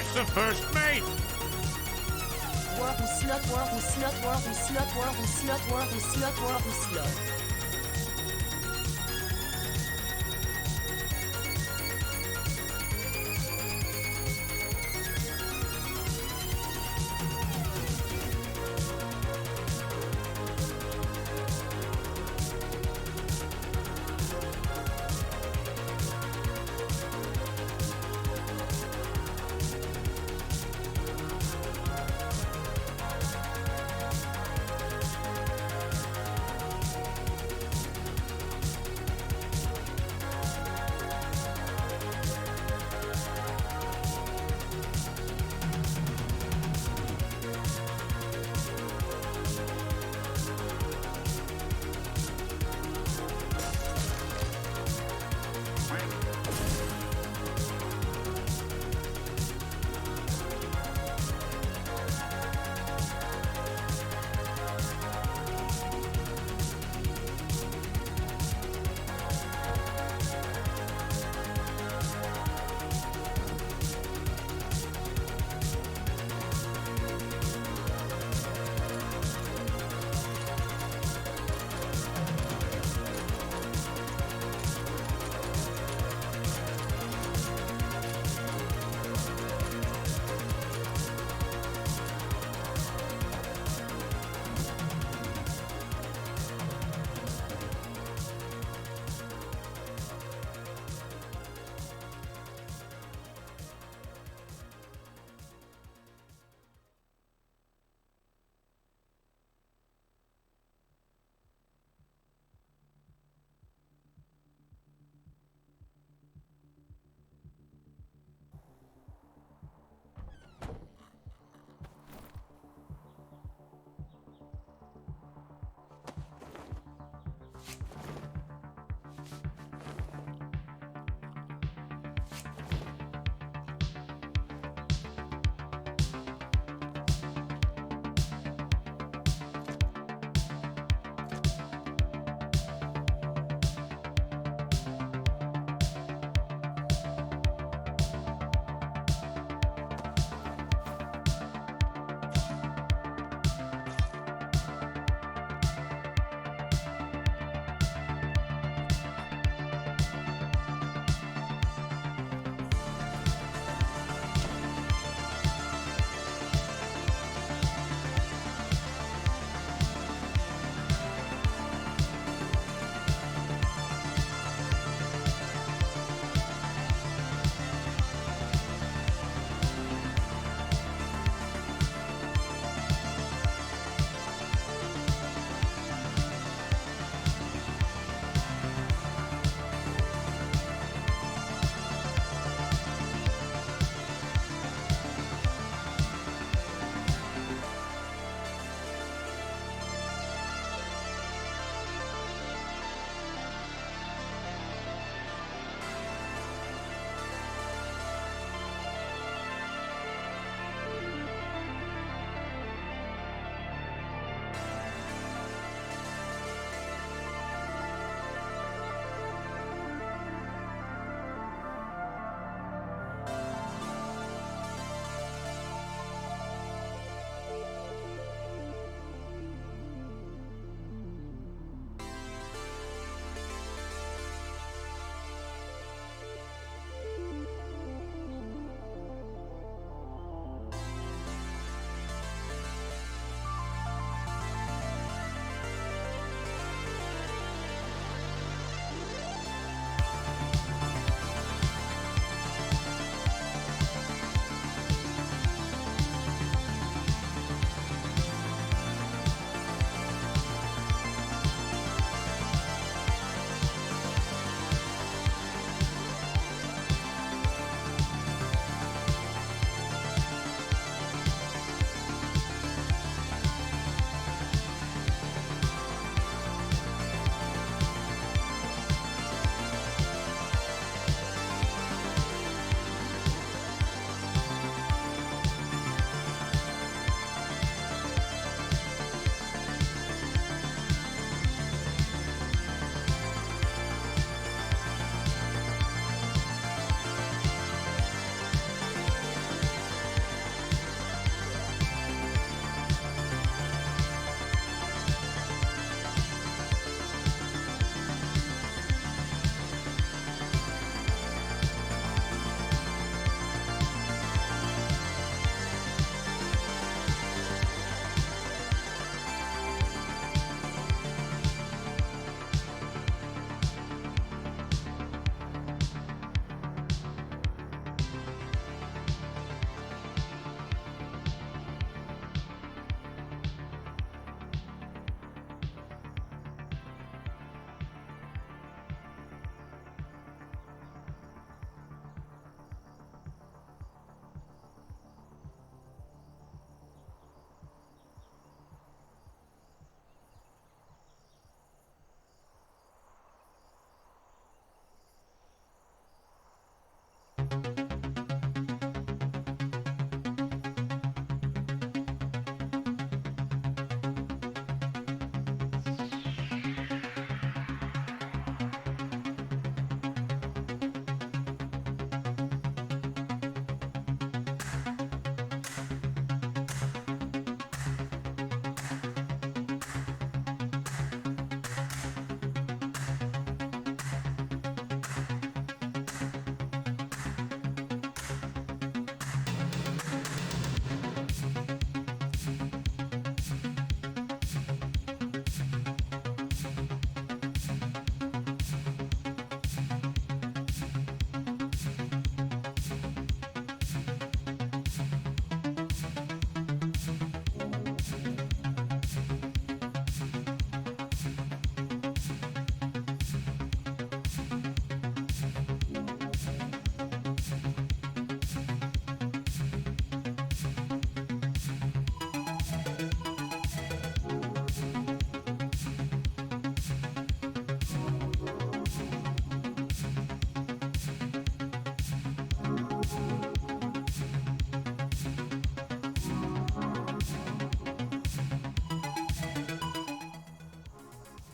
Where's the first mate? War ou slot, war ou slot, war ou slot, war ou slot, war ou slot, war ou slot.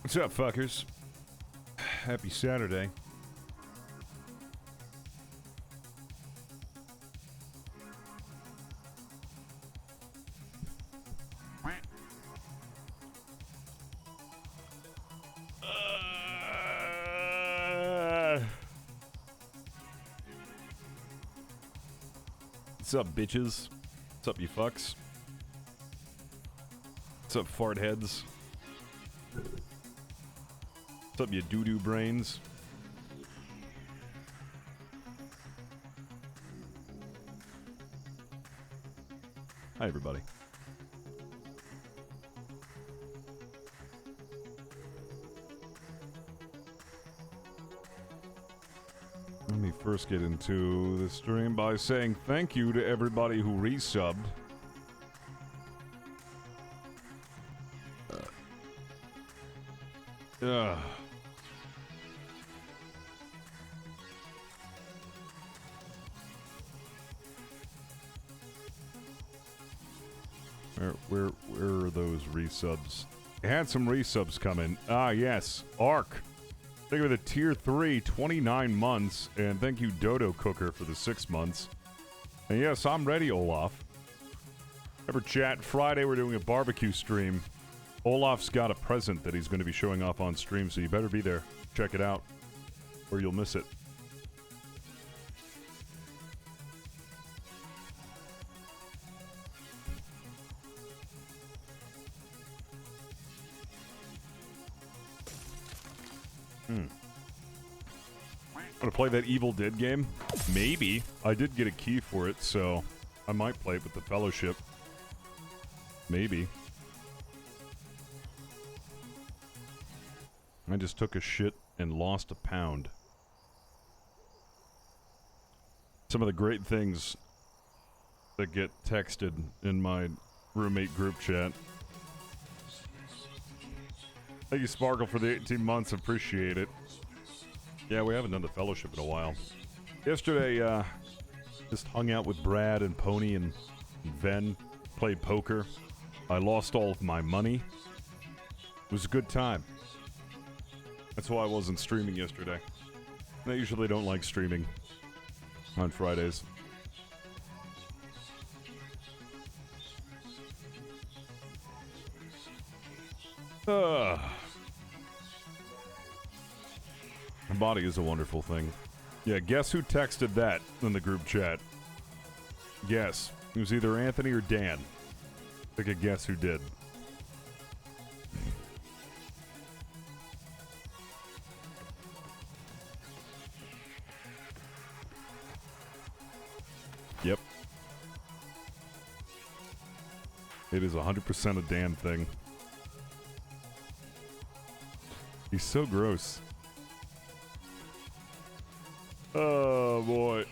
What's up, fuckers? Happy Saturday. What's up, bitches? What's up, you fucks? What's up, fart heads? What's up, you doo-doo brains? Hi, everybody. Let me first get into the stream by saying thank you to everybody who resubbed. Where are those resubs? I had some resubs come in. Ah, yes. Ark. Thank you for the tier 3, 29 months. And thank you, Dodo Cooker, for the 6 months. And yes, I'm ready, Olaf. Remember, chat, Friday we're doing a barbecue stream. Olaf's got a present that he's going to be showing off on stream, so you better be there. Check it out, or you'll miss it. Want to play that Evil Dead game? Maybe. I did get a key for it, so I might play it with the Fellowship. Maybe. I just took a shit and lost a pound. Some of the great things that get texted in my roommate group chat. Thank you, Sparkle, for the 18 months. Appreciate it. Yeah, we haven't done the Fellowship in a while. Yesterday, just hung out with Brad and Pony and Ven. Played poker. I lost all of my money. It was a good time. That's why I wasn't streaming yesterday. I usually don't like streaming on Fridays. The body is a wonderful thing. Yeah, guess who texted that in the group chat? Guess. It was either Anthony or Dan. Take a guess who did. Yep. It is 100% a Dan thing. He's so gross. Oh, boy.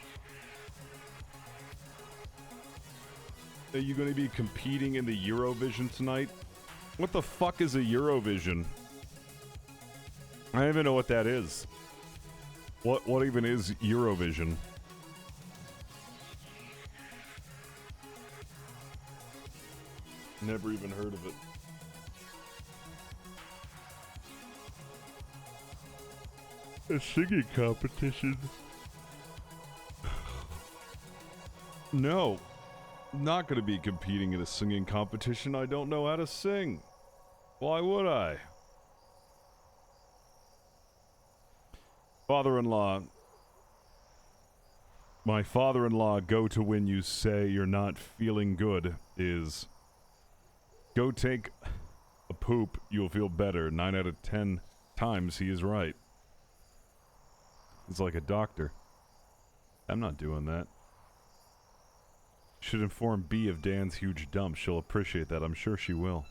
Are you going to be competing in the Eurovision tonight? What the fuck is a Eurovision? I don't even know what that is. What even is Eurovision? Never even heard of it. A singing competition? No. Not going to be competing in a singing competition. I don't know how to sing. Why would I? Father-in-law. My father-in-law go to when you say you're not feeling good is go take a poop, you'll feel better. 9 out of 10 times he is right. He's like a doctor. I'm not doing that. Should inform B of Dan's huge dump. She'll appreciate that. I'm sure she will.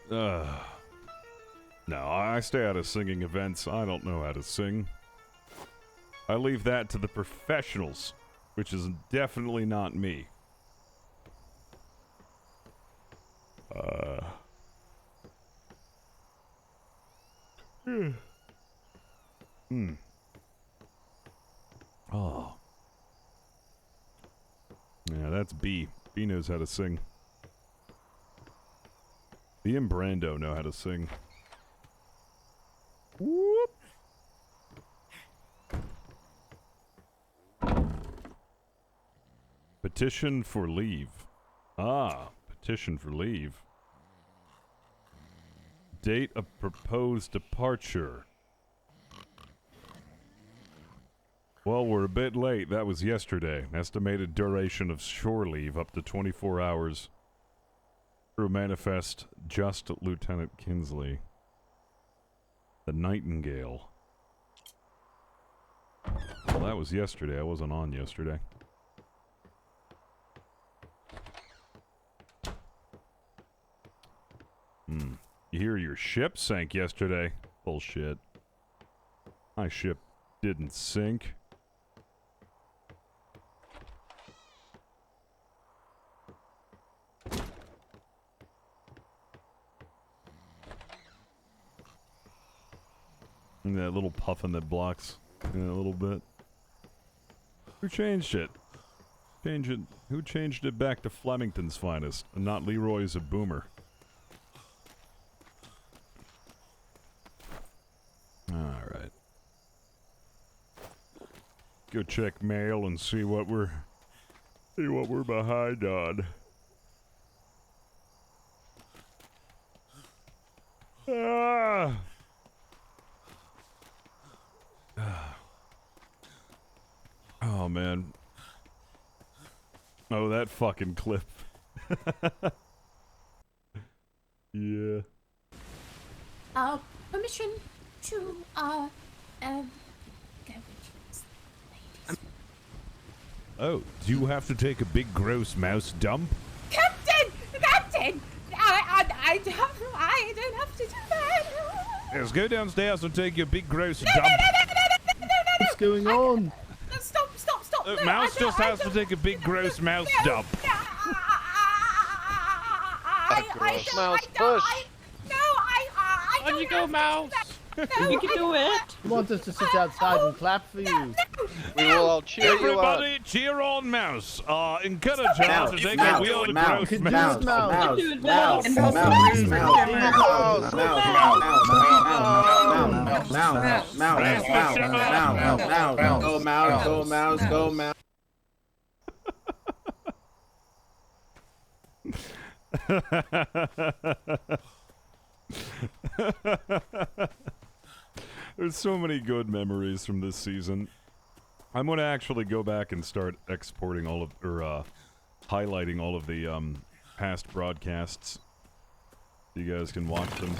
No, I stay out of singing events. I don't know how to sing. I leave that to the professionals, which is definitely not me. Oh. Yeah, that's B. B knows how to sing. B and Brando know how to sing. Whoop! Petition for leave. Ah, petition for leave. Date of proposed departure. Well, we're a bit late. That was yesterday. Estimated duration of shore leave up to 24 hours. Through manifest, just Lieutenant Kinsley. The Nightingale. Well, that was yesterday. I wasn't on yesterday. You hear your ship sank yesterday? Bullshit. My ship didn't sink. And that little puffin that blocks in a little bit. Who changed it? Who changed it back to Flemington's finest, and not Leroy's a boomer? Alright. Go check mail and see what we're behind on. Ah! Oh man. Oh, that fucking clip. Yeah. Permission to, go Oh, do you have to take a big gross mouse dump? Captain! I don't have to do that. Yes, go downstairs and take your big gross dump. What's going on? Stop. Mouse just has to take a big gross mouse dump. Mouse, push. On you go, Mouse. You can do it. You want us to sit outside and clap for you? We will all cheer you on. Everybody cheer on Mouse. Encourage her to take a wheel to gross mouse. Go mouse. There's so many good memories from this season. I'm gonna actually go back and start exporting all of, or highlighting all of the past broadcasts. You guys can watch them.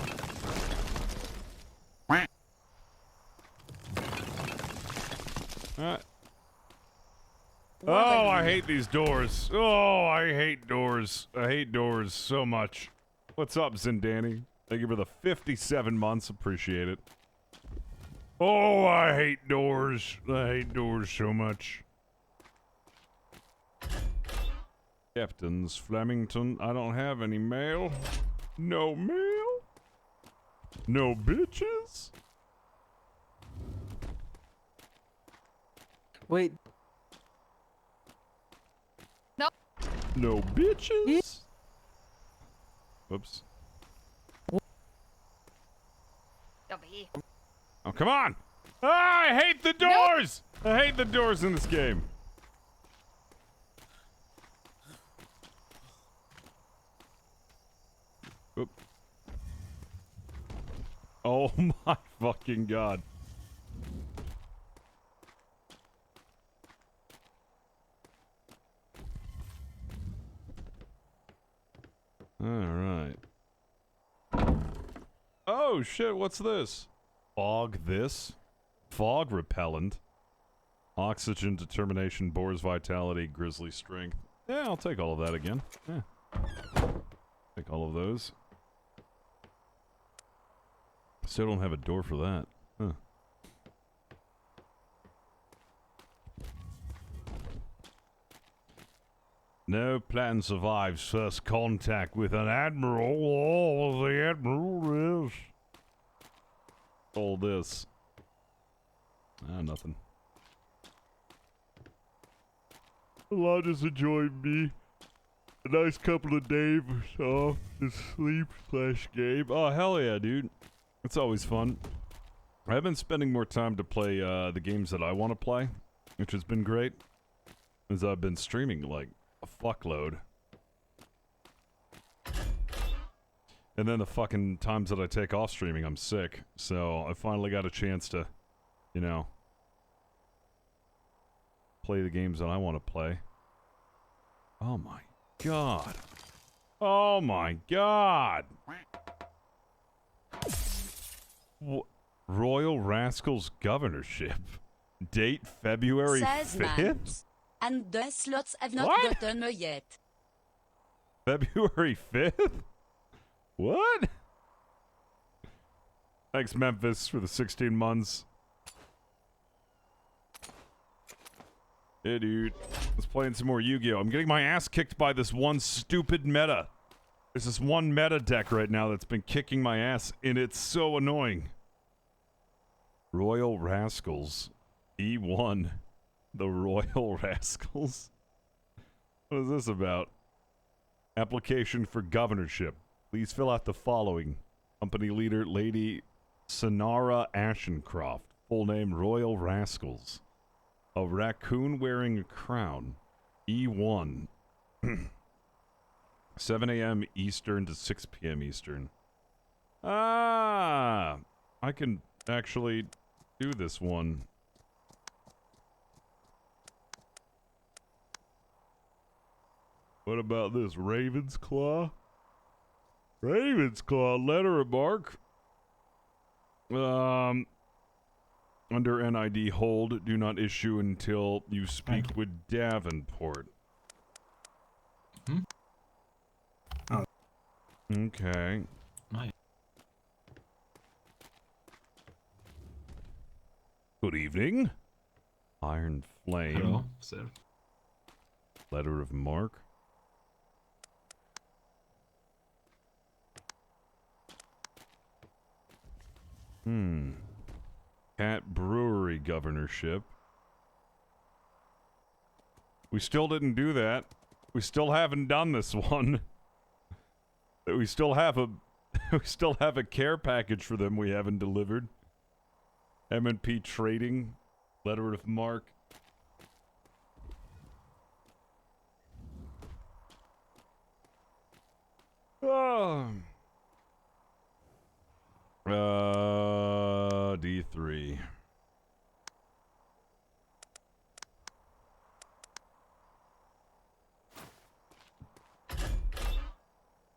Oh, I hate these doors. Oh, I hate doors. I hate doors so much. What's up, Zindani? Thank you for the 57 months. Appreciate it. Oh, I hate doors. I hate doors so much. Captain's Flemington. I don't have any mail. No mail? No bitches? Wait. No bitches? Whoops. Oh, come on! Ah, I hate the doors! I hate the doors in this game. Oop. Oh my fucking god. Alright. Oh shit, what's this? Fog this? Fog repellent. Oxygen determination, boar's vitality, grizzly strength. Yeah, I'll take all of that again. Yeah. Take all of those. Still don't have a door for that. Huh. No plan survives first contact with an admiral. Oh, the admiral is. All this. Ah, nothing. I just enjoyed me. A nice couple of days off to sleep/game. Oh, hell yeah, dude. It's always fun. I've been spending more time to play the games that I want to play, which has been great, as I've been streaming like a fuckload. And then the fucking times that I take off streaming, I'm sick. So I finally got a chance to, you know, play the games that I want to play. Oh my god. Oh my god. Royal Rascals Governorship. Date February 16 5th? months. And the slots have not What? gotten yet. February 5th? What? Thanks, Memphis, for the 16 months. Yeah, dude. Let's play some more Yu-Gi-Oh! I'm getting my ass kicked by this one stupid meta. There's this one meta deck right now that's been kicking my ass, and it's so annoying. Royal Rascals. E1. The Royal Rascals? What is this about? Application for governorship. Please fill out the following. Company leader, Lady Sonara Ashencroft. Full name, Royal Rascals. A raccoon wearing a crown. E1. 7 a.m. Eastern to 6 p.m. Eastern. Ah! I can actually do this one. What about this? Raven's Claw? Raven's Claw, letter of mark. Under NID hold, do not issue until you speak with Davenport. Hmm? Oh. Okay. Nice. Good evening. Iron Flame. Hello, sir. Letter of mark. Cat Brewery Governorship. We still didn't do that. We still haven't done this one. We still have a we still have a care package for them we haven't delivered. M&P Trading. Letter of mark. Oh. D3.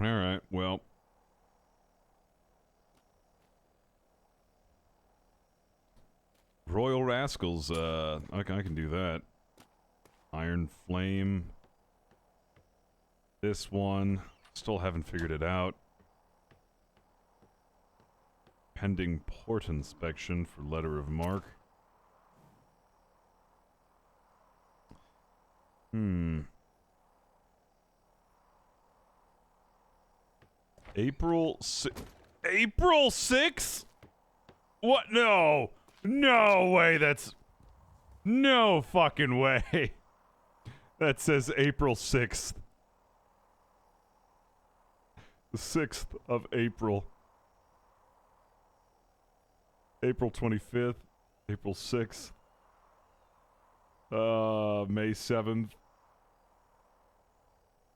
Alright, well. Royal Rascals, I can do that. Iron Flame. This one. Still haven't figured it out. Pending port inspection for letter of mark. April 6th? What? No! No way, that's... No fucking way. That says April 6th. The 6th of April. April 25th. April 6th. May 7th.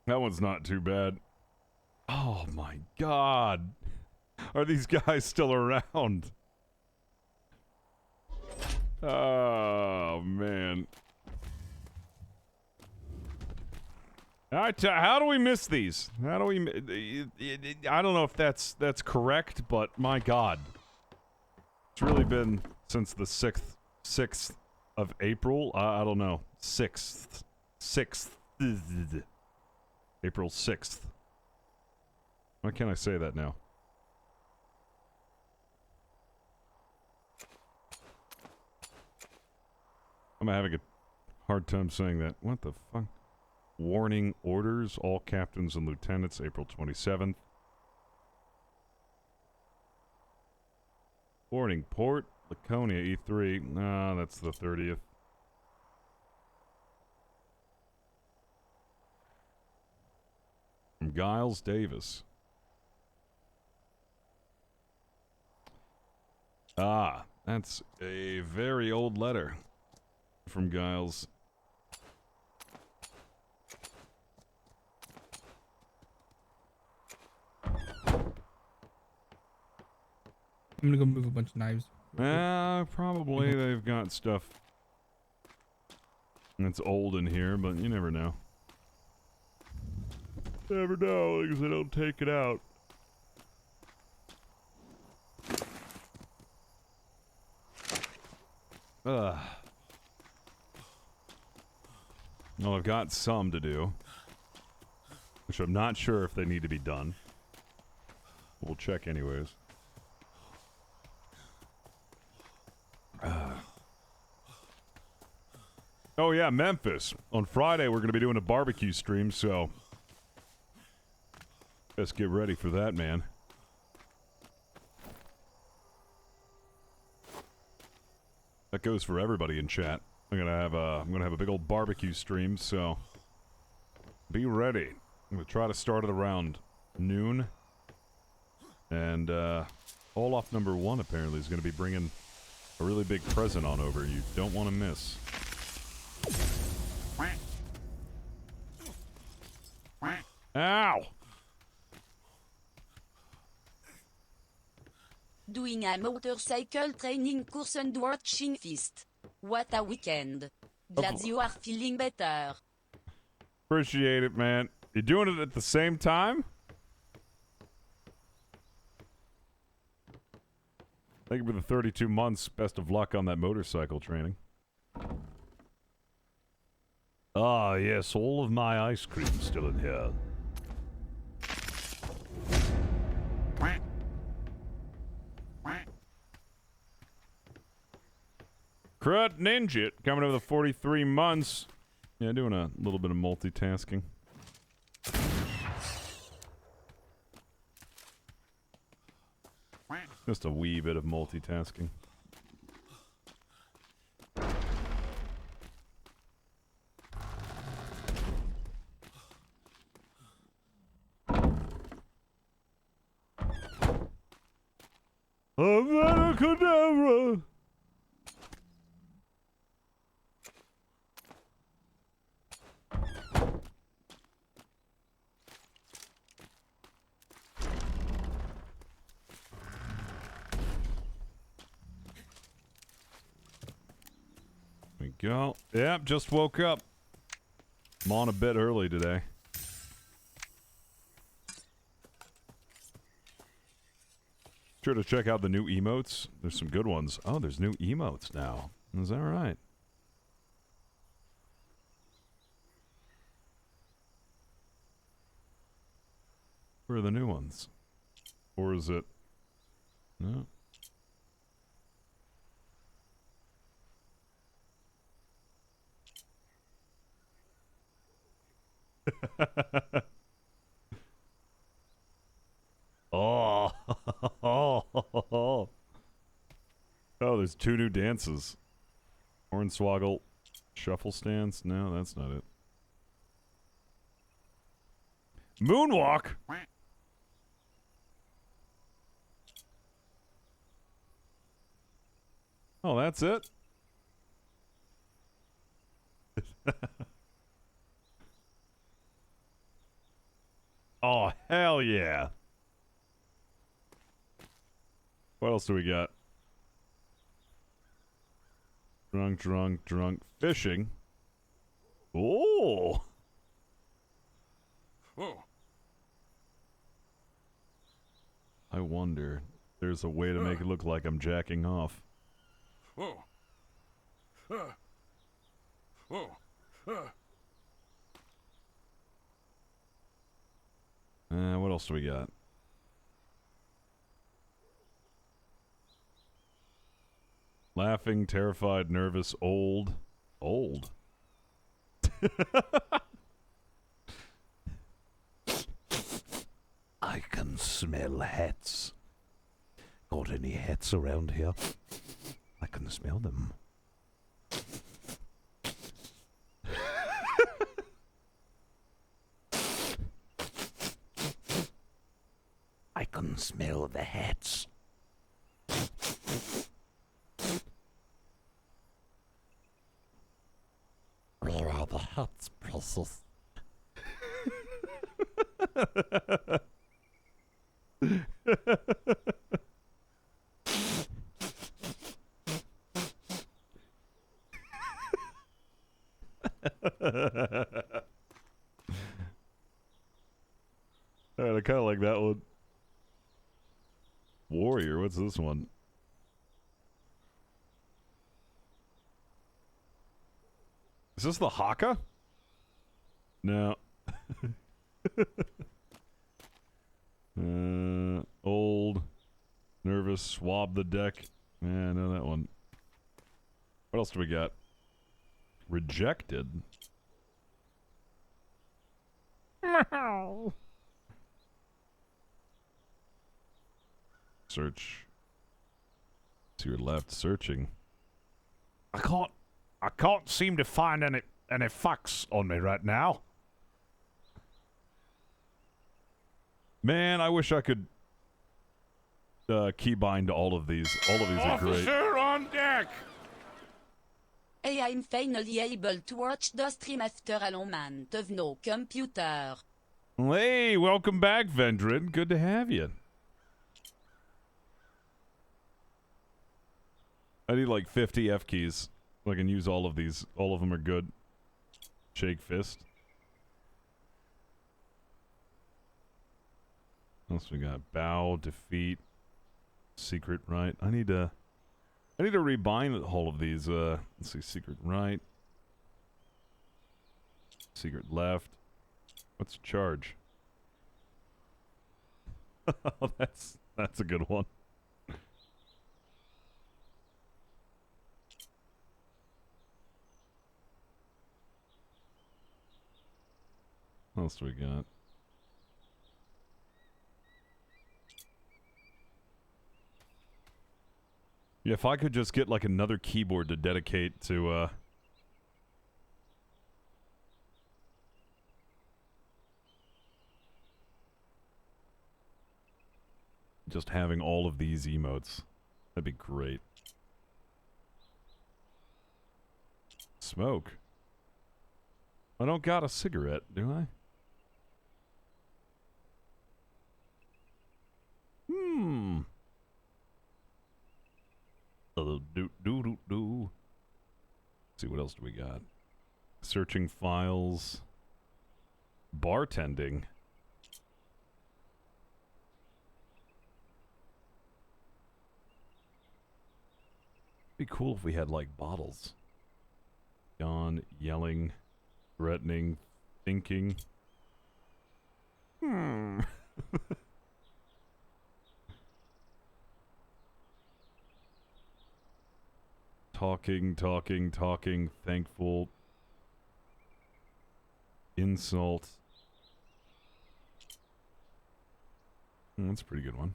That one's not too bad. Oh my god. Are these guys still around? Oh man. How do we miss these? How do we... I don't know if that's correct, but my god. It's really been since the 6th of April. I don't know. 6th. April 6th. Why can't I say that now? I'm having a hard time saying that. What the fuck? Warning orders, all captains and lieutenants, April 27th. Warning port, Laconia E3. Nah, that's the 30th. From Giles Davis. Ah, that's a very old letter from Giles. I'm gonna go move a bunch of knives. Probably they've got stuff that's old in here, but you never know. Never know, because they don't take it out. Ugh. Well, I've got some to do, which I'm not sure if they need to be done. We'll check anyways. Oh yeah, Memphis. On Friday we're going to be doing a barbecue stream, so let's get ready for that, man. That goes for everybody in chat. I'm gonna have a big old barbecue stream, so be ready. I'm gonna try to start at around noon, and Olaf number 1 apparently is gonna be bringing a really big present on over. You don't want to miss. Ow! Doing a motorcycle training course and watching Fist. What a weekend. Glad you are feeling better. Appreciate it, man. You doing it at the same time? Thank you for the 32 months. Best of luck on that motorcycle training. Ah, yes, all of my ice cream's still in here. Crud Ninja coming over the 43 months. Yeah, doing a little bit of multitasking. Just a wee bit of multitasking. Abracadabra! There we go. Yep, just woke up. I'm on a bit early today. Sure to check out the new emotes. There's some good ones. Oh, there's new emotes now. Is that right? Where are the new ones? Or is it... No. Oh. Oh, there's 2 new dances. Hornswoggle, shuffle stance. No, that's not it. Moonwalk. Oh, that's it. Oh, hell yeah. What else do we got? Drunk, drunk, drunk. Fishing. Oh. Whoa. I wonder. There's a way to make it look like I'm jacking off. Whoa. Whoa. What else do we got? Laughing, terrified, nervous, old. Old? I can smell hats. Got any hats around here? I can smell them. can smell the hats. Where are the hats, precious? Alright, I kind of like that one. Warrior, what's this one? Is this the Haka? No. Old. Nervous. Swab the deck. Yeah, I know that one. What else do we got? Rejected. Search. To your left, searching. I can't seem to find any fucks on me right now. Man, I wish I could keybind all of these. All of these are great. Officer on deck! Hey, I'm finally able to watch the stream after a long month of no computer. Hey, welcome back, Vendrin. Good to have you. I need like 50 F keys so I can use all of these. All of them are good. Shake fist. What else we got? Bow, defeat, secret right. I need to rebind all of these. Let's see, secret right, secret left. What's charge? Oh, that's a good one. What else do we got? Yeah, if I could just get like another keyboard to dedicate to just having all of these emotes, that'd be great. Smoke. I don't got a cigarette, do I? Do. See, what else do we got? Searching files. Bartending. Be cool if we had like bottles. Yawn, yelling, threatening, thinking. Talking, thankful, insult. That's a pretty good one.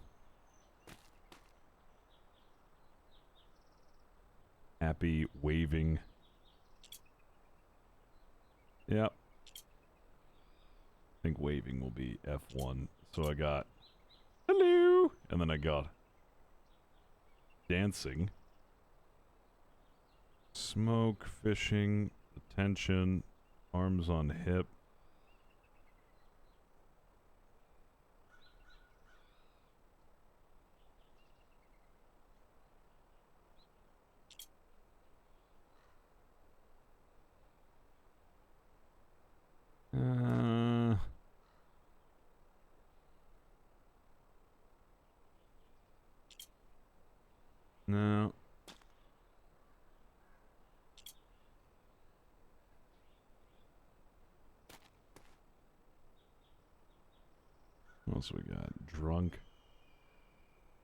Happy, waving. Yep. I think waving will be F1. So I got hello, and then I got dancing. Smoke, fishing, attention, arms on hip. No. What else we got? Drunk.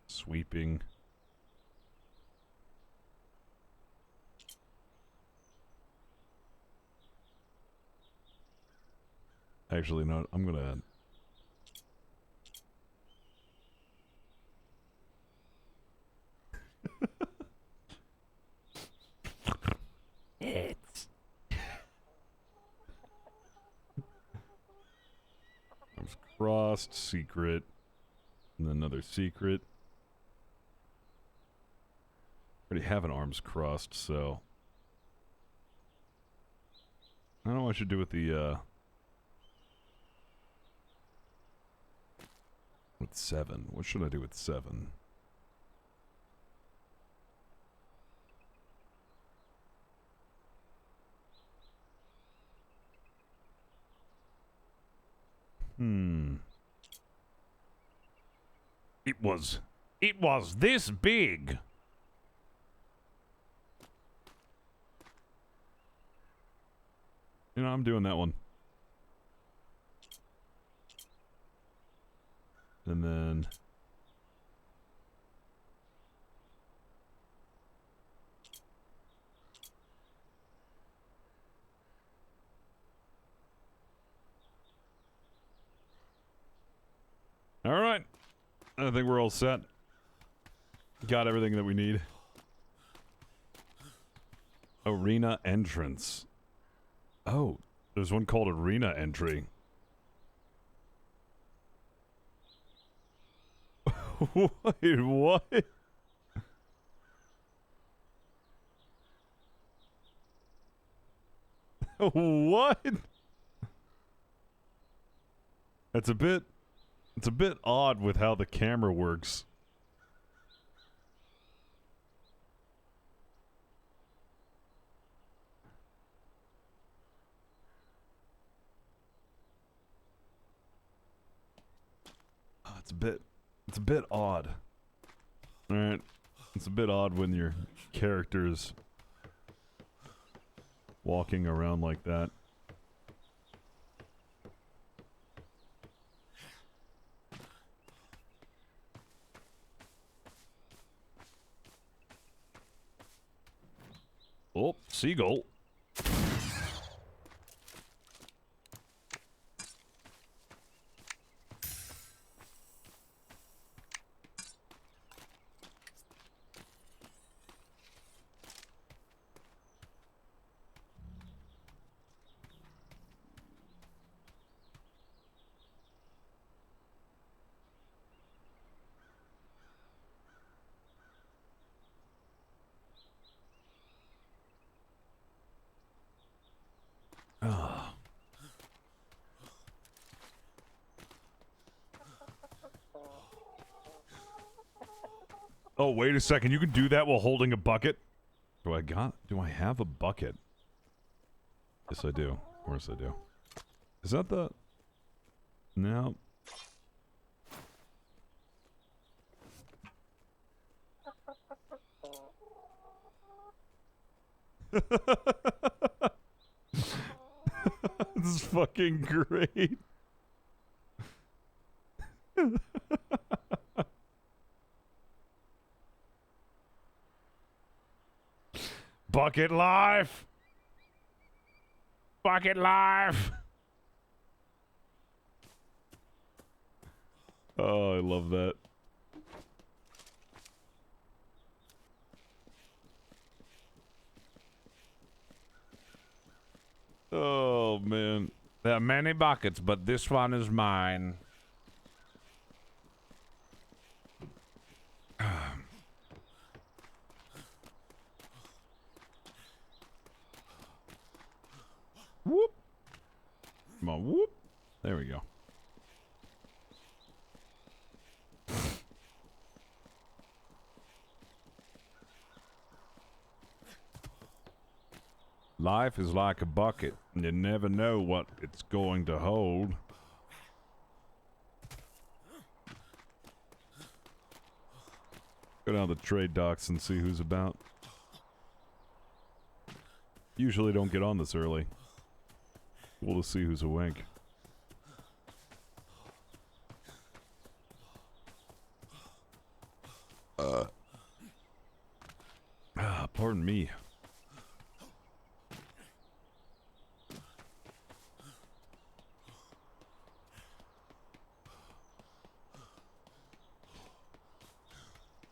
Sweeping. Actually, no, I'm gonna... It's... Arms crossed, secret. And another secret. Already have an arms crossed, so I don't know what I should do with the with 7. What should I do with 7? It was this big. You know, I'm doing that one. And then all right. I think we're all set. Got everything that we need. Arena entrance. Oh, there's one called Arena Entry. Wait, what? What? It's a bit odd with how the camera works. It's a bit odd. Alright. It's a bit odd when your character's walking around like that. Oh, seagull. Oh, wait a second. You can do that while holding a bucket? Do I have a bucket? Yes, I do. Of course I do. Is that the... No. This is fucking great. Bucket life! Bucket life! Oh, I love that. Oh, man. There are many buckets, but this one is mine. Whoop. Come on, whoop. There we go. Life is like a bucket. You never know what it's going to hold. Go down to the trade docks and see who's about. Usually don't get on this early. Cool to see who's awake. Pardon me.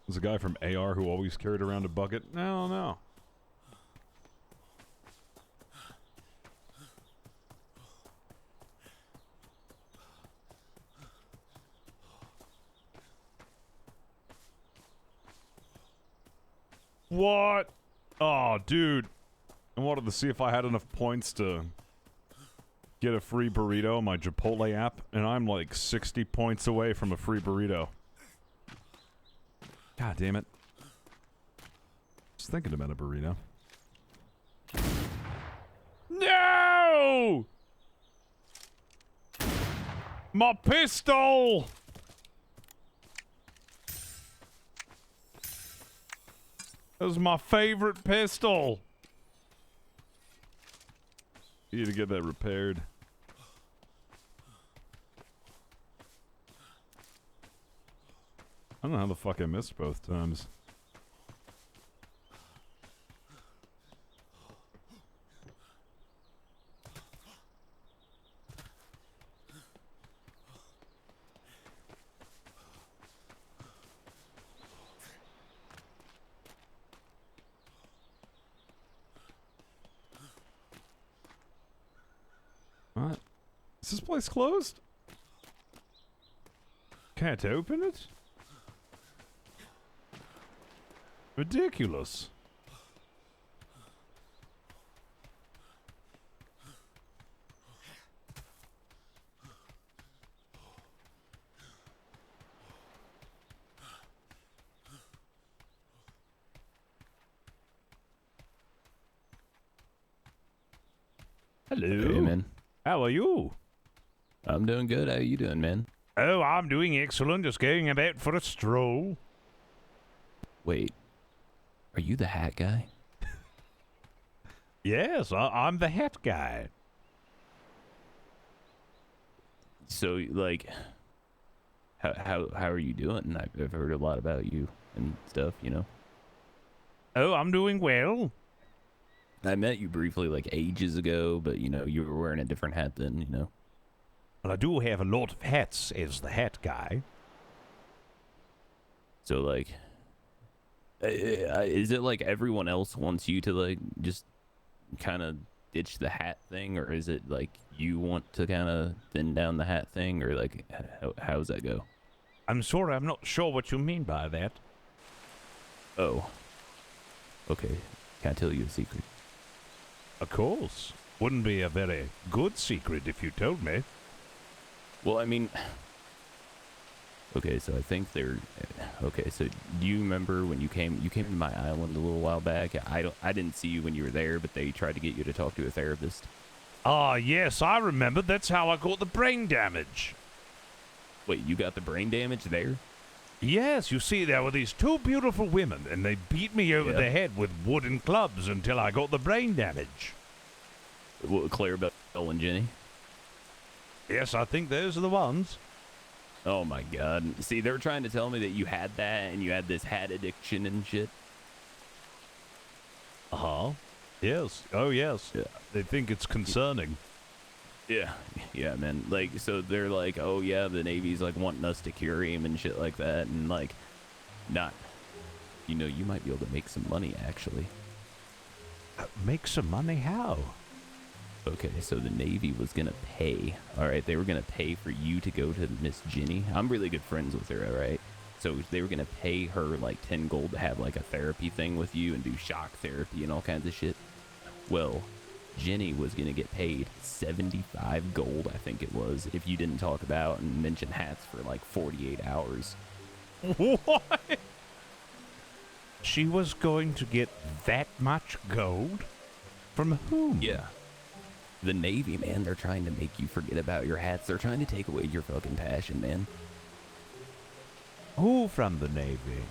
There's a guy from AR who always carried around a bucket. No, no. What? Oh, dude. I wanted to see if I had enough points to get a free burrito on my Chipotle app, and I'm like 60 points away from a free burrito. God damn it. Just thinking about a burrito. No! My pistol! That was my favorite pistol. You need to get that repaired. I don't know how the fuck I missed both times. What? Is this place closed? Can't open it? Ridiculous. Hello. Hey, man. How are you? I'm doing good. How you doing, man? Oh, I'm doing excellent. Just going about for a stroll. Wait. Are you the hat guy? Yes, I'm the hat guy. So, like, how are you doing? I've heard a lot about you and stuff, you know? Oh, I'm doing well. I met you briefly, like, ages ago, but, you know, you were wearing a different hat then, you know? Well, I do have a lot of hats as the hat guy. So, like, is it like everyone else wants you to, like, just kind of ditch the hat thing, or is it like you want to kind of thin down the hat thing, or like how does that go? I'm sorry, I'm not sure what you mean by that. Oh, okay. Can I tell you a secret? Of course. Wouldn't be a very good secret if you told me. Well, I mean, okay, so I think they're okay. So do you remember when you came to my island a little while back? I didn't see you when you were there, but they tried to get you to talk to a therapist. Ah, yes, I remember. That's how I got the brain damage. Wait, you got the brain damage there? Yes, you see, there were these two beautiful women, and they beat me over the head with wooden clubs until I got the brain damage. What, Clarabelle and Jenny? Yes, I think those are the ones. Oh my god. See, they were trying to tell me that you had that, and you had this hat addiction and shit. Uh-huh. Yes. Oh, yes. Yeah. They think it's concerning. Yeah, man. Like, so they're like, oh yeah, the Navy's like wanting us to cure him and shit like that, and like, not, you know, you might be able to make some money actually. Make some money? How? Okay, so the Navy was gonna pay. All right, they were gonna pay for you to go to Miss Jenny. I'm really good friends with her. All right, so they were gonna pay her like 10 gold to have like a therapy thing with you and do shock therapy and all kinds of shit. Well, Jenny was gonna get paid 75 gold, I think it was, if you didn't talk about and mention hats for like 48 hours. What? She was going to get that much gold? From whom? Yeah. The Navy, man, they're trying to make you forget about your hats. They're trying to take away your fucking passion, man. Who from the Navy?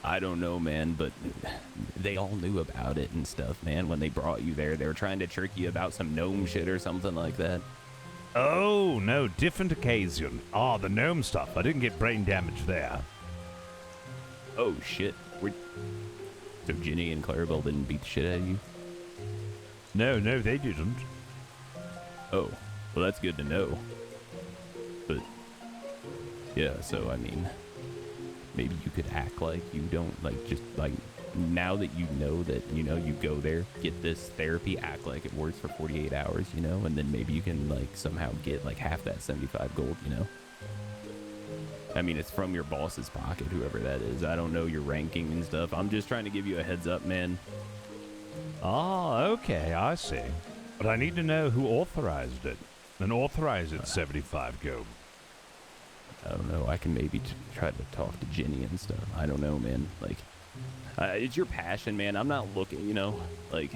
I don't know, man, but they all knew about it and stuff, man. When they brought you there, they were trying to trick you about some gnome shit or something like that. Oh, no, different occasion. Ah, the gnome stuff. I didn't get brain damage there. Oh, shit. So Jenny and Clarabelle didn't beat the shit out of you? No, they didn't. Oh, well, that's good to know. But, yeah, so, I mean, maybe you could act like you don't, like, just, like, now that you know that, you know, you go there, get this therapy, act like it works for 48 hours, you know, and then maybe you can, like, somehow get, like, half that 75 gold, you know? I mean, it's from your boss's pocket, whoever that is. I don't know your ranking and stuff. I'm just trying to give you a heads up, man. Ah, okay, I see. But I need to know who authorized it. And authorized it 75 gold. I don't know. I can maybe try to talk to Jenny and stuff. I don't know, man. Like, it's your passion, man. I'm not looking, you know, like,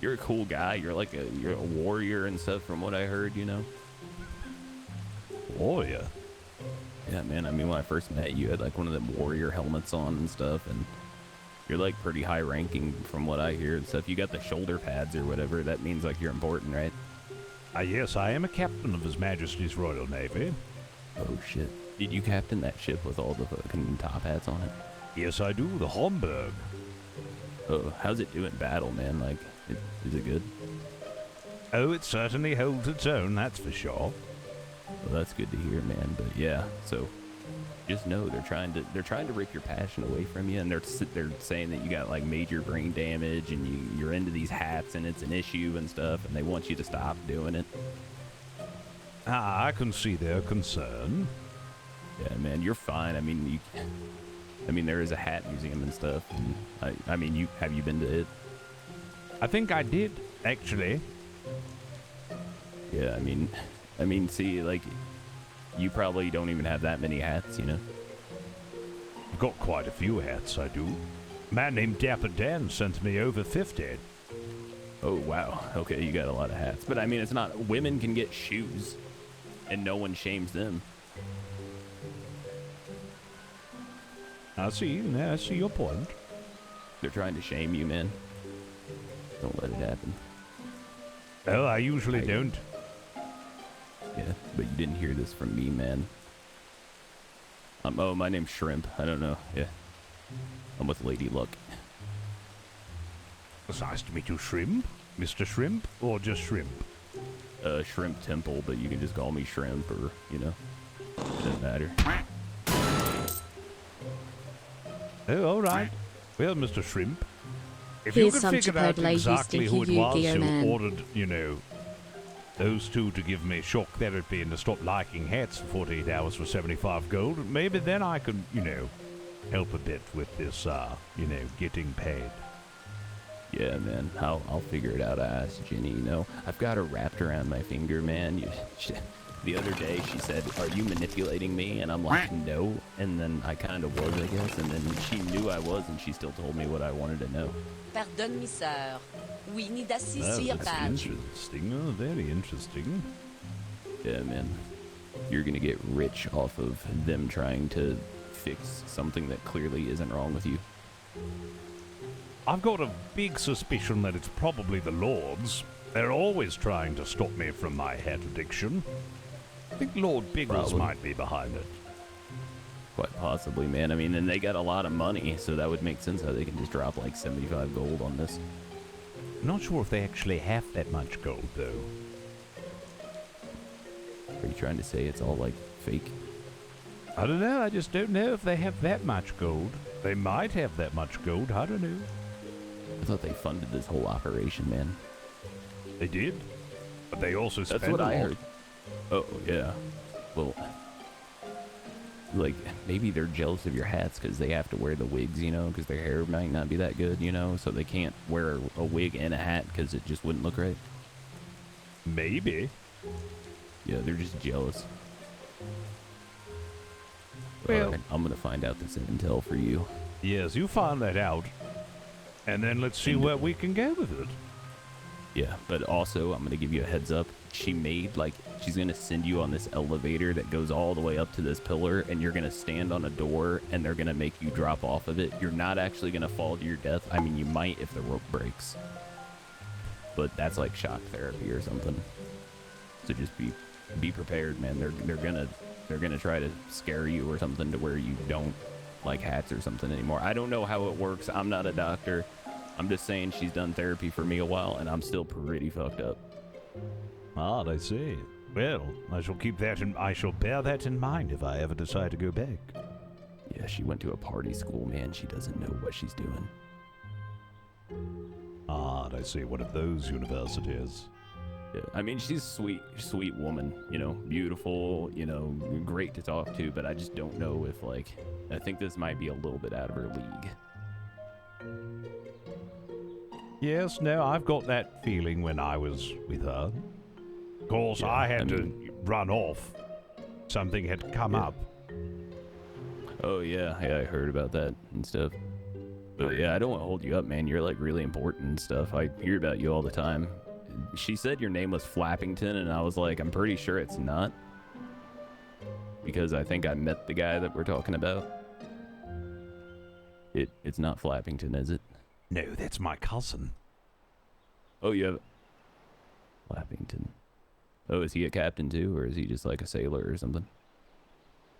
you're a cool guy. You're like you're a warrior and stuff from what I heard, you know. Warrior? Yeah, man. I mean, when I first met you, you had like one of them warrior helmets on and stuff, and you're like pretty high ranking from what I hear and stuff. You got the shoulder pads or whatever. That means like you're important, right? Yes, I am a captain of His Majesty's Royal Navy. Oh, shit. Did you captain that ship with all the fucking top hats on it? Yes, I do. The Homburg. Oh, how's it do in battle, man? Like, is it good? Oh, it certainly holds its own, that's for sure. Well, that's good to hear, man. But yeah, so just know they're trying to rip your passion away from you, and they're saying that you got like major brain damage, and you're into these hats, and it's an issue and stuff, and they want you to stop doing it. Ah, I can see their concern. Yeah, man, you're fine. I mean, there is a hat museum and stuff. And I mean, have you been to it? I think I did, actually. Yeah, I mean, see, like, you probably don't even have that many hats, you know? I've got quite a few hats, I do. A man named Dapper Dan sent me over 50. Oh, wow. Okay, you got a lot of hats. But, I mean, it's not... Women can get shoes, and no one shames them. I see your point. They're trying to shame you, man. Don't let it happen. Oh, I usually don't. Yeah, but you didn't hear this from me, man. Oh, my name's Shrimp. I don't know. Yeah. I'm with Lady Luck. It's nice to meet you, Shrimp. Mr. Shrimp, or just Shrimp? Shrimp Temple, but you can just call me Shrimp, or, you know. It doesn't matter. Oh, all right. Well, Mr. Shrimp, if Here's you some could figure out Chipotle, you exactly who it stinky was Yu-Gi-Oh who man. ordered, you know, those two to give me shock therapy and to stop liking hats for 48 hours for 75 gold, maybe then I could, you know, help a bit with this, you know, getting paid. Yeah, man. I'll figure it out. I asked Jenny, you know. I've got her wrapped around my finger, man. The other day she said, "Are you manipulating me?" And I'm like, "No." And then I kind of was, I guess. And then she knew I was, and she still told me what I wanted to know. Pardonne, mi sœur. We need assist Oh, your that's badge. interesting. Oh, very interesting. Yeah, man. You're going to get rich off of them trying to fix something that clearly isn't wrong with you. I've got a big suspicion that it's probably the Lords. They're always trying to stop me from my hat addiction. I think Lord Biggles might be behind it. Quite possibly, man. I mean, and they got a lot of money, so that would make sense how they can just drop like 75 gold on this. Not sure if they actually have that much gold, though. Are you trying to say it's all like fake? I don't know. I just don't know if they have that much gold. They might have that much gold. I don't know. I thought they funded this whole operation, man. They did, but they also spent That's what a I lot. heard. Oh, yeah. Well, like, maybe they're jealous of your hats because they have to wear the wigs, you know, because their hair might not be that good, you know, so they can't wear a wig and a hat because it just wouldn't look right. Maybe. Yeah, they're just jealous. Well, all right, I'm going to find out this intel for you. Yes, you find that out, and then let's see where we can go with it. Yeah, but also, I'm going to give you a heads up. She's going to send you on this elevator that goes all the way up to this pillar, and you're going to stand on a door, and they're going to make you drop off of it. You're not actually going to fall to your death. I mean, you might if the rope breaks. But that's like shock therapy or something. So just be prepared, man. They're gonna try to scare you or something to where you don't like hats or something anymore. I don't know how it works. I'm not a doctor. I'm just saying she's done therapy for me a while, and I'm still pretty fucked up. Ah, I see. Well, I shall bear that in mind if I ever decide to go back. Yeah, she went to a party school, man. She doesn't know what she's doing. Ah, I see. One of those universities. Yeah, I mean, she's sweet woman, you know, beautiful, you know, great to talk to, but I just don't know if, like, I think this might be a little bit out of her league. Yes, no, I've got that feeling when I was with her. Of course, Yeah, I had I to mean- run off. Something had come up. Oh, yeah, I heard about that and stuff. But yeah, I don't want to hold you up, man. You're, like, really important and stuff. I hear about you all the time. She said your name was Flappington, and I was like, I'm pretty sure it's not. Because I think I met the guy that we're talking about. It's not Flappington, is it? No, that's my cousin. Oh, you have... Flappington. Oh, is he a captain too, or is he just like a sailor or something?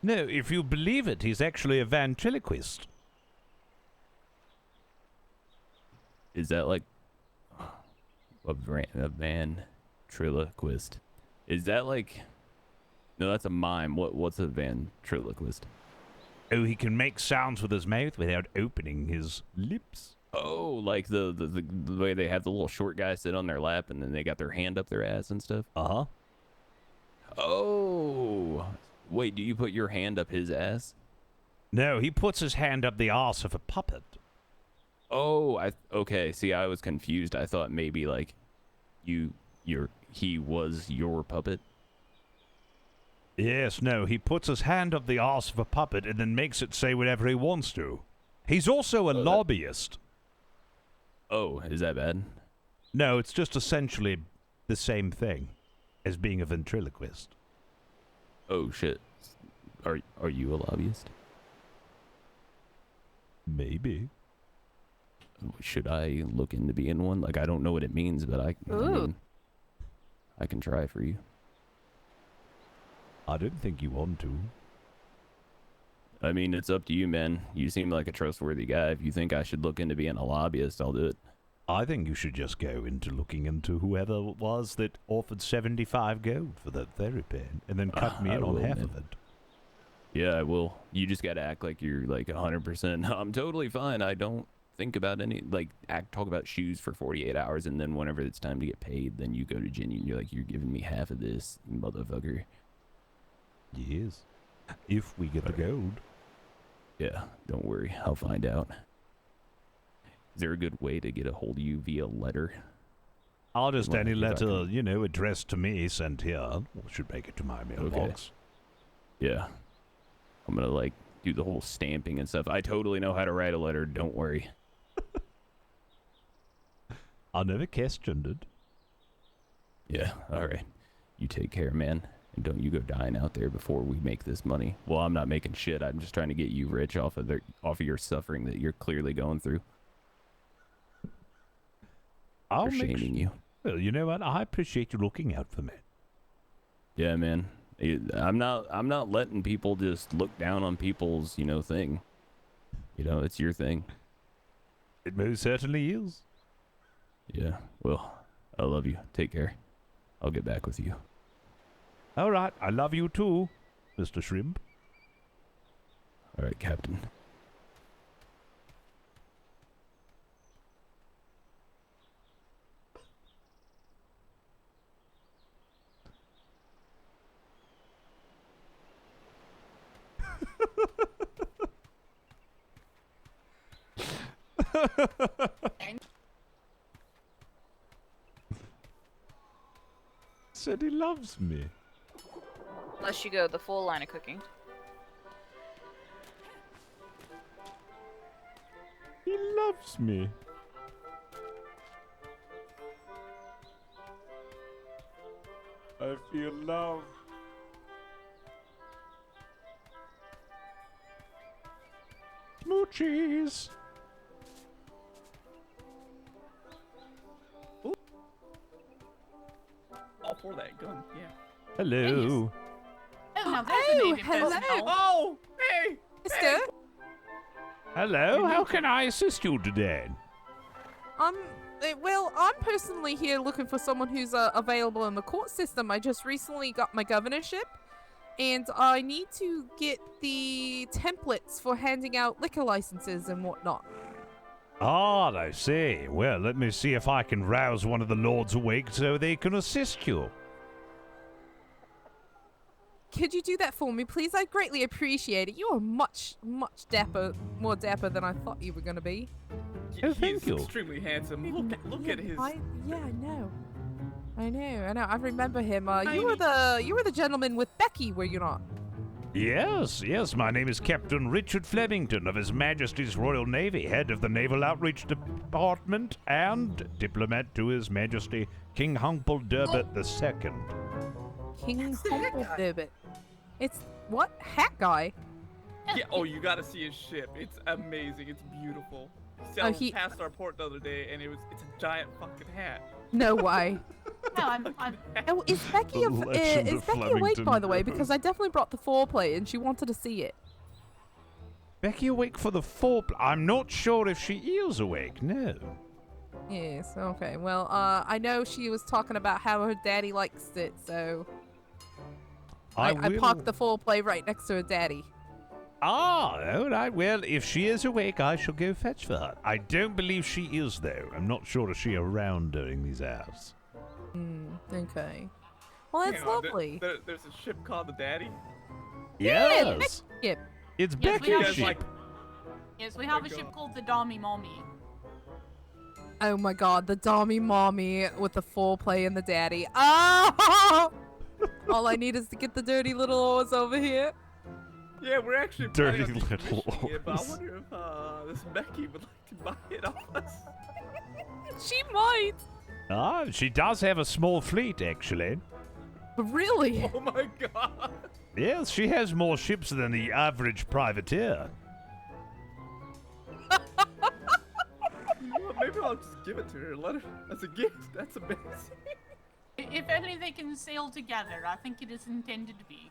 No, if you believe it, he's actually a ventriloquist. Is that like... A ventriloquist. Is that like... No, that's a mime. What's a ventriloquist? Oh, he can make sounds with his mouth without opening his lips. Oh, like the way they have the little short guy sit on their lap and then they got their hand up their ass and stuff? Uh-huh. Oh. Wait, do you put your hand up his ass? No, he puts his hand up the arse of a puppet. Oh, okay. See, I was confused. I thought maybe like he was your puppet. Yes, no, he puts his hand up the arse of a puppet and then makes it say whatever he wants to. He's also a lobbyist. Oh, is that bad? No, it's just essentially the same thing as being a ventriloquist. Oh shit. Are you a lobbyist? Maybe. Should I look into being one? Like, I don't know what it means, but I mean, I can try for you. I don't think you want to. I mean, it's up to you, man. You seem like a trustworthy guy. If you think I should look into being a lobbyist, I'll do it. I think you should just go into looking into whoever it was that offered 75 gold for that therapy and then cut me in on half of it. Yeah, I will. You just gotta act like you're like 100%. I'm totally fine. I don't think about any, like, talk about shoes for 48 hours, and then whenever it's time to get paid, then you go to Jenny and you're like, you're giving me half of this, you motherfucker. Yes. If we get the gold. Yeah, don't worry. I'll find out. Is there a good way to get a hold of you via letter? I'll just any If I letter, can- you know, addressed to me, sent here, should make it to my mailbox. Yeah. I'm gonna, like, do the whole stamping and stuff. I totally know how to write a letter. Don't worry. I never questioned it. Yeah, all right. You take care, man. And don't you go dying out there before we make this money. Well, I'm not making shit. I'm just trying to get you rich off of your suffering that you're clearly going through. I'll For shaming you. Well, you know what? I appreciate you looking out for me. Yeah, man. I'm not letting people just look down on people's, you know, thing. You know, it's your thing. It most certainly is. Yeah. Well, I love you. Take care. I'll get back with you. All right. I love you too, Mr. Shrimp. All right, Captain. Said he loves me. Unless you go the full line of cooking. He loves me. I feel love. Smoochies. All for that gun, yeah. Hello. Oh, now there's a name in hello. personnel. Oh, hey, Mister? Hello. How can I assist you today? Well, I'm personally here looking for someone who's available in the court system. I just recently got my governorship, and I need to get the templates for handing out liquor licenses and whatnot. Ah, I see. Well, let me see if I can rouse one of the lords awake so they can assist you. Could you do that for me, please? I'd greatly appreciate it. You are much dapper, more dapper than I thought you were gonna be. Oh, thank you. Extremely handsome. Look at his. Yeah, I know. I remember him. You were the gentleman with Becky, were you not? Yes, my name is Captain Richard Flemington of His Majesty's Royal Navy, head of the Naval Outreach Department and diplomat to His Majesty King Humpelderbert II. King Humpelderbert. It's what? Hat guy? Yeah. Oh, you gotta see his ship. It's amazing. It's beautiful. He passed our port the other day, and it's a giant fucking hat. No way. No, I'm Oh, is Becky awake, by the way? Because I definitely brought the foreplay and she wanted to see it. Becky awake for the foreplay? I'm not sure if she is awake, no. Yes, okay. Well, I know she was talking about how her daddy likes it, so I parked the foreplay right next to her daddy. Ah, all right. Well, if she is awake, I shall go fetch for her. I don't believe she is, though. I'm not sure if she around during these hours. Okay. Well, that's lovely. There's a ship called the Daddy. Yes. Yep. It's Yes, Becky's ship. Yes, we have a ship called the Dommy Mommy. Oh my god, the Dommy Mommy with the foreplay and the daddy. Oh! All I need is to get the dirty little oars over here. Yeah, we're actually Dirty planning on little decommissioning it, but I oars. wonder if this Becky would like to buy it off us. She might. Ah, she does have a small fleet, actually. Really? Oh my god. Yes, she has more ships than the average privateer. Well, maybe I'll just give it to her. Let her as a gift. That's amazing. If only they can sail together. I think it is intended to be.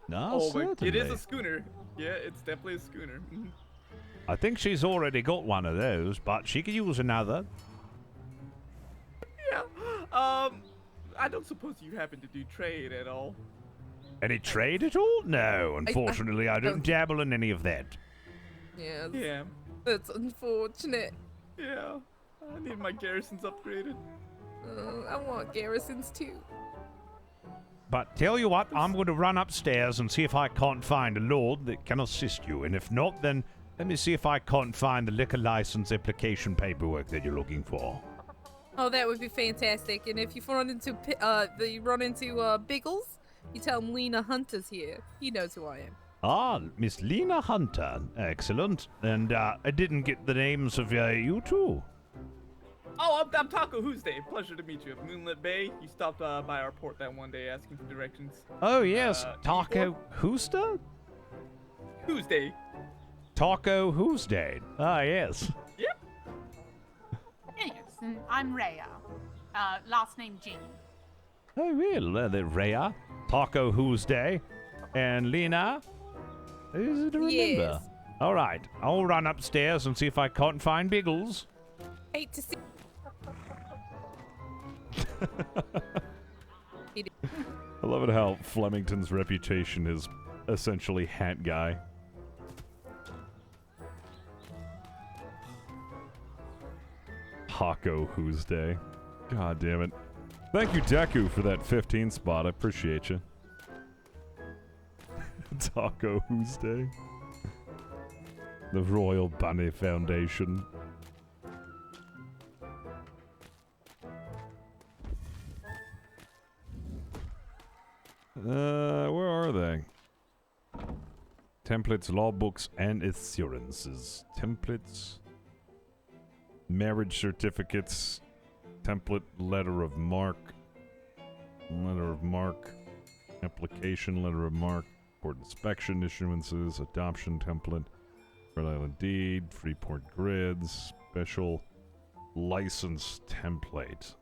No, certainly. It is a schooner. Yeah, it's definitely a schooner. Mhm. I think she's already got one of those, but she could use another. Yeah. I don't suppose you happen to do trade at all. Any trade at all? No, unfortunately, I don't dabble in any of that. Yes. Yeah. That's unfortunate. Yeah. I need my garrisons upgraded. I want garrisons too. But tell you what, I'm going to run upstairs and see if I can't find a lord that can assist you. And if not, then let me see if I can't find the liquor license application paperwork that you're looking for. Oh, that would be fantastic. And if you run into Biggles, you tell him Lena Hunter's here. He knows who I am. Ah, Miss Lena Hunter. Excellent. And I didn't get the names of you two. Oh, I'm Taco Tuesday. Pleasure to meet you. At Moonlit Bay, you stopped by our port that one day asking for directions. Oh, yes. Taco Tuesday? Tuesday. Taco Tuesday. Ah, yes. Yep. Yes, and I'm Rhea. Last name Jean. Oh, well, the Rhea, Taco Tuesday, and Lena. Easy to remember. Yes. All right, I'll run upstairs and see if I can't find Biggles. Hate to see. I love it how Flemington's reputation is essentially hat guy. Taco Tuesday. God damn it. Thank you, Deku, for that 15 spot. I appreciate you. Taco Tuesday. The Royal Bunny Foundation. Where are they? Templates, law books, and assurances. Templates, marriage certificates, template, letter of mark, application, letter of mark, port inspection, issuances, adoption template, Rhode Island deed, Freeport grids, special license template.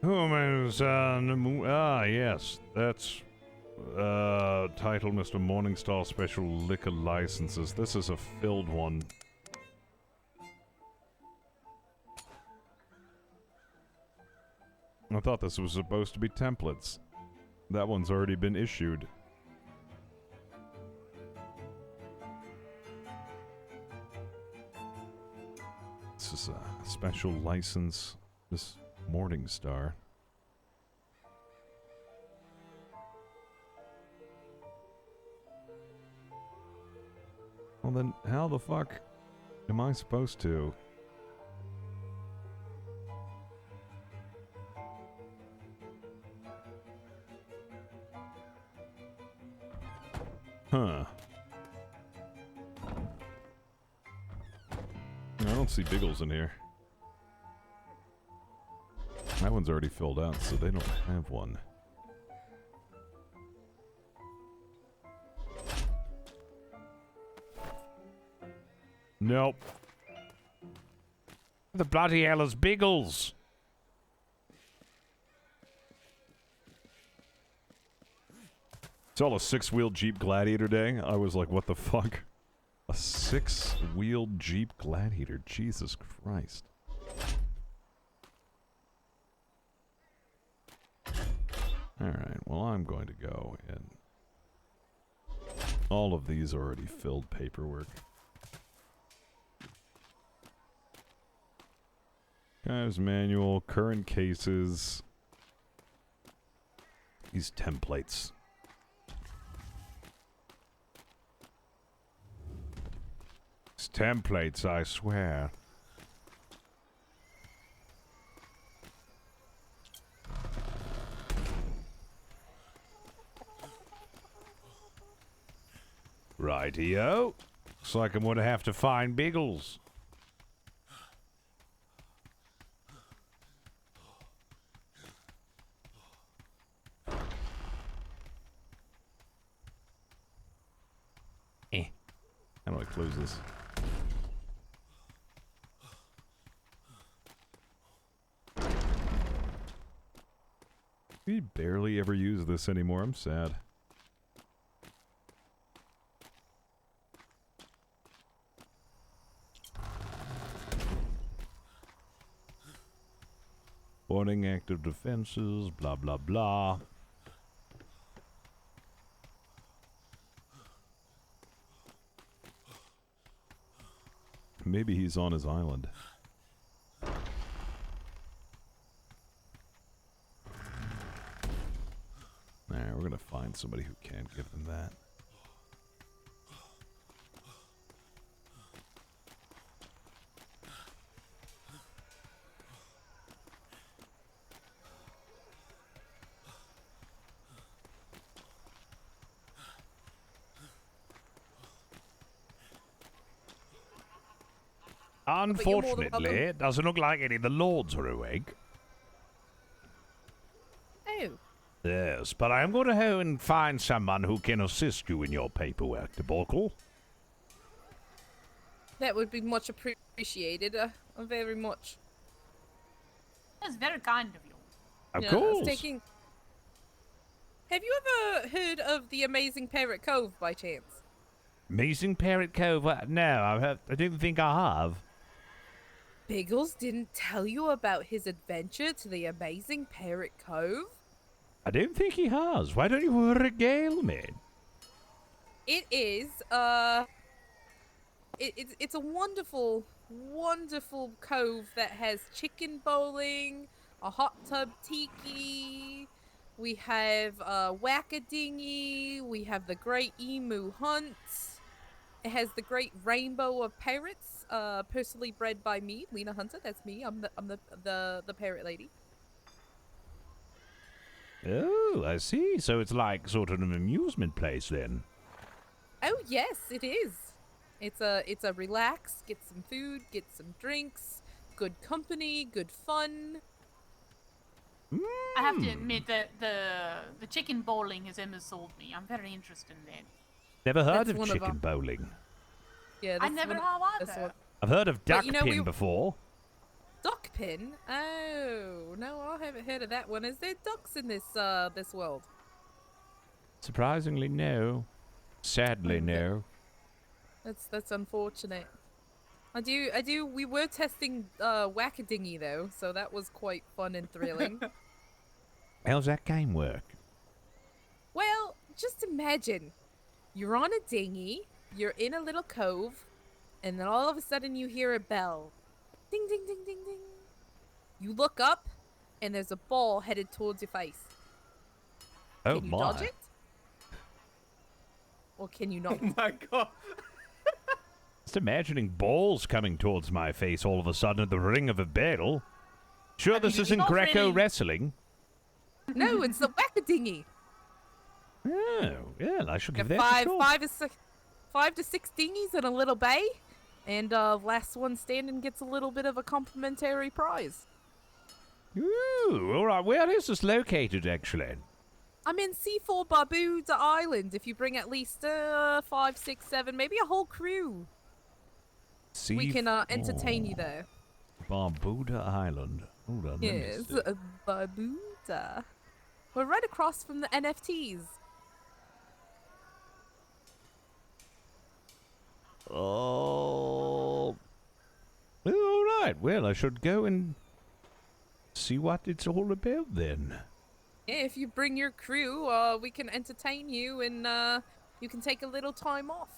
Yes, that's title Mr. Morningstar Special Liquor Licenses. This is a filled one. I thought this was supposed to be templates. That one's already been issued. This is a special license. This Morningstar. Well then, how the fuck am I supposed to? Huh. I don't see Biggles in here. That one's already filled out, so they don't have one. Nope. The bloody hell is Biggles? It's all a six-wheeled Jeep Gladiator day. I was like, what the fuck? A six-wheeled Jeep Gladiator. Jesus Christ. Alright, well I'm going to go and... all of these already filled paperwork. Guys, manual, current cases. These templates. These templates, I swear. Rightio. Looks like I'm gonna have to find Biggles. How do I close this? We barely ever use this anymore. I'm sad. Warning active defenses, blah blah blah. Maybe he's on his island. Nah, we're gonna find somebody who can give them that. Unfortunately, it doesn't look like any of the lords are awake. Oh. Yes, but I am going to go and find someone who can assist you in your paperwork, debacle. That would be much appreciated. Very much. That's very kind of you. Of Yeah, course. Have you ever heard of the Amazing Parrot Cove by chance? Amazing Parrot Cove? No, I don't think I have. Biggles didn't tell you about his adventure to the Amazing Parrot Cove? I don't think he has. Why don't you regale me? It is, it's a wonderful, wonderful cove that has chicken bowling, a hot tub tiki, we have whack-a-dinghy, we have the Great Emu Hunt, it has the Great Rainbow of Parrots, personally bred by me, Lena Hunter, that's me, I'm the parrot lady. Oh, I see. So it's like sort of an amusement place then. Oh yes, it is. It's a relax, get some food, get some drinks, good company, good fun. I have to admit that the chicken bowling has almost sold me. I'm very interested in that. Never heard That's of one of chicken our- bowling. Yeah, I never have that's either. one- I've heard of duck you know, pin before. Duck pin? Oh no, I haven't heard of that one. Is there ducks in this this world? Surprisingly, no. Sadly, no. That's unfortunate. I do. We were testing whack-a-dinghy though, so that was quite fun and thrilling. How's that game work? Well, just imagine. You're on a dinghy, you're in a little cove, and then all of a sudden you hear a bell. Ding, ding, ding, ding, ding. You look up, and there's a ball headed towards your face. Oh, Can you my. dodge it? Or can you not? Oh my god. Just imagining balls coming towards my face all of a sudden at the ring of a bell. Sure, this isn't Greco wrestling. No, it's the whack-a-dinghy. Oh, well, I should give that Five, a shot. 5 to 6 dinghies in a little bay, and last one standing gets a little bit of a complimentary prize. Ooh, all right. Where is this located, actually? I'm in C4 Barbuda Island. If you bring at least 5, 6, 7, maybe a whole crew, we can entertain you there. Barbuda Island. Hold on. Yes, Barbuda. We're right across from the NFTs. Oh. All right. Well, I should go and see what it's all about then. Yeah, if you bring your crew, we can entertain you and you can take a little time off.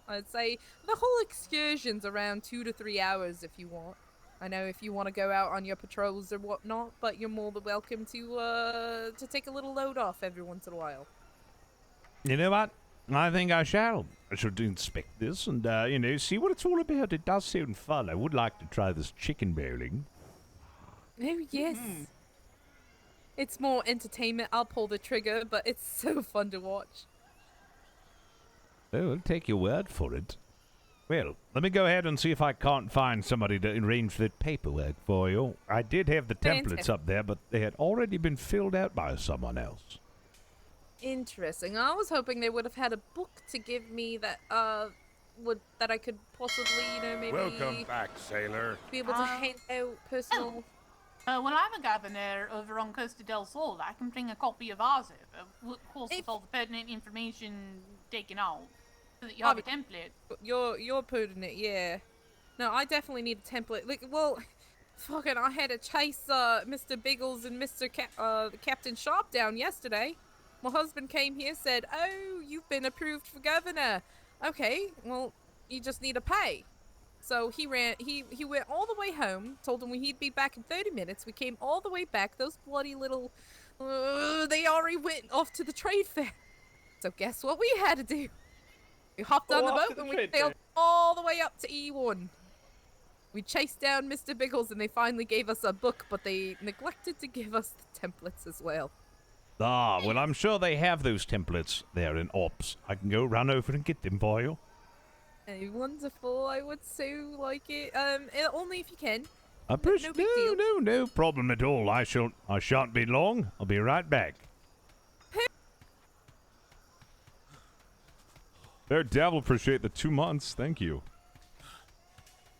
I'd say the whole excursion's around 2 to 3 hours if you want. I know if you want to go out on your patrols or whatnot, but you're more than welcome to take a little load off every once in a while. You know what? I think I shall. I should inspect this and, you know, see what it's all about. It does sound fun. I would like to try this chicken bowling. Oh, yes. It's more entertainment. I'll pull the trigger, but it's so fun to watch. Oh, I'll take your word for it. Well, let me go ahead and see if I can't find somebody to arrange that paperwork for you. I did have the templates up there, but they had already been filled out by someone else. Interesting. I was hoping they would have had a book to give me that that I could possibly, you know, maybe Welcome back, sailor. be able to hand out personal. Well, I'm a governor over on Costa del Sol. I can bring a copy of ours over, of course, with all the pertinent information taken out, so that you have a template. You're putting it, yeah. No, I definitely need a template. Like, well, fucking, I had to chase Mr. Biggles and Mr. Captain Sharp down yesterday. My husband came here, said, "Oh, you've been approved for governor." Okay, well, you just need to pay. So he went all the way home, told him he'd be back in 30 minutes. We came all the way back. Those bloody little, they already went off to the trade fair. So guess what we had to do? We hopped on the boat and we sailed all the way up to E1. We chased down Mr. Biggles and they finally gave us a book, but they neglected to give us the templates as well. Ah, well, I'm sure they have those templates there in Ops. I can go run over and get them for you. Wonderful. I would so like it. Only if you can. No problem at all. I shan't be long. I'll be right back. There, Devil, appreciate the 2 months. Thank you.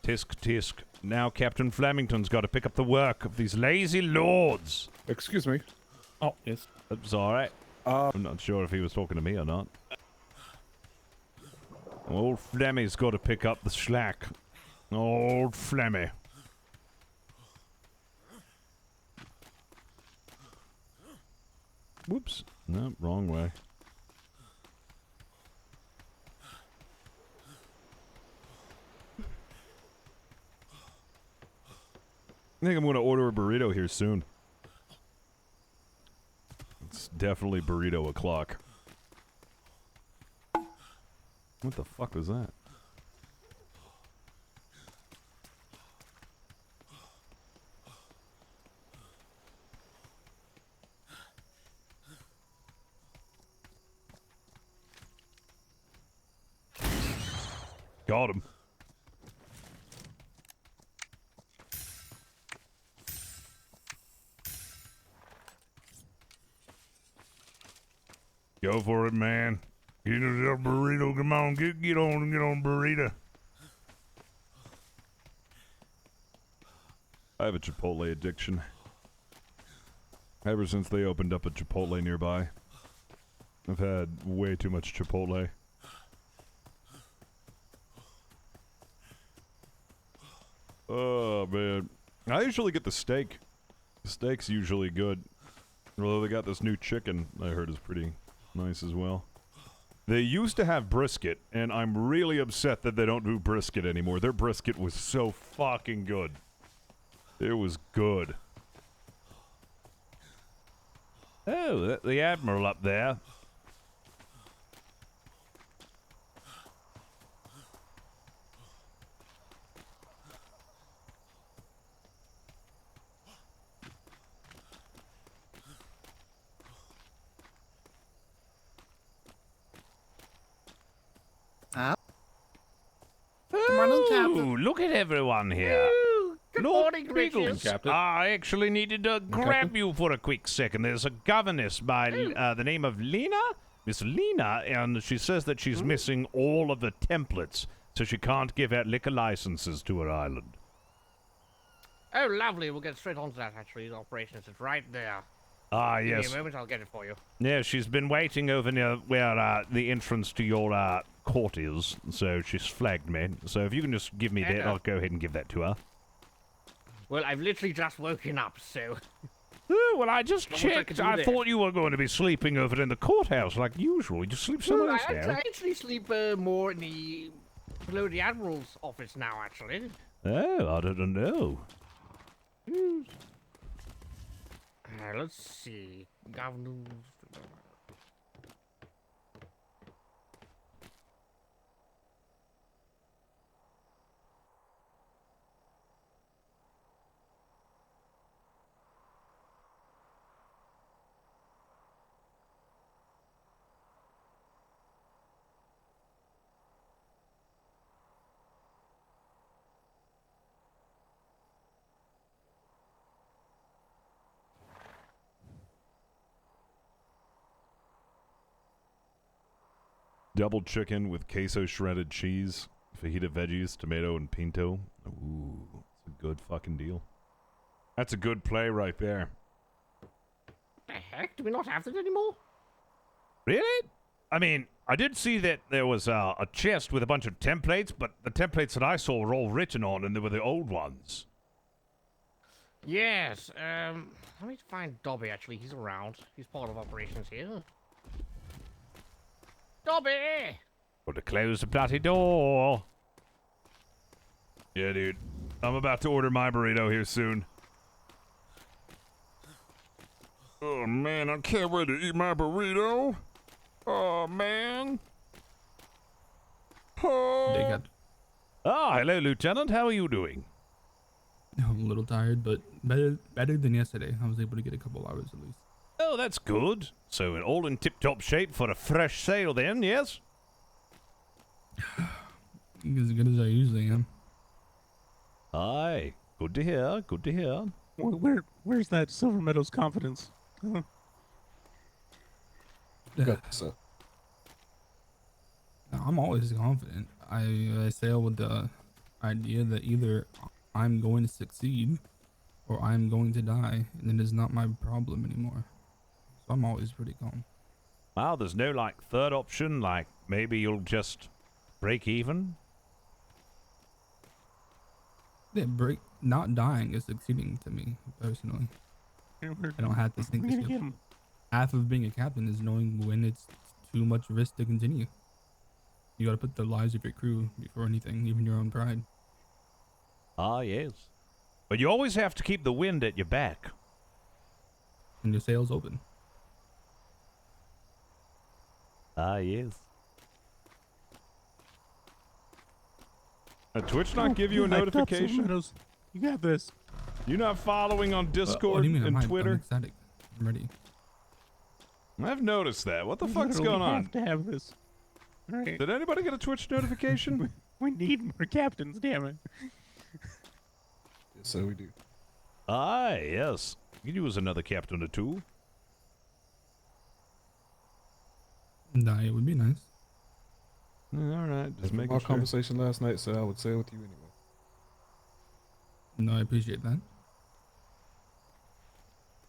Tisk, tisk. Now Captain Flemington's got to pick up the work of these lazy lords. Excuse me. Oh, yes. That's all right. I'm not sure if he was talking to me or not. Old Flemmy's got to pick up the slack. Old Flemmy. Whoops. No, wrong way. I think I'm going to order a burrito here soon. It's definitely burrito o'clock. What the fuck was that? Got him. Go for it, man. Get a burrito. Come on, get on burrito. I have a Chipotle addiction. Ever since they opened up a Chipotle nearby, I've had way too much Chipotle. Oh, man. I usually get the steak. The steak's usually good. Although they got this new chicken I heard is pretty Nice as well. They used to have brisket, and I'm really upset that they don't do brisket anymore. Their brisket was so fucking good. It was good. Oh, the Admiral up there. Good morning, Captain. Ooh, look at everyone here. Good Lord morning, Biggles. Gracious. Captain. I actually needed to grab you for a quick second. There's a governess by the name of Lena, Miss Lena, and she says that she's missing all of the templates, so she can't give out liquor licenses to her island. Oh, lovely. We'll get straight on to that, actually. The operations is right there. Ah, Give yes. me a moment, I'll get it for you. Yeah, she's been waiting over near where the entrance to your court is, so she's flagged me. So if you can just give me that, I'll go ahead and give that to her. Well, I've literally just woken up, so... Oh, well, I just Not much I checked. can do I there. thought you were going to be sleeping over in the courthouse like usual. You sleep somewhere else I now. actually sleep more in the... below the Admiral's office now, actually. Oh, I don't know. Let's see. Governors... Double chicken with queso shredded cheese, fajita veggies, tomato, and pinto. Ooh, it's a good fucking deal. That's a good play right there. The heck? Do we not have that anymore? Really? I mean, I did see that there was a chest with a bunch of templates, but the templates that I saw were all written on, and they were the old ones. Yes, let me find Dobby, actually. He's around. He's part of operations here. Dobby! Got to close the bloody door. Yeah, dude. I'm about to order my burrito here soon. Oh, man, I can't wait to eat my burrito. Oh, man. Oh. They got. Ah, hello, Lieutenant. How are you doing? I'm a little tired, but better than yesterday. I was able to get a couple hours at least. Oh, that's good. So, all in tip-top shape for a fresh sail then, yes? As good as I usually am. Aye. Good to hear. Good to hear. Where's that Silver Meadows confidence? I'm always confident. I sail with the idea that either I'm going to succeed or I'm going to die, and it is not my problem anymore. So I'm always pretty calm. Wow, there's no, like, third option, like, maybe you'll just break even? Yeah, not dying is succeeding to me, personally. I don't have to think this. Half of being a captain is knowing when it's too much risk to continue. You gotta put the lives of your crew before anything, even your own pride. Ah, yes. But you always have to keep the wind at your back. And your sails open. Ah, yes. Twitch not give you a notification? You got this. You not following on Discord what do you mean? and I'm Twitter? ecstatic. I'm ready. I've noticed that. What the fuck's Literally going on? have to have this. All right. Did anybody get a Twitch notification? We need more captains, damn it. So we do. Ah, yes. You could use another captain or two. Nah, it would be nice. All right, just making Our sure. conversation last night, so I would sail with you anyway. No, I appreciate that.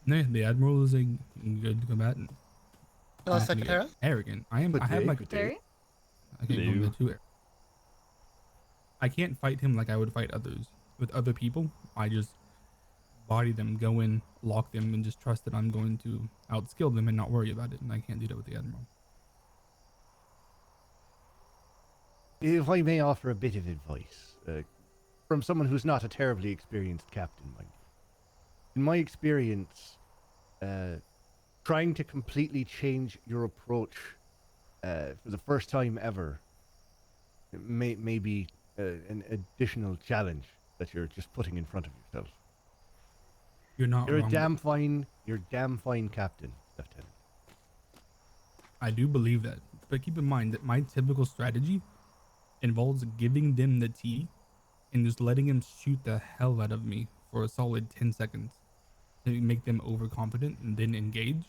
No, the Admiral is a good combatant. Hello, Not to get Secretary. Arrogant. I have my Secretary? I can't Hello. go too arrogant. I can't fight him like I would fight others. With other people, I just body them, go in, lock them, and just trust that I'm going to outskill them and not worry about it. And I can't do that with the Admiral. If I may offer a bit of advice, from someone who's not a terribly experienced captain, mind you. In my experience, trying to completely change your approach for the first time ever may be an additional challenge that you're just putting in front of yourself. You're not You're wrong. You're a damn fine captain, Lieutenant. I do believe that, but keep in mind that my typical strategy involves giving them the tea and just letting them shoot the hell out of me for a solid 10 seconds to make them overconfident and then engage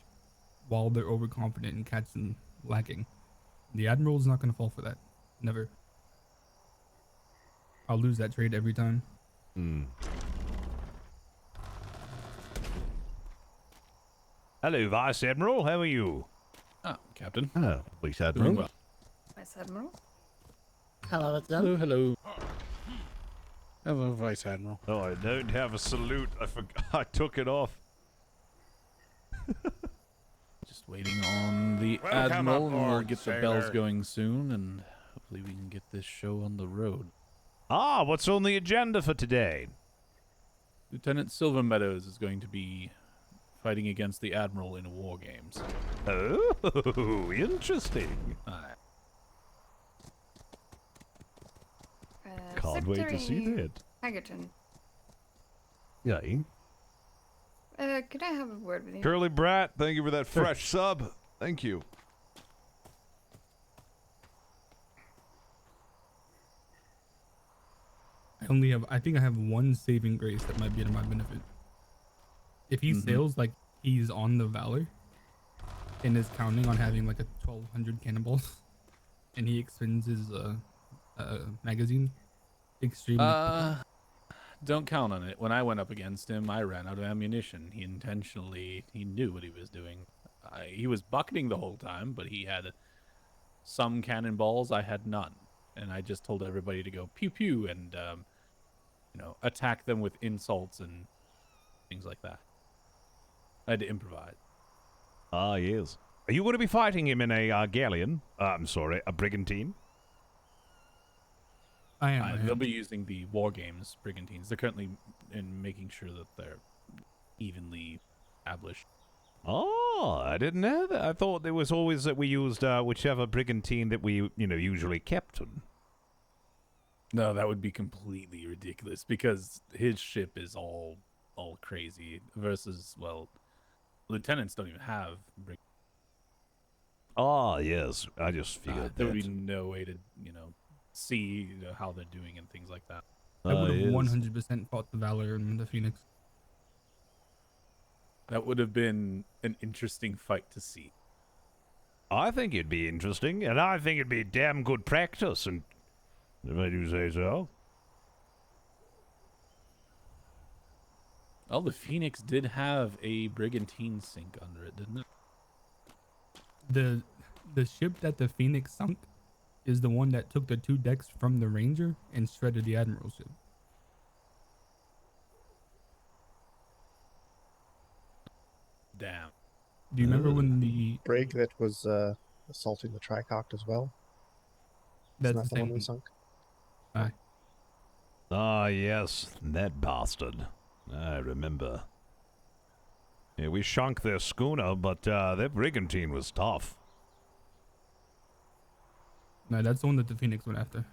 while they're overconfident and catching lacking. The Admiral's not going to fall for that. Never. I'll lose that trade every time. Hello, Vice Admiral. How are you? Ah, Captain. Hello, Vice Doing Admiral. well. Vice Admiral. Hello, it's Hello, hello. Hello, Vice Admiral. Oh, I don't have a salute. I forgot. I took it off. Just waiting on the Welcome Admiral, and we'll aboard, get the bells sailor. going soon, and hopefully we can get this show on the road. Ah, what's on the agenda for today? Lieutenant Silvermeadows is going to be fighting against the Admiral in war games. Oh, interesting. Can't wait to see that. Haggerton, Yeah. could I have a word with you? Curly Brat, thank you for that fresh sub. Thank you. I think I have one saving grace that might be to my benefit. If he sails like he's on the Valor and is counting on having like a 1200 cannonballs and he expends his magazine extremely Don't count on it. When I went up against him, I ran out of ammunition. He knew what he was doing. He was bucketing the whole time, but he had some cannonballs. I had none. And I just told everybody to go pew pew and, attack them with insults and things like that. I had to improvise. Ah, yes. Are you going to be fighting him in a galleon? I'm sorry, a brigantine? I am. They'll be using the war games brigantines. They're currently in making sure that they're evenly established. Oh, I didn't know that. I thought it was always that we used whichever brigantine that we, usually captain. No, that would be completely ridiculous because his ship is all crazy versus, well, lieutenants don't even have brigantines. Ah, yes. I just figured there that. would be no way to, see how they're doing and things like that. I would have 100% fought the Valor and the Phoenix. That would have been an interesting fight to see. I think it'd be interesting, and I think it'd be damn good practice, and if I do say so. Well, the Phoenix did have a brigantine sink under it, didn't it? The ship that the Phoenix sunk is the one that took the 2 decks from the Ranger and shredded the Admiral ship. Damn. Do you remember when the brig that was assaulting the Tricoct as well? That's Isn't that the the one same we sunk? Aye. Ah, yes, that bastard. I remember. Yeah, we sunk their schooner, but their brigantine was tough. No, that's the one that the Phoenix went after.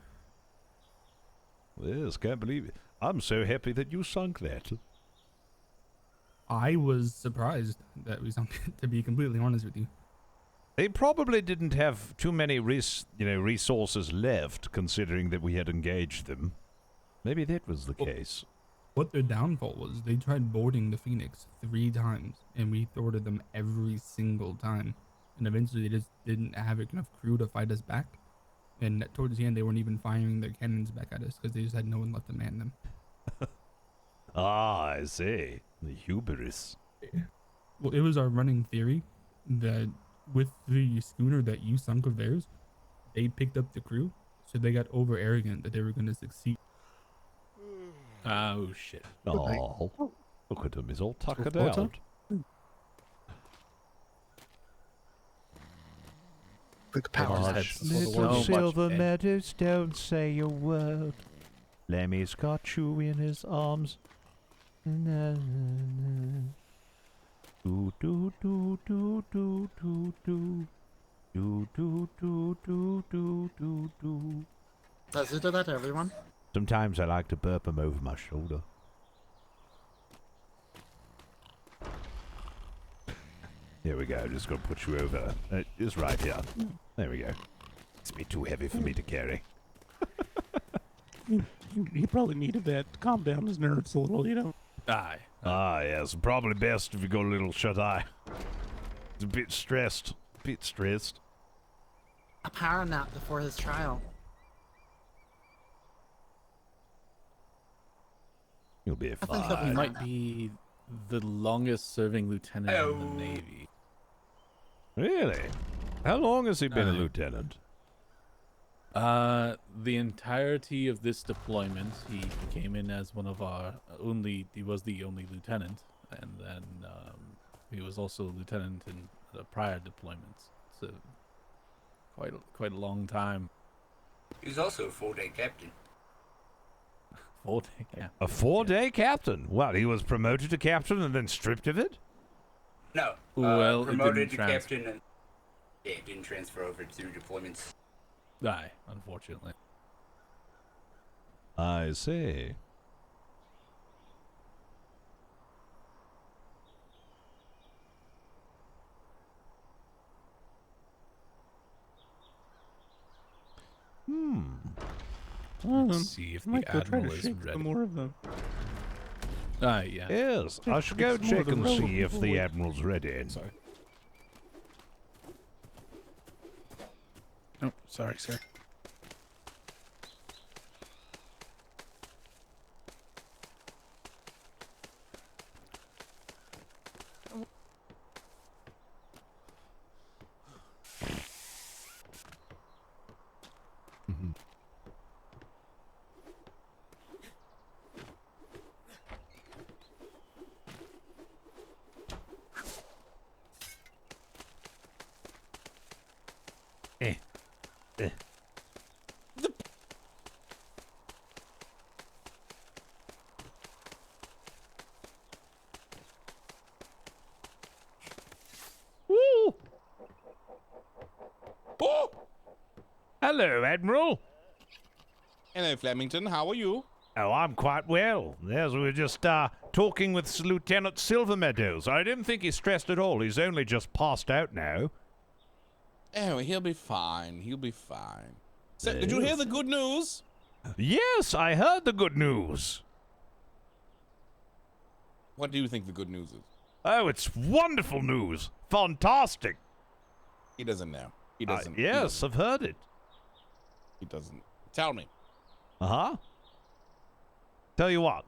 Yes, can't believe it. I'm so happy that you sunk that. I was surprised that we sunk it, to be completely honest with you. They probably didn't have too many resources left, considering that we had engaged them. Maybe that was the case. What their downfall was, they tried boarding the Phoenix 3 times, and we thwarted them every single time. And eventually they just didn't have enough crew to fight us back. And towards the end, they weren't even firing their cannons back at us because they just had no one left to man them. Ah, I see. The hubris. Well, it was our running theory that with the schooner that you sunk of theirs, they picked up the crew, so they got over arrogant that they were going to succeed. Oh, shit. Oh. Look at him, he's all tuckered Water? out. Quick power. Hush, little silver meadows, don't say a word. Lemmy's got you in his arms. Na, na, na. Do do do do do do do. Do do do do do do do. Does he do that to everyone? Sometimes I like to burp him over my shoulder. Here we go, just gonna put you over. Just right here. There we go. It's a bit too heavy for me to carry. He probably needed that to calm down his nerves a little, you know. Aye. Ah, yes. Probably best if you got a little shut-eye. He's a bit stressed. A power nap before his trial. You'll be I think he'll be fine. He might be the longest serving lieutenant in the Navy. Really? How long has he been a lieutenant? The entirety of this deployment, he came in as one of our he was the only lieutenant, and then he was also a lieutenant in the prior deployments. So quite a long time. He was also a 4-day captain. 4-day captain. A 4-day captain? What, he was promoted to captain and then stripped of it? No. Well, promoted to captain and it didn't transfer over through deployments. Aye, unfortunately. I see. Let's see if the might go try admiral to is shake ready. some more of them. Yeah. Yes, I should go It's more check the and road see if the forward. admiral's ready. Sorry. Oh, sorry, sir. Woo! Oh! Hello, Admiral. Hello, Flemington. How are you? Oh, I'm quite well. Yes, we were just talking with Lieutenant Silvermeadows. I didn't think he's stressed at all. He's only just passed out now. Oh, he'll be fine. He'll be fine. So, did you hear the good news? Yes, I heard the good news. What do you think the good news is? Oh, it's wonderful news. Fantastic. He doesn't know. He doesn't. He Yes, doesn't. I've heard it. He doesn't. Tell me. Uh-huh. Tell you what.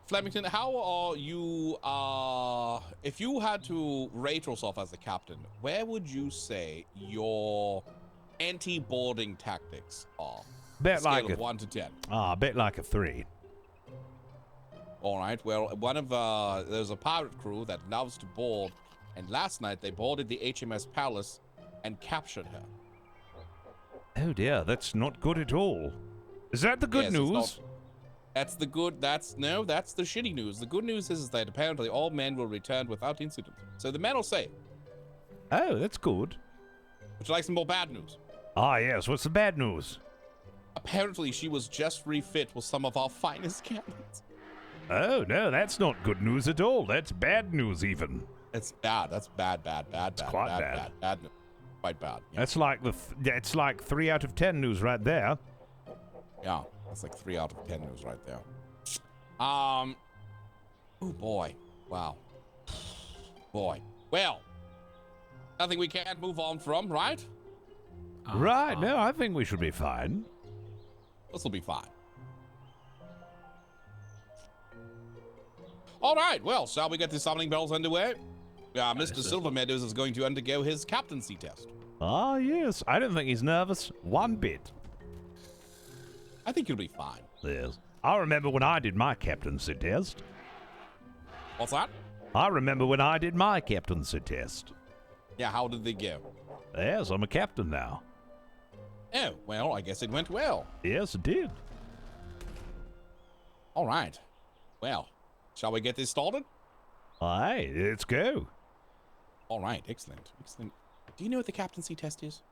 Flemington, how are you, if you had to rate yourself as the captain, where would you say your anti-boarding tactics are? Bet Scale like of a 1 to 10. Ah, a bit like a 3. All right. Well, there's a pirate crew that loves to board, and last night they boarded the HMS Palace and captured her. Oh dear, that's not good at all. Is that the good Yes, it's news? not- That's the good. That's the shitty news. The good news is that apparently all men will return without incident. So the men will say. Oh, that's good. Would you like some more bad news? Ah, yes. What's the bad news? Apparently, she was just refit with some of our finest cannons. Oh no, that's not good news at all. That's bad news, even. It's bad. That's bad. quite bad. Bad news. Quite bad. Yeah. That's like it's like 3 out of 10 news right there. Yeah, that's like 3 out of 10 news right there. Oh boy. Wow. Boy. Well, nothing we can't move on from, right? Right. No, I think we should be fine. This will be fine. All right. Well, shall we get the summoning bells underway? Mr. Silvermeadows is going to undergo his captaincy test. Ah, yes. I don't think he's nervous one bit. I think you'll be fine. Yes. I remember when I did my captaincy test. What's that? I remember when I did my captaincy test. Yeah, how did they go? Yes, I'm a captain now. Oh, well, I guess it went well. Yes, it did. All right. Well, shall we get this started? Aye, let's go. All right, excellent. Excellent. Do you know what the captaincy test is?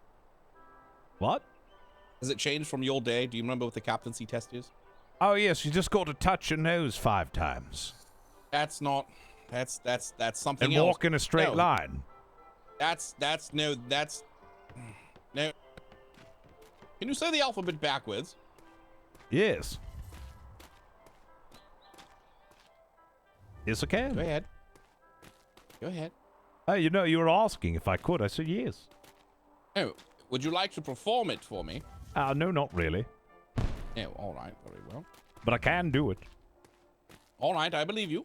What? Has it changed from your day? Do you remember what the captaincy test is? Oh, yes, you just got to touch your nose 5 times. That's not... That's something and else. And walk in a straight No. line. No. Can you say the alphabet backwards? Yes. Yes, I can. Go ahead. Go ahead. You know, you were asking if I could. I said yes. Oh, would you like to perform it for me? No, not really. Oh, all right. Very well. But I can do it. All right, I believe you.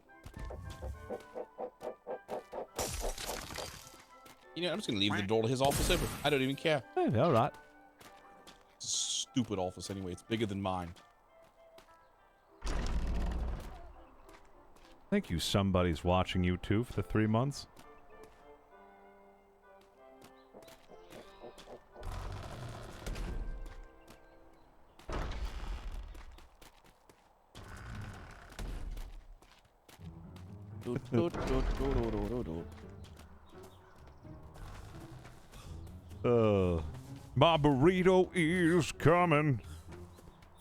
You know, I'm just going to leave the door to his office open. I don't even care. All right. It's a stupid office anyway. It's bigger than mine. Thank you. Somebody's watching you too for the 3 months. My burrito is coming.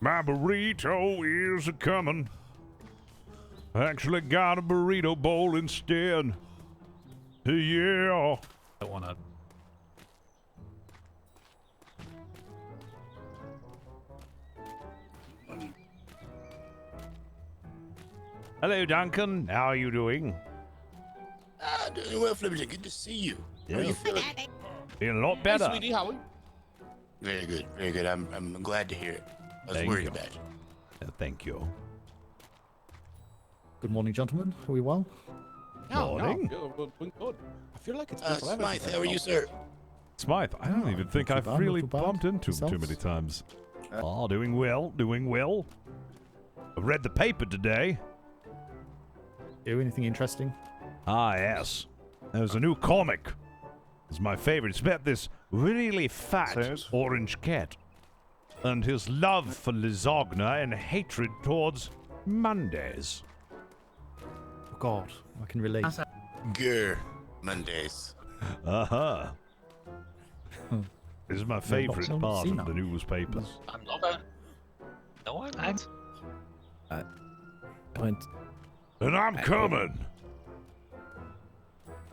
My burrito is coming. I actually got a burrito bowl instead. Yeah. I wanna. Hello, Duncan. How are you doing? Doing well, Flemington. Good to see you. Yeah. How are you feeling? Feeling a lot better. Hey, sweetie, how are you? Very good. Very good. I'm glad to hear it. I was Thank worried you. about you. Thank you. Good morning, gentlemen. Are we well? Morning. Good. I feel like it's Smythe, how are you, sir? Smythe, I don't even think too I've bad, really not too bad. bumped into him Yourself? too many times. Oh, doing well. Doing well. I read the paper today. Do anything interesting? Ah, yes. There's a new comic. It's my favorite. It's about this really fat orange cat and his love for lasagna and hatred towards Mondays. Oh, God. I can relate. Grr. Mondays. Uh-huh. This is my favorite not part seen of the newspapers. I'm not. No, I'm not. And I'm coming.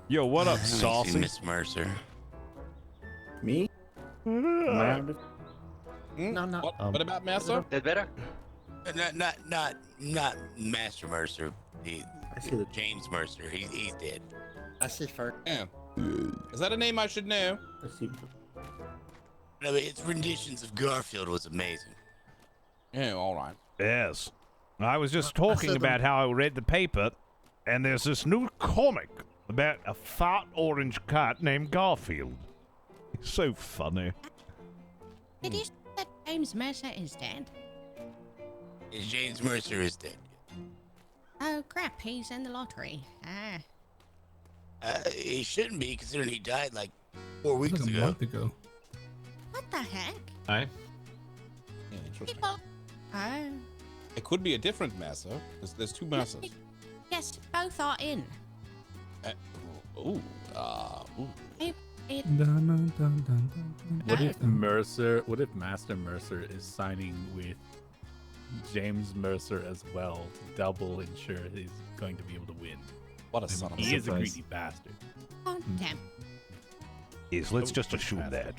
Yo, what up, Let me see, Saucy? Miss Mercer. Me? No, no. What about Master? That better? Not Master Mercer. I see the James Mercer. He's dead. I see first. Yeah. Is that a name I should know? I see. No, but his renditions of Garfield was amazing. Yeah, all right. Yes. I was just talking said about how I read the paper, and there's this new comic about a fat orange cat named Garfield. It's so funny. It is that James Mercer is dead. James Mercer is dead. Oh crap, he's in the lottery. Ah. He shouldn't be, considering he died like 4 weeks Like a ago. month ago. What the heck? Aye. Yeah, interesting. People. Oh. It could be a different Master. There's two Masters. Yes, both are in. Ooh. It, Dun, dun, dun, dun, dun, What dun. if Mercer? What if Master Mercer is signing with James Mercer as well to double ensure he's going to be able to win? What a son of a He is a surprise. greedy bastard. oh, damn. Yes, let's just assume that.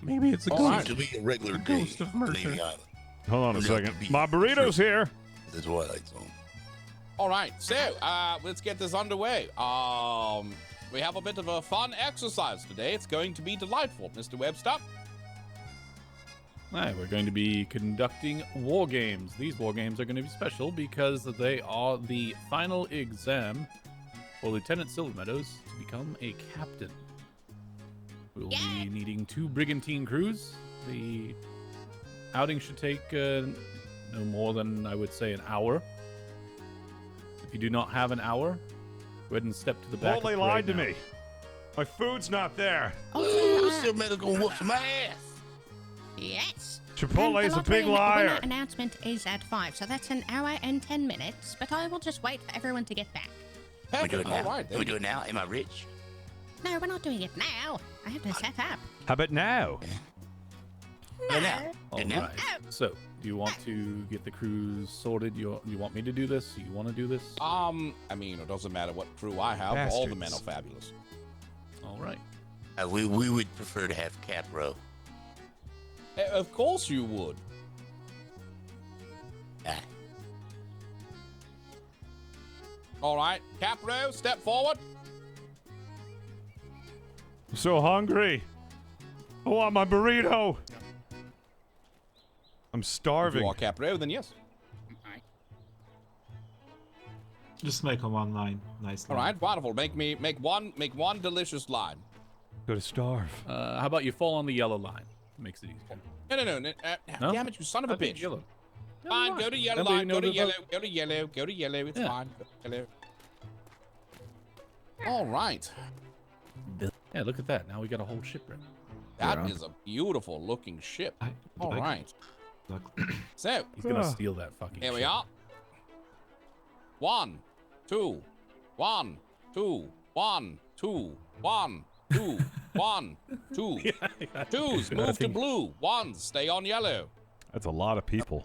Maybe it's a All ghost. right. To be a regular Ghost day, of Mercer. Lady Island. Hold on a Doesn't have second. to be My burrito's here. The Twilight Zone. All right, so let's get this underway. We have a bit of a fun exercise today. It's going to be delightful, Mr. Webster. All right, we're going to be conducting war games. These war games are going to be special because they are the final exam for Lieutenant Silvermeadows to become a captain. We'll be needing 2 brigantine crews. The outing should take no more than, I would say, an hour. If you do not have an hour, go ahead and step to the back. Well, they lied to me. My food's not there. Ooh, still gonna whoop my ass. Yes. Chipotle's a the big lottery liar. winner announcement is at 5, so that's an hour and 10 minutes. But I will just wait for everyone to get back. Can we do it now? Alright, Can we do it now? Am I rich? No, we're not doing it now. I have to set up. How about now? No. Now. All And now? right. So, do you want to get the crews sorted? You want me to do this? You want to do this? I mean, it doesn't matter what crew I have. All the men are fabulous. All right. We would prefer to have Capro. Of course you would. Ah. All right, Capro, step forward. I'm so hungry. I want my burrito. I'm starving. If you are Capro, then yes. Just make a one line. Nice All line. right, wonderful. Make one delicious line. Go to starve. How about you fall on the yellow line? Makes it easier. No. No? Damn it, you son of a I think bitch. yellow. Fine, go to yellow Nobody line. Go to knows yellow. about- Go to yellow. Go to yellow. It's Yeah. fine. Go to yellow. All right. Yeah, look at that. Now we got a whole shipwreck. That is a beautiful looking ship. All like- right. So He's gonna steal that fucking here we ship. are. 1, 2, 1, 2, 1, 2, 1, 2, 1, 2. Twos, move to blue. Ones, stay on yellow. That's a lot of people.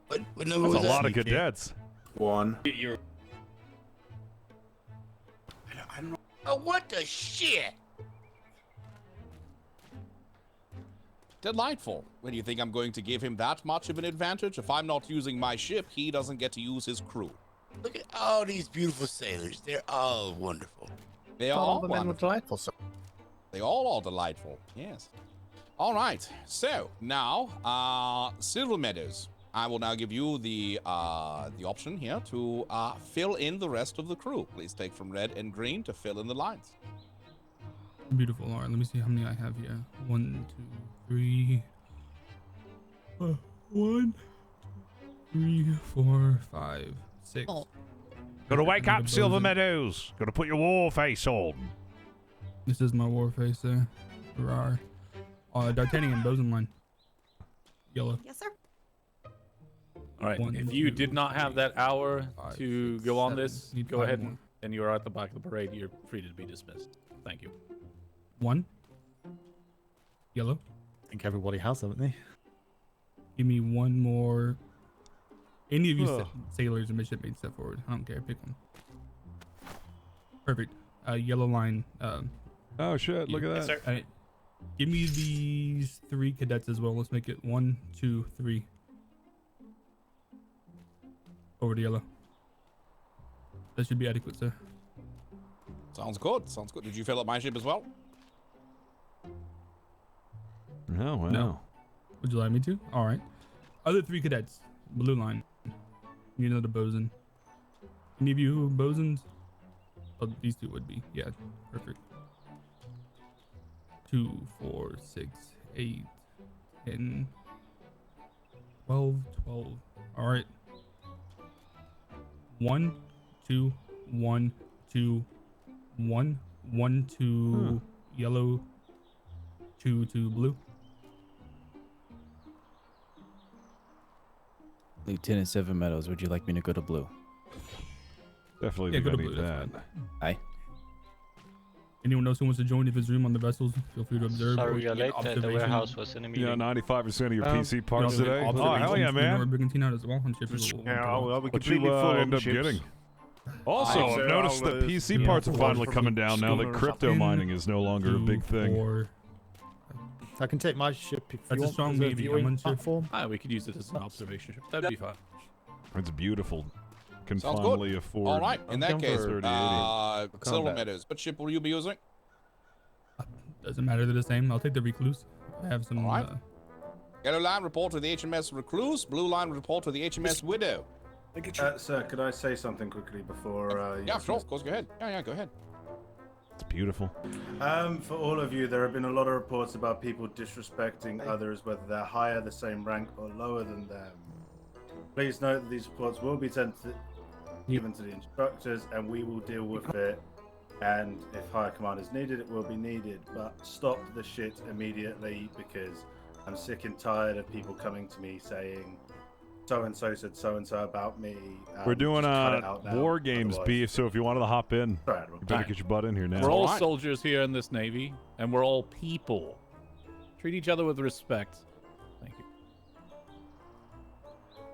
What That's number was a lot that? of cadets. 1. Oh, what the shit? Delightful. When do you think I'm going to give him that much of an advantage? If I'm not using my ship, he doesn't get to use his crew. Look at all these beautiful sailors. They're all wonderful. They are All all the men were wonderful. delightful. So They all are delightful. Yes. All right. So now, Silver Meadows. I will now give you the option here to fill in the rest of the crew. Please take from red and green to fill in the lines. Beautiful. All right, let me see how many I have here. 1, 2, 3. 1, 3, 4, 5, 6. Oh. Gotta wake up, Bosun. Silver Meadows. Gotta put your war face on. This is my war face there. Rawr. D'Artagnan, bosun line. Yellow. Yes, sir. All right. 1, If you 2, did not have that hour 5, to 6, go on 7. this, Need go 5 ahead more. and you are at the back of the parade. You're free to be dismissed. Thank you. 1. Yellow. I think everybody has, haven't they? Give me one more. Any of you sailors or midshipmen step forward. I don't care. Pick one. Perfect. Yellow line. Oh shit! Look at that. All right. Give me these 3 cadets as well. Let's make it 1, 2, 3. Over to yellow. That should be adequate, sir. Sounds good. Sounds good. Did you fill up my ship as well? No, wow. No. Would you like me to? All right. Other 3 cadets. Blue line. You know the bosun. Any of you bosons? Oh, these 2 would be. Yeah, perfect. 2, 4, 6, 8, 10, 12. All right. 1, 2, 1, 2, 1, 1 to yellow, 2 to blue. Lieutenant Seven Meadows, would you like me to go to blue? Definitely Yeah, think go I to need blue, that's that. Aye. Anyone else who wants to join if it's room on the vessels, feel free to observe. Sorry, or we are get late. The observation. warehouse was in a meeting. Yeah, 95% of your PC You parts also get today. Oh, hell observations yeah, from the man. brigantine out as well. I'm sure people will Yeah, want to well, we What completely you full end of up ships. getting? Also, I'll I've say noticed I'll, that PC yeah, parts are for finally one coming down now that schooner or crypto something. mining is no longer a big thing. 4. I can take my ship if That's you a want. strong as a maybe. I'm viewing unsure. platform. We could use it as an observation ship. That'd be fine. It's beautiful. Can Sounds good. fondly afford. All right. In that case, 3080. Silver Meadows, what ship will you be using? Doesn't matter, they're the same. I'll take the recluse. I have some. All right. Yellow line, report to the HMS Recluse. Blue line, report to the HMS Widow. Sir, could I say something quickly before? Yeah, sure. Of course, go ahead. Yeah, go ahead. It's beautiful. For all of you, there have been a lot of reports about people disrespecting others, whether they're higher, the same rank, or lower than them. Please note that these reports will be given to the instructors, and we will deal with it. And if higher command is needed, it will be needed. But stop the shit immediately, because I'm sick and tired of people coming to me saying, so-and-so said so-and-so about me. We're doing Just cut it out now, War Games otherwise- beef, so if you wanted to hop in, Sorry, you better get your butt in here now. We're all soldiers here in this Navy, and we're all people. Treat each other with respect. Thank you.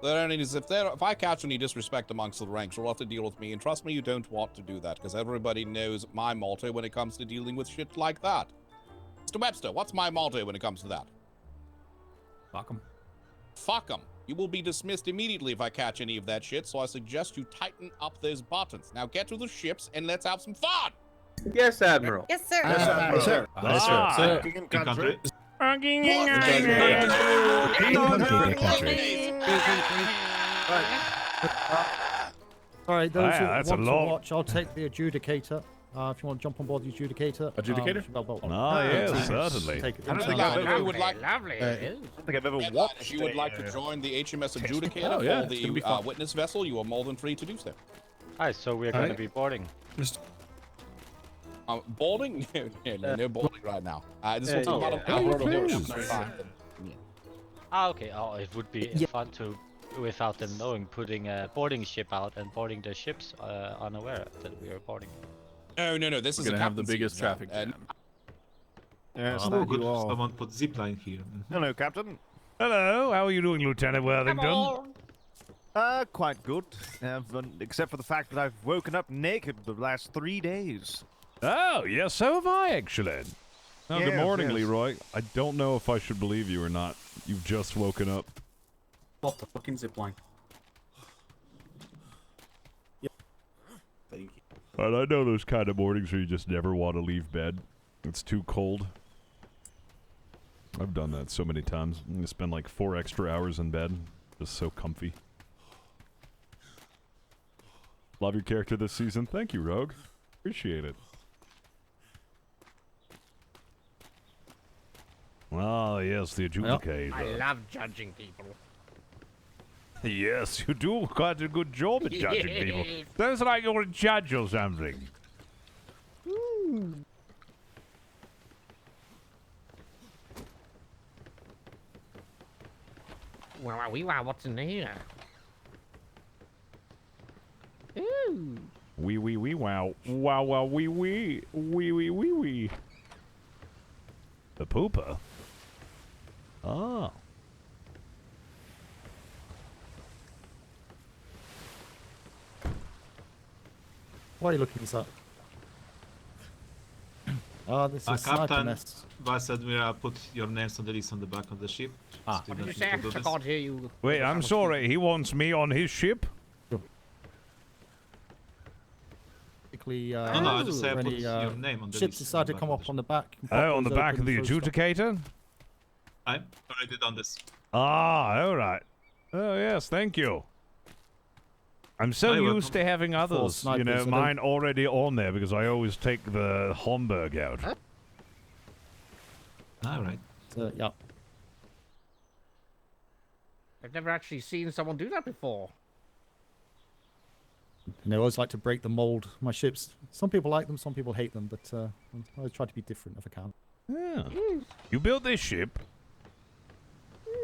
If I catch any disrespect amongst the ranks, you'll have to deal with me. And trust me, you don't want to do that, because everybody knows my motto when it comes to dealing with shit like that. Mr. Webster, what's my motto when it comes to that? Fuck 'em. Fuck 'em. You will be dismissed immediately if I catch any of that shit, so I suggest you tighten up those buttons. Now get to the ships and let's have some fun! Yes, Admiral. Yes, sir. Yes, Admiral. sir. Yes, sir. Sir. King and country. All right, those who that's want a to lot. watch, I'll take the adjudicator. If you want to jump on board the adjudicator. Adjudicator? Yes, certainly. Take it I don't think inside. if you would like, Lovely. it is. I don't think I've ever Headline, watched if you would like to join the HMS Adjudicator Oh, yeah, for it's gonna be the fun. witness vessel, you are more than free to do so. Hi, so we're going to be boarding. Boarding? No boarding right now. This one's about a Okay. Oh, it would be fun to, without them knowing, putting a boarding ship out and boarding the ships unaware that we are boarding. No. This We're is gonna have the biggest traffic jam. Yes, Oh, good. Someone put zipline here. Hello, Captain. Hello, how are you doing, Lieutenant Worthington? Quite good. Except for the fact that I've woken up naked the last 3 days. Oh, yes, so have I, actually. Oh, good Yes, morning, yes. Leroy. I don't know if I should believe you or not. You've just woken up. Off the fucking zipline. Thank you. And I know those kind of mornings where you just never want to leave bed. It's too cold. I've done that so many times. You spend like 4 extra hours in bed. Just so comfy. Love your character this season. Thank you, Rogue. Appreciate it. Ah, yes, the adjudicator. I love judging people. Yes, you do quite a good job at judging people. Sounds like you're a judge or something. Wow, what's in here? Ooh. Wee wee wee wow. Wow wow wee wee. Wee wee wee wee. The pooper? Oh. Why are you looking this up? Oh, this is sniper Captain, nest. Vice Admiral, put your names on the list on the back of the ship. Ah. What did you say? I can't hear you. Wait, I'm sorry. He wants me on his ship? Basically, No, I just say for put any, your name on the ships list decide to back come of up on the back. you can Oh, pop on the those back open of the and throw stuff. adjudicator? I'm already done this. Ah, alright. Oh, yes, thank you. I'm so You're used to having others, you know, snipers, I mine already on there because I always take the Homburg out. Alright. So, yeah. I've never actually seen someone do that before. And I always like to break the mold. My ships. Some people like them, some people hate them, but I always try to be different if I can. Yeah. You built this ship?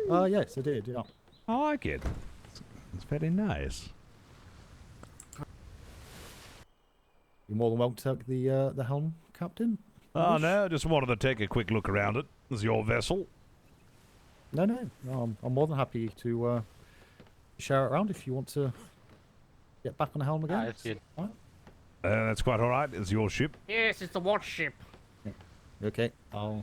Yes, I did. Yeah. I like it. It's very nice. You're more than welcome to take the helm, Captain. Oh, no, just wanted to take a quick look around it. This is your vessel. No. I'm more than happy to share it around if you want to get back on the helm again. Right. That's quite alright. It's your ship. Yes, it's the watch ship. Okay, I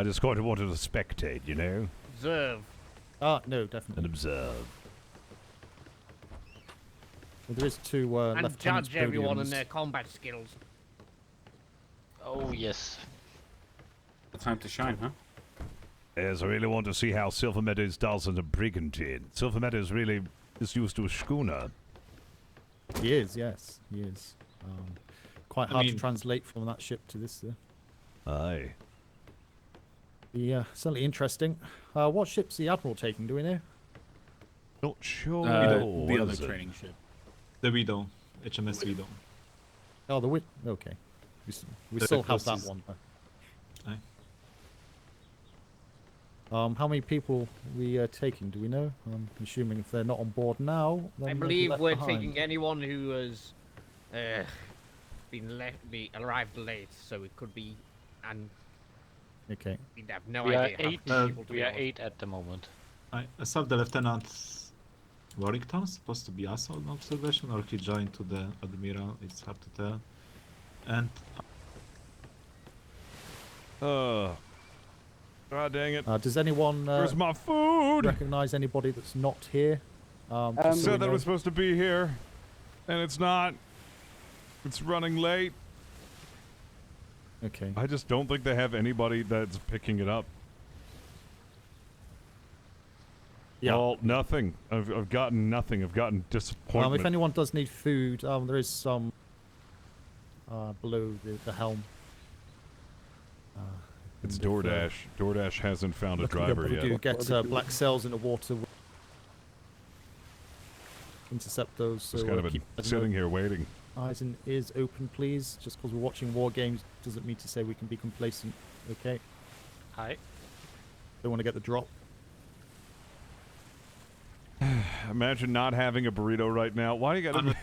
just quite wanted to spectate, you know? Observe. No, definitely. And observe. Well, there is two And lieutenants judge everyone in podiums. their combat skills. Oh, yes. The time to shine, huh? Yes, I really want to see how Silver Meadows does in a brigantine. Silver Meadows really is used to a schooner. He is, yes, he is. Quite I hard mean- to translate from that ship to this. Aye. Yeah, certainly interesting. What ship's the Admiral taking, do we know? Not sure. The what other is it? training ship. The Widow. HMS Widow. Oh, the okay. We The still have that closest- one. Aye. How many people we taking? Do we know? I'm assuming if they're not on board now, then I they'll be believe left we're behind. taking anyone who has arrived late, so it could be, and Okay. we'd have no we are idea. how eight. many people to We be are honest. 8 at the moment. I saw the Lieutenant Warrington supposed to be also on observation, or he joined to the Admiral. It's hard to tell. And God dang it. Does anyone Where's my food? recognize anybody that's not here? Just so we Said that know. was supposed to be here, and it's not. It's running late. Okay. I just don't think they have anybody that's picking it up. Yeah. Well, nothing. I've gotten nothing. I've gotten disappointment. If anyone does need food, there is some below the helm. It's and if, DoorDash. DoorDash hasn't found a looking good, driver but we yet. do get black cells in the water. Intercept those. So Just kind of keep been sitting here waiting. eyes and ears open, please. Just because we're watching war games doesn't mean to say we can be complacent. Okay. Hi. Don't want to get the drop. Imagine not having a burrito right now. Why do you gotta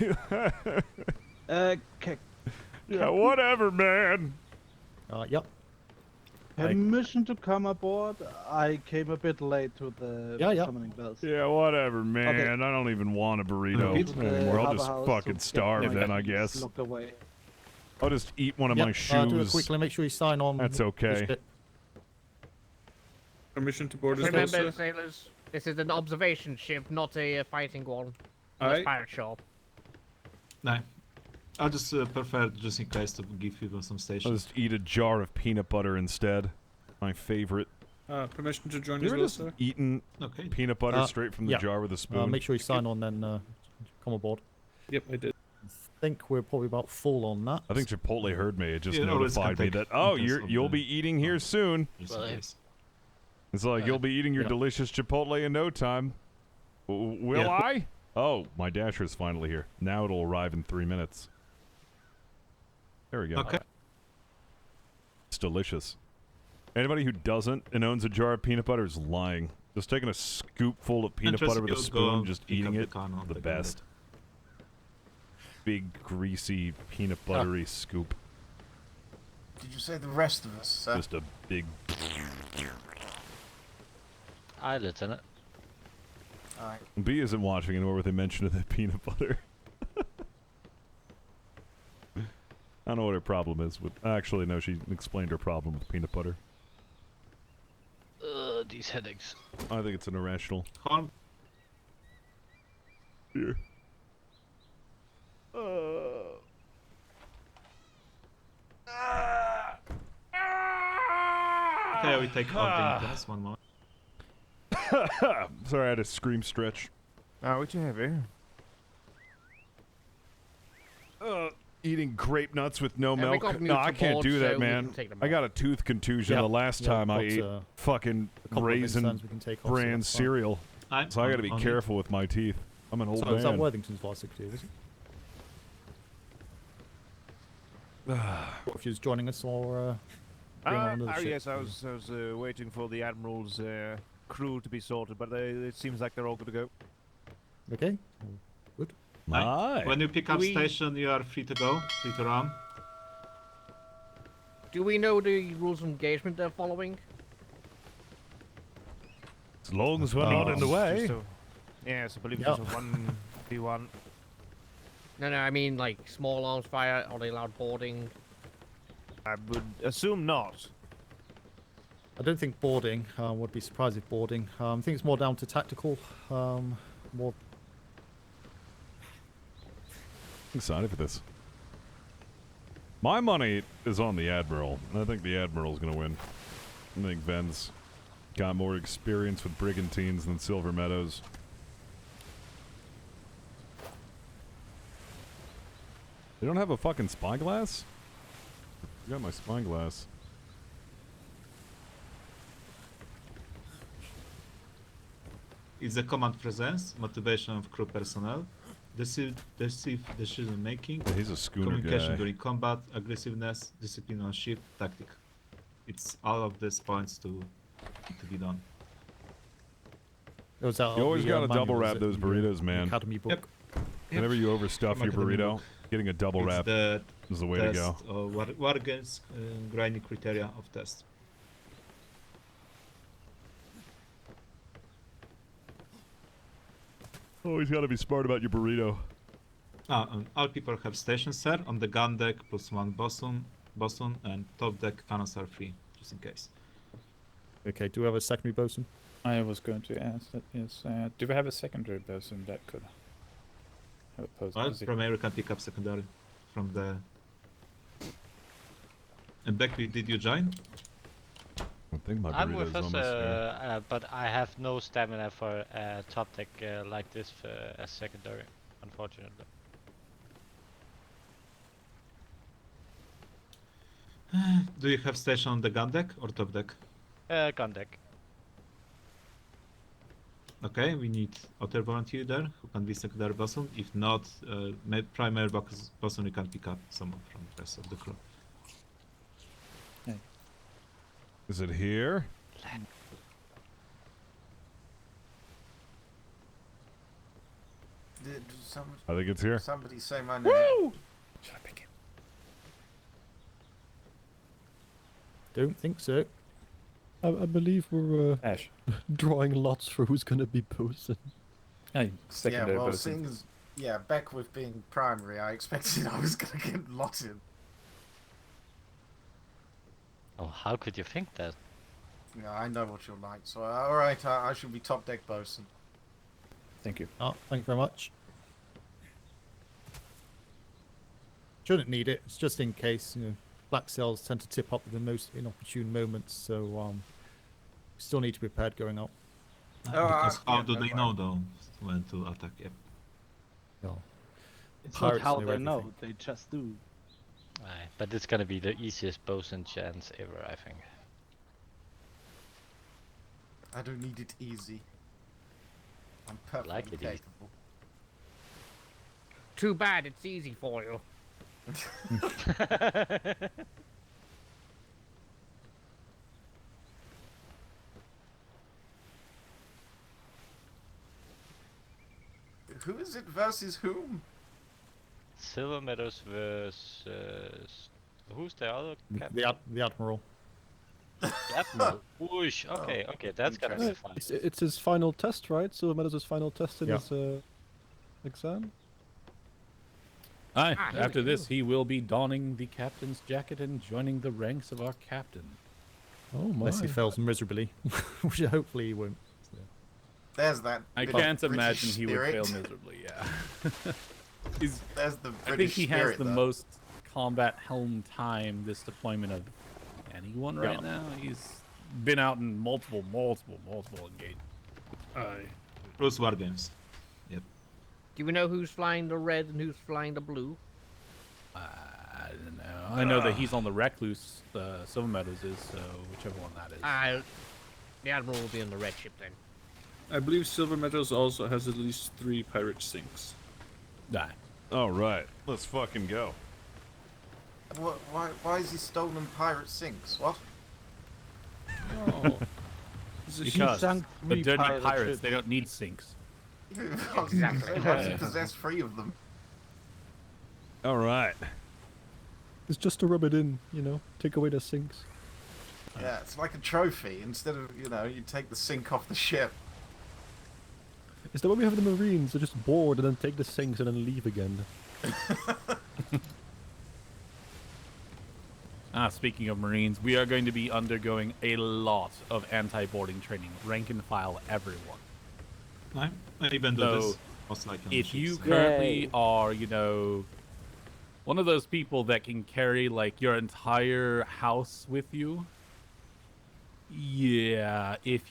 be... Yeah, whatever, man. Yep. Permission to come aboard? I came a bit late to the summoning bells. Yeah, whatever, man. I don't even want a burrito anymore. I'll just fucking starve then, I guess. Looked away. I'll just eat one of my Do it shoes. quickly. Make sure you sign on. That's okay. Permission to board is Remember, also. sailors, this is an observation ship, not a fighting one. Aye. It's pirate shop. no, I just prefer just in case to give people some I'll stations. just eat a jar of peanut butter instead. My favorite. Permission to join You as ever well, just sir? eaten Okay. peanut butter straight from the yeah. jar with a spoon? Make sure you sign on, then come aboard. Yep, I did. I think we're probably about full on that. I think Chipotle heard me. It just Yeah, always notified me can that, take oh, details of you'll the- be eating here soon. Just in case. It's like, you'll be eating your delicious Chipotle in no time. Will Yeah. I? Oh, my dasher's finally here. Now it'll arrive in 3 minutes. There we go. Okay. It's delicious. Anybody who doesn't and owns a jar of peanut butter is lying. Just taking a scoopful of peanut butter with a Interesting, you'll spoon, go just pick eating up the it, can on the the best. Big, greasy, peanut buttery scoop. Did you say the rest of us, sir? Just a big... Hi, Lieutenant. Alright. B isn't watching anymore with the mention of the peanut butter. I don't know what her problem is with... Actually, no, she explained her problem with peanut butter. These headaches. I think it's an irrational. Harm. Here. Okay, we take all the gas. One more. Sorry, I had a scream stretch. What you have here? Eating grape nuts with no And we got milk. No, I can't Nutriboard, do so that, we man. can take them I got a tooth contusion the last time I ate fucking couple of raisin instants we can take off, so bran that's fine. cereal. I'm So I gotta be on it. careful with my teeth. I'm an old So man. is that Worthington's last secretary, was it? What if you was joining us or being on another ship? Yes, I was waiting for the Admiral's crew to be sorted, but it seems like they're all good to go. Okay. Good. Aye. When you pick up We- station, you are free to go, free to run. Do we know the rules of engagement they're following? As long as we're not in the way. Yes, I believe Yeah. it's a 1v1. No, I mean like small arms fire. Are they allowed boarding? I would assume not. I don't think boarding. Would be surprised if boarding. I think it's more down to tactical. More. I'm excited for this. My money is on the Admiral, and I think the Admiral's gonna win. I think Ven's got more experience with brigantines than Silver Meadows. They don't have a fucking spyglass? I got my spyglass. is the command presence, motivation of crew personnel, decision making, He's a schooner communication guy. during combat, aggressiveness, discipline on ship, tactic. It's all of these points to be done. You always gotta double wrap those burritos, man. Academy book. Yep. Whenever you overstuff your Academy burrito, book. getting a double wrap is the way to go. War against grinding criteria of test. Always gotta be smart about your burrito. All people have stations, sir, on the gun deck, +1 bosun, and top deck cannons are free, just in case. Okay, do we have a secondary bosun? I was going to ask that, yes. Do we have a secondary bosun that could have a post Well, position? primary can pick up secondary from the... And Becky, did you join? I think my I'm burrito's with us, almost there. but I have no stamina for top deck like this as secondary, unfortunately. Do you have station on the gun deck or top deck? Gun deck. Okay, we need other volunteer there who can be secondary bosun. If not, primary bosun, we can pick up someone from the rest of the crew. Is it here? Did I think it's here. somebody say my name? Woo! Should I pick it? Don't think so. I believe we're Ash. drawing lots for who's going to be bosun. Hey, Yeah, secondary well, bosun. seeing as back with being primary, I expected I was gonna get lotted. Oh, how could you think that? Yeah, I know what you're like. So, all right, I should be top deck bosun. Thank you. Oh, thank you very much. Shouldn't need it. It's just in case, you know, black cells tend to tip up at the most inopportune moments, so still need to be prepared going out. Because how do they know though when to attack? Yep. No. It's not Pirates how know they know, everything. they just do. Aye, but it's gonna be the easiest bosun chance ever, I think. I don't need it easy. I'm perfectly Like it easy. capable. Too bad it's easy for you. Who is it versus whom? Silver Meadows versus... Who's the other captain? The Admiral. The Admiral. Whoosh. Okay, okay, that's gonna be fun. It's his final test, right? Silver Meadows' final test in Yeah. his exam. Aye, Ah, here after we this, go. he will be donning the captain's jacket and joining the ranks of our captain. Oh my. Unless he fails miserably, which hopefully he won't. There's that. I bit of can't British imagine he would spirit. fail miserably, yeah. There's the British I think he has spirit, the though. most combat helm time this deployment of anyone right now. He's been out in multiple engagements. Aye. Close war games. Yep. Do we know who's flying the red and who's flying the blue? I don't know. I know that he's on the Recluse, Silver Meadows is, so whichever one that is. The Admiral will be on the red ship then. I believe Silver Meadows also has at least 3 pirate sinks. Nah. All right, let's fucking go. Why is he stolen pirate sinks? What? Oh. Because sunk the 3 dirty pirate pirates, ships. they don't need sinks. Exactly. Why does he possess 3 of them? All right. It's just to rub it in, you know, take away the sinks. Yeah, it's like a trophy. Instead of, you take the sink off the ship. Is that what we have in the Marines? They're just bored and then take the sinks and then leave again. Speaking of Marines, we are going to be undergoing a lot of anti-boarding training, rank and file everyone. I even do So, this. Most likely on the if you ships. currently are, one of those people that can carry like your entire house with you, yeah, if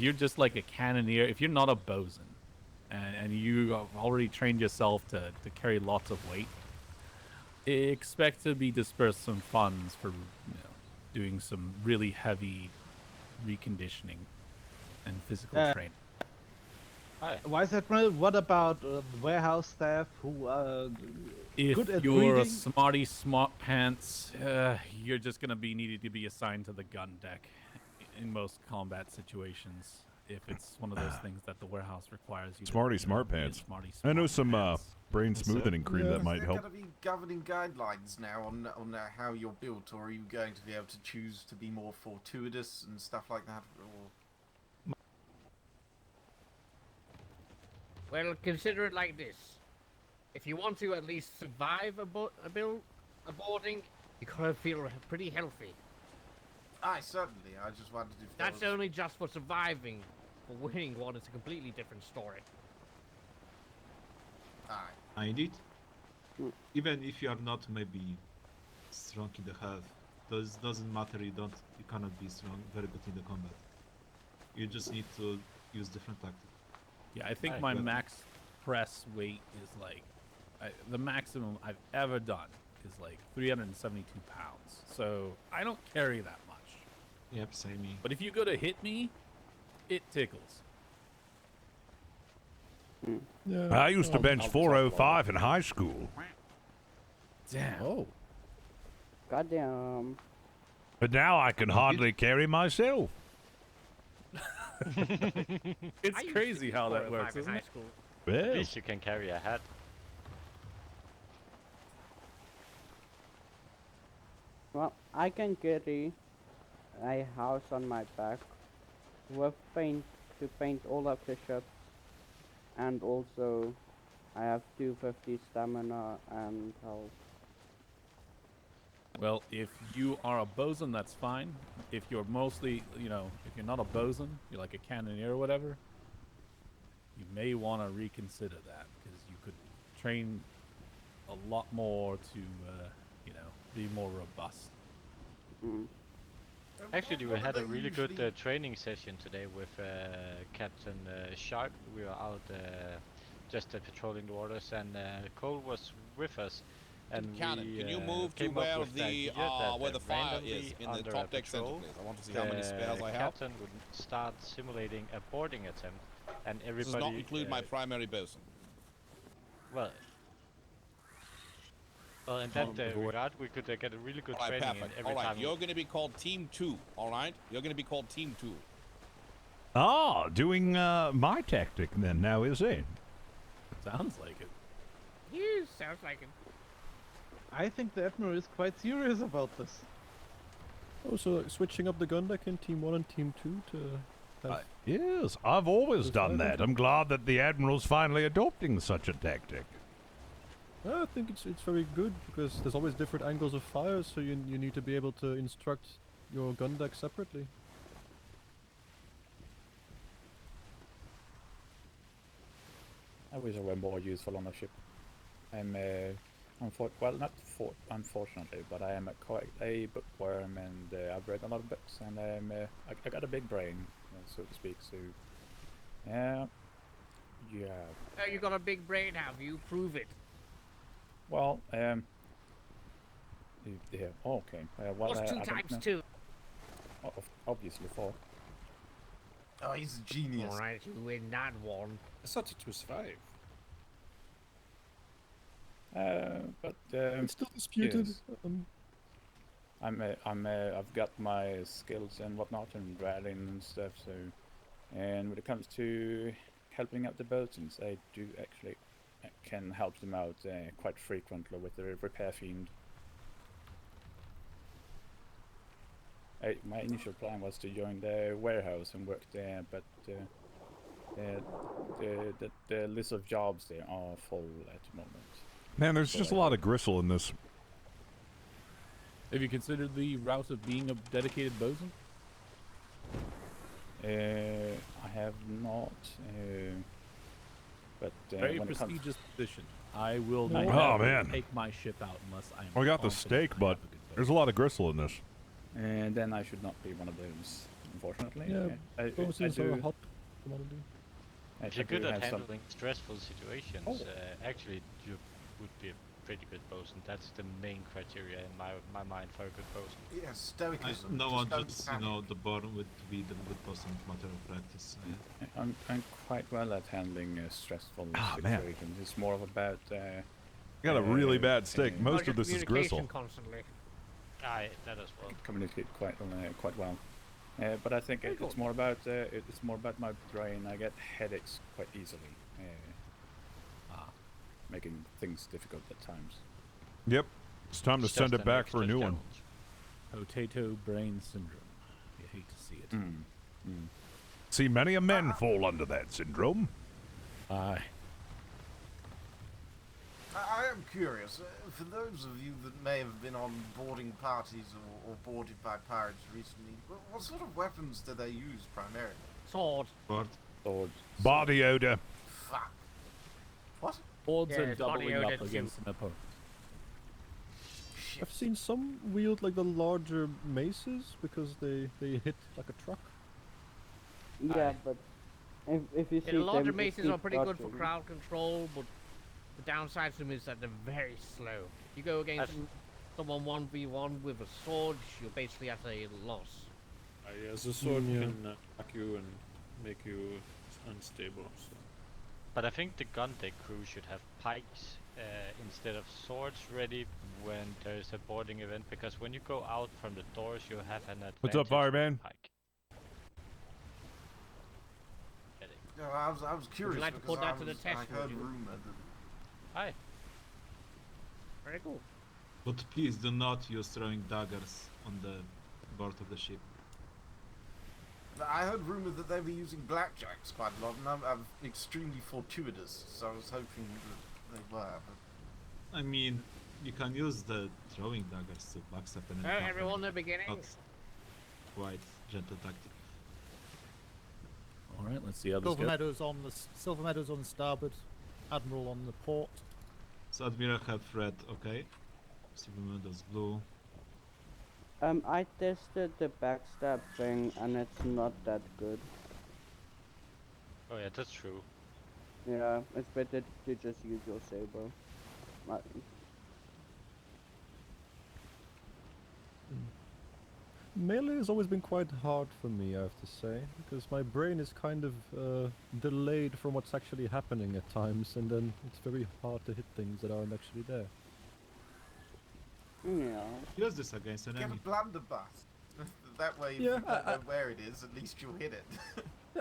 you're just like a cannoneer, if you're not a bosun, and you have already trained yourself to carry lots of weight, expect to be dispersed some funds for doing some really heavy reconditioning. and physical training. Vice Admiral, what about the warehouse staff who are good If at you're a reading? smarty smart pants, you're just gonna be needed to be assigned to the gun deck in most combat situations. If it's one of those things that the warehouse requires you Smarty to smart pants. Smarty I know smart some pants. brain smoothing cream that might Is there help. going to be governing guidelines now on how you're built, or are you going to be able to choose to be more fortuitous and stuff like that? Or... Well, consider it like this. If you want to at least survive a boarding, you gotta feel pretty healthy. Aye, certainly. I just wondered if That's there was... only just for surviving. For winning one, it's a completely different story. Aye. Indeed. Even if you are not maybe strong in the health, doesn't matter. You cannot be strong, very good in the combat. You just need to use different tactics. Yeah, I think my max press weight is like the maximum I've ever done is like 372 pounds. So I don't carry that much. Yep, same me. But if you go to hit me, it tickles. I used to bench 405 in high school. Damn. Oh. Goddamn. But now I can hardly carry myself. It's crazy how that works, isn't it? At least you can carry a hat. Well, I can carry a house on my back with paint to paint all of the ships, and also I have 250 stamina and health. Well, if you are a bosun, that's fine. If you're mostly, if you're not a bosun, you're like a cannoneer or whatever, you may want to reconsider that, because you could train a lot more to, be more robust. Actually, we had a really good training session today with Captain Shark. We were out just patrolling the waters, and Cole was with us. And Cannon, we, can you move to came up where with the idea that, where the fire randomly is in the under top a deck center, patrol, please? I want to see how many spares I have. Captain would start simulating a boarding attempt, and everybody. This does not include my primary bosun. Well, in that regard, we could get a really good All right, training perfect. every All right, time. you're going to be called Team 2, all right? You're going to be called Team 2. Ah, doing my tactic then now, is it? Sounds like it. Yeah, sounds like it. I think the Admiral is quite serious about this. Oh, so like, switching up the gun deck in Team 1 and Team 2 to have... Yes, I've always done that. I'm glad that the Admiral's finally adopting such a tactic. I think it's very good, because there's always different angles of fire, so you need to be able to instruct your gun deck separately. I wish I were more useful on a ship. Unfortunately, but I am quite a bookworm, and I've read a lot of books, and I got a big brain, so to speak. So, yeah. Oh, you got a big brain, have you? Prove it. Well, yeah. Okay. Well, What's 2 I don't times know. 2? Obviously 4. Oh, he's a genius. All right, you win that one. I thought it was 5. But it's still disputed. Yes. I've got my skills and whatnot, and rallying and stuff. So, and when it comes to helping out the bosuns, I do actually can help them out quite frequently with the repair fiend. My initial plan was to join the warehouse and work there, but the list of jobs there are full at the moment. Man, there's just a lot of gristle in this. Have you considered the route of being a dedicated bosun? I have not. But very when it comes- prestigious position. I will Oh, never man. take my ship out unless I'm. I got the confident steak, I but have a good there's a lot of gristle in this. And then I should not be one of those, unfortunately. Yeah, I bosons are a do. hot commodity. If you're do good at have some- handling stressful situations, Oh. actually, would be a pretty good bosun. That's the main criteria in my mind for a good bosun. Yes, stoicism. No one don't just, panic. the born with to be the good person, matter of practice. I'm quite well at handling stressful man. situations. It's more of about. You got a really bad steak. Most of this is gristle. Constantly. Aye, that as well. Communicate quite well. But I think it's more about my brain. I get headaches quite easily, making things difficult at times. Yep. It's time to send it back for a new one. Potato brain syndrome. You hate to see it. See many a men fall under that syndrome. Aye. I am curious, for those of you that may have been on boarding parties or boarded by pirates recently, what sort of weapons do they use primarily? Sword. Sword. Body odor. Fuck. What? Swords Yeah, are it's body doubling up odor against an opponent. I've seen some wield like the larger maces because they hit like a truck. Yeah, but if you see The larger them, maces keep are pretty good for dodging. crowd control, but the downside to them is that they're very slow. You go against someone 1v1 with a sword, you're basically at a loss. Yes, the sword Yeah. can attack you and make you unstable. So. But I think the gun deck crew should have pikes instead of swords ready when there is a boarding event, because when you go out from the doors, you have an advantage. What's up, Fireman? Pike. No, I was curious like to because put that to the test, I would heard you? rumor that Aye. Very cool. But please do not use throwing daggers on the board of the ship. I heard rumor that they were using blackjacks quite a lot, and I'm extremely fortuitous, so I was hoping that they were. But I mean, you can use the throwing daggers to backstab an So enemy. everyone, the beginning. Not quite gentle tactic. All right, let's see how this Silver goes. Meadows on the starboard, Admiral on the port. So Admiral have red, okay. Silver Meadows blue. I tested the backstab thing and it's not that good. Oh yeah, that's true. Yeah, it's better to just use your saber. Melee has always been quite hard for me, I have to say, because my brain is kind of delayed from what's actually happening at times, and then it's very hard to hit things that aren't actually there. Yeah. Use this against an get a enemy. blunderbuss. That way, if Yeah, you don't know where it is, at least you'll hit it.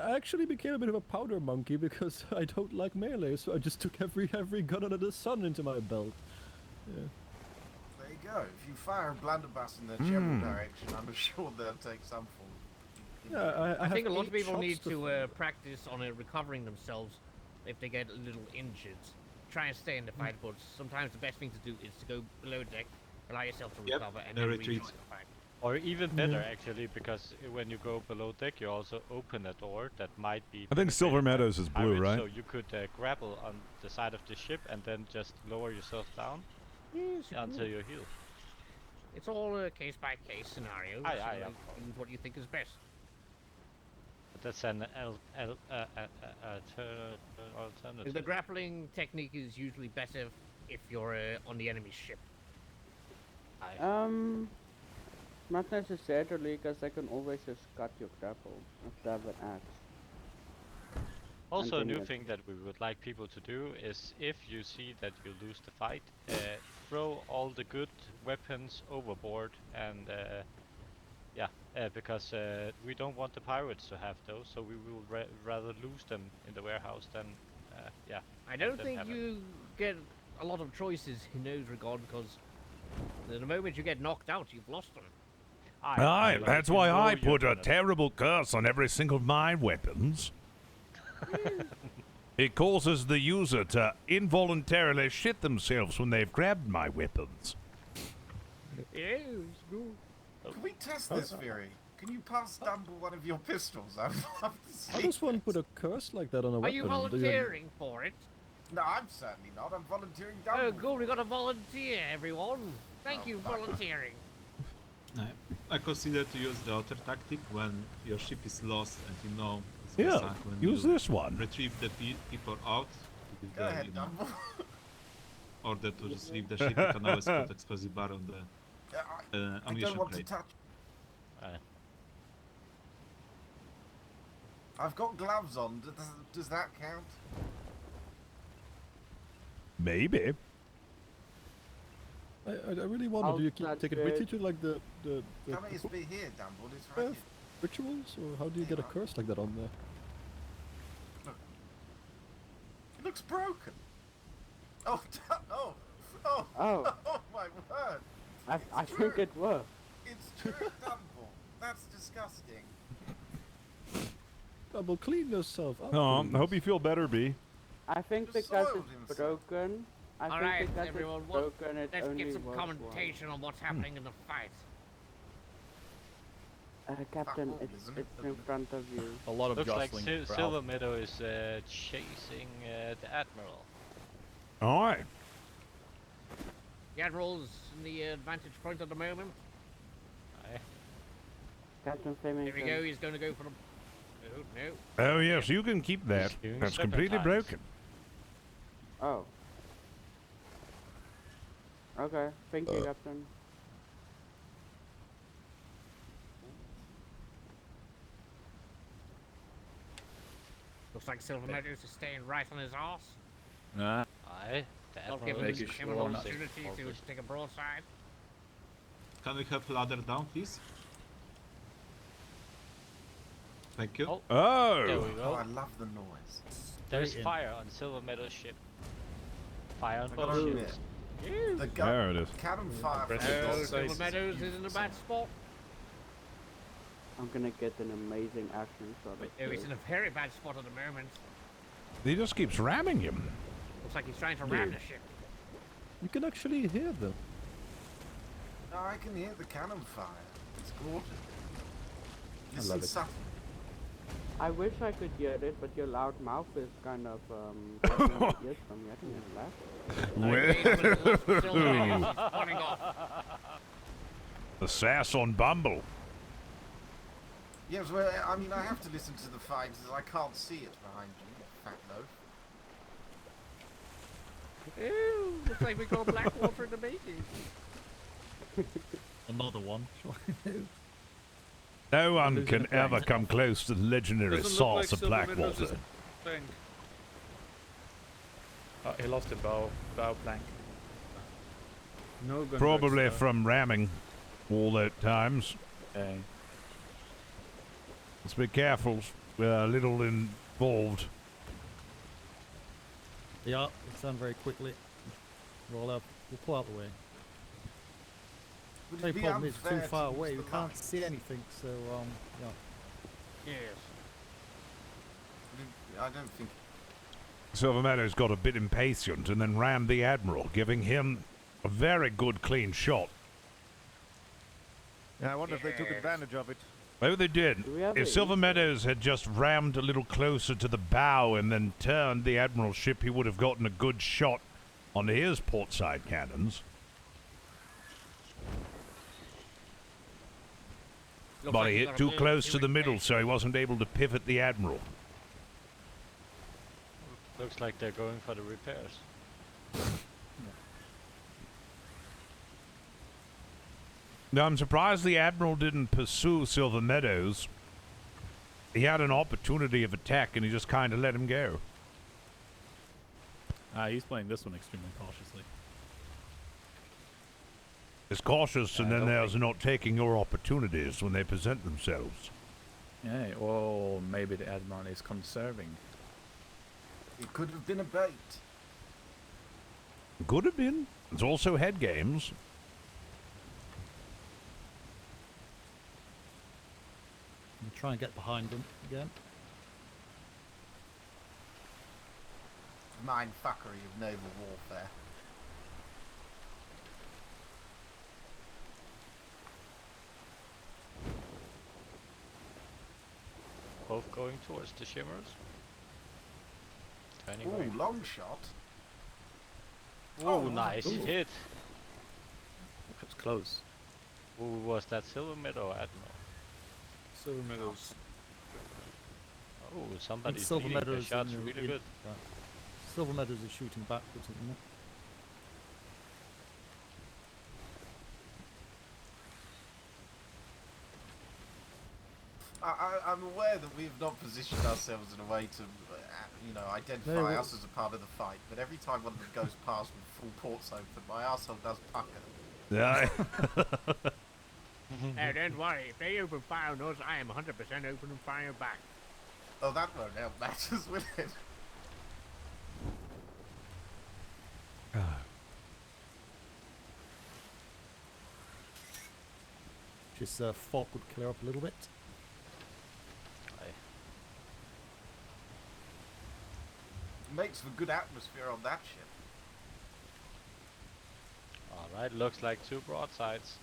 I actually became a bit of a powder monkey because I don't like melee, so I just took every gun under the sun into my belt. Yeah. There you go. If you fire a blunderbuss in the general direction, I'm sure they'll take some form. Yeah, I think a have lot of 8 people shots need to fire. practice on recovering themselves if they get a little injured. Try and stay in the fight, but sometimes the best thing to do is to go below deck, allow yourself to recover, and then retreat. rejoin the fight. Or even better, actually, because when you go below deck, you also open a door that might be. I think Silver penetrated by Meadows is blue, pirates, right? So you could grapple on the side of the ship and then just lower yourself down Yes, until you're healed. It's all a case-by-case scenario. Aye, so aye, you of course. use what you think is best. But that's an alternative. The grappling technique is usually better if you're on the enemy ship. Not necessarily, because I can always just cut your grapple if they have an axe. Also, a And then new you- thing that we would like people to do is, if you see that you lose the fight, throw all the good weapons overboard, and because we don't want the pirates to have those, so we will rather lose them in the warehouse than I don't them think have it. you get a lot of choices in those regard, because the moment you get knocked out, you've lost them. Aye, that's why I put a terrible curse on every single of my weapons. It causes the user to involuntarily shit themselves when they've grabbed my weapons. Yes, good. Can we test this theory? Can you pass Dumble one of your pistols? I'd love to see. How does one put a curse like that on a Are weapon? you Do volunteering for it? No, I'm certainly not. I'm volunteering Oh, Dumble. good, we got a volunteer, everyone. Thank you, volunteering. I consider to use the other tactic when your ship is lost and you know it's Yeah, sunk, when use you this one. Retrieve the people out. Go ahead, Dumble. order to just leave the ship. You can always put explosive bar on the I don't ammunition want to crate. touch. I've got gloves on. Does that count? Maybe. I really wonder, do you take it with you to like the Come here, it's be here, Dumbledore. It's right here. rituals, or how do you get a curse like that on there? Look. It looks broken. Oh, oh, oh, Oh. oh my word. I think it worked. It's true, Dumbledore. That's disgusting. Double clean yourself up. Oh, I please. hope you feel better, B. I think Just because soiled it's broken. I think Alright, because everyone, it's broken, it let's only get some works commentation on what's happening in the fight. Captain, Fuck, it's isn't it? in front of you. A lot of Looks like jostling. for Silver Alpha. Meadow is chasing the Admiral. All right. The Admiral's in the advantage point at the moment. Aye. Captain There Flemington. we go, he's going to go for the... No, no. Oh, yes, you can keep that. He's doing That's completely serpentines. broken. Oh. Okay, thank you, Captain. Looks like Silver Meadows is staying right on his arse. Nah. Aye. The Not Admiral giving is him an sure not- opportunity to take a broadside. Can we have ladder down, please? Thank you. Oh, Oh. there we Oh, I go. love the noise. There's Straight in. fire on Silver Meadow's ship. Fire on I gotta both admit, ships. the There it is. cannon fire from Oh, the Silver Meadows is in a bad spot. I'm gonna get an amazing action shot. of Oh, he's this. in a very bad spot at the moment. He just keeps ramming him. Looks like he's trying to ram the ship. You can actually hear them. No, I can hear the cannon fire. It's gorgeous. I Listen love it. subtle. I wish I could hear it, but your loud mouth is kind of cutting my ears from getting it left. Running off. The sass on Bumble. Yes, well, I mean, I have to listen to the fight as I can't see it behind you, fat loaf. Ew, looks like we got Blackwater in the making. Another one. No one can ever come close to the legendary Doesn't look sauce like of Silver Meadows is Blackwater. playing. He lost the bow plank. No gun Probably works, from ramming all that times. Okay. Let's be careful. We're a little involved. Yeah, it's done very quickly. Roll up. We'll pull out the way. Would The it be problem is too unfair far to away. use We the can't light? see anything. So yeah. Yes. I don't think. Silver Meadows got a bit impatient and then rammed the Admiral, giving him a very good clean shot. Yeah, I wonder if they took advantage of it. Oh, they did. Do we have If a Silver Easter? Meadows had just rammed a little closer to the bow and then turned the Admiral's ship, he would have gotten a good shot on his portside cannons. Looks But like he he's hit got a too blue close to the Buick middle, tank. so he wasn't able to pivot the Admiral. Looks like they're going for the repairs. Now, I'm surprised the Admiral didn't pursue Silver Meadows. He had an opportunity of attack, and he just kind of let him go. He's playing this one extremely cautiously. It's cautious, and I then don't there's not taking your opportunities when they present themselves. Yeah, or maybe the Admiral is conserving. It could have been a bait. Could have been. It's also head games. We'll try and get behind them again. Mindfuckery of naval warfare. Both going towards the shimmers. Turning away. Ooh, long shot. Oh, Oh, nice ooh. hit. It's close. Who was that? Silver Meadow Admiral. Silver Meadows. Oh, somebody's Silver leading. The Meadows shot's in the- really in- good. Silver Meadows is shooting backwards at the moment. I'm aware that we have not positioned ourselves in a way to, identify us as a part of the fight. But every time one of them goes past with full ports open, my arsehole does pucker. Yeah. Hey, don't worry. If they open fire on us, I am 100% opening fire back. Oh, that won't help matters, will it? This fog would clear up a little bit. Makes for good atmosphere on that ship. Alright, looks like 2 broadsides.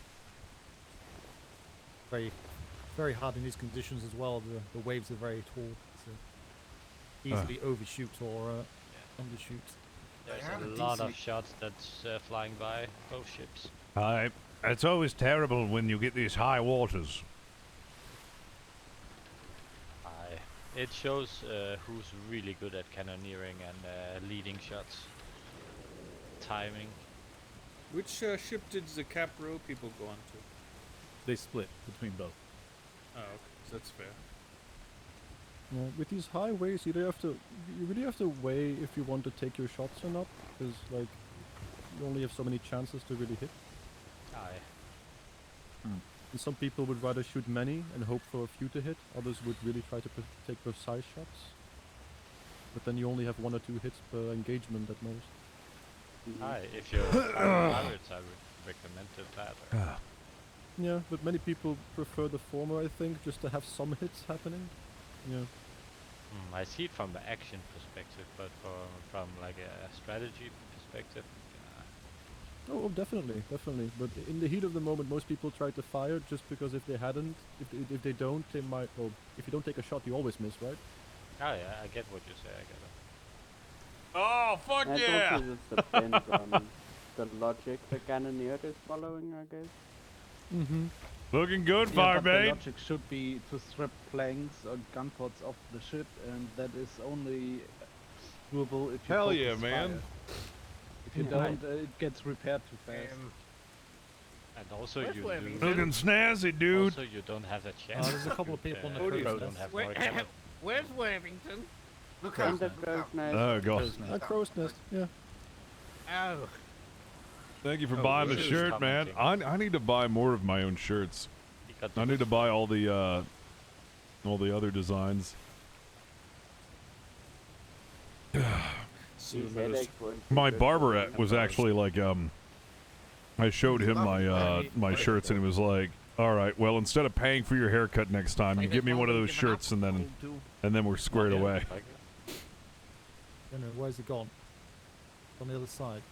Very, very hard in these conditions as well. The waves are very tall, so easily overshoot or undershoot. There's a lot of shots that's flying by both ships. It's always terrible when you get these high waters. It shows who's really good at cannoneering and leading shots. Timing. Which ship did the Cap Row people go on to? They split between both. Oh, okay. So that's fair. Yeah, with these high waves, you really have to weigh if you want to take your shots or not, because like you only have so many chances to really hit. And some people would rather shoot many and hope for a few to hit. Others would really try to take precise shots. But then you only have 1 or 2 hits per engagement at most. If you're pirates, I would recommend the latter. Yeah, but many people prefer the former, I think, just to have some hits happening. Yeah. I see it from the action perspective, but from like a strategy perspective, Oh, definitely. But in the heat of the moment, most people try to fire just because if they don't, they might. Well, if you don't take a shot, you always miss, right? Oh yeah, I get what you say. I get it. Oh, fuck It yeah! also just depends on the logic the cannoneer is following, I guess. Mm-hmm. Looking good, Yeah, but the Firebait. logic should be to strip planks or gun ports off the ship, and that is only doable if you Hell focus yeah, man. fire. If you don't, it gets repaired too fast. And also Where's you Flemington? lose. Looking snazzy, dude. Also, you don't have a chance. There's a couple of people on the you crew. don't have Where, more chance. where's Flemington? Look In out. the crow's nest. Oh, God. Crow's nest, yeah. Oh. Thank you for Oh, buying the who's shirt, man. I need to buy more of my own shirts. I need to buy all the other designs. My barber was actually like I showed him my shirts and he was like, all right, well, instead of paying for your haircut next time, you get me one of those shirts and then we're squared away. I don't know, where's it gone? On the other side.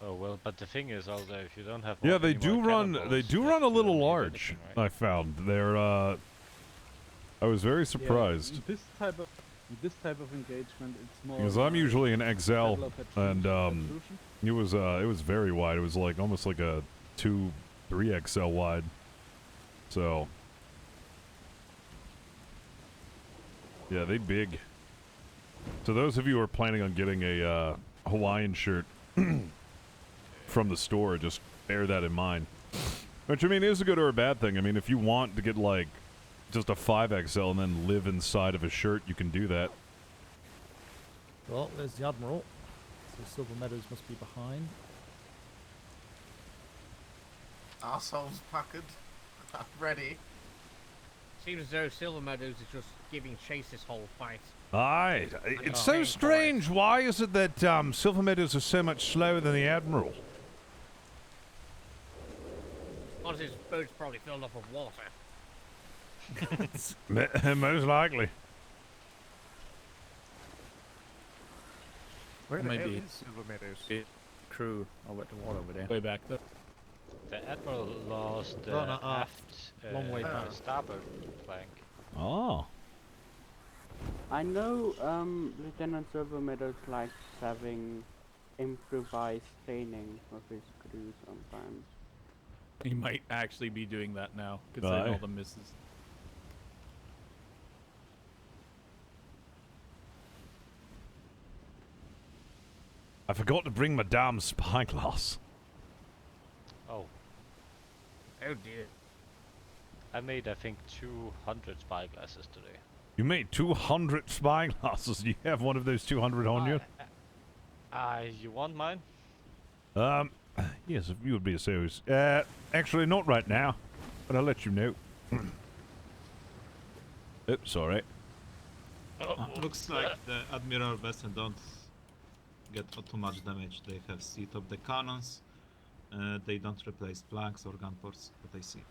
Oh well, but the thing is also if you don't have Yeah, they any do more run cannonballs, they do then run a you little don't need large. anything, right? I found they're I was very surprised. Yeah, this type of engagement, it's more. Because I'm usually an XL, level of and resolution. it was very wide. It was like almost like a 2-3 XL wide. So yeah, they big. So those of you who are planning on getting a Hawaiian shirt from the store, just bear that in mind. Which I mean is a good or a bad thing. I mean, if you want to get like just a 5XL and then live inside of a shirt, you can do that. Well, there's the Admiral. So Silver Meadows must be behind. Arseholes puckered. I'm ready. Seems as though Silver Meadows is just giving chase this whole fight. Aye, it's so strange. Why is it that Silver Meadows is so much slower than the Admiral? Honestly, his boat's probably filled up with water. Most likely. Where the Maybe hell is Silver Meadows? Crew over at the water over there. Way back there. The Admiral lost aft long way back. starboard flank. Oh. I know Lieutenant Silver Meadows likes having improvised training of his crew sometimes. He might actually be doing that now, considering all the misses. I forgot to bring my damn spyglass. Oh dear. I made, I think, 200 spyglasses today. You made 200 spyglasses. Do you have one of those 200 on you? You want mine? Yes, if you would be so. Actually, not right now, but I'll let you know. Oops, sorry. Looks like the Admiral vessel don't get too much damage. They have seat of the cannons. They don't replace planks or gun ports that I see.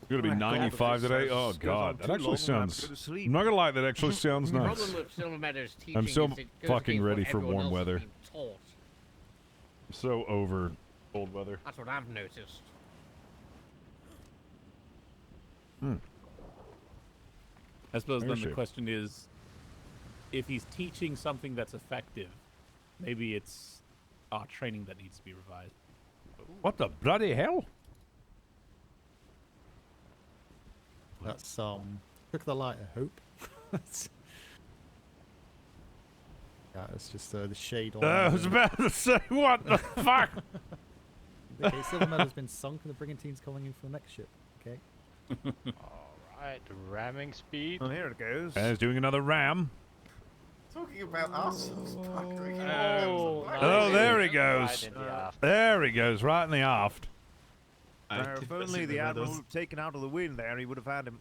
It's gonna be 95 today. Oh god, that actually sounds. I'm not gonna lie, that actually sounds The nice. problem with Silver Meadows teaching I'm so is it goes fucking against ready what for everyone warm else has weather. been taught. I'm so over cold weather. That's what I've noticed. I suppose Very then the true. question is, if he's teaching something that's effective, maybe it's our training that needs to be revised. What the bloody hell? That's took the light of hope. Yeah, it's just the shade on. I was about to say, what the fuck? Okay, Silver Meadow's been sunk and the Brigantine's calling in for the next ship. Okay. Alright, ramming speed. Well, here it goes. And he's doing another ram. Talking about ourselves, Patrick. Oh, there he goes. There he goes, right in the aft. If only the Admiral had taken out of the wind there, he would have had him.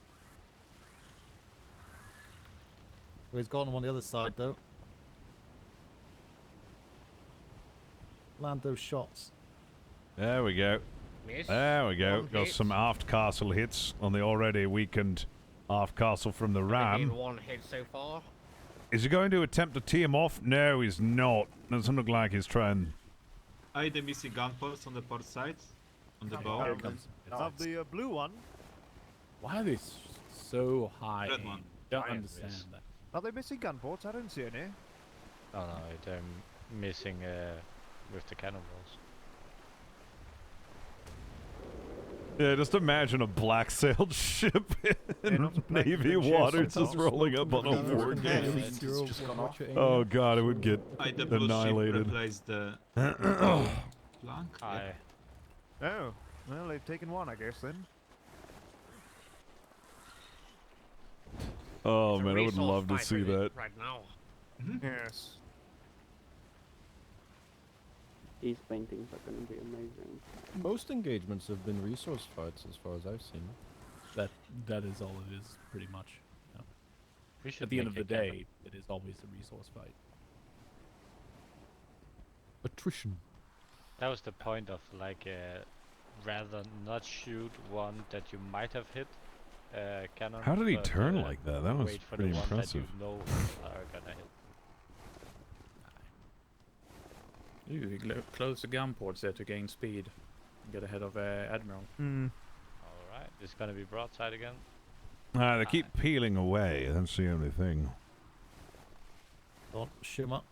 Well, he's got him on the other side, though. Land those shots. There we go. Miss. There we go. One Got hit. some aft castle hits on the already weakened aft castle from the I ram. made one hit so far. Is he going to attempt to tee him off? No, he's not. Doesn't look like he's trying. I the missing gun ports on the port side, on the bow. It's of the blue one. Why are they so high? Red one. Don't Iron understand Fist. that. Are they missing gun ports? I don't see any. Oh no, they're missing with the cannonballs. Yeah, just imagine a black sailed ship in Navy waters just rolling up on a war game. Oh god, it would get I the blue annihilated. ship replaced the plank. Aye. Oh, well, they've taken one, I guess, then. Oh It's a man, I would resource love to fight see really that. right now. Yes. These paintings are going to be amazing. Most engagements have been resource fights, as far as I've seen. That is all it is, pretty much. Yeah. We should At the end of make the a day, it is always a resource fight. Attrition. That was the point of like rather not shoot one that you might have hit cannon. How did he but, turn like that? That was wait for pretty the one impressive. That you know are gonna hit. You close the gun ports there to gain speed. Get ahead of Admiral. Alright, it's gonna be broadside again. They keep peeling away. That's the only thing. Don't shoot him up.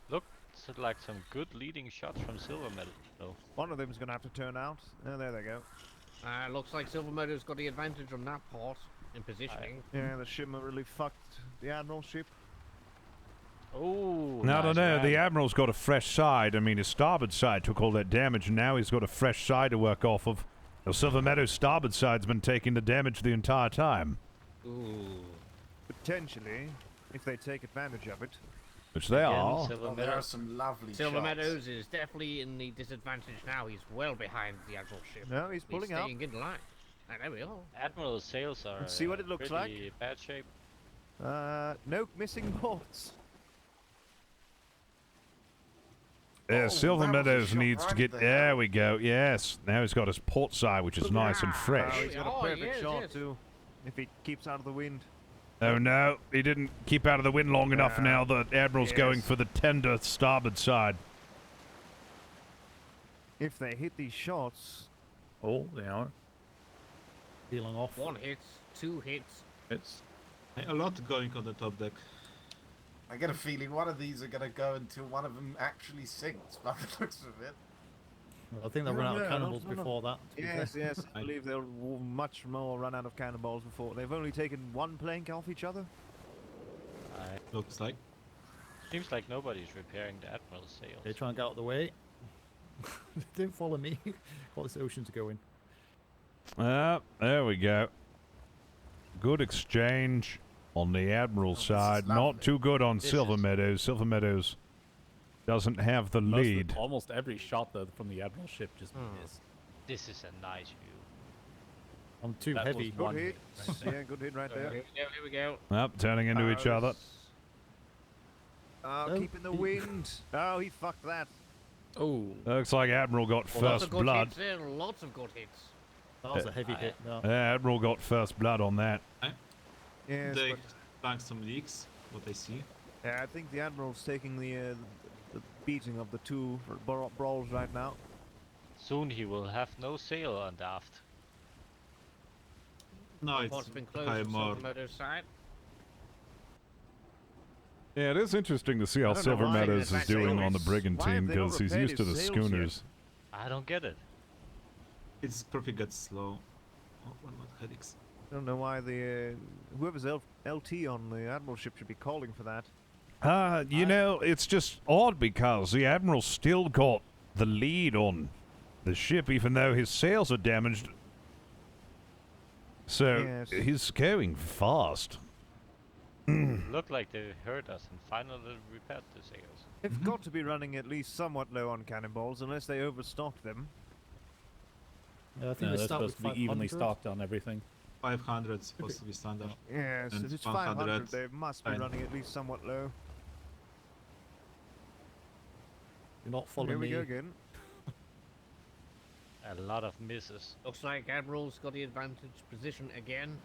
Look, it's like some good leading shots from Silver Metal though. One of them's going to have to turn out. Oh, there they go. Looks like Silver Meadow's got the advantage on that part in positioning. Yeah, the shipmer really fucked the Admiral ship. Oh, No, I don't know. The Admiral's got a fresh side. I mean, his starboard side took all that damage, and now he's got a fresh side to work off of. The Silver Meadow's starboard side's been taking the damage the entire time. Ooh. Potentially, if they take advantage of it. Which they are. There are some lovely Silver shots. Meadows is definitely in the disadvantage now. He's well behind the Admiral ship. No, he's pulling up. staying in line. Ah, there we are. Admiral's sails are Let's see what it looks pretty bad shape. No missing ports. Silver that was a Meadows shot needs to right get. there. There we go. Yes. Now he's got his port side, which is nice and fresh. He's got a Oh, perfect yes, shot yes. too. If he keeps out of the wind. Oh no, he didn't keep out of the wind long enough. Now the Admiral's going Yes. for the tender starboard side. If they hit these shots. Oh, they are. Peeling off. One hit, two hits. It's A lot going on the top deck. I get a feeling one of these are going to go until one of them actually sinks by the looks of it. I think they'll run out of cannonballs before that. to be Yes, fair. yes. I believe they'll much more run out of cannonballs before. They've only taken one plank off each other. Looks like. Seems like nobody's repairing the Admiral's sails. They try and get out of the way. Don't follow me. While this ocean's going. There we go. Good exchange on the Admiral side. Not too good on Silver Meadows. Silver Meadows doesn't have the lead. Almost every shot from the Admiral ship just missed. This is a nice view. I'm too That heavy. was one Good hit. right there. Yeah, good hit right there. Here we go. Up, turning into each other. Oh, keeping the wind. Oh, he fucked that. Oh. Looks like Admiral got Lots first of good blood. hits there, lots of good hits. That was a heavy hit. No. Admiral got first blood on that. Yes, They but- banked some leaks, what I see. Yeah, I think the Admiral's taking the beating of the two brawls right now. Soon he will have no sail on the aft. No, Port's it's been closed high on more. Silver Meadows side. Yeah, it is interesting to see how don't know Silver why Meadows they're is doing on the sailors. brigantine Why have they not because he's repaired used to the his sails yet? schooners. I don't get it. It's probably gets slow. Oh, what about headaches? I don't know why the whoever's LT on the Admiral ship should be calling for that. You know, it's just odd because the Admiral still got the lead on the ship even though his sails are damaged. So Yes. he's going fast. Looked like they heard us and finally repaired the sails. They've got to be running at least somewhat low on cannonballs unless they overstock them. I think No, they they're start with supposed to be evenly 500. stocked on everything. 500 supposed to be standard. Yes, And if it's 100, 500, they must be fine. running at least somewhat low. You're not following Here we me. go again. A lot of misses. Looks like Admiral's got the advantage position again.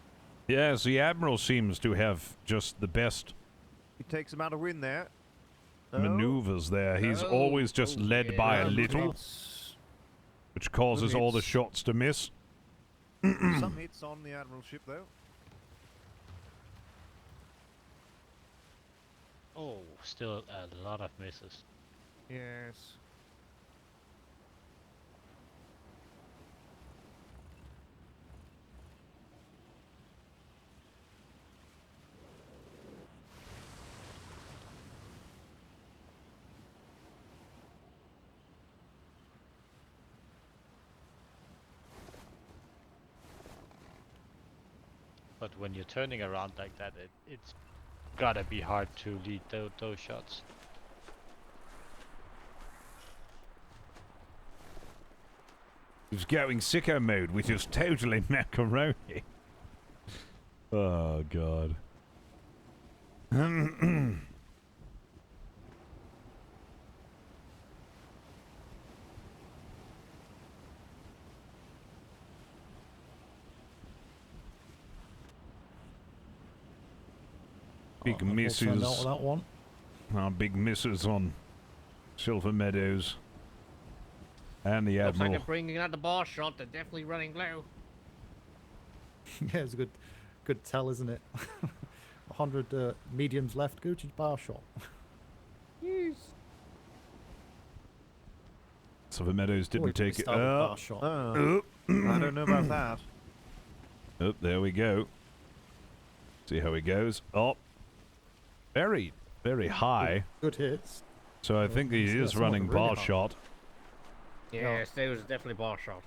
Yes, the Admiral seems to have just the best He takes him out of wind there. maneuvers there. He's Oh, always just led by a And little, hits. which causes all the hits. shots to miss. Some hits on the Admiral ship though. Oh, still a lot of misses. Yes. But when you're turning around like that, it's gotta be hard to lead those shots. He's going sicko mode, which is totally macaroni. Oh, God. Big Turned out misses. with that one. Big misses on Silver Meadows. And the Looks like Admiral. they're bringing out the bar shot. They're definitely running low. Yeah, it's a good tell, isn't it? 100 mediums left. Go to bar shot. Yes. Silver Meadows didn't Probably take it. start with Oh. bar shot. Oh, I don't know about that. Oh, there we go. See how he goes. Oh. Very, very high. Good hits. So I think he Yeah, is some of running them really bar high. shot. Yes, there was definitely bar shot.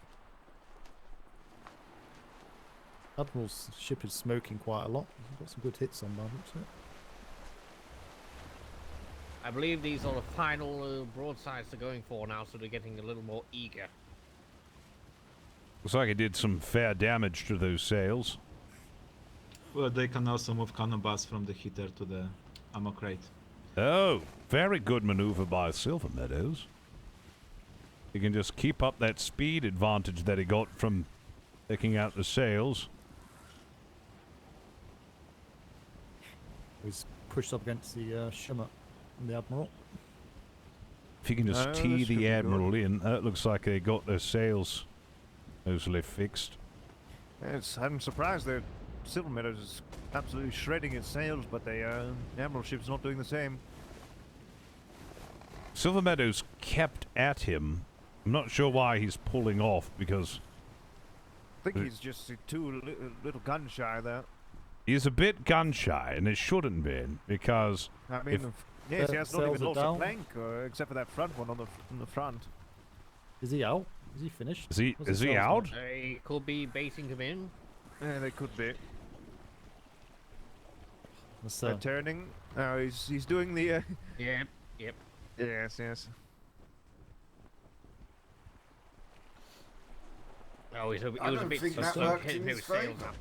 Admiral's ship is smoking quite a lot. He's got some good hits on that, looks like. I believe these are the final broadsides they're going for now, so they're getting a little more eager. Looks like he did some fair damage to those sails. Well, they can also move cannonballs from the heater to the ammo crate. Oh, very good maneuver by Silver Meadows. He can just keep up that speed advantage that he got from taking out the sails. He's pushed up against the shimmer and the Admiral. If he can just Oh, tee this could the be Admiral in, it looks like they got their sails mostly fixed. I'm surprised that Silver Meadows is absolutely shredding its sails, but the Admiral ship's not doing the same. Silver Meadows kept at him. I'm not sure why he's pulling off because I think he's just too little gun shy there. he's a bit gun shy, and it shouldn't be because I mean, if Yes, he has not even sails are lost a down. plank, except for that front one on the front. Is he out? Is he finished? Is he What's the sails out? They could be basing him in. Yeah, they could be. What's They're turning. Oh, he's doing the. Yep. Yes, yes. Oh, he was I a don't bit think that slow worked getting in his his sails favour. up.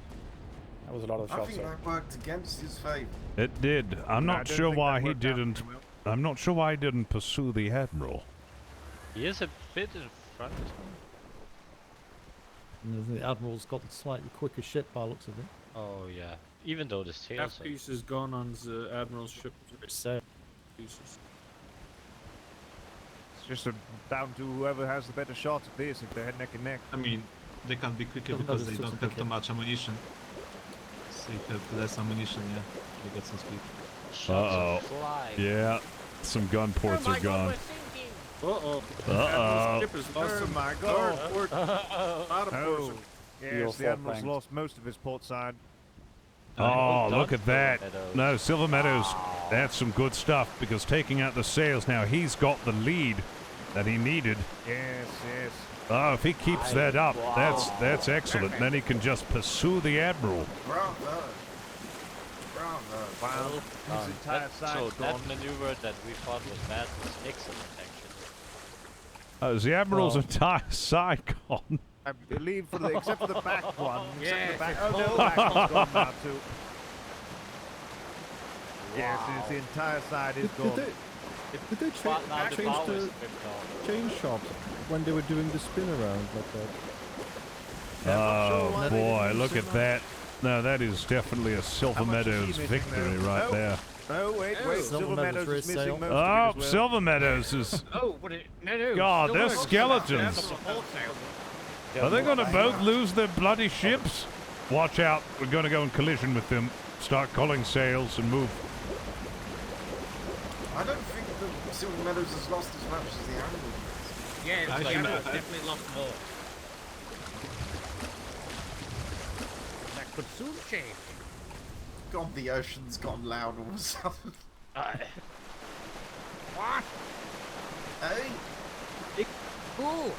That was a lot of I shots. think that worked against his favour. It did. I'm No, I not don't sure think why that he worked out didn't. very well. I'm not sure why he didn't pursue the admiral. He is a bit in front. And the Admiral's got a slightly quicker ship by the looks of it. Oh yeah. Even though the sails Half piece is gone on the Admiral's ship. So Pieces. It's just down to whoever has the better shot at this, if they're neck and neck. I mean, they can be quicker Doesn't because matter, they it's don't just have too much ammunition. So if you have less ammunition, yeah, they get some speed. Uh-oh. Yeah, some gun ports are gone. Uh-oh. Uh-oh. Ship has lost some my port. Lot of ports. Yes, the Admiral's lost most of his port side. Oh, look at that. No, Silver Meadows, that's some good stuff, because taking out the sails now, he's got the lead that he needed. Yes, yes. Oh, if he keeps that up, that's excellent. Then he can just pursue the admiral. Bravo. Wow, his entire So side's that gone. maneuver that we thought was bad was excellent, actually. Is the admiral's entire side gone? I believe, except for the back one. Yeah, Except for the back. it's Oh, no, full. the back one's gone now too. Yes, the entire side is gone. Did they But now the change bow is the flipped off. chain shot when they were doing the spin around like that? Oh, boy, look at that. No, that is definitely a Silver Meadows victory right there. Oh, wait. Silver Meadows is missing most Oh, of it as well. Silver Meadows is... Oh, but no. God, they're Silver- skeletons. That's a port sail. Are they going to both lose their bloody ships? Watch out, we're going to go in collision with them. Start calling sails and move. I don't think the Silver Meadows has lost as much as the Admiral has. Yeah, I the think Admiral that- definitely lost more. That could soon change. God, the ocean's gone loud all of a sudden. What? Hey? Ooh.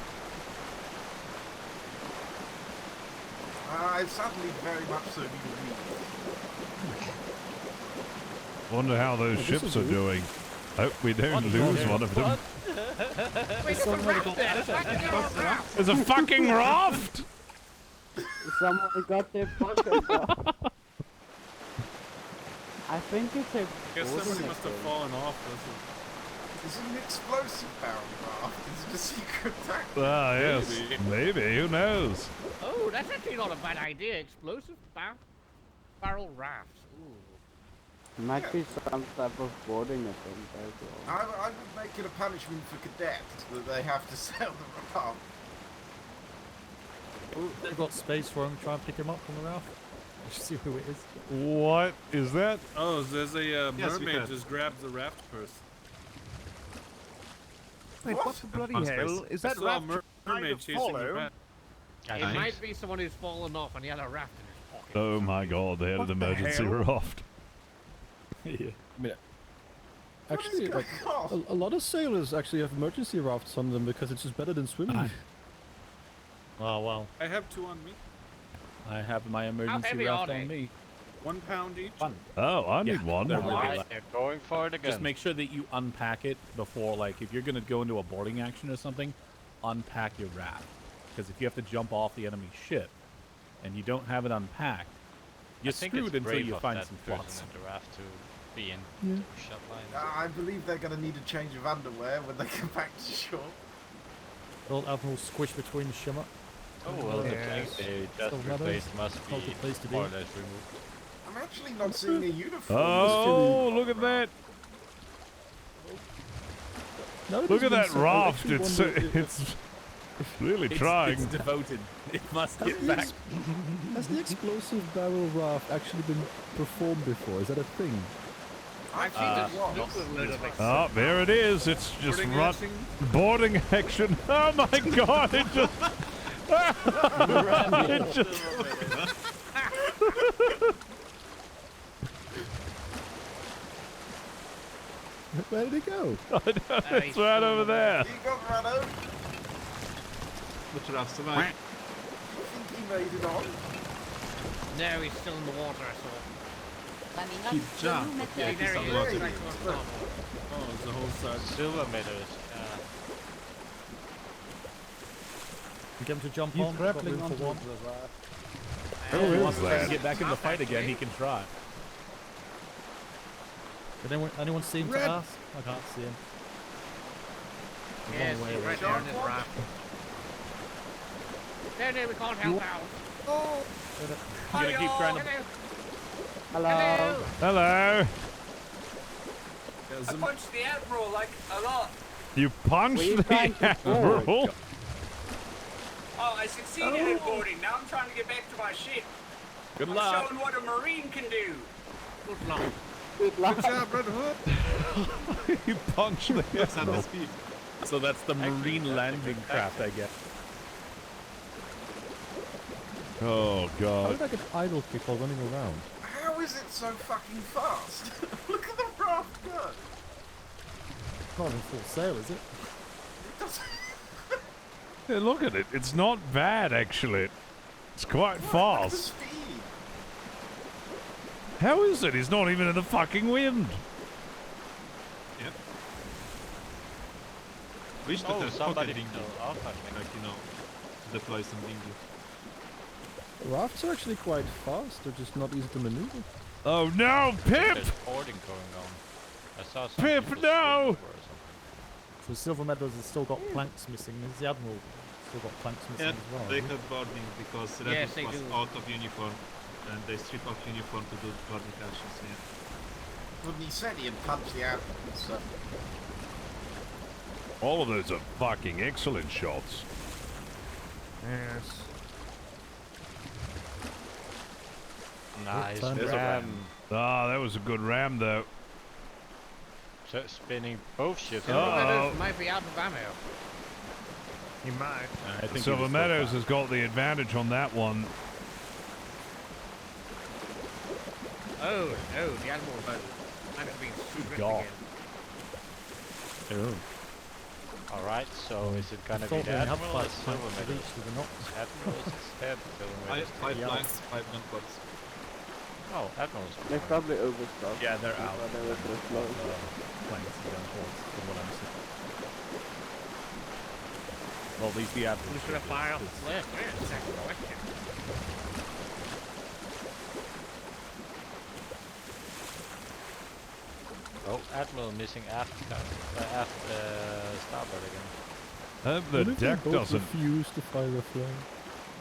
I suddenly very much so need a read. Wonder how those this ships is are weird. doing. Hope we don't lose one of them. Wait, there's a raft there. There's fucking a raft. There's a fucking raft! Someone got their pocket off. I think it's a Guess boarding somebody must have thing. fallen off. Is it an explosive barrel raft? Is it a secret tactic? Ah, yes. Maybe, who knows? Oh, that's actually not a bad idea. Explosive barrel rafts. Ooh. Might be some type of boarding event as well. I would make it a punishment for cadets that they have to sail the raft. they've got space for him. Try and pick him up from the raft. Let's see who it is. What is that? Oh, there's a Yes, we mermaid can. just grabbed the raft first. Wait, what the bloody On hell? space. Is I that saw a raft mermaid trying to chasing follow? the raft. It Nice. might be someone who's fallen off and he had a raft in his pocket. Oh my god, they had What an the emergency hell? raft. Yeah. I mean, What actually, is like going on? a lot of sailors actually have emergency rafts on them because it's just better than swimming. Oh wow. I have 2 on me. I have my emergency heavy are raft they? on me. 1 pound each. Oh, I need one. they're really Alright, light. they're going for it again. Just make sure that you unpack it before, like, if you're going to go into a boarding action or something, unpack your raft. Because if you have to jump off the enemy ship and you don't have it unpacked, you're I think it's screwed until brave you of find that some person plots. in the raft to be in Yeah. shot line. I believe they're going to need a change of underwear when they come back to shore. Old Admiral squished between the shimmer. Oh well, the Yes. tank they just Silver Meadows. replaced must be Not the place to be. more or less removed. I'm actually not seeing a uniform. Oh, look at that. Nowadays Look at when that I raft. actually It's wonder if- it's really trying. It's devoted. It must Has get the, back. has the explosive barrel raft actually been performed before? Is that a thing? I've seen this stupid load of Oh, there it is. It's just Boarding run. action. Boarding action. Oh my god, it just. it just. Where did he go? It's right over there. He got run over. The giraffe survived. I think he made it on. No, he's still in the water, I saw. Keep jump. Yeah, there he is. Water. Right across the top. Oh, it's the whole side. Silver meadows. Get him to jump He's on. grappling got room for onto one. Who If he is wants to that? get back in the fight again, he can try. Did anyone see him to Red. ask? I can't see him. Yes, Long way he's away. right there in this raft. No, we can't help out. Oh. I'm gonna keep trying to. Hello. Hello. I punched the admiral like a lot. You punched the admiral? Oh, I succeeded in boarding. Now I'm trying to get back to my ship. Good I'm luck. showing what a marine can do. Good luck. Good luck. Good job, Red Hood. You punched the That's at the admiral. speed. So that's the marine landing craft, I guess. Oh, How God. did I get idle kick while running around? How is it so fucking fast? Look at the raft go. It's not in full sail, is it? It doesn't. Hey, look at it. It's not bad, actually. It's quite Look at the fast. speed. How is it? He's not even in the fucking wind. Yep. Wish that Oh, there's somebody pocket dinghy. fell off, I think. Like, to deploy some dinghy. Rafts are actually quite fast. They're just not easy to maneuver. Oh, no, Pip! There's boarding going on. I saw some Pip, people no! swimming over or something. So Silver Meadows has still got planks missing. Is the Admiral still got planks missing Yeah, as well? they has he? have boarding because Red Yes, they was do. out of uniform and they strip off uniform to do boarding actions. Yeah. Well, he said he had punched the admiral, so. All of those are fucking excellent shots. Yes. Nice Turn There's a ram. Ah, that was a good ram, though. So spinning both ships. Uh-oh. Meadows might be out of ammo. He might. I think he Silver was Meadows still has got the advantage on that one. Oh, no, the admiral might have been stripped God. again. fine. All right. So is it gonna be thought the they had admiral or 5 silver planks of meadows? each, did they not? Admiral's instead. Silver meadows. Five Yeah. planks, 5 gun pods. Oh, admiral's. They're probably overstocked. Yeah, they're out. They were so slow. Planks and gun ports, from what I'm seeing. Well, at least the admiral. We should have fired off the left. There's a second question. Oh, admiral missing aft starboard again. The What if they deck both doesn't. refuse to fire a flag?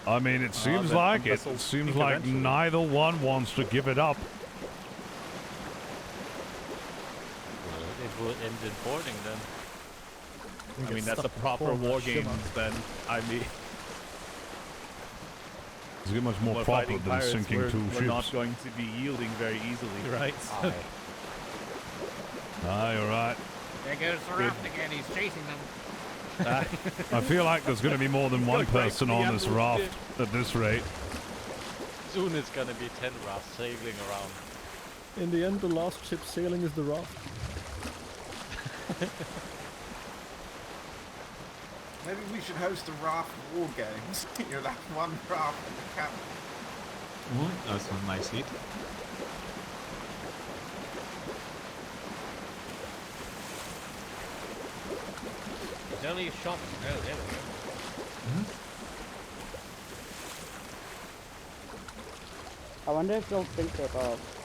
I mean, it seems then like it. vessels It seems sink like eventually. neither one wants to give it up. It will end in boarding then. I mean, get that's a stuck in proper corner, war shimmer. games, then. I mean, It's much more we're proper fighting than pirates, sinking we're, 2 we're ships. not going to be yielding very easily, right? Aye. Ah, you're right. There goes the raft again. He's chasing them. I feel like there's going to be more than one person on this raft at this rate. Soon it's gonna be 10 rafts sailing around. In the end, the last ship sailing is the raft. Maybe we should host a raft war games. You'll have one raft and the captain. Oh, that's one nice hit. It's only a shot. Oh, there we go. I wonder if they'll think it off.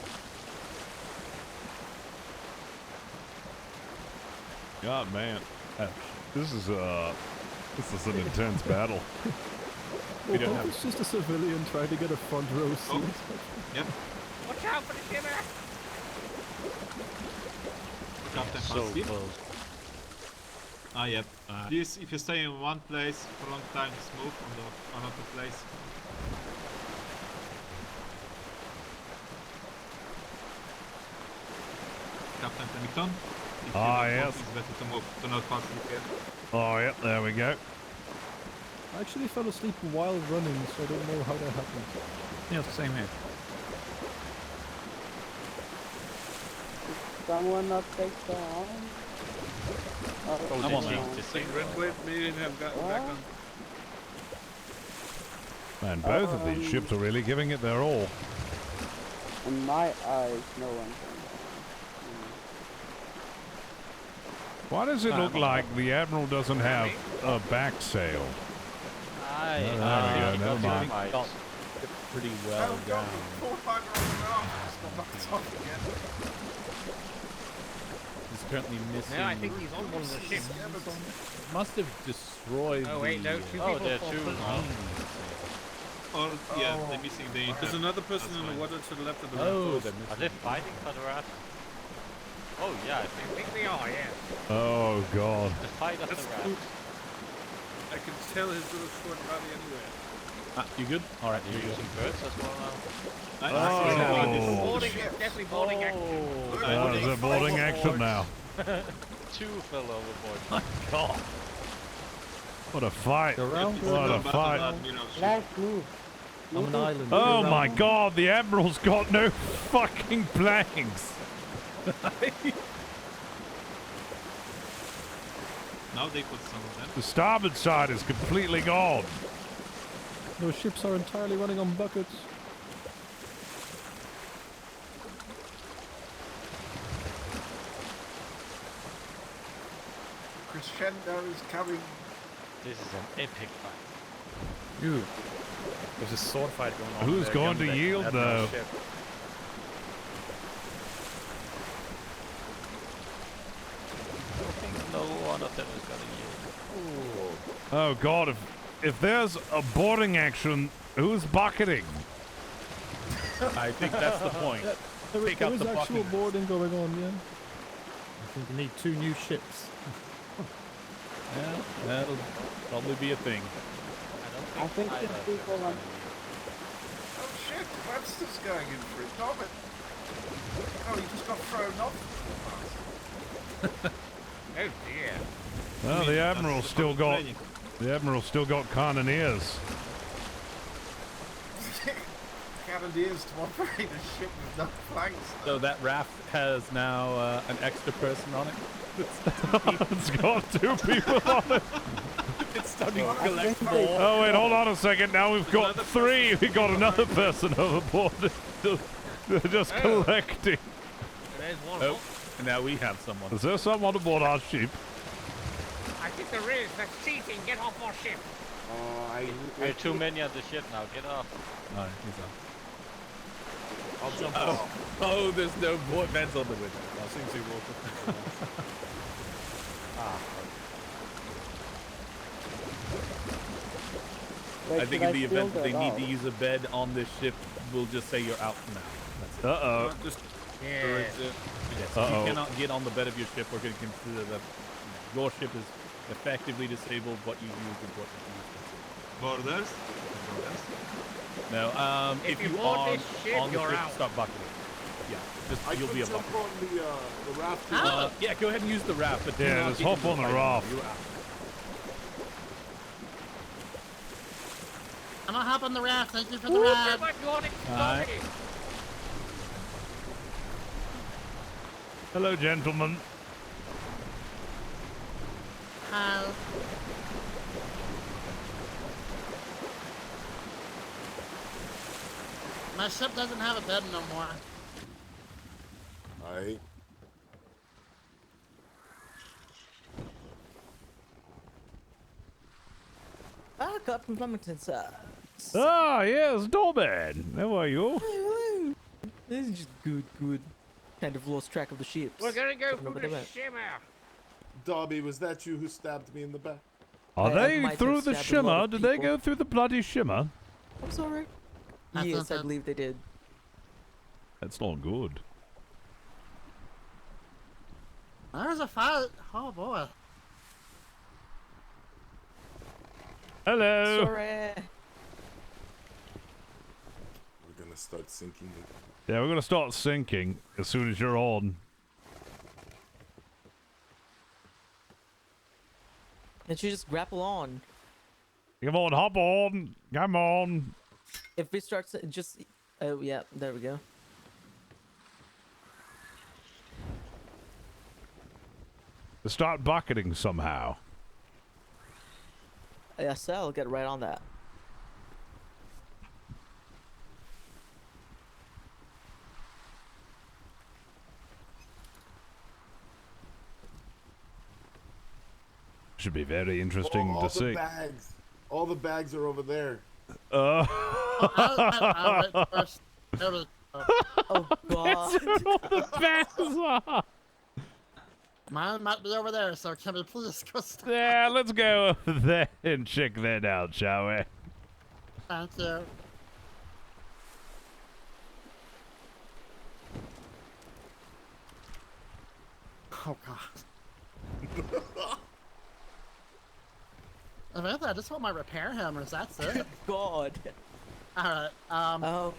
God, man. This is an intense battle. Well, Bob was just a civilian trying to get a front row seat. Yep. Watch out for the shimmer! Captain So fast speed. close. Ah, yep. This, if you stay in one place for a long time, move on the another place. Captain Flemington. If you Ah, don't yes. want, it's better to move to not fast again. Oh, yep, there we go. I actually fell asleep while running, so I don't know how that happened. Yeah, same here. someone not take the arm? Oh, I'm they on changed now. the Think signal. Red Wave may have gotten back on. Man, both of these ships are really giving it their all. In my eyes, no one can. Why does it look like the Admiral doesn't have a back sail? I Oh, there we go, never mind. Got pretty well down. He's currently missing. No, I think he's on one of the ships. Must have destroyed. Oh, wait, no, two people there are fall two. asleep. Or, yeah, they're missing the There's another person in the water to the left of the Oh, ramp. Are they fighting for the raft? Oh yeah, I think they are, yeah. Oh god. the fight of the That's raft. cool. I can tell his little short body anywhere. Ah, you good? All right, You're here you go. using birds as well now. Boarding, it's definitely boarding action. Oh, is it boarding action now? Two fell overboard. My god. What a fight. Around What a fight. Last move. I'm an island. Oh my god, the Admiral's got no fucking planks. Now they put some of them. The starboard side is completely gone. Those ships are entirely running on buckets. Crescendo is coming. This is an epic fight. Dude, there's a sword fight going on. Who's there, going gun to deck, yield, Admiral though? ship. I think no one of them is gonna yield. Oh god, if there's a boarding action, who's bucketing? I think that's the point. There Take out is the actual bucket. boarding going on, yeah. I think we need 2 new ships. Yeah, that'll probably be a thing. I think the people on. Oh shit, Webster's going in for it. Damn it. Oh, he just got thrown off. Oh dear. Well, the Admiral's still got cannoneers. Cannoneers to operate a ship with no flanks. So that raft has now an extra person on it. It's got 2 people on it. It's starting to collect Oh wait, hold on a second. Now we've got 3. We got another person overboard. They're just collecting. There's one. Oh, and now we have someone. Is there someone aboard our ship? I think there is. That's cheating. Get off our ship. We're too many on the ship now. Get off. Alright, he's on. I'll jump Oh, off. oh, there's no board vents on the window. I'll sing to water. Wait, I think should in the steal event that they that need out? to use a bed on this ship, we'll just say you're out for now. That's it. Uh-oh. Just Yeah. Yes, if Uh-oh. you cannot get on the bed of your ship, we're going to consider that your ship is effectively disabled. What you use is what you use. Borders? No, if you you board are this ship, on the you're ship, out. start bucketing. Yeah, just you'll be a bucket. on the raft. Yeah, go ahead and use the raft, but do Yeah, not just get hop into on the fight. raft. You're out. I'm gonna hop on the raft. Thank you for the Oh ride. my god, it's Alright. coming. Hello, gentlemen. Hi. My ship doesn't have a bed no more. Aye. Ah, Captain Flemington, sir. Ah, yes, Doorman. How are you? This is just good. Kind of lost track of the ships. We're gonna go Over through the the map. shimmer. Darby, was that you who stabbed me in the back? Are I they might have through the stabbed a lot shimmer? of Did they people. go through the bloody shimmer? I'm sorry. I Yes, thought I that- believe they did. That's not good. There's a fight. Oh boy. Hello. Sorry. We're gonna start sinking it. Yeah, we're gonna start sinking as soon as you're on. And you just grapple on. Come on, hop on. Come on. If we start, just oh yeah, there we go. Start bucketing somehow. Yes, sir, I'll get right on that. Should be very interesting all to see. Bags. All the bags are over there. Oh God! Mine might be over there, so can we please go? Yeah, let's go over there and check that out, shall we? Thank you. Oh God. Samantha, I just want my repair hammers. That's it. God. All right.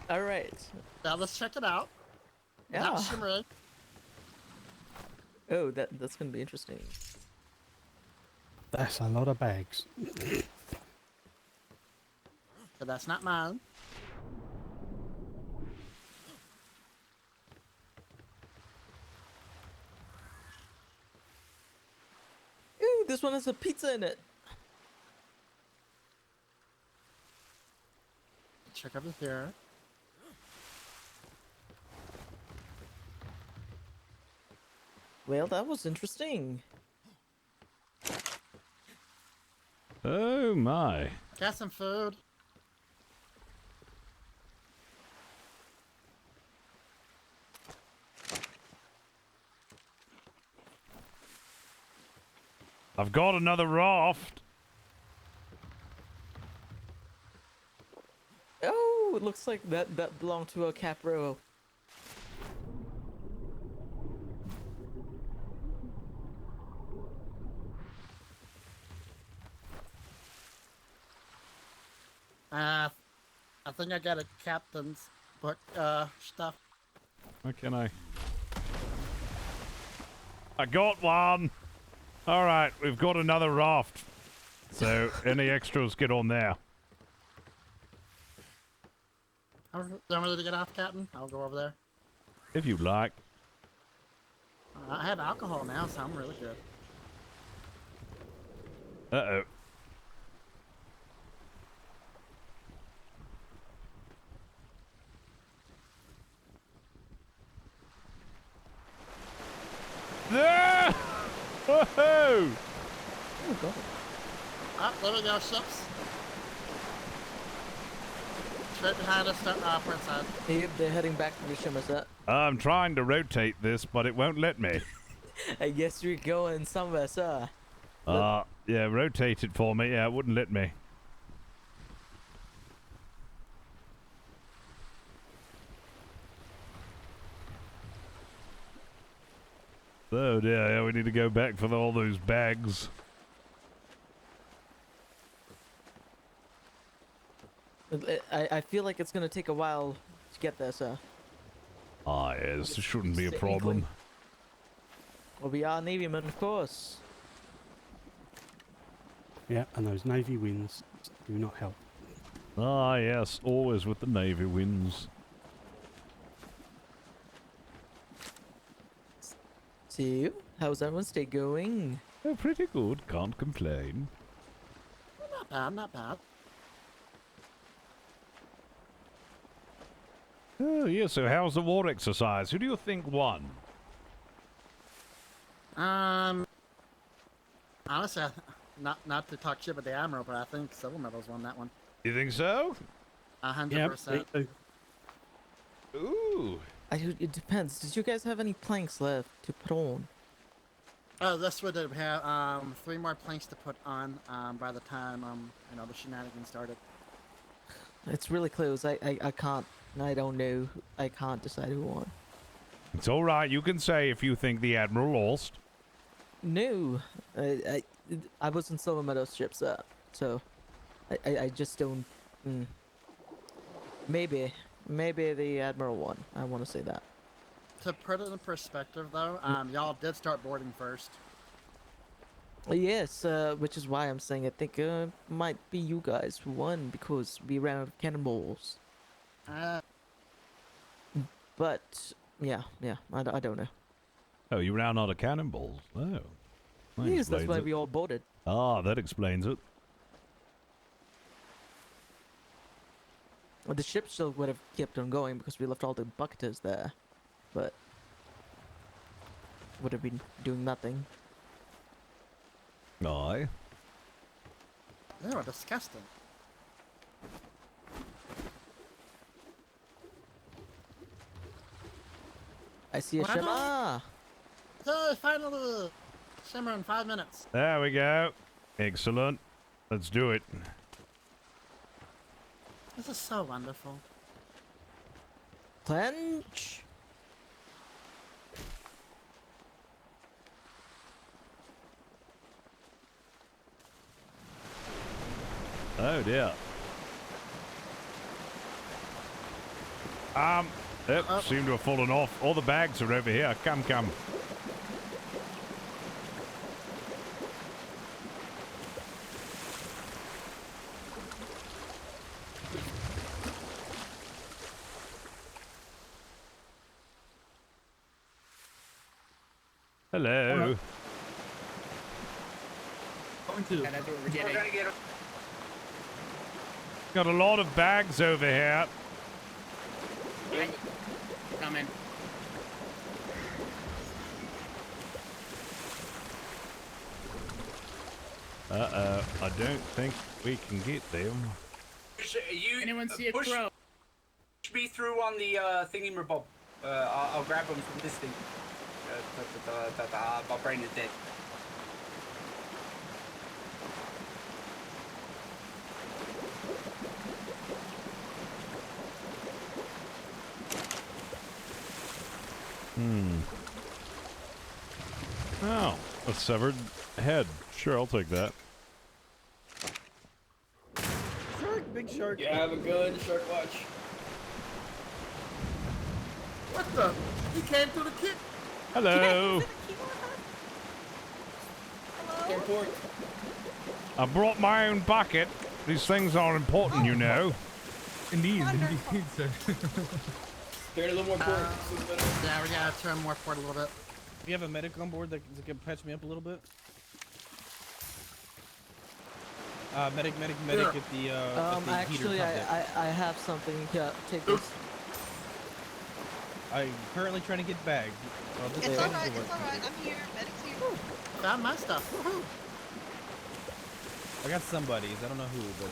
All right. Now let's check it out. Yeah. That's shimmering. Oh, that's gonna be interesting. That's a lot of bags. But that's not mine. Ooh, this one has a pizza in it. Check over here. Well, that was interesting. Oh my. Got some food. I've got another raft. Oh, it looks like that belonged to a Capro. I think I got a captain's book stuff. How can I got one. All right, we've got another raft. So any extras get on there. I'm ready to get off, Captain. I'll go over there. If you like. I have alcohol now, so I'm really good. Uh-oh. There! Whoa! Oh, God. Ah, there we go, ships. Straight behind us, starting off inside. Yep, they're heading back to the Shimmerset. I'm trying to rotate this, but it won't let me. I guess you're going somewhere, sir. Yeah, rotate it for me. Yeah, it wouldn't let me. Oh dear, yeah, we need to go back for all those bags. I feel like it's gonna take a while to get there, sir. Ah, yes, it shouldn't be a problem. Well, we are Navymen, of course. Yeah, and those Navy winds do not help. Ah, yes, always with the Navy winds. So, how's everyone's day going? Oh, pretty good, can't complain. Not bad, not bad. Oh, yeah, so how's the war exercise? Who do you think won? Honestly, not to talk shit about the Admiral, but I think Silver Medals won that one. You think so? 100%. Ooh. It depends. Did you guys have any planks left to put on? Oh, that's what we have. 3 more planks to put on. By the time the shenanigans started. It's really close. I can't. I don't know. I can't decide who won. It's all right. You can say if you think the Admiral lost. No, I wasn't Silver Meadows ships up, so I just don't. Maybe the Admiral won. I want to say that. To put it in perspective, though, y'all did start boarding first. Yes, which is why I'm saying I think it might be you guys who won because we ran out of cannonballs. But yeah, I don't know. Oh, you ran out of cannonballs. Oh. That Yes, that's explains why it. we all boarded. Ah, that explains it. Well, the ship still would have kept on going because we left all the bucketers there, but would have been doing nothing. Aye. They were disgusting. I see a What ship. happened? Ah! Hey, finally! Shimmer in 5 minutes. There we go. Excellent. Let's do it. This is so wonderful. Clench! Oh dear. Yep, seem to have fallen off. All the bags are over here. Come, come. Hello. Got a lot of bags over here. Coming. Uh-oh, I don't think we can get them. Anyone see a push crow? me through on the thingy-mabob. I'll grab them from this thing. My brain is dead. Oh, a severed head. Sure, I'll take that. Shark, big shark. Yeah, have a gun, shark watch. What the? He came through the kit. Hello. Airport. I brought my own bucket. These things are important, you know. Indeed, indeed, sir. Turn a little more port. Yeah, we gotta turn more port a little bit. Do you have a medic on board that can patch me up a little bit? Medic Sure. at the Actually, heater top deck. I have something. Yeah, take this. I'm currently trying to get bagged. It's alright, I'm here. Medic's here. Found my stuff. Woohoo! I got somebody's. I don't know who, but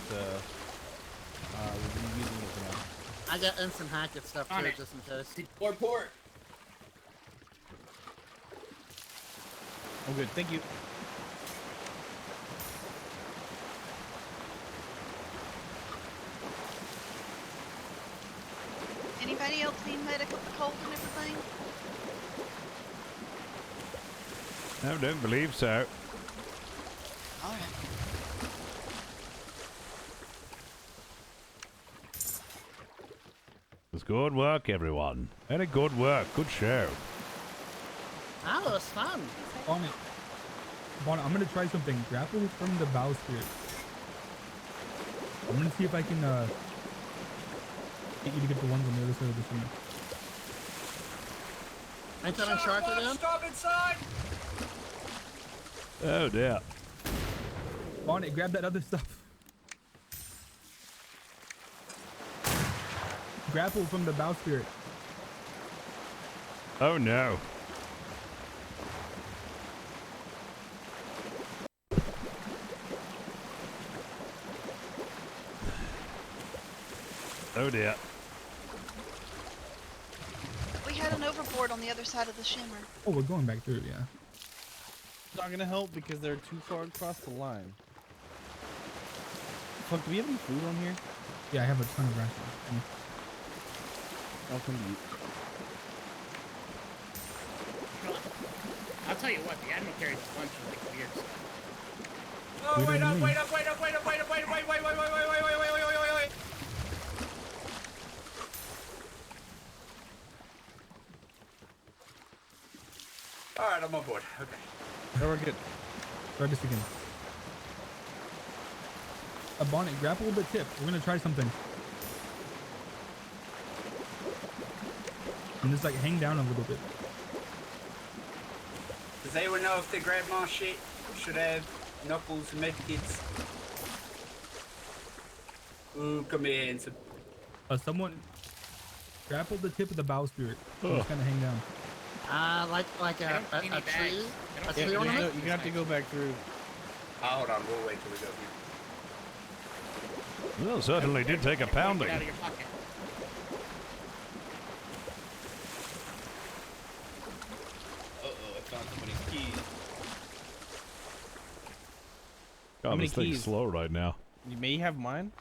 we'll be using it for now. I got instant hacket stuff On too, it. just in case. Port. I'm good. Thank you. Anybody else need medic with the cold and everything? No, don't believe so. Alright. It's good work, everyone. Very good work. Good show. That was fun. Bonnet, I'm gonna try something. Grapple from the bow spirit. I'm gonna see if I can get you to get the ones on the other side of the swing. Ain't that on shark again? Stop inside! Oh dear. Bonnet, grab that other stuff. Grapple from the bow spirit. Oh no. Oh dear. We had an overboard on the other side of the shimmer. Oh, we're going back through, yeah. It's not gonna help because they're too far across the line. Fuck, do we have any food on here? Yeah, I have a ton of rations. I'll come to you. I'll tell you what, the Admiral carries a bunch of like weird stuff. Oh, Wait up. wait up. Alright, I'm on board. Okay. Oh, we're good. Try this again. A bonnet, grapple the tip. We're gonna try something. And just like hang down a little bit. Does anyone know if they grabbed my shit? Should have Knuckles and medkits. Ooh, come here, handsome. Someone grapple the tip of the bow spirit. Just kind of hang down. Like a tree? A tree Yeah, ornament? you're gonna have to go back through. Oh, hold on, we'll wait till we go here. Well, certainly did take a pounding. Get out of your pocket. Uh-oh, I found somebody's keys. God, How many this thing's keys? slow right now. You may have mine.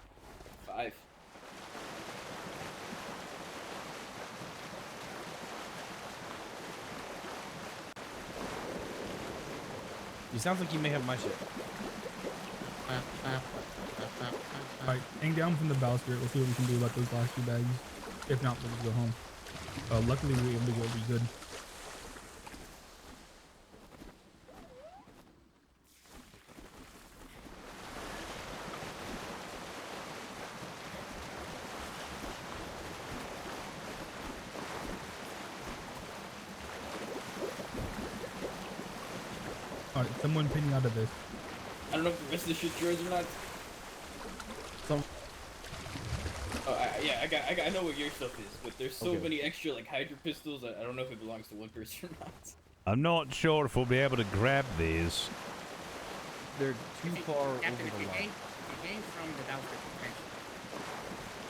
5. You sounds like you may have my shit. Alright, hang down from the bow spirit. We'll see what we can do about those last 2 bags. If not, we'll just go home. Luckily, we were able to go pretty good. Alright, someone pin me out of this. I don't know if the rest of the shit's yours or not. Some. Oh, I know what your stuff is, but there's so Okay. many extra like Hydra pistols. I don't know if it belongs to one person or not. I'm not sure if we'll be able to grab these. They're too far over Captain, if the you line. gain from the downstairs potential.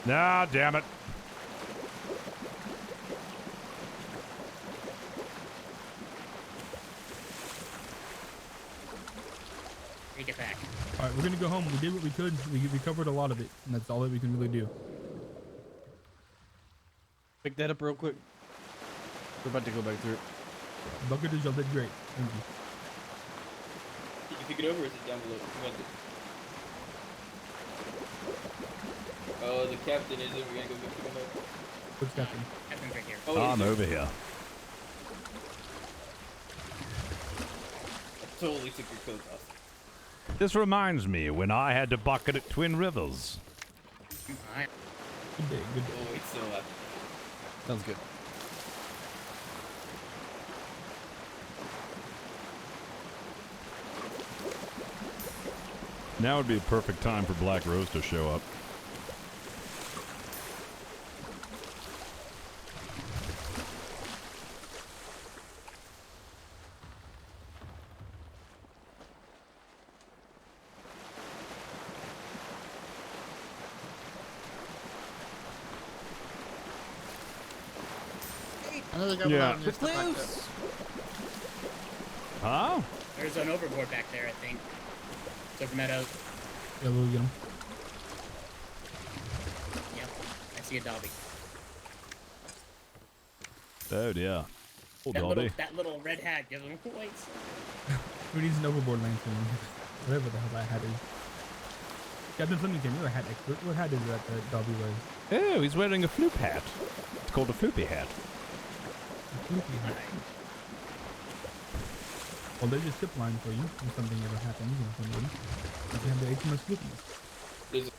Nah, damn it. Take it back. Alright, we're gonna go home. We did what we could. We covered a lot of it, and that's all that we can really do. Pick that up real quick. We're about to go back through. Bucketers, y'all did great. Thank you. Did you pick it over or is it down below? Who wants it? Oh, the captain is it. We're gonna go pick him up. What's captain? Captain's right here. Oh, I'm it's- over here. I totally took your coat off. This reminds me when I had to bucket at Twin Rivers. Alright. Good day, good day. Oh, it's so happy. Sounds good. Now would be a perfect time for Black Rose to show up. I know they got a lot of new stuff like this. Huh? There's an overboard back there, I think. Silver Meadows. Yeah, we'll get him. Yep. I see a Dobby. Oh dear. Oh, That Dobby. that little red hat gives him lights. Who needs an overboard lantern? Whatever the hell that hat is. Captain Flemington, you're a hat expert. What hat is that Dobby wears? Oh, he's wearing a floop hat. It's called a floopy hat. A floopy hat. Well, there's a zip line for you if something ever happens in somebody. You have the HMS Floopies. There's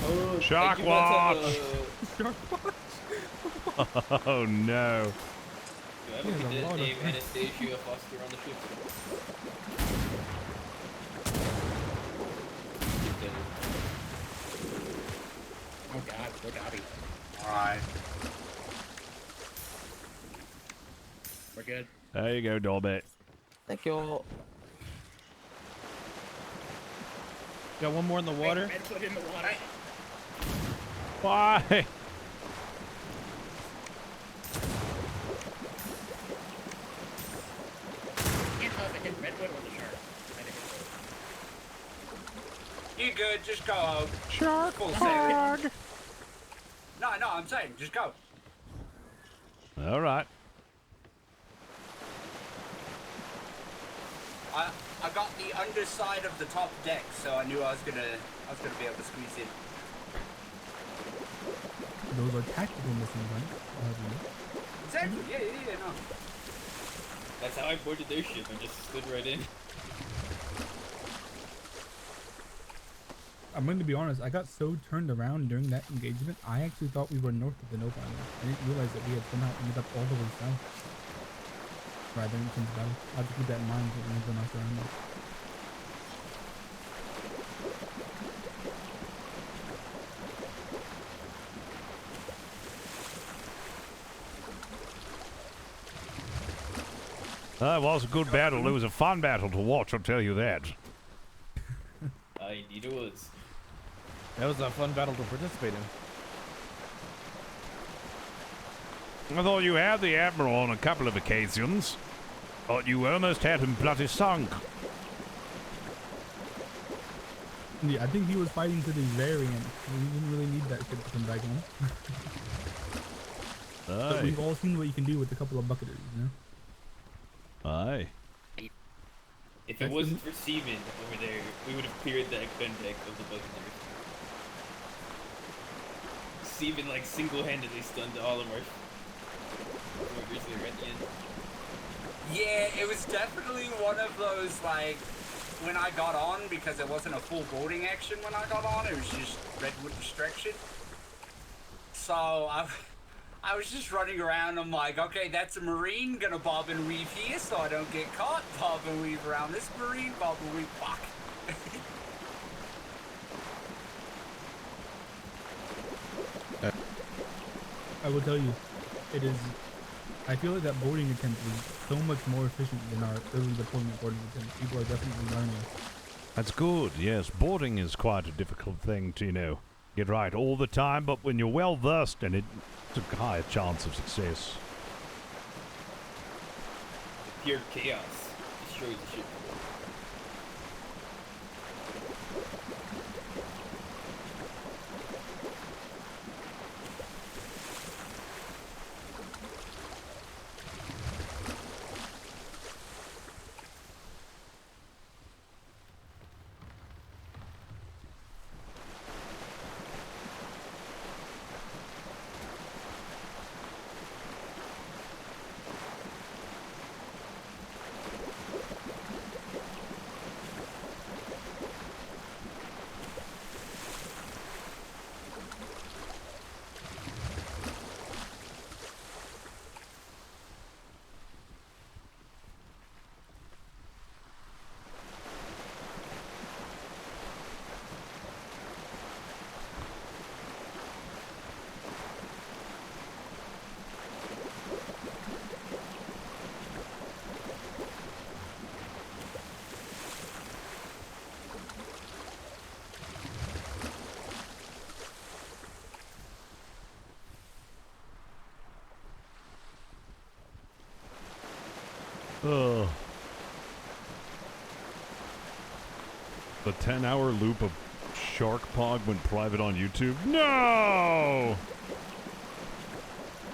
Oh, Shark you guys have watch! a- Shark watch! Oh no. Do I have a cadet named Anastasia Foster on the ship? Oh god, poor Dobby. Alright. We're good. There you go, Dobby. Thank you all. Got one more in the water. Red foot in the water. Why? Can't tell if it hit Redwood or the shark. Might have hit both. You good, just go home. Shark Full hog. second. No, I'm saying, just go. All right. I got the underside of the top deck, so I knew I was gonna be able to squeeze in. Those are tactical missiles, right? Exactly, yeah, no. That's how I boarded their ship and just stood right in. I'm going to be honest. I got so turned around during that engagement. I actually thought we were north of the Nova Island. I didn't realize that we had somehow ended up all the way south. For Abington's battle. I have to keep that in mind when everyone else around me. It was a good battle. It was a fun battle to watch, I'll tell you that. Indeed it was. That was a fun battle to participate in. I thought you had the Admiral on a couple of occasions. Thought you almost had him bloody sunk. Yeah, I think he was fighting to the very end. We didn't really need that ship to come back home. But we've all seen what you can do with a couple of bucketers, you know? Aye. If it wasn't for Steven over there, we would have cleared that gun deck of the Buccaneers. Steven like single-handedly stunned all of our warriors there at the end. Yeah, it was definitely one of those, like, when I got on, because it wasn't a full boarding action when I got on, it was just redwood distraction. So I was just running around. I'm like, okay, that's a Marine, gonna bob and weave here so I don't get caught. Bob and weave around this Marine, bob and weave, fuck. I will tell you, it is. I feel like that boarding attempt was so much more efficient than our early deployment boarding attempt. People are definitely learning. That's good, yes. Boarding is quite a difficult thing to, get right all the time, but when you're well versed in it, it's a higher chance of success. The pure chaos destroys the ship. Ugh. The 10-hour loop of Shark Pog went private on YouTube? No!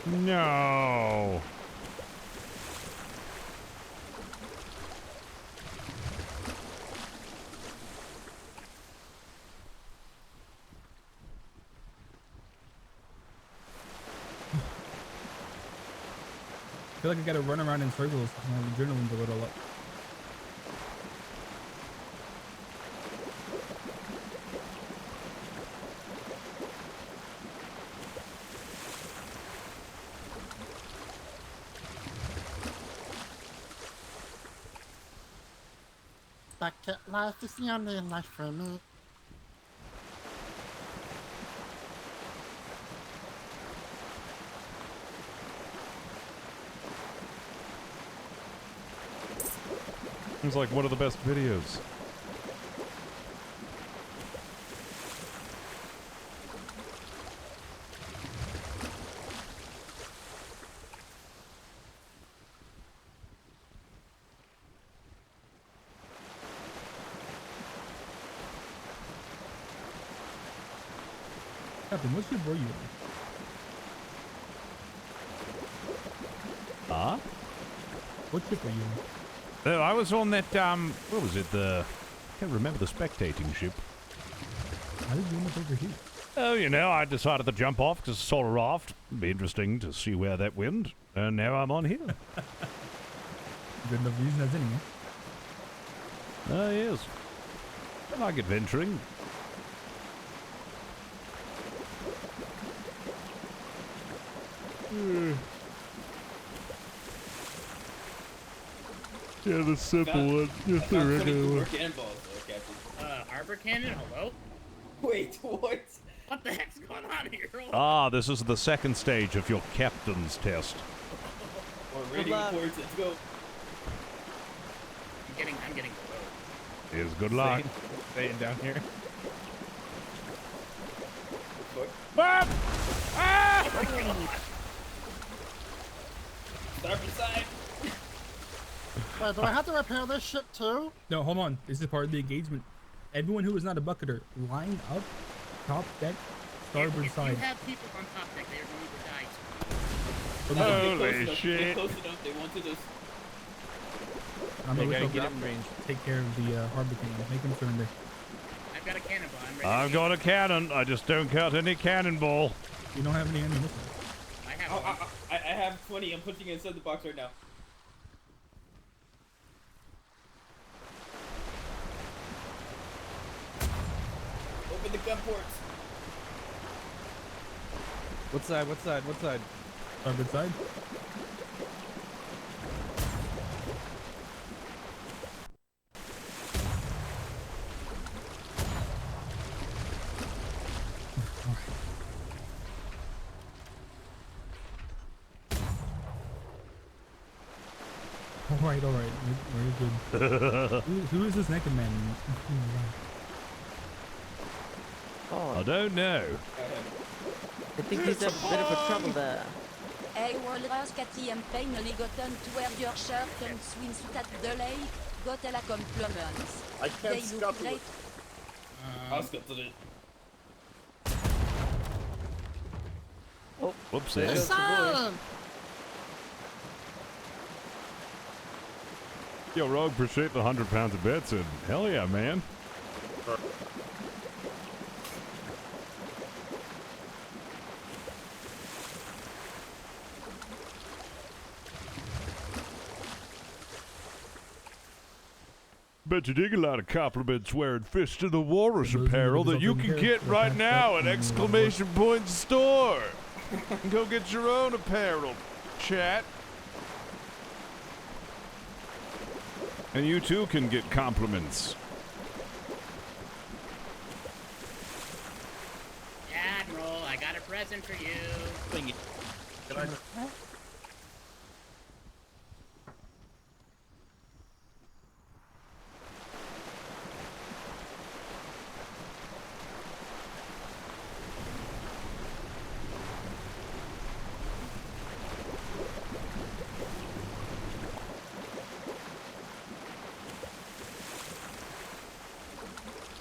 No! I feel like I gotta run around in circles. My adrenaline's a little up. Bucket life is the only life for me. Seems like one of the best videos. Captain, what ship were you on? Huh? What ship were you on? Oh, I was on that, what was it, I can't remember the spectating ship. How did you end up over here? Oh, I decided to jump off because I saw a raft. It'd be interesting to see where that went. And now I'm on here. Good enough reason as any, eh? Yes. I like adventuring. Yeah, the simple one. Just the regular one. Cannonballs, Captain. Harbor cannon. Hello. Wait, what? What the heck's going on here? Ah, this is the second stage of your captain's test. Or radio reports. Let's go. I'm getting below. Here's good luck. Staying down here. Ah! Ah! Starboard side. Wait, do I have to repair this ship too? No, hold on. This is part of the engagement. Everyone who is not a bucketer, line up, top deck, starboard If side. you have people on top deck, they are going to die. Holy shit. Close enough, they wanted us. I'm gonna gotta look get up in range. take care of the harbor cannon. Make him surrender. I've got a cannonball. I'm ready. I've got a cannon. I just don't count any cannonball. You don't have any ammunition. I have Oh, I have 20. I'm putting it inside the box right now. Open the gun ports. What side? What side? What side? Starboard side. All right. We're good. who is this naked man? I don't know. I think he's a bit of a trouble there. Hey, Walrus, Cathy Payne, Legoton, to wear your shirt and swim at the lake, got a la comme plumbers. I can't They look scuttle great. it. I'll scuttle it. Oh, whoopsie. Listen! Yo, Rogue, appreciate the 100 pounds of bits, and hell yeah, man. Bet you dig a lot of compliments wearing Fist of the Walrus apparel that you can get right now at exclamation point store. Go get your own apparel, chat. And you too can get compliments. Admiral, I got a present for you. Bring it.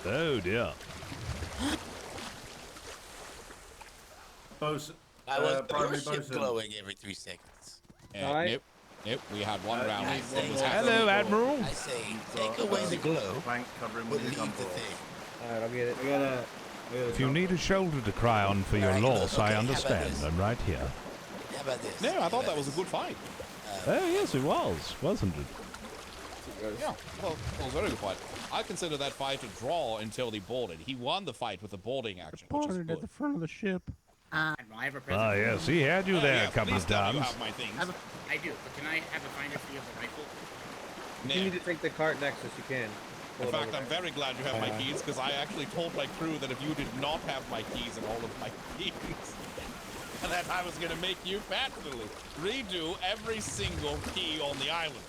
Oh dear. Bosun. I was primary ship bosun. glowing every 3 seconds. Alright. Nope. We had one round. I say, Hello, Admiral. I say, take away the glow. Plank covering We'll with leave your the gun port. thing. Alright, I'll get it. I got a If you need a shoulder to cry on for your Alright, loss, okay, I how about understand. this? I'm right here. How about this? No, I thought that was a good fight. Oh yes, it was, wasn't it? Yeah, well, it was a very good fight. I consider that fight a draw until he boarded. He won the fight with the boarding action, which is Boarded good. at the front of the ship. Admiral, I have a present. Ah yes, he had you there Yeah, a couple please of tell me you times. have my things. I do, but can I have a finder fee of the rifle? No. You need to take the cart next as you can. In fact, I'm very glad you have my keys, because I actually told my crew that if you did not have my keys and all of my keys, that I was going to make you personally redo every single key on the island.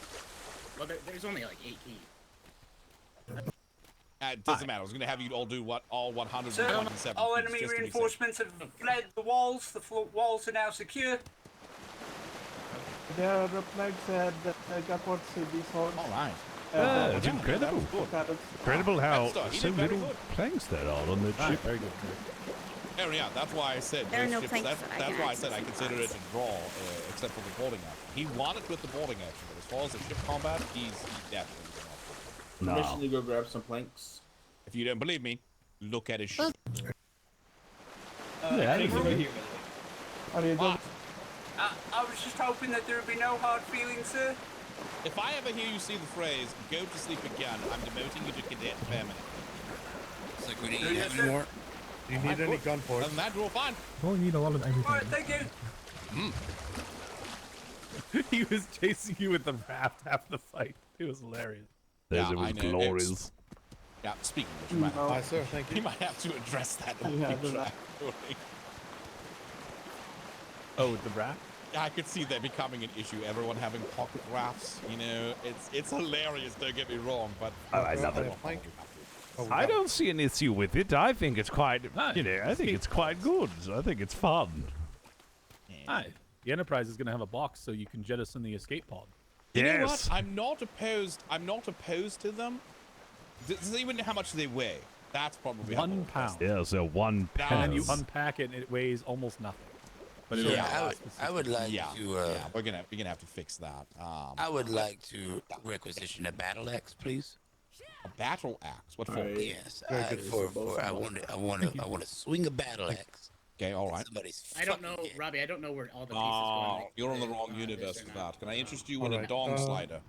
Well, there's only like 8 keys. It doesn't matter. I was going to have you all do what all 127 So, all keys, enemy just to be safe. reinforcements have fled the walls. The walls are now secure. There the flag said that I got what these horns. All right. It's incredible. Incredible how Good stuff. You so did very little good. planks there are on the ship. Very good. Oh yeah, that's why I said There are those no ships, planks that's, that I that's can why I said I access consider it a draw, except for the boarding action. He won it with the boarding action, but as far as the ship combat, he's definitely been off. No. Permission to go grab some planks. If you don't believe me, look at his ship. Yeah, Thanks that's for good. here, by the way. Are you I was just hoping that there would be no hard feelings, sir. If I ever hear you see the phrase, go to sleep again, I'm demoting you to cadet permanent. It's like we didn't Yes, Any sir. more? Do you need any gun ports? Other than that, you're all fine. Well, you need a lot of everything. Alright, thank you. He was chasing you with the raft half the fight. It was hilarious. It was glorious. Yeah, speaking of which, you might, Hi, sir. Thank you. you might have to address that in Yeah, the future. Oh, with the raft? Yeah, I could see that becoming an issue. Everyone having pocket rafts, you know, it's hilarious. Don't get me wrong, but I love it. I don't see an issue with it. I think it's quite, you know, I think it's quite good. I think it's fun. Hi. The Enterprise is going to have a box so you can jettison the escape pod. You know what? I'm not opposed to them. Does even know how much they weigh? That's probably 1 pound. Yeah, so 1 pound. And then you unpack it and it weighs almost nothing. But it'll I would like to. yeah, we're gonna have to fix that. I would like to requisition a battle axe, please. A battle axe? What for? Yes, I want to swing a battle axe. Okay, all right. I don't know, Robbie. I don't know where all the pieces Oh, go. you're in the wrong universe for that. Can I interest you in a dong slider?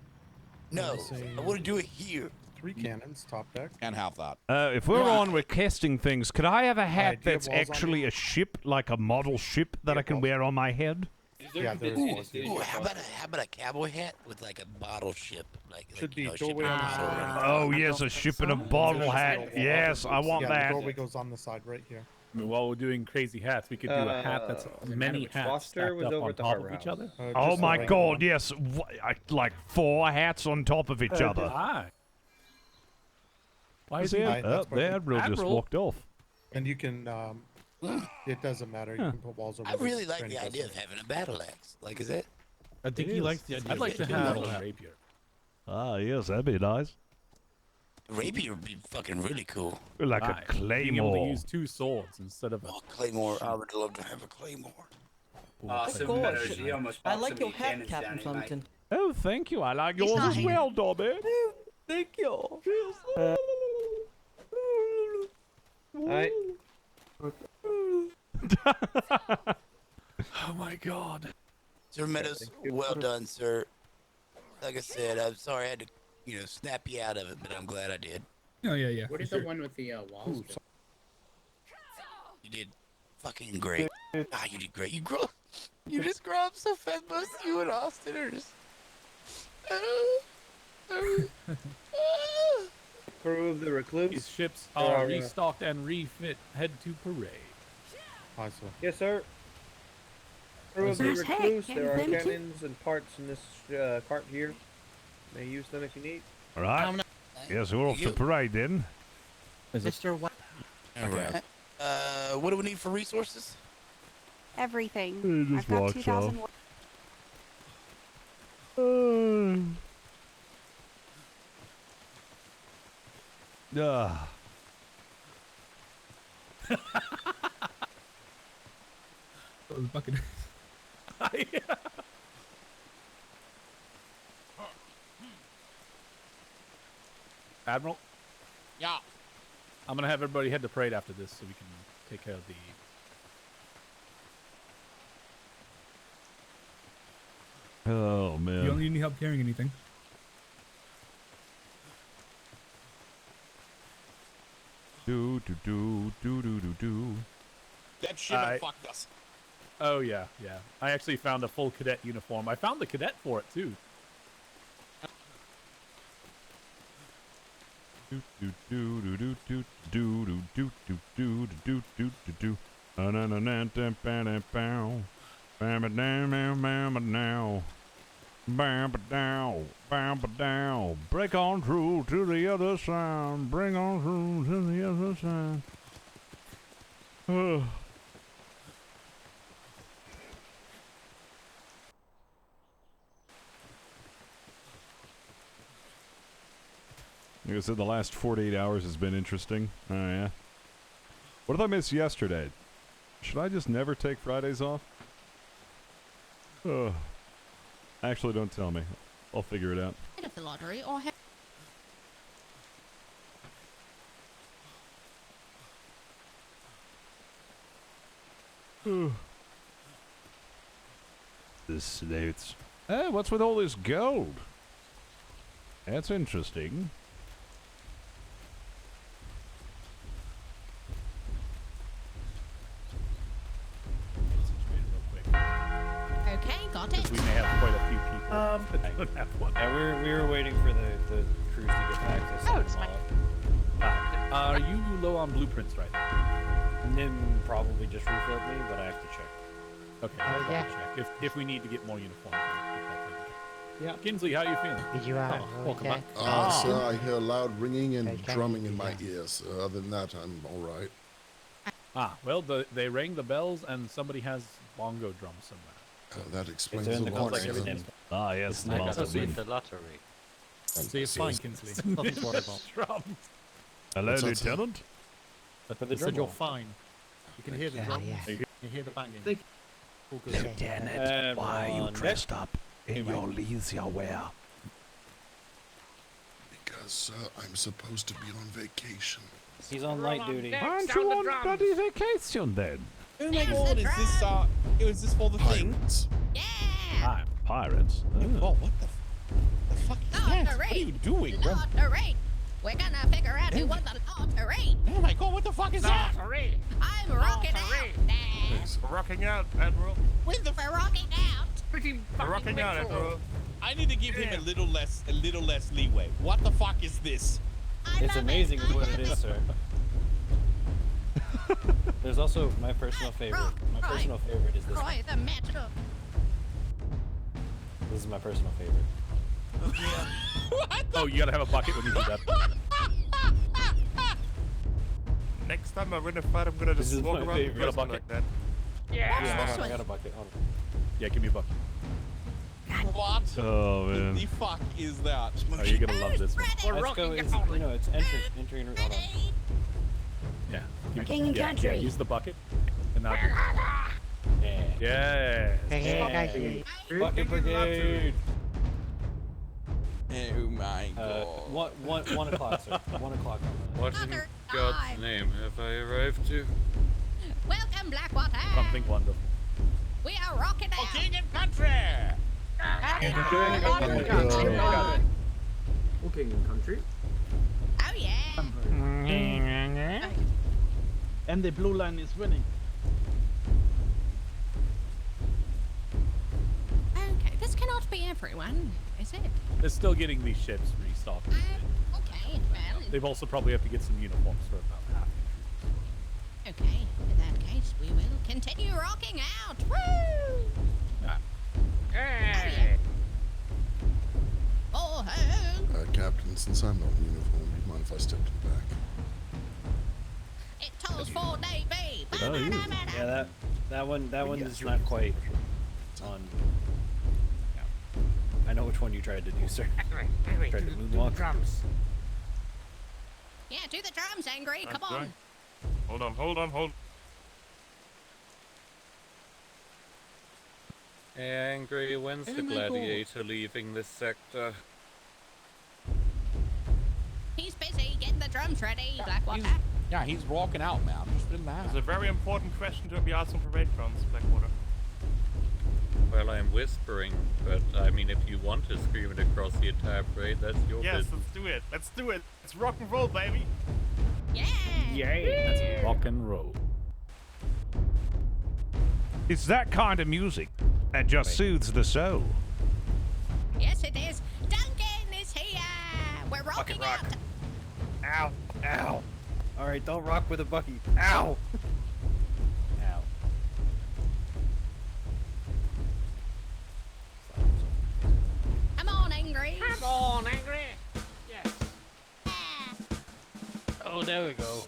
No, I want to do it here. 3 cannons, top deck. Can't have that. If we're on requesting things, could I have a hat do you have that's walls on actually you? a ship, like a model ship that I can wear on my head? Yeah, ooh, how about a cowboy hat with like a bottle ship, Should be you know, doorway shipping on the bottle side. or- Oh, yes, a ship in a bottle hat. Yes, I want Yeah, that. the doorway goes on the side right here. I mean, while we're doing crazy hats, we could do a hat that's many hats Foster stacked was up over on at the top Harbor of each House. other. Oh my god, yes. Like 4 hats on top of each other. Hi. Why is Is he? it? Oh, the Admiral just walked off. And you can, it doesn't matter. You can put walls over I the really like training the idea vessel. of having a battle axe. Like, is it? I think he likes the idea. I'd like to have a rapier. Ah, yes, that'd be nice. Rapier would be fucking really cool. Like Hi. a Being able to claymore. use 2 swords instead of a... Oh, Claymore. I would love to have a Claymore. Silver Meadows, you almost I popped like some your of hat, cannons Captain down here, mate. Flemington. Oh, thank you. I like He's yours not as hanging. well, Dobby. Thank you. Alright. Oh my god. Sir Meadows, well done, sir. Like I said, I'm sorry I had to, snap you out of it, but I'm glad I did. Oh, yeah. Where did the one with the walls go? You did fucking great. Ah, you did great. You just grow up so fast. Both you and Austin are just. Crew of the Recluse. These ships There are are, restocked and refit. Head to parade. Hi, sir. Yes, sir. Crew of the Nice hat, Recluse. There are Flemington. cannons and parts in this cart here. May use them if you need. All right. Yes, we're off to parade then. Mr. White. All right. What do we need for resources? Everything. He just I've got walks 2,000 off. Ah. Oh, the bucket. Admiral, Yeah. I'm gonna have everybody head to parade after this so we can take care of the... Oh, man. You don't need any help carrying anything. Do. That ship fucked us. Oh, yeah. I actually found a full cadet uniform. I found the cadet for it, too. Break on through to the other side. Bring on through to the other side. Like I said, the last 48 hours has been interesting. Oh, yeah. What did I miss yesterday? Should I just never take Fridays off? Actually, don't tell me. I'll figure it out. Of the lottery or The slates. Hey, what's with all this gold? That's interesting. got it. We may have quite a few people that don't have one. We were waiting for the crews to get back to Oh, it's fine. Are you low on blueprints right now? Nim probably just refilled me, but I have to check. Okay, Oh, I'll yeah. check. If we need to get more uniforms. Yeah, Kinsley, how you feeling? You are. Welcome back. Sir, I hear loud ringing and drumming in my ears. Other than that, I'm all right. Well, they rang the bells and somebody has bongo drums somewhere. That explains It's in a the lot. corner. Sir. Yes, It's not gonna win the lottery. So you're fine, Kinsley. Nothing to worry about. Hello, What's that, sir? Lieutenant. For the I said drum you're roll. fine. You can hear the drum. You hear the banging. All good. Lieutenant, why are you dressed up in your leisure wear? Because, sir, I'm supposed to be on vacation. He's on light duty. Aren't you on bloody vacation then? Oh my god, is this for the thing? I'm pirates. Oh, what the fuck is that? What are you doing, bro? Lottery. We're gonna figure out who won the lottery. Oh my god, what the fuck is that? Lottery. I'm rocking out. Rocking out, Admiral. We're rocking out. Pretty Rocking out, Admiral. I need to give him a little less leeway. What the fuck is this? It's amazing is what it is, sir. There's also my personal favorite. My personal favorite is this one. Roy the metal. This is my personal favorite. Oh, you gotta have a bucket when you do that. Next time I win a fight, I'm gonna This just is walk my around favorite. the Got a prison bucket. like that. Yeah, I got a bucket. Hold on. Yeah, give me a bucket. What Oh man. the fuck is that? Oh, you're gonna love this one. Let's go. It's, it's entering. Hold on. Yeah. King and country. Yeah, use the bucket. And now. Yeah. Yeah. Bucket brigade. Oh my god. 1 o'clock, sir. 1 o'clock. What in God's name have I arrived to? Welcome, Blackwater. Something wonderful. We are rocking out. King and country. King and country. Oh yeah. And the blue line is winning. Okay, this cannot be everyone, is it? They're still getting these ships restocked. Okay, well. They've also probably have to get some uniforms for about half. Okay, in that case, we will continue rocking out. Woo! Hey. Oh, ho! Captain, since I'm not in uniform, do you mind if I step to the back? It tolls for Navy. Yeah, that one is not quite on. Yeah. I know which one you tried to do, sir. Anyway, Tried to do moonwalk. the drums. Yeah, do the drums, Angry. Come That's on. right. Hold on. Hey, Angry, when's the gladiator leaving this sector? He's busy getting the drums ready, Blackwater. Yeah, he's walking out, man. Just relax. It's a very important question to be asked on parade grounds, Blackwater. Well, I'm whispering, but I mean, if you want to scream it across the entire parade, that's your Yes, business. let's do it. Let's do it. It's rock and roll, baby. Yeah. Yay! That's rock and roll. It's that kind of music that just soothes the soul. Yes, it is. Duncan is here. We're rocking out. Ow! Ow! All right, don't rock with a bucky. Ow! Ow! Come on, Angry. Come on, Angry. Yes. Oh, there we go.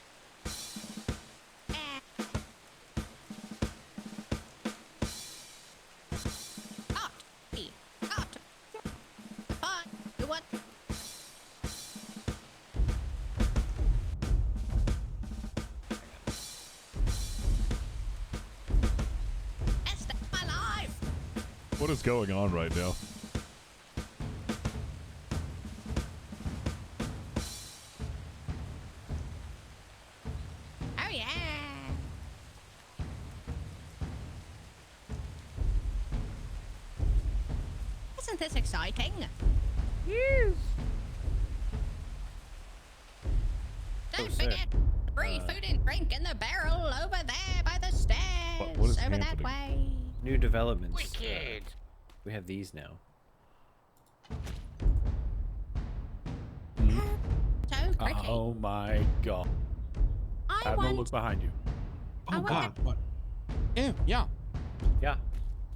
What is going on right now? Oh yeah. Isn't this exciting? Yes. Don't forget, free food and drink in the barrel over there by the stairs. What is over happening? that way. New developments. Wicked. We have these now. So pretty. Oh my god. Admiral, look behind you. Oh God, what? Yeah. Yeah.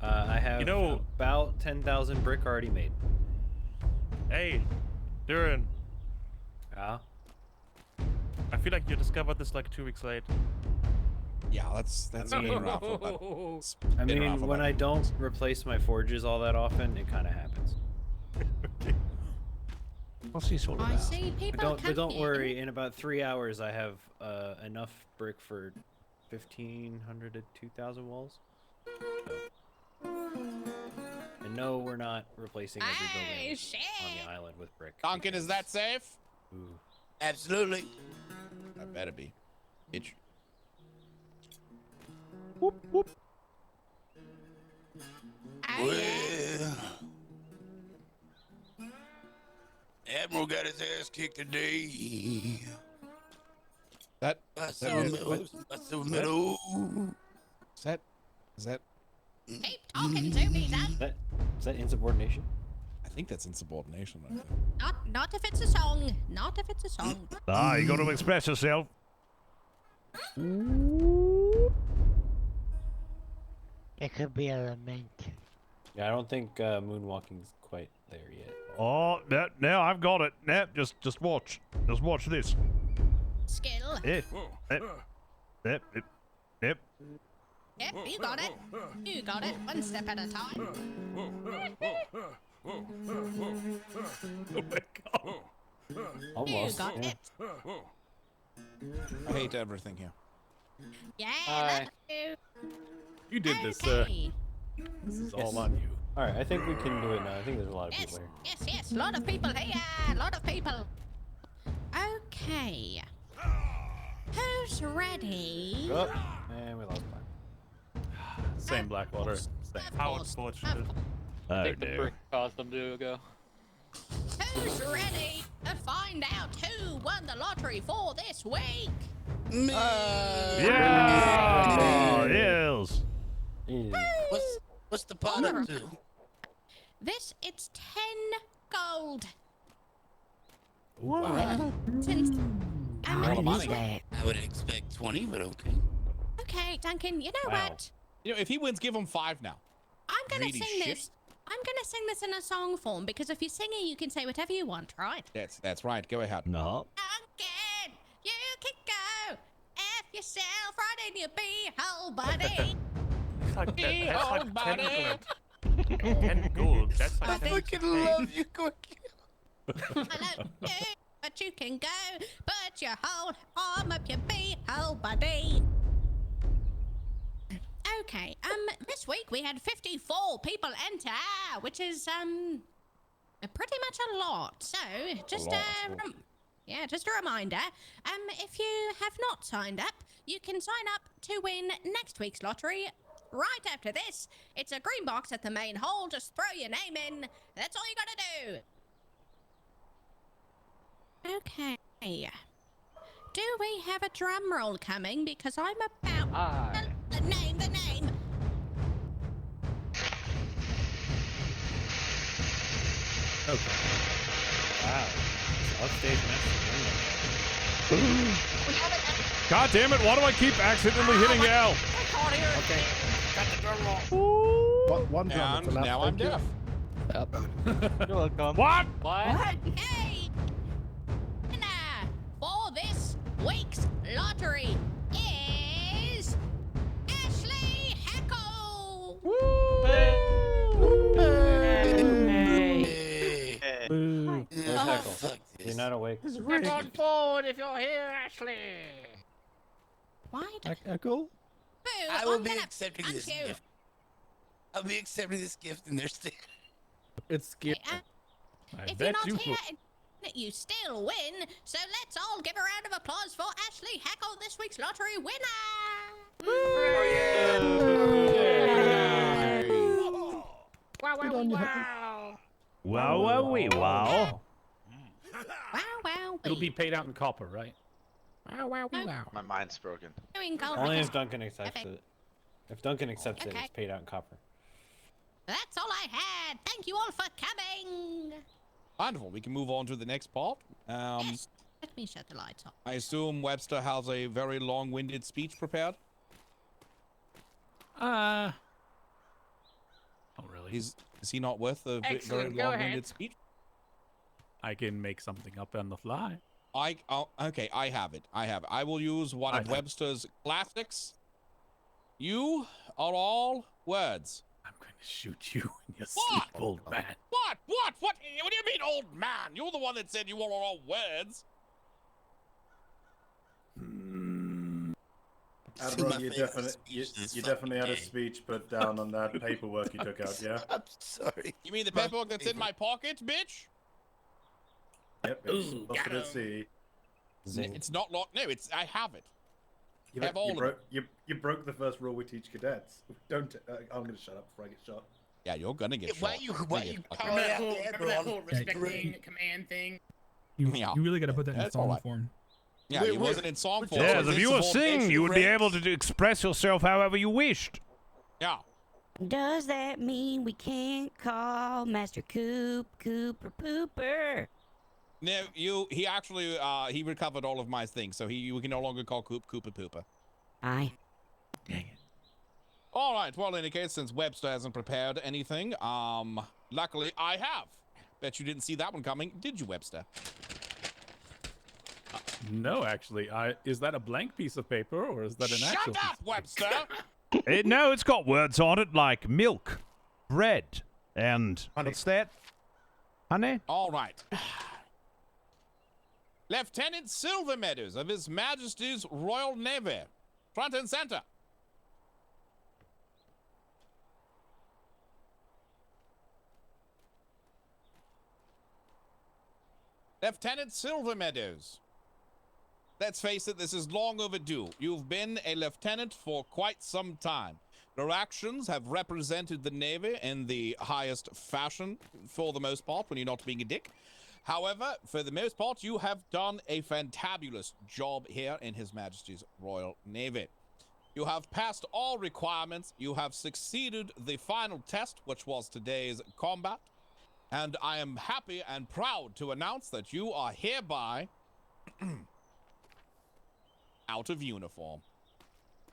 I have about 10,000 brick already made. Hey, Duran. Yeah? I feel like you discovered this like 2 weeks late. Yeah, that's been around for about. It's I been around mean, for when about I don't replace my forges all that often, it kind of happens. What's this all I about? see people But don't coming. worry, in about 3 hours, I have enough brick for 1,500 to 2,000 walls. And no, we're not replacing every building on the island with brick. Duncan, is that safe? Ooh. Absolutely. That better be. Bitch. Whoop, whoop. Well, Admiral got his ass kicked today. That. By Silver Meadow. Is that? Keep talking to me, son. Is that insubordination? I think that's insubordination. I think. Not if it's a song. Not if it's a song. Ah, you got to express yourself. It could be a lament. Yeah, I don't think moonwalking's quite there yet. Oh, now I've got it. Now, just watch. Just watch this. Skill. Yep. Yep. Yep, you got it. You got it. One step at a time. Oh my god. Almost. You got Yeah. it. I hate everything here. Yeah, Hi. you. You did this, Okay. This is all on you. Alright, I think we can do it now. I think there's a lot of Yes, people here. yes. A lot of people here. A lot of people. Okay. Who's ready? Oh, and we lost one. Same Blackwater. Same. How unfortunate. Oh, think the dear. brick caused them to go. Who's ready to find out who won the lottery for this week? Yeah! Yes! What's the pot up to? This it's 10 gold. Wow. Since A lot of money. I would expect 20, but okay. Okay, Duncan, you know what? You know, if he wins, give him 5 now. I'm gonna Greedy sing shit. this. I'm gonna sing this in a song form because if you're singing, you can say whatever you want, right? That's right. Go ahead. No. Duncan, you can go F yourself right in your beehole, buddy. That's like 10 gold. That's like I 10 fucking gold. love you, Quick. Hello, but you can go put your whole arm up your beehole, buddy. Okay, this week we had 54 people enter, which is, pretty much a lot. So, just, just a reminder, if you have not signed up, you can sign up to win next week's lottery right after this. It's a green box at the main hall, just throw your name in, that's all you gotta do. Okay. Do we have a drum roll coming? Because I'm about the name. Okay. Wow. Upstage message. God damn it, why do I keep accidentally hitting L? Okay. Got the drum roll. One drum. And now I'm deaf. You're welcome. What? What? Hey! Winner for this week's lottery is Ashley Hackle. Where's Heckle? You're not awake. Come on forward if you're here, Ashley. Why? Cool. Boo! I will I'm be gonna accepting punch this you. gift. I'll be accepting this gift in their state. It's scary. If you're not here, you still win. So let's all give a round of applause for Ashley Hackle, this week's lottery winner. Wow, wow, wow. Wow, wow, wee, wow. Wow. It'll be paid out in copper, right? Wow. My mind's broken. Doing gold Only because- if Duncan accepts it. If Duncan accepts it, Okay. it's paid out in copper. That's all I had. Thank you all for coming. Wonderful. We can move on to the next part. Yes. Let me shut the lights off. I assume Webster has a very long-winded speech prepared. Oh, really? Is he not worth a very Excellent, go long-winded ahead. speech? I can make something up on the fly. Okay, I have it. I will use one of Webster's classics. You are all words. I'm going to shoot you in your What? sleep, old man. What? What do you mean, old man? You're the one that said you were all words. Admiral, you definitely had a speech put down on that paperwork you took out, yeah? I'm sorry. You mean the paperwork that's in my pocket, bitch? Yep, it's posted at sea. It's not locked. No, I have it. You, have all of it. you broke the first rule we teach cadets. Don't. I'm gonna shut up before I get shot. Yeah, you're gonna get shot. Why you Remember that whole respecting command thing? You really gotta put that in That's song all right. form. Yeah, it wasn't in song form. Yes, so if you were sing, you would be able to express yourself however you wished. Yeah. Does that mean we can't call Master Cooper Pooper? No, he actually he recovered all of my things, so you can no longer call Cooper Pooper. Aye. Dang it. All right. Well, in any case, since Webster hasn't prepared anything, luckily I have. Bet you didn't see that one coming, did you, Webster? No, actually. Is that a blank piece of paper or is that an actual? Shut up, Webster! No, it's got words on it like milk, bread, and what's that? Honey? All right. Lieutenant Silver Meadows of His Majesty's Royal Navy. Front and center. Lieutenant Silver Meadows. Let's face it, this is long overdue. You've been a lieutenant for quite some time. Your actions have represented the Navy in the highest fashion, for the most part, when you're not being a dick. However, for the most part, you have done a fantabulous job here in His Majesty's Royal Navy. You have passed all requirements. You have succeeded the final test, which was today's combat. And I am happy and proud to announce that you are hereby out of uniform.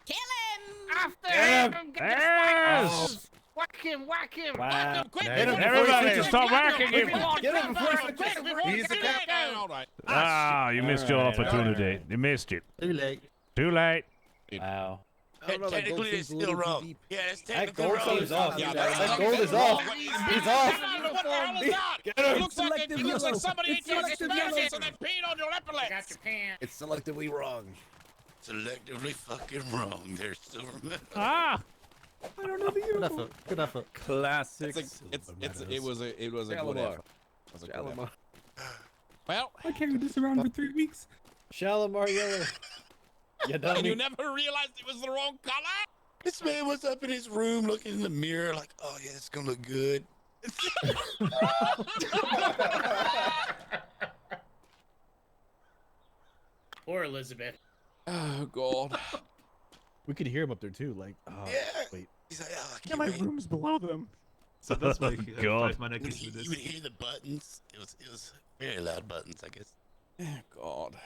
Kill him! After Get him! Get Yes! Whack him! Whack him! Wow. Whack him! Quick! Get him Everybody, stop whacking him! Get him before He's the captain. All right. Ah, you missed your opportunity. You missed it. Too late. Too late. Wow. Technically, it's still wrong. Yeah, it's technically gold wrong. is off. Yeah, that gold is off. He's off. What the hell is that? Get him. It looks like somebody ate your asparagus and then peed on your epaulets. Got your pants. It's selectively wrong. Selectively fucking wrong. There's Silver Meadows. Ah! I don't know the uniform. Good effort. Good effort. Classic. It was a good effort. It was a good effort. Well, I carried this around for 3 weeks. Shalimar Yellow. You dummy. and you never realized it was the wrong color? This man was up in his room looking in the mirror like, oh yeah, it's gonna look good. Poor Elizabeth. Oh, God. We could hear him up there too. Like, oh, Yeah. wait. He's like, oh, I Yeah, can't my wait. room's below them. So that's why God. You would hear the buttons. It was very loud buttons, I guess. Oh, God.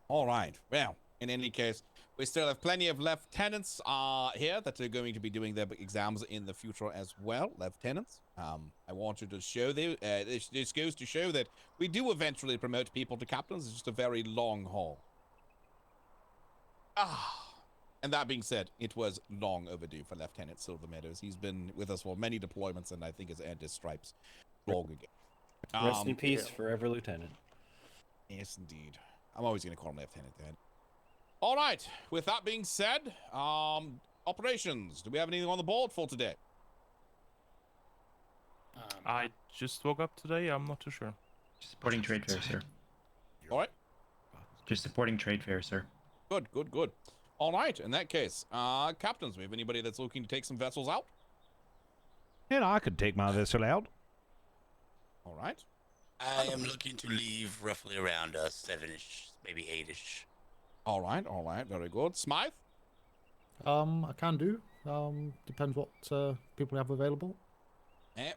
All right. Well, in any case, we still have plenty of lieutenants here that are going to be doing their exams in the future as well. Lieutenants, I want you to show this goes to show that we do eventually promote people to captains. It's just a very long haul. And that being said, it was long overdue for Lieutenant Silver Meadows. He's been with us for many deployments, and I think has earned his stripes long again. Rest in peace, forever, Lieutenant. Yes, indeed. I'm always going to call him Lieutenant then. All right. With that being said, operations. Do we have anything on the board for today? I just woke up today. I'm not too sure. Just supporting trade fair, sir. All right. Just supporting trade fair, sir. Good, good, good. All right. In that case, captains, we have anybody that's looking to take some vessels out? And I could take my vessel out. All right. I am looking to leave roughly around 7-ish, maybe 8-ish. All right, very good. Smythe? I can do. Depends what people have available.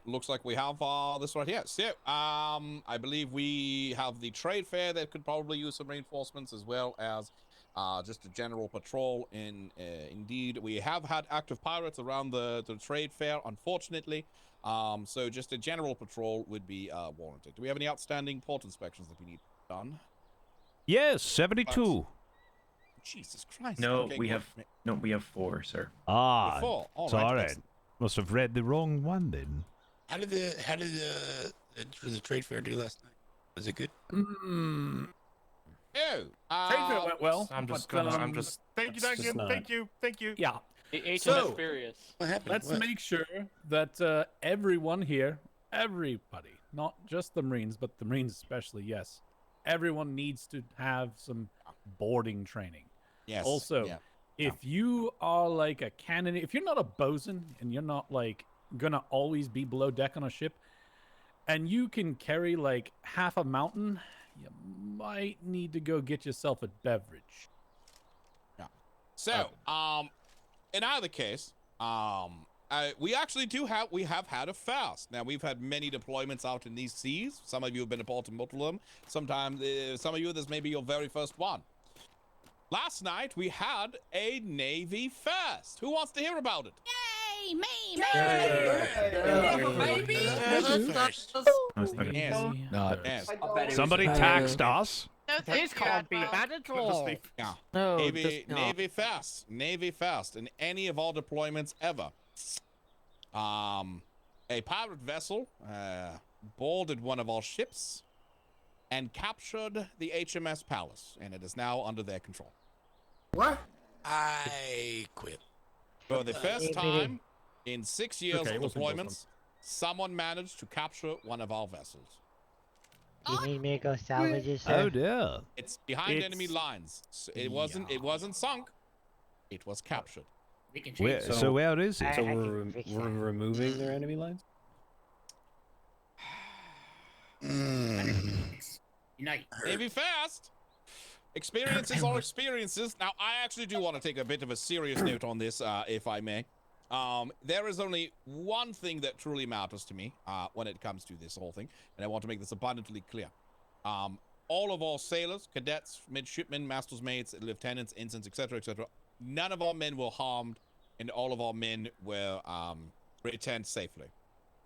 Looks like we have this right here. So, I believe we have the trade fair that could probably use some reinforcements, as well as just a general patrol. Indeed, we have had active pirates around the trade fair, unfortunately. So just a general patrol would be warranted. Do we have any outstanding port inspections that we need done? Yes, 72. Jesus Christ. No, Okay, we good. have 4, sir. Ah, Four. All it's right, all right. excellent. Must have read the wrong one then. How did the trade fair do last night? Was it good? Oh, Trade fair went well. I'm just thank you, thank you. Yeah. HMS Furious. What happened? Let's What? make sure that everyone here, everybody, not just the Marines, but the Marines especially, yes, everyone needs to have some boarding training. Yes. Also, yeah. if you are like a cannon, if you're not a bosun and you're not like gonna always be below deck on a ship, and you can carry like half a mountain, you might need to go get yourself a beverage. Yeah. So, in either case, we actually have had a fast. Now, we've had many deployments out in these seas. Some of you have been a part of multiple of them. Sometimes, some of you, this may be your very first one. Last night, we had a Navy fast. Who wants to hear about it? Yay! Me! Somebody taxed us. This can't be bad at all. Yeah. No, Navy fast in any of our deployments ever. A pirate vessel boarded one of our ships and captured the HMS Palace, and it is now under their control. What? I quit. For the first time in 6 years Okay, of we'll send those deployments, someone managed to capture one of our vessels. You need me to go salvage it, sir? Oh dear. It's behind enemy lines. So it wasn't sunk. It was captured. So where is it? So we're removing their enemy lines? Navy fast. Experiences are experiences. Now, I actually do want to take a bit of a serious note on this, if I may. There is only one thing that truly matters to me when it comes to this whole thing, and I want to make this abundantly clear. All of our sailors, cadets, midshipmen, master's mates, lieutenants, ensigns, etc., etc., none of our men were harmed, and all of our men were returned safely.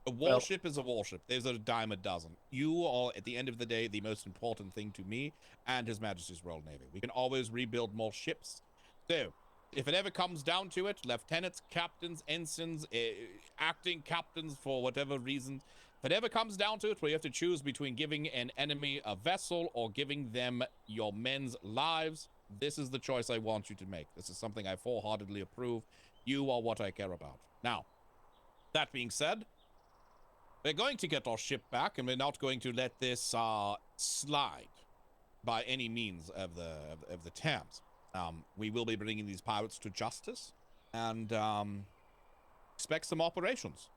A warship is a warship. There's a dime a dozen. You are, at the end of the day, the most important thing to me and His Majesty's Royal Navy. We can always rebuild more ships. So, if it ever comes down to it, lieutenants, captains, ensigns, acting captains for whatever reason, if it ever comes down to it where you have to choose between giving an enemy a vessel or giving them your men's lives, this is the choice I want you to make. This is something I full-heartedly approve. You are what I care about. Now, that being said, we're going to get our ship back, and we're not going to let this slide by any means of the terms. We will be bringing these pirates to justice, and expect some operations.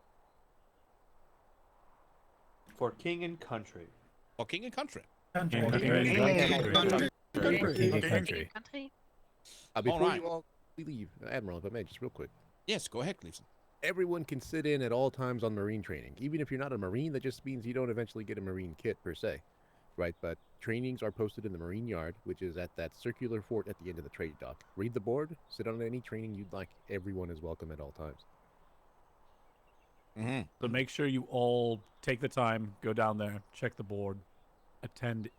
For king and country. For king and country. Before right. you all leave, Admiral, if I may, just real quick. Yes, go ahead, Cleveson. Everyone can sit in at all times on Marine training. Even if you're not a Marine, that just means you don't eventually get a Marine kit per se, right? But trainings are posted in the Marine Yard, which is at that circular fort at the end of the trade dock. Read the board, sit on any training you'd like. Everyone is welcome at all times. So make sure you all take the time, go down there, check the board, attend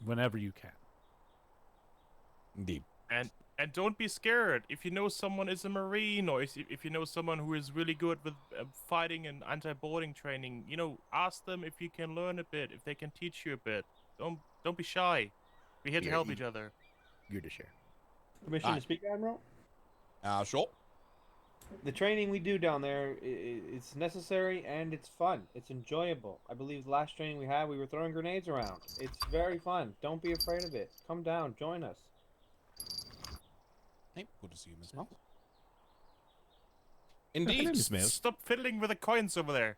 whenever you can. Indeed. And don't be scared. If you know someone is a Marine, or if you know someone who is really good with fighting and anti-boarding training, ask them if you can learn a bit, if they can teach you a bit. Don't be shy. We're here to help each other. You're to share. Permission to speak, Admiral? Sure. The training we do down there, it's necessary and it's fun. It's enjoyable. I believe the last training we had, we were throwing grenades around. It's very fun. Don't be afraid of it. Come down, join us. Hey, good to see you, Miss Mouse. Indeed. Stop fiddling with the coins over there.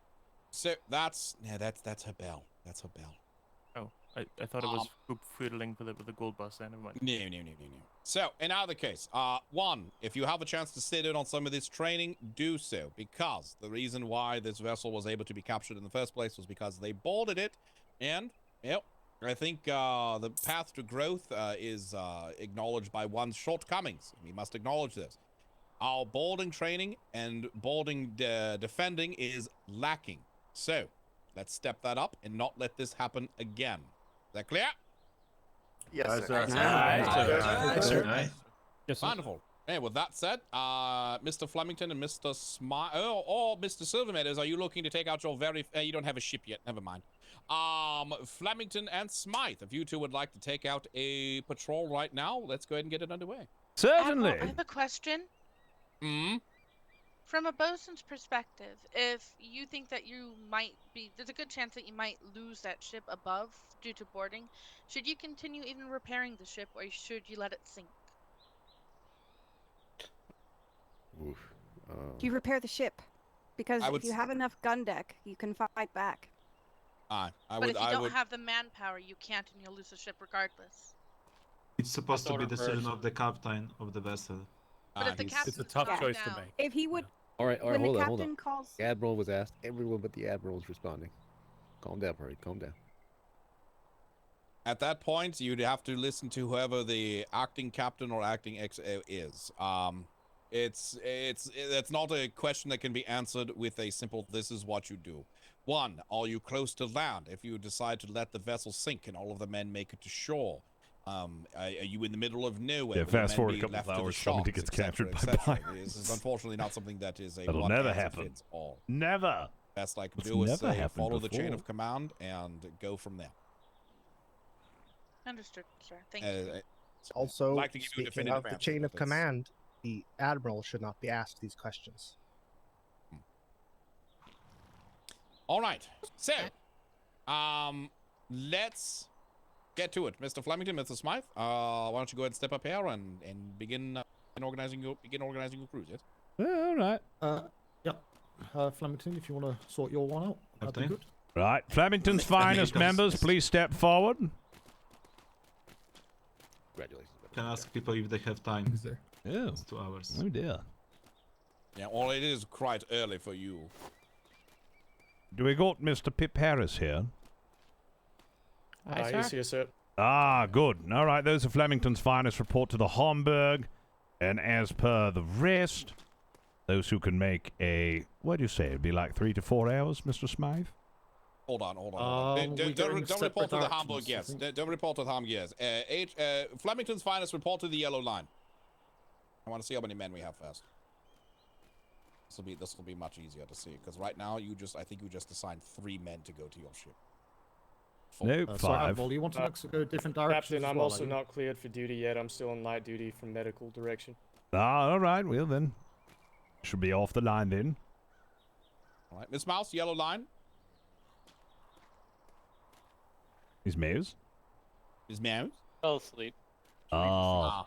So that's her bell. That's her bell. I thought it was fiddling with the gold bus. Never mind. No. So, in either case, one, if you have a chance to sit in on some of this training, do so, because the reason why this vessel was able to be captured in the first place was because they boarded it, and, yep, I think the path to growth is acknowledged by one's shortcomings. We must acknowledge this. Our boarding training and boarding defending is lacking. So, let's step that up and not let this happen again. Is that clear? Yes, sir. Yes, sir. Wonderful. And with that said, Mr. Flemington and Mr. or Mr. Silvermeadows, are you looking to take out your you don't have a ship yet, never mind. Flemington and Smythe, if you two would like to take out a patrol right now, let's go ahead and get it underway. Certainly. I have a question. Hmm? From a bosun's perspective, if you think that you might be, there's a good chance that you might lose that ship above due to boarding, should you continue even repairing the ship, or should you let it sink? Oof. You repair the ship, because I would if you have enough gun deck, you can fight back. I But would. if you I don't would. have the manpower, you can't, and you'll lose the ship regardless. It's supposed to be order decision first. of the captain of the vessel. But if the captain It's a tough comes choice to down- make. If he would, All right, when the hold captain on. calls, The admiral was asked. Everyone but the admiral is responding. Calm down, Parade. Calm down. At that point, you'd have to listen to whoever the acting captain or acting XO is. It's not a question that can be answered with a simple, this is what you do. One, are you close to land? If you decide to let the vessel sink and all of the men make it to shore, are you in the middle of nowhere? Yeah, Will the fast men forward be a couple left of to the hours, somebody sharks, gets captured by etc.? pirates. This is unfortunately not something that is a That'll one never answer happen. fits all. Never. Best I can It's do is never say happened follow the chain before. of command and go from there. Understood, sir. Thank you. I'd Also, like to give you a speaking definitive of the answer, chain of but that's- command, the admiral should not be asked these questions. All right. So, let's get to it. Mr. Flemington, Mr. Smythe, why don't you go ahead and step up here and begin organizing your cruise, yes? All right. Flemington, if you want to sort your one out, that'd be good. Right. Flemington's finest members, please step forward. Congratulations. Can ask people if they have time. Yeah. It's 2 hours. Oh dear. Yeah, well, it is quite early for you. Do we got Mr. Pip Harris here? Yes, yes, sir. Ah, good. All right, those are Flemington's finest. Report to the Homburg. And as per the rest, those who can make a, what do you say, it'd be like 3 to 4 hours, Mr. Smythe? Hold on. we Don't go in report to the separate Hamburg directions, yes. Don't report to the Hamburg yes. Flemington's finest, report to the yellow line. I want to see how many men we have first. This will be much easier to see, because right now I think you just assigned 3 men to go to your ship. Nope, So 5. Admiral, you want to go different directions? Captain, as I'm well, also are you? not cleared for duty yet. I'm still on night duty from medical direction. Ah, all right, well then. Should be off the line then. All right, Miss Mouse, yellow line. Is Mays? Miss Mouse. Fell asleep. Oh.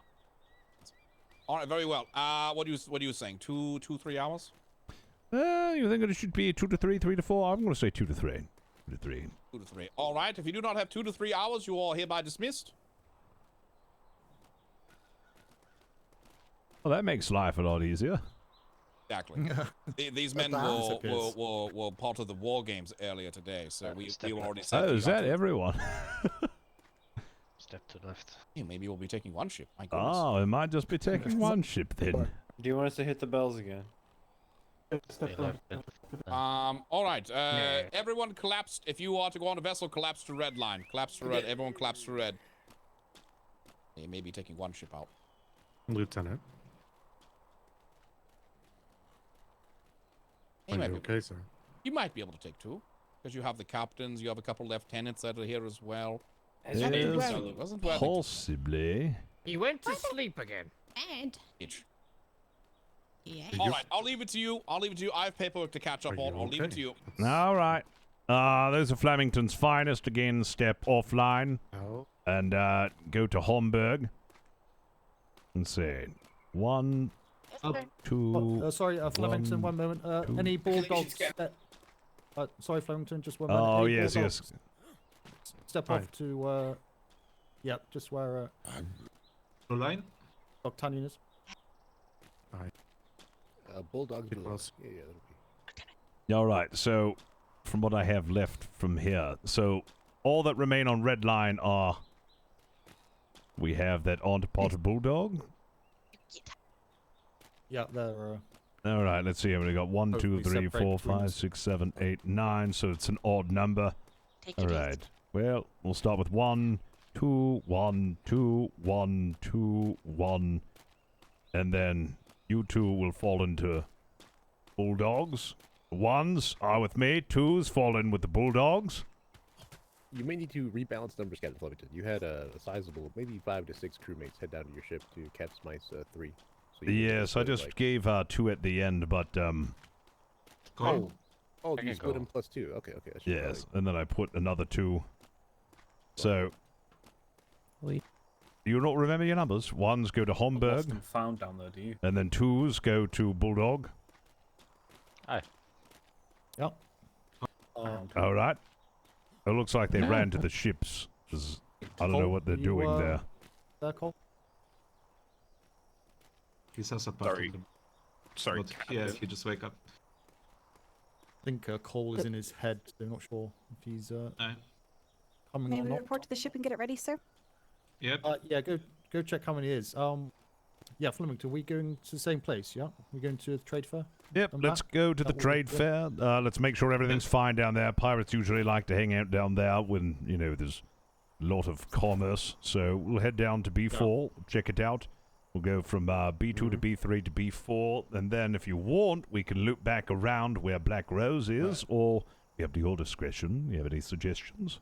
All right, very well. What are you saying? 3 hours? You think it should be 2 to 3, 3 to 4? I'm going to say 2 to 3. 2 to 3. 2 to 3. All right. If you do not have 2 to 3 hours, you are hereby dismissed. Well, that makes life a lot easier. Exactly. These men were part of the war games earlier today, so we were already set. Oh, is that everyone? Step to left. Yeah, maybe we'll be taking one ship. My goodness. Oh, it might just be taking one ship then. Do you want us to hit the bells again? All right. Everyone collapsed. If you are to go on a vessel, collapse to red line. Collapse to red. Everyone collapse to red. They may be taking one ship out. Lieutenant. Hey, maybe. Okay, sir. You might be able to take 2, because you have the captains. You have a couple lieutenants that are here as well. Wasn't worth it. Possibly. He went to sleep again. And Itch. yeah. All right, I'll leave it to you. I have paperwork to catch up on. I'll leave it to you. All right. Those are Flemington's finest. Again, step offline. And go to Homburg. And say 1, 2. Sorry, Flemington, 1 moment. Any board dogs? Sorry, Flemington, just 1 moment. Oh, Any yes, board yes. dogs step Aye. off to, yeah, just where line? Octanian is. Bulldogs It below. was. Yeah, that'll be. All right. So, from what I have left from here, so all that remain on red line are. We have that unpotted bulldog. Yeah, they're. All right. Let's see. We got 1, 2, Hopefully 3, separate 4, between 5, us. 6, 7, 8, 9. So it's an odd number. Take All it right. Well, we'll start with 1, 2, 1, 2, 1, 2, 1, and then you two will fall into bulldogs. Ones are with me. Twos fall in with the bulldogs. You may need to rebalance numbers, Captain Flemington. You had a sizable, maybe 5 to 6 crewmates head down to your ship to capsize 3. So Yes, I just gave 2 at the end, but Oh, you split them plus 2. Okay, okay. that should yes, and then I put another 2. So you don't remember your numbers. Ones go to Lost Homburg, and found down there, do you? and then twos go to Bulldog. Aye. Yep. All right. It looks like they ran to the ships. 'Cause I don't know what they're doing there. There, Cole? He says a part of them. Sorry, But yeah, he just wake up. I think Cole is in his head. So I'm not sure if he's coming May or we not. report to the ship and get it ready, sir? Yep. Yeah, go check how many it is. Yeah, Flemington, are we going to the same place? Yeah, we going to the trade fair? Yep, and let's back? go to the That will be trade good. fair. Let's make sure everything's fine down there. Pirates usually like to hang out down there when, you know, there's a lot of commerce. So we'll head down to B4, check it out. We'll go from B2 to B3 to B4, and then if you want, we can loop back around where Black Rose is, or we have to your discretion. You have any suggestions?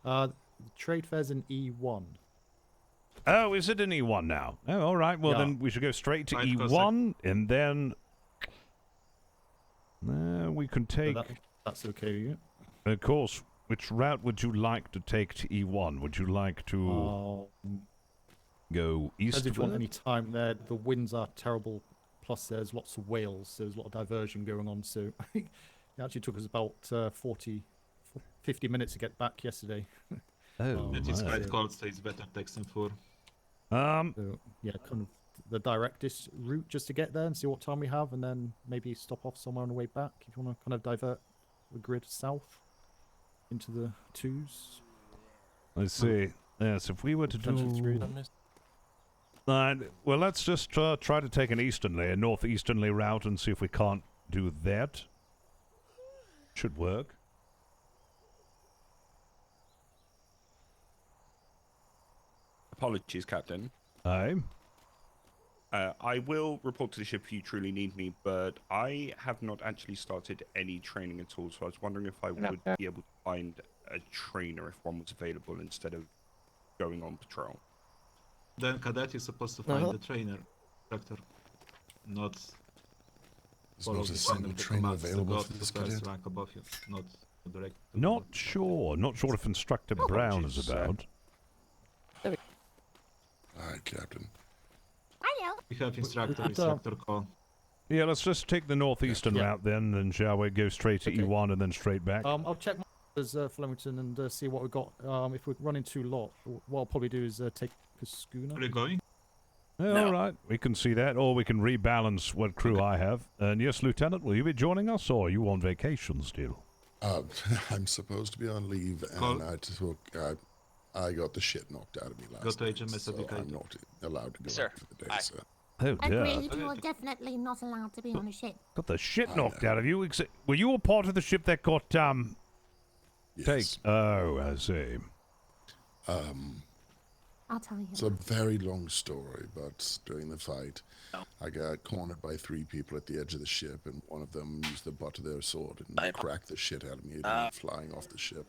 The trade fair's in E1. Oh, is it an E1 now? Oh, all right. Well, Yeah. then we should go straight to Right, go E1, and then we can So take. that's okay with you. Of course. Which route would you like to take to E1? Would you like to go Depends if you want eastward? any time there. The winds are terrible. Plus, there's lots of whales. So there's a lot of diversion going on. So it actually took us about 50 minutes to get back yesterday. It is my. quite cold, so it's better take some food. So, yeah, kind of the directest route just to get there and see what time we have, and then maybe stop off somewhere on the way back if you want to kind of divert the grid south into the twos. I see. Yes, if we were to Potentially three. do. Well, let's just try to take an easternly, a northeasternly route, and see if we can't do that. Should work. Apologies, Captain. Aye. I will report to the ship if you truly need me, but I have not actually started any training at all, so I was wondering if I would be able to find a trainer if one was available instead of going on patrol. Then Cadet is supposed to find the trainer, Doctor. Not Suppose there's follow some the trainer commands that available go for to this the first cadet? rank above you, not the direct. Not sure. Not sure if Instructor Brown is about. Alright, Captain. Hello. We have instructor call. Yeah, let's just take the northeastern route then, and shall we go straight to E1 and then straight back? I'll check my orders, Flemington, and see what we've got. If we're running too long, what I'll probably do is take a schooner. Are you going? All right, we can see that, or we can rebalance what crew I have. And yes, Lieutenant, will you be joining us, or are you on vacation still? I'm supposed to be on leave, and I got the shit knocked out of me last Go to night, HMS so Abigail. I'm not allowed to go Sir. out for the day, sir. Oh, dear. Agreed, you are definitely not allowed to be on a ship. Got the shit knocked out of you. Were you a part of the ship that got, Yes. Oh, I see. I'll tell you. It's a very long story, but during the fight, I got cornered by 3 people at the edge of the ship, and one of them used the butt of their sword and cracked the shit out of me, flying off the ship.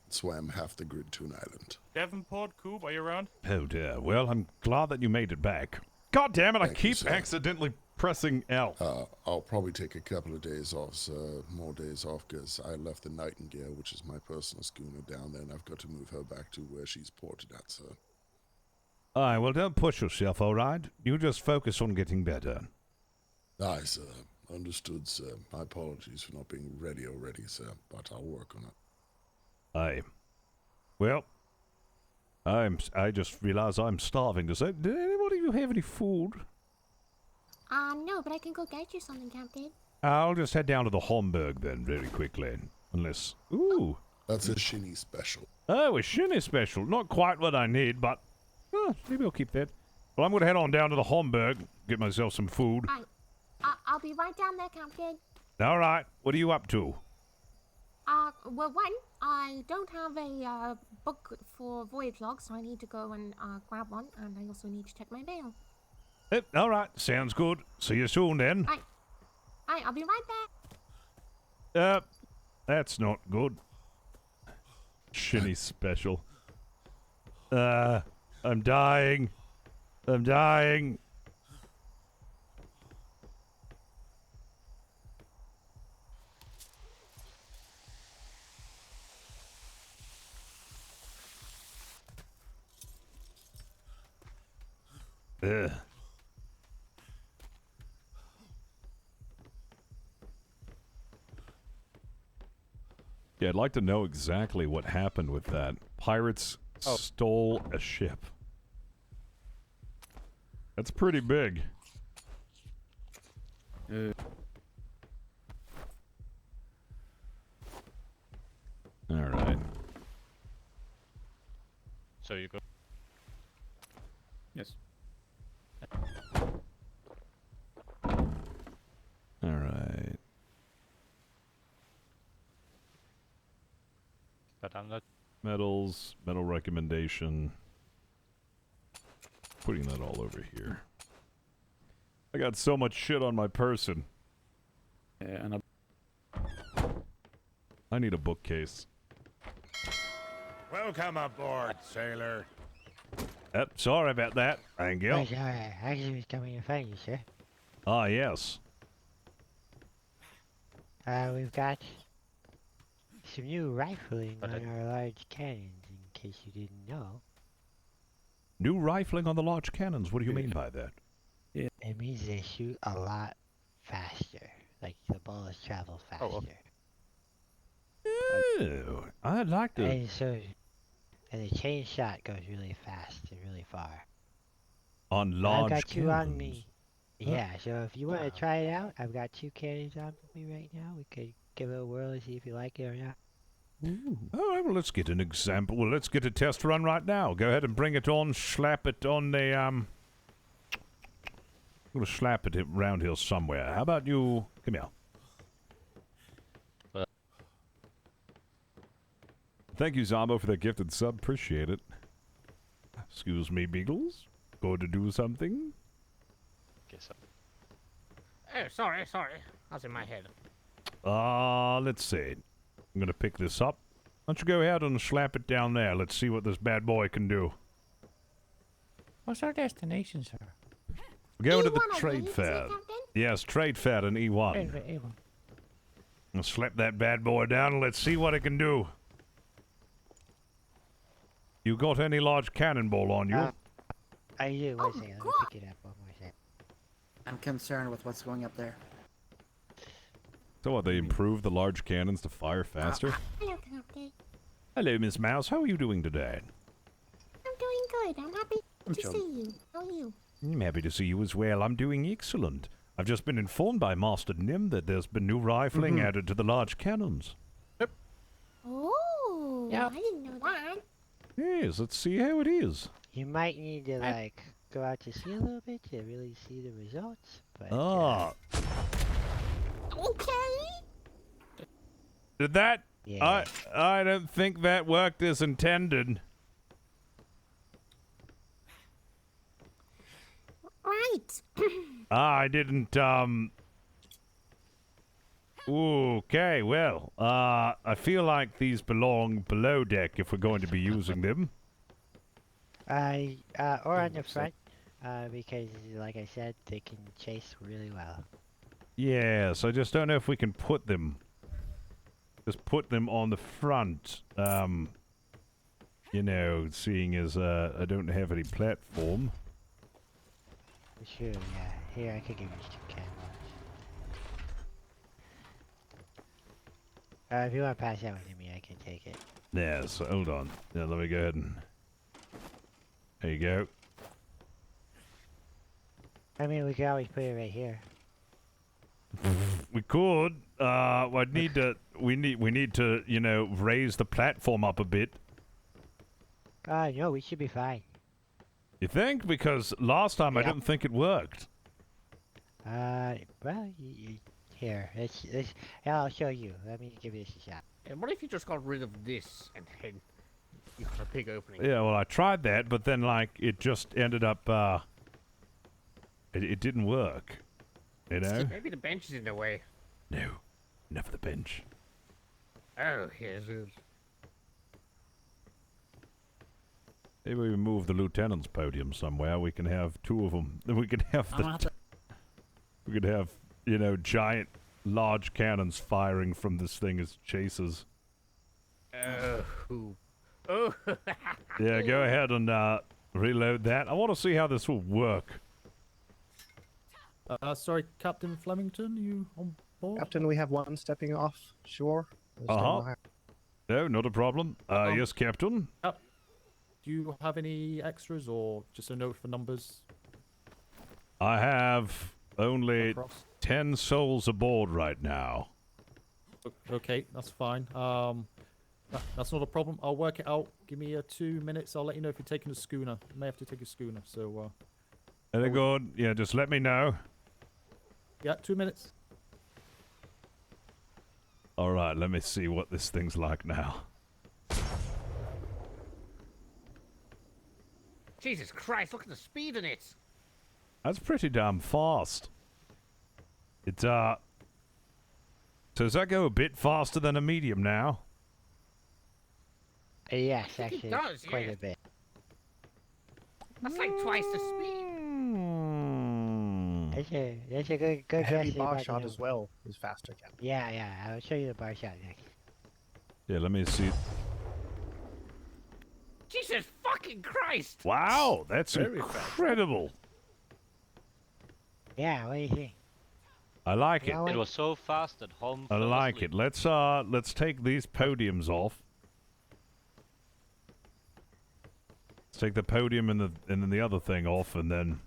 Swam half the grid to an island. Davenport, Coop, are you around? Oh, dear. Well, I'm glad that you made it back. God damn it, I Thank you, keep sir. accidentally pressing L. I'll probably take a couple of days off, more days off, because I left the Nightingale, which is my personal schooner, down there, and I've got to move her back to where she's ported at, sir. Aye, well, don't push yourself, all right? You just focus on getting better. Aye, sir. Understood, sir. My apologies for not being ready already, sir, but I'll work on it. Aye. Well, I just realized I'm starving. Did anybody of you have any food? No, but I can go get you something, Captain. I'll just head down to the Homburg then, very quickly. Unless, ooh, That's a shinny special. oh, a shinny special. Not quite what I need, but maybe I'll keep that. Well, I'm gonna head on down to the Homburg, get myself some food. I'll be right down there, Captain. All right, what are you up to? Well, one, I don't have a book for voyage logs, so I need to go and grab one, and I also need to check my mail. All right, sounds good. See you soon then. I'll be right back. That's not good. Shinny special. I'm dying. I'm dying. Ugh. Yeah, I'd like to know exactly what happened with that. Pirates stole a ship. That's pretty big. All right. So you go. Yes. All right. But I'm not. Metals, metal recommendation. Putting that all over here. I got so much shit on my person. Yeah, and I need a bookcase. Welcome aboard, sailor. Yep, sorry about that. Thank you. Oh, sorry. I was coming to find you, sir. Ah, yes. We've got some new rifling on our large cannons, in case you didn't know. New rifling on the large cannons. What do you mean by that? Yeah. It means they shoot a lot faster. Like, the bullets travel faster. Oh, I'd like to... And the chain shot goes really fast and really far. On large I've got two cannons? on me. Yeah, so if you want to try it out, I've got two cannons on me right now. We could give it a whirl and see if you like it or not. All right, well, let's get an example. Well, let's get a test run right now. Go ahead and bring it on. Slap it on the, I'm going to slap it around here somewhere. How about you... Come here. Thank you, Zombo, for that gifted sub. Appreciate it. Excuse me, Beagles. Going to do something? Guess so. Oh, sorry. I was in my head. Let's see. I'm going to pick this up. Why don't you go ahead and slap it down there. Let's see what this bad boy can do. What's our destination, sir? We're going to the E1, I trade believe, fair. Yes, trade fair in E1. E1. I'll slap that bad boy down and let's see what it can do. You got any large cannonball on you? I do. Wait a second. Let me pick it up one more second. I'm concerned with what's going up there. So what, they improved the large cannons to fire faster? Hello, Captain. Hello, Miss Mouse. How are you doing today? I'm doing good. I'm happy to see you. How are you? I'm happy to see you as well. I'm doing excellent. I've just been informed by Master Nim that there's been new rifling added to the large cannons. Oh, I didn't know that. Yes, let's see how it is. You might need to, like, go out to sea a little bit to really see the results. But, Okay. Did that? Yeah. I don't think that worked as intended. Right. I didn't, Okay, well, I feel like these belong below deck if we're going to be using them. Or on the front, because, like I said, they can chase really well. Yes, I just don't know if we can put them. Just put them on the front. You know, seeing as, I don't have any platform. Sure, yeah. Here, I could give you two cannons. If you want to pass that one to me, I can take it. Yeah, so hold on. Yeah, let me go ahead and... There you go. I mean, we could always put it right here. We could. I'd need to... We need to, you know, raise the platform up a bit. No, we should be fine. You think? Because last time I didn't think it worked. Well, here, I'll show you. Let me give this a shot. And what if you just got rid of this and then you got a big opening? Yeah, well, I tried that, but then, like, it just ended up, it didn't work. You know? Maybe the bench is in the way. No, never the bench. Oh, here's it. Maybe we move the lieutenant's podium somewhere. We can have two of them. Then we can have the... We could have, you know, giant, large cannons firing from this thing as chasers. Oh. Yeah, go ahead and reload that. I want to see how this will work. Sorry, Captain Flemington, you on board? Captain, we have one stepping off shore. No, not a problem. Yes, Captain. Do you have any extras or just a note for numbers? I have only 10 souls aboard right now. Okay, that's fine. That's not a problem. I'll work it out. Give me 2 minutes. I'll let you know if you're taking a schooner. You may have to take a schooner, so... Very good. Yeah, just let me know. Yeah, 2 minutes. Alright, let me see what this thing's like now. Jesus Christ, look at the speed in it! That's pretty damn fast. It's, so does that go a bit faster than a medium now? Yes, actually, does, quite yeah. a bit. That's like twice the speed. That's a good Heavy guess. bar shot as well is faster, Captain. Yeah, I'll show you the bar shot next. Yeah, let me see. Jesus fucking Christ! Wow, that's Very incredible. Yeah, what do you think? I like it. It was so fast that home. I like it. Let's take these podiums off. Let's take the podium and then the other thing off, and then.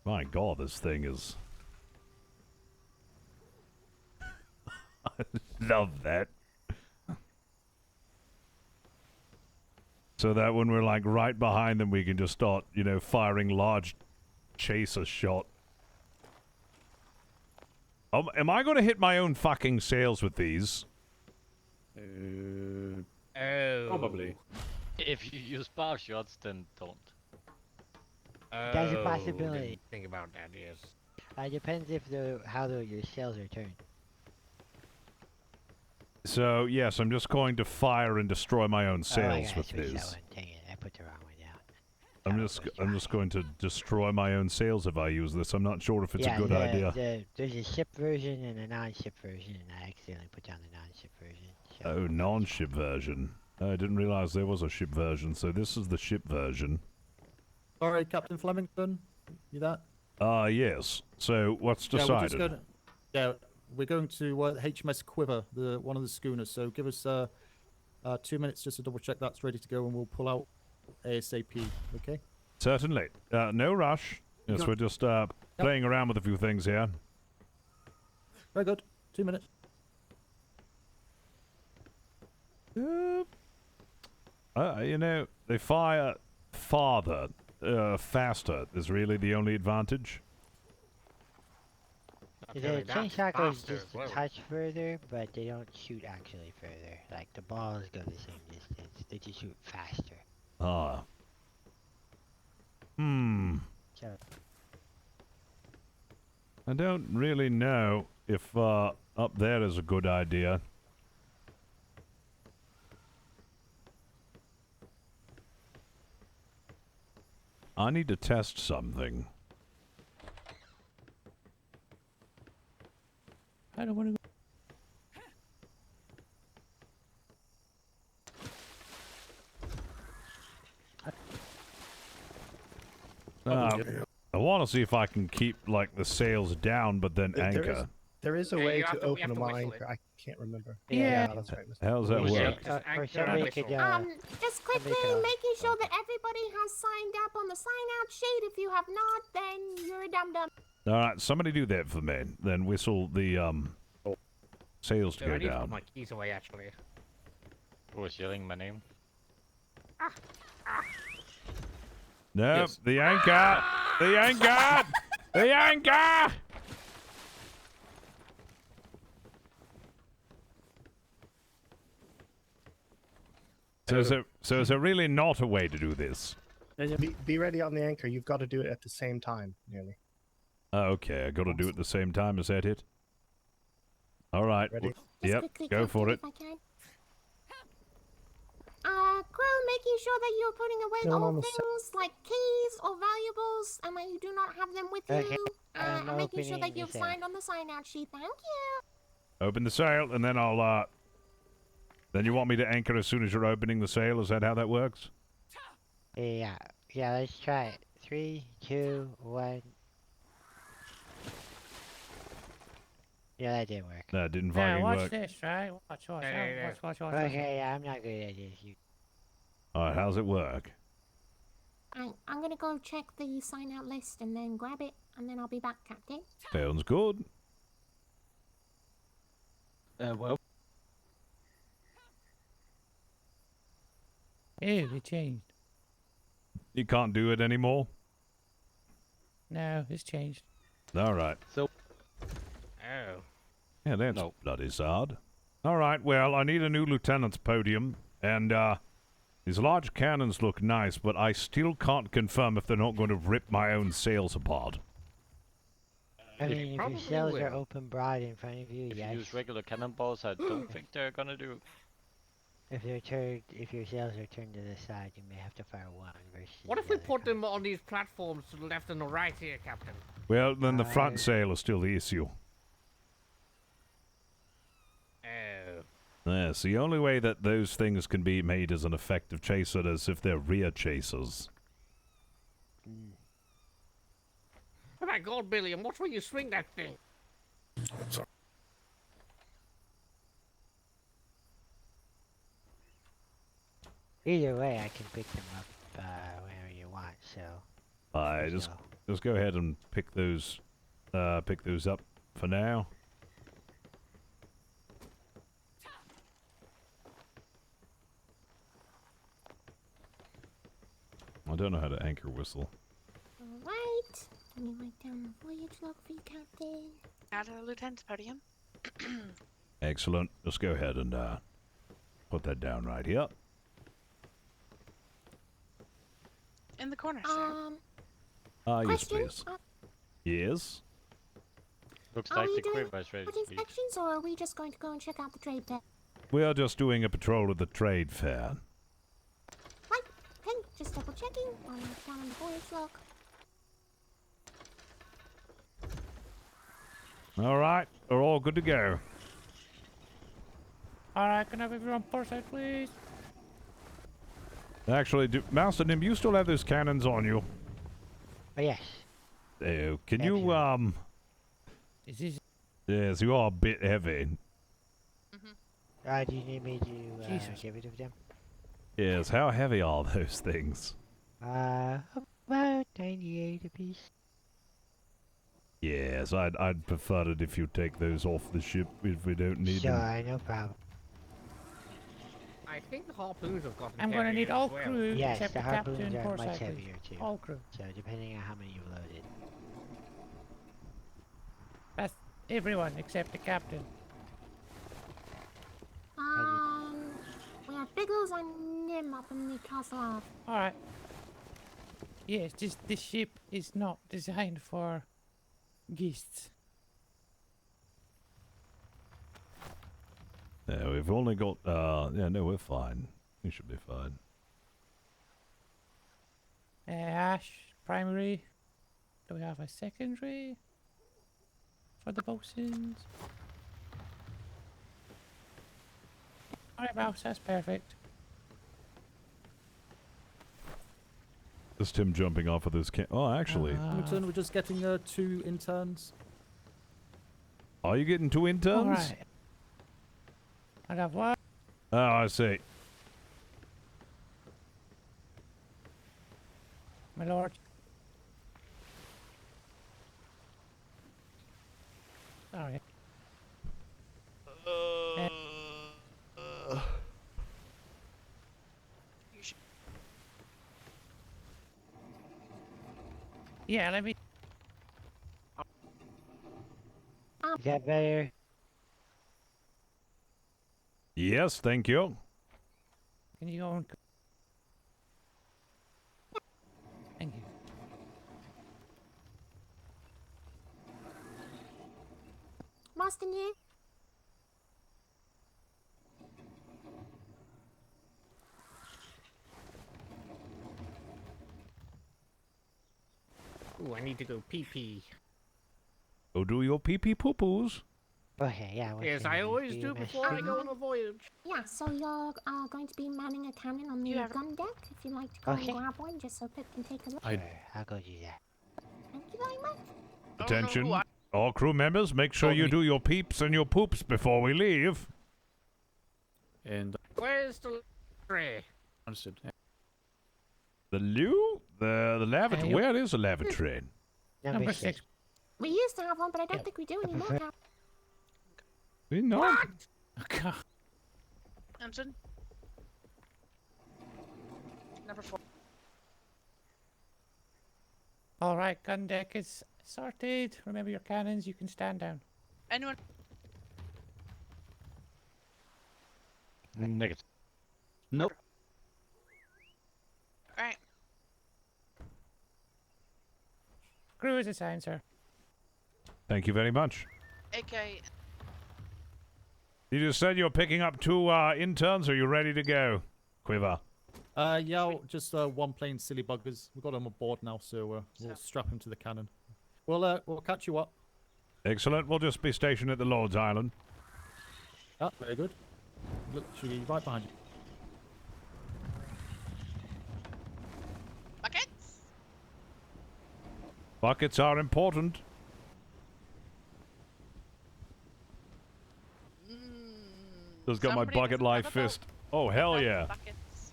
My God, this thing is. I love that. So that when we're like right behind them, we can just start, you know, firing large chaser shot. Am I going to hit my own fucking sails with these? Probably. If you use bar shots, then don't. That's a possibility. Didn't think about that, yes. Depends if how your sails are turned. So yes, I'm just going to fire and destroy my own sails with switch these. that one. Dang it, I put the wrong one down. I'm just going to destroy my own sails if I use this. I'm not sure if it's a good idea. There's a ship version and a non-ship version, and I accidentally put down the non-ship version. So. Oh, non-ship version. I didn't realize there was a ship version, so this is the ship version. Alright, Captain Flemington, you that? Yes. So, what's decided? We're going to HMS Quiver, one of the schooners, so give us 2 minutes just to double check that's ready to go, and we'll pull out ASAP, okay? Certainly. No rush. Yes, Go. we're just playing around with a few things here. Very good. 2 minutes. You know, they fire farther, faster is really the only advantage. The chain shot goes just a touch further, but they don't shoot actually further. Like, the balls go the same distance. They just shoot faster. Ah. So, I don't really know if up there is a good idea. I need to test something. I don't want to go. I want to see if I can keep, like, the sails down, but then anchor. There is a Yeah, way you have to to- we open have a to mine. whistle it. I can't remember. Yeah. that's right. Mr. How's that Whistle work? it, just anchor so and we whistle. could, Just quickly making sure that everybody has signed up on the sign-out sheet. If you have not, then you're a dum-dum. All right, somebody do that for me. Then whistle the sails to So I go need to put down. my keys away, actually. Who was yelling my name? No, Yes. the anchor! The anchor! The anchor! So is there really not a way to do this? Be ready on the anchor. You've got to do it at the same time, nearly. Oh, okay, I got to do it at the same time. Is that it? All right. Ready? Yep, quickly, go for it. If I can. Crew, making sure that you're putting away No, all no, no, things like keys or valuables, and that you do not have them with Okay, you. I'm And making sure that opening you've the signed on the sign-out sheet. Thank you. Open the sail, and then I'll, Then you want me to anchor as soon as you're opening the sail? Is that how that works? Yeah. Yeah, let's try it. 3, 2, 1. Yeah, that didn't work. That didn't Now, fucking watch work. this, right? Watch. Watch. Okay, yeah, I'm not good at this. All right, how's it work? I'm gonna go check the sign-out list and then grab it, and then I'll be back, Captain. Sounds good. Well. Oh, it changed. You can't do it anymore? No, it's changed. All right. So. Oh. Yeah, that's bloody sad. All right, well, I need a new lieutenant's podium, and, these large cannons look nice, but I still can't confirm if they're not going to rip my own sails apart. I mean, if your probably sails are will. open broad in front of you, If yes. you use regular cannonballs, I don't think they're gonna do. If your sails are turned to the side, you may have to fire one versus. What if we put them on these platforms to the left and the right here, Captain? Well, then the front sail is still the issue. Oh. Yes, the only way that those things can be made as an effective chaser is if they're rear chasers. Oh my God, Billy, and watch where you swing that thing. Sorry. Either way, I can pick them up whenever you want. So. Just go ahead and pick those up for now. I don't know how to anchor whistle. Alright. Let me write down the voyage log for you, Captain. At a lieutenant's podium. Excellent. Just go ahead and put that down right here. In the corner, sir. Yes, Question? please. Yes. Looks Are like we the doing quiver is ready foot to leave. inspections, or are we just going to go and check out the trade fair? We are just doing a patrol of the trade fair. Right. Okay, just double checking. I'll write down on the voyage log. All right, we're all good to go. Alright, can I have everyone port side, please? Actually, Master Nim, you still have those cannons on you? Oh, yes. Can you, Is this... Yes, you are a bit heavy. Do you need me to get rid of them? Yes, how heavy are those things? About 98 apiece. Yes, I'd prefer it if you take those off the ship if we don't need them. Sure, no problem. I think the harpoons have gotten I'm gonna need all well. crew Yes, except the the harpoons captain are port much side, please. heavier too. All crew. So depending on how many you've loaded. That's everyone except the captain. We have Biggles and Nim up in the castle of. Alright. Yes, this ship is not designed for guests. Yeah, we've only got, yeah, no, we're fine. We should be fine. Ash, primary. Do we have a secondary for the bosuns? Alright, mouse, that's perfect. Just him jumping off of this can. Oh, actually. Flemington, we're just getting 2 interns. Are you getting 2 interns? Alright. I got one. Oh, I see. My lord. Sorry. Yeah, let me. Is that better? Yes, thank you. Can you go and... Thank you. Marston, you? Ooh, I need to go pee-pee. Go do your pee-pee poo-poos. Okay, yeah. Yes, I always do before I go on a voyage. Yeah, so you're going to be manning a cannon on the gun deck. If you'd like to go Okay. and grab one, just so Pip can take a look. Sure, I'll go do that. Thank you very much. Attention, all crew members, make sure you do your peeps and your poops before we leave. And Where's the tray? understood. Yeah. The lavatory. Hey, Where is the lavatory? Number 6. We used to have one, but I don't think we do anymore. Cap. We know. Ensign. Number 4. All right, gun deck is sorted. Remember your cannons. You can stand down. Anyone? Negative. Nope. All right. Crew is assigned, sir. Thank you very much. AK. You just said you're picking up 2 interns. Are you ready to go, Quiver? Yeah, just one plain silly buggers. We've got them aboard now, so we'll strap him to the cannon. We'll catch you up. Excellent. We'll just be stationed at the Lord's Island. Ah, very good. Look, should be right behind you. Buckets. Buckets are important. Just got my Somebody bucket doesn't life have a boat. fist. Oh, hell yeah. Buckets.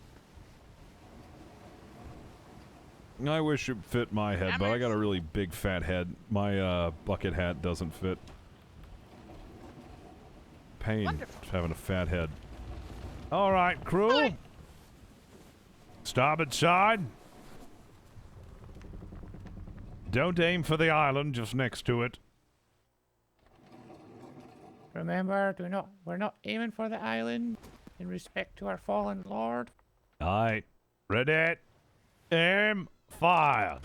I wish it fit my head, but I got a really big fat head. My bucket hat doesn't fit. Pain just having a fat head. All right, crew. Starboard side. Don't aim for the island, just next to it. Remember, we're not aiming for the island in respect to our fallen lord. All right. Ready. Aim. Fire.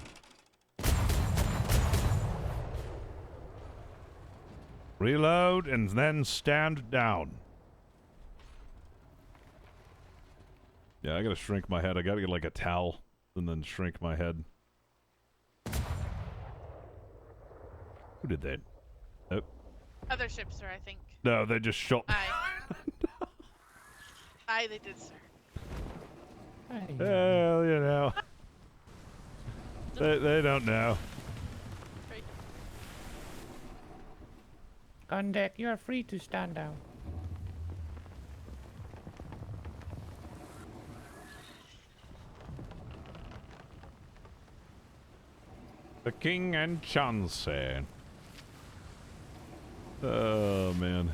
Reload and then stand down. Yeah, I gotta shrink my head. I gotta get like a towel and then shrink my head. Who did that? Oh. Other ships, sir, I think. No, they just shot. Aye, they did, sir. Well, you know. They don't know. Gun deck, you are free to stand down. The King and Chansey. Oh, man.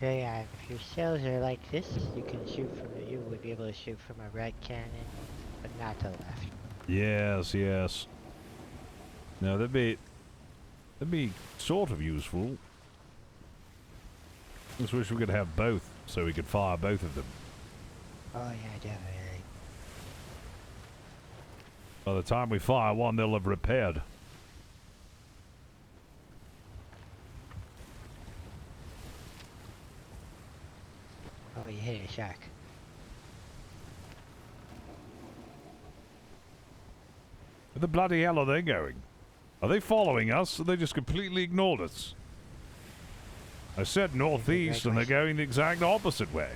Yeah, if your cells are like this, you can shoot from you would be able to shoot from a right cannon, but not to the left. Yes, yes. Now that'd be sort of useful. Just wish we could have both, so we could fire both of them. Oh yeah, definitely. By the time we fire one, they'll have repaired. hit a shark. Where the bloody hell are they going? Are they following us, or they just completely ignored us? I said northeast, and they're going the exact opposite way.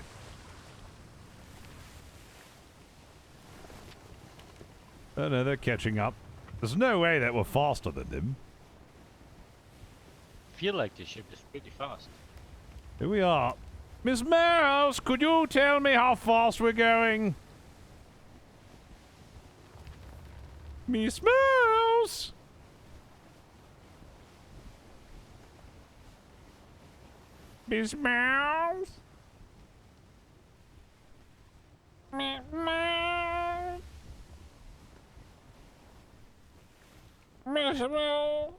Oh no, they're catching up. There's no way that we're faster than them. I feel like the ship is pretty fast. Here we are. Miss Mouse, could you tell me how fast we're going? Miss Mouse! Miss Mouse? Miss Mouse? Miss Mouse?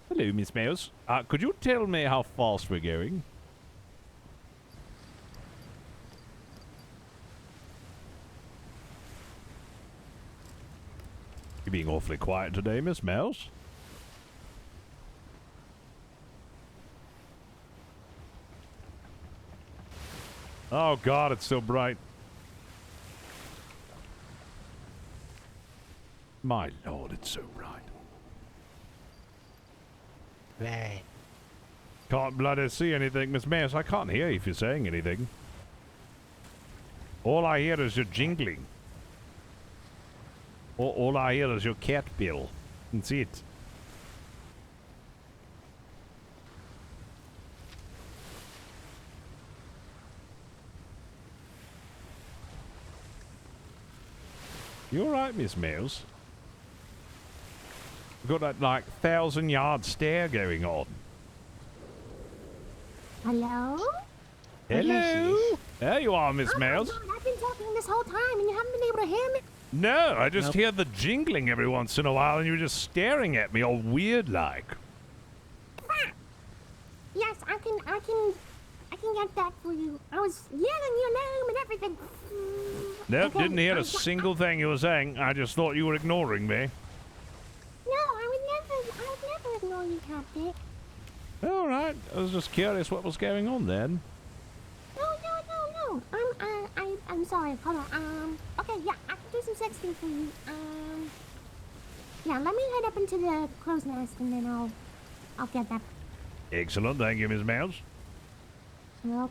Hello, Miss Mouse. Could you tell me how fast we're going? You're being awfully quiet today, Miss Mouse. Oh God, it's so bright. My Lord, it's so bright. Right. Can't bloody see anything, Miss Mouse. I can't hear you if you're saying anything. All I hear is your jingling. All I hear is your cat bill. That's it. You alright, Miss Mouse? Got that, like, 1,000-yard stare going on. Hello? Hello? There you are, Miss Mouse. God, I've been talking this whole time and you haven't been able to hear me. No, I just hear the jingling every once in a while and you're just staring at me all weird-like. Yes, I can get that for you. I was yelling your name and everything. Nope, Okay, didn't hear a single thing you were saying. I just thought you were ignoring me. No, I would never ignore you, Captain. Alright, I was just curious what was going on then. No. I'm sorry. Hold on. Okay, yeah, I can do some sexting for you. Yeah, let me head up into the crow's nest and then I'll get that. Excellent, thank you, Miss Mouse. Look.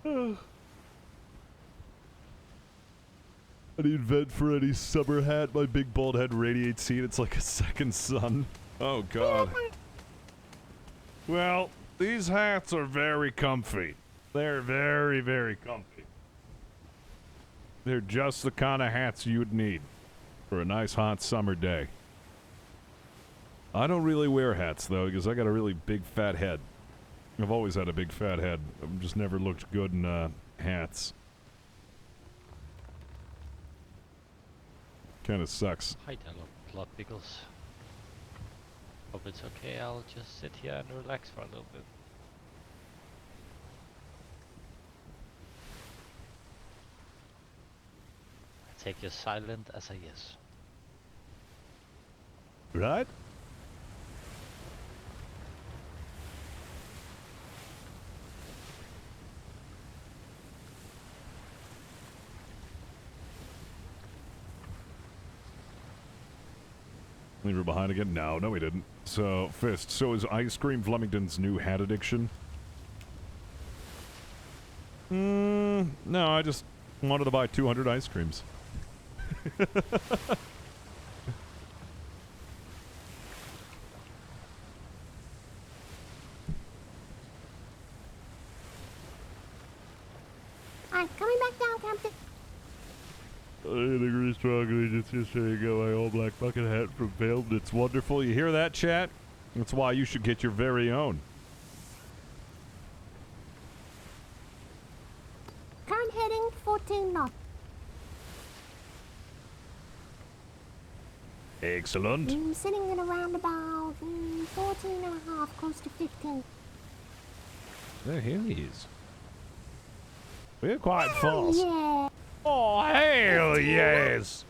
I need vent for any summer hat. My big bald head radiates heat. It's like a second sun. Oh, God. Well, these hats are very comfy. They're very, very comfy. They're just the kind of hats you'd need for a nice hot summer day. I don't really wear hats, though, because I got a really big fat head. I've always had a big fat head. I've just never looked good in hats. Kind of sucks. Hi there, blood pickles. Hope it's okay. I'll just sit here and relax for a little bit. Take your silent as a yes. Right? We were behind again? No, we didn't. So, Fist, so is Ice Cream Flemington's new hat addiction? No, I just wanted to buy 200 ice creams. Alright, coming back down, Captain. I agree strongly. Just there you go. My all black bucket hat from Failed. It's wonderful. You hear that, chat? That's why you should get your very own. Current heading 14 knots. Excellent. Sitting at around about 14 and a half, close to 15. There he is. We're quite Oh, fast. yeah. Oh, hell yes!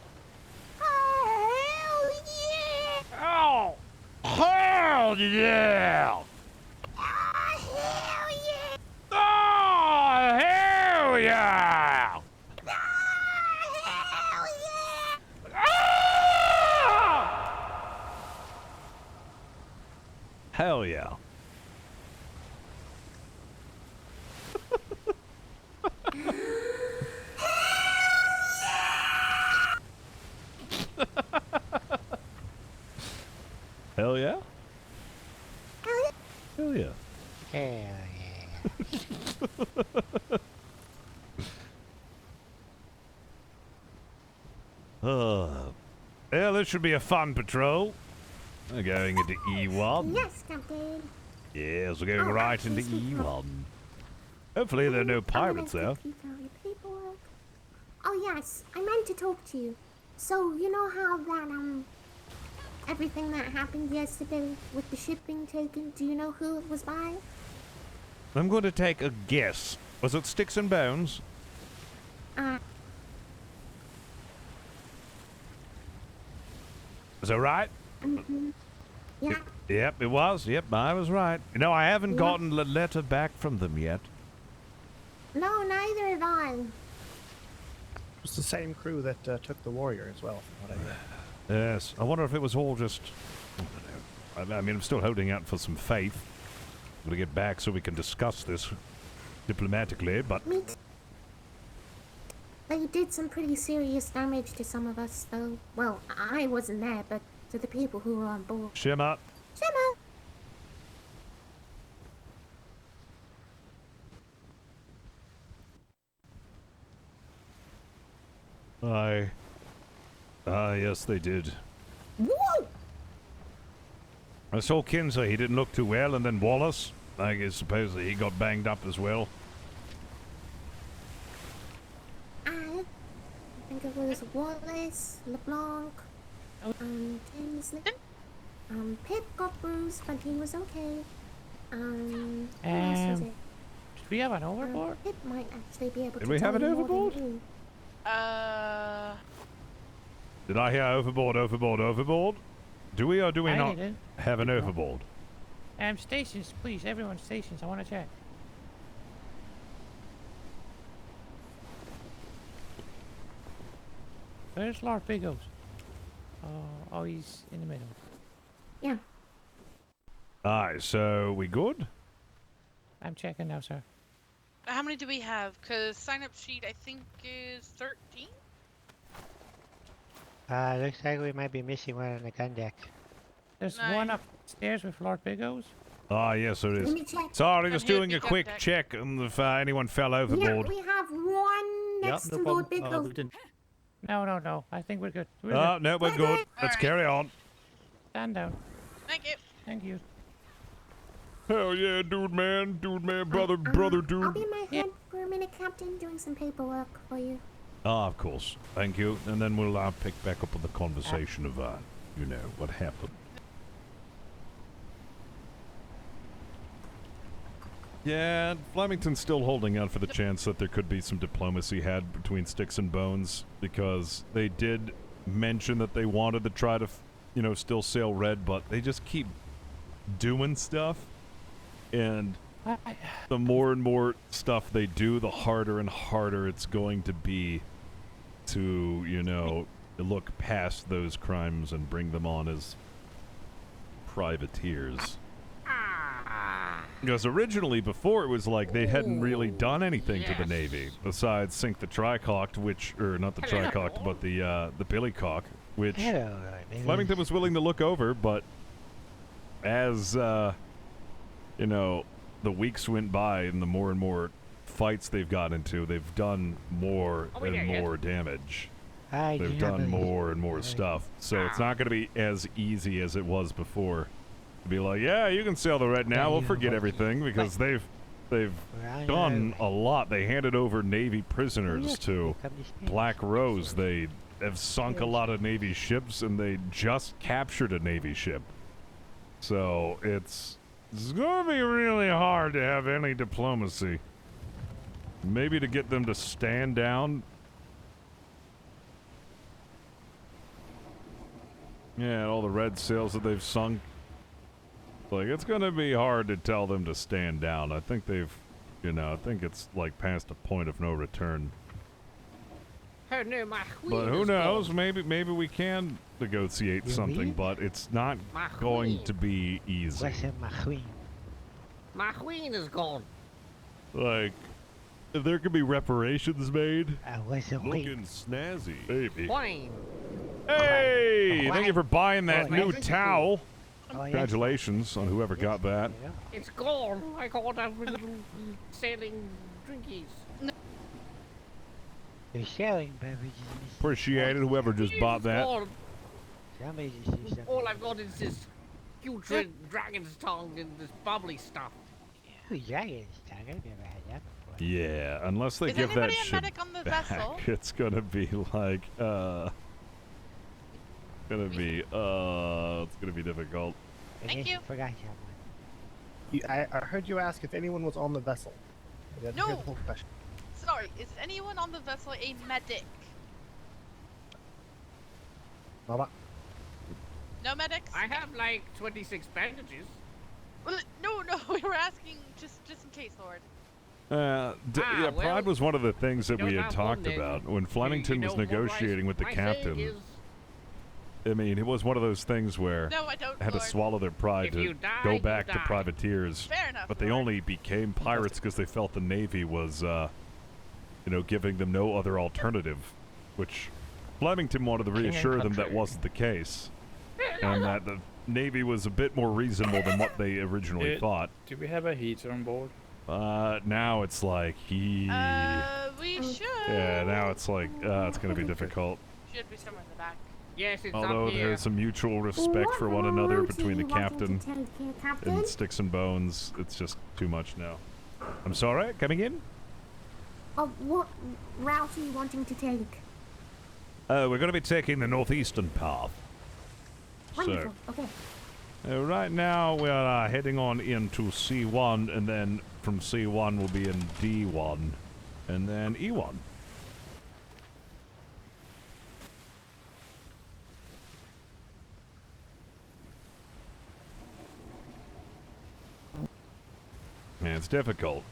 Hell yeah! Hell yeah! Oh, hell yeah! Hell yeah! Hell yeah. Hell yeah? Hell yeah. Hell Well, this should be a fun patrol. We're going into E1. Yes, Captain. Yes, we're going Oh, right actually, into sweetheart. E1. Hopefully there are no pirates I'm gonna there. take you down your paperwork. Oh yes, I meant to talk to you. So you know how that everything that happened yesterday with the ship being taken, do you know who it was by? I'm going to take a guess. Was it Sticks and Bones? Is that right? Yeah. Yep, it was. Yep, I was right. You know, I haven't gotten a letter back from them yet. No, neither have I. It's the same crew that took the warrior as well, from what I hear. Yes, I wonder if it was all just... I don't know. I mean, I'm still holding out for some faith. I'm going to get back so we can discuss this diplomatically, but... Me too. They did some pretty serious damage to some of us, though. Well, I wasn't there, but to the people who were on board. Shimmer. Shimmer! Yes, they did. Whoa! I saw Kinsey, he didn't look too well, and then Wallace, I guess supposedly he got banged up as well. I think it was Wallace, LeBlanc, Tinsley. Pip got bruised, but he was okay. Who else was it? Did we have an overboard? Pip might actually be able to Did we tell have an you more than overboard? me. Did I hear overboard, overboard, overboard? Do we or do we I not didn't. have an overboard? Stations, please, everyone, stations. I want to check. Where's Lord Bigos? Oh, he's in the middle. Yeah. Alright, so we good? I'm checking now, sir. How many do we have? Because sign-up sheet, I think, is 13? Looks like we might be missing one on the gun deck. There's one upstairs with Lord Bigos. Ah, yes, there Let me is. check. Sorry, just And he'll doing be a gun quick deck. check on if anyone fell Yeah, overboard. we have one next to Lord Bigos. No. I think we're good. We're Oh, good. no, we're good. Let's Alright. carry on. Stand down. Thank you. Thank you. Hell yeah, dude, man, brother, I'll dude. be in my head for a minute, Captain, doing some paperwork for you. Ah, of course. Thank you. And then we'll pick back up on the conversation of, you know, what happened. Yeah, Flemington's still holding out for the chance that there could be some diplomacy had between Sticks and Bones, because they did mention that they wanted to try to, you know, still sail red, but they just keep doing stuff, and the more and more stuff they do, the harder and harder it's going to be to, you know, look past those crimes and bring them on as privateers. Because originally, before, it was like they hadn't really done anything to the Navy besides sink the Tricocked, or not the Tricocked, but the Billycock, which Flemington was willing to look over, but as, you know, the weeks went by and the more and more fights they've got into, they've done more and more damage. They've done more and more stuff, so it's not going to be as easy as it was before. Be like, yeah, you can sail the red now. We'll forget everything, because they've done a lot. They handed over Navy prisoners to Black Rose. They have sunk a lot of Navy ships, and they just captured a Navy ship. So it's gonna be really hard to have any diplomacy. Maybe to get them to stand down. Yeah, all the red sails that they've sunk. Like, it's gonna be hard to tell them to stand down. I think they've, I think it's, like, past a point of no return. Oh no, my But who knows? Maybe we can negotiate something, but it's not going to be easy. What's up, my queen? My queen is gone. Like, if there could be reparations made. What's up, Looking snazzy. Maybe. Queen. Hey! Thank you for buying that new towel. Oh, yes. Congratulations on whoever got that. It's gone. I got that with little sailing drinkies. They're selling beverages. Appreciate it, whoever just bought that. Gone. Somebody just do something. All I've got is this putrid dragon's tongue and this bubbly stuff. Ooh, dragon's tongue. I've never had that before. Yeah, unless they Is give that anybody a shit medic on the back, vessel? it's gonna be like, it's gonna be difficult. Thank you. Forgot someone. I heard you ask if anyone was on the vessel. I didn't hear No. the whole question. Sorry, is anyone on the vessel a medic? Mama. No medics? I have like 26 bandages. Well, no, we were asking just in case, Lord. Yeah, well, pride was one of the things that you we don't had have one talked then. about when Flemington was know what negotiating with the my captain. saying is, I mean, it was one of those things where No, I don't, they had to Lord. swallow their pride If to you die, go you back to die. privateers. Fair enough, But they Lord. only became pirates because they felt the Navy was, giving them no other alternative, which Flemington wanted to reassure them that wasn't the case, and that the Navy was a bit more reasonable than what they originally thought. Do we have a heater on board? Now it's like We should. Yeah, now it's like, it's gonna be difficult. Should be somewhere in the back. yes, it's Although up here. there's some mutual respect for one another between the captain Captain? and Sticks and Bones, it's just too much now. I'm sorry, coming in? Oh, what route are you wanting to take? We're going to be taking the northeastern path. Wonderful. Okay. Right now we're heading on into C1, and then from C1 we'll be in D1, and then E1. Man, it's difficult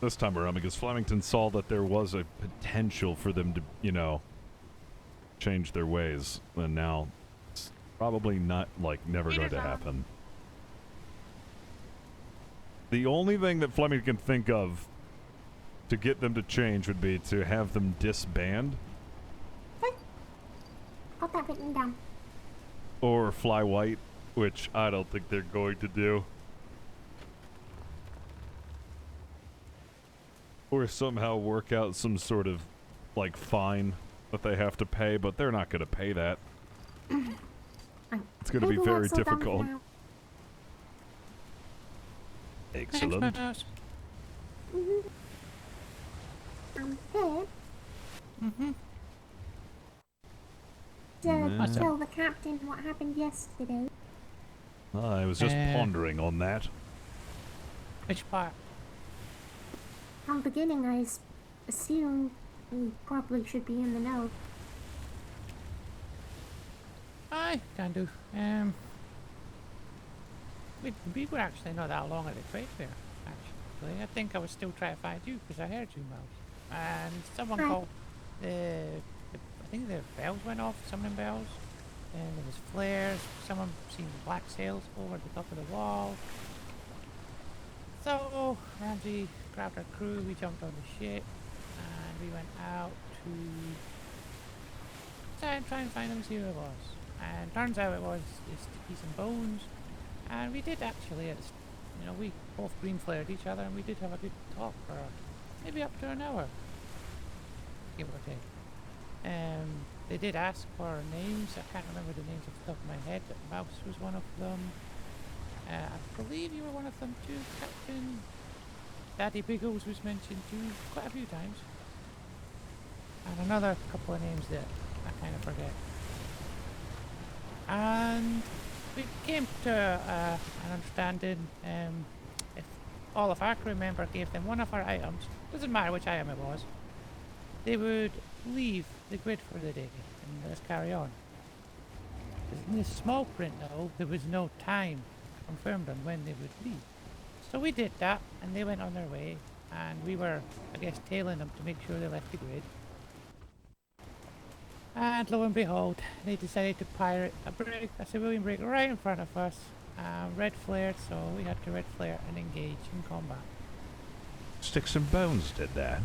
this time around because Flemington saw that there was a potential for them to, change their ways, and now it's probably not, never going to happen. The only thing that Flemington can think of to get them to change would be to have them disband Got that written down. or fly white, which I don't think they're going to do. Or somehow work out some sort of, fine that they have to pay, but they're not going to pay that. It's going to be Maybe very not so bad difficult. now. Excellent. Here. To tell the captain what happened yesterday. I was just pondering on that. Which part? From the beginning, I assumed you probably should be in the know. Aye, can do. We were actually not that long at the trade fair, actually. I think I was still trying to find you because I heard you mouse. And someone called, I think the bells went off, summoning bells. And there was flares, someone seen black sails over the top of the wall. So, Ramsey grabbed our crew, we jumped on the ship, and we went out to try and find them, see who it was. And turns out it was Stickies and Bones. And we did actually, we both green flared each other, and we did have a good talk for maybe up to an hour, give or take. They did ask for our names. I can't remember the names off the top of my head, but Mouse was one of them. I believe you were one of them too, Captain. Daddy Biggles was mentioned too, quite a few times. And another couple of names that I kind of forget. And we came to an understanding. If all of our crew member gave them one of our items, doesn't matter which item it was, they would leave the grid for the day and let us carry on. In this small print though, there was no time confirmed on when they would leave. So we did that, and they went on their way, and we were, I guess, tailing them to make sure they left the grid. And lo and behold, they decided to pirate a civilian brig right in front of us. Red flared, so we had to red flare and engage in combat. Sticks and Bones did that?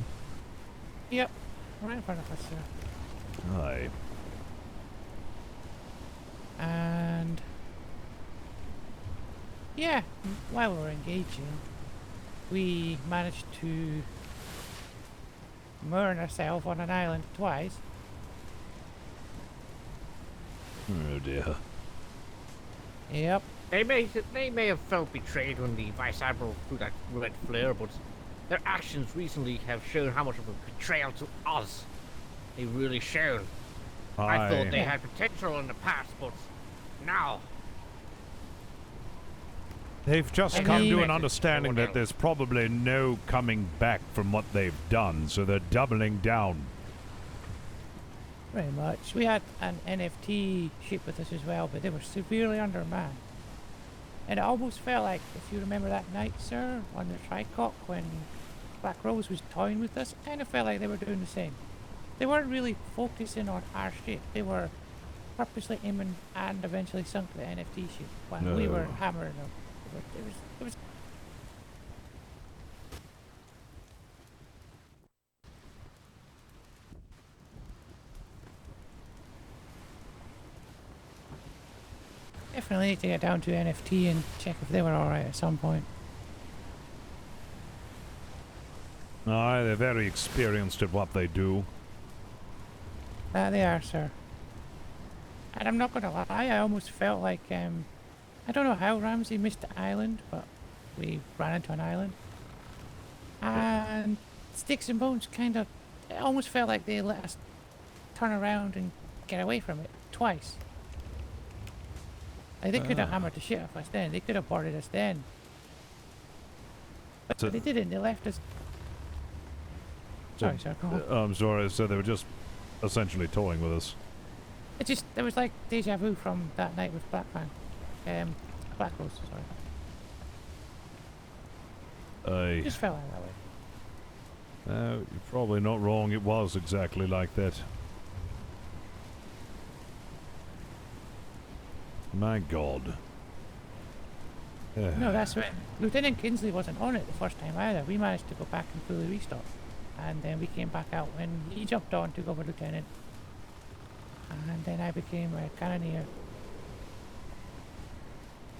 Yep, right in front of us, sir. Aye. And yeah, while we were engaging, we managed to moor ourselves on an island twice. Oh dear. Yep. They may have felt betrayed when the Vice Admiral threw that red flare, but their actions recently have shown how much of a betrayal to us they really shown. I thought they had potential in the past, but now they've just come to an understanding that there's probably no coming back from what they've done, so they're doubling down. Very much. We had an NFT ship with us as well, but they were severely undermanned. And it almost felt like, if you remember that night, sir, on the Tricock when Black Rose was toying with us, it kind of felt like they were doing the same. They weren't really focusing on our ship. They were purposely aiming and eventually sunk the NFT ship while we were hammering them. It was definitely need to get down to NFT and check if they were alright at some point. Aye, they're very experienced at what they do. They are, sir. And I'm not gonna lie, I almost felt like, I don't know how Ramsey missed the island, but we ran into an island. And Sticks and Bones kind of, it almost felt like they let us turn around and get away from it twice. Like, they could have hammered the shit off us then. They could have boarded us then. But they didn't. They left us. Sorry, sir. Go on. I'm sorry. So they were just essentially toying with us. It was like deja vu from that night with Black Rose. Sorry. Aye. Just felt like that way. You're probably not wrong. It was exactly like that. My God. No, that's when Lieutenant Kinsley wasn't on it the first time either. We managed to go back and fully restock. And then we came back out when he jumped on, took over Lieutenant. And then I became a Cannoneer.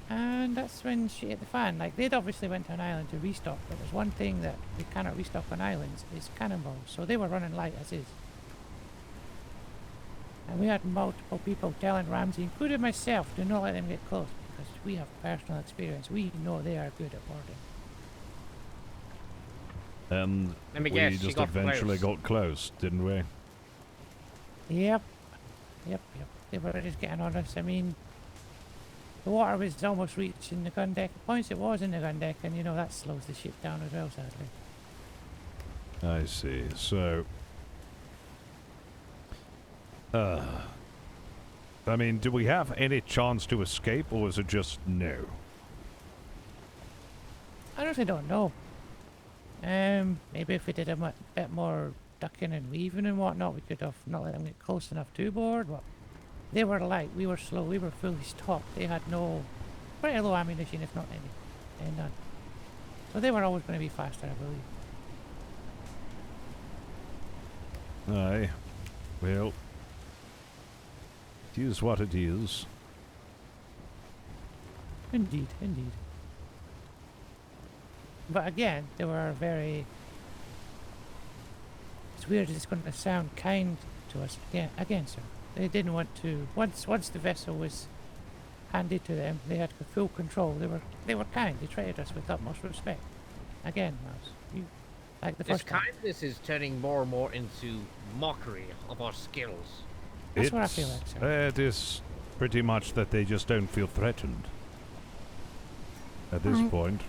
And that's when shit hit the fan. Like, they'd obviously went to an island to restock, but there's one thing that we cannot restock on islands is cannonballs. So they were running light as is. And we had multiple people telling Ramsey, including myself, do not let them get close, because we have personal experience. We know they are good at boarding. And we just eventually got close, didn't we? Yep. They were just getting on us. I mean, the water was almost reaching the gun deck. At points it was in the gun deck, and you know that slows the ship down as well, sadly. I see. So, I mean, do we have any chance to escape, or is it just no? I honestly don't know. Maybe if we did a bit more ducking and weaving and whatnot, we could have not let them get close enough to board, but they were light, we were slow, we were fully stocked. They had pretty low ammunition, if not any, and none. So they were always going to be faster, I believe. Aye. Well, it is what it is. Indeed. But again, they were very... It's weird, it's going to sound kind to us. Again, sir. They didn't want to... Once the vessel was handed to them, they had full control. They were kind. They treated us with utmost respect. Again, Mouse, like the first time. This kindness is turning more and more into mockery of our skills. That's what I feel like, sir. It is pretty much that they just don't feel threatened at this point.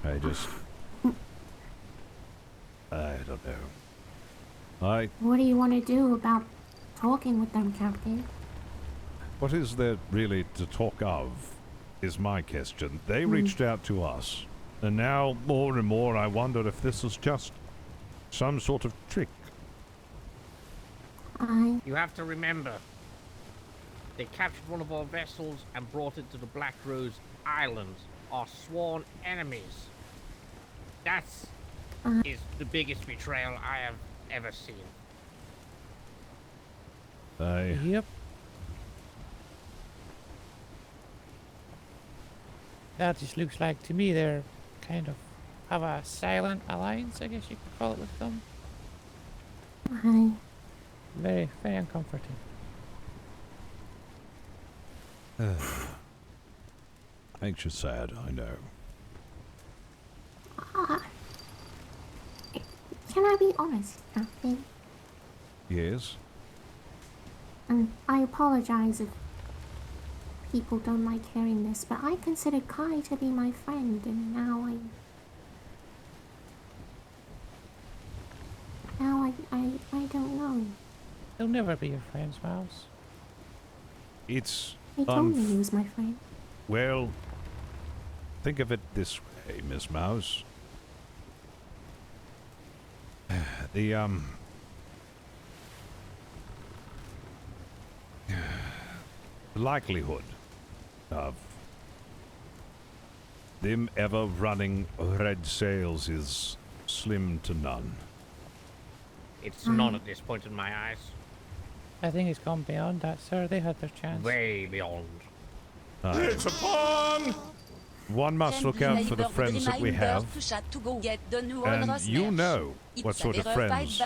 I don't know. What do you want to do about talking with them, Captain? What is there really to talk of, is my question. They reached out to us, and now more and more I wonder if this is just some sort of trick. You have to remember, they captured one of our vessels and brought it to the Black Rose Islands, our sworn enemies. That's is the biggest betrayal I have ever seen. Yep. That just looks like to me they're kind of have a silent alliance, I guess you could call it, with them. Very, very uncomforting. Makes you sad, I know. Can I be honest, Captain? Yes? And I apologize if people don't like hearing this, but I considered Kai to be my friend, and now I don't know. He'll never be your friend's Mouse. It's He told me he was my friend. Well, think of it this way, Miss Mouse. The likelihood of them ever running red sails is slim to none. It's none at this point in my eyes. I think it's gone beyond that, sir. They had their chance. Way beyond. It's upon! One must look out for the friends that we have, and you know what sort of friends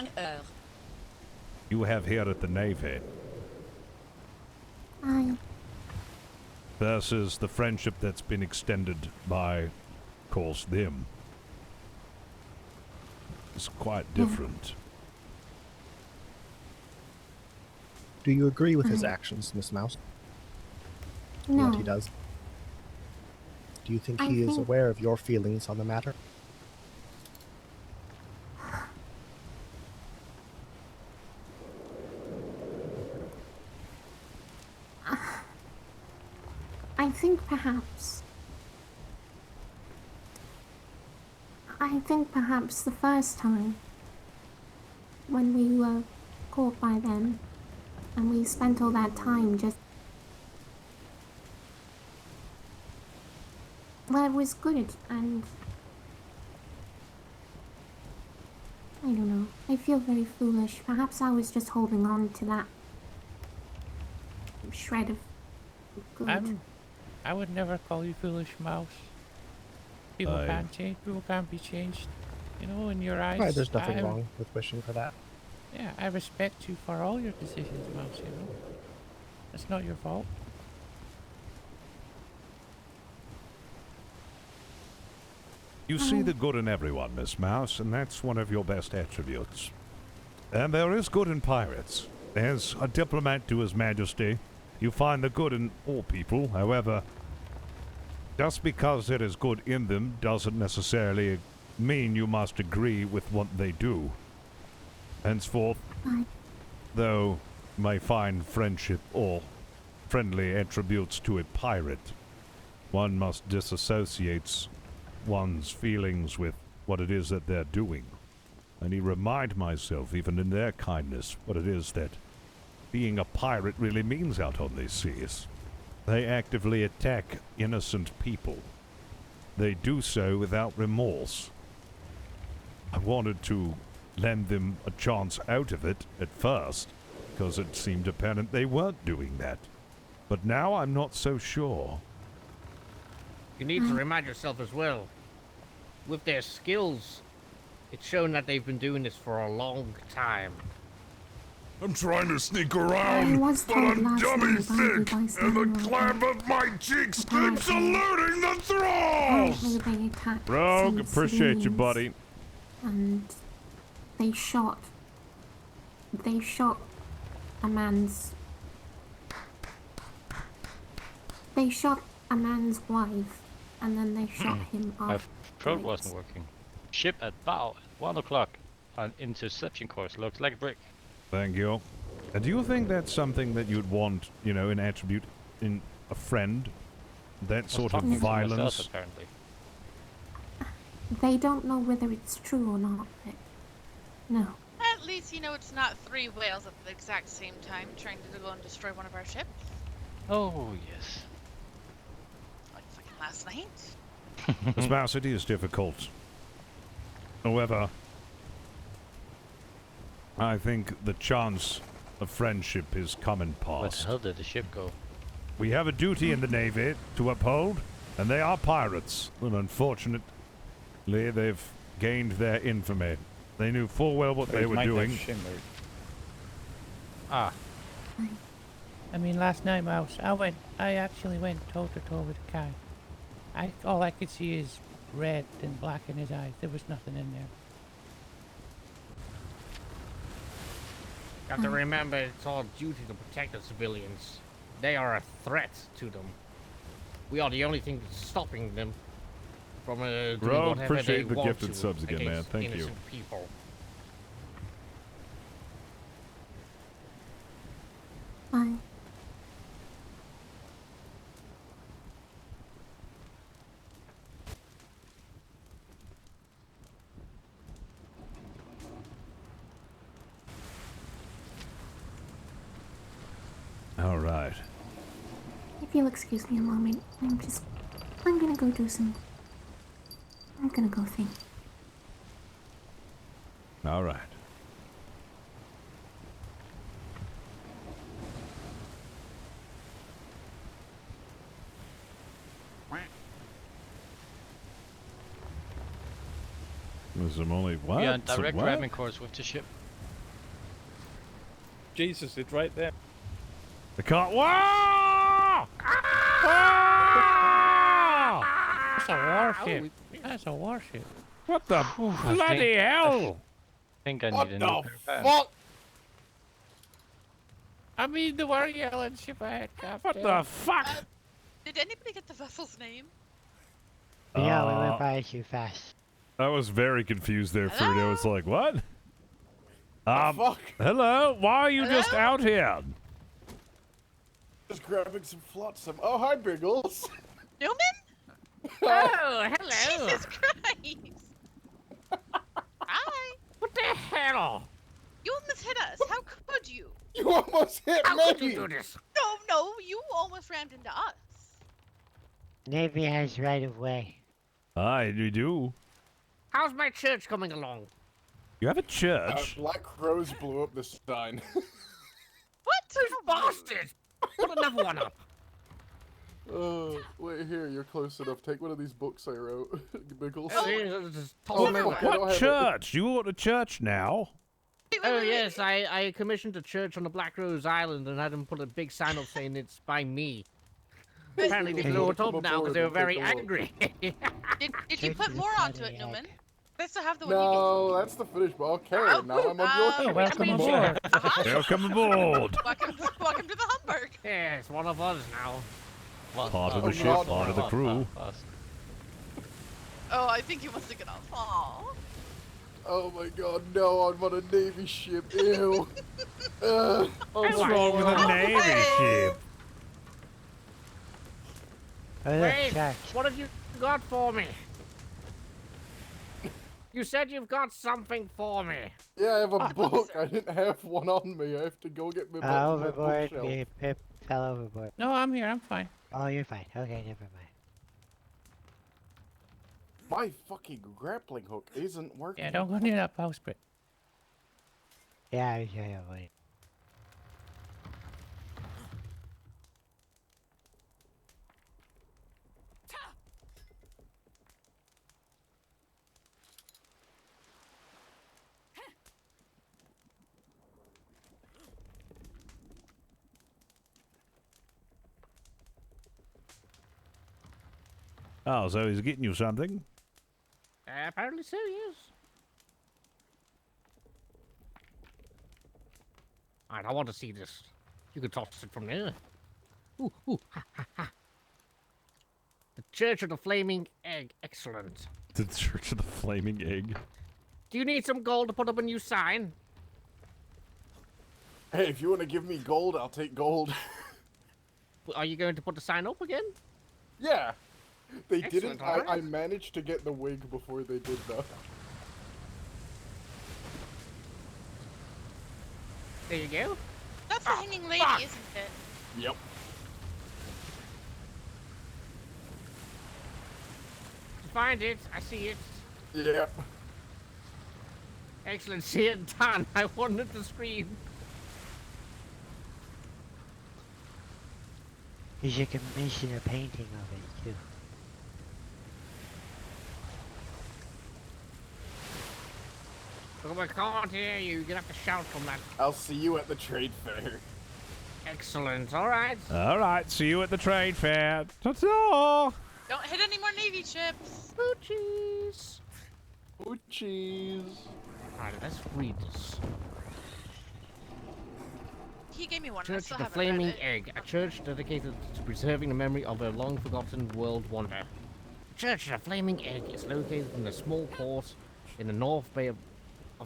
you have here at the Navy. Versus the friendship that's been extended by, of course, them. It's quite different. Do you agree with his actions, Miss Mouse? No. What he does? Do you think I he is think- aware of your feelings on the matter? I think perhaps the first time when we were caught by them and we spent all that time just... Well, it was good, and I don't know. I feel very foolish. Perhaps I was just holding on to that shred of good. I would never call you foolish, Mouse. People can't change. People can't be changed. You know, in your eyes. Right, there's nothing wrong with wishing for that. Yeah, I respect you for all your decisions, Mouse, you know. It's not your fault. You see the good in everyone, Miss Mouse, and that's one of your best attributes. And there is good in pirates. As a diplomat to His Majesty, you find the good in all people. However, just because there is good in them doesn't necessarily mean you must agree with what they do. Henceforth, though you may find friendship or friendly attributes to a pirate, one must disassociate one's feelings with what it is that they're doing. I need to remind myself, even in their kindness, what it is that being a pirate really means out on these seas. They actively attack innocent people. They do so without remorse. I wanted to lend them a chance out of it at first, because it seemed apparent they weren't doing that. But now I'm not so sure. You need to remind yourself as well, with their skills, it's shown that they've been doing this for a long time. I'm trying to sneak around, but I'm dummy thick, and the clamp of my cheeks keeps eluding the thralls! They attacked Rogue, some appreciate you, civilians, buddy. And they shot a man's... They shot a man's wife, and then they shot him My off. throat wasn't working. Ship at bow at 1 o'clock. An interception course looks like a brick. Thank you. And do you think that's something that you'd want, you know, an attribute in a friend? That sort of violence? Apparently. They don't know whether it's true or not, but no. At least you know it's not 3 whales at the exact same time trying to go and destroy one of our ships. Oh, yes. Like fucking last night. The Smart City is difficult. However, I think the chance of friendship is coming Where the past. hell did the ship go? We have a duty in the Navy to uphold, and they are pirates. And unfortunately, they've gained their infamy. They knew full well what they were doing. Ah. I mean, last night, Mouse, I actually went toe to toe with Kai. All I could see is red and black in his eyes. There was nothing in there. You have to remember, it's our duty to protect the civilians. They are a threat to them. We are the only thing stopping them from doing Rob, whatever they appreciate the want gifted to subs again, man. against Thank you. innocent people. Bye. All right. If you'll excuse me a moment, I'm gonna go do some. I'm gonna go think. All right. There's only what? Yeah, So direct what? driving course with the ship. Jesus, it's right there. The car. Whoa! That's a warship. That's a warship. What the bloody hell? I think I What need a the new pair of pants. fuck? I mean, the War Island ship I had, Captain. What the fuck? Did anybody get the vessel's name? Yeah, we went by too fast. I was very confused there, Fruit. I was like, what? Hello? Why are you just out here? Just grabbing some flotsam. Oh, hi, Biggles. Newman? Oh, hello. Jesus Christ. Hi. What the hell? You almost hit us. How could you? You almost hit How me. could you do this? No, you almost rammed into us. Navy has right of way. Aye, you do. How's my church coming along? You have a church? Black Crows blew up the sign. What? Those bastards! Put another one up. Wait here, you're close enough. Take one of these books I wrote, Biggles. What church? You go to church now? Oh yes, I commissioned a church on the Black Rose Island and had them put a big sign up saying it's by me. Apparently they blew it up now because they were very angry. Did you put more onto it, Newman? They still have the one No, that's the finished ball. Okay, now I'm on your ship. Welcome aboard. Welcome aboard. Welcome to the Humberg. Yeah, it's one of us now. Part of the ship, part of the crew. Oh, I think you must have got off. Aww. Oh my god, no, I'm on a Navy ship. Ew. What's wrong with a Navy ship? Wait, what have you got for me? You said you've got something for me. Yeah, I have a book. I didn't have one on me. I have to go get my book. from my Overboard. bookshelf. Pip fell overboard. No, I'm here. I'm fine. Oh, you're fine. Okay, never mind. My fucking grappling hook isn't working. Yeah, don't go near that bowsprit. Yeah, I was trying to avoid it. Oh, so he's getting you something? Apparently so, yes. Alright, I want to see this. You can toss it from there. Ooh, ha, ha, ha. The Church of the Flaming Egg. Excellent. The Church of the Flaming Egg. Do you need some gold to put up a new sign? Hey, if you want to give me gold, I'll take gold. Are you going to put the sign up again? Yeah. They Excellent, didn't. alright. I managed to get the wig before they did, though. There you go. That's the hanging lady, isn't it? Yep. Find it. I see it. Yep. Excellent. See it done. I wanted to scream. You should commission a painting of it too. Oh, I can't hear you. You're gonna have to shout from that. I'll see you at the trade fair. Excellent. All right. All right, see you at the trade fair. Ta-ta! Don't hit any more Navy ships. Poochies. Poochies. All right, let's read this. He gave me one. I Church still of the haven't read Flaming it. Egg, a church dedicated to preserving the memory of a long-forgotten world wonder. The Church of the Flaming Egg is located in a small port in the North Bay of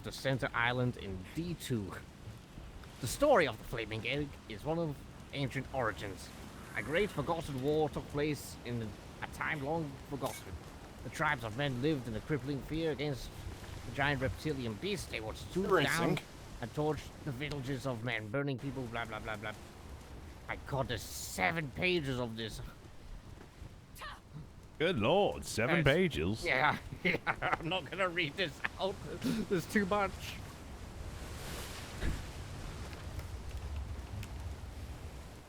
the center island in D2. The story of the Flaming Egg is one of ancient origins. A great forgotten war took place in a time long forgotten. The tribes of men lived in a crippling fear against the giant reptilian beast. They would swoop down and torch the villages of men, burning people, blah, blah, blah, blah. My God, there's 7 pages of this. Good lord, 7 pages. Yeah, I'm not gonna read this out. There's too much.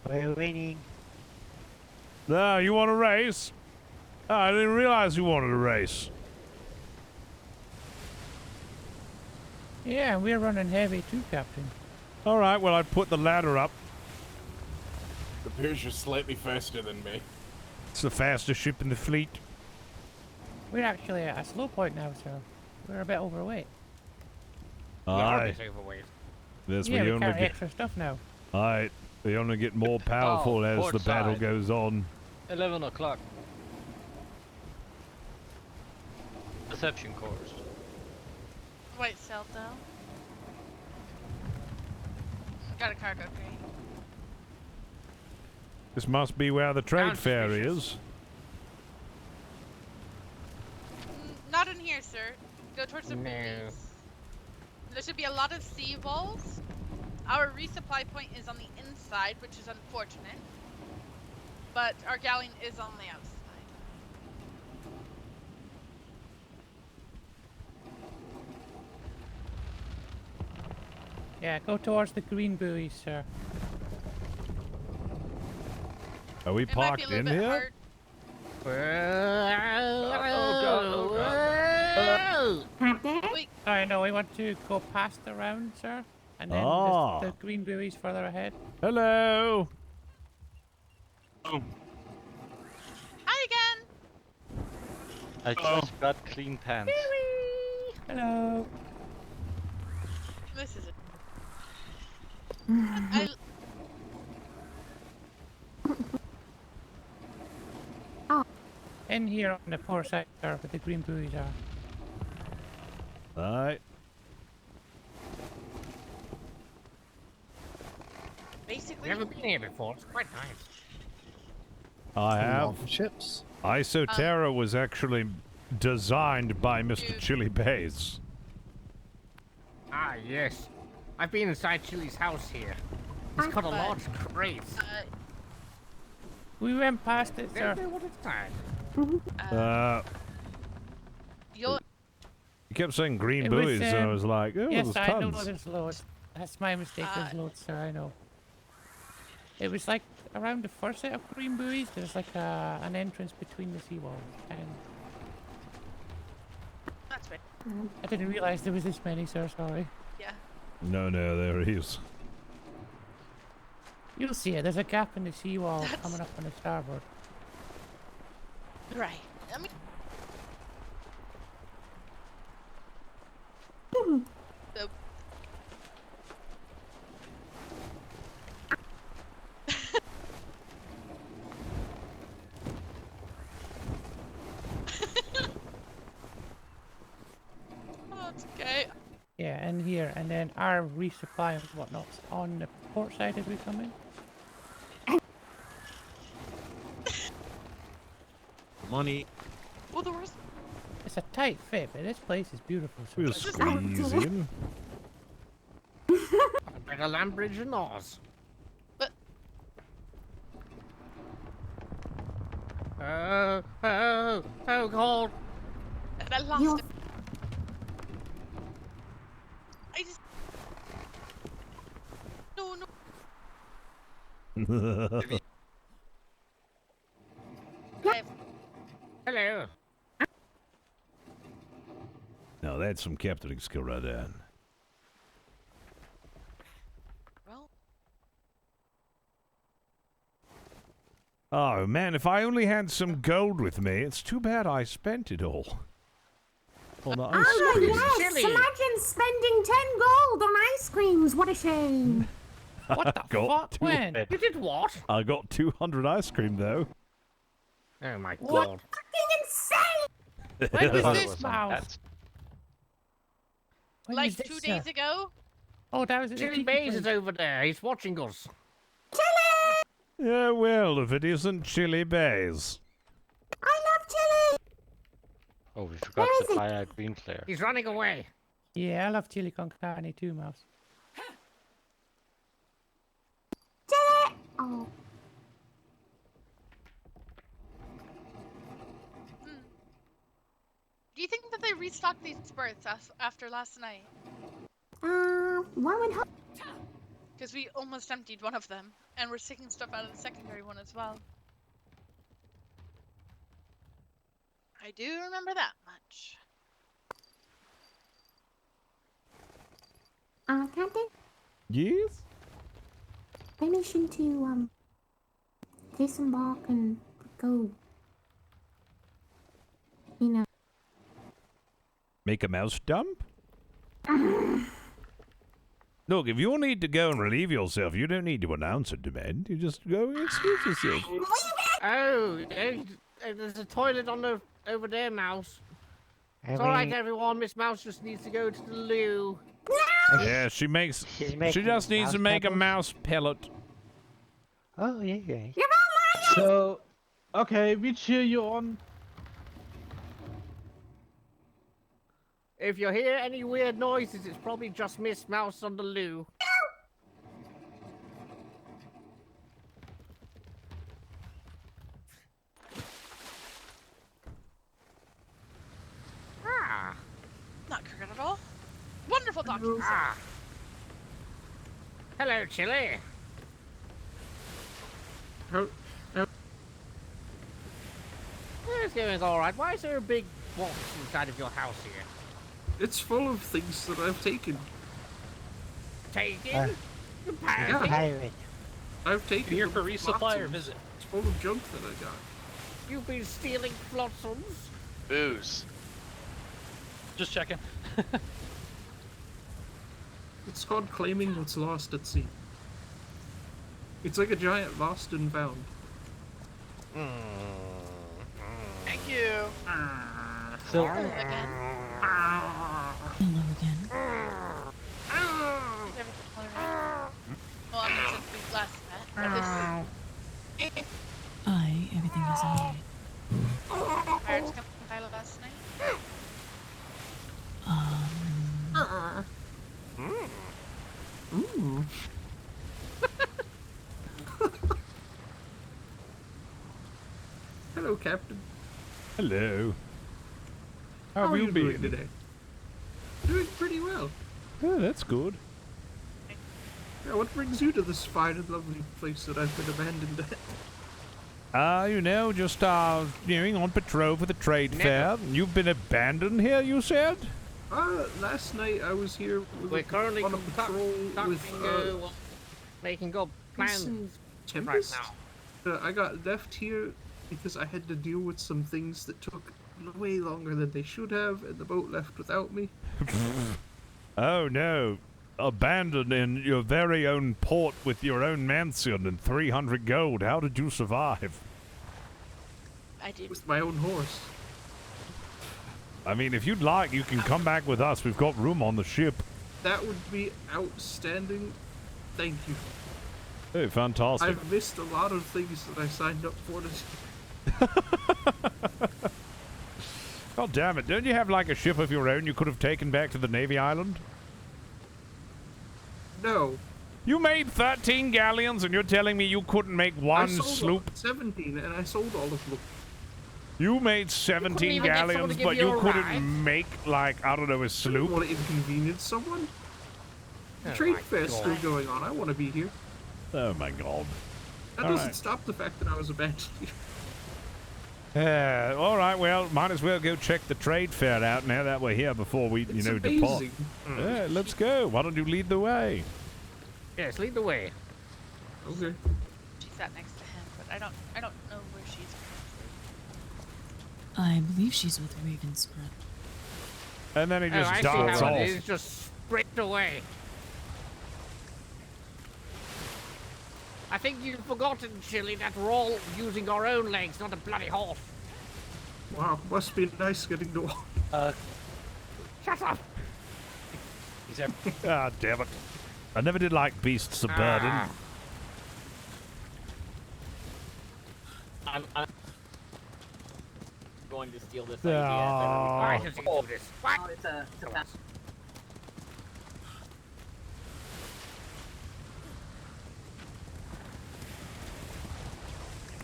We're winning. No, you want a race? Oh, I didn't realize you wanted a race. Yeah, we're running heavy too, Captain. All right, well, I put the ladder up. It appears you're slightly faster than me. It's the fastest ship in the fleet. We're actually at a slow point now, sir. We're a bit overweight. Aye. Overweight. That's Yeah, we only carry get. extra stuff now. Aye, we only get more powerful as port the battle side. goes on. 11 o'clock. Reception course. White sailed though. Got a cargo crate. This must be where the trade fair is. Not in here, sir. Go towards the buoys. There should be a lot of sea walls. Our resupply point is on the inside, which is unfortunate. But our galleon is on the outside. Yeah, go towards the green buoys, sir. Are we It might be a parked little in bit here? hard. Wait, I know, we want to go past the round, sir. And then Ah. the green buoys further ahead. Hello. hi again. I just got clean pants. Hello. This is it. In here on the port side, sir, where the green buoys are. Alright. Basically, Never been here before. It's quite nice. I have. Ships. ISO Terra was actually designed by Mr. Chili Bays. Ah, yes. I've been inside Chili's house here. He's got a large crate. We went past it, sir. What is that? You'll You kept saying green It was, buoys, and I was like, oh, yes, there's I know tons. there's loads. That's my mistake, there's loads, sir, I know. It was like around the first set of green buoys, there's like an entrance between the seawalls. And that's right. I didn't realize there was this many, sir, sorry. Yeah. No, there he is. You'll see it, there's a gap in the seawall coming up on the starboard. Right. I mean. So. Oh, it's okay. Yeah, and here, and then our resupply and whatnot's on the port side as we come in. Money. Well, the worst. It's a tight fit, but this place is beautiful. So We'll squeeze in. Better land bridge than ours. But. Oh, God. And I lost it. I just. No, no. Hello. Now that's some captaining skill right there. Well. Oh man, if I only had some gold with me. It's too bad I spent it all. On the ice Oh, cream. yes! Imagine spending 10 gold on ice creams. What a shame. What the fuck? When? You did what? I got 200 ice cream though. Oh my What? God. Fucking insane! When was this, Mouse? When Like was this, 2 days ago? Oh, that was Chili Bays is over there. He's watching us. Yeah, well, if it isn't Chili Bays. I love chili! Oh, we forgot Where is to he? buy our green flare. He's running away. Yeah, I love chili con carne too, Mouse. Chili! Oh. Do you think that they restocked these berths after last night? One would hope. Because we almost emptied one of them, and we're taking stuff out of the secondary one as well. I do remember that much. Captain? Yes? Maybe should to, disembark and go, you know. Make a mouse dump? Look, if you need to go and relieve yourself, you don't need to announce a demand. You just go and excuse yourself. Oh, there's a toilet on over there, Mouse. It's all right, everyone. Miss Mouse just needs to go to the loo. Yeah, she just needs to make a mouse pellet. Oh, yeah, yeah. So, okay, we cheer you on. If you hear any weird noises, it's probably just Miss Mouse on the loo. Ah. Not crooked at all. Wonderful doctor. Ah. Hello, Chili. Everything's all right. Why is there a big box inside of your house here? It's full of things that I've taken. Taken? You Yeah. Pirate. I've taken Here them for resupply or flotsams. visit? It's full of junk that I got. You've been stealing flotsams? Booze. Just checking. It's called claiming what's lost at sea. It's like a giant lost and found. Thank you. So, Hello again. Well, I mean, since we last met. Everything is alright. Pirates come from Tyler last night. Ooh. Hello, Captain. Hello. How How are you you doing been? today? Doing pretty well. Oh, that's good. Yeah, what brings you to this fine and lovely place that I've been abandoned at? You know, just, doing on patrol for the trade fair. You've been abandoned here, you said? Last night I was here We're currently on a patrol with, making good plans Tempest? right now. I got left here because I had to deal with some things that took way longer than they should have, and the boat left without me. Oh, no. Abandoned in your very own port with your own mansion and 300 gold. How did you survive? I did. With my own horse. I mean, if you'd like, you can come back with us. We've got room on the ship. That would be outstanding. Thank you. Hey, fantastic. I've missed a lot of things that I signed up for this. God damn it. Don't you have like a ship of your own you could have taken back to the Navy Island? No. You made 13 galleons and you're telling me you couldn't make one I sold sloop? 17 and I sold all of them. You made 17 galleons, but you couldn't make, like, I don't know, a I don't sloop? want to inconvenience someone. The Oh trade my fair's still God. going on. I want to be here. Oh my god. That All doesn't right. stop the fact that I was abandoned. Alright, well, might as well go check the trade fair out now that we're here before we, It's depart. amazing. Yeah, let's go. Why don't you lead the way? Yes, lead the way. Okay. She sat next to him, but I don't know where she's I believe she's with Ravenscroft. And then he just I see darts how off. it is. Just sprint away. I think you've forgotten, Chili, that we're all using our own legs, not a bloody horse. Wow, must be nice getting to walk. Shut up. Ah, damn it. I never did like beasts of burden. I'm going to steal this Ah. idea. Why does he do this? What? Oh, it's a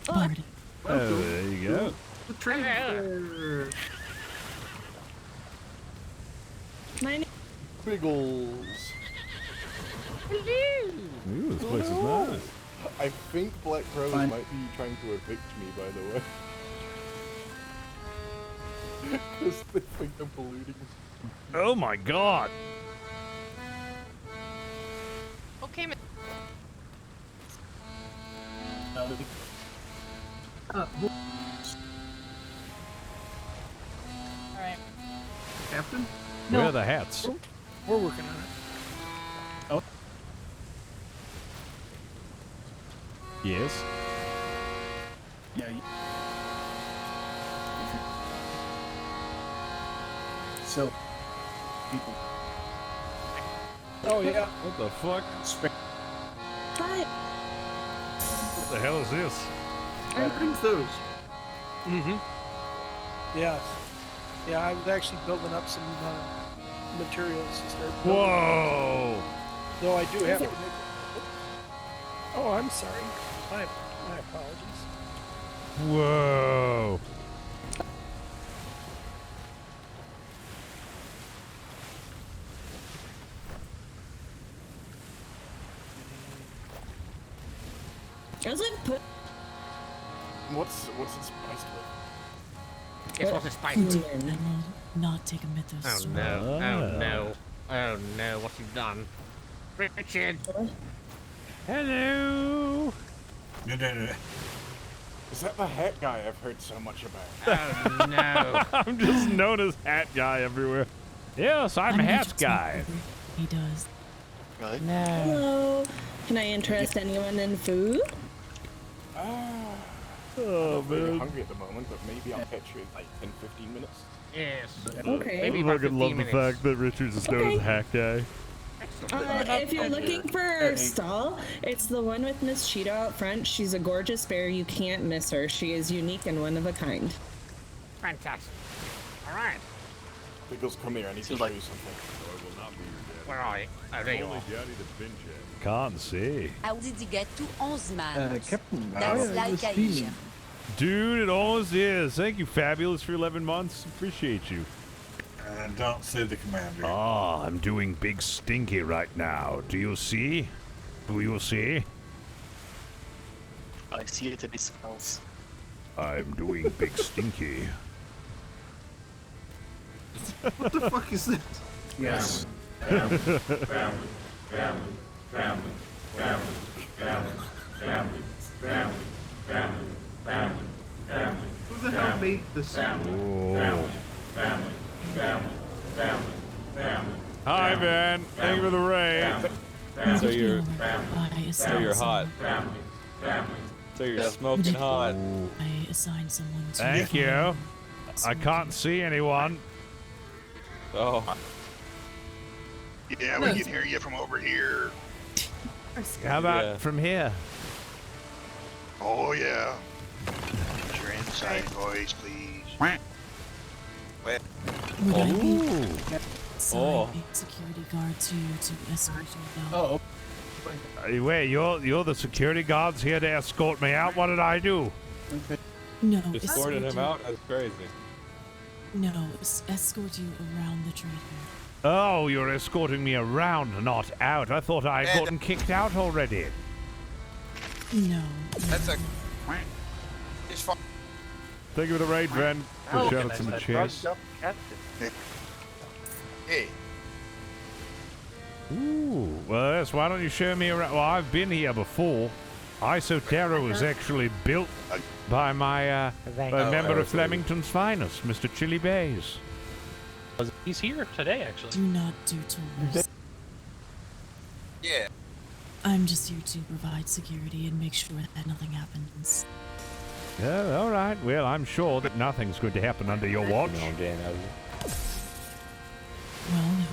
Bard. Oh, there you go. The trade fair. My name. Biggles. Ooh, this place is nice. I think Black Crows Fine. might be trying to evict me, by the way. Because they think I'm polluting. Oh my god. Okay, Alright. Captain? Where are the hats? We're working on it. Oh. Yes. Yeah. So, people. Oh yeah. What the fuck? Hi. What the hell is this? I think those. Mm-hmm. Yeah. Yeah, I was actually building up some materials to start building. Whoa! Though I do have to make... Oh, I'm sorry. My apologies. Whoa! Does it put? What's it spiced with? Guess what's a spice with? I will not take a mythos. Oh sword. no, oh no, oh no, what's he done? Richard! Hello! Is that the hat guy I've heard so much about? Oh no. I'm just known as hat guy everywhere. Yes, I'm hat Richard's guy. He does. Really? No. Hello. Can I interest anyone in food? Oh, I'm really man. hungry at the moment, but maybe I'll catch you in like 10-15 minutes. Yes. Okay. Maybe I about fucking 15 love the minutes. fact that Richard's is known as Okay. hat guy. If you're looking for a stall, it's the one with Miss Cheeto out front. She's a gorgeous bear. You can't miss her. She is unique and one of a kind. Fantastic. Alright. Biggles, come here. I need to show you something. Where are you? Oh, there you are. Can't see. How did he get to 11 man? Captain, That's like Aisha. Dude, it almost is. Thank you, Fabulous, for 11 months. Appreciate you. Don't say the commander. Ah, I'm doing Big Stinky right now. Do you see? Do you see? I see it in his spells. I'm doing Big Stinky. What the fuck is this? Yes. Who the hell made this? Hi, Ben. Thank you for the raid. So you're hot. So you're smoking hot. I assign someone to Thank you. I can't see anyone. Oh. Yeah, we can hear you from over here. How about from here? Oh, yeah. Use your inside voice, please. Would I be assign a security guard to escort you down? Wait, you're the security guards here to escort me out? What did I do? No, Escorted him out? That's crazy. No, escort you around the trade fair. Oh, you're escorting me around, not out. I thought I had gotten kicked out already. No. That's a... It's fine. Thank you for the raid, friend. Oh, Shout out to the chest. Hey. Ooh, well, yes, why don't you show me around? Well, I've been here before. Isotero was actually built by my by a member of Flemington's finest, Mr. Chili Bays. He's here today, actually. Do not do tours. Yeah. I'm just here to provide security and make sure that nothing happens. Yeah, all right. Well, I'm sure that nothing's going to happen under your watch. Well,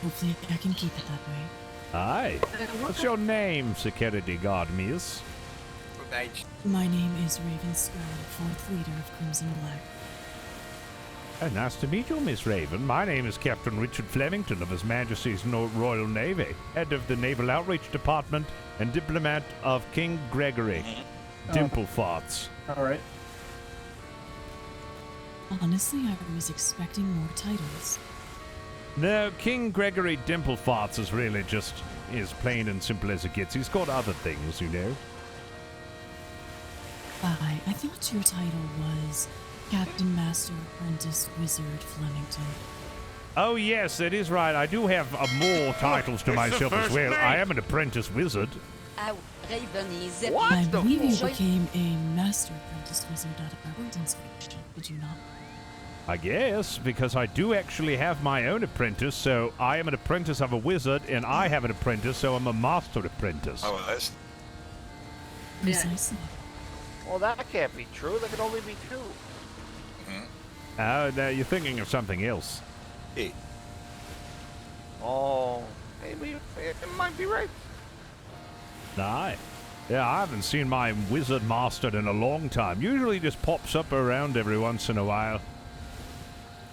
hopefully I can keep it that way. Aye. What's your name, security guard, miss? My name is Raven Scarlet, 4th leader of Crimson Black. Nice to meet you, Miss Raven. My name is Captain Richard Flemington of His Majesty's Royal Navy, head of the Naval Outreach Department and diplomat of King Gregory. Dimple farts. All right. Honestly, I was expecting more titles. No, King Gregory Dimple farts is really just as plain and simple as it gets. He's got other things, you know. I thought your title was Captain Master Apprentice Wizard Flemington. Oh yes, that is right. I do have more titles to myself as well. I am an apprentice wizard. I believe you became a Master Apprentice Wizard at a Burton's Station, did you not? I guess, because I do actually have my own apprentice, so I am an apprentice of a wizard, and I have an apprentice, so I'm a master apprentice. Oh, well, that's... Precisely. Well, that can't be true. There can only be two. Oh, no, you're thinking of something else. Hey. Oh, maybe it might be right. Aye. Yeah, I haven't seen my wizard mastered in a long time. Usually just pops up around every once in a while.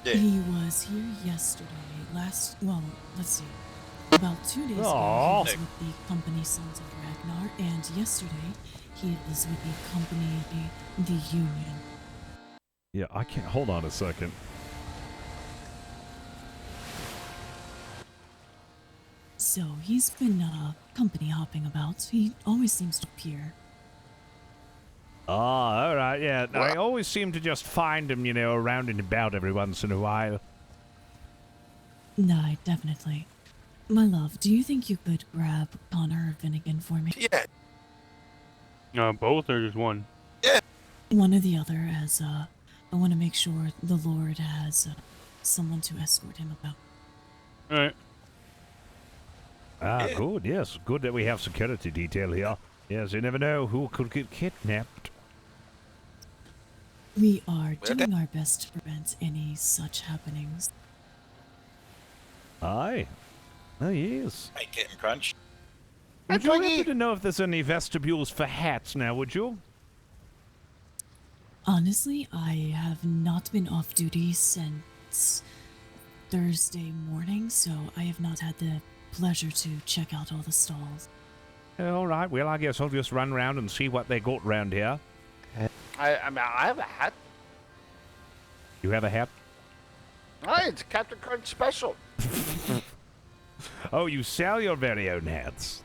Yeah. He was here yesterday. Well, let's see. About 2 days ago, he was with the company Sons of Ragnar, and yesterday, he was with the company, the Union. Yeah, I can't. Hold on a second. So, he's been, company hopping about. He always seems to appear. Ah, all right, yeah. I always seem to just find him, you know, around and about every once in a while. No, definitely. My love, do you think you could grab Connor or Finnegan for me? Yeah. Both or just one? Yeah. One or the other, as, I want to make sure the Lord has, someone to escort him about. Alright. Ah, good, yes. Good that we have security detail here. Yes, you never know who could get kidnapped. We are doing our best to prevent any such happenings. Aye. Oh, yes. Ain't getting crunched. Would you happen to know if there's any vestibules for hats now, would you? Honestly, I have not been off duty since Thursday morning, so I have not had the pleasure to check out all the stalls. All right, well, I guess I'll just run around and see what they got round here. I mean, I have a hat. You have a hat? Hey, it's Captain Crunch special. Oh, you sell your very own hats?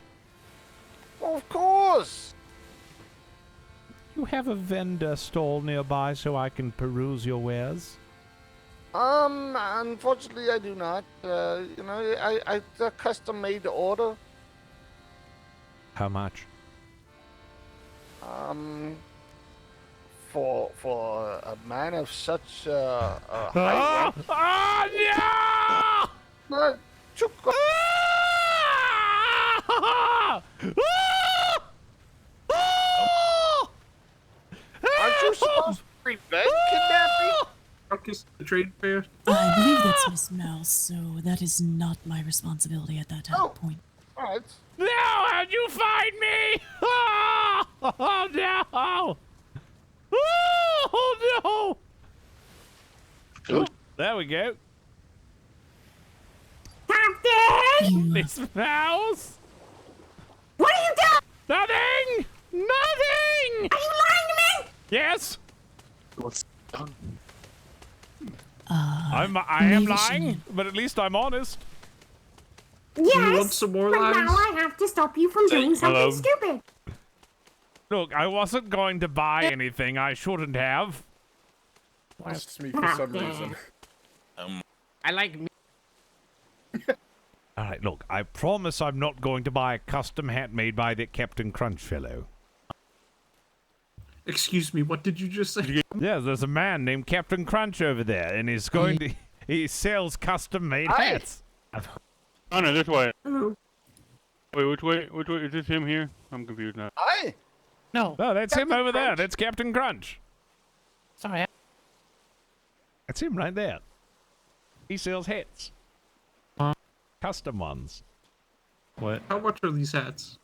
Well, of course. You have a vendor stall nearby so I can peruse your wares? Unfortunately, I do not. You know, I custom made the order. How much? For a man of such high rank. Oh, no! Aren't you supposed to prevent kidnapping? ruckus at the trade fair? I believe that's Miss Mouse, so that is not my responsibility at that point. Alright. No, how'd you find me? Oh, no! Oh, no! There we go. Captain! Miss Mouse? What are you doing? Nothing! Nothing! Are you lying to me? Yes? I am maybe she lying, did. but at least I'm honest. Yes, you want some more but lies? now I have to stop you from doing something hello. stupid. Look, I wasn't going to buy anything I shouldn't have. Lost me for some reason. I like me. Alright, look, I promise I'm not going to buy a custom hat made by that Captain Crunch fellow. Excuse me, what did you just say? Yeah, there's a man named Captain Crunch over there, and he's going to... He sells custom-made hats. Oh no, this way. Hello. Wait, which way? Which way? Is this him here? I'm confused now. Hi. No. No, that's him over there. That's Captain Crunch. Sorry. That's him right there. He sells hats. Custom ones. What? How much are these hats?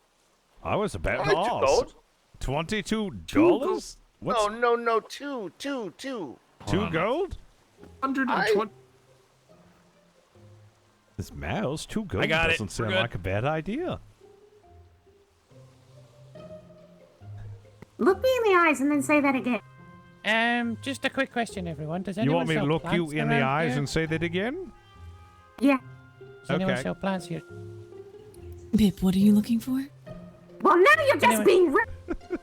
I was about to 22 ask. gold? $22? What's No, two. 2 gold? 120. This mouse, 2 gold got it. doesn't We're sound good. like a bad idea. Look me in the eyes and then say that again. Just a quick question, everyone. Does You anyone want me to sell look you plants in the around eyes here? and say that again? Yeah. Does anyone Okay. sell plants here? Pip, what are you looking for? Well, now you're just Anyone- being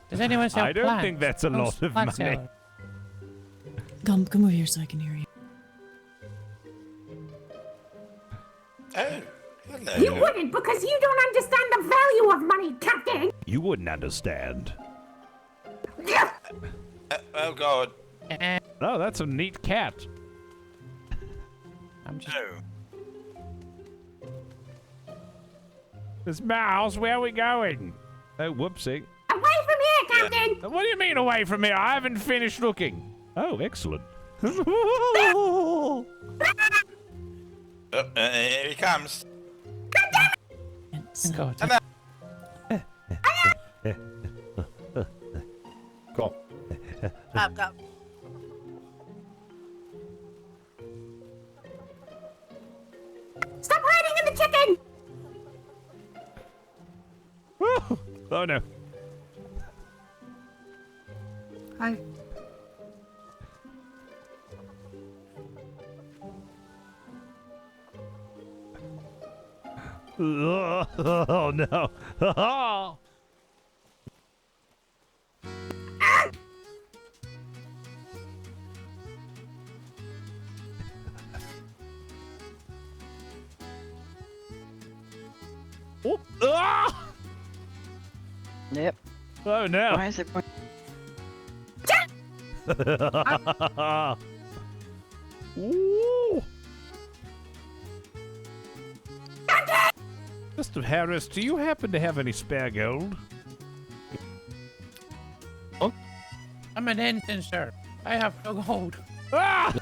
Does anyone sell I don't plants? think that's a lot of Plant money. seller. Come over here so I can hear you. Oh, hello. You wouldn't because you don't understand the value of money, Captain. You wouldn't understand. Oh God. No, that's a neat cat. I'm just. No. This mouse, where are we going? Oh, whoopsie. Away from here, Captain. What do you mean away from here? I haven't finished looking. Oh, excellent. Oh, here he comes. God. Go. Go. Stop hiding in the chicken. Oh, no. Hi. Oh, no. Oh, ah! Yep. Oh, no. Why is it going? Ooh. Mr. Harris, do you happen to have any spare gold? I'm an ensign, sir. I have no gold. Ah!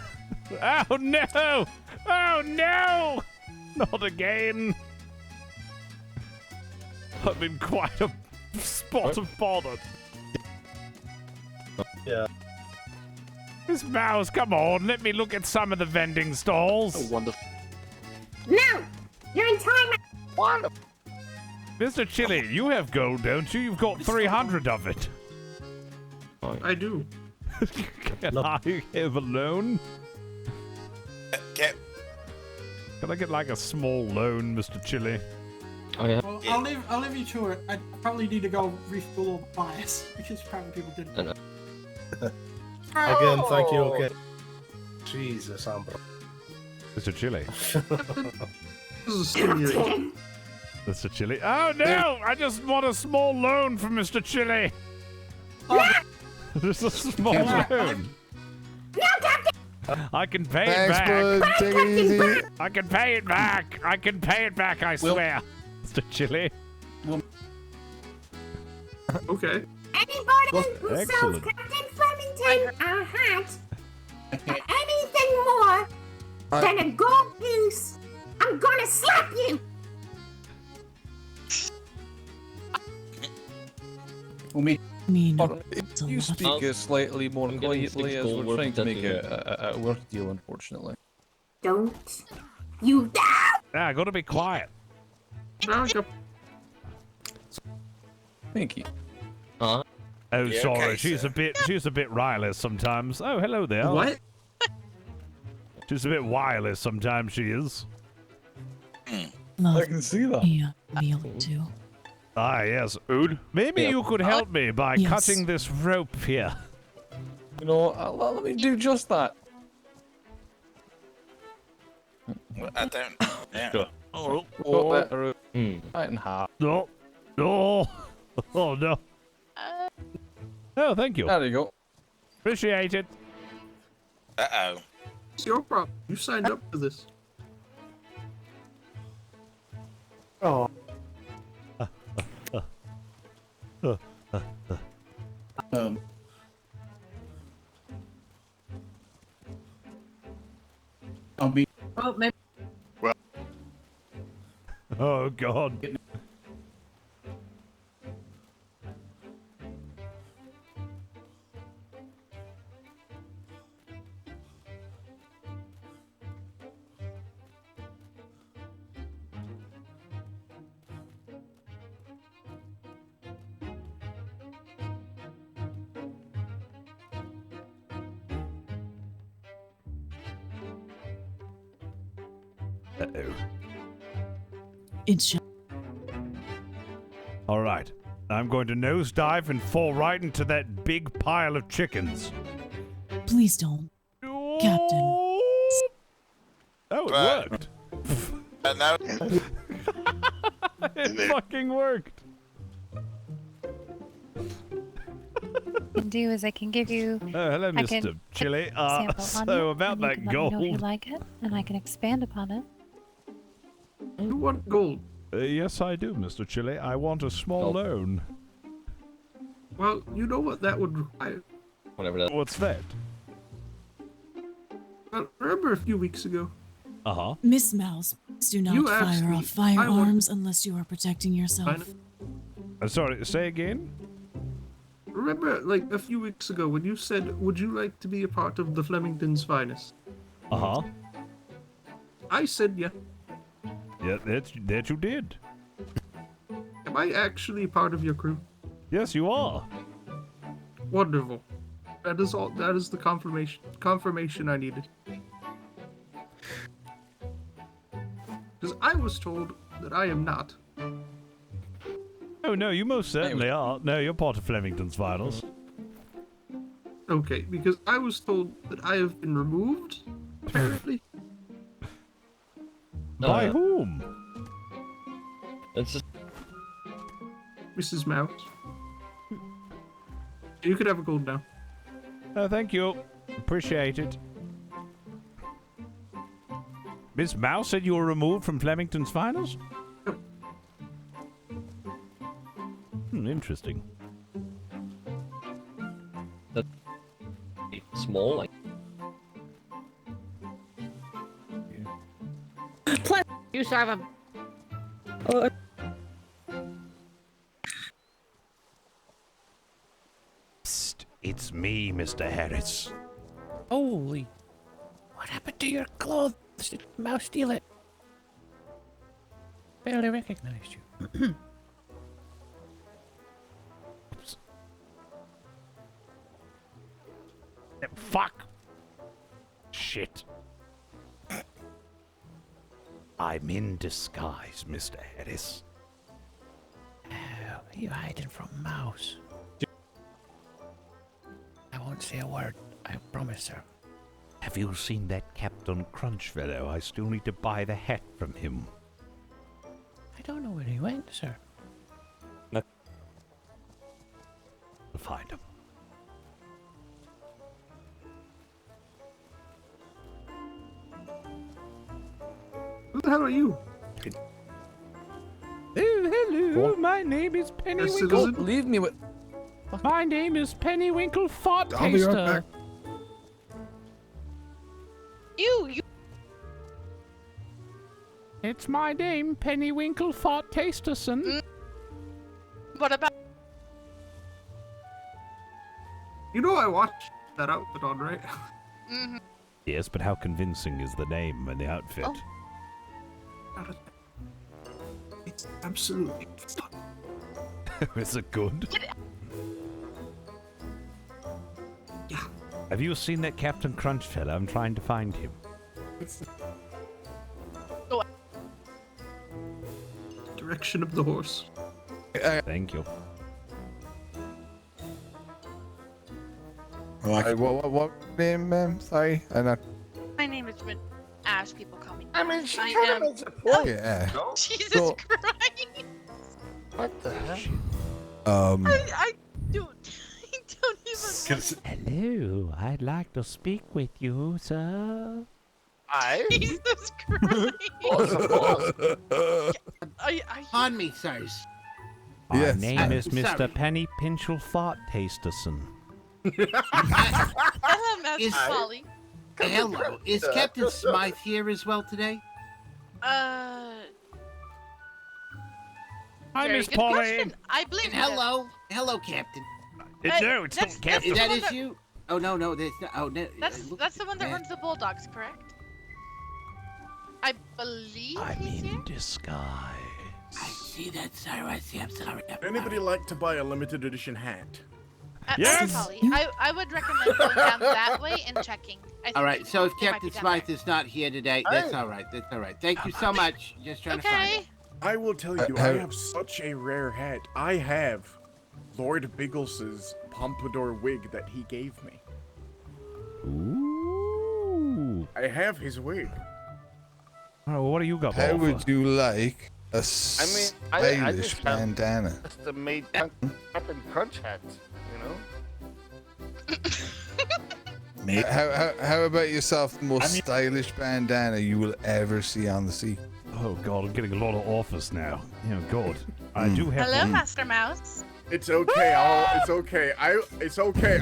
Oh, no! Oh, no! Not again. I'm in quite a spot of bother. Yeah. Miss Mouse, come on, let me look at some of the vending stalls. Oh, wonderful. No, you're in time. Wonderful. Mr. Chili, you have gold, don't you? You've got 300 of it. I do. Can I have a loan? Get. Can I get like a small loan, Mr. Chili? Oh yeah. Well, I'll leave you to it. I probably need to go refuel all the bias because probably people didn't. No, no. Again, thank you. Okay. Jesus, Ambro. Mr. Chili. This is stimulating. Mr. Chili. Oh no! I just want a small loan from Mr. Chili. Just a small loan. No, Captain. I can pay Thanks, it back. bud. Take it easy. I can pay it back. I can pay it back, I swear. Mr. Chili. Okay. Anybody who sells excellent. Captain Flemington a hat for anything more than a gold piece, I'm gonna slap you! Well, me. If you speak slightly more quietly as we're trying to make a work deal, unfortunately. Don't you dare! I gotta be quiet. Thank you. Oh, Yeah, sorry. okay, she's sir. a bit riley sometimes. Oh, hello there. What? She's a bit wireless sometimes. She is. Love can see that. a meal or two. Ah, yes. Ood. Maybe you could help me by Yes. cutting this rope here. You know, let me do just that. I don't. Yeah. Sure. Oh, Cut that rope right in half. No. No. Oh, no. Oh, thank you. There you go. Appreciate it. Uh-oh. It's your problem. You signed up for this. Oh. I'll be. Well, maybe. Oh, God. Uh-oh. It's just All right. I'm going to nosedive and fall right into that big pile of chickens. please don't, Captain. Oh, it worked. No. It fucking worked. Can do is I can give you. Oh, hello, I can Mr. Chili. sample on So it, about and you that can let me know if you gold. like it, and I can expand upon it. You want gold? Yes, I do, Mr. Chili. I want a small loan. Well, you know what that would require. Whatever that. What's that? Well, remember a few weeks ago? Uh-huh. Miss Mouse, please do not You asked fire me. off firearms unless you are protecting yourself. Sorry, say again? Remember, like, a few weeks ago when you said, would you like to be a part of the Flemington's finest? Uh-huh. I said yeah. Yeah, that you did. Am I actually part of your crew? Yes, you are. Wonderful. That is all. That is the confirmation I needed. Because I was told that I am not. Oh, no, you most certainly are. No, you're part of Flemington's finals. Okay, because I was told that I have been removed, apparently. By whom? It's just... Mrs. Mouse. You could have a gold now. Oh, thank you. Appreciate it. Miss Mouse said you were removed from Flemington's finals? Interesting. That's small, like. You have a. Psst, it's me, Mr. Harris. Holy. What happened to your clothes? Did Mouse steal it? Barely recognized you. Fuck! Shit. I'm in disguise, Mr. Harris. Oh, are you hiding from Mouse? I won't say a word. I promise, sir. Have you seen that Captain Crunch fellow? I still need to buy the hat from him. I don't know where he went, sir. We'll find him. Who the hell are you? Oh, hello. My name is Pennywinkle. Leave me with. My name is Pennywinkle Fart I'll be right Taster. back. You. It's my name, Pennywinkle Fart Tasterson. What about? You know I watched that outfit on, right? Mm-hmm. Yes, but how convincing is the name and the outfit? Oh. It's absolutely fun. Is it good? Yeah. Have you seen that Captain Crunch fella? I'm trying to find him. Direction of the horse. Thank you. What name, ma'am? Sorry, I'm not. My name is Rin. Ash. People call me. I mean, she I kind am. of makes a point. Yeah. No? Jesus So- Christ! What the hell? I don't even. Hello, I'd like to speak with you, sir. Jesus Christ! Pardon me, sirs. My Yes. name is sorry. Mr. Penny Pinchel Fart Tasterson. Hello, Master Is- Polly. Hello. Is Captain Smythe here as well today? Hi, Very Miss good Polly. question. I believe. And hello. Hello, Captain. No, it's not that's Captain. the That one is you? Oh, no, that's not. Oh, no. That's the one that runs the Bulldogs, correct? I believe he's here. disguise. I see that, sir. I see. I'm sorry. Would anybody like to buy a limited edition hat? Yes! Polly, I would recommend going down that way and checking. I think All right, so if it might Captain be down Smythe there. is not here today, that's all right. That's all right. Thank you so much. Just trying to find Okay. it. I will tell you, I have such a rare hat. I have Lord Biggles's pompadour wig that he gave me. Ooh. I have his wig. Oh, what do you got? How to would offer? you like a I stylish just have bandana? custom-made Captain Crunch hats, you know? How about yourself the most stylish bandana you will ever see on the sea? Oh God, I'm getting a lot of offers now. Oh God, I do have. Hello, one. Master Mouse. It's okay. It's okay. It's okay.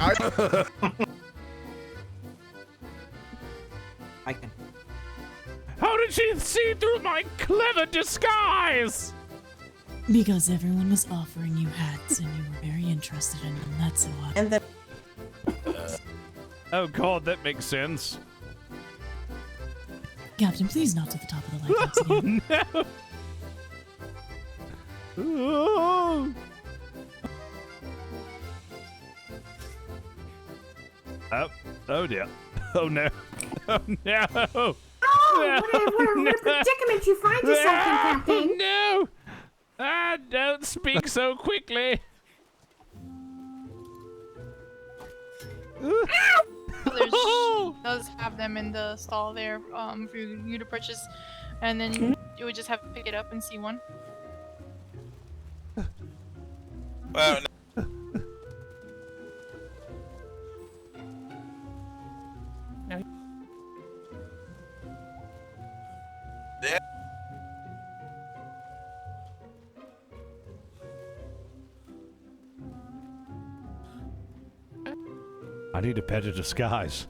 I can. How did she see through my clever disguise? Because everyone was offering you hats and you were very interested in them, that's why. And then Oh God, that makes sense. Captain, please not to the top of the lighthouse again. Oh, oh dear. Oh no. Oh no. Oh, what a predicament you find yourself in, Captain. No! Don't speak so quickly. Does have them in the stall there for you to purchase, and then you would just have to pick it up and see one. Well, I need a better disguise.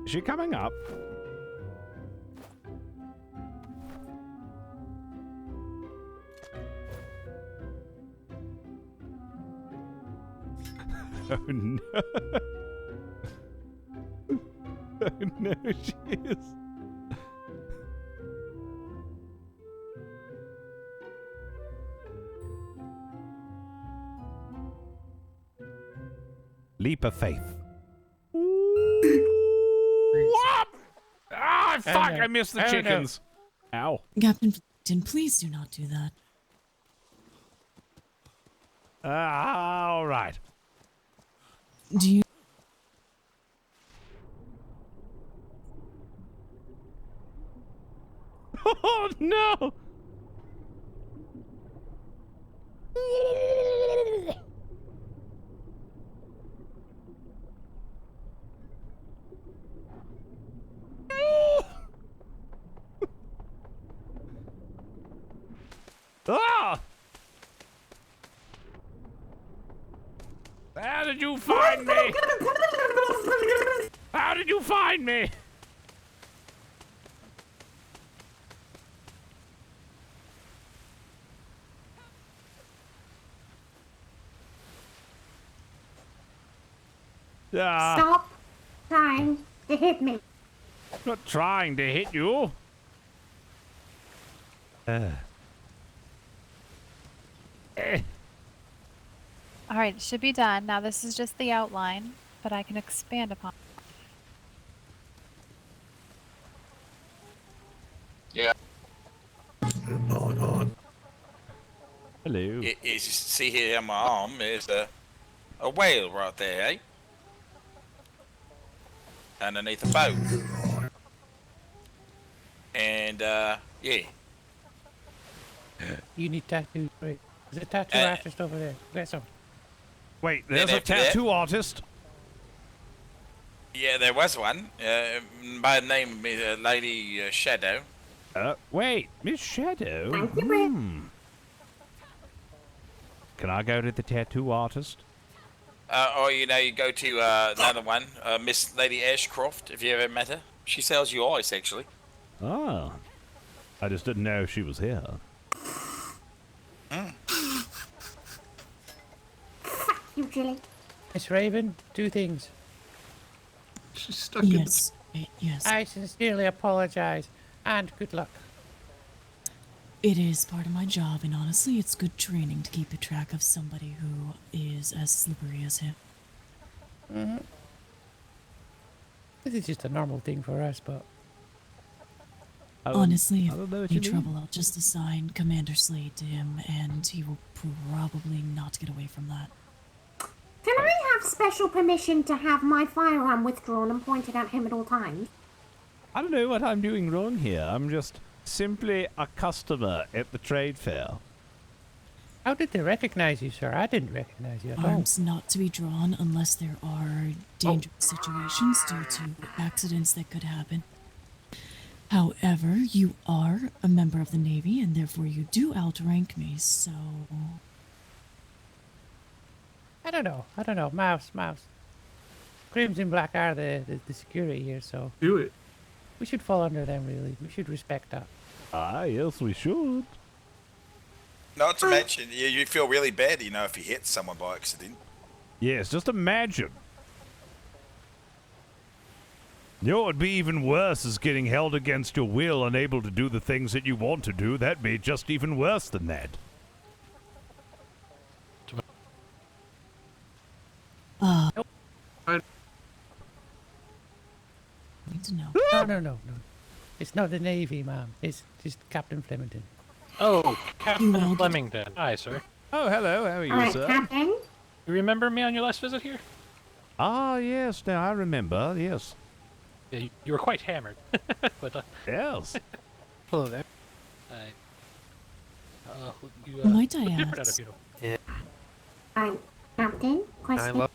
Is she coming up? Oh no. Oh no, she is. Leap of faith. Ooh. Ah, fuck! I missed the chickens. Ow. Captain Flemington, please do not do that. All right. Do you... Oh, no! Ah! How did you find me? How did you find me? Stop trying to hit me. I'm not trying to hit you. Alright, it should be done. Now this is just the outline, but I can expand upon it. Yeah. Hello. You see here on my arm, there's a whale right there, eh? Underneath a boat. And, yeah. You need tattoos, right? There's a tattoo artist over there. Get some. Wait, there's a tattoo artist? Yeah, there was one. By the name of Lady Shadow. Wait, Miss Shadow? Can I go to the tattoo artist? Or, you go to another one, Miss Lady Ashcroft, if you ever met her. She sells you ice, actually. Ah. I just didn't know she was here. Fuck you, Jilly. Miss Raven, two things. She's stuck Yes. Yes. I sincerely apologize, and good luck. It is part of my job, and honestly, it's good training to keep a track of somebody who is as slippery as him. This is just a normal thing for us, but... Honestly, I don't know what if you any mean. trouble, I'll just assign Commander Slade to him, and he will probably not get away from that. Can I have special permission to have my firearm withdrawn and pointed at him at all times? I don't know what I'm doing wrong here. I'm just simply a customer at the trade fair. How did they recognize you, sir? I didn't recognize you at all. Arms not to be drawn unless there are dangerous situations due to accidents that could happen. However, you are a member of the Navy, and therefore you do outrank me, so... I don't know. Mouse. Crimson Black are the security here, so... Do it. We should fall under them, really. We should respect that. Ah, yes, we should. Not to mention, you feel really bad, if you hit someone by accident. Yes, just imagine. You know what would be even worse is getting held against your will, unable to do the things that you want to do. That'd be just even worse than that. I need to know. No. It's not the Navy, ma'am. It's just Captain Flemington. Oh, Captain Flemington. Hi, sir. Oh, hello. How are you, Alright, sir? Captain. You remember me on your last visit here? Ah, yes. Now I remember. Yes. Yeah, you were quite hammered. But, Yes. hello there. Hi. Might I look different out ask? of you. Alright, Captain, question.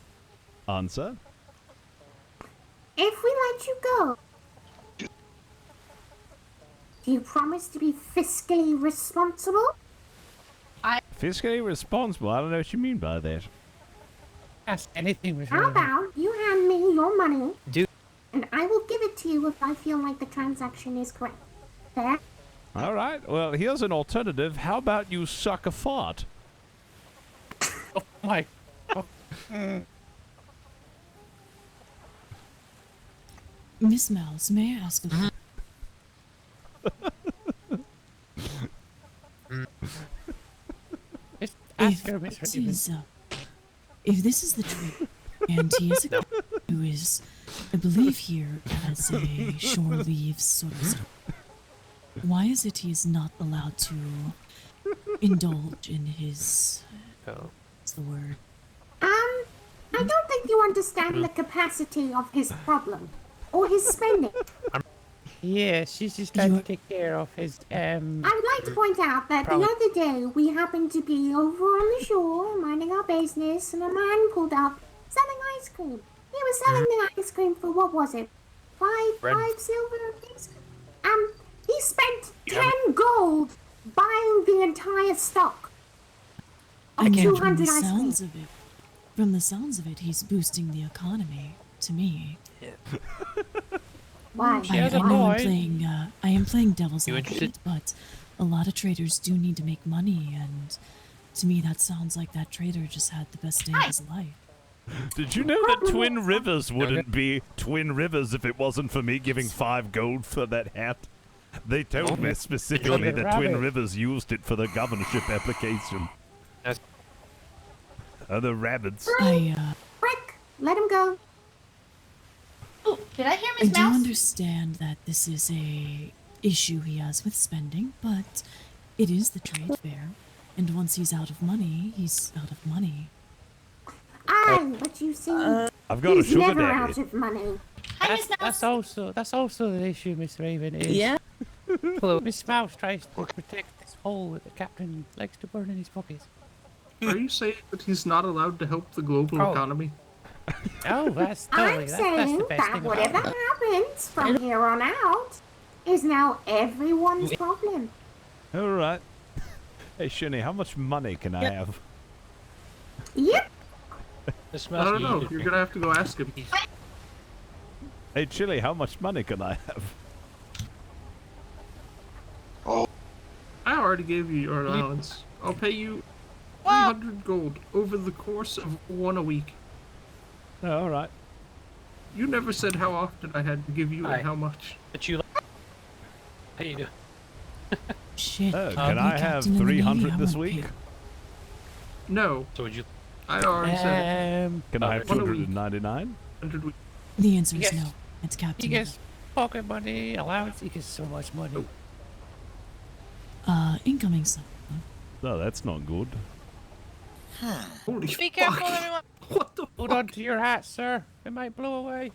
Answer? If we let you go, do you promise to be fiscally responsible? Fiscally responsible? I don't know what you mean by that. Ask anything, Miss How Raven. about you hand me your money, Do and I will give it to you if I feel like the transaction is correct. Fair? All right. Well, here's an alternative. How about you suck a fart? Oh my. Miss Mouse, may I ask a question? Just ask her, Miss Raven. If this is the truth, and he is a guy who is I believe here as a shore leaves sort of stuff. Why is it he is not allowed to indulge in his... what's the word? I don't think you understand the capacity of his problem. Or his spending. Yeah, she's just trying to take care of his, I would like to point out that the other day we happened to be over on the shore minding our business and a man pulled up selling ice cream. He was selling the ice cream for, what was it? Five silver apiece? He spent 10 gold buying the entire stock of Again, 200 ice cream. From the sounds of it, he's boosting the economy, to me. Why? I am playing devil's advocate, but a lot of traders do need to make money, and to me that sounds like that trader just had the best day of his life. Did you know that Twin Rivers wouldn't be Twin Rivers if it wasn't for me giving 5 gold for that hat? They told me specifically that Twin Rivers used it for the governorship application. The rabbits. Frick! Let him go. Oh, did I hear I Miss do Mouse? understand that this is a issue he has with spending, but it is the trade fair, and once he's out of money, he's out of money. Aye, but you see, I've got a he's sugar never daddy. out of money. That's also the issue, Miss Raven. Is Yeah. Miss Mouse tries to protect this hole that the captain likes to burn in his pockets. Are you saying that he's not allowed to help the global economy? Oh, that's I'm saying that whatever happens from here on out is now everyone's problem. Alright. Hey, Shinny, how much money can I have? Yep. I don't know. You're gonna have to go ask him. Hey, Chili, how much money can I have? I already gave you your allowance. I'll pay you 300 gold over the course of 1 a week. Oh, alright. You never said how often I had to give you and how much. But you. How you doing? Shit. Oh, can I have 300 this week? No. So would you? I already said. Can I have 1 a week. 299? 100 week. The answer is Yes. no. It's He Captain. gets pocket money, allowance, he gets so much money. Incoming son. No, that's not good. Holy Be careful, everyone. What the Hold on to your hat, sir. It might blow away.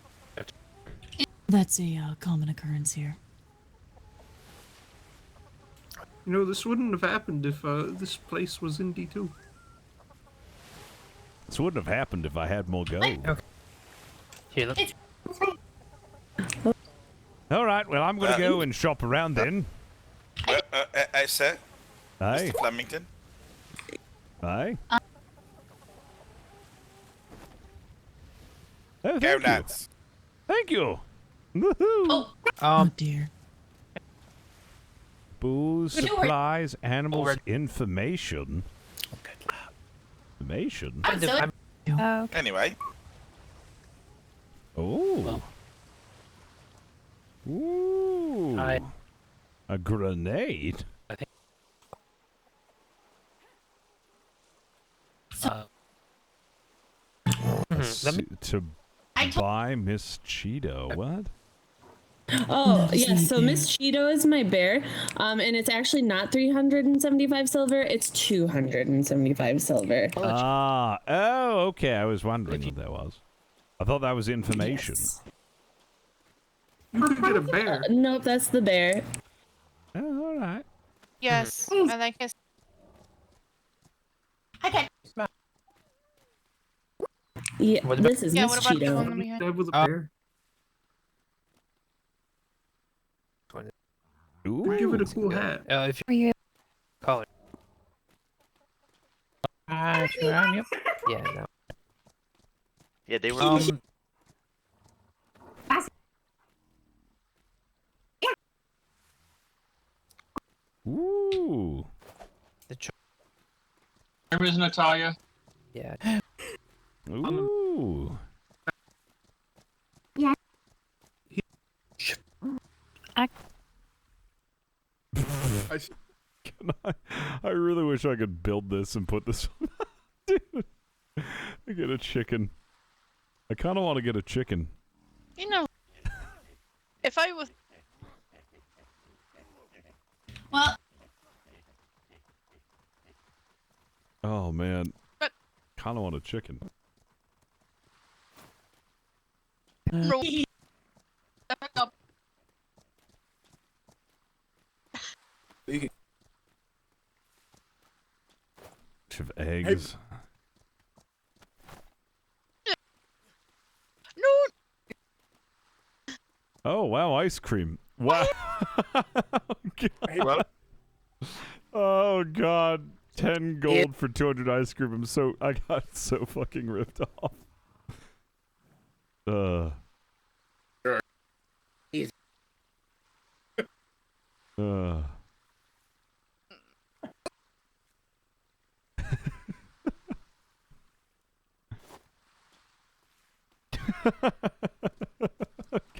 That's a common occurrence here. You know, this wouldn't have happened if this place was in D2. This wouldn't have happened if I had more gold. Here, look. Alright, well, I'm going to go and shop around then. Hey, sir. Hey. Mr. Flemington. Hey. Oh, Go thank you. nuts. Thank you. Woohoo. Oh dear. Booze, Good work. supplies, animals, information. Information? Oh, Anyway. Oh. Ooh. A grenade? I think. To buy Miss Cheeto. What? Oh, yes. So Miss Cheeto is my bear. And it's actually not 375 silver. It's 275 silver. Ah. Oh, okay. I was wondering what that was. I thought that was information. Yes. You could get a bear. Nope, that's the bear. Oh, all right. Yes, I like his. Yeah, this is Miss what about the one Cheeto. behind? With a bear. Ooh. Give it a cool hat. If were you? color. Sure am, yep. Yeah, no. Yeah, they were. Ooh. Where is Natalia? Yeah. Ooh. Yeah. I really wish I could build this and put this on. Dude, I get a chicken. I kind of want to get a chicken. You know, if I was... Well... Oh man. But... Kind of want a chicken. Of eggs. No. Oh wow, ice cream. Wow. God. Oh god. 10 gold for 200 ice cream. I got so fucking ripped off.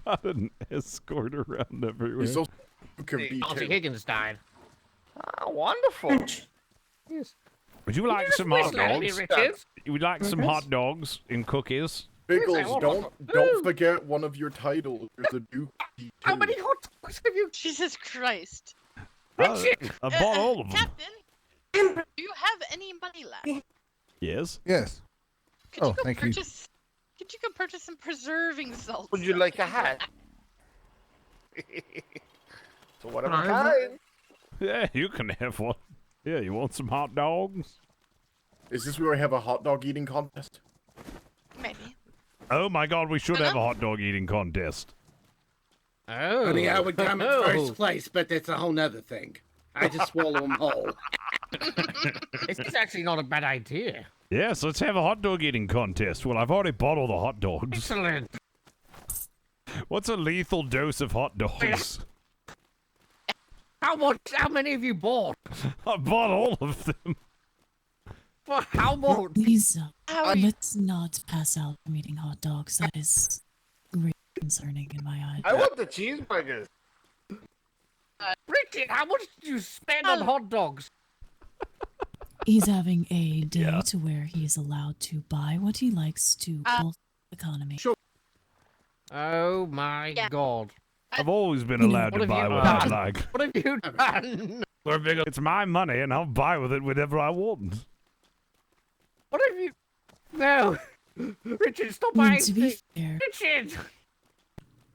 Got an escort around everywhere. He's also can be Chauncey too. Higgins died. Oh, wonderful. Yes. Would you like some hot dogs? You would like some hot dogs and cookies? Biggles, don't forget one of your titles. There's a Duke. How many hot dogs have you? Jesus Christ. I bought all of them. Captain, do you have any money left? Yes. Yes. Could you go purchase some preserving salt? Would you like a hat? So whatever Can I have kind. Yeah, you can have one. Yeah, you want some hot dogs? Is this where we have a hot dog eating contest? Maybe. Oh my god, we should have a hot dog eating contest. Oh. Honey, I would come in first place, but that's a whole nother thing. I just swallow them whole. It's actually not a bad idea. Yes, let's have a hot dog eating contest. Well, I've already bought all the hot dogs. Excellent. What's a lethal dose of hot dogs? How many have you bought? I bought all of them. For how much? Please, let's not pass out from eating hot dogs. That is greatly concerning in my eyes. I want the cheeseburgers. Richard, how much did you spend on hot dogs? He's having a day to where he is allowed to buy what he likes to bolster the economy. Oh my god. I've always been allowed to buy what I like. What have you done? It's my money, and I'll buy with it whatever I want. What have you... No. Richard, stop buying To be things. fair, Richard!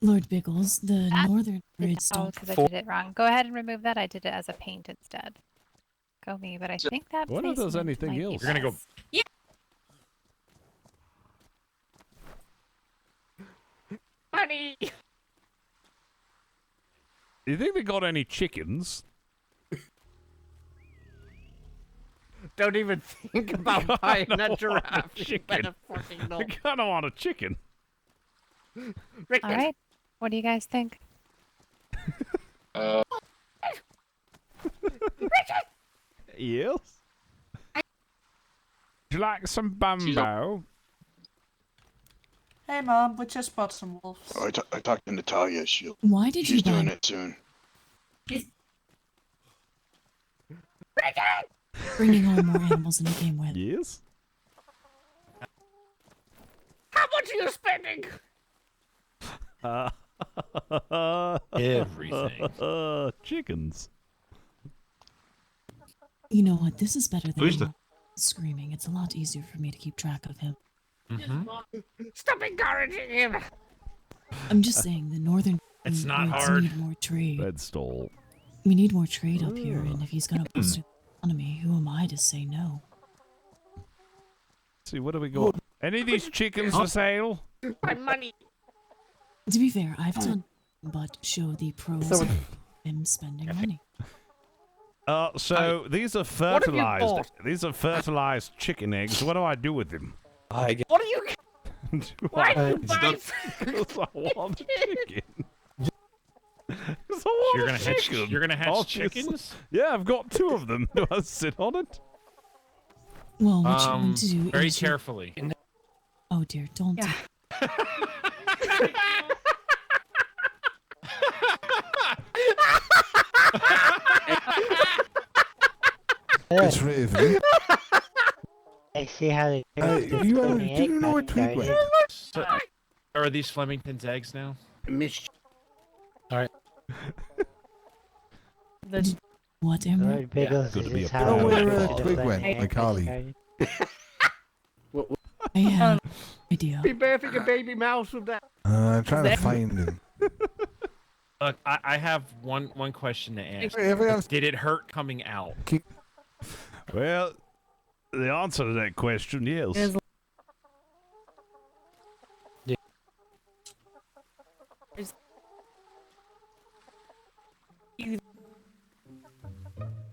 Lord Biggles, the northern grids Oh, don't because I did it wrong. Go ahead and remove that. I did it as a paint instead. Go me, but I think that What if there's placement anything might be else? You're gonna go. best. Money! Do you think they got any chickens? Don't even think about buying a giraffe. You Chicken. better fucking I not. kind of want a chicken. Richard. All right. What do you guys think? Richard! Yes. Would you like some bambo? Hey, Mom, we just bought some wolves. Oh, I talked to Natalia. Why did She's you buy doing it soon. bringing on more animals than you came with? Yes. How much are you spending? Everything. Chickens. You know what? This is better than Who's the screaming. It's a lot easier for me to keep track of him. Stop encouraging him! I'm just saying the northern It's not grids hard. need more trade. Red stole. We need more trade up here, and if he's gonna boost the economy, who am I to say no? See, what do we got? Any of these chickens for sale? My money! To be fair, I've done but show the pros of him spending money. So these are What have you fertilized. bought? These are fertilized chicken eggs. What do I do with them? What are you... Why are you buying... Because I want chicken. You're gonna hatch. You're gonna hatch chickens. Yeah, I've got 2 of them. Do I sit on it? Well, what you want to do Very is carefully. Oh dear, don't. It's Raven. I see how they Do you know where Tweet went? are these Flemington's eggs now? All right. What, Emerald? Alright, Pickles, Good to be a just have pro. a Where look. Twig went, like Holly. I have an idea. Be birthing a baby mouse with that. I'm trying to find him. Look, I have one question to ask. Everyone's- Did it hurt coming out? Well, the answer to that question, yes.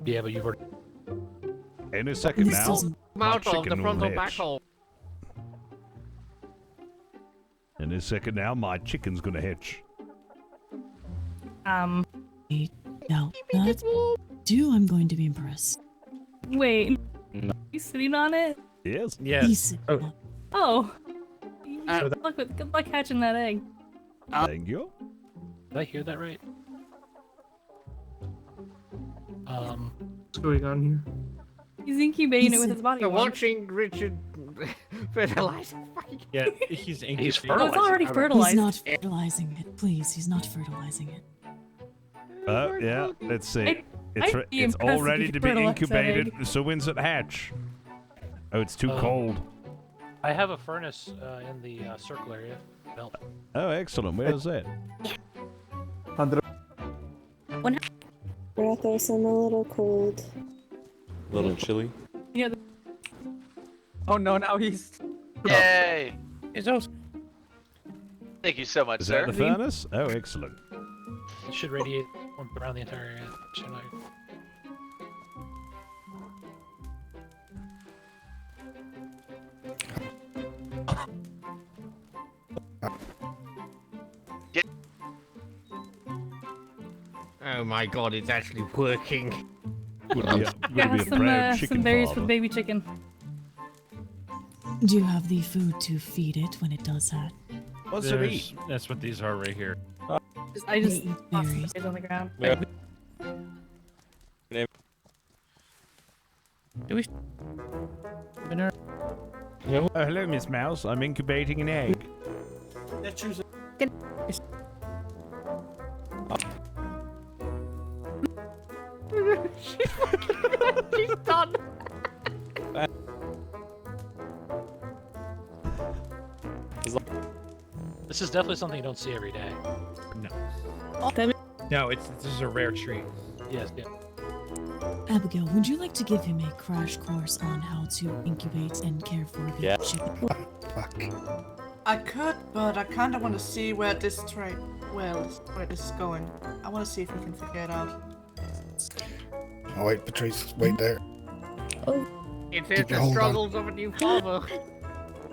Yeah, but you've already... In a second This now, doesn't- my Mouth off the chicken will frontal back hatch. hole. In a second now, my chicken's gonna hatch. I doubt that. I'm going to be impressed. Wait. You sitting on it? Yes. He's Oh. Good luck hatching that egg. Thank you. Did I hear that right? What's going on here? He's incubating it with his body. They're water. watching Richard fertilize. Yeah, he's fertilizing. Oh, it's already fertilized. He's not fertilizing it. Please, he's not fertilizing it. Yeah, let's see. I'd It's be it's all impressed if ready you to be fertilized that incubated. egg. So when's it hatch? Oh, it's too cold. I have a furnace in the circle area. Built. Oh, excellent. Where's that? Rathos, I'm a little cold. A little chilly. Yeah. Oh no, now he's... Yay! It's also... Thank you so much, Is sir. that the furnace? Oh, excellent. It should radiate around the entire area. Shouldn't I? Oh my god, it's actually working. Some berries for the baby chicken. Do you have the food to feed it when it does hatch? What's it eat? That's what these are right here. I just Eat tossed berries. some berries on the ground. Yeah. Do we? Hello, Miss Mouse. I'm incubating an egg. Yeah, choose it. She's done. This is definitely something you don't see every day. No. No, this is a rare treat. Yes, yeah. Abigail, would you like to give him a crash course on how to incubate and care for the chicken? I could, but I kind of want to see where this where this is going. I want to see if we can figure it out. Oh wait, Patrice, wait there. It's Did you the hold on? struggles of a new father.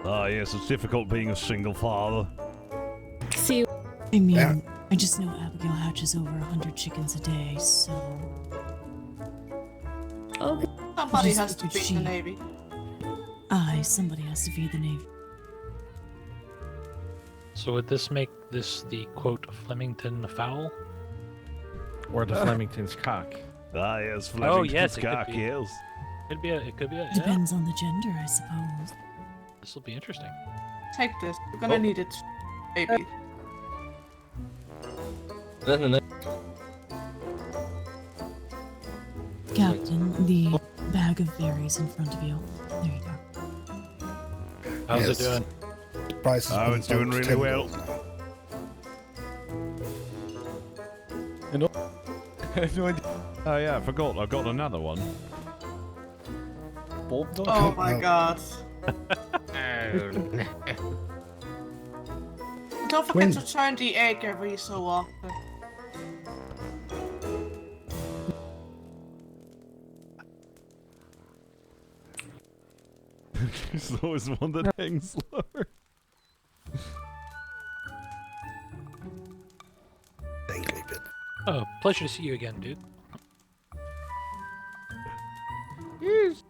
Ah, yes, it's difficult being a single father. See, I mean, I just know Abigail hatches over 100 chickens a day, so... Okay. Somebody Just has to because feed the Navy. Aye, somebody has to feed the Navy. So would this make this the quote Flemington fowl? Or the Flemington's cock. Ah, yes, Oh Flemington's yes, it cock, could be. yes. Could be. It could be. Yeah. Depends on the gender, I suppose. This will be interesting. Take this. We're gonna need it, baby. Captain, the bag of berries in front of you. There you go. How's it doing? Price Oh, it's doing really well. Oh yeah, I forgot. I've got another one. Oh my god. Don't forget to turn the egg every so often. There's always one that hangs lower. Oh, pleasure to see you again, dude. Yes.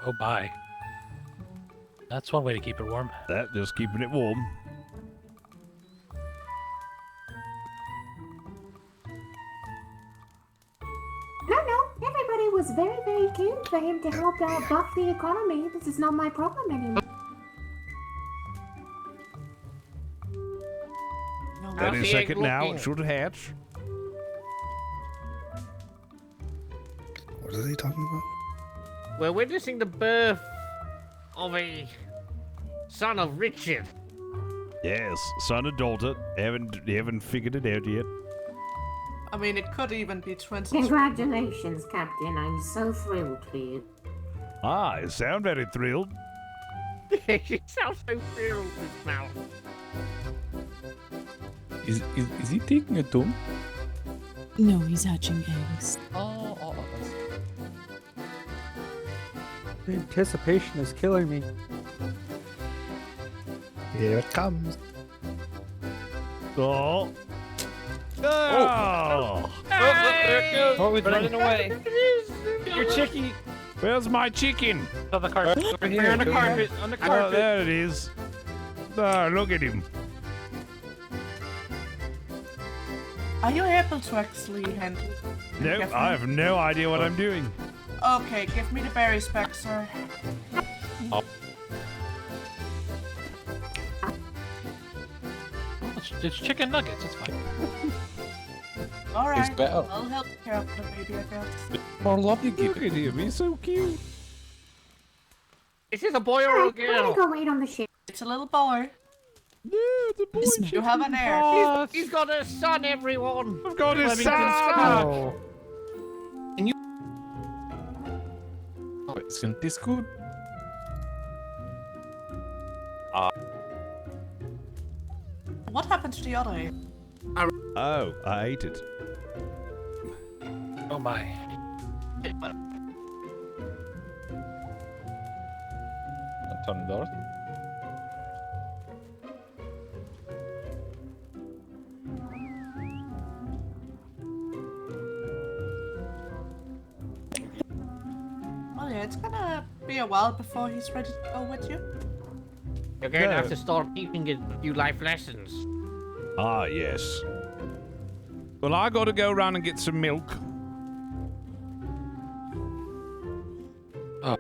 Oh, bye. That's one way to keep it warm. That just keeping it warm. No, everybody was was very, very keen for him to help buff the economy. This is not my problem anymore. Any second now, it should hatch. What are they talking about? We're witnessing the birth of a son of Richard. Yes, son and daughter. Haven't figured it out yet. I mean, it could even be 20. Congratulations, Captain. I'm so thrilled for you. Ah, you sound very thrilled. You sound so thrilled, now. Is he taking a dump? No, he's hatching eggs. Oh. The anticipation is killing me. Here it comes. Oh. Oh, there it goes. Oh, he's running away. Your chickie. Where's my chicken? On the carpet. Over here. On the carpet. On the Oh, carpet. there it is. Oh, look at him. Are you able to actually handle? No, I have no idea what I'm doing. Okay, give me the berries back, sir. Oh, it's chicken nuggets. It's fine. All right. It's better. I'll help you out, the baby, I guess. More love you give. Look at him. He's so cute. Is this a boy or a I'm girl? gonna go wait on the ship. It's a little boy. Yeah, the boy. You have an heir. He's got a son, everyone. I've got his Flemington son. Scott. Oh. Oh, it's gonna taste good. What happened to the other egg? Oh, I ate it. Oh my. Turn doors. Oh yeah, it's gonna be a while before he's ready to go with you. You're going to have to start teaching a few life lessons. Ah, yes. Well, I gotta go round and get some milk. Oh.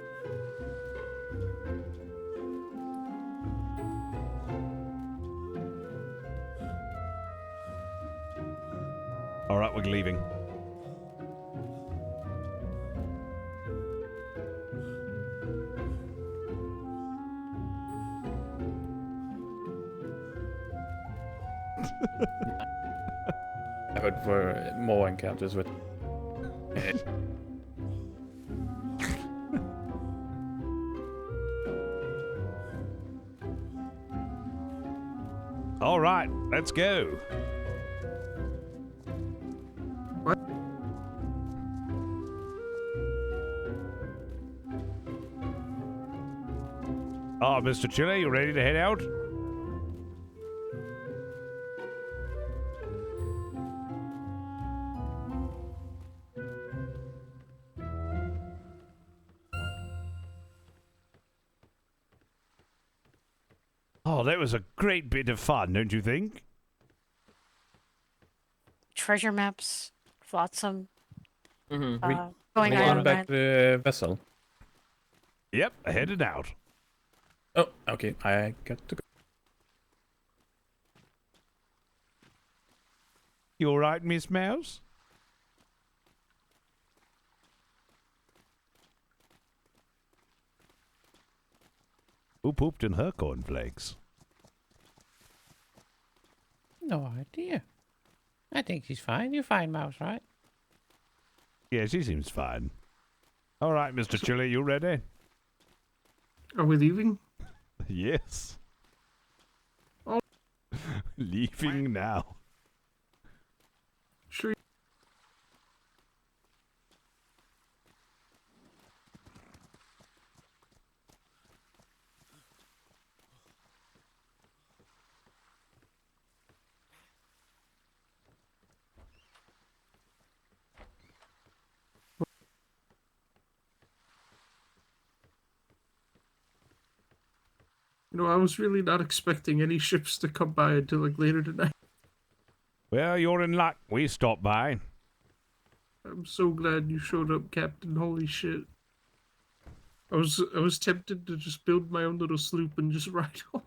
All right, we're leaving. I hope for more encounters with. All right, let's go. What? Oh, Mr. Chile, you ready to head out? Oh, that was a great bit of fun, don't you think? Treasure maps, flotsam. Mm-hmm. Going on on back to the vessel. Yep, headed out. Oh, okay. I got to go. You all right, Miss Mouse? Who pooped in her cornflakes? No idea. I think she's fine. You're fine, Mouse, right? Yeah, she seems fine. All right, Mr. Chili, you ready? Are we leaving? Yes. Oh. Leaving now. Sure. You know, I was really not expecting any ships to come by until like later tonight. Well, you're in luck. We stopped by. I'm so glad you showed up, Captain. Holy shit. I was tempted to just build my own little sloop and just ride home.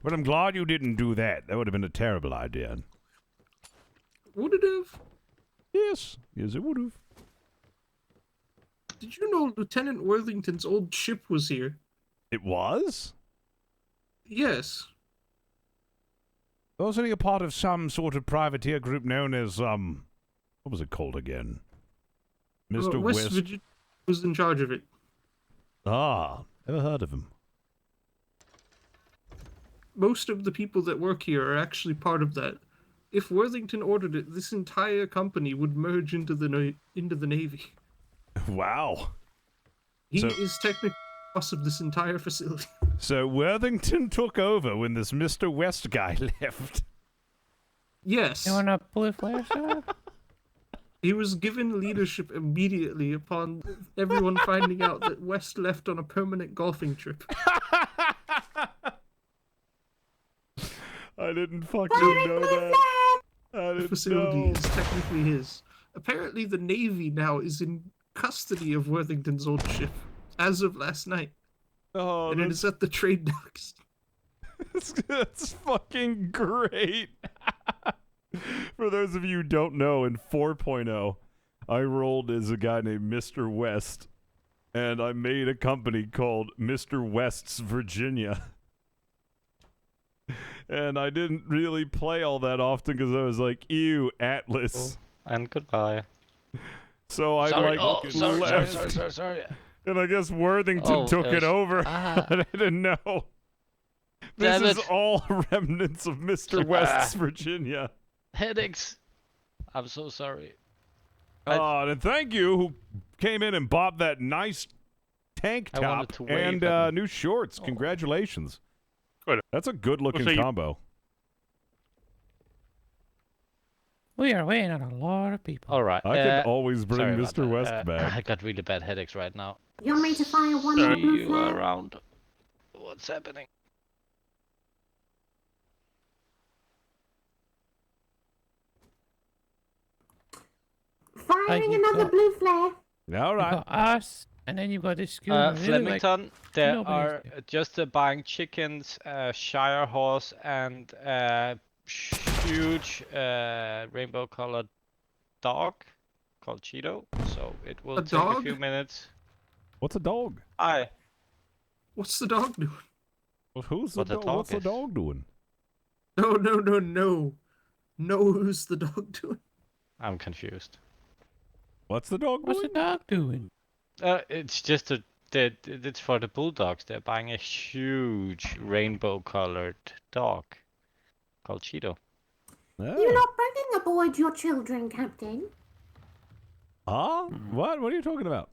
Well, I'm glad you didn't do that. That would have been a terrible idea. Would it have? Yes. Yes, it would have. Did you know Lieutenant Worthington's old ship was here? It was? Yes. Wasn't he a part of some sort of privateer group known as, what was it called again? Mr. West Virginia was in charge of it. Ah, never heard of him. Most of the people that work here are actually part of that. If Worthington ordered it, this entire company would merge into the Navy. Wow. He is technically the boss of this entire facility. So Worthington took over when this Mr. West guy left. Yes. You want a blue flash? He was given leadership immediately upon everyone finding out that West left on a permanent golfing trip. I didn't fucking know that. The facility is technically his. Apparently the Navy now is in custody of Worthington's old ship, as of last night. Oh, and it is at the trade docks. That's fucking great. For those of you who don't know, in 4.0, I rolled as a guy named Mr. West, and I made a company called Mr. West's Virginia. And I didn't really play all that often because I was like, ew, Atlas. And goodbye. So I left. Sorry. And I guess Worthington took it over. I didn't know. This is all remnants of Mr. West's Virginia. Headaches. I'm so sorry. And thank you who came in and bought that nice tank I wanted top to wave and new shorts. Congratulations. That's a good-looking combo. We are waiting on a lot of people. All right. I could always bring sorry Mr. West back. I got really bad headaches right now. You want me to fire one more See blue you flare? around. What's happening? Firing another blue flare. All right. You got us, and then you got this schooner. Flemington, there nobody's are just buying chickens, Shire horse, and huge rainbow-colored dog called Cheeto. So it will take a few minutes. What's a dog? Aye. What's the dog doing? Well, who's the What the dog? dog What's the is. dog doing? No. No, who's the dog doing? I'm confused. What's the dog What's doing? the dog doing? It's just it's for the bulldogs. They're buying a huge rainbow-colored dog called Cheeto. You're not bringing aboard your children, Captain. Huh? What? What are you talking about?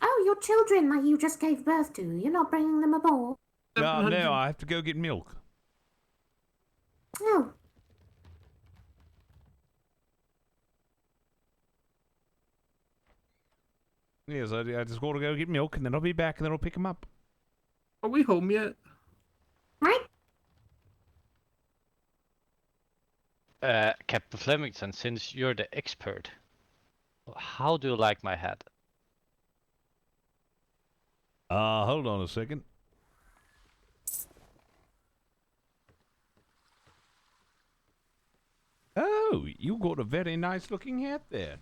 Oh, your children that you just gave birth to. You're not bringing them aboard. No, I have to go get milk. No. Yes, I just got to go get milk, and then I'll be back, and then I'll pick them up. Are we home yet? Right? Captain Flemington, since you're the expert, how do you like my hat? Hold on a second. Oh, you got a very nice looking hat there.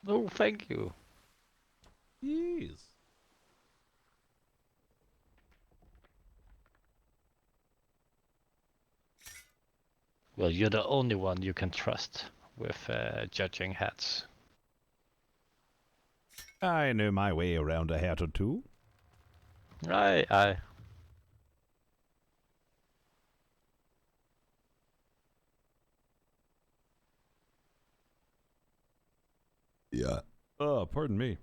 Oh, thank you. Yes. Well, you're the only one you can trust with judging hats. I know my way around a hat or two. Aye. Yeah. Oh, pardon me.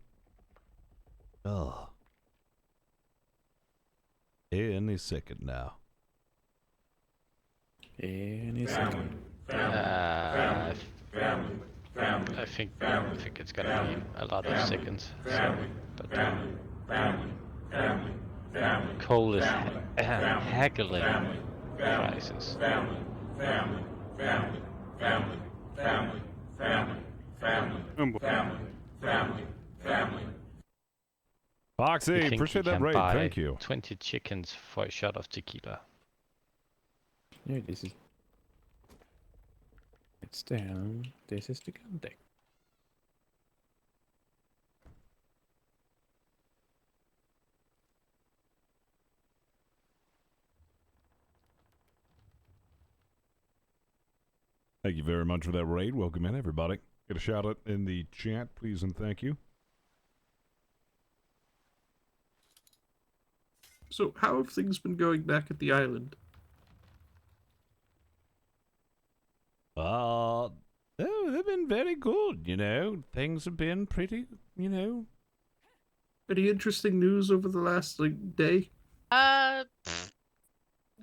Oh. Any second now. Any second. I think it's gonna be a lot of seconds. So, but coal is haggling prices. family, family, family, family, family, family. Foxy, You think appreciate you that can raid. buy Thank you. 20 chickens for a shot of tequila. Yeah, this is. It's down. This is the gun deck. Thank you very much for that raid. Welcome in, everybody. Get a shout out in the chat, please, and thank you. So, how have things been going back at the island? Oh, they've been very good, you know. Things have been pretty, you know. Any interesting news over the last, day?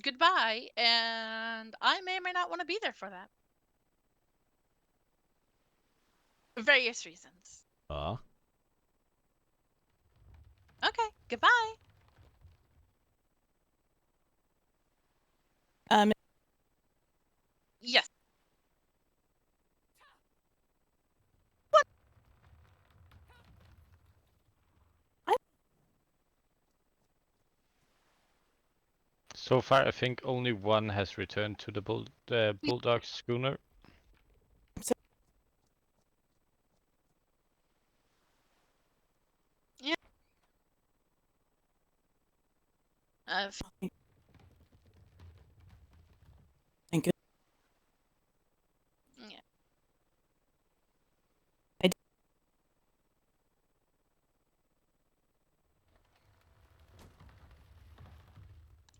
Goodbye, and I may or may not want to be there for that. For various reasons. Okay, goodbye. Yes. So far, I think only one has returned to the Bulldog schooner. Yeah. Thank you. Yeah.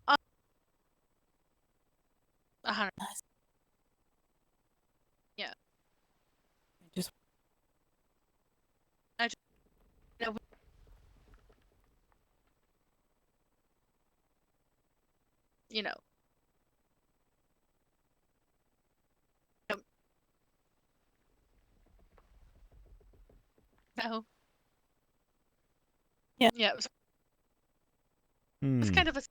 Uh, 100. Yeah. Just. I just, you know. No. Yeah. Yeah, it was kind of a.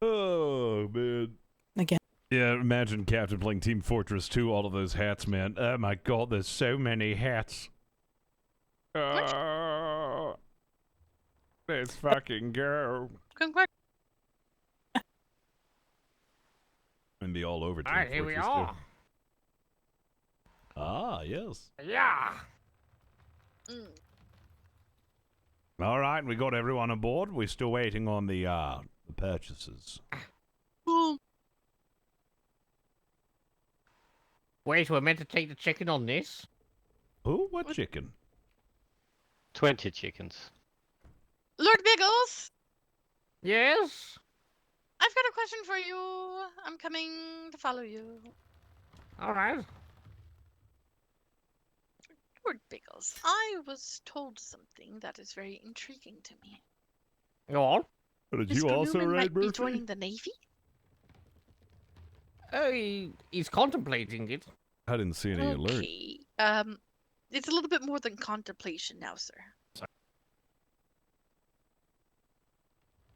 Oh, man. Again. Yeah, imagine Captain playing Team Fortress 2, all of those hats, man. Oh my god, there's so many hats. Let's fucking go. Congrats. And be all over Team Alright, here we Fortress are. 2. Ah, yes. Yeah. All right, we got everyone aboard. We're still waiting on the purchases. Wait, we're meant to take the chicken on this? Oh, what chicken? 20 chickens. Lord Biggles! Yes? I've got a question for you. I'm coming to follow you. Alright. Lord Biggles, I was told something that is very intriguing to me. Go on. Did Mr. you also Newman raid might be Murphy? joining the Navy? He's contemplating it. I didn't see any alert. Okay. It's a little bit more than contemplation now, sir.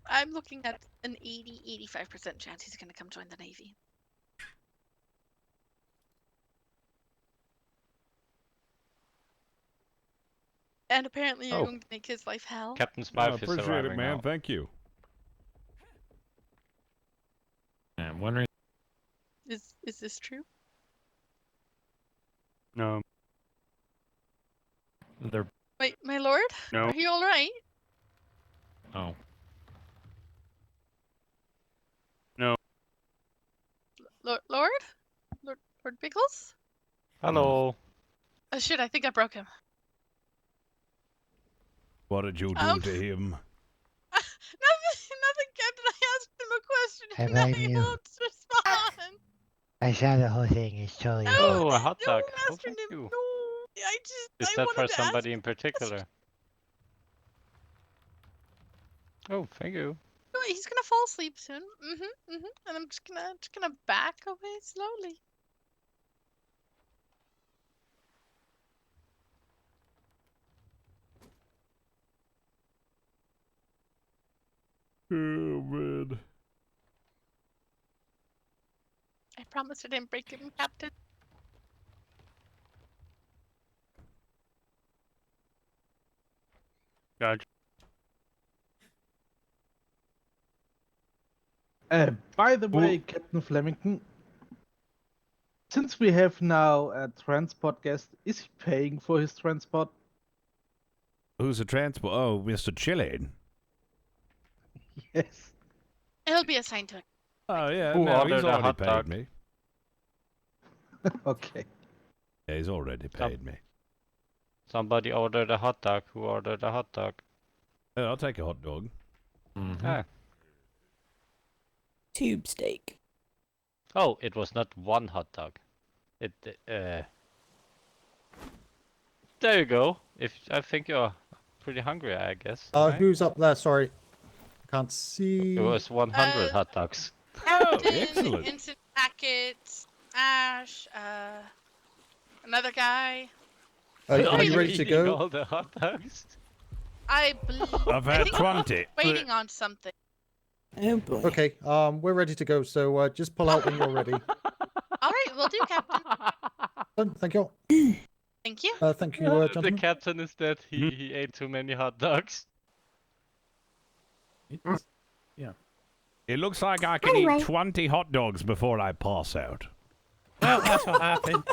I'm looking at an 80-85% chance he's going to come join the Navy. And apparently you're going to make his life hell. Captain I Smythe is appreciate it, arriving man. now. Thank you. I'm wondering. Is this true? No. They're. Wait, my lord? No. Are you all right? Oh. No. Lord? Lord Biggles? Hello. Oh shit, I think I broke him. What did you do to him? Nothing, Captain. I asked him a question I and blame he you. won't respond. I saw the whole thing. It's totally. Oh, a hot No, dog. Oh, Master thank Nim, you. no. I Is I that wanted for to somebody ask. in particular? Oh, thank you. No, he's gonna fall asleep soon. And I'm just gonna back away slowly. Oh, man. I promise I didn't break him, Captain. Gotcha. By the way, Captain Flemington, since we have now a transport guest, is he paying for his transport? Who's the transport? Oh, Mr. Chillin. Yes. He'll be assigned to it. Oh, yeah, Who no, ordered he's a already hot paid dog? me. Okay. Yeah, he's already paid me. Somebody ordered a hot dog. Who ordered a hot dog? Yeah, I'll take a hot dog. Ah. Tube steak. Oh, it was not one hot dog. There you go. If I think you're pretty hungry, I guess. right? Who's up there? Sorry. Can't see. It was 100 hot dogs. Captain, excellent. Instant Packets, Ash, another guy. Are you ready to Eating go? all the hot dogs? I believe. I've I had think 20. Waiting on something. Oh boy. Okay, we're ready to go, so just pull out when you're ready. All right, we'll do, Captain. Thank you. Thank you. Thank you, The gentlemen. captain is dead. He ate too many hot dogs. Yeah. It looks like I can Anyway. eat 20 hot dogs before I pass out. Well, that's what happened.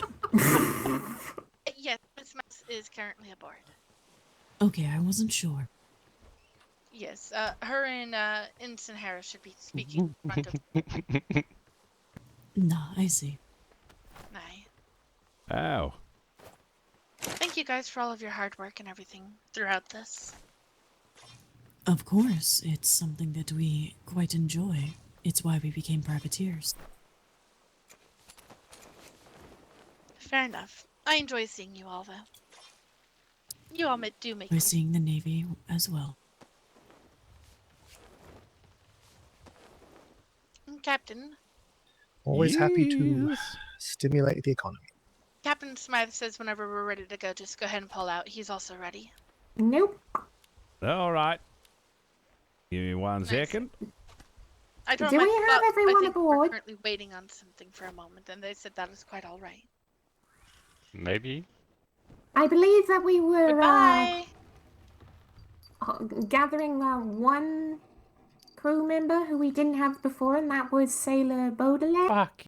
Yes, Miss Mouse is currently aboard. Okay, I wasn't sure. Yes, her and Ensign Harris should be speaking in front of. Nah, I see. Nye. Ow. Thank you guys for all of your hard work and everything throughout this. Of course, it's something that we quite enjoy. It's why we became privateers. Fair enough. I enjoy seeing you all, though. You all do make. We're seeing the Navy as well. Captain. Always happy to stimulate the economy. Captain Smythe says whenever we're ready to go, just go ahead and pull out. He's also ready. Nope. All right. Give me 1 second. I told Do my we have thought- everyone I think we're aboard? currently waiting on something for a moment, and they said that was quite all right. Maybe. I believe that we were Goodbye. gathering one crew member who we didn't have before, and that was Sailor Baudelaire. Fuck.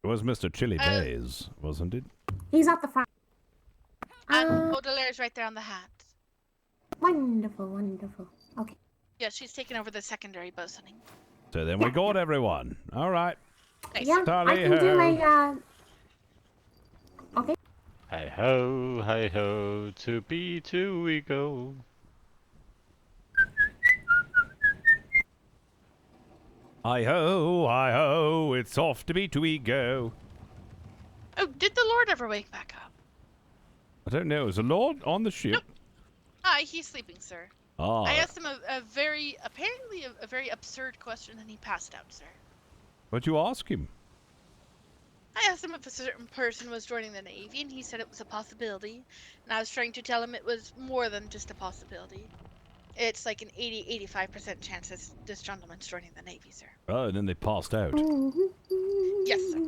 It was Mr. Chili Days, wasn't it? He's at the front. And Baudelaire's right there on the hat. Wonderful, wonderful. Okay. Yeah, she's taking over the secondary bosuning. So then we got everyone. All right. Nice. Yeah, I can do a. Okay. Hi ho, to B2 we go. Hi-ho, it's off to be we go. Oh, did the Lord ever wake back up? I don't know, is the Lord on the ship? Hi, he's sleeping, sir. Ah, I asked him a very, apparently a very absurd question, and he passed out, sir. what'd you ask him? I asked him if a certain person was joining the Navy, and he said it was a possibility. And I was trying to tell him it was more than just a possibility. It's like an 80-85% chance this gentleman's joining the Navy, sir. Oh, and then they passed out. Yes, sir.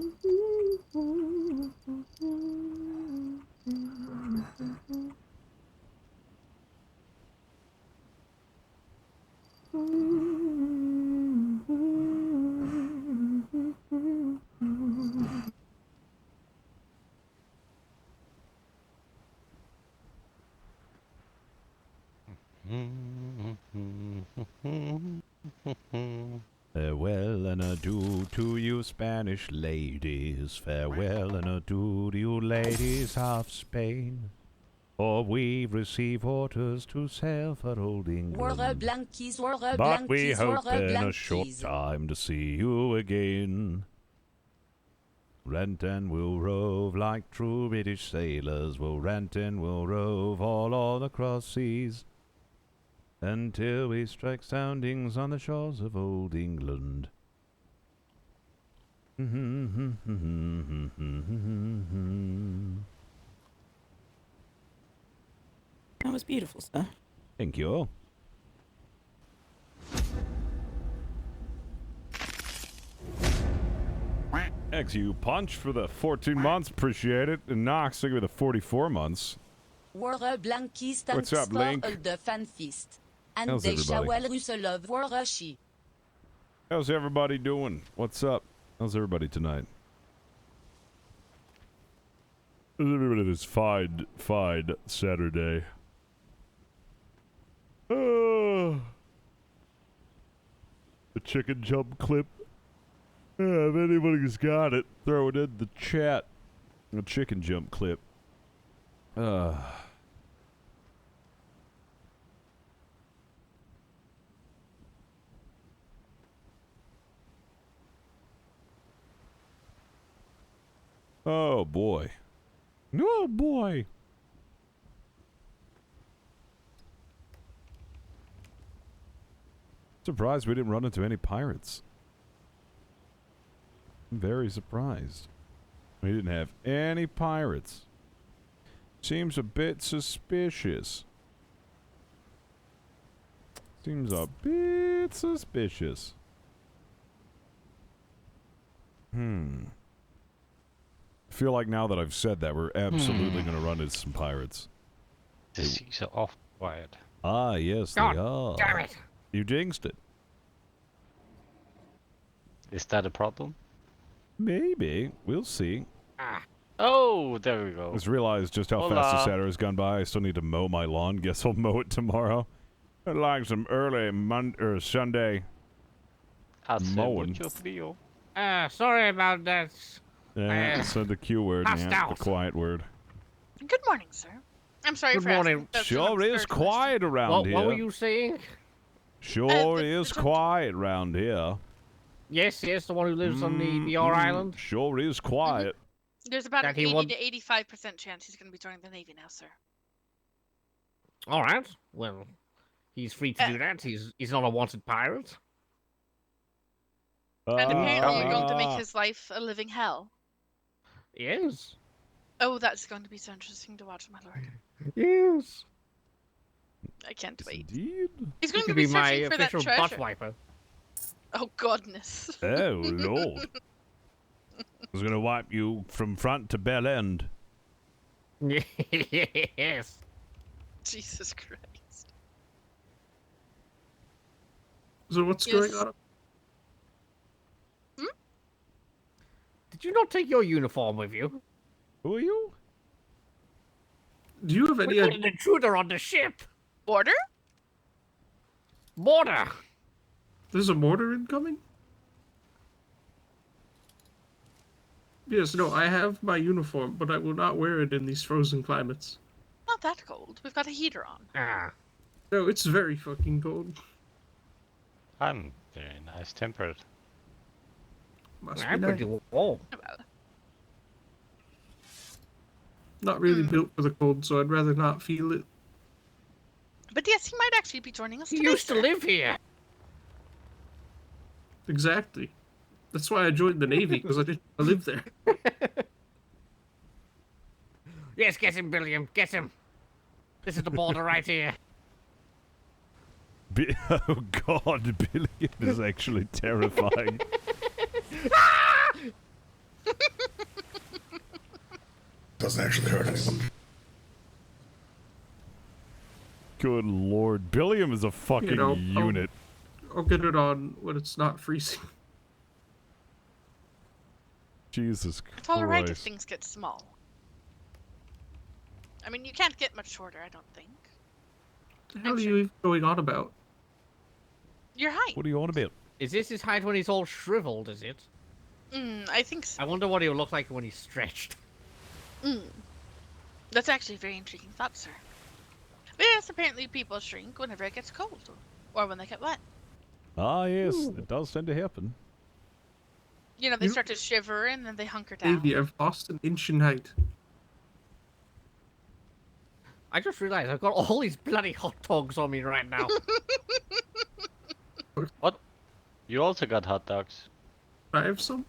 Farewell and adieu to you Spanish ladies. Farewell and adieu to you ladies of Spain. For we've received orders to sail for old England. But we hope in a short time to see you again. Rent and we'll rove like true British sailors. We'll rent and we'll rove all across seas. Until we strike soundings on the shores of old England. That was beautiful, sir. Thank you. XU Punch for the 14 months. Appreciate it. And Knox, thank you for the 44 months. Wara Blankist What's up, Link? the fan feast. And How's they everybody? shall Ruselov Warashi. How's everybody doing? What's up? How's everybody tonight? How's everybody this fine Saturday? The chicken jump clip. If anybody's got it, throw it in the chat. The chicken jump clip. Oh boy. Oh boy. Surprised we didn't run into any pirates. I'm very surprised. We didn't have any pirates. Seems a bit suspicious. Seems a bit suspicious. I feel like now that I've said that, we're absolutely going to run into some pirates. The seas are off quiet. Ah, yes, they are. Damn it. You jinxed it. Is that a problem? Maybe. We'll see. Oh, there we go. Just realized just how Hola. fast the Saturday's gone by. I still need to mow my lawn. Guess I'll mow it tomorrow. I'd like some early Sunday mowing. Sorry about that. Yeah, so the Q word, passed yeah, out. the quiet word. Good morning, sir. I'm sorry Good for morning. asking. That's Sure another is third quiet around here. What were you saying? Sure is quiet around here. Yes, the one who lives on the BR Island. Sure is quiet. There's about That an he 80 won- to 85% chance he's going to be joining the Navy now, sir. All right. Well, he's free to do that. He's not a wanted pirate. And apparently you're going to Ah. make his life a living hell. Yes. Oh, that's going to be so interesting to watch, my lord. Yes. I can't wait. Indeed. He's going He to could be be my searching for that official treasure. butt wiper. Oh, goodness. Oh, Lord. I was going to wipe you from front to bell end. Yes. Jesus Christ. So what's going on? Did you not take your uniform with you? Who are you? Do you have We any got idea? an intruder on the ship. Border? Border. There's a mortar incoming? Yes, no, I have my uniform, but I will not wear it in these frozen climates. Not that cold. We've got a heater on. Ah. No, it's very fucking cold. I'm very nice tempered. Must I'm be pretty nice. warm. Not really built for the cold, so I'd rather not feel it. But yes, he might actually be joining us He today, used to sir. live here. Exactly. That's why I joined the Navy, because I didn't live there. Yes, get him, Billiam. Get him. This is the border right here. Oh, God. Billion is actually terrifying. Doesn't actually hurt anyone. Good Lord. Billiam is a fucking unit. I'll get it on when it's not freezing. Jesus Christ. It's alright if things get small. I mean, you can't get much shorter, I don't think. What the hell are you even going on about? Your height. What are you on about? Is this his height when he's all shriveled, is it? I think so. I wonder what he'll look like when he's stretched. That's actually a very intriguing thought, sir. But yes, apparently people shrink whenever it gets cold. Or when they get wet. Ah, yes. It does tend to happen. You know, they start to shiver and then they hunker down. Navy, I've lost an inch in height. I just realized I've got all these bloody hot dogs on me right now. What? You also got hot dogs. I have some.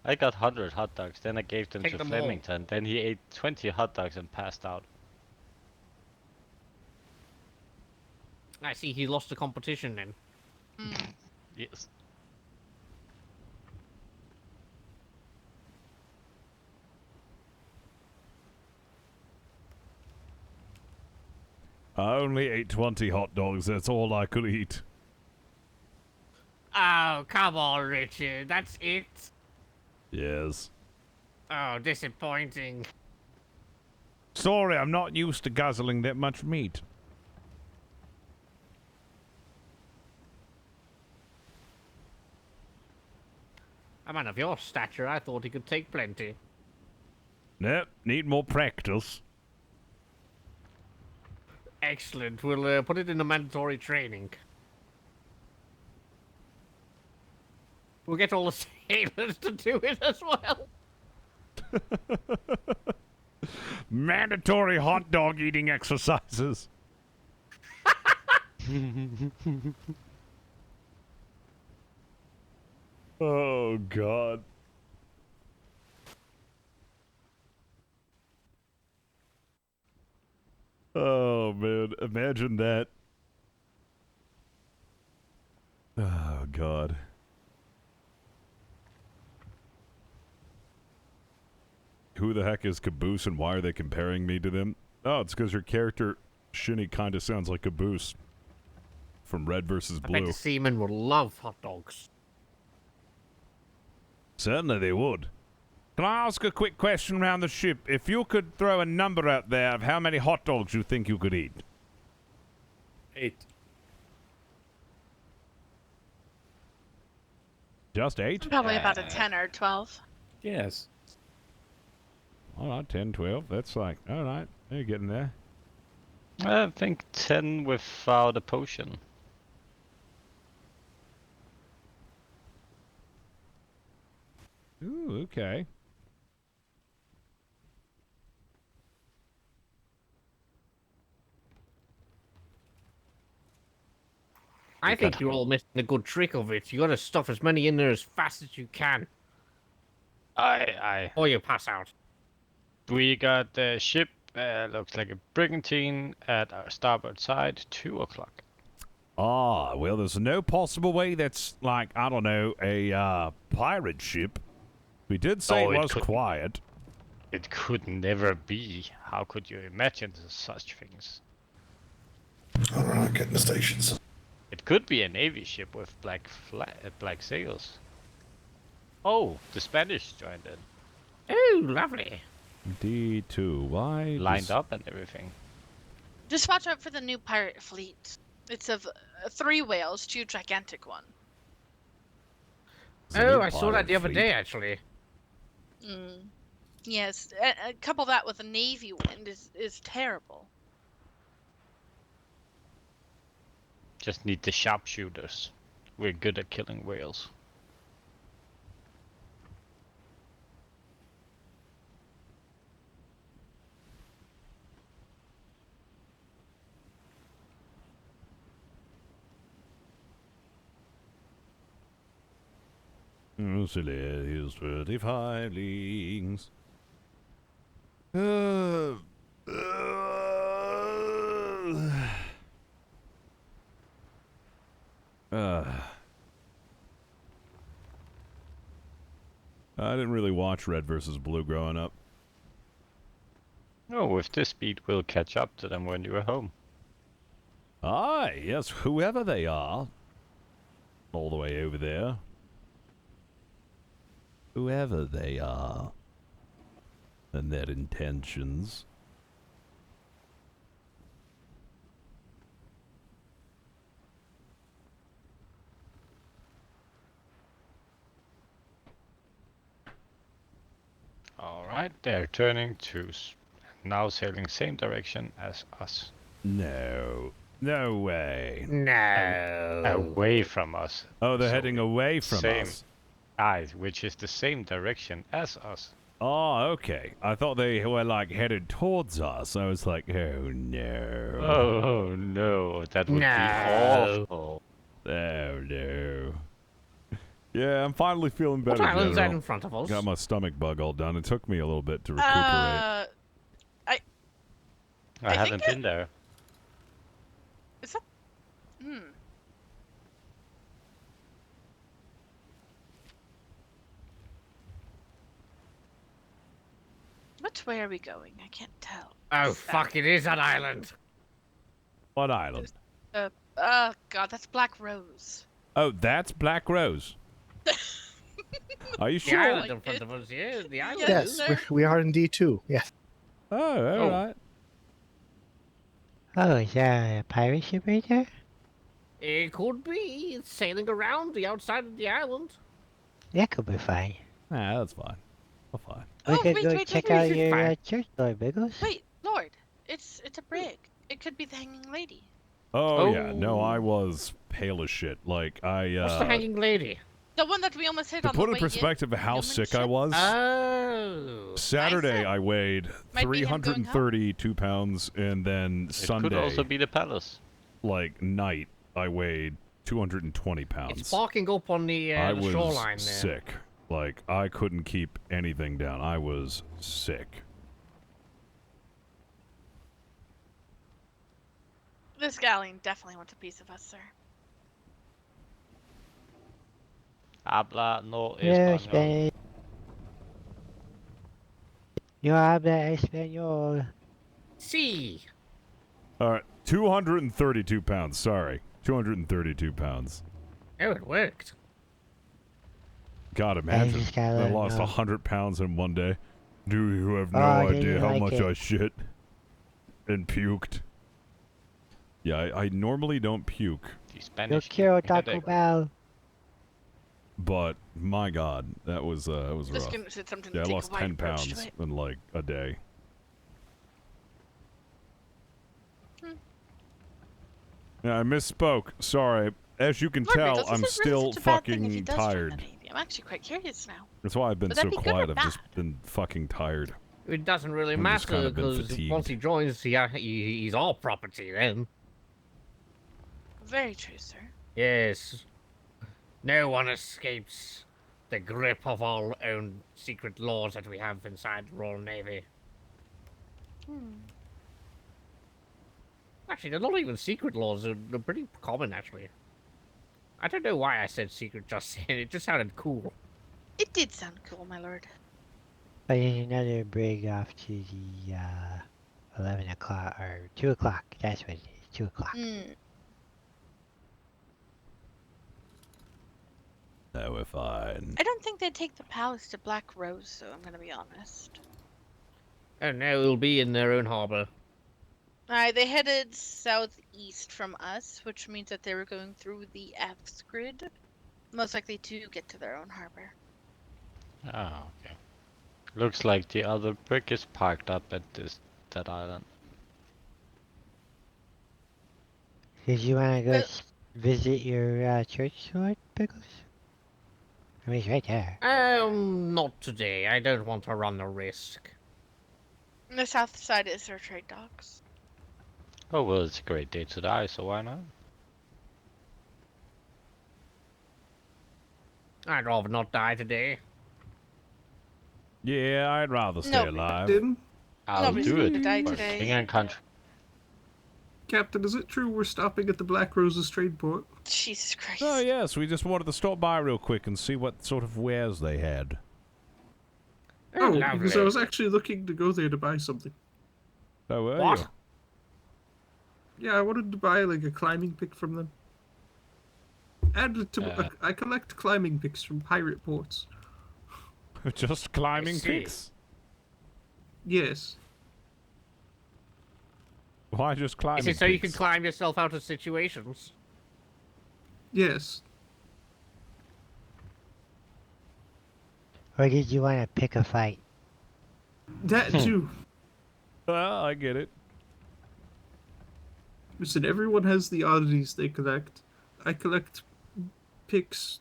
I got 100 hot dogs, then I gave them Take to them all. Flemington, then he ate 20 hot dogs and passed out. I see he lost the competition then. Yes. I only ate 20 hot dogs. That's all I could eat. Oh, come on, Richard. That's it? Yes. Oh, disappointing. Sorry, I'm not used to guzzling that much meat. A man of your stature, I thought he could take plenty. Nope, need more practice. Excellent. We'll put it in the mandatory training. We'll get all the sailors to do it as well. Mandatory hot dog eating exercises. Oh, God. Oh, man. Imagine that. Oh, God. Who the heck is Caboose and why are they comparing me to them? Oh, it's because your character, Shinny, kind of sounds like Caboose from Red vs. I bet Blue. the seamen will love hot dogs. Certainly they would. Can I ask a quick question around the ship? If you could throw a number out there of how many hot dogs you think you could eat? 8. Just 8? Probably about a 10 or 12. Yes. Alright, 10, 12. That's like, alright, you're getting there. I think 10 without a potion. Ooh, okay. I think you're all missing a good trick of it. You gotta stuff as many in there as fast as you can. Aye. Or you pass out. We got the ship, looks like a brigantine at our starboard side, 2 o'clock. Ah, well, there's no possible way that's like, I don't know, a pirate ship. We did say Oh, it it was could- quiet. It could never be. How could you imagine such things? Alright, getting the stations. It could be a navy ship with black sails. Oh, the Spanish joined in. Oh, lovely. D2, why? Lined up and everything. Just watch out for the new pirate fleet. It's of 3 whales, 2 gigantic one. Oh, I saw that the other day, actually. Mm. Yes, couple that with a navy wind is terrible. Just need the sharpshooters. We're good at killing whales. Here's 35 leagues. I didn't really watch Red vs. Blue growing up. Oh, with this speed, we'll catch up to them when you're home. Aye, yes, whoever they are. All the way over there. Whoever they are. And their intentions. Alright, they're turning to now sailing same direction as us. No. No way. No. Away from us. Oh, they're So heading away from same. us. Aye, which is the same direction as us. Oh, okay. I thought they were like headed towards us. I was like, oh no. Oh no, that would be awful. Oh no. Yeah, I'm finally feeling better. What island's that General. in front of us? Got my stomach bug all done. It took me a little bit to recuperate. I haven't think been there. Is that? Which way are we going? I can't tell. Oh, fuck, it is that island. What island? Oh god, that's Black Rose. Oh, that's Black Rose. Are you The sure? island in front of us, yeah. The island. Yes, we are indeed too. Yes. Oh, all right. Oh, is there a pirate ship right there? It could be. It's sailing around the outside of the island. That could be fine. Nah, that's fine. That's fine. We could wait, go wait, check wait, out wait, your fine. church, Lord Biggles. Wait, Lord, it's a brig. It could be the Hanging Lady. Oh, yeah. No, I was pale as shit. Like, What's the hanging lady? The one that we almost hit To on put the in way perspective of how human sick I ship? was, Oh. Saturday I weighed Might be him going home. 332 pounds, and then Sunday, Could also be the palace. like, night, I weighed 220 pounds. It's parking up on the was shoreline there. sick. Like, I couldn't keep anything down. I was sick. This galleon definitely wants a piece of us, sir. Habla no Yo, español. Spanish. Yo habla español. See. All right, 232 pounds. Sorry, 232 pounds. Oh, it worked. God, imagine just gotta I let lost know. 100 pounds in one day. Do you have no Oh, I idea didn't how like much it. I shit and puked? Yeah, I normally don't puke, The Yo Spanish. quiero Taco Bell. but my God, that was Just rough. gonna say something Yeah, I to take lost a wide 10 approach to pounds it. in like a day. Hmm. Yeah, I misspoke. Sorry. As you can Lord tell, Biggles, I'm this is really still such a bad thing if he fucking does join the tired. Navy. I'm actually quite curious now. That's why I've been Would that so be good quiet. or I've just bad? been fucking tired. It doesn't really I'm just matter kinda been because fatigued. once he joins, he's all property then. Very true, sir. Yes. No one escapes the grip of our own secret laws that we have inside the Royal Navy. Actually, they're not even secret laws. They're pretty common, actually. I don't know why I said secret just then. It just sounded cool. It did sound cool, my lord. But there's another brig off to the 11 o'clock or 2 o'clock. That's what it is. 2 o'clock. No, we're fine. I don't think they'd take the palace to Black Rose, so I'm gonna be honest. And now it'll be in their own harbor. Alright, they headed southeast from us, which means that they were going through the F's grid. Most likely to get to their own harbor. Oh, okay. Looks like the other brick is parked up at that island. Did you want to go visit your church, Lord Biggles? I mean, it's right there. Not today. I don't want to run the risk. On the south side is their trade docks. Oh well, it's a great day to die, so why not? I'd rather not die today. Yeah, I'd rather stay alive. I'll Nobody's do going it to die for today. king and country. Captain, is it true we're stopping at the Black Roses trade port? Jesus Christ. Oh, yes, we just wanted to stop by real quick and see what sort of wares they had. Oh, Lovely. because I was actually looking to go there to buy something. Oh, were What? you? Yeah, I wanted to buy like a climbing pick from them. And I collect climbing picks from pirate ports. Just climbing see. peaks? Yes. Why just climbing Is it so you can peaks? climb yourself out of situations? Yes. Or did you want to pick a fight? That too. Well, I get it. Listen, everyone has the oddities they collect. I collect picks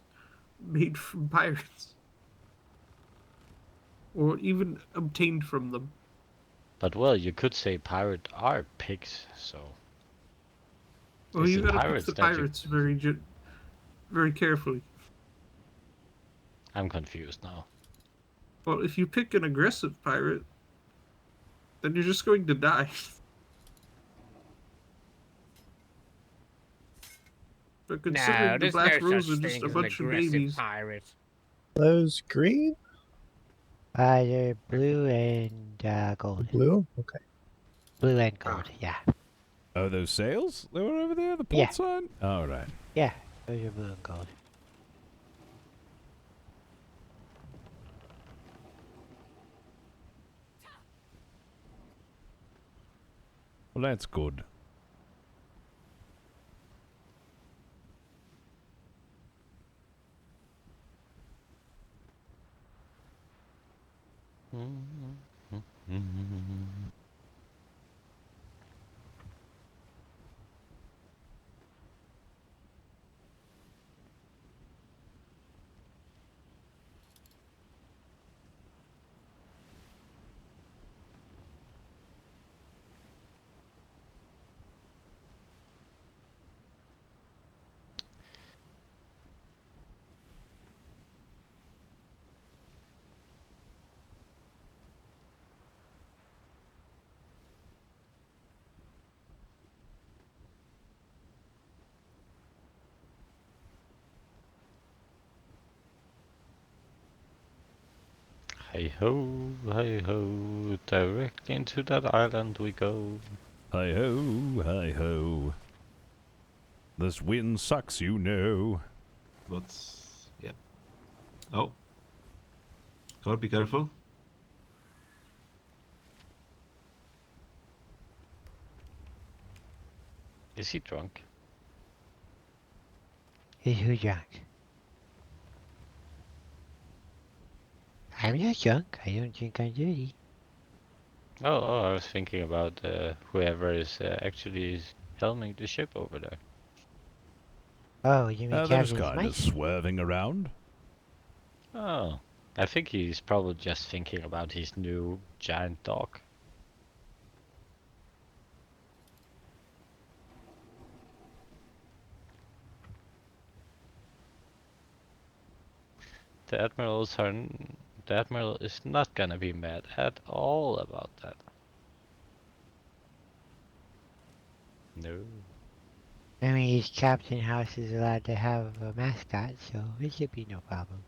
made from pirates. Or even obtained from them. But well, you could say pirate are pigs, so. Well, Is you it gotta pick pirates the that you- pirates very carefully. I'm confused now. Well, if you pick an aggressive pirate, then you're just going to die. But No, considering the there's Black no Rose such are just thing a as an bunch of aggressive babies. pirate. Those green? They're blue and gold. Blue? Okay. Blue and gold, yeah. Oh, those sails? They were over there, the port Yeah. sign? All right. Yeah, those are blue and gold. Well, that's good. Hey ho, directly into that island we go. Hi ho, hi ho. This wind sucks, you know. Let's. Yeah. Oh. Gotta be careful. Is he drunk? Is who drunk? I'm not drunk. I don't think I'm dirty. Oh, I was thinking about whoever is actually helming the ship over there. Oh, you mean They're just Captain kind of Smythe? swerving around. Oh, I think he's probably just thinking about his new giant dog. The Admiral is not gonna be mad at all about that. No. I mean, his captain house is allowed to have a mascot, so it should be no problem.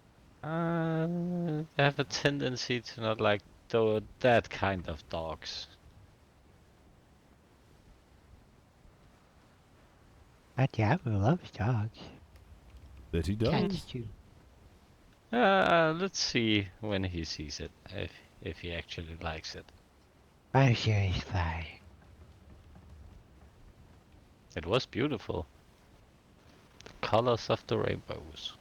They have a tendency to not like that kind of dogs. But the Admiral loves dogs. That he Cats does. too. Let's see when he sees it, if he actually likes it. I'm sure he's fine. It was beautiful. The colors of the rainbows.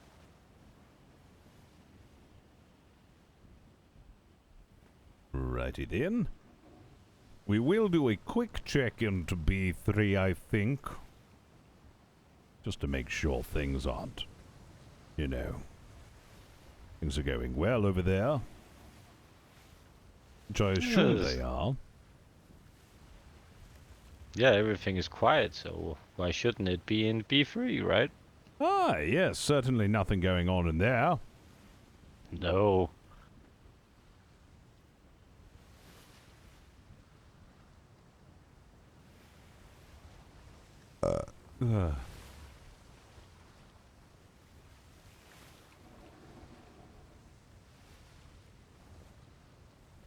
Righty then. We will do a quick check into B3, I think. Just to make sure things aren't, you know. Things are going well over there. Which I assume Yes. they are. Yeah, everything is quiet, so why shouldn't it be in B3, right? Ah, yes, certainly nothing going on in there. No. Ugh.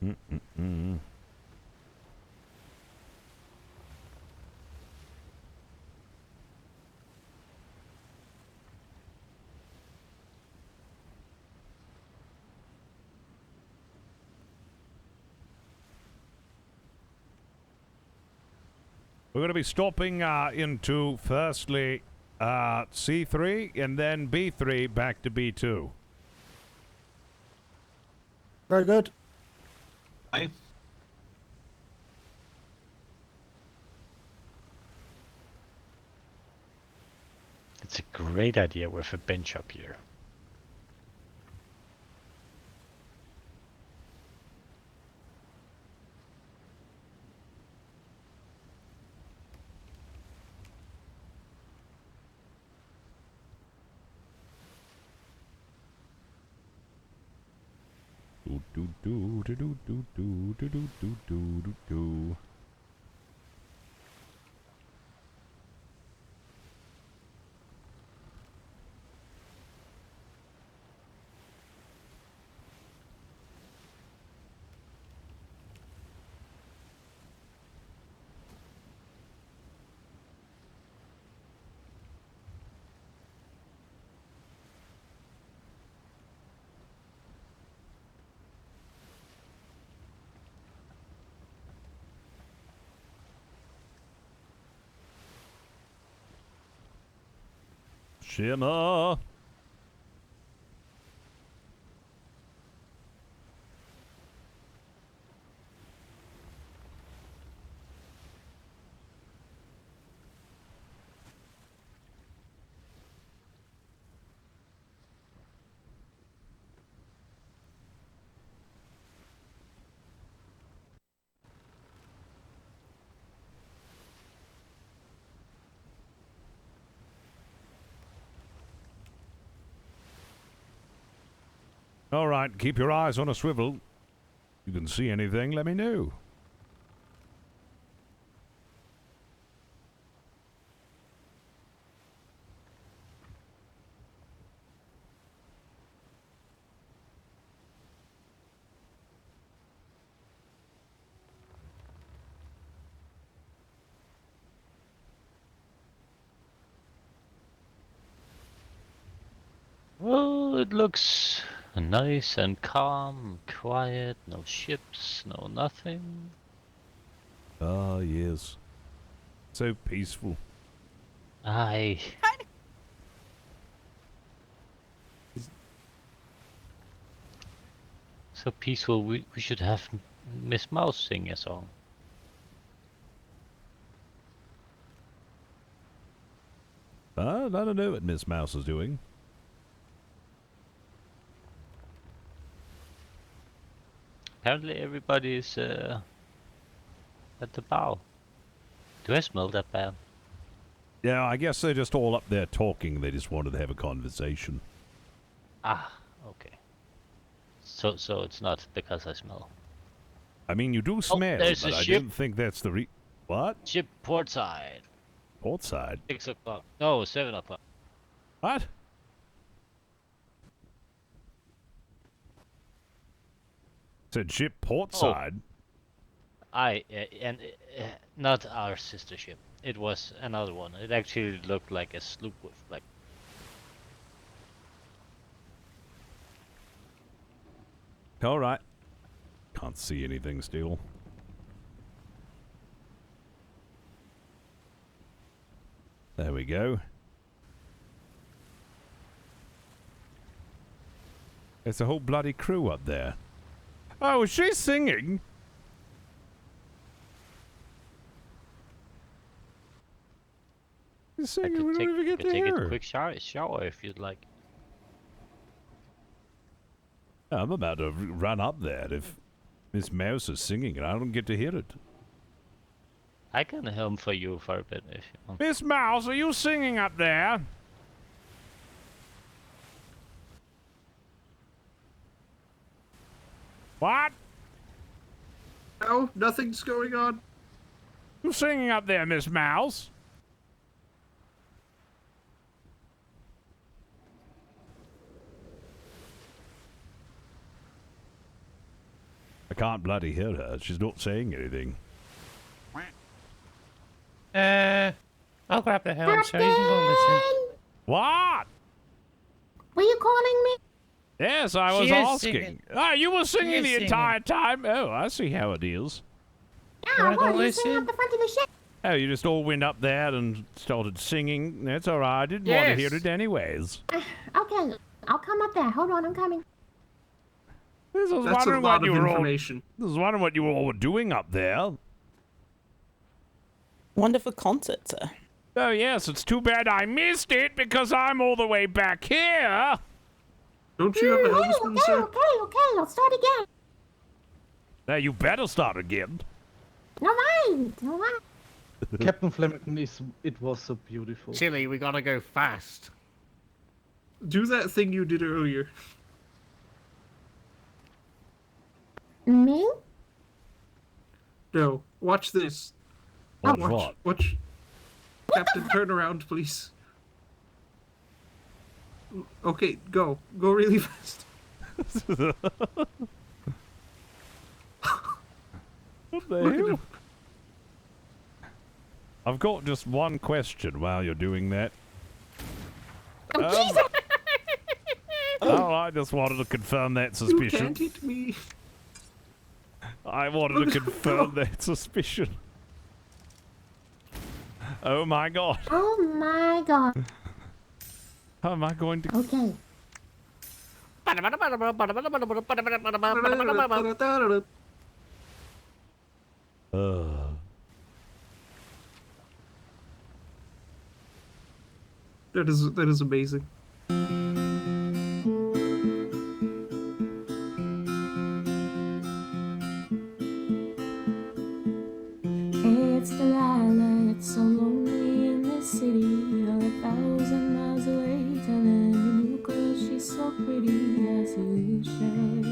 Mm-mm-mm. We're going to be stopping into, firstly, C3, and then B3 back to B2. Very good. Aye. It's a great idea with a bench up here. Do do do do do do do do do do do do. Shimmer. All right, keep your eyes on a swivel. You can see anything, let me know. Well, it looks nice and calm, quiet, no ships, no nothing. Ah, yes. So peaceful. Aye. So peaceful, we should have Miss Mouse sing a song. I don't know what Miss Mouse is doing. Apparently everybody is at the bow. Do I smell that bad? Yeah, I guess they're just all up there talking. They just wanted to have a conversation. Ah, okay. So it's not because I smell. I mean, you do smell, there's but a I ship. don't think that's the What? Ship port side. Port side? 6 o'clock. No, 7 o'clock. What? Said ship port side? And not our sister ship. It was another one. It actually looked like a sloop with like. All right. Can't see anything still. There we go. There's a whole bloody crew up there. Oh, is she singing? She's singing, we don't even get to take hear a her. quick shower if you'd like. I'm about to run up there if Miss Mouse is singing and I don't get to hear it. I can hum for you for a bit if you want. Miss Mouse, are you singing up there? What? No, nothing's going on. You singing up there, Miss Mouse? I can't bloody hear her. She's not saying anything. I'll grab the helm so you can go listen. What? Were you calling me? Yes, I was She is asking. singing. Ah, you were She singing is the singing. entire time? Oh, I see how it is. Yeah, Wanna go what? You sitting listen? up the front of the ship? Oh, you just all went up there and started singing. That's all right. I didn't want to hear Yes. it anyways. Okay, I'll come up there. Hold on, I'm coming. This was That's a wondering lot what you of were all. information. This was wondering what you all were doing up there. Wonderful concert, sir. Oh yes, it's too bad I missed it because I'm all the way back here. Don't you have a helmsman, sir? Okay, I'll start again. Now you better start again. Alright. Captain Flemington, it was so beautiful. Chili, we gotta go fast. Do that thing you did earlier. Me? No, watch this. Watch what? Watch. Captain, turn around, please. Okay, go. Go really fast. What the hell? I've got just one question while you're doing that. Oh, I just wanted to confirm that You suspicion. can't hit me. I wanted to confirm that suspicion. Oh my god. Oh my god. How am I going to? Okay. That is amazing. It's Delilah, it's so lonely in this city. You're 1,000 miles away, telling your new girl she's so pretty, as you should.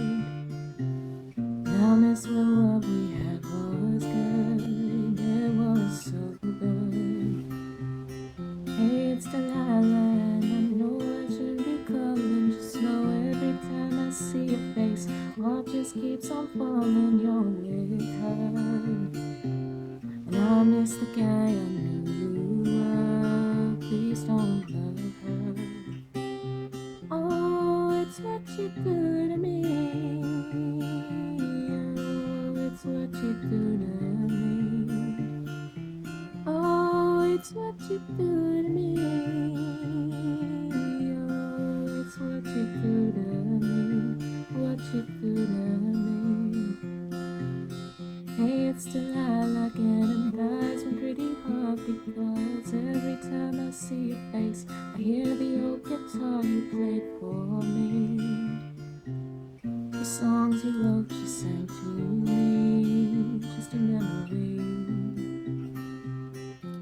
Now miss when what we had was good, it was so good. Hey, it's Delilah, and I know I shouldn't be calling. Just know every time I see your face, what just keeps on falling your way. And I miss the guy I knew you were. Please don't love her. Oh, it's what you do to me. Oh, it's what you do to me. Oh, it's what you do to me. Oh, it's what you do to me. What you do to me. Hey, it's Delilah getting rising pretty hard, because every time I see your face, I hear the old guitar you played for me. The songs you wrote, you sang to me, just a memory.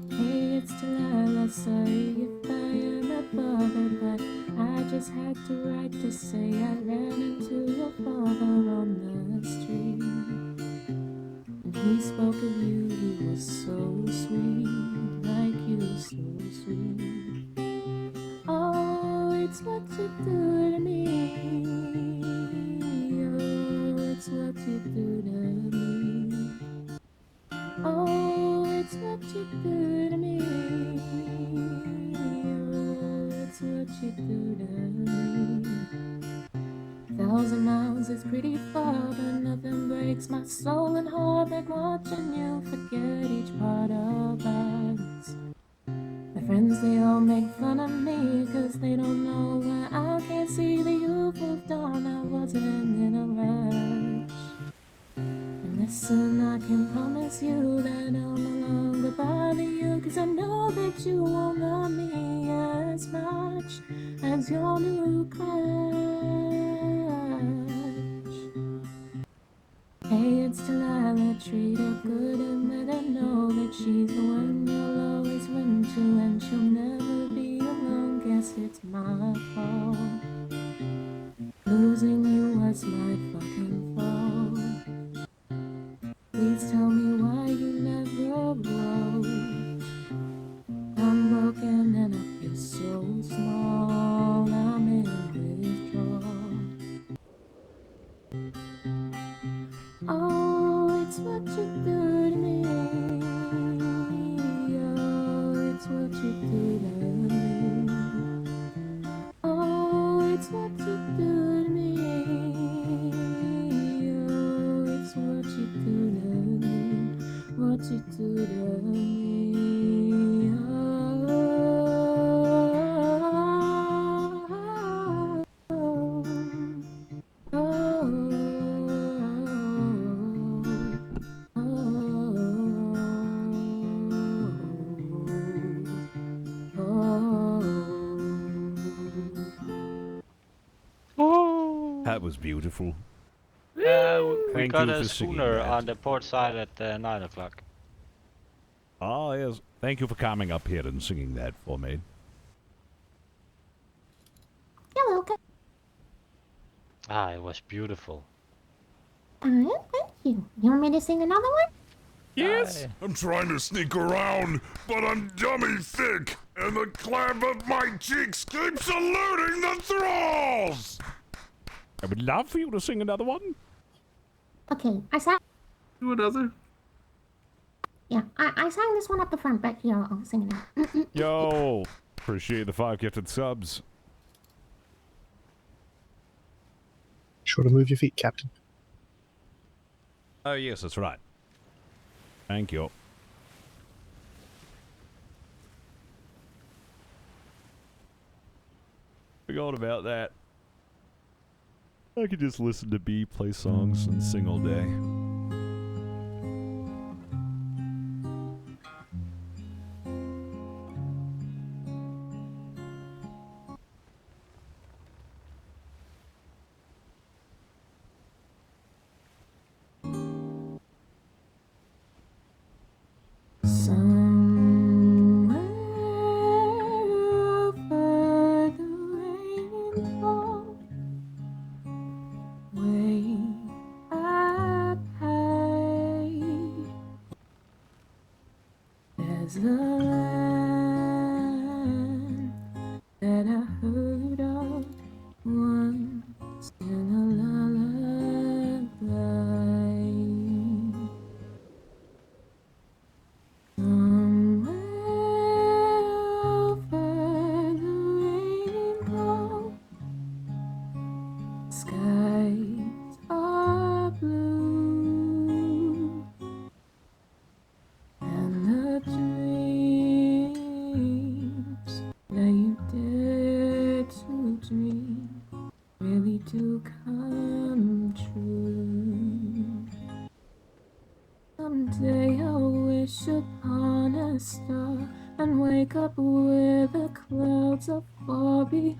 Hey, it's Delilah, sorry if I am a bother, but I just had to write to say I ran into your father on the street. He spoke of you, he was so sweet, like you, so sweet. Oh, it's what you do to me. Oh, it's what you do to me. Oh, it's what you do to me. Oh, it's what you do to me. 1,000 miles is pretty far, but nothing breaks my soul and heart like watching you forget each part of us. My friends, they all make fun of me, cause they don't know why I can't see that you've moved on. I wasn't in a rush. And listen, I can promise you that I'll no longer bother you, cause I know that you won't love me as much as your new crush. Hey, it's Delilah, treat her good and let her know that she's the one you'll always run to, and she'll never be alone. Guess it's my fault. Losing you was my fucking fault. Please tell me why you never wrote. I'm broken and I feel so small. I'm in withdrawal. Oh, it's what you do to me. Oh, it's what you do to me. Oh, it's what you do to me. Oh, it's what you do to me. What you do to me. That was beautiful. We Thank got you a for singing schooner that. on the port side at 9 o'clock. Oh, yes. Thank you for coming up here and singing that for me. You're welcome. Ah, it was beautiful. Thank you. You want me to sing another one? Yes. I'm trying to sneak around, but I'm dummy thick, and the clap of my cheeks keeps eluding the thralls! I would love for you to sing another one. Okay, I sang. Do another. Yeah, I sang this one up the front, but yeah, I'll sing it now. Yo, appreciate the 5 gifted subs. Sure to move your feet, Captain. Oh, yes, that's right. Thank you. Forgot about that. I could just listen to B play songs and sing all day. Somewhere over the rainbow, way up high, there's a land that I heard of once in a lullaby. Somewhere over the rainbow, skies are blue, and the dreams that you dare to dream really do come true. Someday I'll wish upon a star and wake up where the clouds are far behind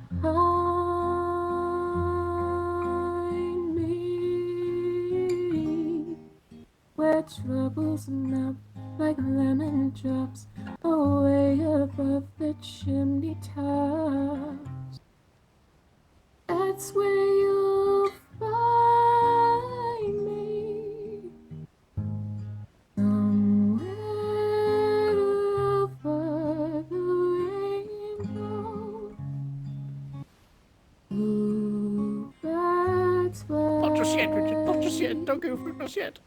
me, where troubles melt like lemon drops away above the chimney tops. That's where you'll find me. Somewhere over the rainbow. Ooh, that's where. Not just yet, Richard. Not just yet. Don't go for it just yet.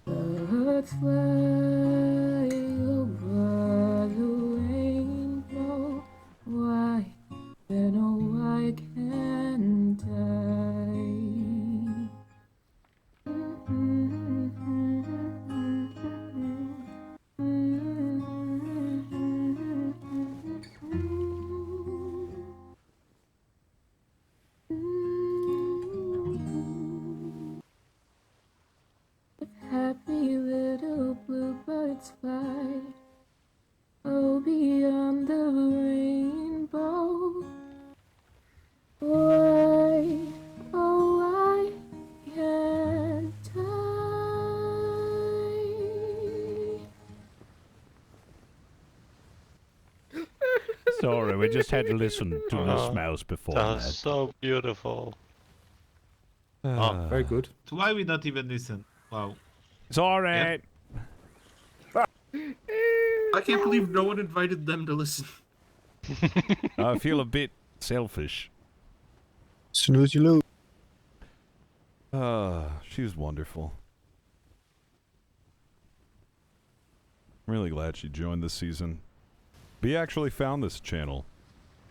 Birds fly over the rainbow. Why? Then oh, why can't I? If happy little bluebirds fly, oh, beyond the rainbow, why, oh, why can't I? Sorry, we just had to listen to this mouse before That that. was so beautiful. very good. So why we not even listen? Wow. It's alright. I can't believe no one invited them to listen. I feel a bit selfish. Snooze, you lose. She's wonderful. I'm really glad she joined this season. B actually found this channel,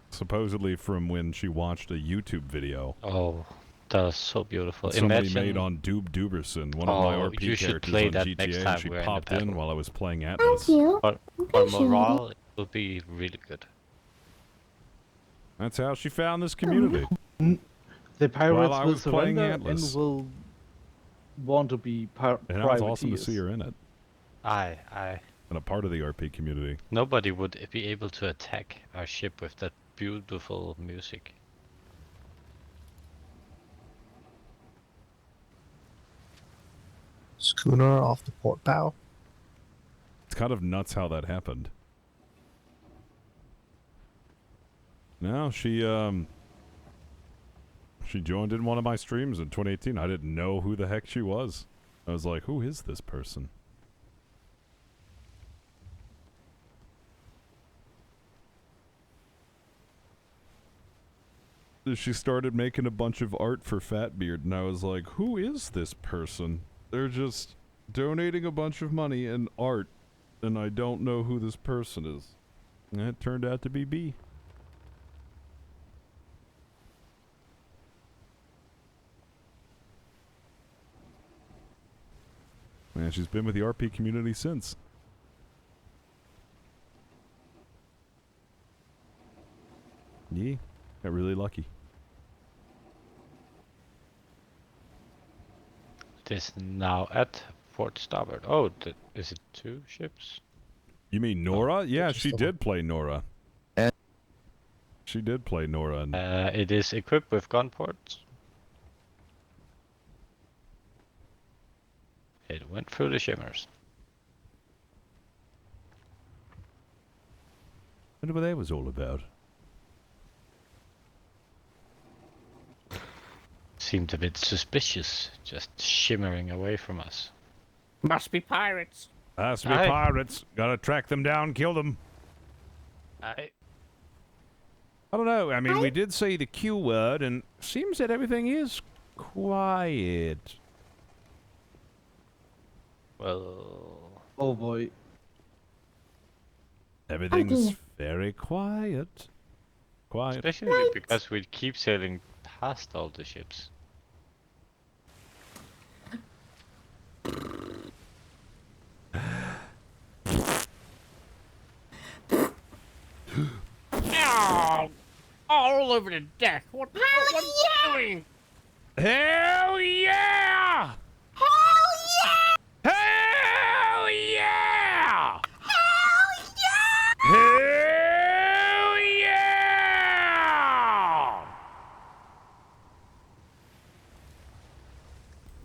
supposedly from when she watched a YouTube video. Oh, that was so beautiful. Somebody Imagine... made on Doob Dooberson, one of my Oh, RP you should characters play on that GTA, next and time she we're in the popped in battle. while I was playing Atlas. For Appreciate it. morale, it will be really good. That's how she found this community. The pirates While I will was playing surrender and Atlas. will want to be And it was awesome to privateers. see her in it. I And a part of the RP community. Nobody would be able to attack our ship with that beautiful music. Schooner off the port bow. It's kind of nuts how that happened. No, she joined in one of my streams in 2018. I didn't know who the heck she was. I was like, who is this person? She started making a bunch of art for Fatbeard, and I was like, who is this person? They're just donating a bunch of money and art, and I don't know who this person is. And it turned out to be B. Man, she's been with the RP community since. Yeah. Got really lucky. It is now at Port Starboard. Oh, is it 2 ships? You mean Nora? Yeah, she the did play Nora. She did play Nora. And It is equipped with gun ports. It went through the shimmers. wonder what that was all about. Seemed a bit suspicious, just shimmering away from us. Must be pirates. Has to be pirates. Gotta track them down, kill them. I don't know. I mean, we did say the Q word, and seems that everything is quiet. Well... Oh boy. Everything's very quiet. Quiet. Especially because we keep sailing past all the ships. Ow! All over the deck. What are you doing? Hell yeah! Hell yeah! Hell yeah! Hell yeah! Hell yeah!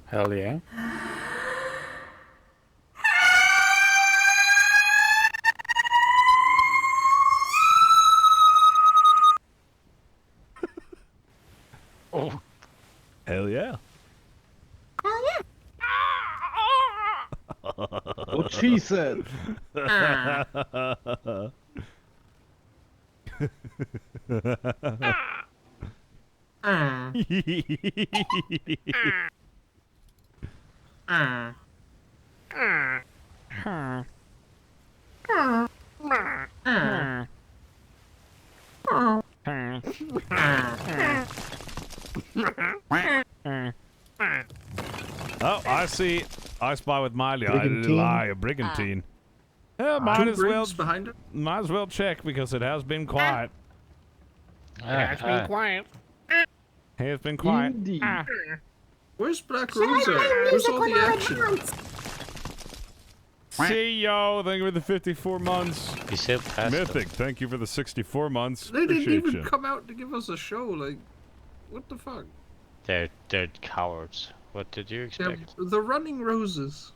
Hell yeah. Oh. Hell yeah. Hell yeah! What she said. Oh, I see. I spy with Miley. I didn't lie. A brigantine. Yeah, might Two as well. brigs behind it. Might as well check because it has been quiet. It has been quiet. It has been quiet. Indeed. Where's Black Rose at? Where's all the action? See yo, thank you for the 54 months. You sailed past Mythic, thank you for the 64 months. They didn't Appreciate even you. come out to give us a show. Like, what the fuck? They're cowards. What did you Yeah, expect? the Running Roses.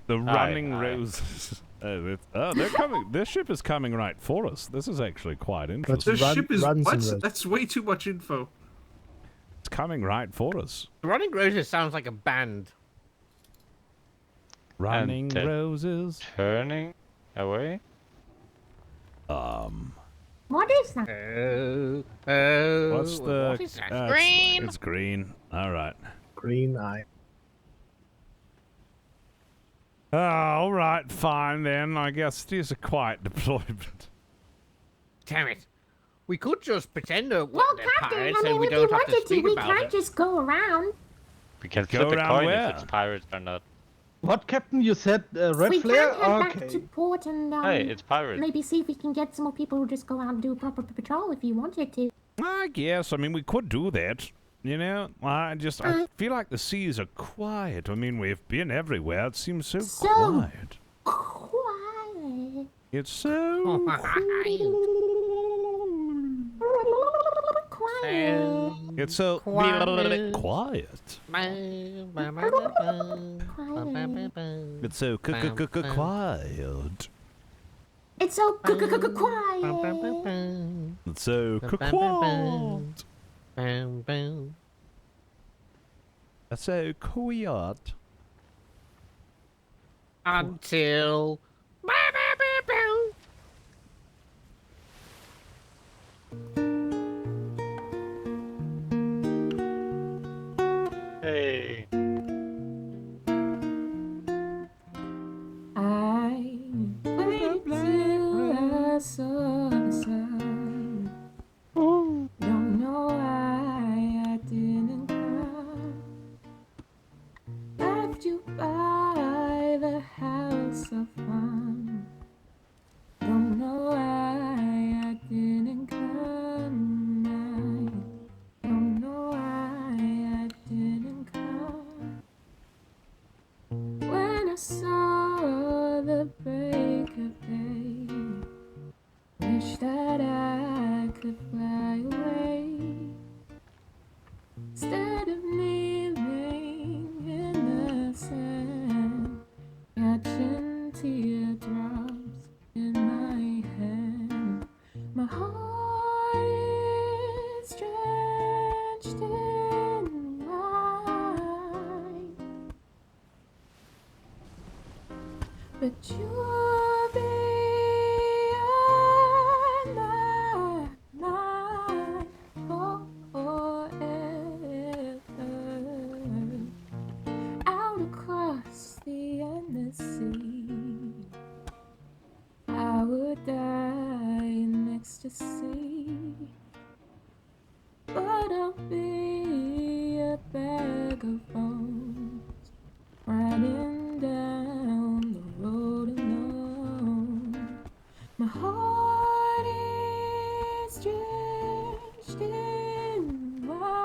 The running aye. roses. They're coming. This ship is coming right for us. This is actually quite interesting. This ship is what? That's way too much info. It's coming right for us. Running Roses sounds like a band. Running they're roses. Turning away? What is that? What's the? What is that? Green. It's green. All right. Green eye. All right, fine then. I guess it is a quiet deployment. Damn it. We could just pretend that Well, they're Captain, pirates I mean, and we if you don't have to wanted to, speak we about can't it. just go around. We can Go flip a around coin where? if it's pirates or not. What, Captain? You said red We flare? can head Okay. back to port and Hey, it's pirates. maybe see if we can get some more people who just go out and do a proper patrol if you wanted to. I guess. I mean, we could do that. You know, I feel like the seas are quiet. I mean, we've been everywhere. It seems so quiet. Quiet. It's so Quiet. It's so Quiet. quiet. It's so quiet. It's so quiet. It's so quiet. That's so quiet. Until... Hey. I waited till I saw the sun. Don't know why I didn't come. Left you by the house of fun. Don't know why I didn't come saw the break of day. Wish that I could fly away. Instead of kneeling in the sand, catching teardrops in my hand. My heart is drenched in wine, but you'll be on my mind forever. Out across the endless sea, I would die in ecstasy, but I'll be a bag of bones, riding down the road alone. My heart is drenched in wine,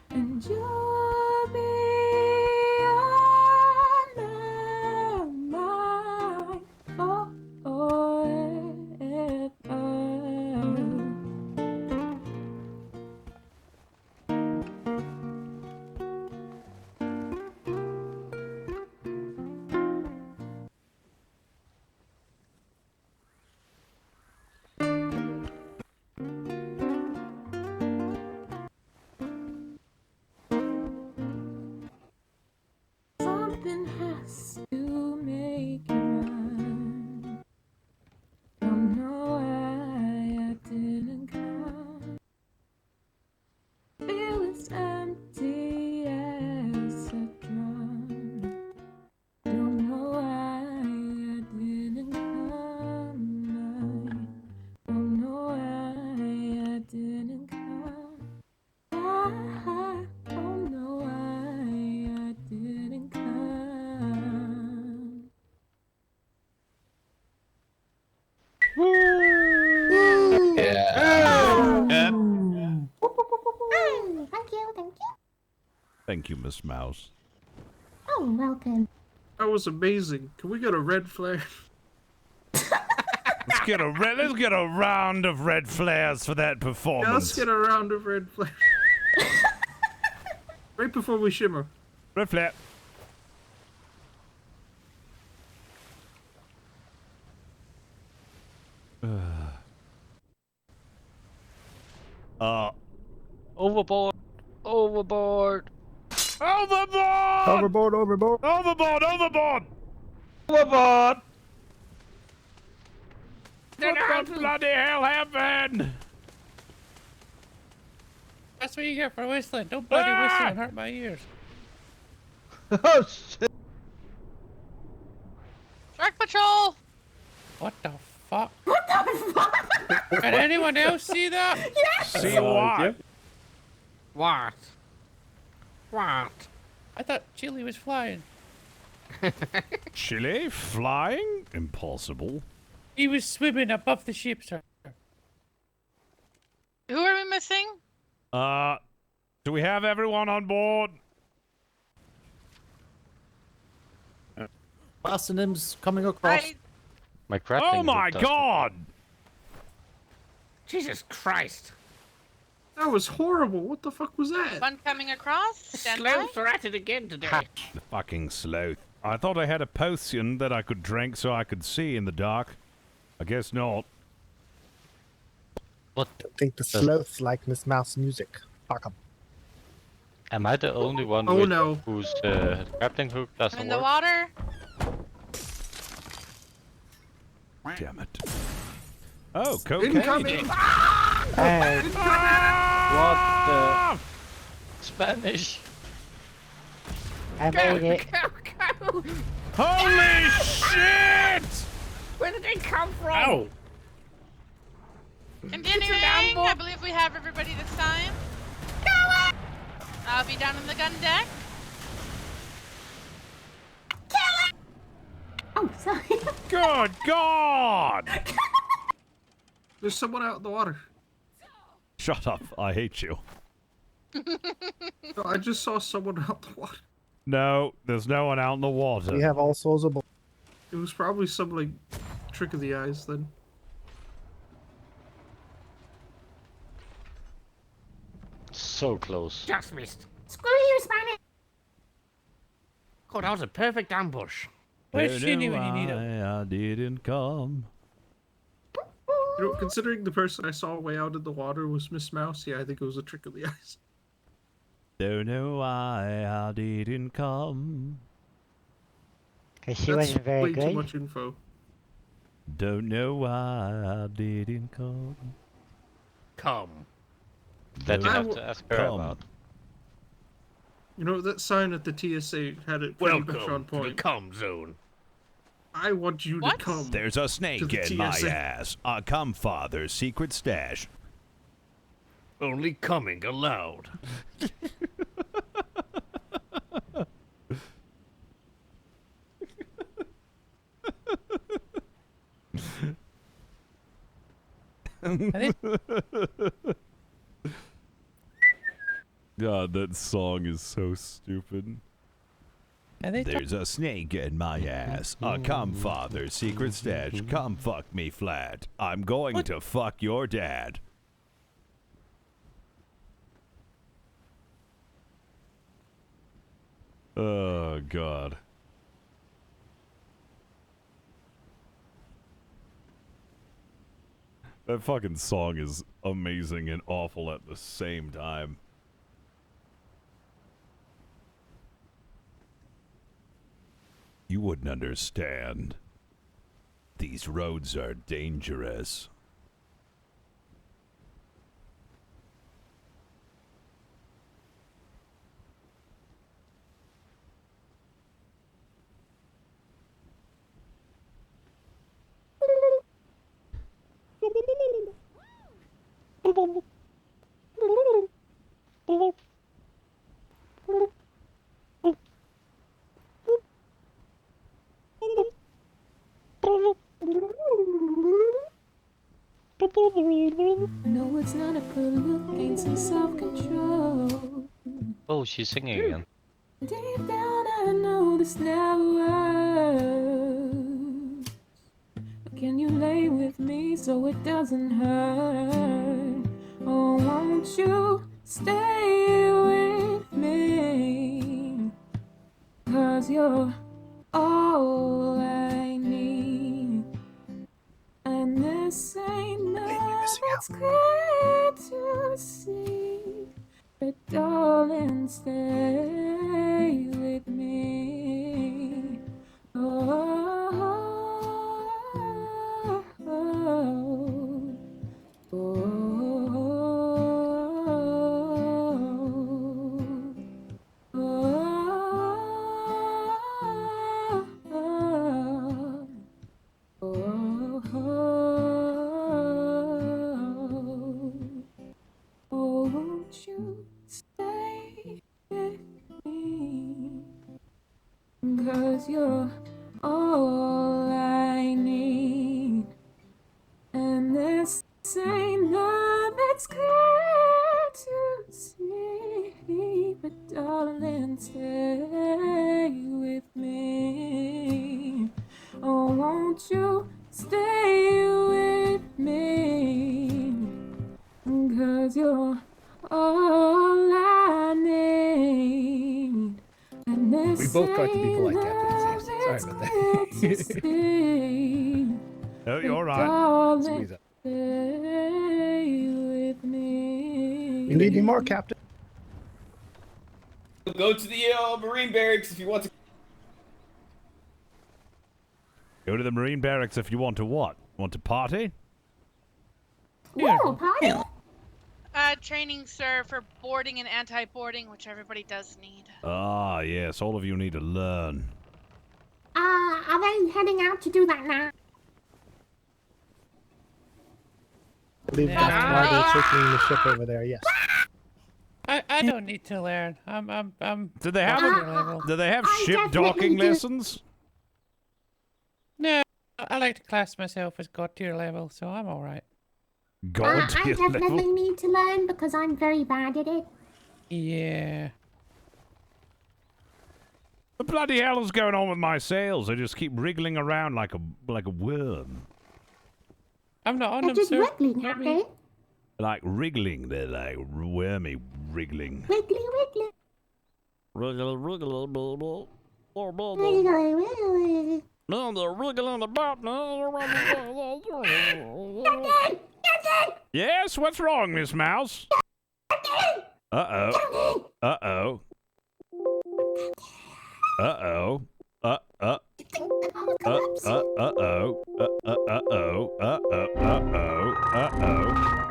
and you'll be on my mind Something has to make it right. Don't know why I didn't come. Feel as empty as a drum. Don't know why I didn't come. I don't know why I didn't come. I don't know why I didn't come. Thank you, thank you. Thank you, Miss Mouse. Oh, welcome. That was amazing. Can we get a red flare? Let's get a round of red flares for that performance. Yeah, let's get a round of red flares. Right before we shimmer. Red flare. Overboard! Overboard! Overboard! Overboard, overboard! Overboard! Overboard! Overboard! What the bloody hell happened? That's what you get for whistling. Don't bloody whistle and hurt my ears. Oh shit! Shark Patrol! What the fuck? What the fuck? Can anyone else see that? Yes! See what? What? What? I thought Chili was flying. Chile flying? Impossible. He was swimming above the ship, sir. Who are we missing? Do we have everyone on board? Bassinim's coming across. My crafting Oh my book does god! Jesus Christ. That was horrible. What the fuck was that? One coming across. Stand by. Sleuths are at it again today. The fucking sloth. I thought I had a potion that I could drink so I could see in the dark. I guess not. What? I think the sloths like Miss Mouse music. Fuck 'em. Am I the only one whose grappling hook doesn't I'm in the work? water. Damn it. Oh, cocaine. Incoming! Hey. What the? Spanish. I made it. Holy shit! Where did they come from? Ow! Continuing. I believe we have everybody this time. I'll be down on the gun deck. Oh, sorry. Good God! There's someone out in the water. Shut up. I hate you. No, I just saw someone out the water. No, there's no one out in the water. We have all souls aboard. It was probably some, like, trick of the eyes then. So close. Just missed. Screw you, Spanish. God, that was a perfect ambush. Where's Shinny when you need him? I didn't come. You know, considering the person I saw way out in the water was Miss Mouse, yeah, I think it was a trick of the eyes. Don't know why I didn't come. Cause she That's wasn't very way good. too much info. Don't know why I didn't come. Come. That you I have w- to ask her Come. about. You know, that sign at the TSA had it pretty much on Welcome to the point. come zone. I want you to come. There's a snake the in my TSA. ass. A cum father's secret stash. Only coming allowed. God, that song is so stupid. There's a snake in my ass. A cum father's secret stash. Come fuck me flat. I'm going to fuck your dad. Oh, God. That fucking song is amazing and awful at the same time. You wouldn't understand. These roads are dangerous. No, it's not a good look, gain some self-control. Oh, she's singing again. Deep down I know this never works. But can you lay with me so it doesn't hurt? Oh, won't you stay with me? 'Cause you're all I need. And this ain't nothing's clear to see. But darling, stay with me. Oh, oh, oh, oh, won't you stay with me? 'Cause you're all I need. And this ain't nothing's clear to see. But darling, stay with me. Oh, won't you stay with me? 'Cause you're all I need. And this We both tried to be polite, ain't Captain. Sorry about nothing's clear to that. see. Oh, you're right. Darling, Squeeze it. stay with me. You need any more, Captain? Go to the Marine barracks if you want to. Go to the Marine barracks if you want to what? Want to party? Whoa, party? Training, sir, for boarding and anti-boarding, which everybody does need. Ah, yes, all of you need to learn. Are they heading out to do that now? I believe that's why they're taking the ship over there, yes. I don't need to learn. I'm Do they have on your level. Do they have I ship definitely docking do. lessons? No, I like to class myself as god tier level, so I'm all right. God I tier definitely level. need to learn because I'm very bad at it. Yeah. The bloody hell is going on with my sails? They just keep wriggling around like a worm. I'm not on They're them, just sir. wriggling, Not aren't me. they? Like wriggling, they're like wormy wriggling. Wiggly, wiggly. Wriggle, wriggle, blah, blah. Wiggly, wiggly. No, they're wriggling about now. Captain! Captain! Yes, what's wrong, Miss Mouse? Uh-oh. Uh-oh. Uh-oh. Uh-oh. Uh-oh. Uh-oh. Uh-oh. Uh-oh.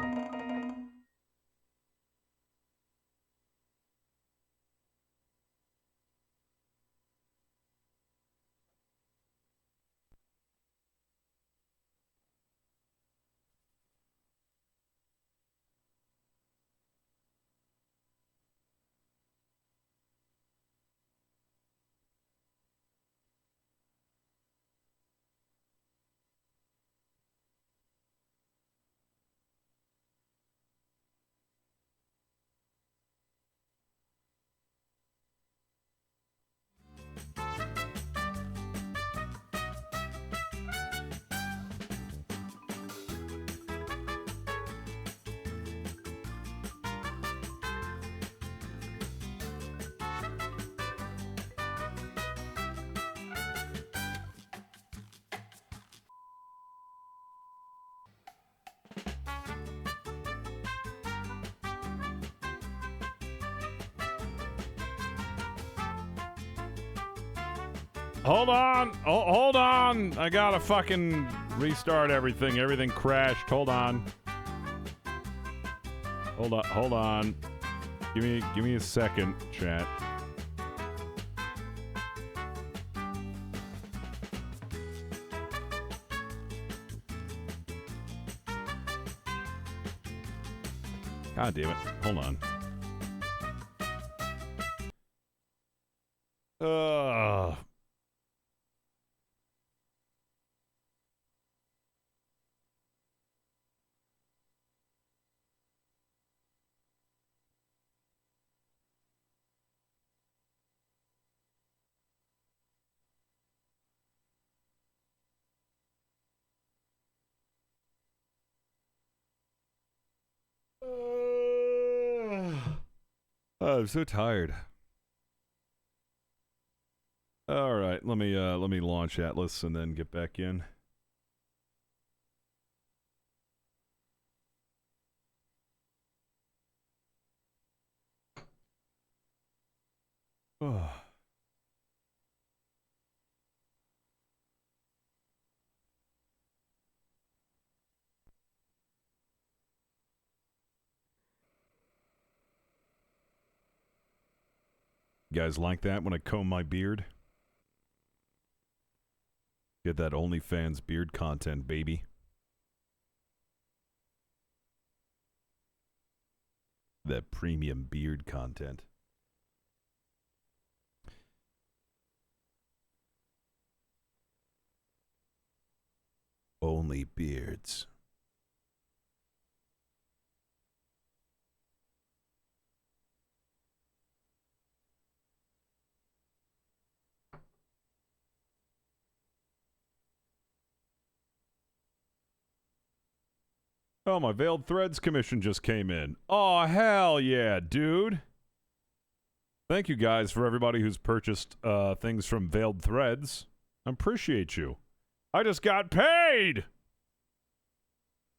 Hold on. Oh, hold on. I gotta fucking restart everything. Everything crashed. Hold on. Hold on. Hold on. Give me a second, chat. God damn it. Hold on. I'm so tired. All right, let me launch Atlas and then get back in. Oh. You guys like that when I comb my beard? Get that OnlyFans beard content, baby. That premium beard content. Only beards. Oh, my Veiled Threads commission just came in. Oh, hell yeah, dude. Thank you guys for everybody who's purchased things from Veiled Threads. I appreciate you. I just got paid!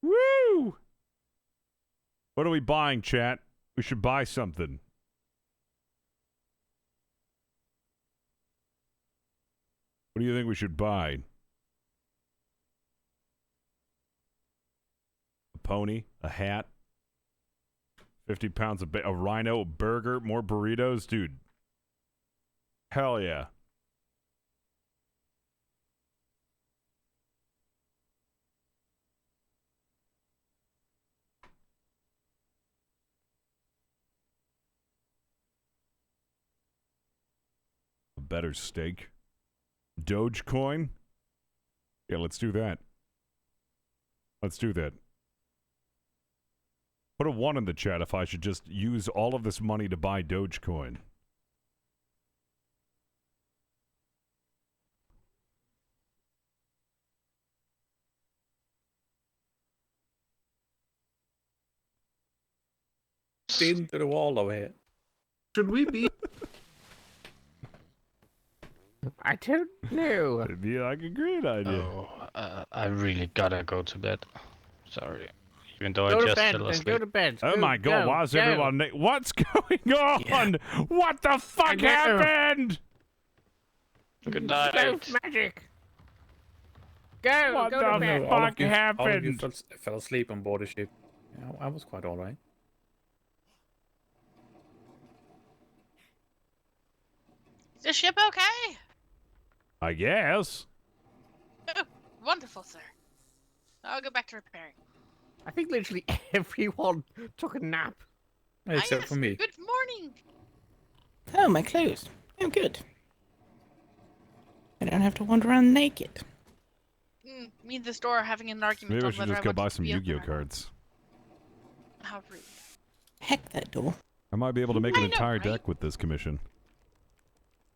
Woo! What are we buying, chat? We should buy something. What do you think we should buy? A pony? A hat? 50 pounds of a rhino, a burger, more burritos? Dude. Hell yeah. A better steak. Dogecoin? Yeah, let's do that. Let's do that. Put a 1 in the chat if I should just use all of this money to buy Dogecoin. Into the wall over here. Should we be? I don't know. It'd be like a great idea. Oh, I really gotta go to bed. Sorry. Even though Go I to just bed, fell then asleep. go to bed. Oh Go, my god, go, why is go. everyone... What's going on? What the fuck know. happened? Good night. Self magic. Go, What go the to bed. fuck All of you happened? fell asleep on board the ship. Yeah, I was quite alright. Is the ship okay? I guess. Oh, wonderful, sir. I'll go back to repairing. I think literally everyone took a nap. Except for me. Good morning. Oh, my clothes. I'm good. I don't have to wander around naked. Me and the store are having an argument Maybe I on should whether just I go want buy it to some be Yu-Gi-Oh open or not. cards. How rude. Heck that door. I might be able to make an I know, entire right? deck with this commission.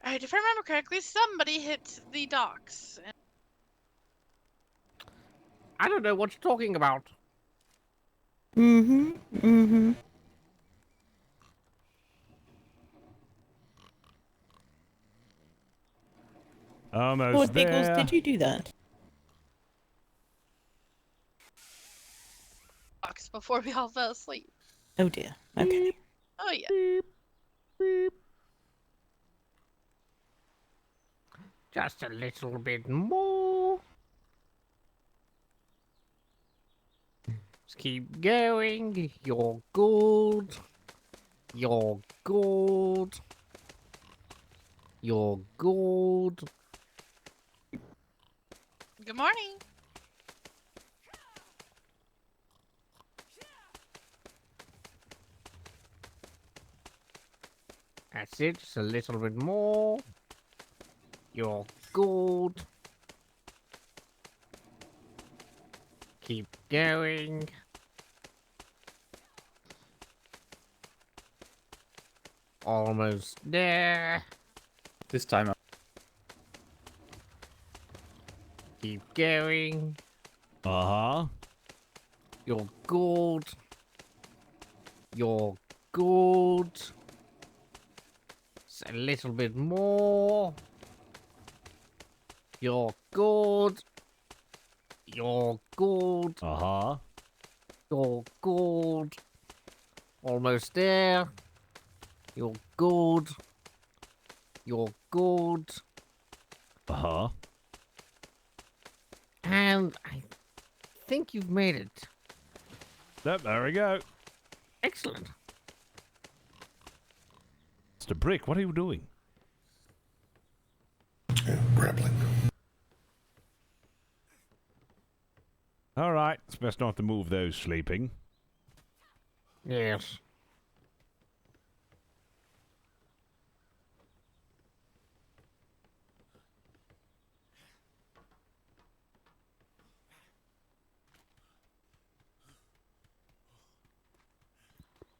Alright, if I remember correctly, somebody hit the docks. I don't know what you're talking about. Mm-hmm. Mm-hmm. Almost Lord there. Biggles, did you do that? Docks before we all fell asleep. Oh dear. Okay. Oh yeah. Just a little bit more. Just keep going. You're good. You're good. You're good. Good morning. That's it. Just a little bit more. You're good. Keep going. Almost there. This time Keep going. Uh-huh. You're good. You're good. Just a little bit more. You're good. You're good. Uh-huh. You're good. Almost there. You're good. You're good. Uh-huh. And I think you've made it. Yep, there we go. Excellent. Mr. Brick, what are you doing? Grappling. Alright, it's best not to move those sleeping. Yes.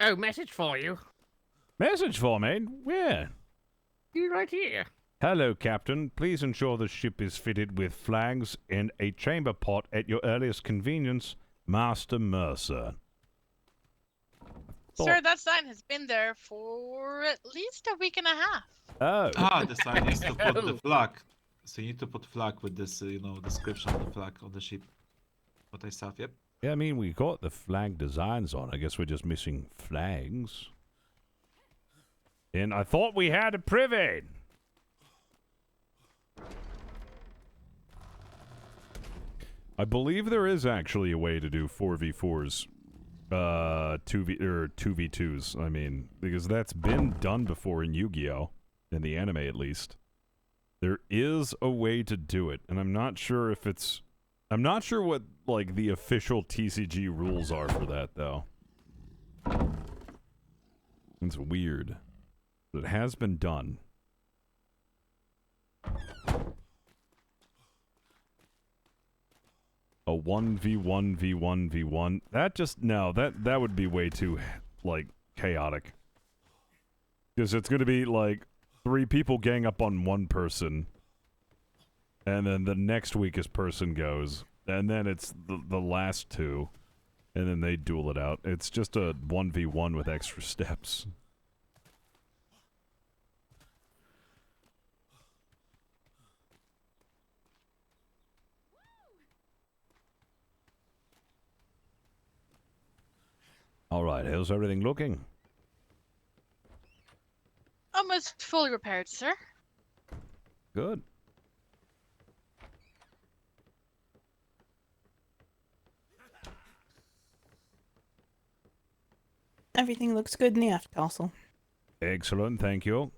Oh, message for you. Message for me? Where? You right here. Hello, Captain. Please ensure the ship is fitted with flags and a chamber pot at your earliest convenience, Master Mercer. Sir, that sign has been there for at least a week and a half. Oh. Ah, the sign is to put the flag. So you need to put flag with this, description of the flag on the ship. What I stuff, yep. Yeah, I mean, we got the flag designs on. I guess we're just missing flags. And I thought we had a privy. I believe there is actually a way to do 4v4s. 2v2s, I mean, because that's been done before in Yu-Gi-Oh! In the anime, at least. There is a way to do it, and I'm not sure if it's... I'm not sure what, like, the official TCG rules are for that, though. It's weird. But it has been done. A 1v1v1v1. That just no, that would be way too like chaotic. Because it's gonna be like 3 people gang up on one person, and then the next weakest person goes, and then it's the last 2, and then they duel it out. It's just a 1v1 with extra steps. Alright, how's everything looking? Almost fully repaired, sir. Good. Everything looks good in the aft castle. Excellent, thank you.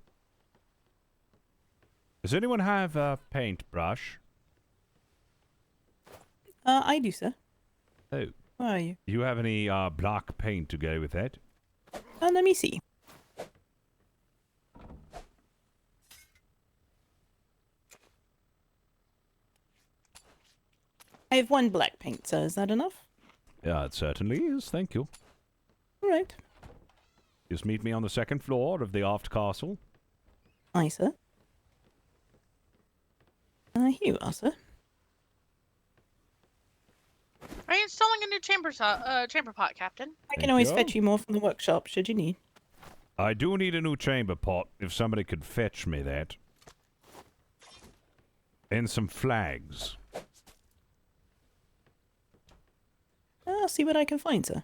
Does anyone have a paintbrush? I do, sir. Oh. Where are you? Do you have any black paint to go with that? Let me see. I have 1 black paint, sir. Is that enough? Yeah, it certainly is, thank you. Alright. Just meet me on the 2nd floor of the aft castle. Aye, sir. Here you are, sir. Are you installing a new chamber pot, Captain? I can always fetch you more from the workshop, should you need. I do need a new chamber pot, if somebody could fetch me that. And some flags. I'll see what I can find, sir.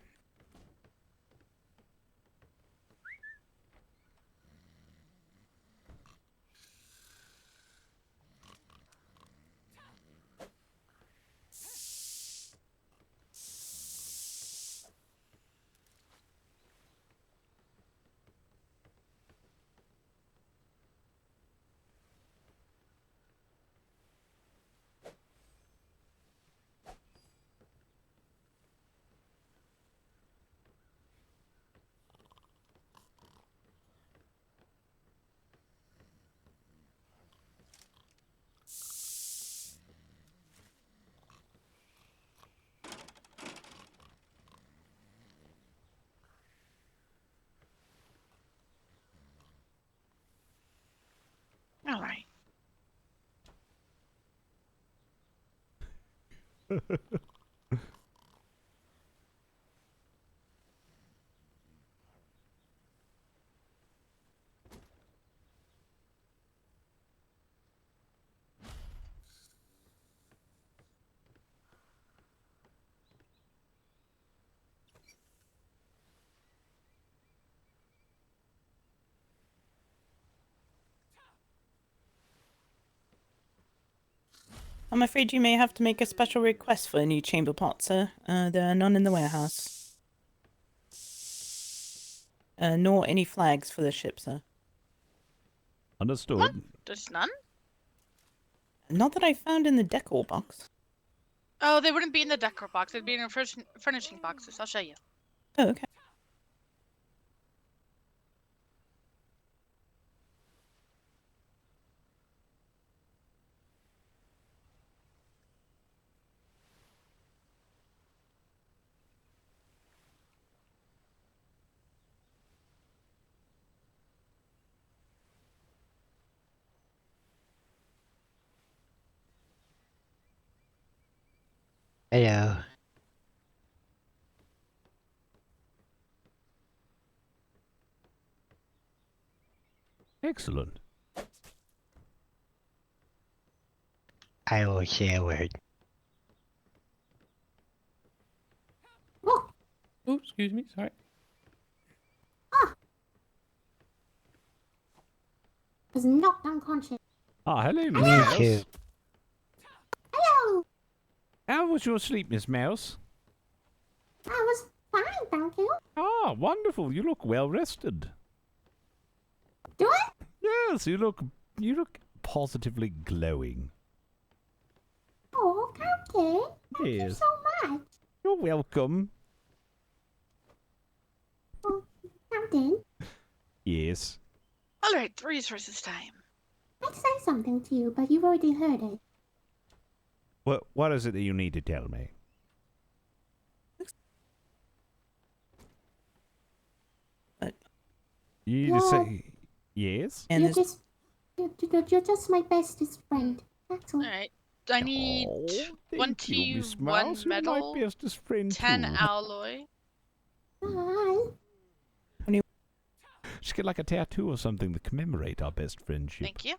All right. I'm afraid you may have to make a special request for a new chamber pot, sir. There are none in the warehouse. Nor any flags for the ship, sir. Understood. What? There's none? Not that I found in the decor box. Oh, they wouldn't be in the decor box. They'd be in furnishing boxes. I'll show you. Oh, okay. Hello. Excellent. I will say a word. Oh, Oops, excuse me, sorry. Was knocked unconscious. Ah, hello, Miss Me Mouse. too. Hello. How was your sleep, Miss Mouse? I was fine, thank you. Ah, wonderful. You look well rested. Do I? Yes, you look positively glowing. Oh, thank you. Thank you Yes. so much. You're welcome. Oh, Captain, Yes. All right, resources time. I'd say something to you, but you've already heard it. What is it that you need to tell me? You just say yes? And you're just my bestest friend. That's all. All right. I need one thank you, Miss T1 Mouse. You're my metal, bestest friend 10 too. alloy. Hi. Just get like a tattoo or something to commemorate our best friendship. Thank you.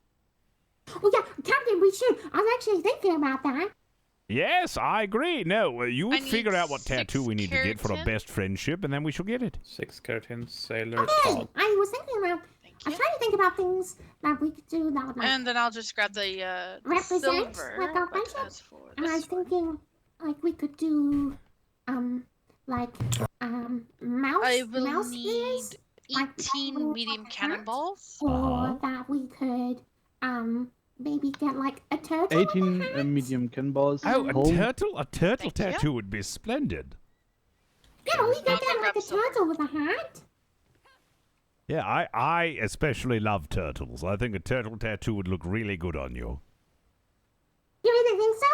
Oh yeah, Captain, we should. I was actually thinking about that. Yes, I agree. No, you I figure need out what tattoo we need to get for our keratin. best friendship, and then we shall get it. 6 keratins, sailor Okay, tall. I was thinking about. I'm trying to think about things that we could do that would like And then I'll just grab the represent silver. like our but friendship. as for And I was this one, thinking, like we could do, like mouse I will mouse need ears, like 18 medium cannonballs. or that we could maybe get like a turtle. 18 medium cannonballs. Oh, a Home. turtle? A turtle Thank you. tattoo would be splendid. Yeah, we could I'll get go like grab a silver. turtle with a hat. Yeah, I especially love turtles. I think a turtle tattoo would look really good on you. You really think so?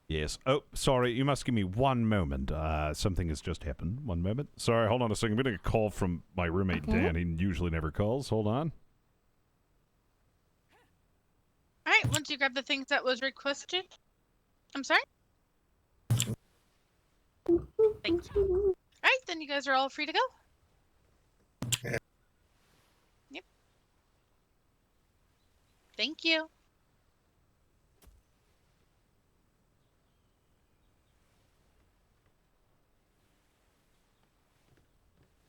Yes. Oh, sorry, you must give me one moment. Something has just happened. One moment. Sorry, hold on a second. I'm getting a call from my roommate, Okay. Dan. He usually never calls. Hold on. All right, once you grab the things that was requested. I'm sorry? Thank you. All right, then you guys are all free to go. Yep. Thank you.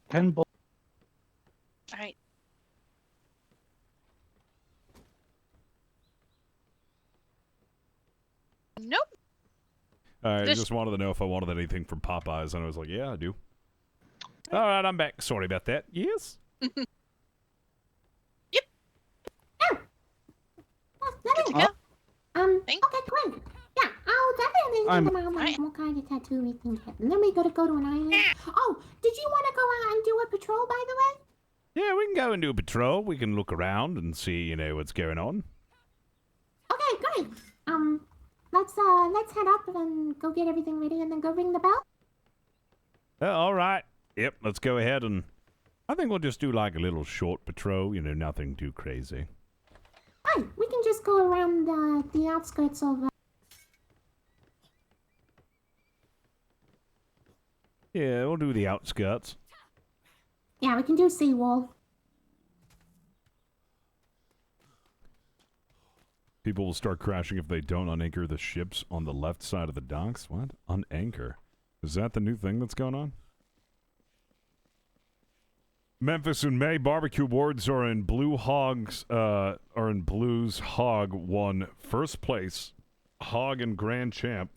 Cannonball. All right. Nope. I This- just wanted to know if I wanted anything from Popeyes, and I was like, yeah, I do. All right, I'm back. Sorry about that. Yes? Good to go. Thank Okay, great. Yeah, I'll definitely I'm- think about like, what kind of tattoo we can get. And then we gotta go to an island. Oh, did you want to go out and do a patrol, by the way? Yeah, we can go and do a patrol. We can look around and see, what's going on. Okay, great. Let's head up and go get everything ready, and then go ring the bell. All right. Yep, let's go ahead and... I think we'll just do like a little short patrol, nothing too crazy. Fine, we can just go around the outskirts of. Yeah, we'll do the outskirts. Yeah, we can do seawall. People will start crashing if they don't unanchor the ships on the left side of the docks. What? Unanchor? Is that the new thing that's going on? Memphis and May barbecue awards are in Blues Hog won first place. Hog and Grand Champ.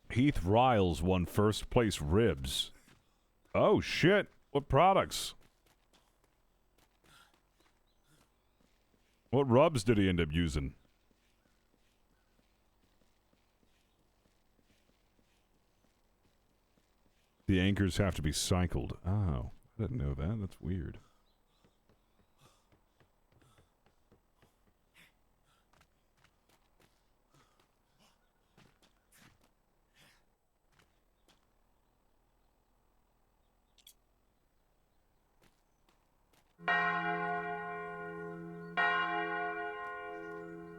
Heath Riles won first place ribs. Oh shit. What products? What rubs did he end up using? The anchors have to be cycled. Oh, I didn't know that. That's weird.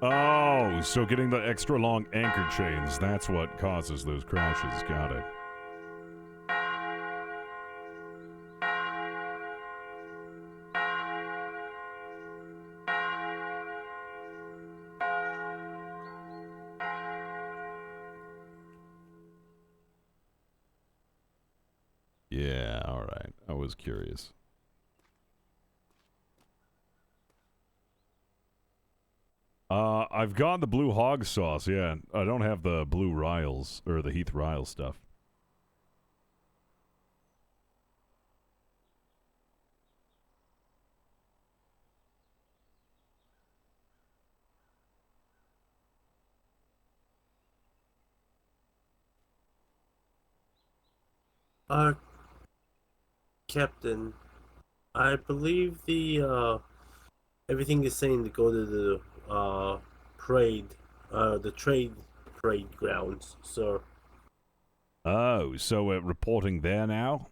Oh, so getting the extra long anchor chains, that's what causes those crashes. Got it. Yeah, alright. I was curious. I've got the blue hog sauce, yeah. I don't have the blue Riles, or the Heath Riles stuff. Captain, I believe everything is saying to go to the trade grounds, sir. Oh, so we're reporting there now?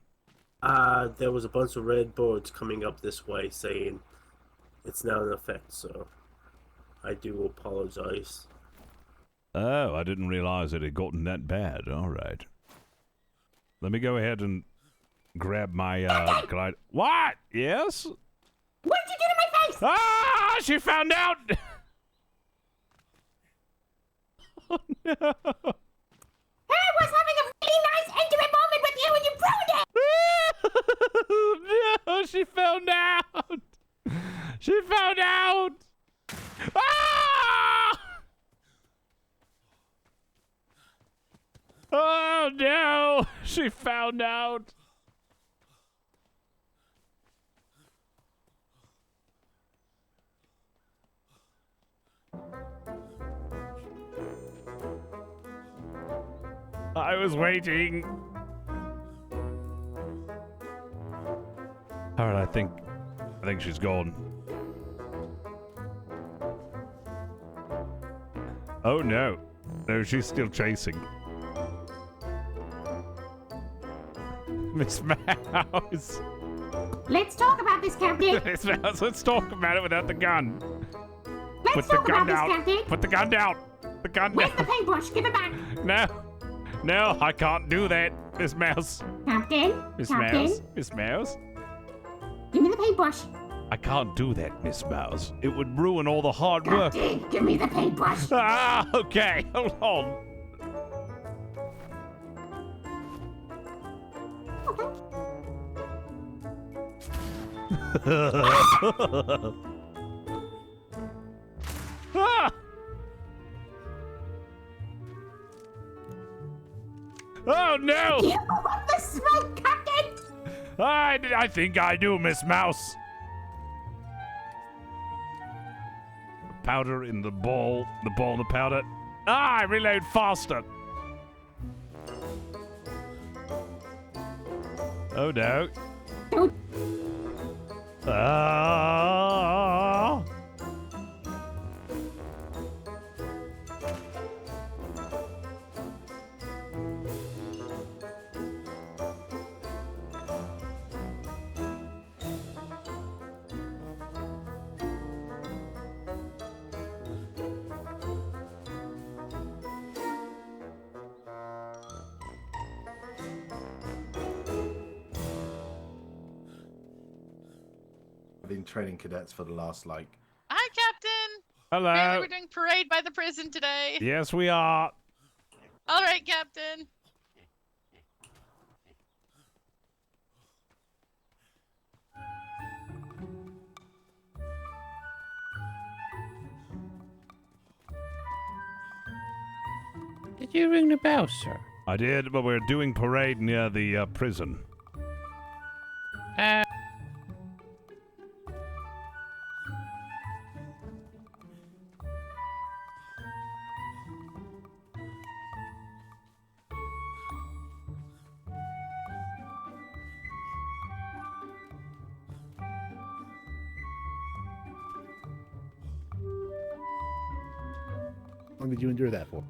There was a bunch of red boards coming up this way saying it's now in effect, so I do apologize. Oh, I didn't realize it had gotten that bad. All right. Let me go ahead and grab my glide. What? Yes? What did you do to my face? Ah! She found out! Oh no! I was having a really nice intimate moment with you and you ruined it! No, she found out! She found out! Ah! Oh no! She found out! I was waiting. Alright, I think she's gone. Oh no. No, she's still chasing. Miss Mouse. Let's talk about this, Captain. Miss Mouse, let's talk about it without the gun. Let's talk about this, Captain. Put the gun down. The gun Where's down. the paintbrush? Give it back. No. No, I can't do that, Miss Mouse. Captain. Miss Captain. Mouse. Miss Mouse. Give me the paintbrush. I can't do that, Miss Mouse. It would ruin all the hard work. Captain, give me the paintbrush. Ah, okay. Hold on. Ah! Oh no! You want the smoke, Captain? I think I do, Miss Mouse. Powder in the ball, the powder. Ah, I reload faster. Oh no. Ah. I've been training cadets for the last, like... Hi, Captain. Hello. Apparently we're doing parade by the prison today. Yes, we are. All right, Captain. Did you ring the bell, sir? I did, but we're doing parade near the prison. How long did you endure that for?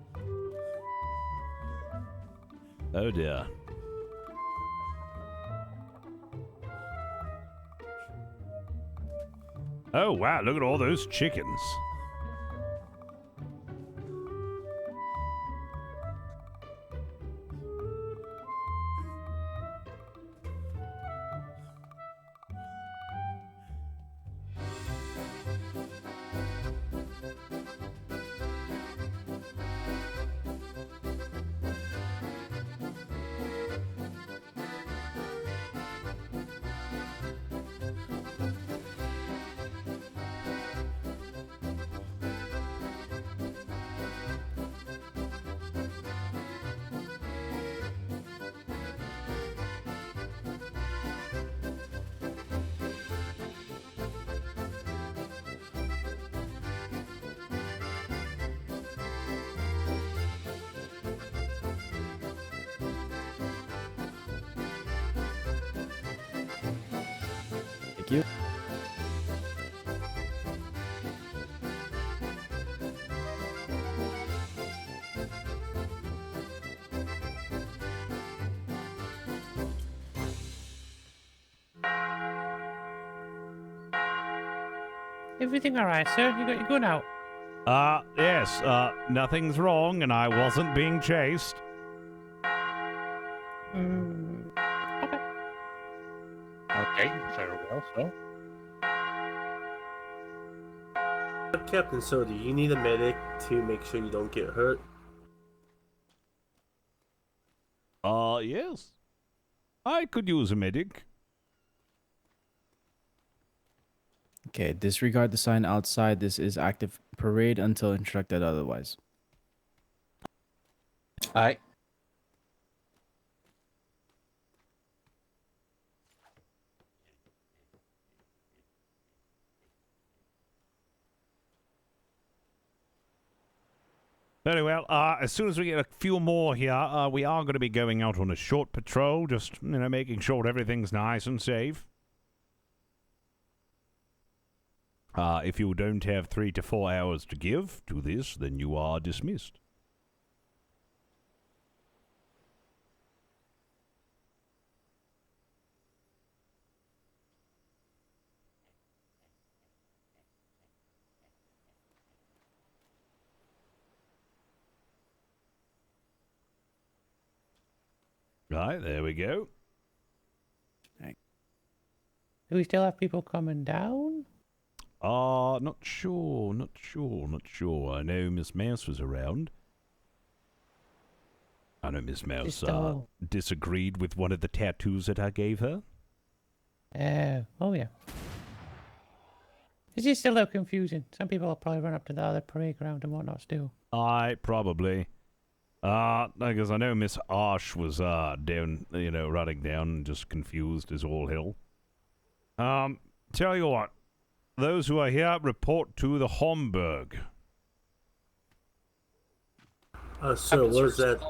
Oh dear. Oh wow, look at all those chickens. Thank you. Everything alright, sir? You got your gun out? Yes, nothing's wrong, and I wasn't being chased. Okay, very well, so. Captain, so do you need a medic to make sure you don't get hurt? Yes. I could use a medic. Okay, disregard the sign outside. This is active parade until instructed otherwise. Aye. Very well. As soon as we get a few more here, we are going to be going out on a short patrol, just, making sure everything's nice and safe. If you don't have 3 to 4 hours to give to this, then you are dismissed. Right, there we go. Do we still have people coming down? Not sure. I know Miss Mouse was around. I know Miss Mouse, disagreed with one of the tattoos that I gave her. Oh yeah. It's just a little confusing. Some people will probably run up to the other parade ground and whatnot still. Probably. Because I know Miss Arsh was, down, running down, just confused as all hell. Tell you what. Those who are here, report to the Homburg. Sir, what is that?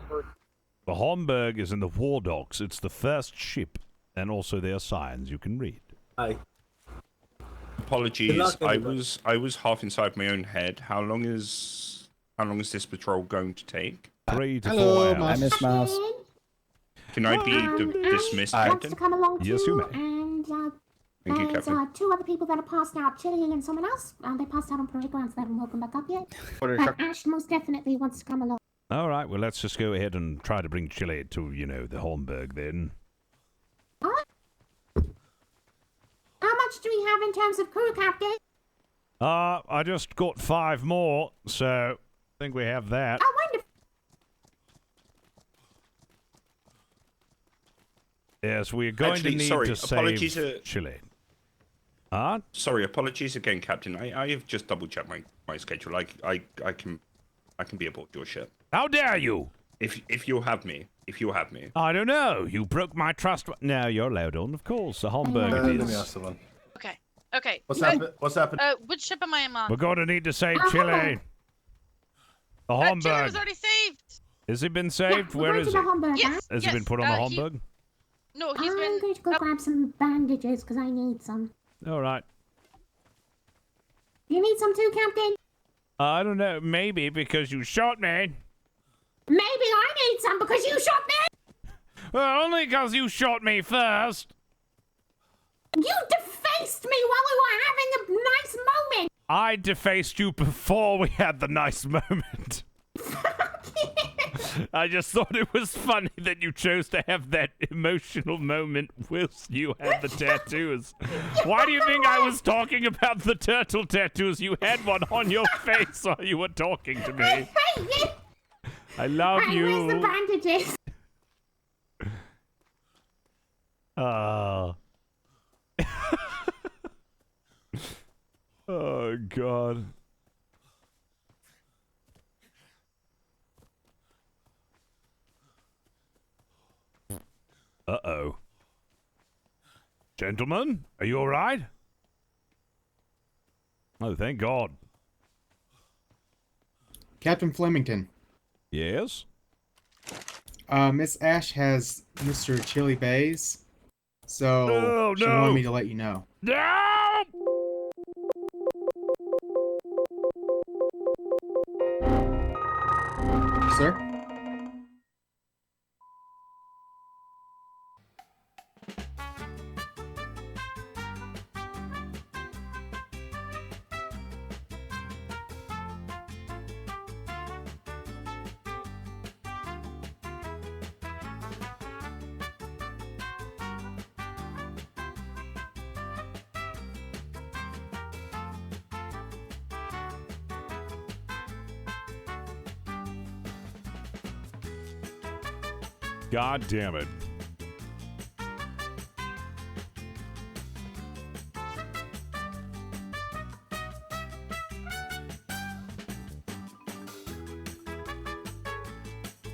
The Homburg is in the War Docks. It's the first ship, and also their signs you can read. Aye. Apologies, I was half inside my own head. How long is this patrol going to take? 3 to 4 hours. I Miss Mouse. Can I be dismissed, Wants Captain? to come along Yes, too, you may. And Thank you, there's Captain. 2 other people that are passed out, Chili and someone else. They passed out on parade grounds. They haven't woken back up yet. But Ash most definitely wants to come along. All right, well, let's just go ahead and try to bring Chile to, the Homburg then. Alright. How much do we have in terms of crew, Captain? I just got 5 more, so I think we have that. Oh, wonderful. Yes, we're going to need to save Chile. Huh? Sorry, apologies again, Captain. I have just double checked my schedule. I can be aboard your ship. How dare you? If you'll have me. I don't know. You broke my trust. No, you're allowed on, of course. The Homburg it Let me is. ask the one. Okay. What's happened? Which ship am I on? We're going to need to save Chile. The Chile Homburg. was already saved. Has he been saved? Yeah, Where we're is going he? to the Homburg, Yes. Has he been put on the Homburg? No, he's I'm been. going to go grab some bandages because I need some. All right. You need some too, Captain? I don't know. Maybe because you shot me. Maybe I need some because you shot me! Well, only because you shot me first. You defaced me while we were having a nice moment! I defaced you before we had the nice moment. I just thought it was funny that you chose to have that emotional moment whilst you had the tattoos. Why do you think I was talking about the turtle tattoos? You had one on your face while you were talking to me. I love you. Where's the bandages? Oh, God. Uh-oh. Gentlemen, are you all right? Oh, thank God. Captain Flemington. Yes? Miss Ash has Mr. Chili Bays, so she wanted me to let you know. No! Sir? God damn it.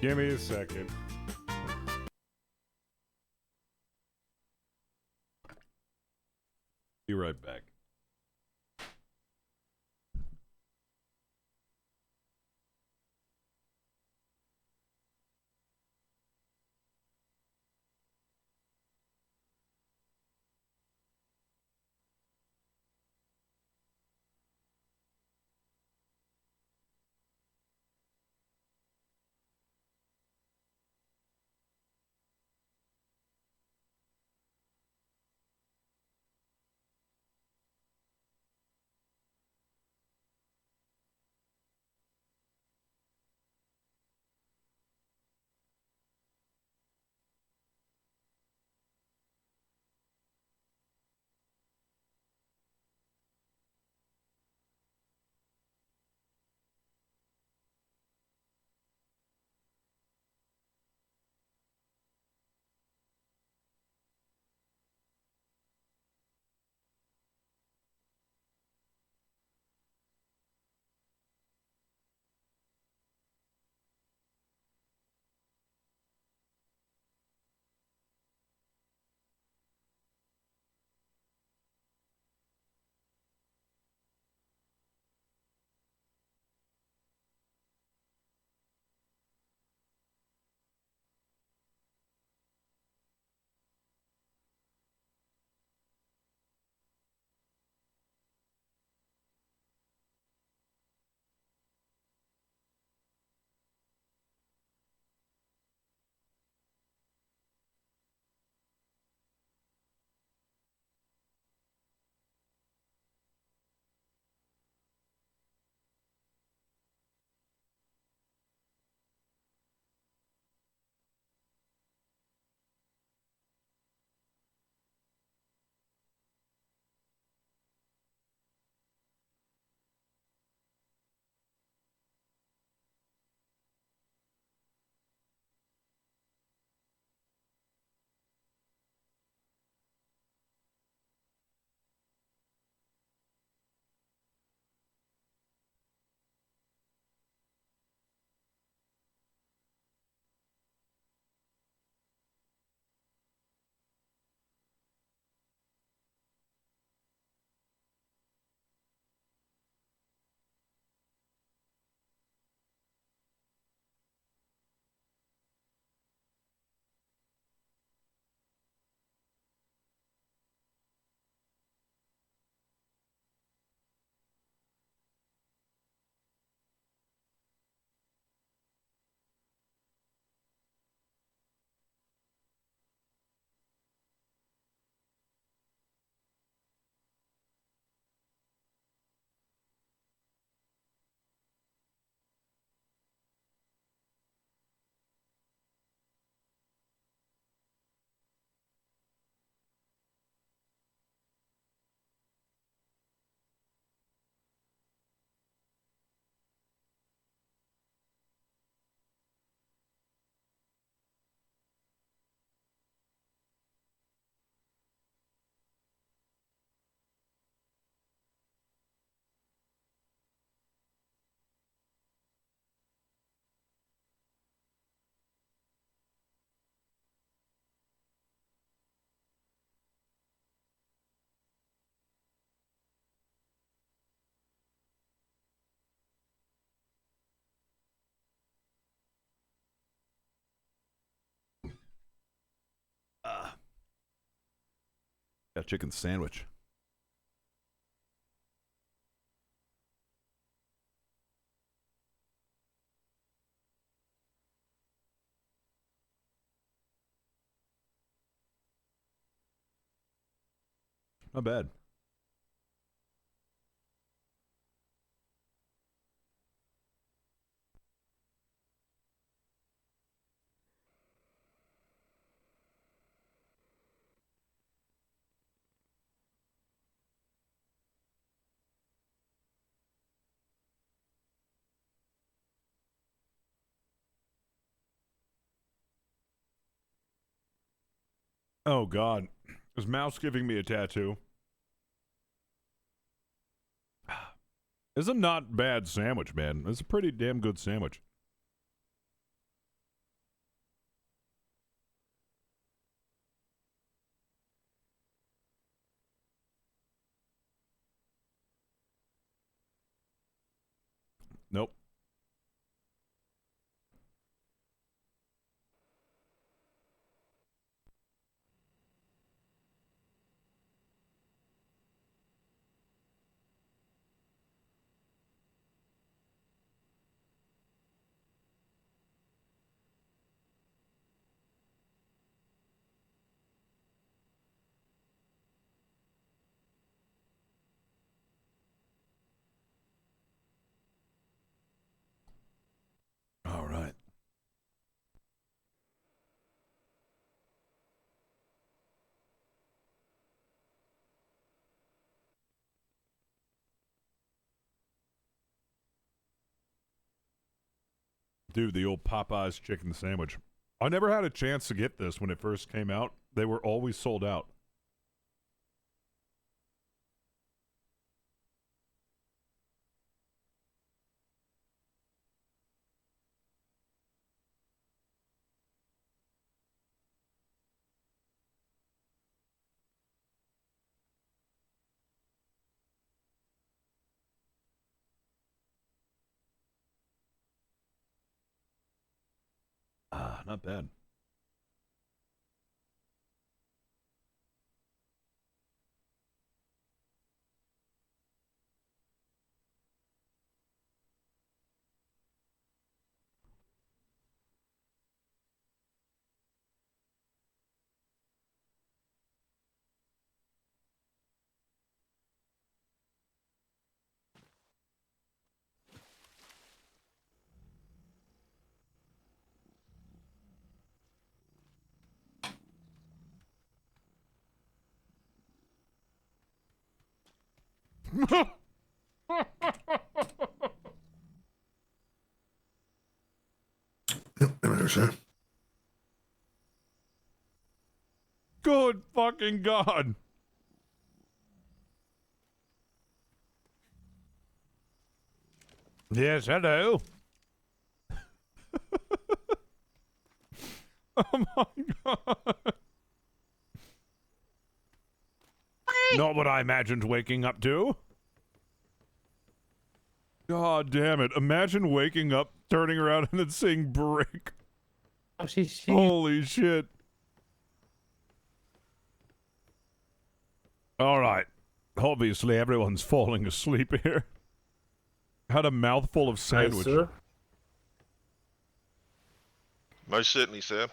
Give me a second. Be right back. Got chicken sandwich. Not bad. Oh God, is Mouse giving me a tattoo? It's a not bad sandwich, man. It's a pretty damn good sandwich. Nope. All right. Dude, the old Popeyes chicken sandwich. I never had a chance to get this when it first came out. They were always sold out. Ah, not bad. Good fucking God. Yes, hello. Oh my God. Not what I imagined waking up to. God damn it. Imagine waking up, turning around, and then seeing Brick. Oh, she's Holy shit. Alright. Obviously, everyone's falling asleep here. Had a mouthful of sandwich. Sir? Most certainly, sir.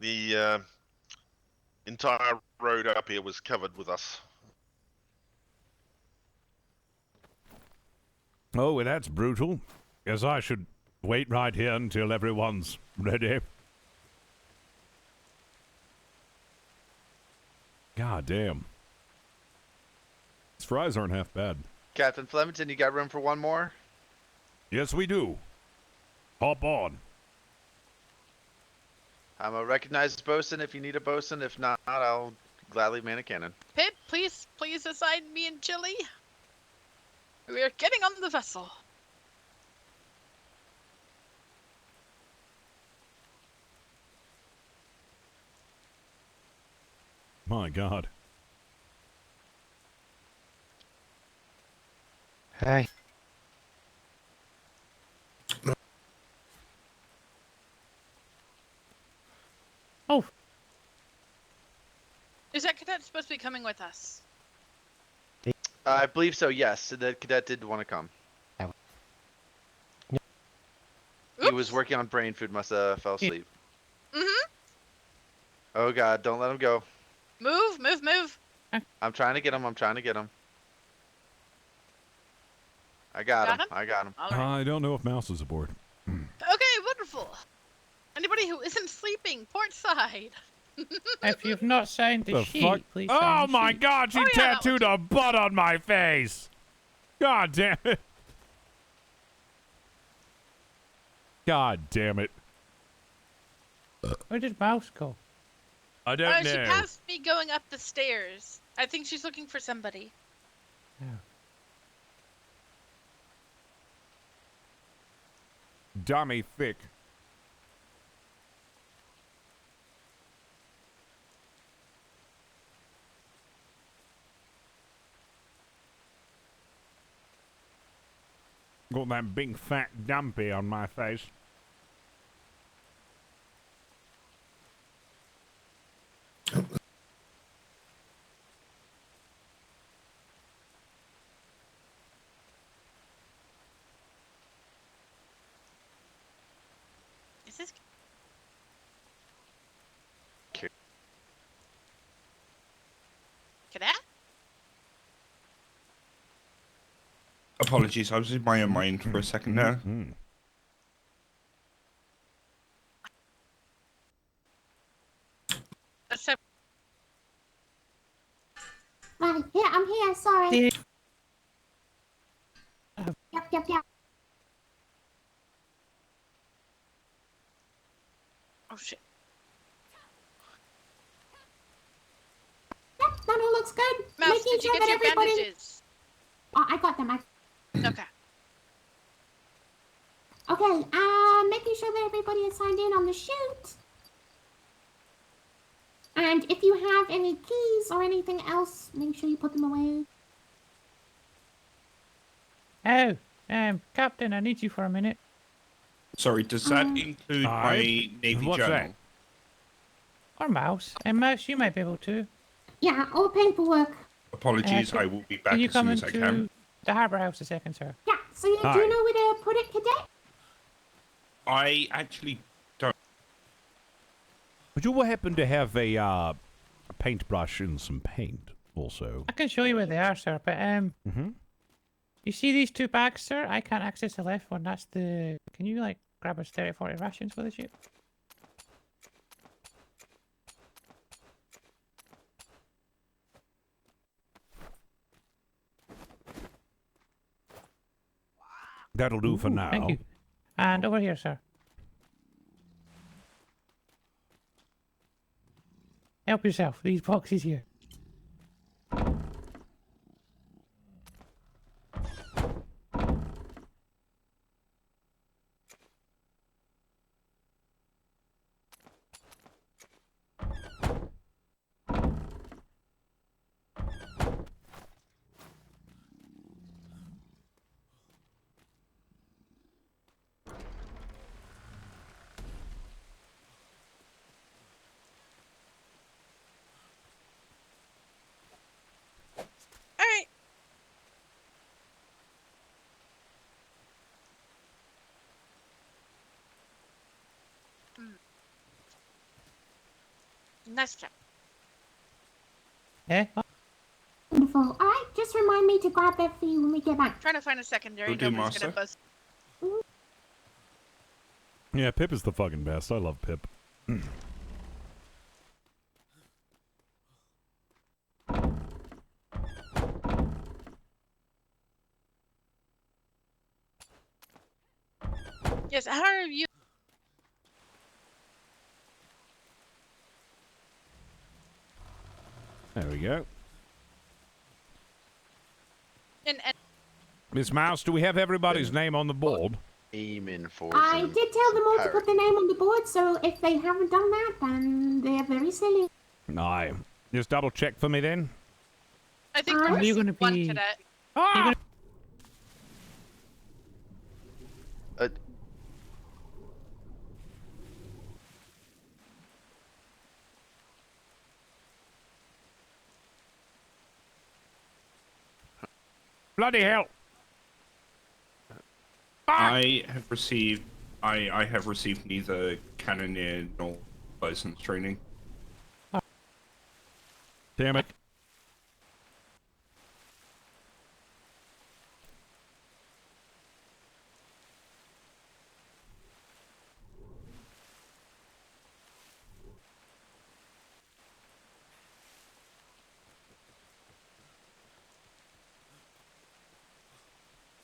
The entire road up here was covered with us. Oh, well, that's brutal. Guess I should wait right here until everyone's ready. God damn. These fries aren't half bad. Captain Flemington, you got room for one more? Yes, we do. Hop on. I'm a recognized bosun if you need a bosun. If not, I'll gladly man a cannon. Pip, please assign me and Chili. We are getting on the vessel. My God. Hey. Oh. Is that cadet supposed to be coming with us? I believe so, yes. The cadet did want to come. He was working on brain food, must have fell asleep. Mm-hmm. Oh God, don't let him go. Move. I'm trying to get him, I got him. All right. I don't know if Mouse is aboard. Okay, wonderful. Anybody who isn't sleeping, port side. If you've not signed the sheet, fuck? please Oh sign the my sheet. God, she Oh, yeah, that tattooed a butt on my face. God damn it. God damn it. Where did Mouse go? I don't She know. passed me going up the stairs. I think she's looking for somebody. Dummy thick. Got that big fat dumpy on my face. Is this? Cadet? Apologies, I was in my own mind for a second there. Right, yeah, I'm here, sorry. Yep. Oh shit. Yep, that all looks good. Mouse, Making did you sure get that your everybody... bandages? Oh, I got them. Okay. Okay, making sure that everybody is signed in on the shoot. And if you have any keys or anything else, make sure you put them away. Oh, Captain, I need you for a minute. Sorry, does that include my Navy What's journal? Or Mouse. And Mouse, you might be able to. Yeah, all paperwork. Apologies, I will be back Can you as come soon as I into can. the Harbour House a second, sir? Yeah, so you do know where to put it, Cadet? I actually don't. Would you happen to have a paintbrush and some paint also? I can show you where they are, sir, but you see these two bags, sir? I can't access the left one. That's the... Can you, like, grab us 30 or 40 rations for the ship? Mm-hmm. That'll do for now. Thank you. And over here, sir. Help yourself. These boxes here. Alright. Nice job. Eh? Wonderful. Alright, just remind me to grab that for you when we get back. Trying to find a secondary. Will do, Nobody's gonna Master. buzz. Yeah, Pip is the fucking best. I love Pip. Yes, how are you? There we go. And Miss Mouse, do we have everybody's name on the board? Aiming for I some did tell them all to pirate. put their name on the board, so if they haven't done that, then they're very silly. Aye. Just double check for me then. I think Are there you was gonna one be- cadet. Ah! Bloody hell! I have received neither cannoneer nor license training. Damn it.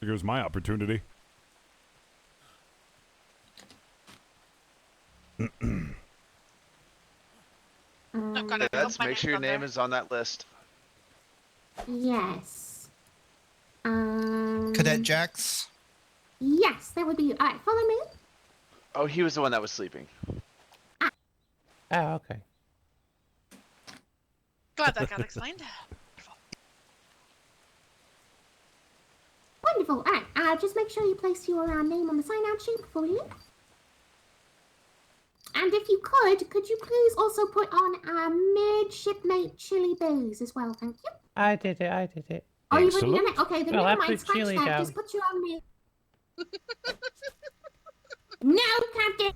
Here goes my opportunity. Lads, my make name's sure your on name there. is on that list. Yes. Cadet Jax. Yes, that would be. Alright, follow me. Oh, he was the one that was sleeping. Oh, okay. Glad that got explained. Wonderful. Alright, just make sure you place your name on the sign-out sheet before you leave. And if you could you please also put on midshipmate Chili Booze as well, thank you. I did it. Oh, you've already done it? Okay, then Well, I never mind, put scratch chili that, down. just put you on me. No, Captain!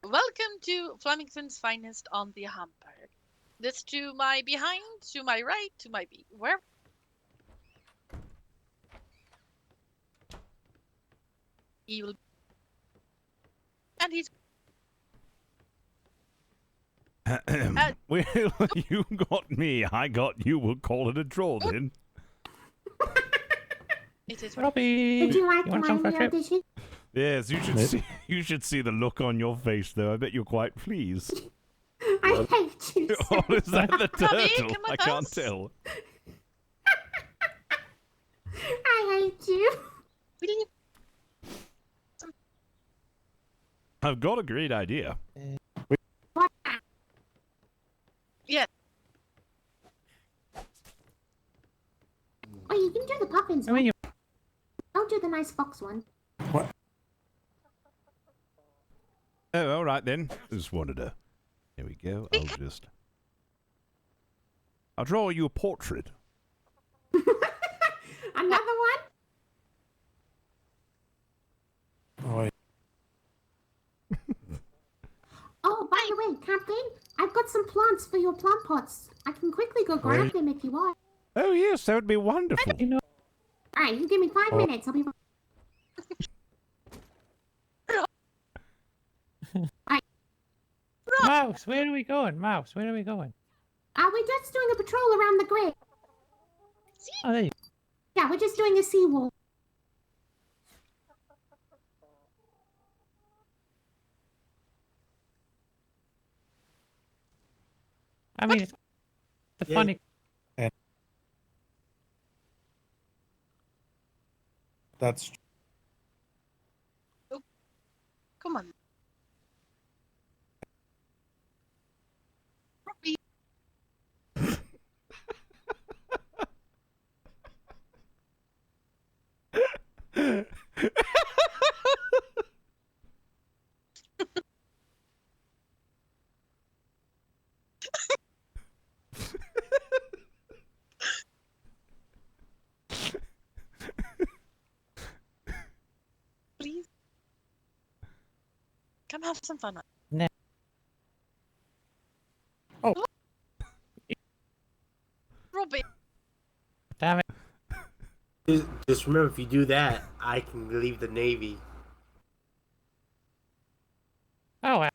Welcome to Flemington's finest on the Hamburg. This to my behind, to my right, to my where? He will, and he's. Well, you got me. I got you. We'll call it a draw then. It is Robbie. Would you like You to wanna come mind for a your trip? dishes? Yes, you should see. You should see the look on your face, though. I bet you're quite pleased. I hate you. Oh, is that the Robbie, turtle? come with I can't us. tell. I hate you. I've got a great idea. What? Yeah. Oh, you can do the puffins. I mean, Don't do the nice fox one. Oh, all right then. Just wanted to. Here we go. I'll draw you a portrait. Another one? Oh, Oh, by the way, Captain, I've got some plants for your plant pots. I can quickly go grab them if you want. Oh yes, that would be wonderful. Alright, you give me 5 minutes. I'll be right. Mouse, where are we going? Mouse, where are we going? We're just doing a patrol around the grid. Oh, there you Yeah, we're just doing a seawall. I mean, it's the funny. That's Come on. Robbie. Please. Come have some fun. No. Oh. Robbie. Damn it. Just remember, if you do that, I can leave the Navy. Oh, well.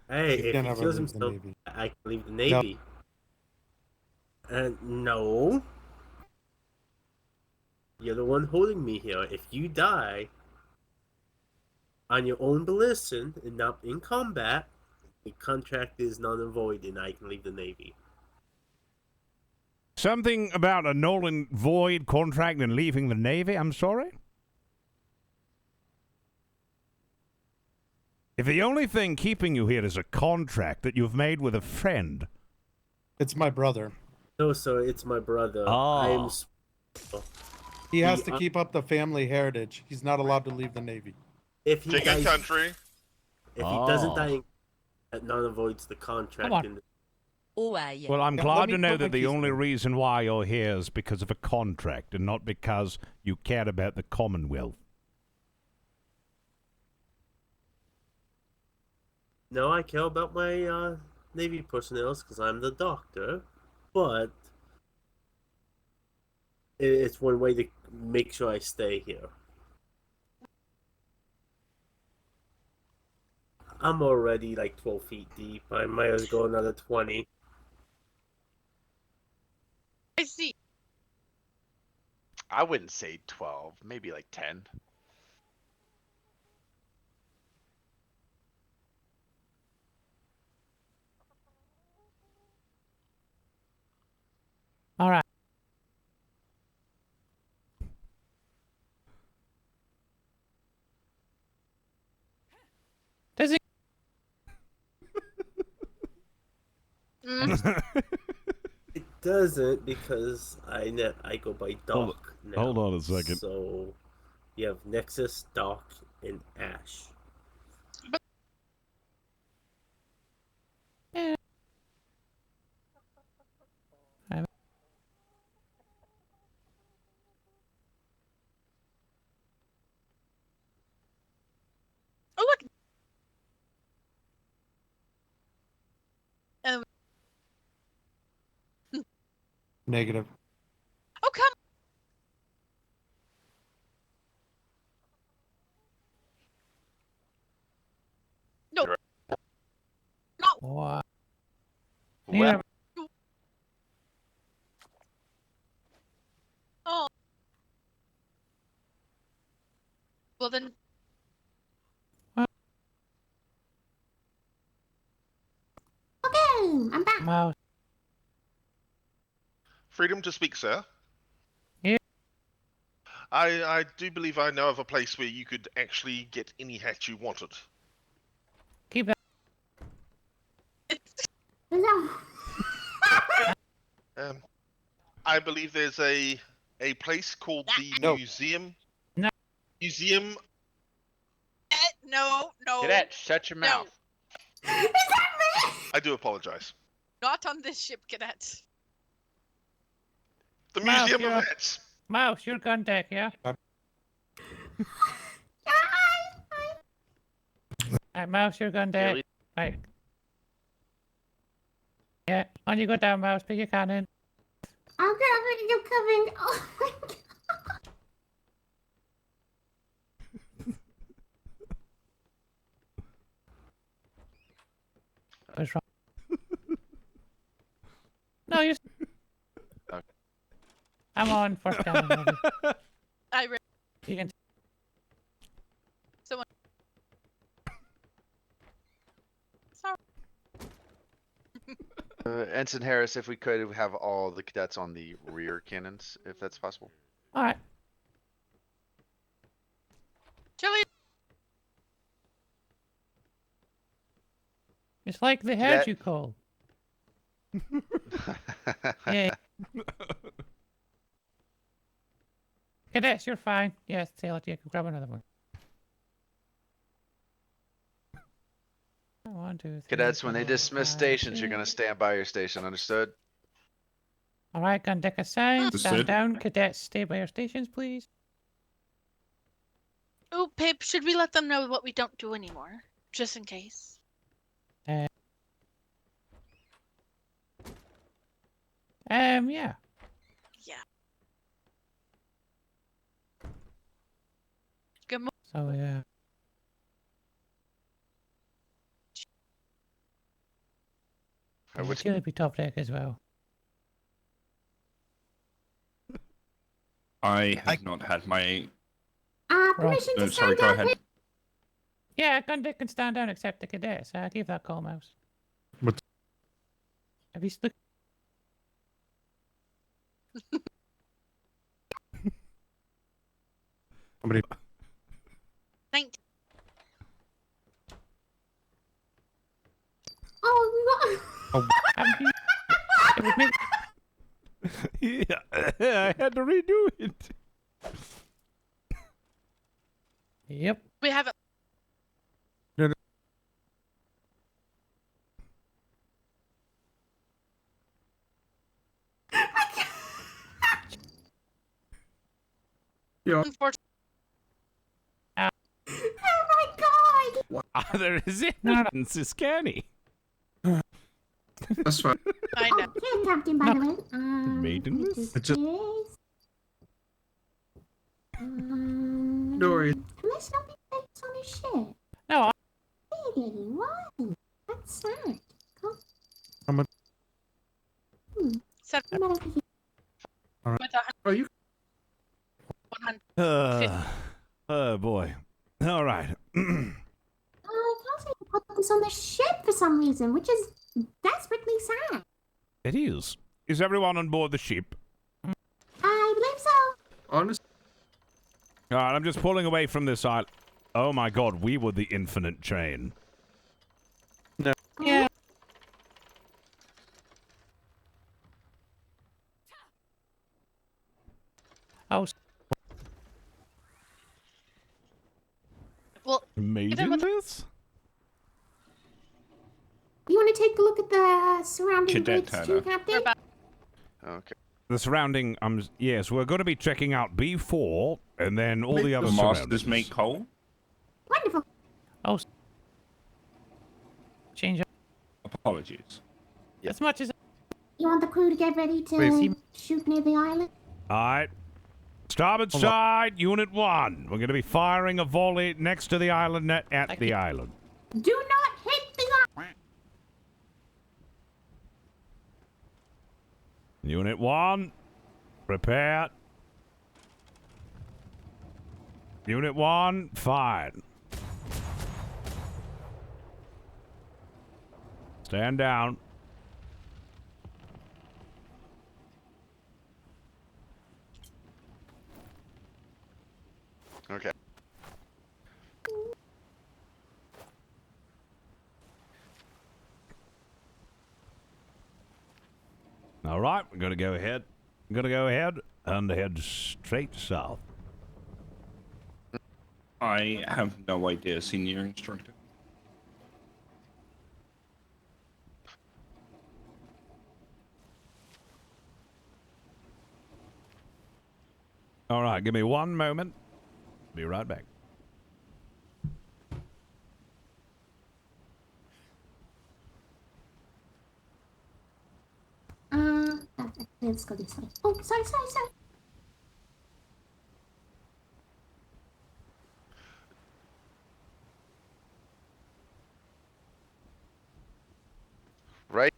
Hey, You if can he never kills leave the himself, Navy. I can leave the Navy. No. You're the one holding me here. If you die on your own volition and not in combat, the contract is null and void, and I can leave the Navy. Something about a null and void contract and leaving the Navy? I'm sorry? If the only thing keeping you here is a contract that you've made with a friend. It's my brother. No, sir, it's my brother. Oh. He has to keep up the family heritage. He's not allowed to leave the Navy. If he King and dies, country. if he doesn't die, that null and voids the contract. Come on. And Well, I'm Yeah, glad let to me know put my that the keys only in. reason why you're here is because of a contract and not because you care about the Commonwealth. no, I care about my Navy personnel because I'm the doctor, but it's one way to make sure I stay here. I'm already like 12 feet deep. I might as well go another 20. I see. I wouldn't say 12, maybe like 10. All right. Does it? It doesn't because I go by Doc now. Hold on a second. So you have Nexus, Doc, and Ash. Oh look. Um, Negative. oh come. No. No. What? Well, Oh. Well then. Okay, I'm back. Mouse. Freedom to speak, sir. Yeah. I do believe I know of a place where you could actually get any hat you wanted. Keep that. I believe there's a place called the Museum. No. Museum. No. Cadet, shut your mouth. I do apologize. Not on this ship, cadet. The Mouse, Museum you're of up. Hats. Mouse, you're gun deck, yeah? Alright, Mouse, you're gun deck. Right. Yeah, on you go down, Mouse, pick your cannon. I'm coming. Oh my god. What's wrong? No, you're... I'm on first cannon. Maybe. You can... Someone. Sorry. Ensign Harris, if we could have all the cadets on the rear cannons, if that's possible. Alright. Chili. It's like the head you call. Yeah. Cadets, you're fine. Yes, sailor, you can grab another one. 1, 2, 3. Cadets, when they 4, dismiss 5, stations, you're 6. gonna stand by your station, understood? Alright, gun deck assigned. Stand Understood. down. Cadets, stay by your stations, please. Oh, Pip, should we let them know what we don't do anymore? Just in case. Yeah. Yeah. Good morning. So, yeah. It's gonna be top deck as well. I have not had my. Permission No, to sorry, stand go down. ahead. Yeah, gun deck can stand down except the cadets. Give that call, Mouse. What? Have you looked? Somebody. 19. Oh no. Oh. Have you... It was me. Yeah, I had to redo it. Yep. We haven't. No, no. Yeah. Unfortunately. Oh my god. Ah, there is evidence, is canny. That's fine. I know. Yeah, Captain, by the way. Maidenless? It just. Don't worry. Can I still be placed on his ship? No. Really? Why? That's sad. Cool. I'm a. Set I'm out of here. All right. Oh, you. Oh boy. All right. I can't seem to put this on the ship for some reason, which is desperately sad. It is. Is everyone on board the ship? I believe so. Honestly. All right, I'm just pulling away from this island. Oh my god, we were the infinite chain. No. Yeah. Oh. Well, made in this? You want to take a look at the surrounding Cadet grids too, Turner. Captain? Okay. The surrounding, yes, we're going to be checking out B4 and then all the other The surroundings. masters make coal. Wonderful. Oh. Change up. Apologies. As much as. You want the crew to get ready to Wait. shoot near the island? All right. Starboard side, Unit 1. We're going to be firing a volley next to the island net at the island. Do not hit the island! Unit 1, prepare. Unit 1, fire. Stand down. Okay. All right, we're going to go ahead. We're going to go ahead and head straight south. I have no idea, senior instructor. All right, give me one moment. Be right back. Let's go this way. Oh, sorry. Right.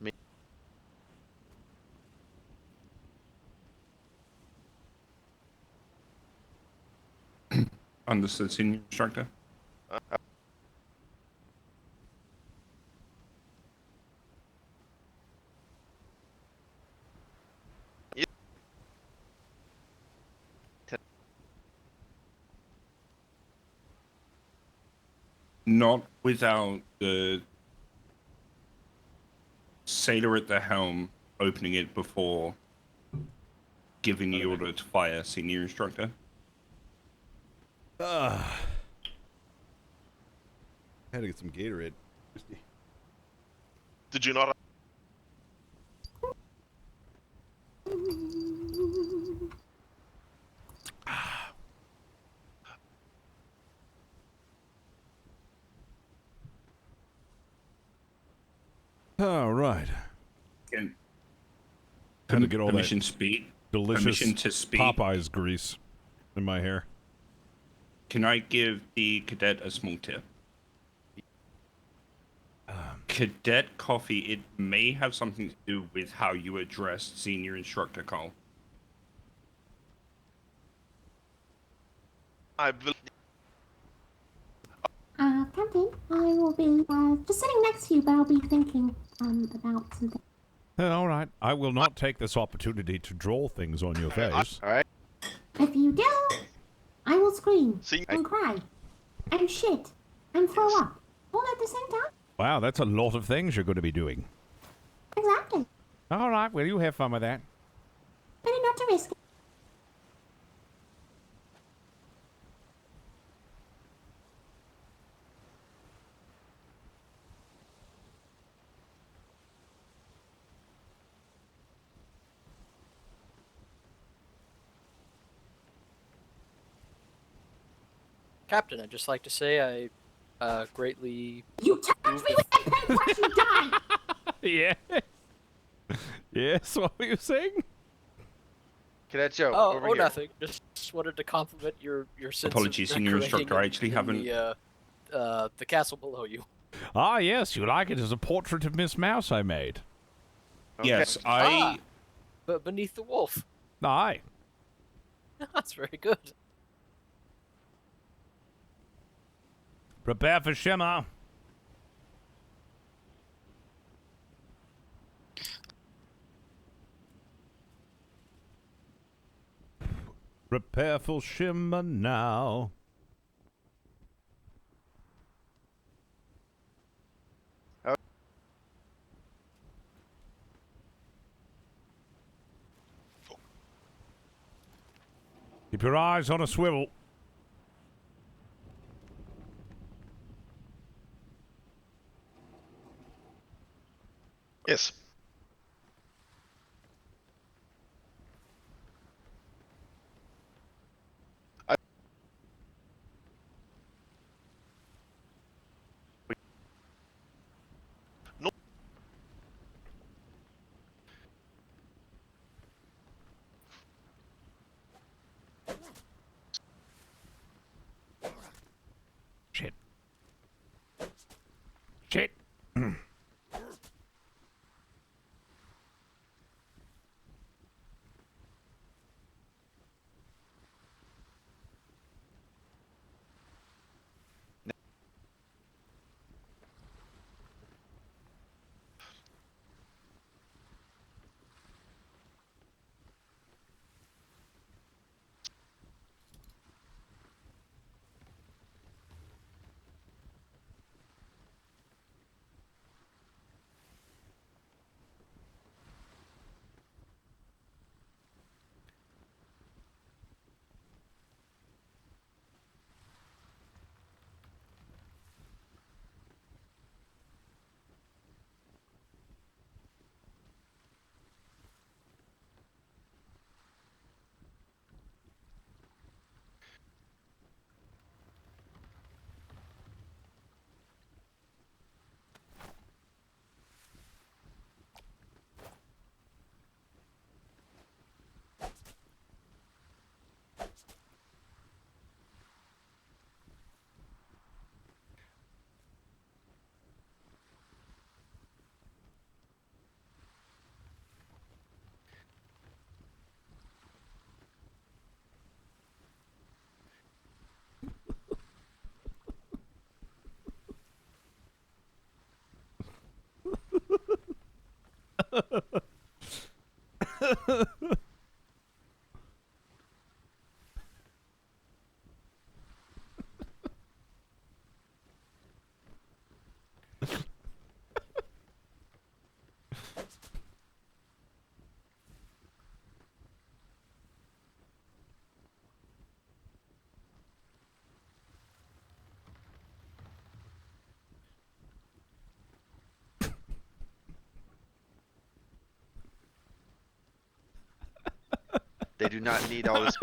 Me. Understood, senior instructor. Not without the sailor at the helm opening it before giving the order to fire, senior instructor. Had to get some Gatorade. Did you not? All right. Can Had to get all permission that speak? delicious Permission to speak? Popeyes grease in my hair. Can I give the cadet a small tip? Cadet coffee, it may have something to do with how you address senior instructor Cole. I believe. Captain, I will be just sitting next to you, but I'll be thinking about something. All right. I will not take this opportunity to draw things on your face. All right. If you do, I will scream See, and cry and shit and throw up all at the same time. Wow, that's a lot of things you're going to be doing. Exactly. All right. Well, you have fun with that. Better not to risk it. Captain, I'd just like to say I greatly... You touch me with that paintbrush, you die! Yeah. Yes, what were you saying? Cadet Joe, Oh, over oh, here. nothing. Just wanted to compliment your sense Apologies, of senior decorating instructor, I actually in haven't- the castle below you. Ah, yes, you like it as a portrait of Miss Mouse I made. Yes, I. But beneath the wolf. Aye. That's very good. Prepare for shimmer. Prepare for shimmer now. Keep your eyes on a swivel. Yes. Shit. Shit. They do not need all this.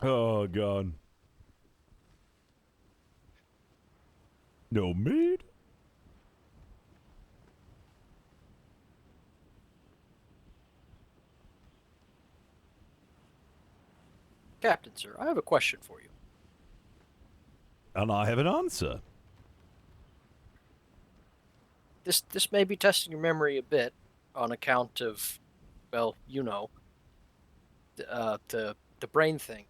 Oh, God. No meat? Captain, sir, I have a question for you. And I have an answer. This may be testing your memory a bit on account of, well, you know, the brain thing.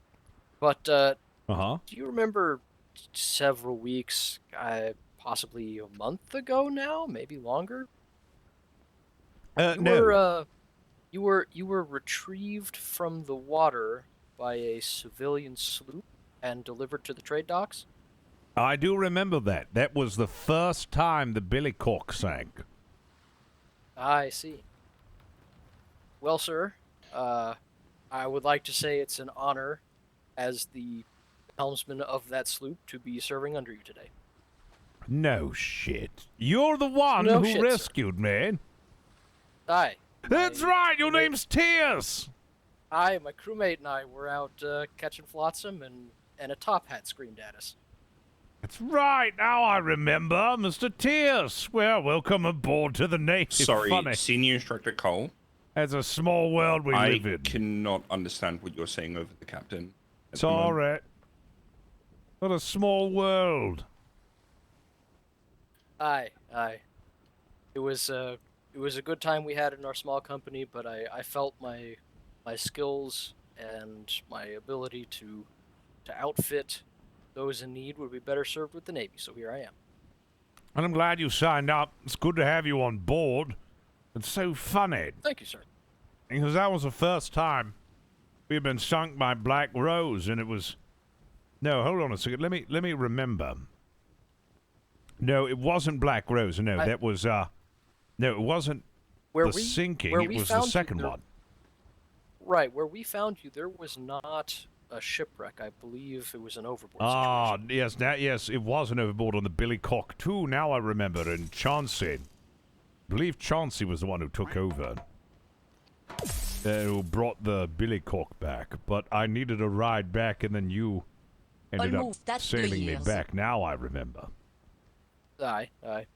But do you remember several weeks, possibly a month ago now, maybe longer? No. You were retrieved from the water by a civilian sloop and delivered to the trade docks? I do remember that. That was the first time the Billy Cork sank. I see. Well, sir, I would like to say it's an honor as the helmsman of that sloop to be serving under you today. No shit. You're the one No who shit, rescued me. Aye. That's right. Your name's Tears. My crewmate and I were out catching flotsam, and a top hat screamed at us. That's right. Now I remember, Mr. Tierce. Well, welcome aboard to the Navy. Sorry, Funny. Senior Instructor Cole. It's a small world we live in. I cannot understand what you're saying over the captain. It's all right. What a small world. Aye. It was a good time we had in our small company, but I felt my skills and my ability to outfit those in need would be better served with the Navy, so here I am. And I'm glad you signed up. It's good to have you on board. It's so funny. Thank you, sir. Because that was the first time we had been sunk by Black Rose, and it was... No, hold on a second. Let me remember. No, it wasn't Black Rose. No, that was... No, it wasn't sinking. It was the second one. Right, where we found you, there was not a shipwreck. I believe it was an overboard situation. Yes, it was an overboard on the Billy Cock too. Now I remember. And Chauncey, I believe Chauncey was the one who took over, who brought the Billy Cock back. But I needed a ride back, and then you ended up sailing me back. Now I remember. Aye.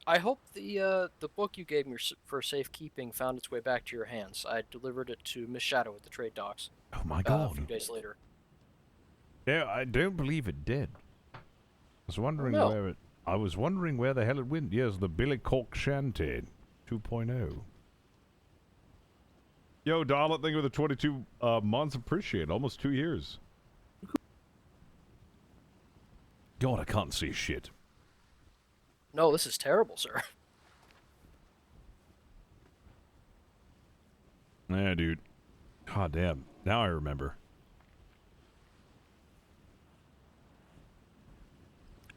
I hope the book you gave me for safekeeping found its way back to your hands. I delivered it to Miss Shadow at the trade docks. Oh my God! A few days later. Yeah, I don't believe it did. I was wondering where it. I was wondering where the hell it went. Yes, the Billy Cork Shanty 2.0. Yo, Darla, thank you for the 22 months. Appreciate it. Almost 2 years. God, I can't see shit. No, this is terrible, sir. Yeah, dude. God damn. Now I remember.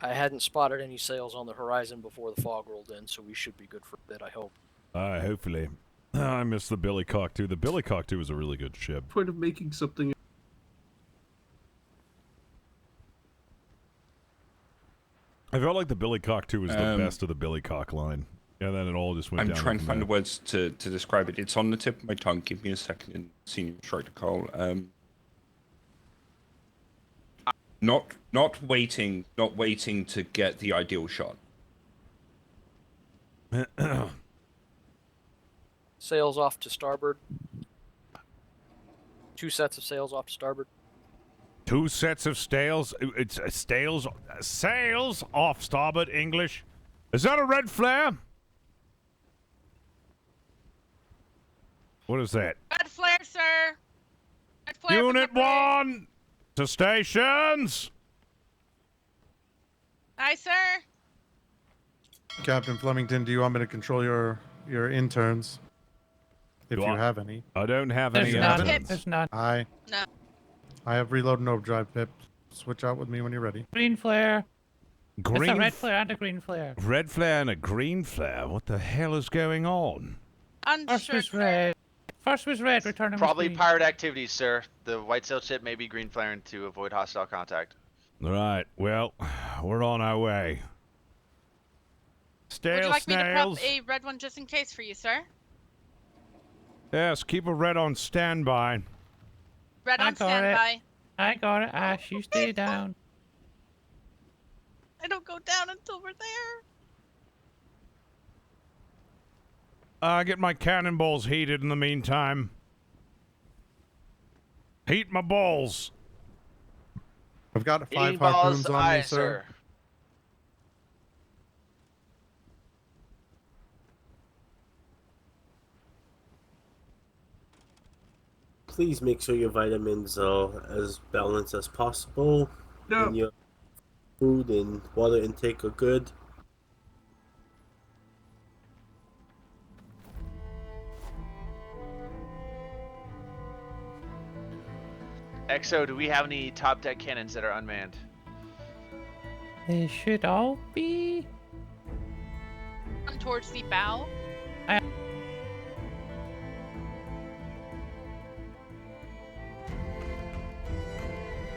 I hadn't spotted any sails on the horizon before the fog rolled in, so we should be good for a bit, I hope. Hopefully. I miss the Billy Cock 2. The Billy Cock 2 was a really good ship. Point of making something. I felt like the Billy Cock 2 was the best of the Billy Cock line. And then it all just went down. I'm trying to find the words to describe it. It's on the tip of my tongue. Give me a second, Senior Instructor Cole. Not waiting to get the ideal shot. Sails off to starboard. 2 sets of sails off to starboard. 2 sets of sails. It's sails off starboard. English. Is that a red flare? What is that? Red flare, sir. Red flare. Unit 1 to stations. Aye, sir. Captain Flemington, do you want me to control your interns? If you have any. I don't have any interns. There's none. No. I have reload and overdrive, Pip. Switch out with me when you're ready. Green flare. Green. It's a red flare and a green flare. Red flare and a green flare. What the hell is going on? First was red. First was red. Returning. Probably pirate activities, sir. The white sail ship may be green flaring to avoid hostile contact. Right. Well, we're on our way. Would you like me to prep a red one just in case for you, sir? Yes, keep a red on standby. Red on standby. I got it, Ash. You stay down. I don't go down until we're there. Get my cannonballs heated in the meantime. Heat my balls. I've got 5 Eating balls, harpoons on aye, me, sir. Please make sure your vitamins are as balanced as possible. No. And your food and water intake are good. XO, do we have any top deck cannons that are unmanned? They should all be. Come towards the bow.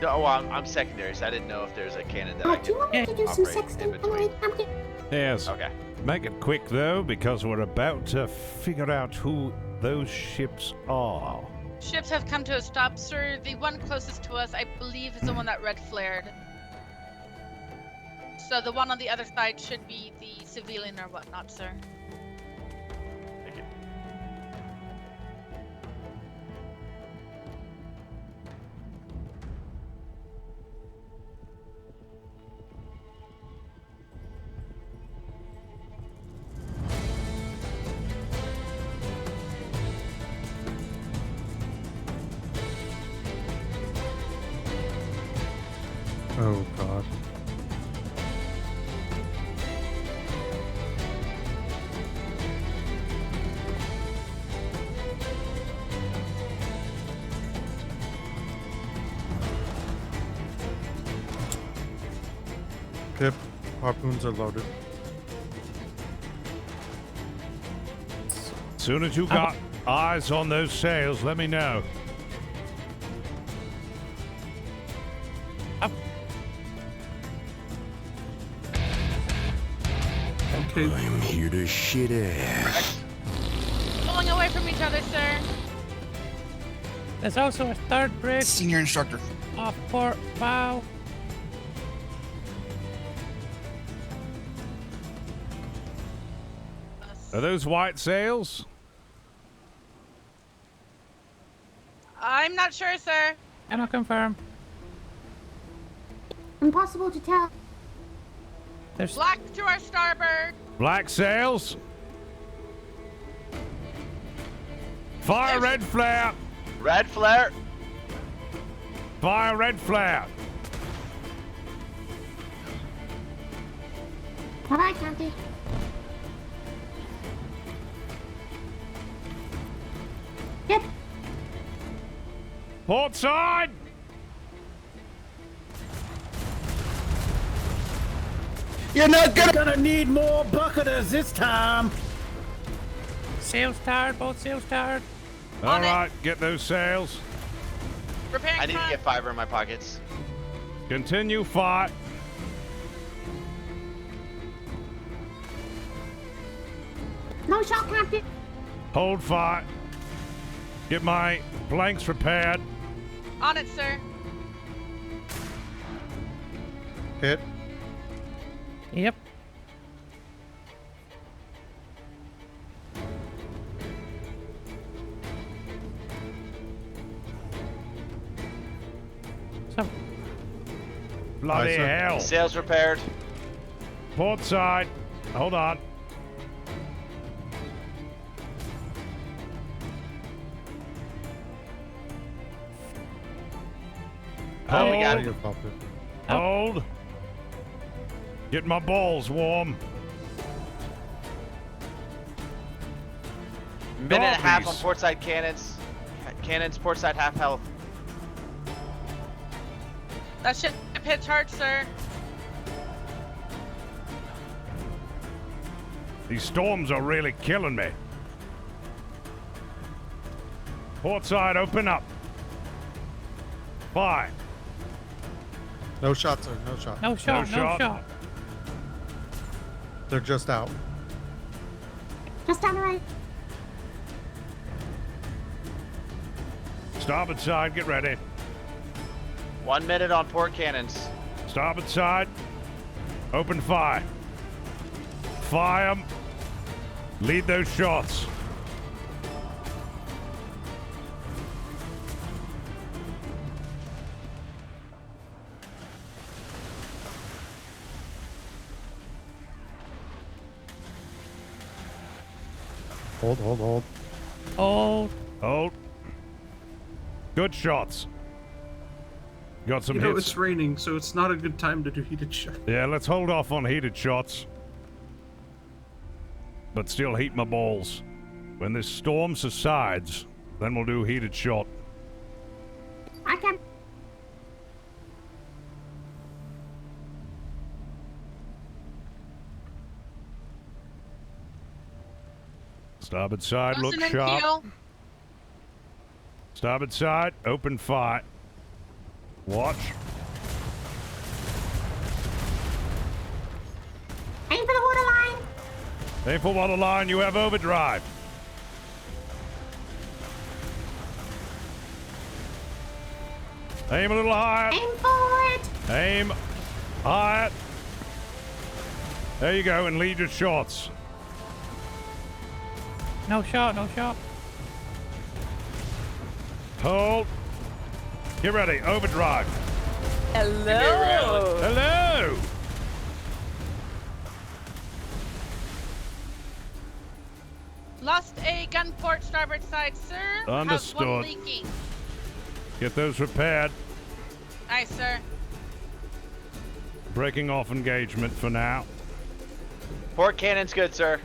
No, well, I'm secondary, so I didn't know if there's a cannon that I Do you want me to do some sexting? Yes. Okay. Make it quick, though, because we're about to figure out who those ships are. Ships have come to a stop, sir. The one closest to us, I believe, is the one that red flared. So the one on the other side should be the civilian or whatnot, sir. Thank you. Oh god. Pip, harpoons are loaded. Soon as you got eyes on those sails, let me know. Okay. I'm here to shit ass. Pulling away from each other, sir. There's also a third brig. Senior instructor. Off port bow. Are those white sails? I'm not sure, sir. Cannot confirm. Impossible to tell. There's Black to our starboard. Black sails. Fire red flare. Red flare. Fire red flare. Bye-bye, Captain. Yep. Port side. You're not gonna need more bucketers this time. sails tired, both sails tired. All right, get those sails. Repairing I need to get fiber in my pockets. Continue fight. No shot, Captain. Hold fight. Get my blanks repaired. On it, sir. Hit. Yep. So. Bloody hell. Sails repaired. Port side. Hold on. Oh, we got it. Hold. Get my balls warm. Minute and a half on Northeast. port side cannons. Cannons, port side half health. That ship hit hard, sir. These storms are really killing me. Port side, open up. Fire. No shot, sir. No shot. No shot, no shot. They're just out. Just down the right. Starboard side, get ready. 1 minute on port cannons. Starboard side, open fire. Fire 'em. Lead those shots. Hold. Hold. Good shots. Got some You know, hits. it's raining, so it's not a good time to do heated shot. Yeah, let's hold off on heated shots. But still heat my balls. When this storm subsides, then we'll do heated shot. I can. Starboard side, look Listen and sharp. keel. Starboard side, open fire. Watch. Aim for the waterline. Aim for water line, you have overdrive. Aim a little higher. Aim forward. Aim higher. There you go, and lead your shots. No shot, no shot. Hold. Get ready. Overdrive. Hello. Hello. Lost a gun port starboard side, sir. Understood. How's one leaking? Get those repaired. Aye, sir. Breaking off engagement for now. Port cannon's good, sir.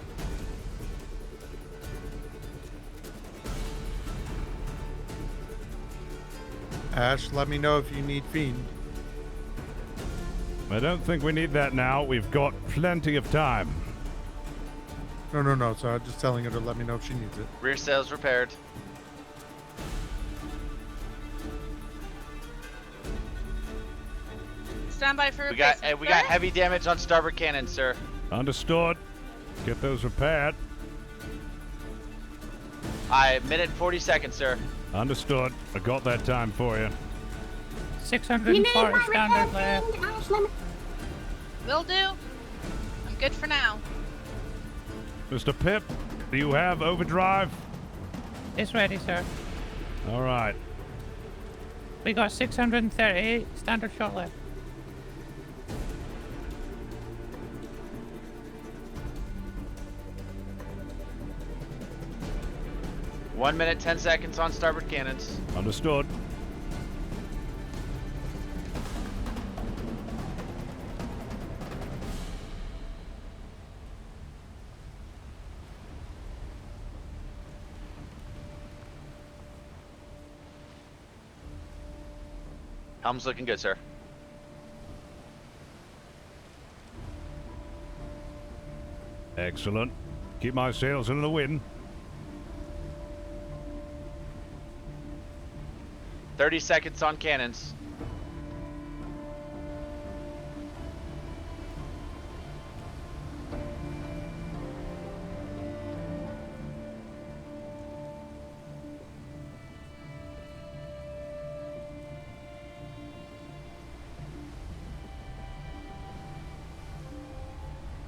Ash, let me know if you need Fiend. I don't think we need that now. We've got plenty of time. No. So I'm just telling her to let me know if she needs it. Rear sails repaired. Stand by for We got replacement, sir. heavy damage on starboard cannon, sir. Understood. Get those repaired. Minute 40 seconds, sir. Understood. I got that time for you. 640 standard left. Will do. I'm good for now. Mr. Pip, do you have overdrive? It's ready, sir. All right. We got 638 standard shot left. One minute, 10 seconds on starboard cannons. Understood. Helm's looking good, sir. Excellent. Keep my sails in the wind. 30 seconds on cannons.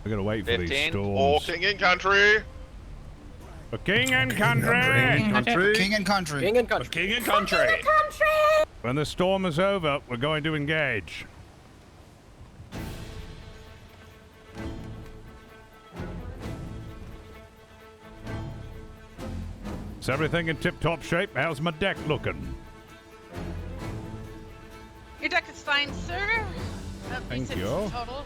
We're gonna wait for these 15. storms. All king and country. For king and country. King and country. King and country. King and country. King and country. When the storm is over, we're going to engage. Is everything in tip-top shape? How's my deck looking? Your deck is fine, sir. Thank you. Total.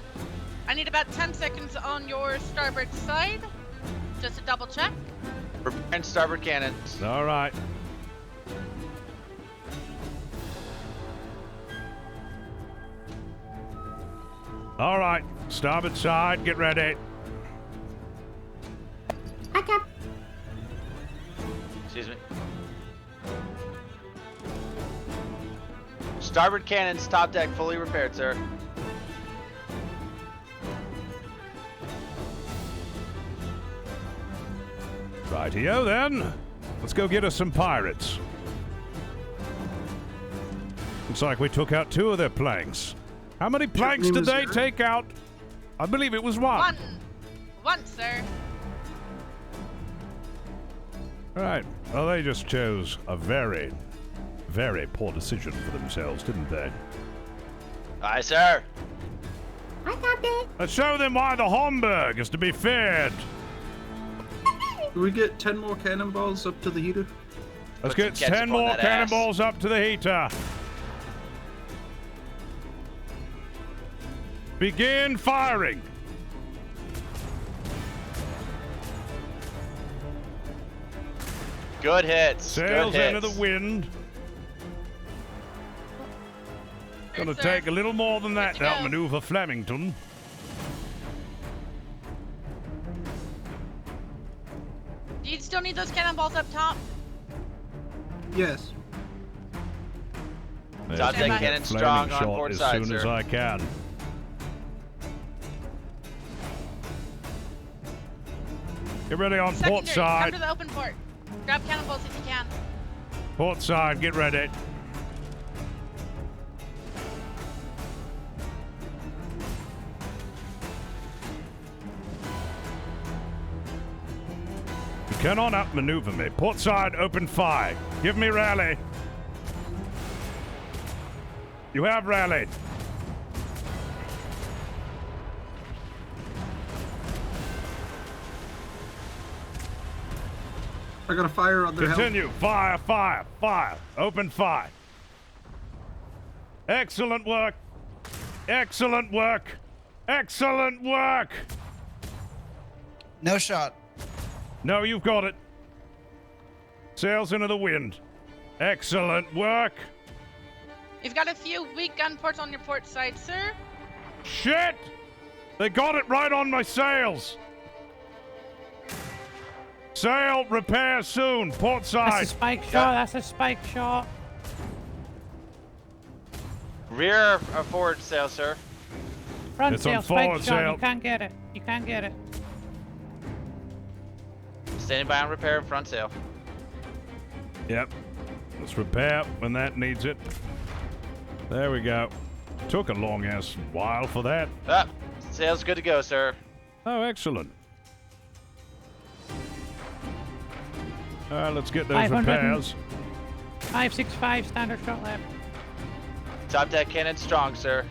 I need about 10 seconds on your starboard side. Just to double check. And starboard cannons. All right. All right. Starboard side, get ready. Okay. Excuse me. Starboard cannons, top deck fully repaired, sir. Rightio then. Let's go get us some pirates. Looks like we took out 2 of their planks. How many planks did they take out? I believe it was one. One, sir. Right. Well, they just chose a very, very poor decision for themselves, didn't they? Aye, sir. I got it. Let's show them why the Homburg is to be feared. Do we get 10 more cannonballs up to the heater? Let's get 10 more cannonballs up to the heater. Begin firing. Good hits. Sails Good hits. into the wind. Gonna take a little more than that to outmaneuver Flemington. Do you still need those cannonballs up top? Yes. Top deck cannon strong on port as side, soon as sir. I can. Get ready on port Secondary, side. come to the open port. Grab cannonballs if you can. Port side, get ready. Cannot outmaneuver me. Port side, open fire. Give me rally. You have rallied. I got a fire on their helm. Continue. Fire, fire, fire. Open fire. Excellent work. Excellent work. Excellent work. No shot. No, you've got it. Sails into the wind. Excellent work. You've got a few weak gun ports on your port side, sir. Shit! They got it right on my sails. Sail repair soon. Port side. That's a spike shot. That's a spike shot. Rear or forward sail, sir. Front It's sail, on spike forward shot. sail. You can't get it. You can't get it. Standing by on repair and front sail. Yep. Let's repair when that needs it. There we go. Took a long ass while for that. Ah, sail's good to go, sir. Oh, excellent. Let's get those 500 repairs. 565 standard shot left. Top deck cannon strong, sir.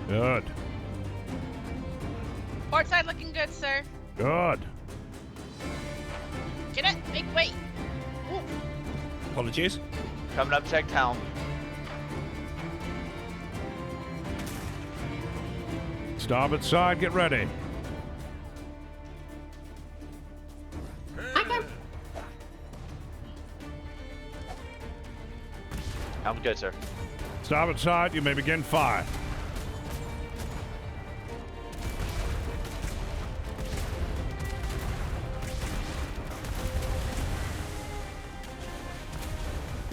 Good. Port side looking good, sir. Good. Get it? Make way. Ooh. Apologies. Coming up, checked helm. Starboard side, get ready. Helm good, sir. Starboard side, you may begin fire.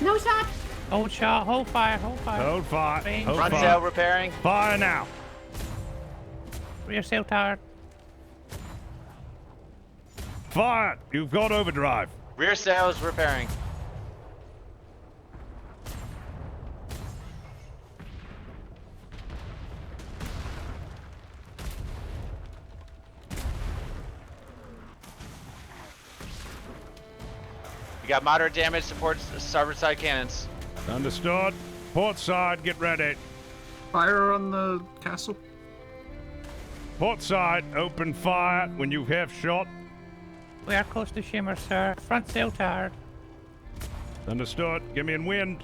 No shot. Hold shot. Hold fire. Hold fire. Hold fire. Range. Hold Front fire. sail repairing. Fire now. Rear sail tower. Fire. You've got overdrive. Rear sail is repairing. We got moderate damage, supports starboard side cannons. Understood. Port side, get ready. Fire on the castle. Port side, open fire when you have shot. We are close to shimmer, sir. Front sail tower. Understood. Give me in wind.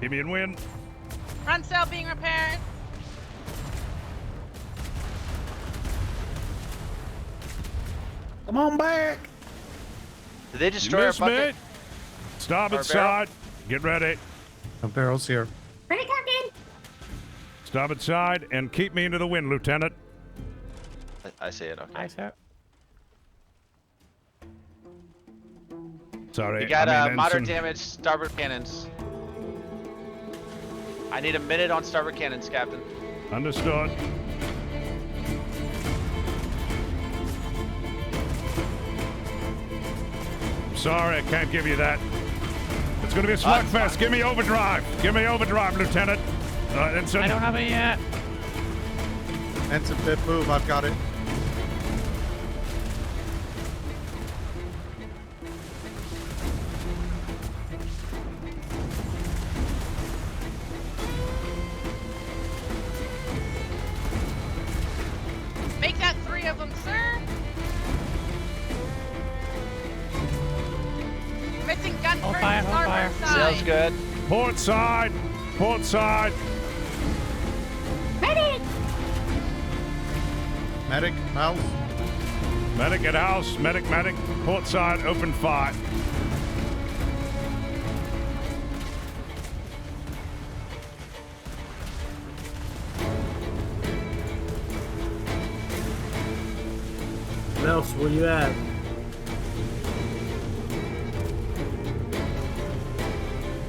Give me in wind. Front sail being repaired. Come on back. Did they destroy our Miss bucket? me. Starboard Our barrel? side, get ready. The barrel's here. Ready, Captain? Starboard side, and keep me into the wind, Lieutenant. I see it, okay. Aye, sir. Sorry. We got I mean, moderate ensign. damage, starboard cannons. I need a minute on starboard cannons, Captain. Understood. Sorry, I can't give you that. It's going to be a slugfest. Give me overdrive. Give me overdrive, Lieutenant. Ensign. I don't have it yet. Ensign bit move. I've got it. Make that 3 of them, sir. Missing gun Hold for fire, hold starboard fire. side. Sail's good. Port side. Port side. Ready. Medic, mouse. Medic at house. Medic. Port side, open fire. Mouse, where you at?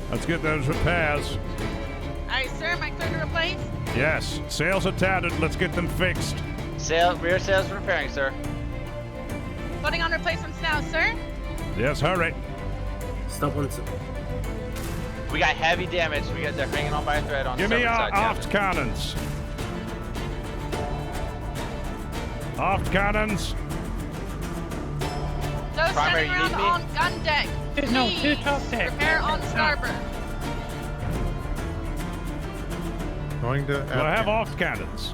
Let's get those repairs. Alright, sir. Am I clear to replace? Yes. Sails are tattered. Let's get them fixed. Sail, rear sail's repairing, sir. Putting on replacements now, sir. Yes, hurry. Stop one. We got heavy damage. They're hanging on by a thread on Give me starboard side, aft Captain. cannons. Aft cannons. Those Primary, standing you around need me? on gun deck. No, please two top deck. Repair on starboard. Going to. Do I have off cannons?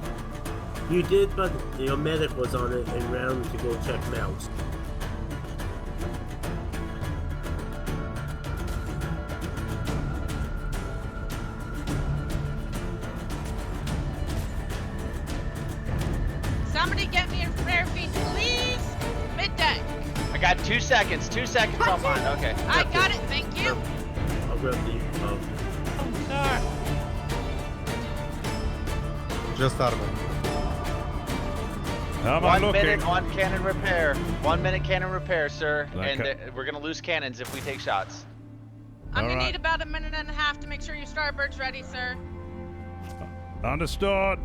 You did, but your medic was on it and round to go check mouse. Somebody get me a flare feed, please. Mid deck. I got 2 seconds. 2 seconds on mine. Okay. I got it. Thank you. I'll grab the. Sorry. Just out of it. How am I 1 looking? minute on cannon repair. 1 minute cannon repair, sir. Okay. And we're gonna lose cannons if we take shots. I'm gonna Alright. need about a minute and a half to make sure your starboard's ready, sir. Understood.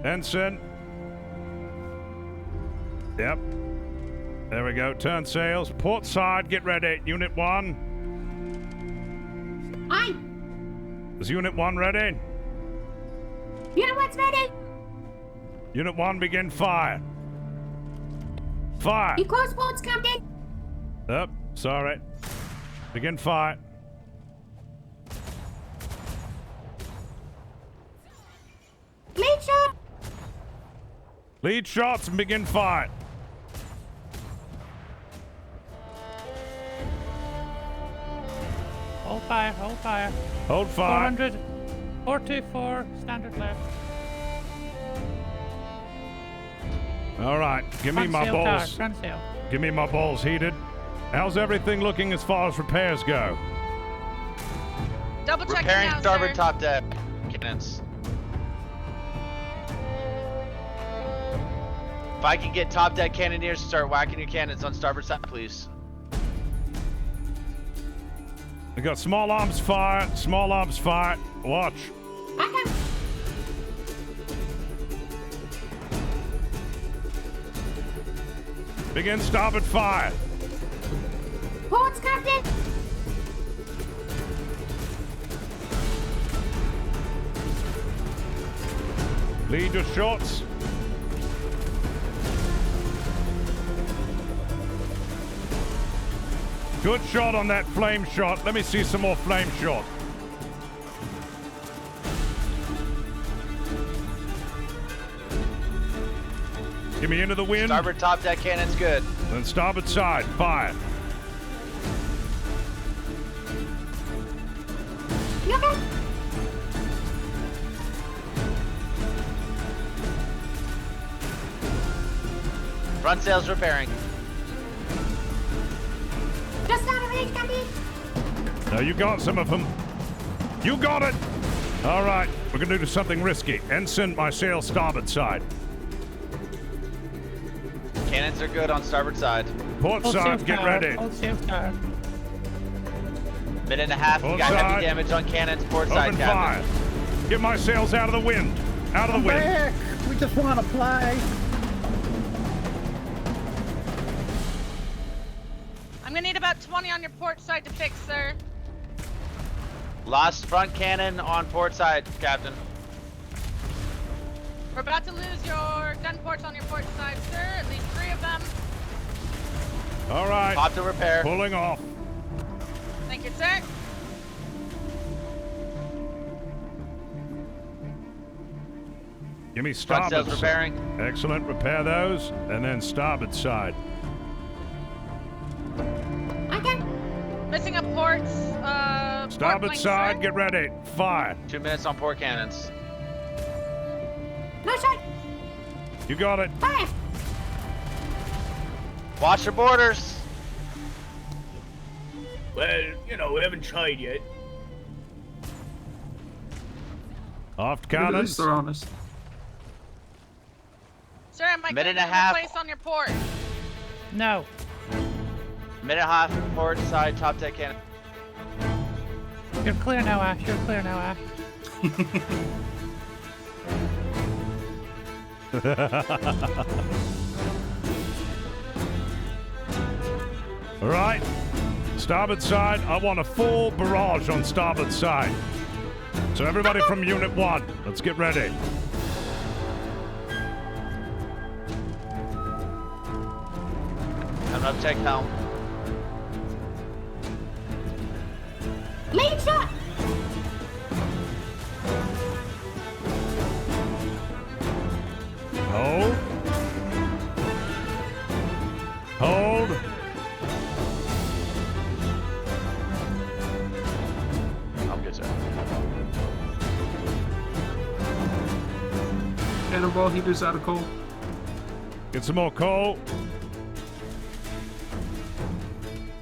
Ensign. Yep. There we go. Turn sails. Port side. Get ready. Unit 1. Aye. Is Unit 1 ready? Unit 1's ready. Unit 1, begin fire. Fire. You close ports, Captain. Yep. Sorry. Begin fire. Lead shot. Lead shots and begin fire. Hold fire, hold fire. Hold fire. 400, 424, standard left. All right. Give me Front my sail tower, balls. front sail. Give me my balls heated. How's everything looking as far as repairs go? Double checking Repairing now, starboard sir. top deck cannons. If I can get top deck cannoneers to start whacking your cannons on starboard side, please. We got small arms fire. Small arms fire. Watch. Okay. Begin starboard fire. Ports, Captain. Lead your shots. Good shot on that flame shot. Let me see some more flame shot. Give me into the wind. Starboard top deck cannon's good. Then starboard side, fire. Okay. Front sails repairing. Just out of range, Captain. Now you got some of them. You got it. All right, we're gonna do something risky. Ensign, my sail starboard side. Cannons are good on starboard side. Port Hold side, sail get tower, ready. hold sail tower. Minute and a half. You Port got side. heavy damage on cannons. Port side, Open Captain. fire. Get my sails out of the wind. Out of the wind. Back. We just want to play. I'm gonna need about 20 on your port side to fix, sir. Lost front cannon on port side, Captain. We're about to lose your gun ports on your port side, sir. At least 3 of them. All right. Pop to repair. Pulling off. Thank you, sir. Give me Front starboard sails side. repairing. Excellent. Repair those, and then starboard side. Okay. Missing up ports. Port Starboard flank, side, sir. get ready. Fire. 2 minutes on port cannons. No shot. You got it. Fire. Watch your borders. Well, you know, we haven't tried yet. Aft Look at cannons. this, they're honest. Sir, am I Minute good and a to half. replace on your port? No. Minute and a half port side top deck cannon. You're clear now, Ash. You're clear now, Ash. All right. Starboard side, I want a full barrage on starboard side. So everybody from Unit 1, let's get ready. Subject helm. Lead shot! Hold. Hold. I'm good, sir. Cannonball heaters out of coal. Get some more coal.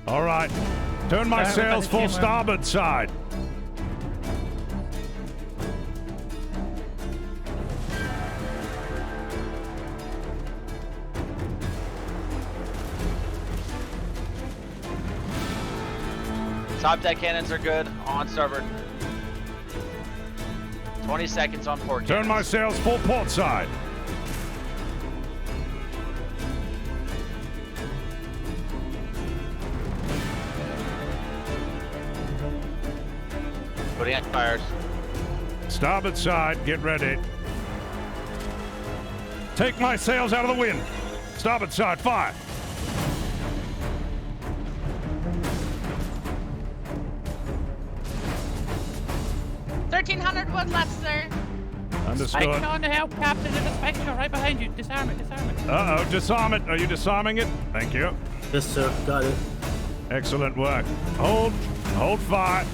All right. Turn my sails full starboard side. Top deck cannons are good. On starboard. 20 seconds on port. Turn my sails full port side. Putting out fires. Starboard side, get ready. Take my sails out of the wind. Starboard side, fire. $1,300 wood left, sir. Understood. Spike on the help, Captain. There's a spike shot right behind you. Disarm it, disarm it. Uh-oh, disarm it. Are you disarming it? Thank you. Yes, sir. Got it. Excellent work. Hold fire.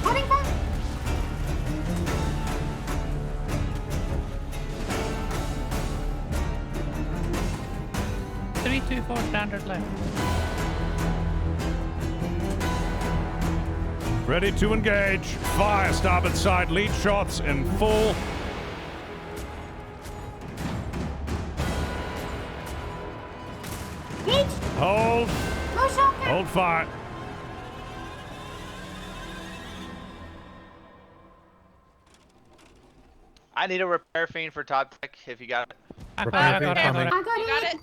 Holding fire. Three, two, 4 standard left. Ready to engage. Fire, starboard side, lead shots in full. Lead. Hold. No shot. Hold fire. I need a repair fiend for top deck if you got it. I got it. I got You got it. it?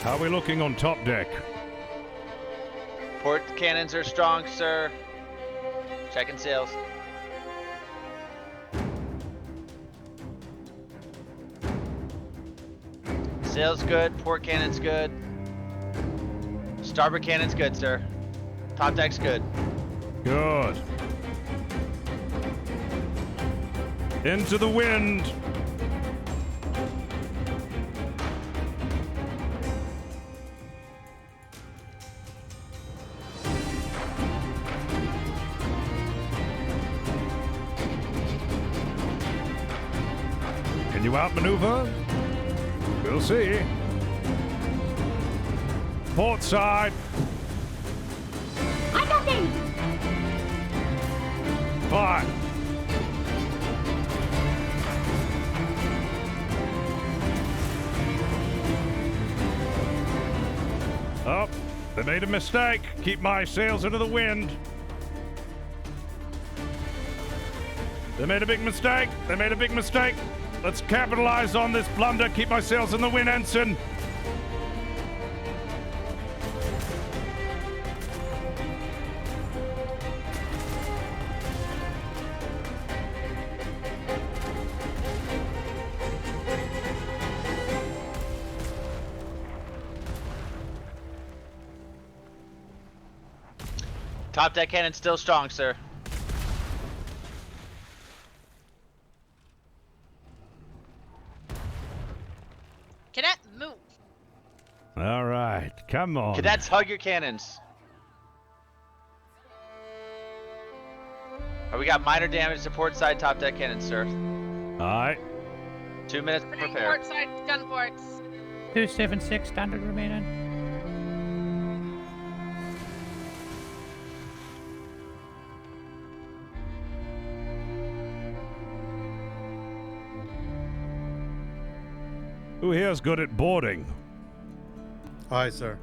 How are we looking on top deck? Port cannons are strong, sir. Checking sails. Sails good. Port cannon's good. Starboard cannon's good, sir. Top deck's good. Good. Into the wind. Can you outmaneuver? We'll see. Port side. I got him. Fire. Oh, they made a mistake. Keep my sails into the wind. They made a big mistake. They made a big mistake. Let's capitalize on this blunder. Keep my sails in the wind, ensign. Top deck cannon still strong, sir. Cadet, move. All right, come on. Cadets, hug your cannons. We got minor damage to port side top deck cannons, sir. All right. 2 minutes to prepare. Port side gun ports. 276 standard remaining. Who here's good at boarding? Aye, sir.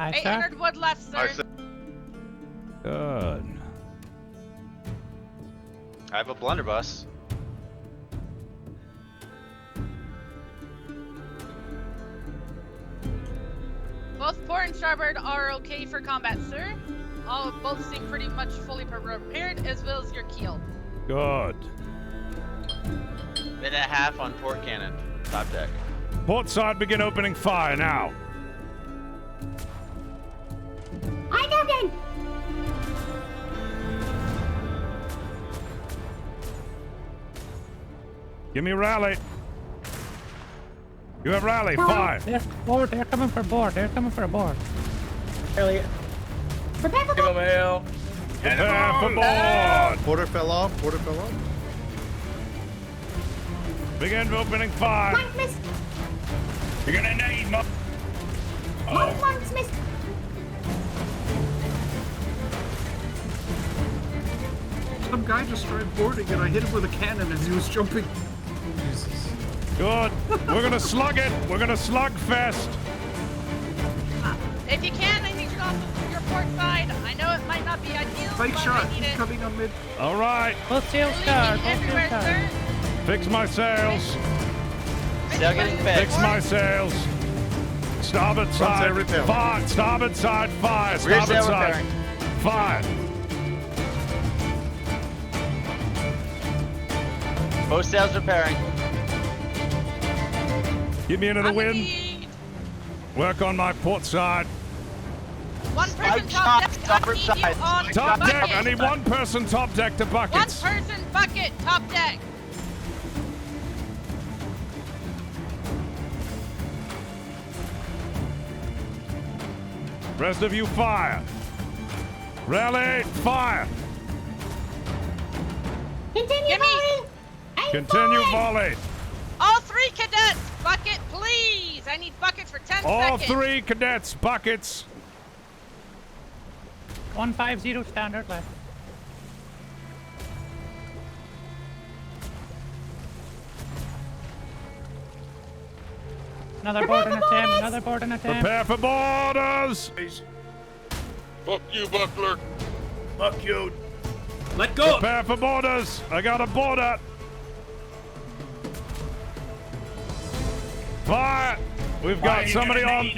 Aye, sir. 800 wood left, sir. Aye, sir. Good. I have a blunderbuss. Both port and starboard are okay for combat, sir. Both seem pretty much fully prepared, as well as your keel. Good. Minute and a half on port cannon, top deck. Port side, begin opening fire now. I know then. Give me a rally. You have rally. Fire. They're board. They're coming for board. They're coming for a board. Elliot. Prepare for Give him hell. Prepare for board. Border fell off. Border fell off. Begin opening fire. Plank missed. You're gonna need more. One plank's missed. Some guy just tried boarding and I hit him with a cannon as he was jumping. Jesus. Good. We're gonna slug it. We're gonna slug fest. If you can, I need you off of your port side. I know it might not be ideal, Fake but shot. I need He's it. coming on mid. All right. Both sails card. Both sails Everywhere, card. sir. Fix my sails. Sail getting fixed. Fix my sails. Starboard sail side. repairing. Fire. Starboard side. Fire. Rear Starboard sail side. repairing. Fire. Both sails repairing. Give me another On the wind. lead. Work on my port side. One person Spike top shot, deck. I starboard need you side. on Top bucket. deck. I need one person top deck to One buckets. person bucket top deck. Rest of you fire. Rally. Fire. Continue Give me- volley. Aim Continue forward. volley. All three cadets, bucket, please. I need buckets for 10 All seconds. three cadets buckets. 150 standard left. Another board and attempt. Another board and attempt. Prepare for borders. Fuck you, Buckler. Fuck you. Let go. Prepare for borders. I got a border. Fire. We've got somebody on.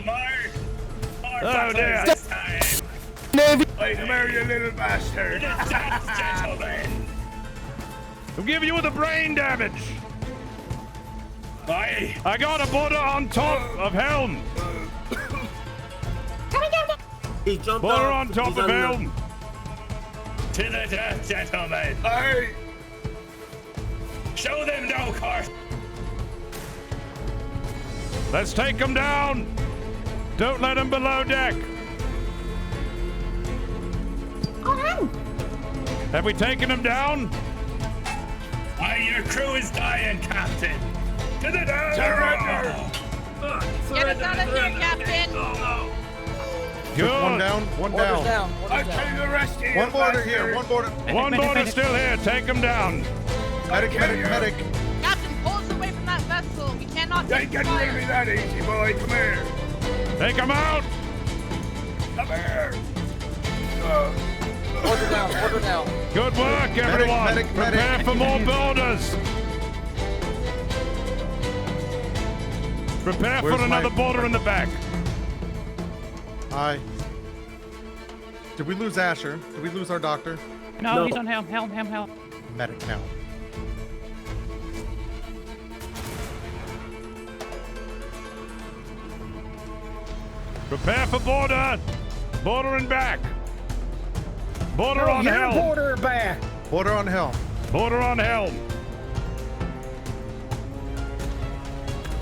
Oh dear. Hey, come here, you little bastard. I'm giving you the brain damage. I got a border on top of helm. He jumped Border off. on top He's of on the- helm. To the death, gentlemen. Hey. Show them no course. Let's take them down. Don't let them below deck. Have we taken them down? Aye, your crew is dying, Captain. To the death. Surrender. Get us out of here, Captain. Good. One down. One down. I'll tell you the rest here. One border here. One border. One border still here. Take them down. Medic. Medic. Medic. Captain, pull us away from that vessel. We cannot They take get fire. rid of me that easy, boy. Come here. Take them out. Come here. Order down, order down. Good work, everyone. medic, Prepare medic. for more borders. Prepare Where's for another my- border in the back. Hi. Did we lose Asher? Did we lose our doctor? No, he's on helm. Helm. Medic now. Prepare for border. Border and back. Border on helm. Border back. Border on helm. Border on helm.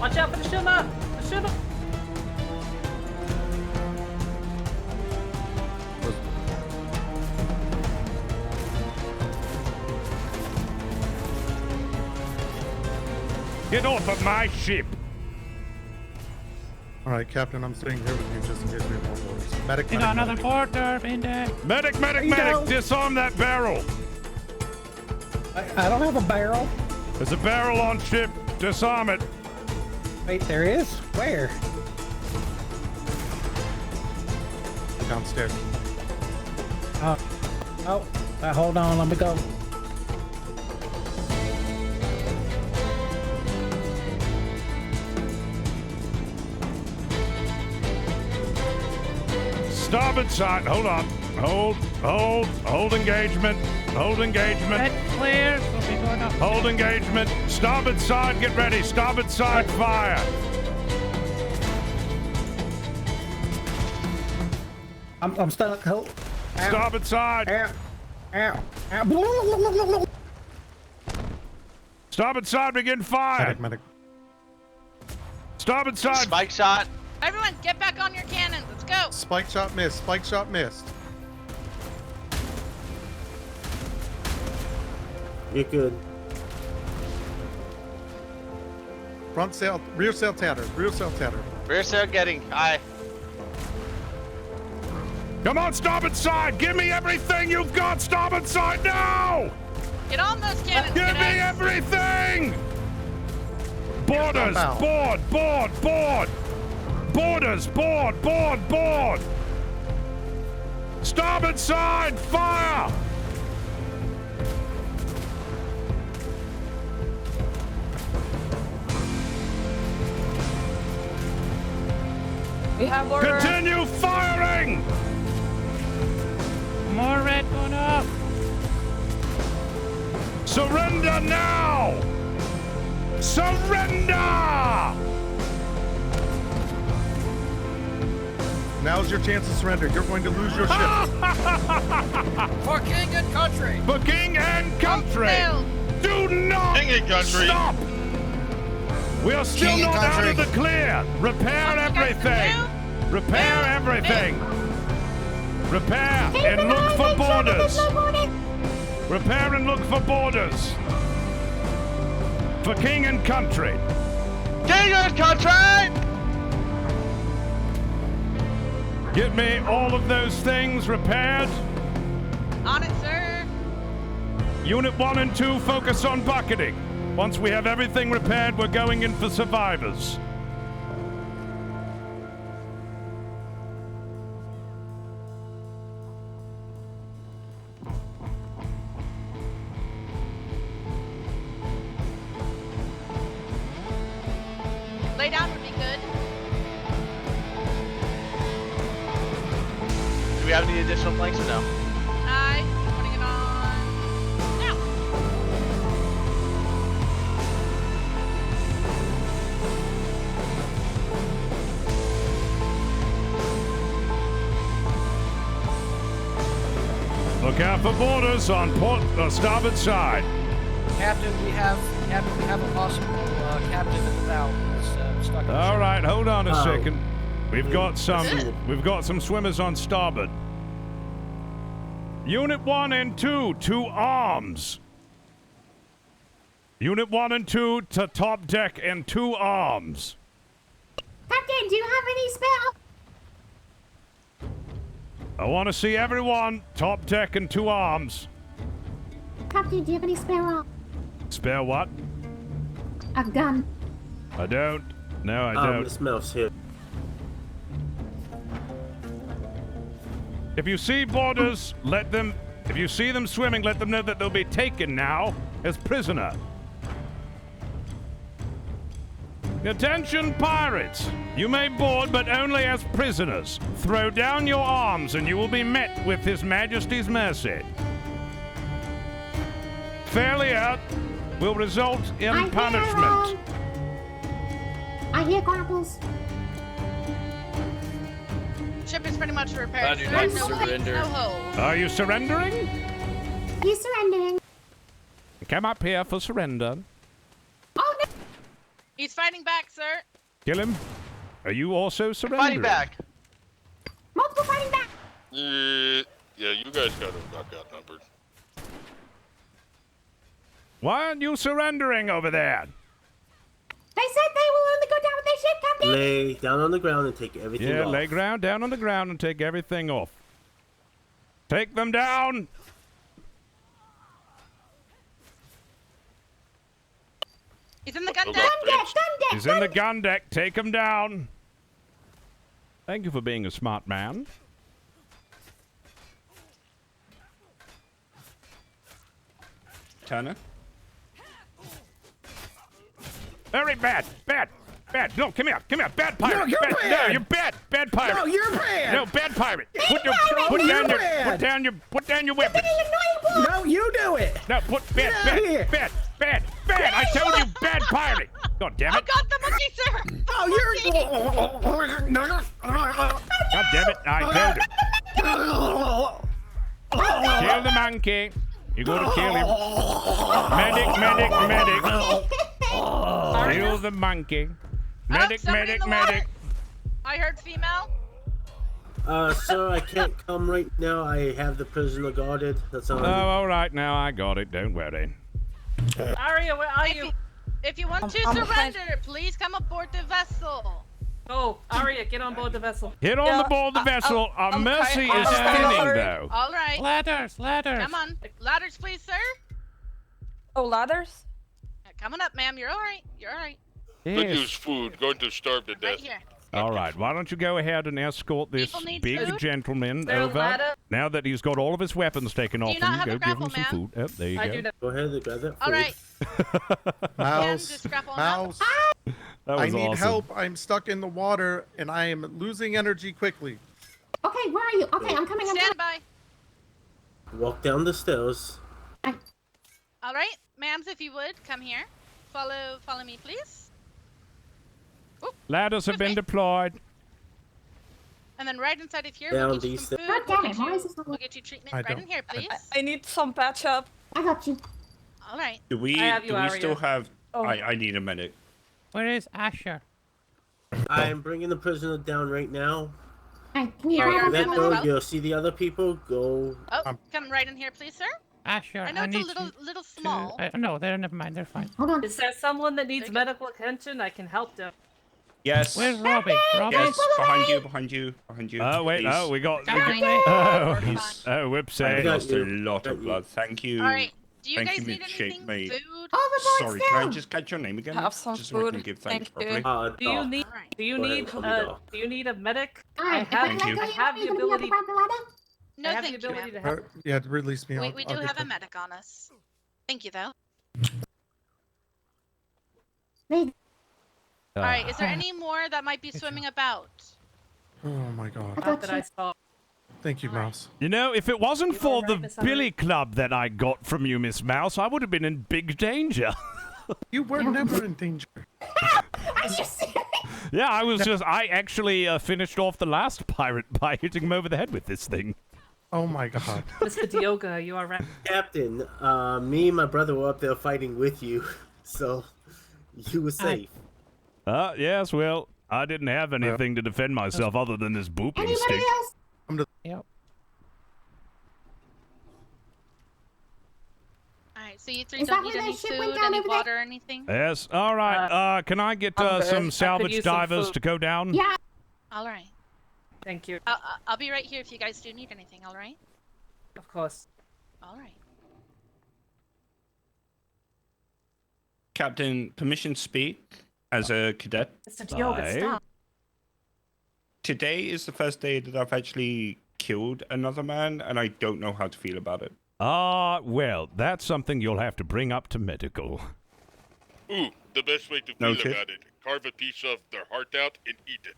Watch out for the shimmer. The shimmer. Get off of my ship. All right, Captain. I'm staying here with you just in case we have more borders. Medic. You medic, got another medic. border in there. Medic, medic, You medic. go. Disarm that barrel. I don't have a barrel. There's a barrel on ship. Disarm it. Wait, there is? Where? Downstairs. Hold on, let me go. Starboard side. Hold on. Hold engagement. Hold engagement. Red clear. We'll be going up. Hold engagement. Starboard side, get ready. Starboard side, fire. I'm stuck. Help. Starboard side. Ow. Ow. Starboard side, begin fire. Medic. Starboard side. Spike shot. Everyone, get back on your cannons. Let's go. Spike shot missed. Spike shot missed. You're good. Front sail, rear sail tattered. Rear sail tattered. Rear sail getting. Aye. Come on, starboard side. Give me everything you've got. Starboard side now. Get on those cannons. Give me everything. Boarders, board. Boarders, board. Starboard side, fire. We have order. Continue firing. More red going up. Surrender now. Surrender. Now's your chance to surrender. You're going to lose your ship. For king and country. For king and country. Do not King and country. stop. We are still King and not out country. of the clear. Repair everything. Repair everything. Repair and look for borders. Repair and look for borders. For king and country. King and country! Get me all of those things repaired. On it, sir. Unit 1 and 2 focus on bucketing. Once we have everything repaired, we're going in for survivors. Lay down would be good. Do we have any additional planks or no? Aye. Putting it on. Now. Look out for borders on starboard side. Captain, we have a possible captain at the bow. That's stuck in the All ship. right, hold on a second. We've got some swimmers on starboard. Unit 1 and 2 to arms. Unit 1 and 2 to top deck and 2 arms. Captain, do you have any spare? I want to see everyone top deck and 2 arms. Captain, do you have any spare arm? Spare what? A gun. I don't. No, I don't. It smells here. If you see boarders, let them. If you see them swimming, let them know that they'll be taken now as prisoner. Attention, pirates! You may board, but only as prisoners. Throw down your arms, and you will be met with His Majesty's mercy. Failure will result in punishment. I hear grapples. Ship is pretty much repaired. I do sir. not No surrender. leaks, no holes. Are you surrendering? He's surrendering. Come up here for surrender. Oh no! He's fighting back, sir. Kill him. Are you also surrendering? Fighting back. Multiple fighting back. Yeah, you guys got outnumbered. Why aren't you surrendering over there? They said they will only go down with their ship, Captain. Lay down on the ground and take everything Yeah, off. lay down on the ground and take everything off. Take them down! He's in the gun deck. Gun deck. He's in the gun deck. Take him down. Thank you for being a smart man. Turner? Very bad. Bad. Bad. No, come here. Come here. Bad pirate. No, you're bad. bad. No, you're bad. Bad pirate. No, you're bad. No, bad pirate. Put down your weapon. No, you do it. No, put bad. I told you, bad pirate. God damn it. I got the monkey, sir. Oh, you're. God damn it. I told him. Kill the monkey. You go to kill him. Medic. Kill the monkey. Medic. I heard female. Sir, I can't come right now. I have the prisoner guarded. That's all. Oh, all right. Now I got it. Don't worry. Aria, where are you? If you want to surrender, please come aboard the vessel. Oh, Aria, get on board the vessel. Get on the board the vessel. Our mercy is spinning, though. All right. Ladders. Come on. Ladders, please, sir. Oh, ladders? Coming up, ma'am. You're all right. Could use food. Going to starve to death. Right here. All right, why don't you go ahead and escort this People need big food? gentleman there a over. ladder? Now that he's got all of his weapons taken off you not him, have go a give grapple, him some ma'am? food. Oh, there you go. Go ahead and grab that food. All right. Mouse. Mouse. That I was need awesome. help. I'm stuck in the water and I am losing energy quickly. Okay, where are you? Okay, I'm coming. Stand by. Walk down the stairs. All right, ma'ams, if you would come here. Follow me, please. Ladders have been deployed. And then right inside of here, Down we'll get you these some food. God damn it, why is this not We'll get you treatment I right don't- in here, please. I need some patch up. I got you. All right. Do we? I have you, Do we Aria. still have? Oh. I need a medic. Where is Asher? I'm bringing the prisoner down right now. Hey, can you Here we grab are, us ma'am, some as food? well. You'll see the other people. Go. Oh, come right in here, please, sir. Asher, I know it's a need little small. no, never mind. They're fine. Hold on. Is there someone that needs medical attention? I can help them. Yes. Where's Robbie? Robbie? Yes, behind you. Oh wait, please. oh we got. Behind oh, you. oh, whoops! I eh. lost a lot of blood. Thank you. All right. Do you Thank guys you, need milkshake, anything? mate. Food? Sorry, can I just catch your name again? Have some just so I can food. give thanks Thank you. properly. Do you need? Alright. Do you Go ahead, need? call me Doc. Do you need a medic? Alright, Thank you. I have the ability. No, I have thank the you, ability ma'am. to help. Yeah, release me. We I'll do get have a them. medic on us. Thank you, though. All right. Is there any more that might be swimming about? Oh my god. Not that I saw. Thank you, Mouse. You know, if it wasn't You for all right, the Miss billy club that I got from you, Miss Mouse, I would have been in big danger. You were never in danger. Yeah, I actually finished off the last pirate by hitting him over the head with this thing. Oh my god. Mr. Diogo, you are right. Captain, me and my brother were up there fighting with you, so you were safe. Yes, well, I didn't have anything to defend myself other than this booping Anybody stick. else? Yep. All right. So you three Is don't that need where any that ship went food, down any over there? water, or anything? Yes, all right. Can I get I'm some good. I could salvage use some divers food. to go down? Yeah. All right. Thank you. I'll be right here if you guys do need anything. All right. Of course. All right. Captain, permission to speak as a cadet. Mr. Diogo, Aye. stop. Today is the first day that I've actually killed another man, and I don't know how to feel about it. Well, that's something you'll have to bring up to medical. Ooh, the best way to feel Noted. about it. Carve a piece of their heart out and eat it.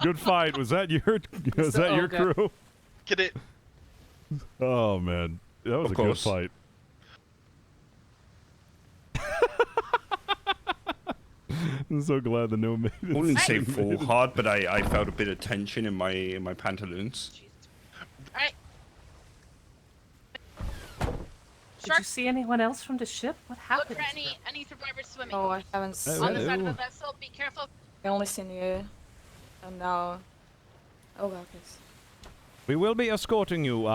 Good fight. Was that your Olga. crew? Get it? Oh man, that was Of a good course. fight. I'm so glad the no made it. I wouldn't say full hard, but I felt a bit of tension in my pantaloons. All right. Did you see anyone else from the ship? What Look happened? for any survivors swimming. Oh, I haven't Oh, seen. On the side of hello. the vessel. Be careful. I only seen you. And now. Oh, well, please. We will be escorting you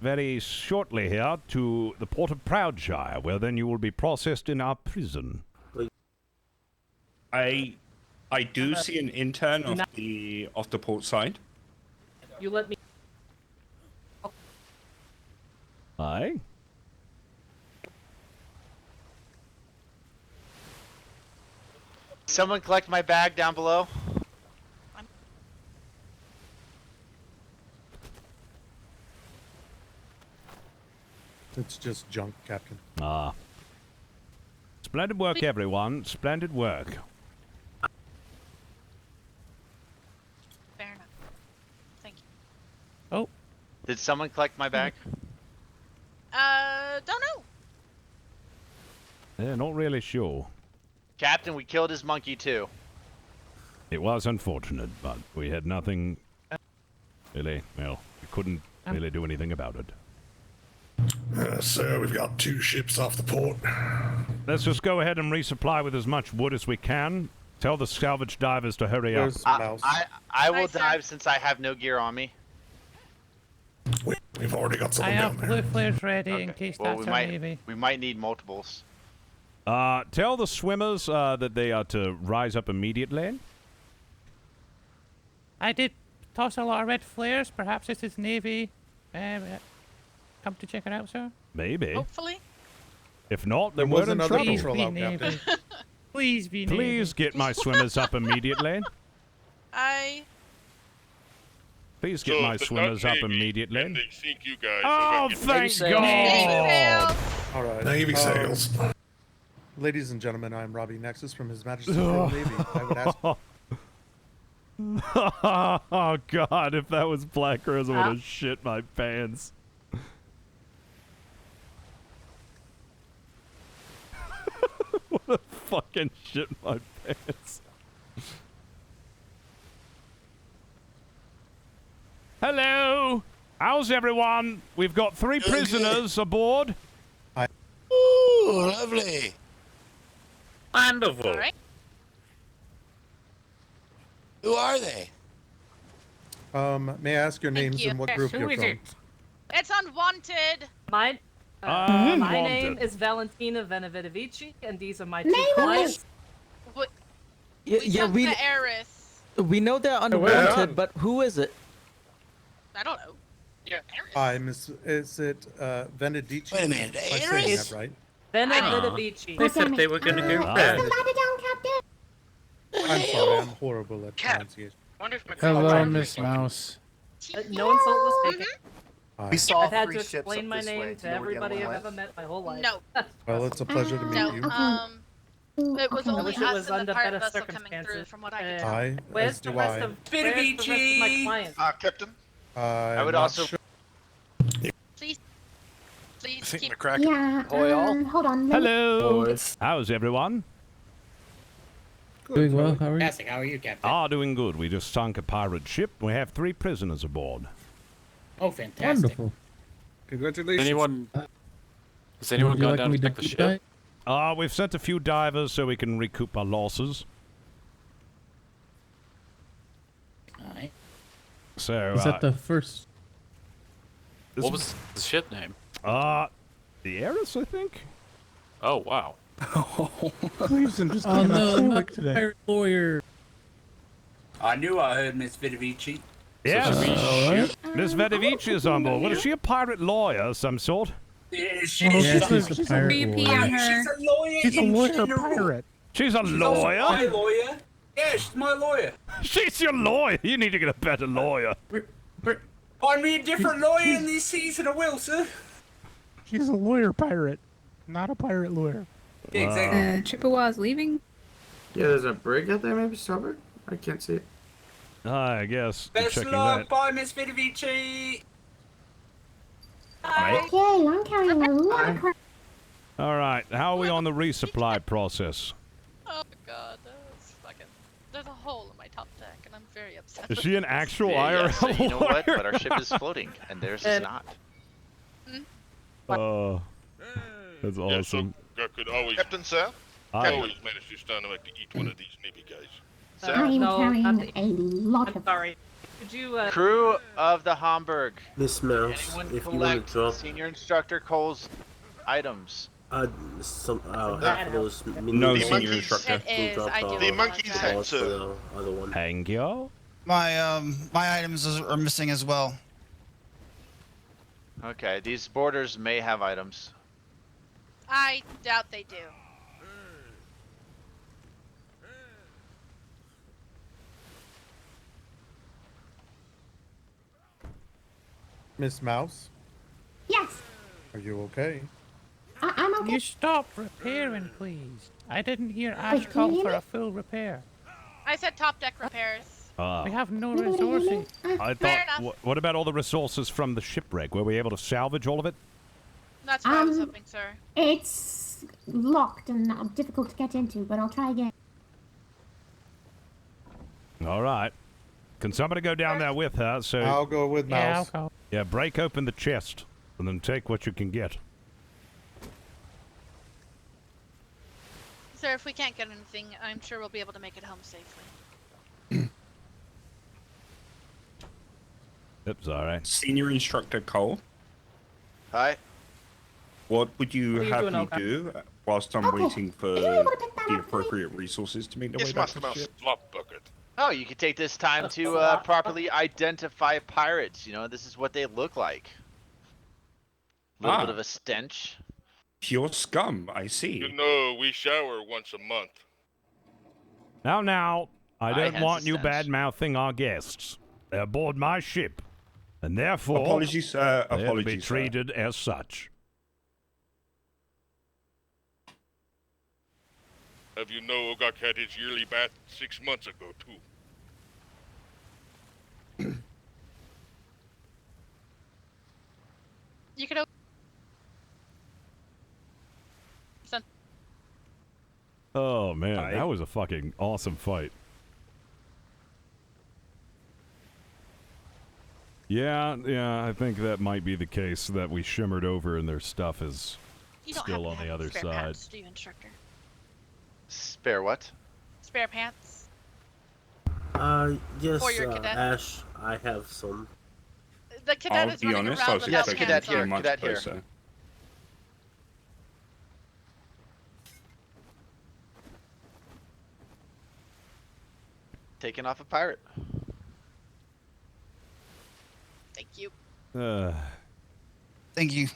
very shortly here to the port of Proudshire, where then you will be processed in our prison. I do see an intern off the port side. You let me. Aye. Someone collect my bag down below. It's just junk, Captain. It's Splendid work, everyone. Splendid work. Fair enough. Thank you. Oh. Did someone collect my bag? Don't know. Yeah, not really sure. Captain, we killed his monkey too. It was unfortunate, but we had nothing really, well, we couldn't really do anything about it. Sir, we've got 2 ships off the port. Let's just go ahead and resupply with as much wood as we can. Tell the salvage divers to hurry up. I will dive since I have no gear on me. We've already got I someone have down there. blue flares ready in case Well, that's our navy. we might need multiples. Tell the swimmers that they are to rise up immediately. I did toss a lot of red flares. Perhaps this is navy. Come to check it out, sir. Maybe. Hopefully. If not, There then was we're in another trouble. patrol out, Captain. Please be navy. Please get my swimmers up immediately. Please get my swimmers up immediately. They sink you guys. Oh, thank God! All right. Navy sails. Ladies and gentlemen, I'm Robbie Nexus from His Majesty's Royal Navy. I would ask. Oh God! If that was Black Rose, I would have shit my pants. What a fucking shit my pants. Hello! How's everyone? We've got 3 prisoners aboard. Ooh, lovely. Wonderful. All right. Who are they? May I ask your names you. and what Yes, group who you're is from? it? It's unwanted. My name is Valentina Venevitovici, and these are my 2 clients. What? Yeah, We sunk we the heiress. know they're unwanted, but who is it? I don't know. Yeah, heiress. Hi, Miss. Is it Venedici? Wait a minute, Am I saying Iris? that right? Venevitovici. They said they were gonna go Is red. the ladder down, Captain? I'm sorry, I'm horrible at pronunciation. Hello, Miss Mouse. No insult was taken. Hi. We saw I've had 3 to ships explain up my this way. name Do to you know where the everybody other I've one ever met my whole life. No. Well, it's a pleasure to meet No. you. It was I only wish it us was and the under part better vessel coming through, circumstances. from what I can tell. Hi, Where's as the do rest I. of my clients? Captain? I would also. Please I think keep. McCracken. Yeah, Boy, all. hold on. let me- Hello. How's everyone? Doing well. How are you? Fantastic. How are you, Captain? Doing good. We just sunk a pirate ship. We have 3 prisoners aboard. Oh, fantastic. Wonderful. Congratulations. Has anyone Would you gone like down me to check the to ship? We've sent a few divers so we can recoup our losses. Alright. So, Is that the first? What was the ship name? the Heiress, I think? Oh, wow. Cleveson just came out so quick today. Pirate lawyer. I knew I heard Miss Vidovici. Yes. Alright. Miss Vedivici is on board. What, is she a pirate lawyer of some sort? Yeah, She's a pirate lawyer. She's a lawyer. She's a in lawyer general. pirate. She's a She's lawyer? also my lawyer. Yeah, she's my lawyer. She's your lawyer. You need to get a better lawyer. Find me a different lawyer in this season, I will, sir. She's a lawyer pirate, not a pirate lawyer. Yeah, exactly. Chippewa's leaving? Yeah, there's a brig out there, maybe, Starboard? I can't see it. I guess. I'm Best checking luck. that. Bye, Miss Vidovici. Okay, I'm carrying a lot of crap. All right. How are we on the resupply process? Oh god, that's fucking. There's a hole in my top deck, and I'm very upset. Is she an actual Yeah, IRL yeah, so you know what? lawyer? But our ship is floating, and theirs is not. That's awesome. I could always, Captain, sir? Aye. always manage to stomach to eat one of these Navy guys. I'm no, carrying a lot I'm of. sorry. Could you, Crew of the Hamburg. Miss Mouse, Anyone if you want collect to drop Senior Instructor Cole's items? half of those No mini- senior instructor. It is, I do The monkey's head, balls for sir. the other one. Thank you. My items are missing as well. Okay, these boarders may have items. I doubt they do. Miss Mouse, Yes, are you okay? I'm okay? You stop repairing, please. I didn't hear Ash Wait, can call you hear for me? a full repair. I said top deck repairs. We have no You able to hear me? resources. I Fair thought. enough. What about all the resources from the shipwreck? Were we able to salvage all of it? That's what I was hoping, sir. It's locked and difficult to get into, but I'll try again. All right. Can somebody go down there with her? So I'll go with Mouse. Yeah, I'll go. Yeah, break open the chest and then take what you can get. Sir, if we can't get anything, I'm sure we'll be able to make it home safely. That's all right. Senior Instructor Cole, Hi. what would you What are you have doing, me Olga? do whilst I'm waiting for the appropriate resources to make their way Yes, back to Master the Mouse. ship? Slop bucket. Oh, you could take this time to properly identify pirates. You know, this is what they look like. A little bit of a stench. Pure scum, I see. You know, we shower once a month. Now, I don't hence want the you stench. bad-mouthing our guests. They're aboard my ship, and therefore Apologies, they're to be apologies, sir. treated as such. Have you know Ogak had his yearly bath 6 months ago, too? You could. Oh man, that was a fucking awesome fight. Yeah, I think that might be the case that we shimmered over and their stuff is You don't still happen on to the have other spare side. Pants, do you, instructor? Spare what? Spare pants. Yes, For your cadet? Ash, I have some. The cadet I'll is be running honest, I around was without expecting cadet pants to be here, on. much cadet here. closer. Taking off a pirate. Thank you. Thank you.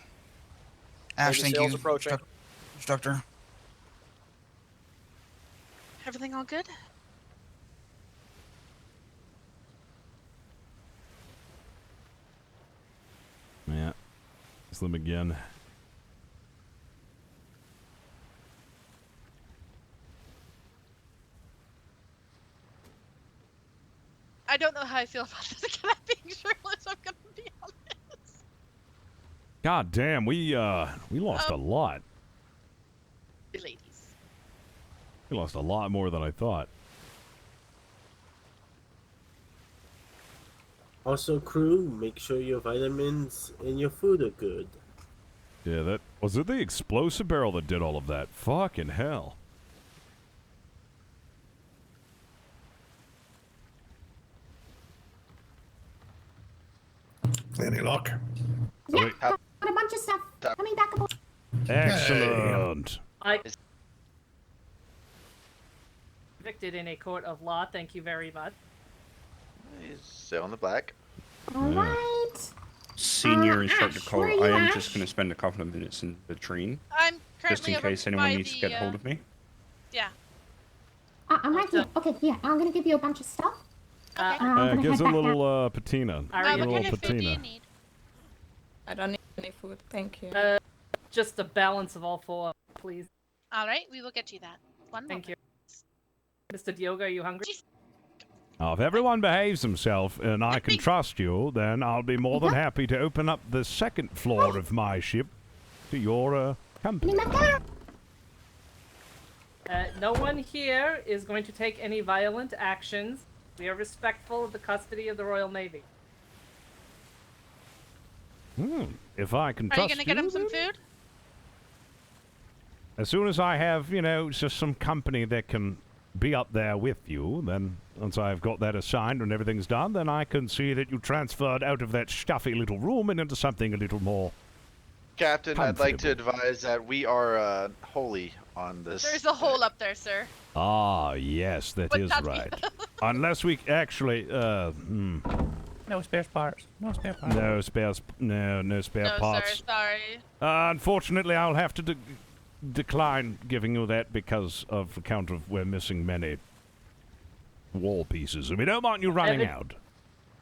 Ash, Maybe thank sails you, approaching. instructor. Everything all good? Yeah. Slim again. I don't know how I feel about this cadet being shirtless, I'm gonna be honest. God damn, we lost a lot. Ladies. We lost a lot more than I thought. Also, crew, make sure your vitamins and your food are good. Yeah, that was it. The explosive barrel that did all of that. Fucking hell. Any luck? Yeah, got a bunch of stuff coming back aboard. Excellent. I convicted in a court of law. Thank you very much. He's still in the black. Alright. Senior Instructor Ash, Cole, where are you, I am Ash? just going to spend a couple of minutes in the latrine, I'm just currently in over case anyone by needs to the, get hold of me. Yeah. I'm right here. Okay, yeah, I'm gonna give you a bunch of stuff. Okay. I'm gonna Gives head a back little out. patina. Are A you- What little kind of food do you patina. need? I don't need any food, thank you. Just the balance of all four, please. Alright, we will get you that. One Thank moment. you. Mr. Diogo, are you hungry? Now, if everyone behaves himself and I can trust you, then I'll be more than happy to open up the second floor of my ship to your company. No one here is going to take any violent actions. We are respectful of the custody of the Royal Navy. If I can Are you trust gonna get him some food? As soon as I have, just some company that can be up there with you, then once I've got that assigned and everything's done, then I can see that you transferred out of that stuffy little room and into something a little more. Captain, I'd like to advise that we are wholly on this. There's a hole up there, sir. Ah, yes, that But is not- right. Unless we actually, No spare parts. No spare parts. no spares, no spare No, parts. sir, sorry. Unfortunately, I'll have to decline giving you that because of the count of we're missing many wall pieces, and we don't want you running out.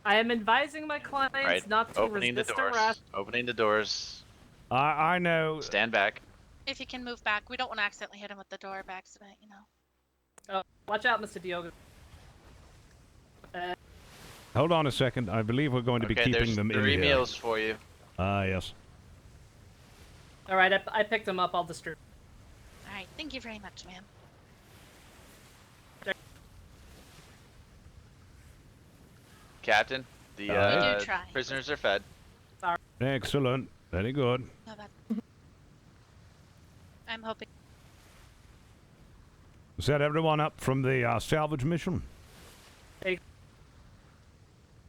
I am advising my clients Right. not to Opening the resist doors. arrest. Opening the doors. I know. Stand back. If you can move back, we don't want to accidentally hit him with the door by accident, you know. Oh, watch out, Mr. Diogo. Hold on a second. I believe we're going to be Okay, keeping there's them in 3 here. meals for you. Ah, yes. All right, I picked him up. I'll distribute. All right, thank you very much, ma'am. Captain, the We do try. prisoners are fed. Excellent. Very good. No, that... I'm hoping. Set everyone up from the salvage mission.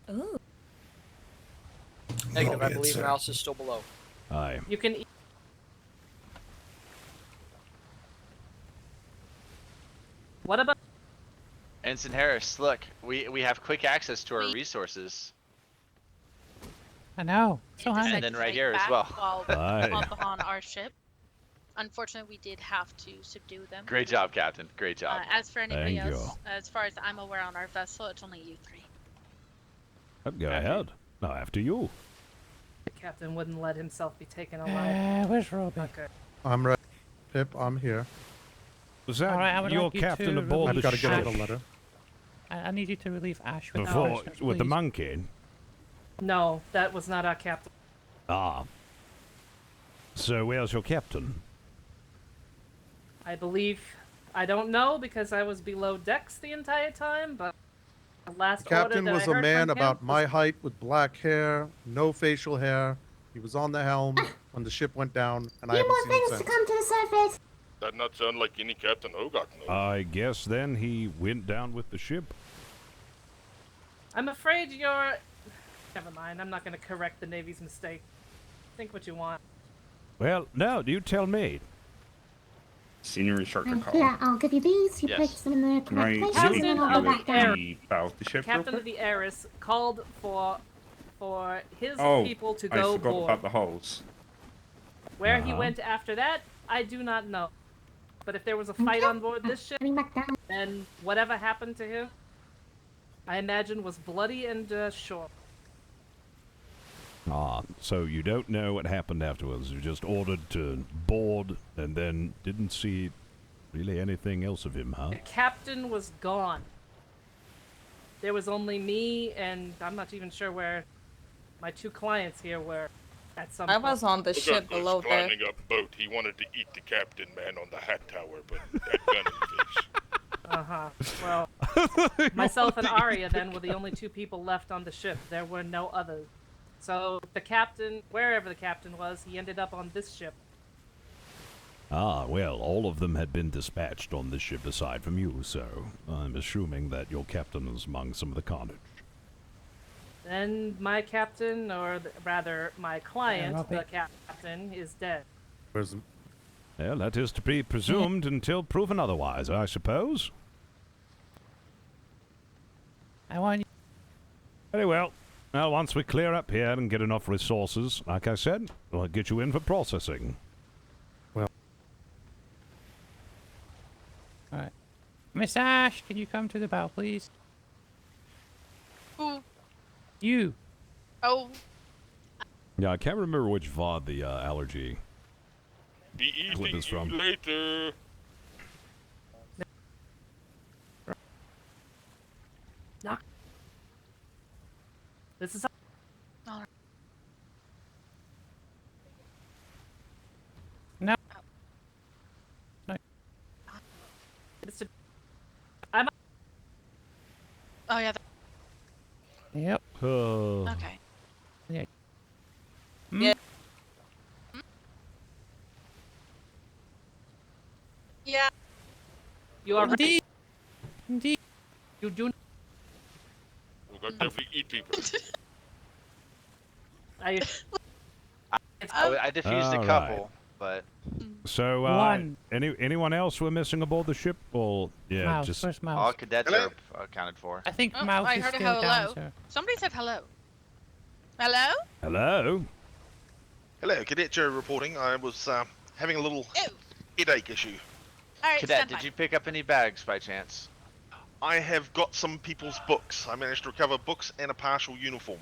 Ooh. Negative, I believe Mouse is still below. Aye. You can. What about? Ensign Harris, look, we have quick access to our resources. I know. So handy. And then right here as well. While Aye. on our ship. Unfortunately, we did have to subdue them. Great job, Captain. Great job. As for anybody Thank else, you. as far as I'm aware on our vessel, it's only you three. Go ahead. Now, after you. The captain wouldn't let himself be taken alive. Where's Robbie? Okay. I'm ready. Pip, I'm here. Was that Alright, I would your like you captain to aboard the I've got to ship? get out a letter. I need you to relieve Ash with Before, the prisoners, with the please. monkey? No, that was not our captain. Ah. So where's your captain? I believe. I don't know because I was below decks the entire time, but the last The captain order that was I a heard man from him about was- my height with black hair, no facial hair. He was on the helm when the ship went down, and I Few haven't more seen him things to since. come to the surface. That not sound like any Captain Hogarth knows. I guess then he went down with the ship. I'm afraid you're. Never mind. I'm not going to correct the Navy's mistake. Think what you want. Well, no, you tell me. Senior instructor call. Yeah, I'll give you these. You Yes. place them in the Can I correct places, speak and then Captain I'll of go the back down. the bow of the ship real Captain of quick? the Eris called for his Oh, people to I go forgot board. about the holes. Where he Uh-huh. went after that, I do not know. But if there was a fight on board this ship, Coming back down. then whatever happened to him, I imagine was bloody and short. Ah, so you don't know what happened afterwards. You just ordered to board and then didn't see really anything else of him, huh? The captain was gone. There was only me, and I'm not even sure where my two clients here were at some I point. was on the ship below there. climbing up boat. He wanted to eat the captain man on the hat tower, but that gun in the face. Uh-huh. Well, myself and Arya then were the only two people left on the ship. There were no others. So the captain, wherever the captain was, he ended up on this ship. Ah, well, all of them had been dispatched on this ship aside from you, so I'm assuming that your captain was among some of the carnage. Then my captain, or rather my client, Robbie. the captain, is dead. Where's Well, that is to be presumed until proven otherwise, I suppose. I want you. Very well. Well, once we clear up here and get enough resources, like I said, we'll get you in for processing. Alright. Miss Ash, can you come to the bow, please? Who? You. Oh, Yeah, I can't remember which VOD the allergy Be clip eating is from. you later. This is. Alright. No. No. Mr. I'm. oh yeah. Yep. Oh. Okay. Yeah. Yeah. Yeah. You are. Indeed. Indeed. You do. We got definitely eat people. I diffused a All couple, but So, One. anyone else we're missing aboard the ship? Or, yeah, Mouse. just... Where's Mouse? all cadets Hello? are accounted for. I think Oh, Mouse I is heard a still down, hello. sir. Somebody said hello. Hello? Hello? Hello, Cadet Joe reporting. I was having a little headache issue. Alright, Cadet, stand did by. you pick up any bags by chance? I have got some people's books. I managed to recover books and a partial uniform.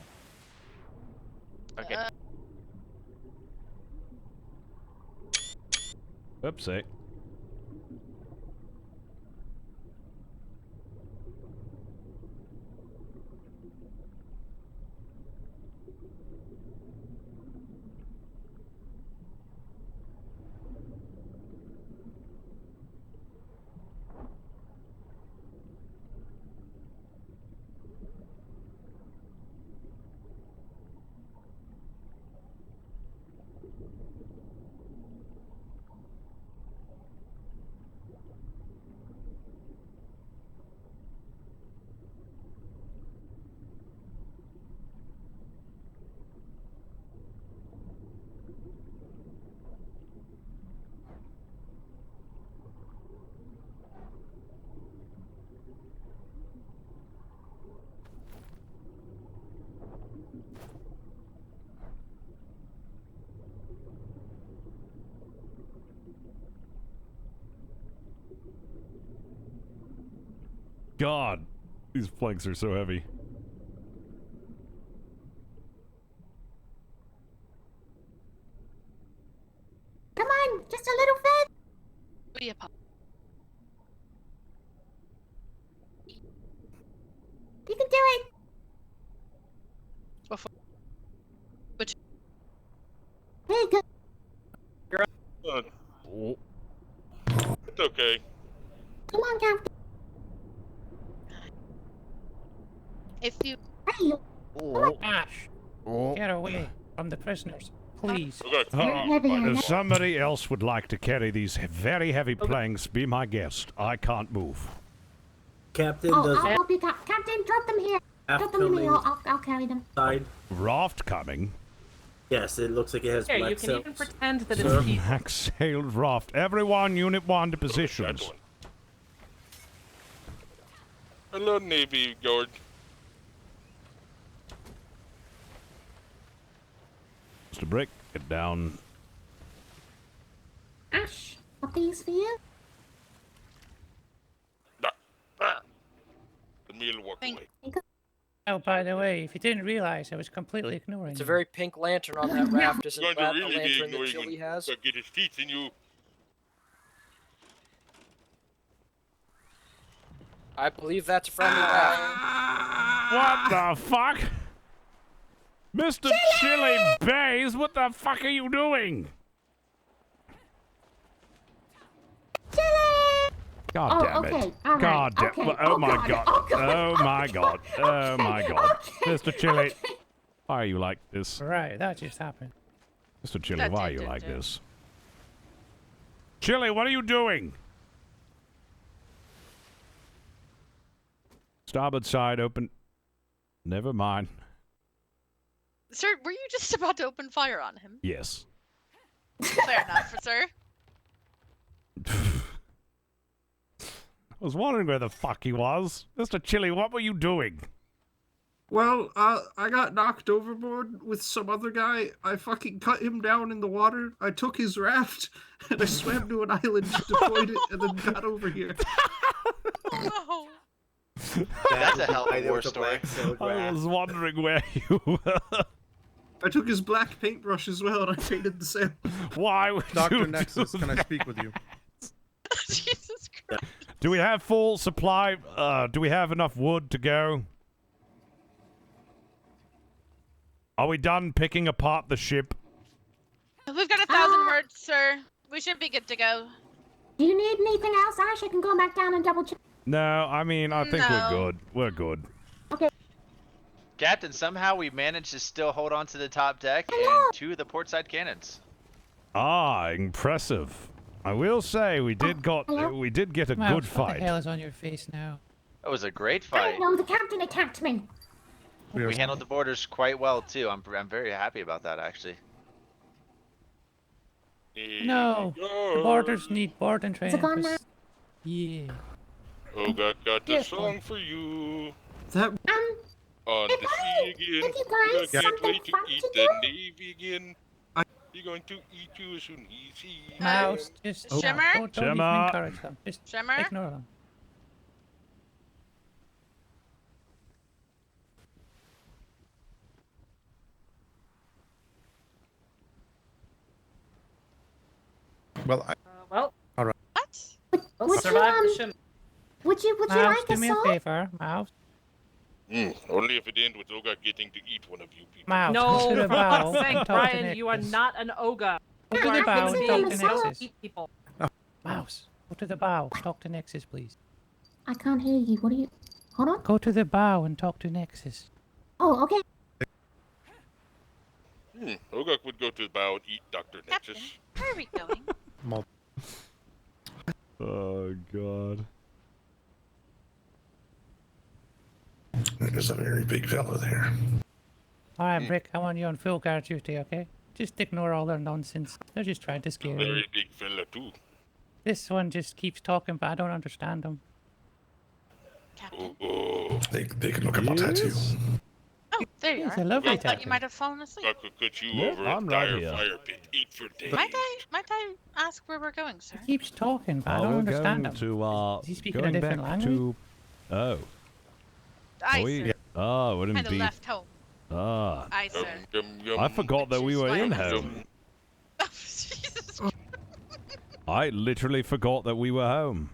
Okay. Oopsie. God, these planks are so heavy. Come on, just a little bit. You can do it. There you go. It's okay. Come on, Captain. If you. Hey, Ash, get away from the prisoners, please. If somebody else would like to carry these very heavy planks, be my guest. I can't move. Captain, Oh, does I'll help you, Captain. Drop them here. Drop them to me. I'll carry them. side? Raft coming. Yes, it looks like it has Here, black you can sails. even pretend that it's Sir, people. Max sailed raft. Everyone, Unit 1 to positions. Hello, Navy Guard. Mr. Brick, get down. Ash, are these for you? The meal walk away. Oh, by the way, if you didn't realize, I was completely ignoring It's you. a very pink lantern on that raft. Isn't You're that going to the really be lantern that ignoring Chili him. has? Get his teeth in you. I believe that's a friendly raft. What the fuck? Mr. Chili Bays, what the fuck are you doing? God damn it. Okay. All right. God damn Okay. Oh my God. god. Oh, God. Oh my god. Oh my god. Mr. Chili, why are you like this? Right, that just happened. Mr. Chili, That why are did, you did, like did. this? Chili, what are you doing? Starboard side open. Never mind. Sir, were you just about to open fire on him? Yes. Fair enough, sir. I was wondering where the fuck he was. Mr. Chili, what were you doing? Well, I got knocked overboard with some other guy. I fucking cut him down in the water. I took his raft, and I swam to an island, deployed it, and then got over here. Oh, That's a hell of a war with the story. black sailed I raft. was wondering where you were. I took his black paintbrush as well, and I painted the sail. Why would Dr. you Nexus, do can I that? speak with you? Jesus Christ. Do we have full supply? Do we have enough wood to go? Are we done picking apart the ship? We've got 1,000 words, sir. We should be good to go. Do you need anything else, Ash? I can go back down and double check. No, I mean, I think we're No. good. We're good. Captain, somehow we managed to still hold on to the top deck and 2 of the portside cannons. Ah, impressive. I will say we did get a Mouse, good What the fight. hell is on your face now? That was a great I fight. don't know. The captain attacked me. We handled the borders quite well too. I'm very happy about that actually. No, the borders need board and train. Is it gone now? Yeah. Oh, got the Yes, song for you. That On the sea again. you I guys can't something wait to fun eat to the do? Navy again. You're going to eat you as soon as you see. Mouse, just Shimmer? don't even Shimmer. encourage them. Just Shimmer? ignore them. Well, Well, All right. What? we'll Would survive the you, ship. would you Mouse, like do a me a salt? favor, Mouse. Only if it ends with Ogre getting to eat one of you people. Mouse, go No, to the for bow fuck's and sake, talk to Brian, you are Nexus. not an ogre. Go You to are the a bow human and talk being. to You don't Nexus. eat people. Mouse, go to the bow. Talk to Nexus, please. I can't hear you. What are you? Hold on. Go to the bow and talk to Nexus. Oh, okay. Ogre would go to the bow and eat Dr. Captain, Nexus. where are we going? Oh god. There's a very big fellow there. Alright, Brick, I want you on full guard duty, okay? Just ignore all their nonsense. They're just trying to scare you. Very big fella too. This one just keeps talking, but I don't understand him. They can look at my tattoo. Oh, there you It's are. a lovely I thought tattoo. you might have fallen asleep. I could cut you Yeah, over I'm a right dire here. fire pit. Eat for days. Might I ask where we're going, sir? He keeps talking, but I don't we're understand going him. to Is he speaking a going different back language? to oh. Aye, we, sir. oh, it Kind wouldn't of be. left home. Ah, Aye, sir. I forgot that we were in why I was- home. I literally forgot that we were home.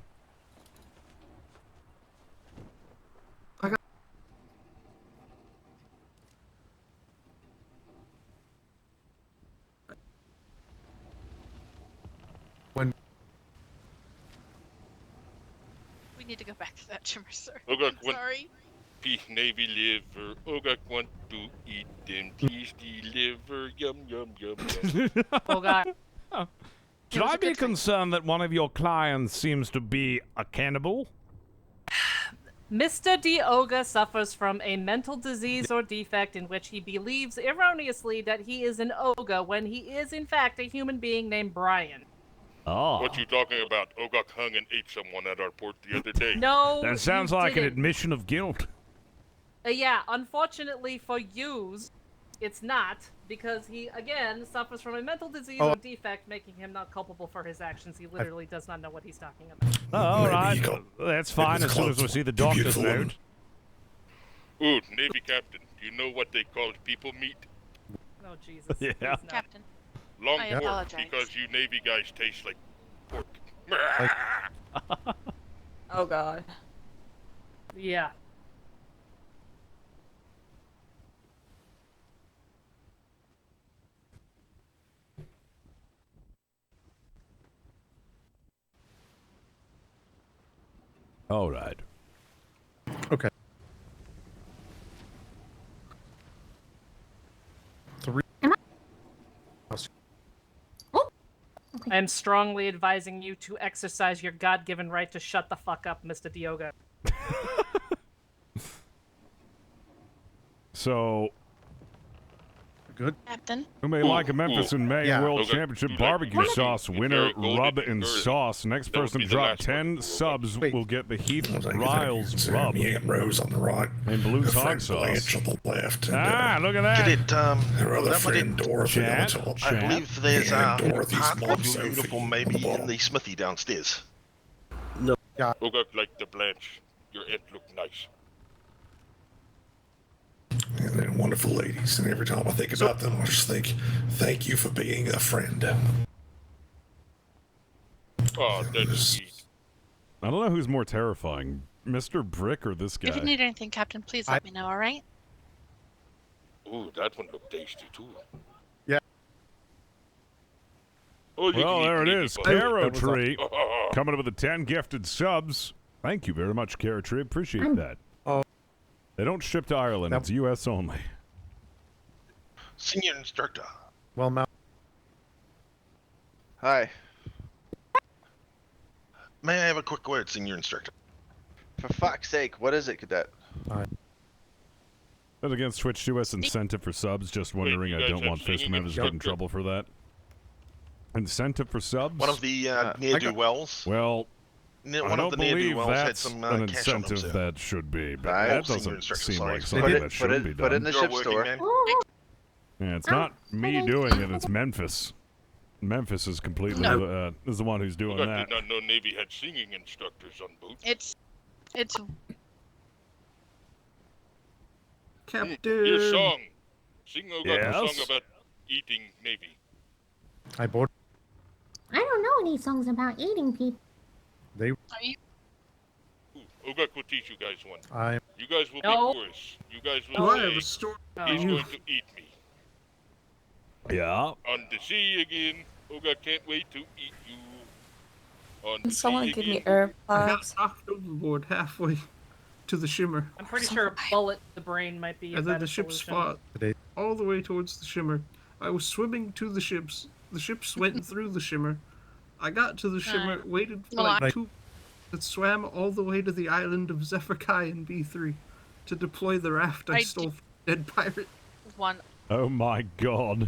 We need to go back to that shimmer, sir. Ogre I'm want sorry. piece navy liver. Ogre want to eat them tasty liver. Yum yum yum yum. Oh god. Should I be concerned that one of your clients seems to be a cannibal? Mr. Dioga suffers from a mental disease or defect in which he believes erroneously that he is an ogre when he is in fact a human being named Brian. Oh. What you talking about? Ogre hung and ate someone at our port the other day. No, That sounds you like an didn't. admission of guilt. Yeah, unfortunately for yous, it's not, because he, again, suffers from a mental disease or defect, making him not culpable for his actions. He literally does not know what he's talking about. Oh, all right. That's fine as soon as we see the doctor's note. Ooh, Navy captain. Do you know what they called people meat? Oh, Jesus. Yeah. please no. Captain. Long I pork, apologize. because you Navy guys taste like pork. Oh god. Yeah. All right. Okay. 3. I am strongly advising you to exercise your God-given right to shut the fuck up, Mr. Dioga. So, Good. Captain. who may like a Memphis in May Yeah. World Okay. Championship Like barbecue very- sauce very winner, golden rub and and girly. sauce. Next That would person be to the drop last 10 one. subs Wait. will get the Heath Well, thank you, Riles rub Me and Rose on the right. and blue Her hog friend sauce. Blanche on the left. And, Ah, look at Did that. it, her other that what friend Dorothy on the Chat? top. I believe there's And a Dorothy's part mom, of your Sophie, uniform on maybe the bottom. in the smithy downstairs. Ogre like the Blanche. Your aunt looked nice. And they're wonderful ladies, and every time I think about them, I just think, thank you for being a friend. Oh, that's sweet. I don't know who's more terrifying, Mr. Brick or this guy. If you need anything, Captain, please let me know, alright? Ooh, that one looked tasty too. Yeah. Oh, you Well, can eat there it Navy is. butter. Caro That was Tree coming up with the 10 gifted subs. Thank you very much, Caro Tree. Appreciate that. Oh. They don't ship to Ireland. That- It's U.S. only. Senior instructor. Well, Mal. Hi. May I have a quick word, senior instructor? For fuck's sake, what is it, Cadet? But against Twitch US incentive for subs, just wondering, you I guys don't have want Fist singing members to get in instructor? trouble for that. Incentive for subs? One of the ne'er-do-wells. Well, I One don't of the believe ne'er-do-wells had that's some an cash on incentive them, that should be, but Right. that Senior doesn't instructor, seem sorry. like Put something it- that put should it- be put it in done. the You're ship working, store. man. Yeah, it's not me doing it, it's Memphis. Memphis is completely is the one who's doing Ogre that. did not know Navy had singing instructors on boat. It's Captain. Your song. Sing Ogre a Yes? song about eating Navy. I board. I don't know any songs about eating people. They. Are you? Ogak will teach you guys one. I. You guys will No. be tourists. You guys Do will I have a say, story? he's You- going to eat me. Yeah. On the sea again. Ogak can't wait to eat you. On the Can someone sea give me again. herb I got plugs? knocked overboard halfway to the shimmer, I'm pretty sure a bullet to the brain might be a and then better the ships solution. fought all the way towards the shimmer. I was swimming to the ships. The ships went through the shimmer. I got to the shimmer, waited for like 2 that swam all the way to the island of Zephyr in B3 to deploy the raft I stole from dead pirate. One. Oh my god.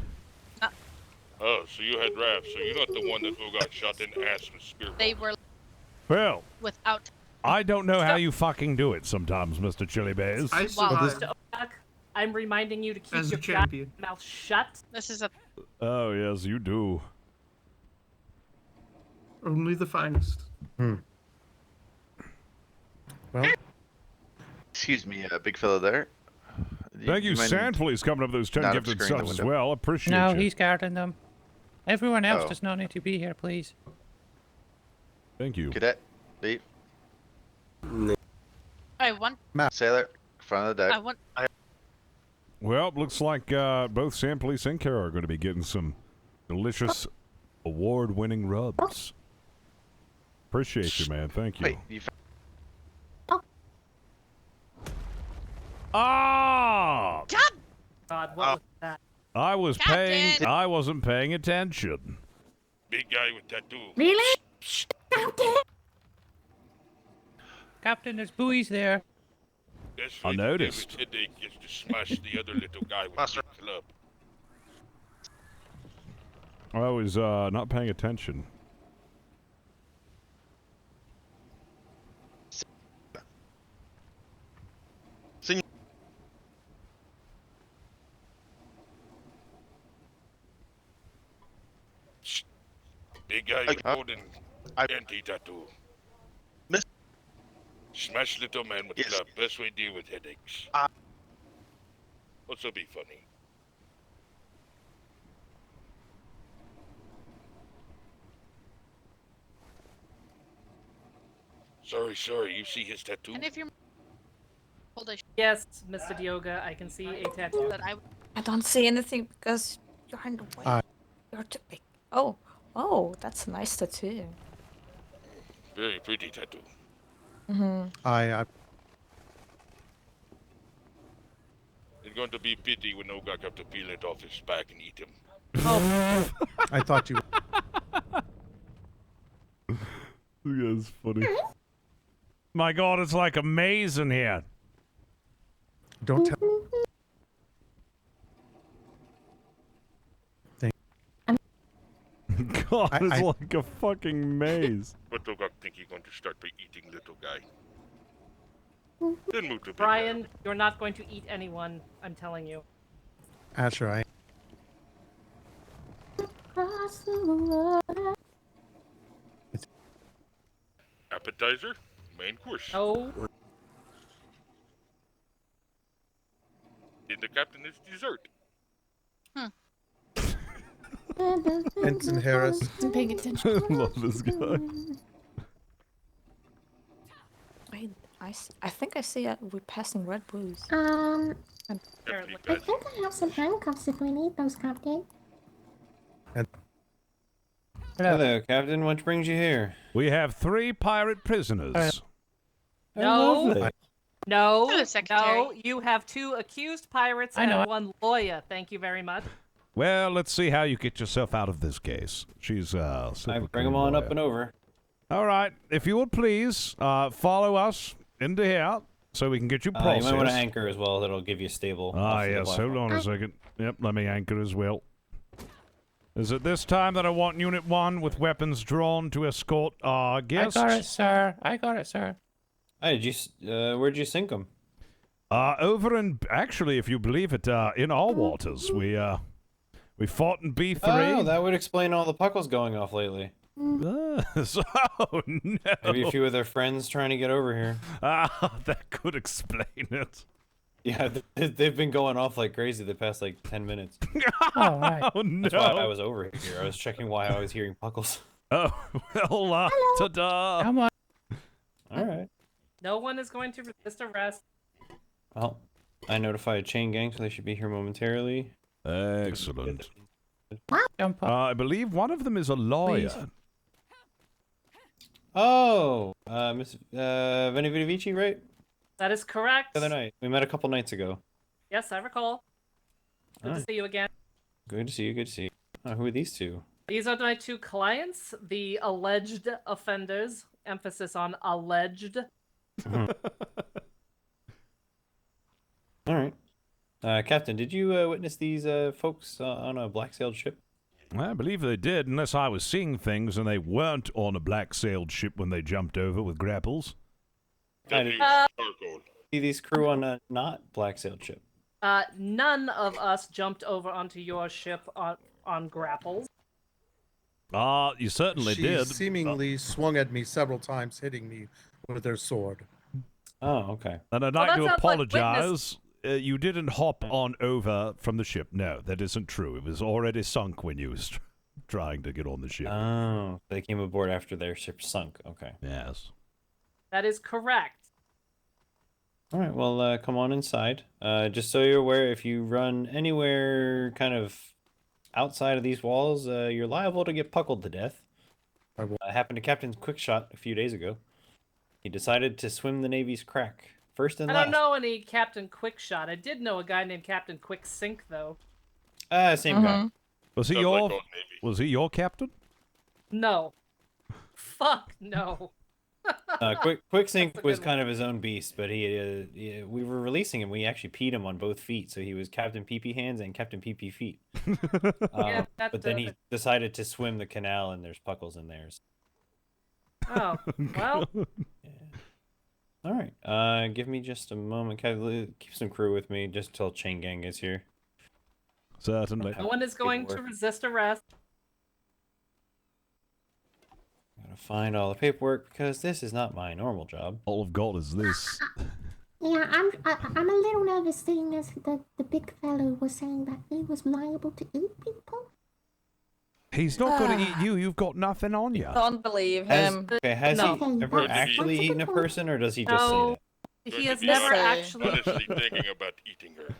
Oh, so you had rafts. So you're not the one that Ogak shot in the ass with spear. They were Well, without. I don't know how you fucking do it sometimes, Mr. Chili Bears. I survived. Mr. Oak, I'm reminding you to keep As a your champion. goddamn mouth shut. This is a. Oh, yes, you do. Only the finest. Well. Excuse me, big fella there. Thank you, mind Sandflea's coming up with those 10 not gifted obscuring the subs as window? well. Appreciate No, you. he's guarding them. Everyone else Oh. does not need to be here, please. Thank you. Cadet, leave. I want. Sailor, front of the deck. I want. Well, looks like both Sandfleece and Kara are going to be getting some delicious award-winning rubs. Appreciate you, man. Thank you. Wait, you Ah! God, what was that? I was paying. I wasn't paying attention. Big guy with tattoo. Really? Captain, there's buoys there. That's I right, noticed. David's headache is to smash the other little guy with the club. I was not paying attention. Big guy with golden anti-tattoo. Smash little man with club. Best way to deal with headaches. Also be funny. Sorry, you see his tattoo? And if you're. Hold a. Yes, Mr. Dioga, I can see a tattoo. That I don't see anything because you're in the way. You're too big. Oh, that's a nice tattoo. Very pretty tattoo. I It's going to be pity when Ogak have to peel it off his back and eat him. I thought you. That's funny. My God, it's like a maze in here. Don't tell. God, it's like a fucking maze. But Ogak think he's going to start by eating little guy. Then move to big Brian, you're not going to eat anyone, I'm telling you. Asher, I. appetizer, main course. Oh. Then the captain is dessert. Ensign Harris. I'm paying attention. I love this guy. Wait, I think I see we're passing Red Bulls. I think I have some handcuffs if we need those, Captain. Hello, Captain. What brings you here? We have 3 pirate prisoners. No. No, Hello, Secretary. no, you have 2 accused pirates I know. and 1 lawyer. Thank you very much. Well, let's see how you get yourself out of this case. She's I bring them on up and over. All right, if you would please follow us into here so we can get you You processed. might want to anchor as well. That'll give you stable. Ah, off the yes. platform. Hold on a second. Yep, let me anchor as well. Is it this time that I want Unit 1 with weapons drawn to escort our guests? I got it, sir. I got it, sir. Hey, where'd you sink them? Over in, actually, if you believe it, in our waters. We fought in B3. Oh, that would explain all the puckles going off lately. Oh, no. Maybe a few of their friends trying to get over here. Ah, that could explain it. Yeah, they've been going off like crazy the past like 10 minutes. All right. Oh no! That's why I was over here. I was checking why I was hearing Puckles. Oh, well, ta-da! Come on. All right. No one is going to resist arrest. Well, I notified Chain Gang, so they should be here momentarily. Excellent. Jump up. I believe one of them is a lawyer. Please. Oh, Miss Veni Vidi Vici, right? That is correct. The other night. We met a couple nights ago. Yes, I recall. Good to Alright. see you again. Good to see you, good to see you. Who are these two? These are my two clients, the alleged offenders. Emphasis on alleged. Alright. Captain, did you witness these folks on a black-sailed ship? I believe they did, unless I was seeing things and they weren't on a black-sailed ship when they jumped over with grapples. See these crew on a not black-sailed ship? None of us jumped over onto your ship on grapples. You certainly She did. seemingly swung at me several times, hitting me with her sword. Oh, okay. And I'd Well, like that to sounds like apologize. You didn't hop on over from the ship. No, that isn't true. It was already sunk when you was trying to get on the ship. Oh, they came aboard after their ship sunk. Okay. Yes. That is correct. All right, well, come on inside. Just so you're aware, if you run anywhere kind of outside of these walls, you're liable to get puckled to death. Happened to Captain Quickshot a few days ago. He decided to swim the Navy's crack. First and I last. don't know any Captain Quickshot. I did know a guy named Captain Quicksink, though. Same guy. Was he your captain? No. Fuck no. Quicksink was kind of his own beast, but we were releasing him. We actually peed him on both feet, so he was Captain PP Hands and Captain PP Feet. But then he decided to swim the canal, and there's puckles in theirs. Oh, well. All right. Give me just a moment. Keep some crew with me just till Chain Gang is here. Certainly. No one is going to resist arrest. Gotta find all the paperwork because this is not my normal job. All I've got is this. Yeah, I'm a little nervous seeing as the big fellow was saying that he was liable to eat people. He's not going to eat you. You've got nothing on you. Don't believe him. Has No. he ever actually eaten a person, or does he just say that? He has never actually. Honestly thinking about eating her.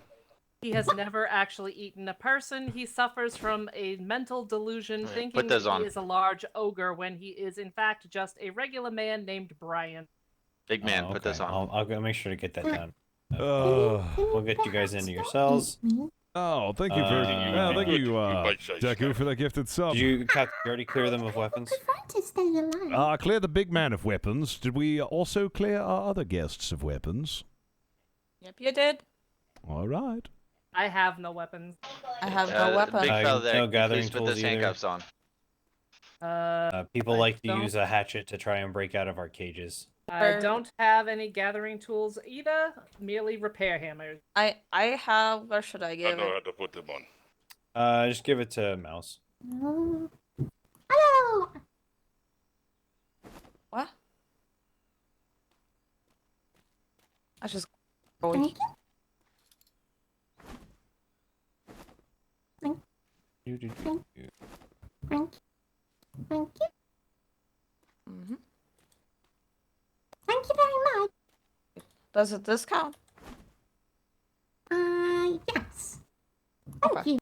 He has never actually eaten a person. He suffers from a mental delusion, thinking put those that on. he is a large ogre when he is in fact just a regular man named Brian. Big man, put this on. I'll go make sure to get that done. Uh, We'll get you guys into your cells. Oh, thank you very thank you, Jakku, for that gifted sub. Did you already clear them of weapons? To stay alive. Clear the big man of weapons. Did we also clear our other guests of weapons? Yep, you did. All right. I have no weapons. I have no weapon. Big fella there, no gathering please put tools those either. handcuffs on. People I like to don't- use a hatchet to try and break out of our cages. I don't have any gathering tools either, merely repair hammers. I have. Where should I I give know it? how to put them on. Just give it to Mouse. Oh. Hello. What? I just go. Thank you. Thank you. Thank you. Mm-hmm. Thank you very much. Does it discount? Yes. Thank you.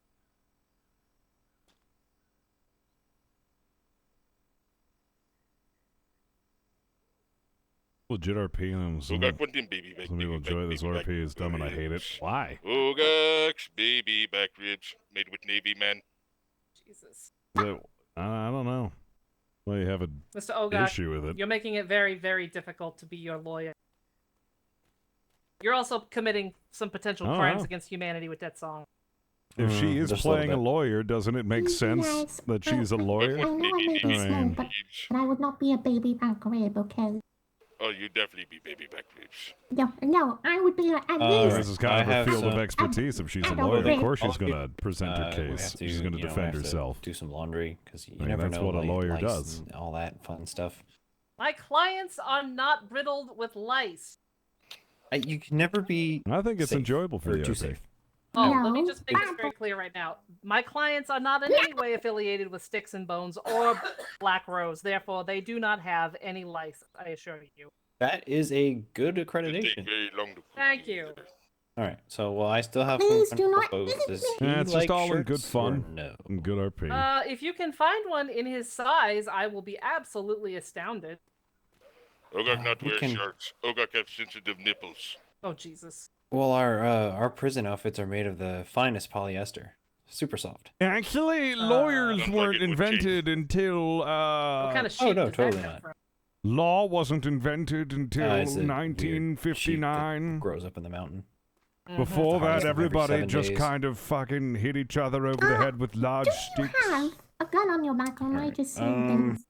Legit RP and some baby back, people enjoy this RP is dumb and I hate it. Why? Ogax, baby back ribs, made with Navy man. Jesus. I don't know. Well, you have an Mr. Ogak, issue with it. you're making it very, very difficult to be your lawyer. You're also committing some potential Oh, crimes wow. against humanity with that song. If she is just a playing a little lawyer, doesn't it make sense Yes, that she's a lawyer? I know I made this name, but I would not be a baby back rib, okay? Oh, you definitely be baby back ribs. No, I would be at least. This is kind of I her have field of some- expertise. If she's a I don't lawyer, of think- course she's going to present her We case. have to, She's going to you know, defend have to herself. do some laundry because you I mean, never that's know what a like, lawyer lice does. and all that fun stuff. My clients are not riddled with lice. You can never be. I think it's safe, enjoyable for or you. too safe. Oh, let me just make this very clear right now. My clients are not in any way affiliated with Sticks and Bones or Black Rose. Therefore, they do not have any license, I assure you. That is a good accreditation. Thank you. All right, so well, I still have Please some do not photos. Does he Yeah, it's like just all in good shirts or fun. No. And good RP. If you can find one in his size, I will be absolutely astounded. Ogak not we wear can- shirts. Ogak have sensitive nipples. Oh, Jesus. Well, our prison outfits are made of the finest polyester, super soft. Actually, lawyers weren't invented until. What kind of Oh shit no, does that totally come not. from? Law wasn't invented until It's a weird sheep that 1959. grows up in the mountain. Before Harvest that, them every everybody 7 just days. kind of fucking hit each other over the head with large sticks. Have a gun on your back, or am I just saying things?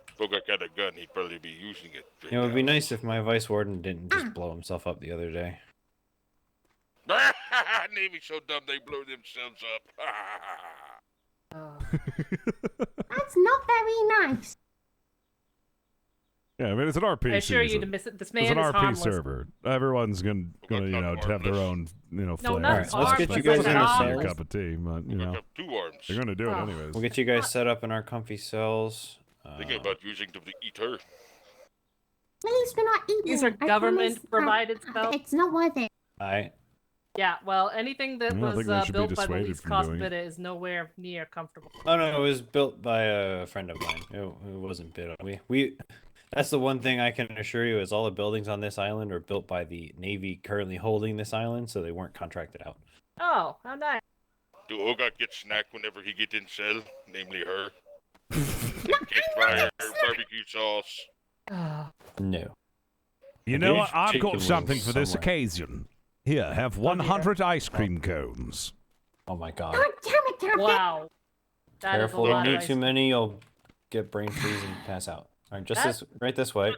If Ogak had a gun, he'd probably be using it. You know, it'd be nice if my vice warden didn't just blow himself up the other day. Navy's so dumb they blow themselves up. That's not very nice. Yeah, I mean it's an RP. I assure you, season. this man it's an is RP harmless. server. Everyone's gonna have their own No, flair. not Alright, so let's get you guys in It's the not your cells. cup of tea, but you know Two arms. they're gonna do it Oh. anyways. We'll get you guys set up in our comfy cells. Thinking about using them to eat her. Please do not eat These me. are I government promise, provided spells. It's not worth it. Yeah, well, anything that I don't was think they should be built by the dissuaded least from cost doing it. bidder is nowhere near comfortable. Oh no, it was built by a friend of mine. It wasn't bid on. We that's the one thing I can assure you is all the buildings on this island are built by the Navy currently holding this island, so they weren't contracted out. Oh, how nice. Do Ogak get snack whenever he get in cell? Namely her. Campfire, barbecue sauce. No. You know what? Beef I've chicken got something wings for this somewhere. occasion. Here, have 100 ice cream cones. Oh my god. God damn it, Captain. Wow. That is a Careful, lot don't of eat ice too many, you'll get brain freeze and pass out. Alright, just That- right this way.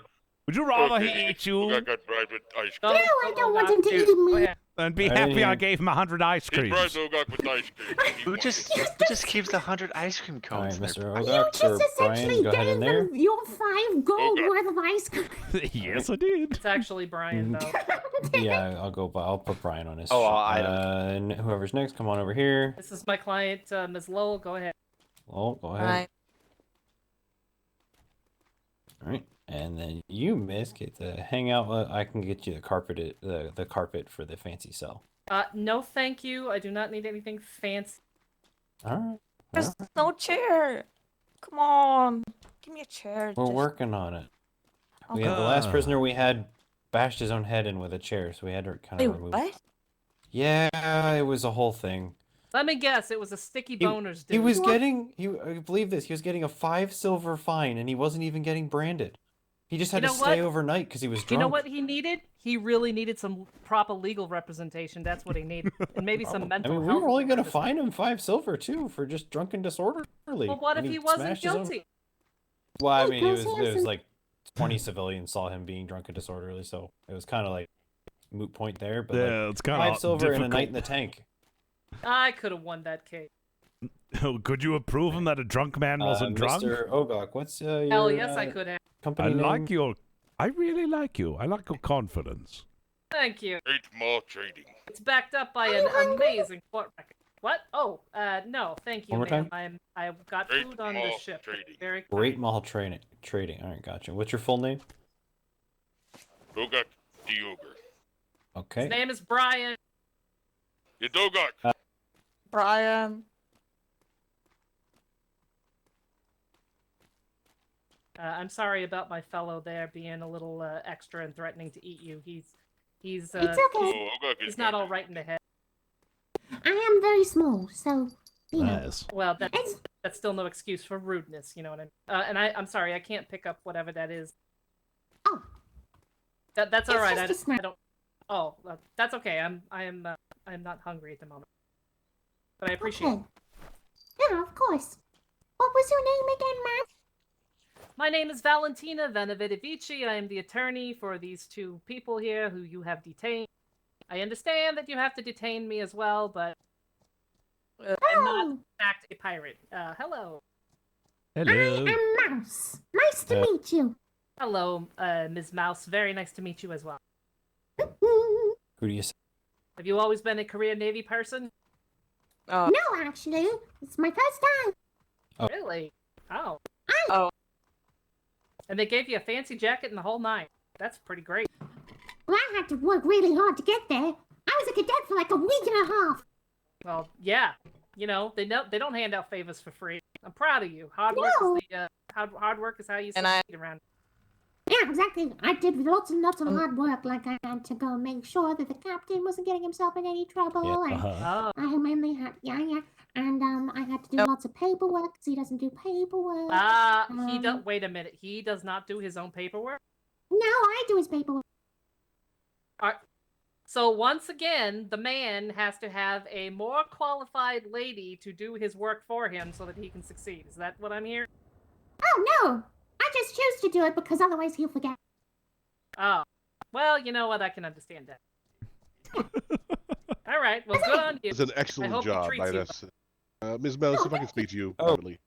Would you rather he Okay, eat you Ogak got bribed with ice No, cream. I don't want him to eat me. and be Right in happy I here. gave him 100 ice He bribed creams? Ogak with ice cream. Who just keeps 100 ice cream cones? Alright, in their Mr. You Ogak just or Brian, essentially go ahead gave in there. them your 5 gold Okay. worth of ice cream. Yes, I did. It's actually Brian, though. Yeah, I'll put Brian on his. Oh, I and whoever's next, come on over here. This is my client, Ms. Lowell. Go ahead. Oh, go ahead. Right. Alright. And then you, miss, get to hang out. I can get you the carpet for the fancy cell. No, thank you. I do not need anything fancy. Alright. There's no chair. Come on. Give me a chair. We're just- working on it. We Okay. had the last prisoner we had bashed his own head in with a chair, so we had to kind Wait, of remove. what? Yeah, it was a whole thing. Let me guess. It was a sticky He- boners dude. He was getting. I believe this. He was getting a 5 silver fine, and he wasn't even getting branded. He just had You to know stay what? overnight because he was drunk. You know what he needed? He really needed some proper legal representation. That's what he needed, and maybe some I mental mean, we health. were only gonna awareness. fine him 5 silver too for just drunken disorderly. Well, what if and he wasn't smashed his own- guilty? Well, I Hey, mean, it Bruce was Hanson. like 20 civilians saw him being drunk and disorderly, so it was kind of like moot point there. But Yeah, like, it's kinda 5 silver and a night difficult. in the tank. I could have won that case. Could you have proven that a drunk man wasn't drunk? Mr. Ogok, what's your Hell yes, I could have. company I name? like your. I really like you. I like your confidence. Thank you. 8 Mall Trading. It's backed up by an amazing court record. What? Oh, no, thank you, One more ma'am. I've got Great food on the Mall ship. Trading. Very Great Mall Trading. All right, gotcha. What's your full name? Ogak the Ogre. Okay. His name is Brian. You Dogak. Brian. I'm sorry about my fellow there being a little extra and threatening to eat you. He's It's okay. Oh, Ogak is he's not all right in the head. I am very small, so you know. Nice. Well, that's still no excuse for rudeness. You know what I mean? And I'm sorry, I can't pick up whatever that is. Oh. That's all It's right. just a I snack. don't. Oh, that's okay. I am not hungry at the moment. But I appreciate Okay. Yeah, of course. What was your name again, ma'am? My name is Valentina Venovidovici. I am the attorney for these two people here who you have detained. I understand that you have to detain me as well, but I'm not, in fact, a pirate. Hello. Hello. I am Mouse. Nice to meet you. Hello, Ms. Mouse. Very nice to meet you as well. Who do you say? Have you always been a Korean Navy person? No, actually, it's my first time. Oh. Really? Oh. Oh. And they gave you a fancy jacket and the whole nine. That's pretty great. Well, I had to work really hard to get there. I was a cadet for like a week and a half. Well, yeah. You know, they don't hand out favors for free. I'm proud of you. Hard work is the hard work is how you succeed around. Yeah, exactly. I did lots and lots of hard work. Like I had to go make sure that the captain wasn't getting himself in any trouble. Yeah, And I mainly had and I had to do lots of paperwork because he doesn't do paperwork. He does. Wait a minute. He does not do his own paperwork. No, I do his paperwork. So once again, the man has to have a more qualified lady to do his work for him so that he can succeed. Is that what I'm hearing? Oh no, I just choose to do it because otherwise he'll forget. Oh, well, you know what? I can understand that. All right, well, good on you. It's an I excellent hope he job, treats you Midas. Ms. Mouse, if I can speak to you privately.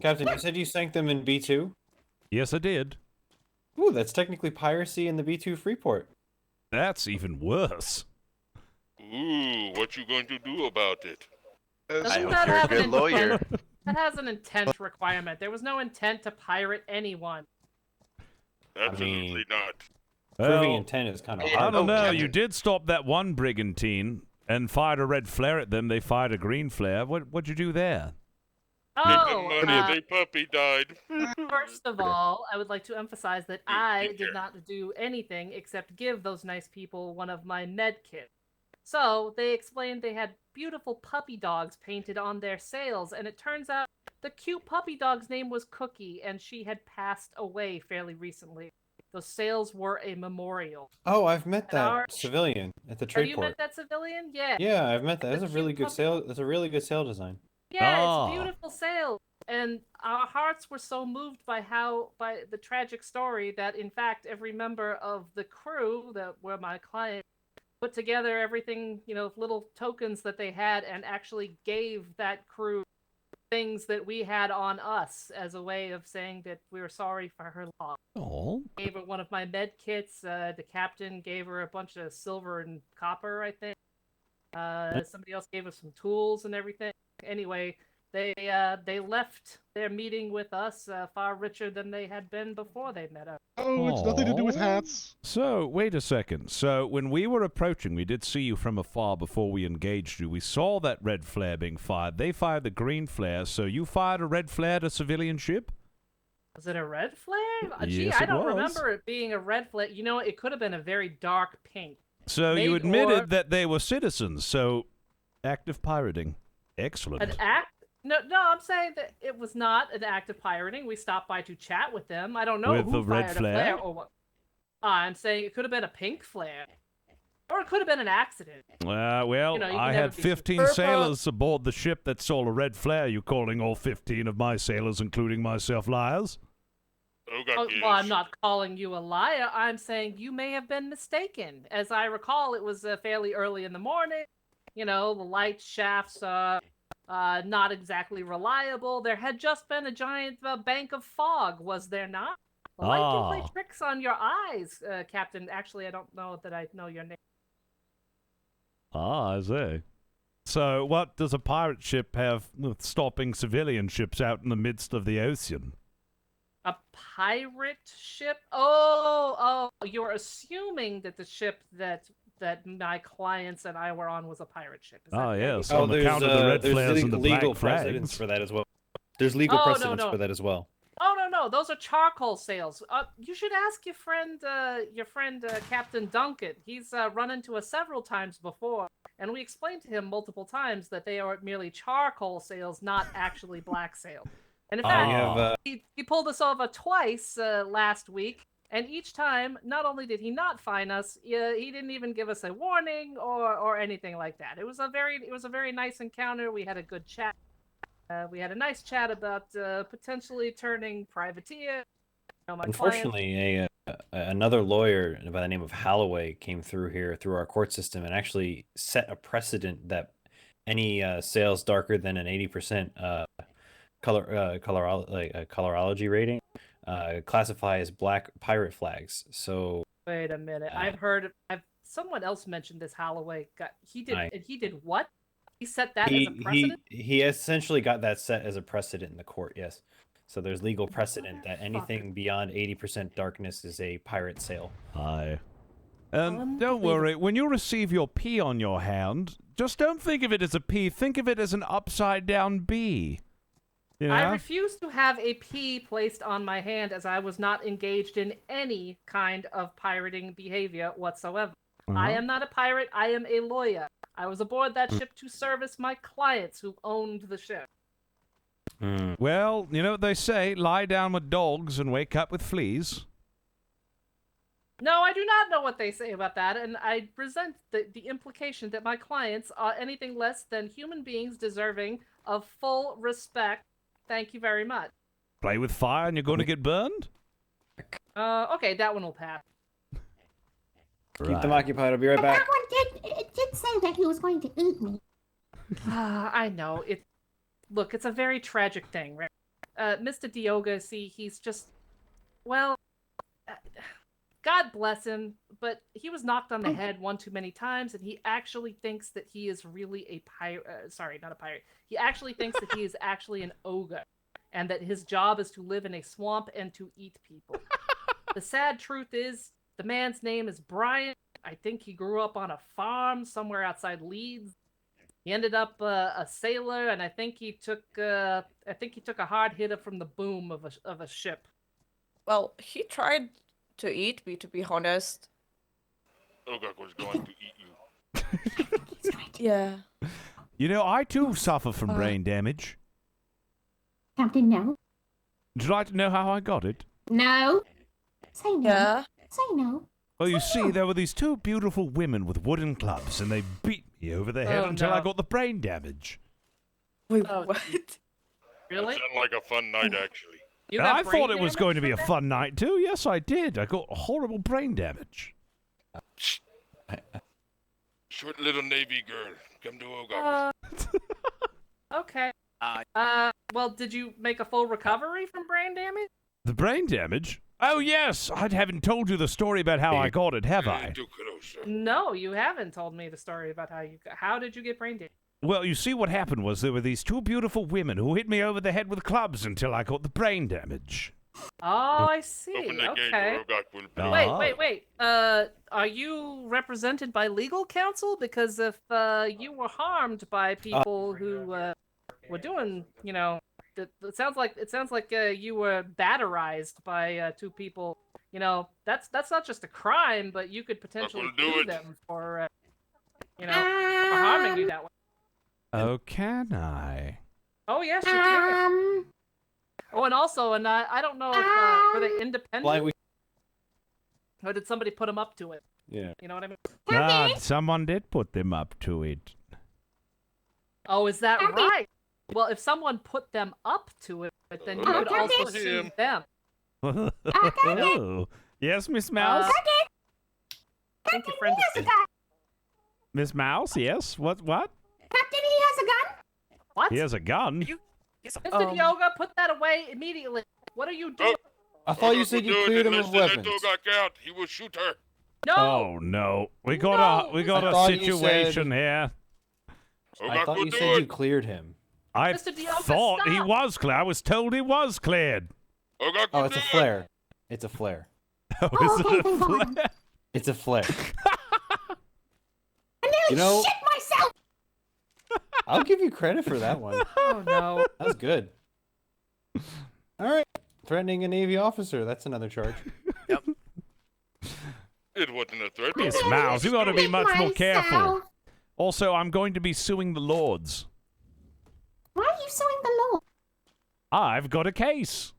Captain, you said you sank them in B2? Yes, I did. Ooh, that's technically piracy in the B2 Freeport. That's even worse. Ooh, what you going to do about it? Doesn't that have an intent? That has an intent requirement. There was no intent to pirate anyone. Absolutely not. Proving intent is kind of hard. I don't know. You did stop that one brigantine and fired a red flare at them. They fired a green flare. What'd you do there? Oh, the puppy died. First of all, I would like to emphasize that I did not do anything except give those nice people one of my med kits. So they explained they had beautiful puppy dogs painted on their sails, and it turns out the cute puppy dog's name was Cookie, and she had passed away fairly recently. Those sails were a memorial. Oh, I've met that civilian at the trade Have you port. met that civilian? Yeah. Yeah, I've met that. That's a really good sail. That's a really good sail design. Yeah, it's beautiful sail. And our hearts were so moved by the tragic story that, in fact, every member of the crew that were my client put together everything, little tokens that they had and actually gave that crew things that we had on us as a way of saying that we were sorry for her loss. Oh. Gave her one of my med kits. The captain gave her a bunch of silver and copper, I think. Somebody else gave us some tools and everything. Anyway, they left their meeting with us far richer than they had been before they met us. Oh, it's nothing to do with hats. So, wait a second. So, when we were approaching, we did see you from afar before we engaged you. We saw that red flare being fired. They fired the green flare, so you fired a red flare at a civilian ship? Was it a red flare? Gee, Yes, I it don't was. remember it being a red flare. It could have been a very dark pink. So, you admitted that they were citizens, so active pirating. Excellent. An act? No, I'm saying that it was not an act of pirating. We stopped by to chat with them. I don't know With who the red fired flare? a flare or what. I'm saying it could have been a pink flare. Or it could have been an accident. Well, You can I never had be 15 sure. sailors aboard the ship that saw a red flare. You calling all 15 of my sailors, including myself, liars? Oh, well, I'm not calling you a liar. I'm saying you may have been mistaken. As I recall, it was fairly early in the morning. The light shafts are not exactly reliable. There had just been a giant bank of fog, was there not? The light can play tricks on your eyes, Captain. Actually, I don't know that I know your name. I see. So, what does a pirate ship have with stopping civilian ships out in the midst of the ocean? A pirate ship? Oh, you're assuming that the ship that my clients and I were on was a pirate ship. Is that Oh, the yes. idea? On account of the red there's flares and the legal black precedents flags. for that as well. There's legal Oh, precedents no. for that as well. Oh no, those are charcoal sails. You should ask your friend Captain Duncan. He's run into us several times before, and we explained to him multiple times that they are merely charcoal sails, not actually black sails. And in fact, he pulled us over twice last week, and each time, not only did he not fine us, he didn't even give us a warning or anything like that. It was a very nice encounter. We had a good chat. We had a nice chat about potentially turning privateer. Unfortunately, another lawyer by the name of Holloway came through our court system and actually set a precedent that any sales darker than an 80% colorology rating classify as black pirate flags. So Wait a minute. Someone else mentioned this Holloway. He did what? He set that as a precedent? he essentially got that set as a precedent in the court, yes. So there's legal precedent that anything beyond 80% darkness is a pirate sail. Aye. And don't worry, when you receive your P on your hand, just don't think of it as a P, think of it as an upside-down B. You know? I refuse to have a P placed on my hand as I was not engaged in any kind of pirating behavior whatsoever. I am not a pirate, I am a lawyer. I was aboard that ship to service my clients who owned the ship. Well, you know what they say, lie down with dogs and wake up with fleas. No, I do not know what they say about that, and I present the implication that my clients are anything less than human beings deserving of full respect. Thank you very much. Play with fire and you're going to get burned? Okay, that one will pass. Keep them occupied. I'll be right back. That one did say that he was going to eat me. I know. Look, it's a very tragic thing, right? Mr. Dioga, see, he's just... Well... God bless him, but he was knocked on the head one too many times, and he actually thinks that he is really a pirate. Sorry, not a pirate. He actually thinks that he is actually an ogre, and that his job is to live in a swamp and to eat people. The sad truth is, the man's name is Brian. I think he grew up on a farm somewhere outside Leeds. He ended up a sailor, and I think he took a hard hitter from the boom of a ship. Well, he tried to eat me, to be honest. Ogak was going to eat you. Yeah. You know, I too suffer from brain damage. Captain, no. Would you like to know how I got it? No. Say no. Yeah. Say no. Well, you see, there were these two beautiful women with wooden clubs, and they beat me over the head until I got the brain damage. Wait, what? Really? That sounded like a fun night, actually. I thought it was going to be a fun night too. Yes, I did. I got horrible brain damage. Short little Navy girl, come to Ogak. Okay. Well, did you make a full recovery from brain damage? The brain damage? Oh, yes. I haven't told you the story about how I got it, have I? No, you haven't told me the story about how did you get brain damage? Well, you see, what happened was there were these two beautiful women who hit me over the head with clubs until I got the brain damage. Oh, I see. Okay. Wait. Are you represented by legal counsel? Because if you were harmed by people who were doing, you know, it sounds like you were batterized by two people. You know, that's not just a crime, but you could potentially sue them for, for harming you that way. Oh, can I? Oh, yes, you can. Oh, and also, I don't know if were they independent? Or did somebody put them up to it? Yeah. You know what I mean? Ah, someone did put them up to it. Oh, is that right? Well, if someone put them up to it, then you could also sue them. Oh, yes, Miss Mouse? I think your friend is... Miss Mouse, yes? What? Captain, he has a gun? What? He has a gun? Mr. Dioga, put that away immediately. What are you doing? I thought you said you cleared him of weapons. Out. He will shoot her. No. Oh no, we got a situation here. I thought you said you cleared him. I Mr. Dioga, thought he stop. was cleared. I was told he was cleared. Oh, it's a flare. It's a flare. Oh, is it a flare? It's a flare. I nearly shit myself. I'll give you credit for that one. Oh no, that was good. All right, threatening a Navy officer. That's another charge. Yep. It wasn't a threat. Miss Mouse, you got to be much more careful. Also, I'm going to be suing the Lords. Why are you suing the Lord? I've got a case.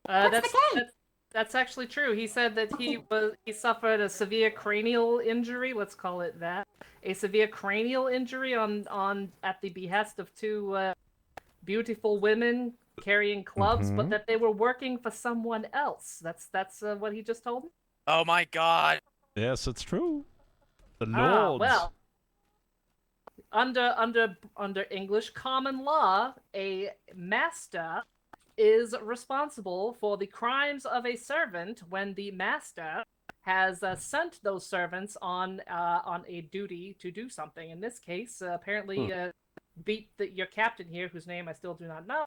That's actually true. He said that he suffered a severe cranial injury. Let's call it that. A severe cranial injury at the behest of two beautiful women carrying clubs, but that they were working for someone else. That's what he just told me. Oh my God. Yes, it's true. The Lords. Well, under English common law, a master is responsible for the crimes of a servant when the master has sent those servants on a duty to do something. In this case, apparently beat your captain here, whose name I still do not know,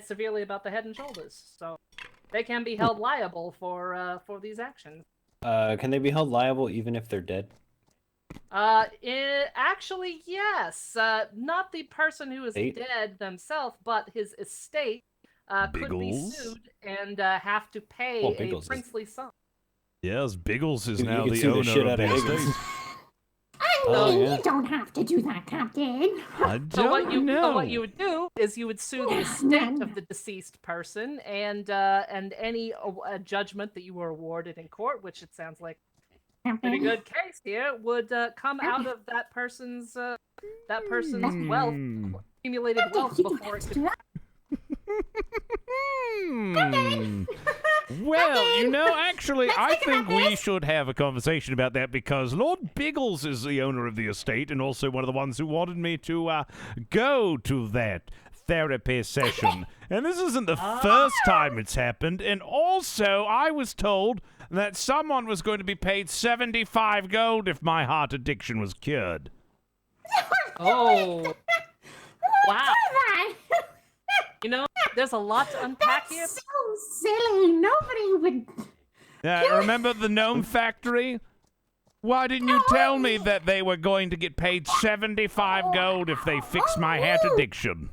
severely about the head and shoulders. So they can be held liable for these actions. Can they be held liable even if they're dead? Actually, yes. Not the person who is dead themselves, but his estate could be sued and have to pay a princely sum. Yes, Biggles is You now can the sue the owner shit of out the of Higgins. estate. I mean, you don't have to do that, Captain. So what you would do is you would sue the estate of the deceased person and any judgment that you were awarded in court, which it sounds like a pretty good case here, would come out of that person's wealth, accumulated wealth before it could. Well, you know, actually, I think we should have a conversation about that because Lord Biggles is the owner of the estate and also one of the ones who wanted me to go to that therapy session. And this isn't the first time it's happened. And also, I was told that someone was going to be paid 75 gold if my heart addiction was cured. Oh. Wow. You know, there's a lot to unpack here. So silly. Nobody would. Remember the gnome factory? Why didn't you tell me that they were going to get paid 75 gold if they fixed my heart addiction?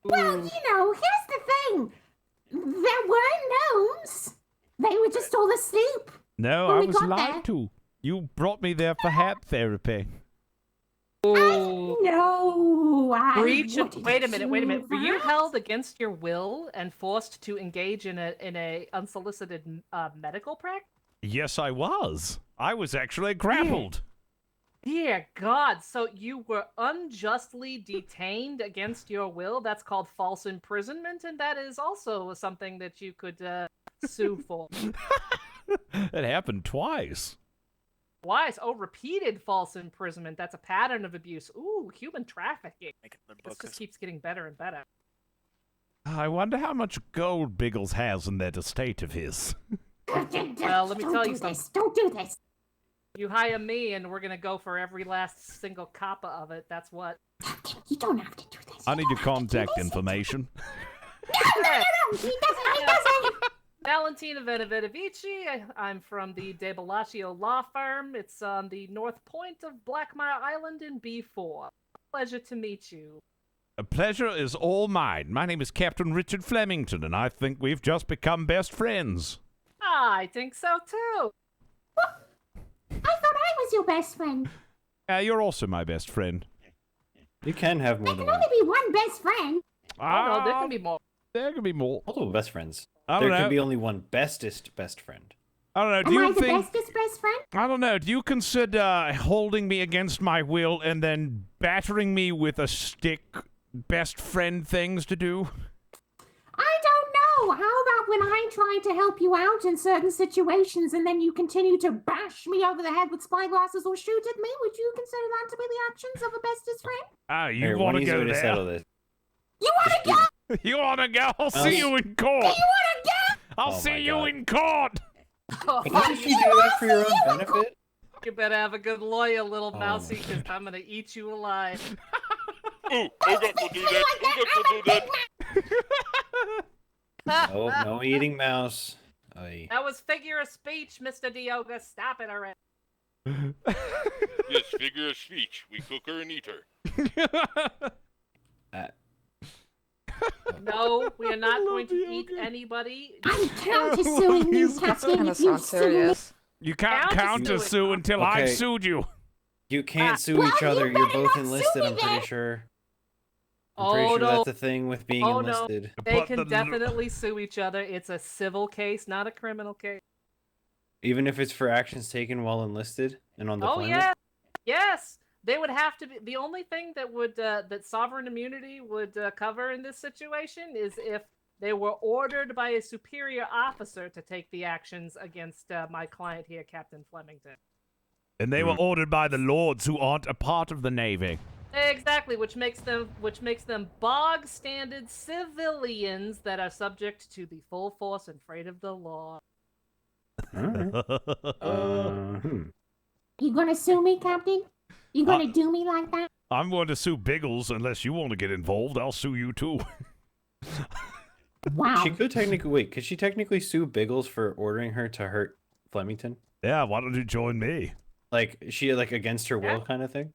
Well, you know, here's the thing. There were gnomes. They were just all asleep. No, when I we was got lied there. to. You brought me there for hat therapy. No, Breach of, wait a minute. Were you held against your will and forced to engage in a unsolicited medical practice? Yes, I was. I was actually grappled. Dear God, so you were unjustly detained against your will? That's called false imprisonment, and that is also something that you could sue for. It happened twice. Twice? Oh, repeated false imprisonment. That's a pattern of abuse. Ooh, human trafficking. This just keeps getting better and better. I wonder how much gold Biggles has in that estate of his. Well, let me tell you something. Don't do this. You hire me, and we're gonna go for every last single copper of it. That's what. You don't have to do this. I need your contact information. No, he doesn't. Valentina Venevitovici. I'm from the De Bellaccio law firm. It's on the north point of Blackmire Island in B4. Pleasure to meet you. A pleasure is all mine. My name is Captain Richard Flemington, and I think we've just become best friends. I think so too. I thought I was your best friend. You're also my best friend. You can have more There than can one. only be one best friend. Oh no, there can be more. There can be more. Multiple best friends. I don't There know. can be only one bestest best friend. I don't know. Do Am I you the think? bestest best friend? I don't know. Do you consider holding me against my will and then battering me with a stick best friend things to do? I don't know. How about when I try to help you out in certain situations and then you continue to bash me over the head with spyglasses or shoot at me? Would you consider that to be the actions of a bestest friend? Ah, you Here, want one to easy go way to settle there? this. You want to go? You want to go? I'll see you in court. You want to go? I'll Oh see my you God. in court. Can't you do that for your own benefit? You better have a good lawyer, little Oh mousy, because I'm gonna eat you alive. Ooh, I got to do that. I got to do that. Oh, no eating mouse. Oy. That was figure of speech, Mr. Dioga. Stop it already. Yes, figure of speech. We cook her and eat her. No, we are not going to eat anybody. I'm counter-suing you, Captain, if you sue me. You can't counter sue until I've Okay. sued you. You can't sue well, each you other. You're better both not sue enlisted, me I'm pretty then. sure. I'm Oh, pretty sure no. that's a thing with being Oh, no. enlisted. They But can the- definitely sue each other. It's a civil case, not a criminal case. Even if it's for actions taken while enlisted and on Oh deployment? yeah, yes. They would have to be the only thing that would that sovereign immunity would cover in this situation is if they were ordered by a superior officer to take the actions against my client here, Captain Flemington. And they were ordered by the lords who aren't a part of the Navy. Exactly, which makes them bog standard civilians that are subject to the full force and freight of the law. Alright. You gonna sue me, Captain? You gonna do me like that? I'm going to sue Biggles unless you want to get involved. I'll sue you too. Wow. She could technically wait. Could she technically sue Biggles for ordering her to hurt Flemington? Yeah. Why don't you join me? Like she like against her will kind of thing.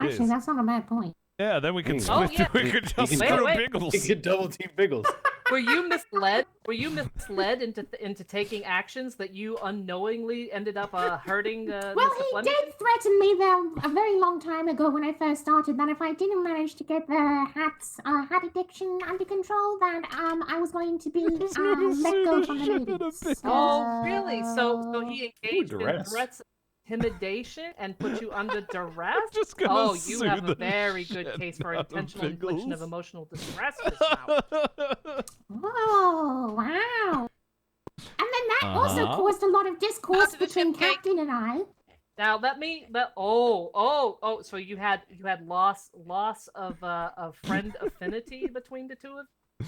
Actually, that's not a bad point. Yeah. Then we can Oh, split. yeah. We could just screw Biggles. You could double team Biggles. Were you misled? Were you misled into taking actions that you unknowingly ended up hurting? Well, Mr. he Flemington? did threaten me there a very long time ago when I first started that if I didn't manage to get the hat addiction under control, that I was going to be let go from the Navy. Oh, really? So he engaged in duress. threats, intimidation, and put you under duress? just gonna Oh, you sue have a the very good shit case for out of intentional infliction of Biggles. emotional distress. Miss Mouse. Oh, wow. And then that also caused a lot of discourse between Captain and I. Now so you had loss of friend affinity between the two of you?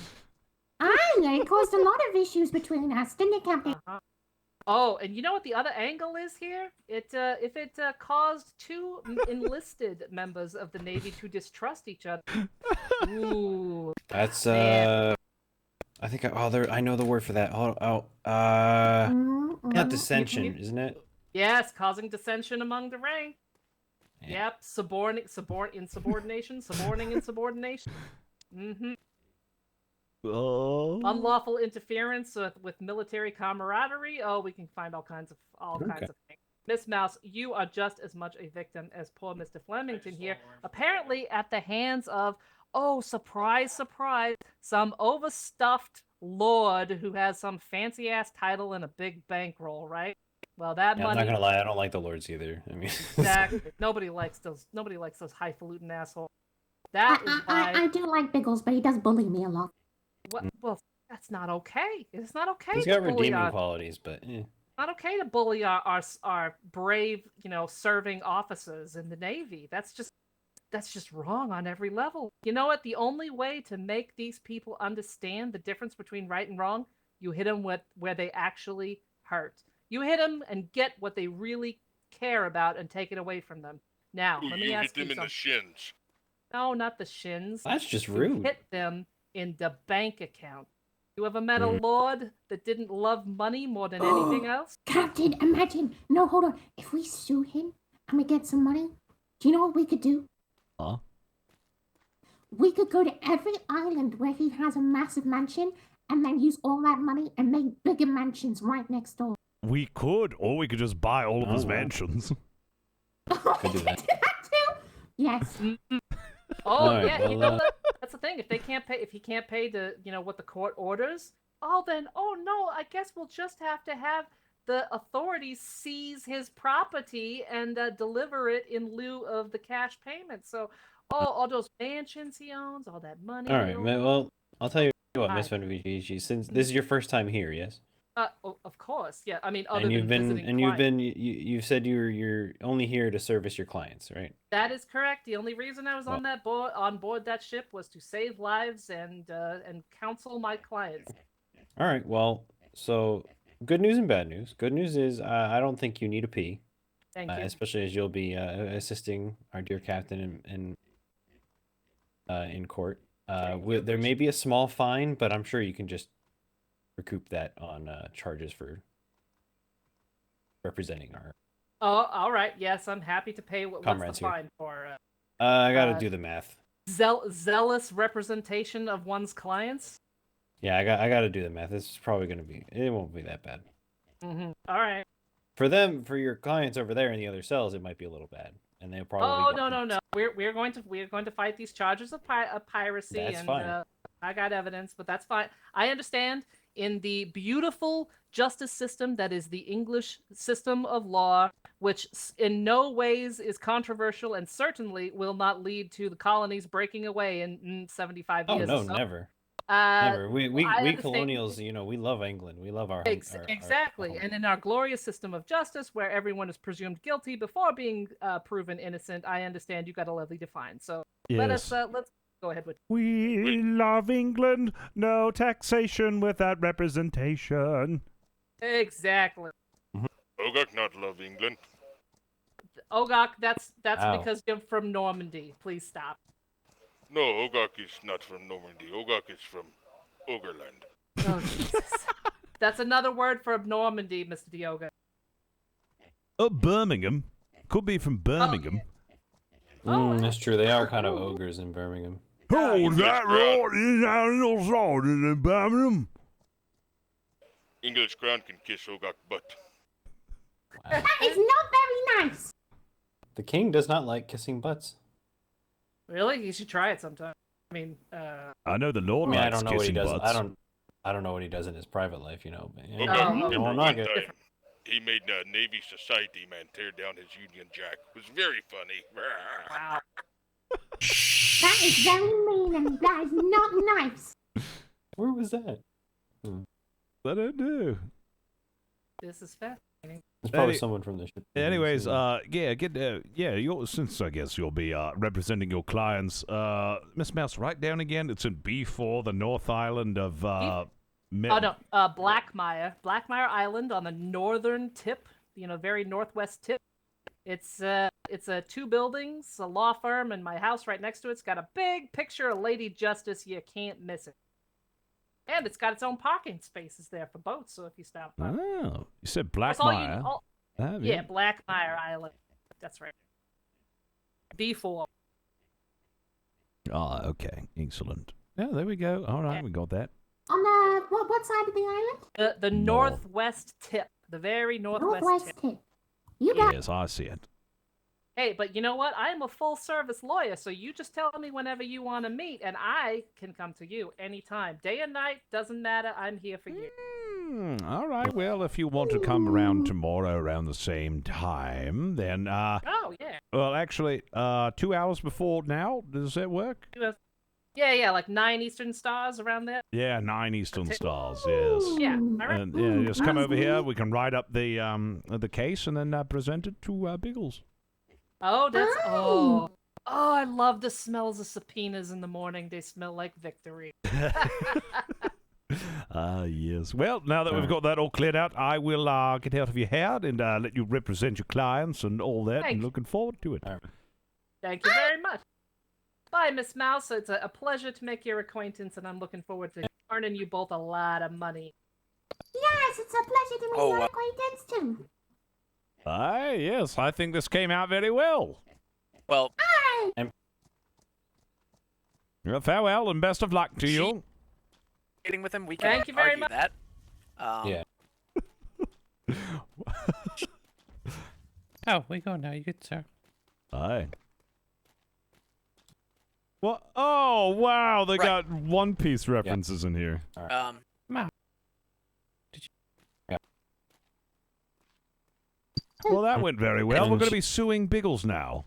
It caused a lot of issues between us, didn't it, Captain? Oh, and you know what the other angle is here? If it caused two enlisted members of the Navy to distrust each other. Ooh. That's Man. I think I know the word for that. Not dissension, isn't it? Yes, causing dissension among the rank. Yep, insubordination, suborning insubordination. Mm-hmm. Oh. Unlawful interference with military camaraderie. Oh, we can find all kinds of things. Miss Mouse, you are just as much a victim as poor Mr. Flemington here. Apparently, at the hands of, oh, surprise, surprise, some overstuffed lord who has some fancy ass title and a big bankroll, right? Well, that Yeah, money. I'm not gonna lie, I don't like the lords either. I mean, Exactly. Nobody likes those highfalutin assholes. That is why. I do like Biggles, but he does bully me a lot. Well, that's not okay. It's not okay. he's to got bully redeeming qualities, but not okay to bully our brave, serving officers in the Navy. That's just wrong on every level. You know what? The only way to make these people understand the difference between right and wrong, you hit them where they actually hurt. You hit them and get what they really care about and take it away from them. Now, let me ask you something. hit them in the shins. No, not the shins. That's just You rude. hit them in the bank account. You ever met a lord that didn't love money more than anything else? Captain, imagine. No, hold on. If we sue him and we get some money, do you know what we could do? Huh? We could go to every island where he has a massive mansion and then use all that money and make bigger mansions right next door. We could, or we could just buy all of his mansions. Could do that. Yes. Oh, right, yeah, that's the thing. If he can't pay the, what the court orders, then, no, I guess we'll just have to have the authorities seize his property and deliver it in lieu of the cash payment. So, all those mansions he owns, all that money. All right, well, I'll tell you what, Miss Hi. Venvici, since this is your first time here, yes? Of course, yeah. I mean, other And than you've said you're only here to service your clients, right? That is correct. The only reason I was on board that ship was to save lives and counsel my clients. All right, well, so good news and bad news. Good news is I don't think you need a P. Thank you. Especially as you'll be assisting our dear captain in court. There may be a small fine, but I'm sure you can just recoup that on charges for representing our. Oh, all right. Yes, I'm happy to pay. What's the Comrades here. fine for? I gotta do the math. Zealous representation of one's clients. Yeah, I gotta do the math. This is probably gonna be. It won't be that bad. Mm-hmm. All right. For your clients over there in the other cells, it might be a little bad, and they'll probably. Oh no. We're going to fight these charges of piracy. That's and fine. I got evidence, but that's fine. I understand. In the beautiful justice system that is the English system of law, which in no ways is controversial and certainly will not lead to the colonies breaking away in 75 years. Oh no, never. Never. We I understand- colonials, you know, we love England. We love our exactly. And in our glorious system of justice, where everyone is presumed guilty before being proven innocent, I understand you got a lovely define. So let's go ahead with. We love England. No taxation without representation. Exactly. Ogak not love England. Ogak, that's Ow. because you're from Normandy. Please stop. No, Ogak is not from Normandy. Ogak is from Ogreland. Oh, Jesus. That's another word for Normandy, Mr. Diogo. Oh, Birmingham. Could be from Birmingham. That's true. They are kind of ogres in Birmingham. Oh, that right? Is that no salt in Birmingham? English crown can kiss Ogak butt. That is not very nice. The king does not like kissing butts. Really? You should try it sometime. I mean, I know the Lord I mean, I likes don't know what he kissing does. butts. I don't know what he does in his private life, you know. But, Ogak I remember won't one knock it. time he made the Navy Society man tear down his Union Jack. It was very funny. Wow. That is very mean and that is not nice. Where was that? I don't know. This is fascinating. It's probably someone from the ship. Anyways, since I guess you'll be representing your clients, Miss Mouse, write down again. It's in B4, the North Island of Blackmire Island on the northern tip, very northwest tip. It's 2 buildings, a law firm, and my house right next to it's got a big picture of Lady Justice. You can't miss it. And it's got its own parking spaces there for boats, so if you stop by. Oh, you said That's all Blackmire. yeah, Blackmire Island. That's right. B4. Oh, okay. Excellent. Yeah, there we go. All right, we got that. On the what side of the island? The northwest tip. The very northwest tip. You got Yes, I see it. Hey, but you know what? I am a full-service lawyer, so you just tell me whenever you want to meet, and I can come to you anytime. Day and night, doesn't matter. I'm here for you. All right. Well, if you want to come around tomorrow around the same time, then Oh, yeah. well, actually, 2 hours before now. Does that work? Yeah, like 9 Eastern Stars around there. Yeah, 9 Eastern Stars. Yes. Yeah, all right. And yeah, just come over here. We can write up the case and then present it to Biggles. Oh, that's oh, I love the smells of subpoenas in the morning. They smell like victory. Yes. Well, now that we've got that all cleared out, I will get out of your hair and let you represent your clients and all that. Thank and you. looking forward to it. Thank you very much. Bye, Miss Mouse. It's a pleasure to make your acquaintance, and I'm looking forward to earning you both a lot of money. Yes, it's a pleasure to meet your acquaintance too. Aye, yes. I think this came out very well. Well, Well, farewell and best of luck to you. meeting with him, we can Thank you very argue much. that. Yeah. Oh, we go now. You good, sir? Aye. What? Oh, wow. They got One Piece references in here. Well, that went very well. We're going to be suing Biggles now.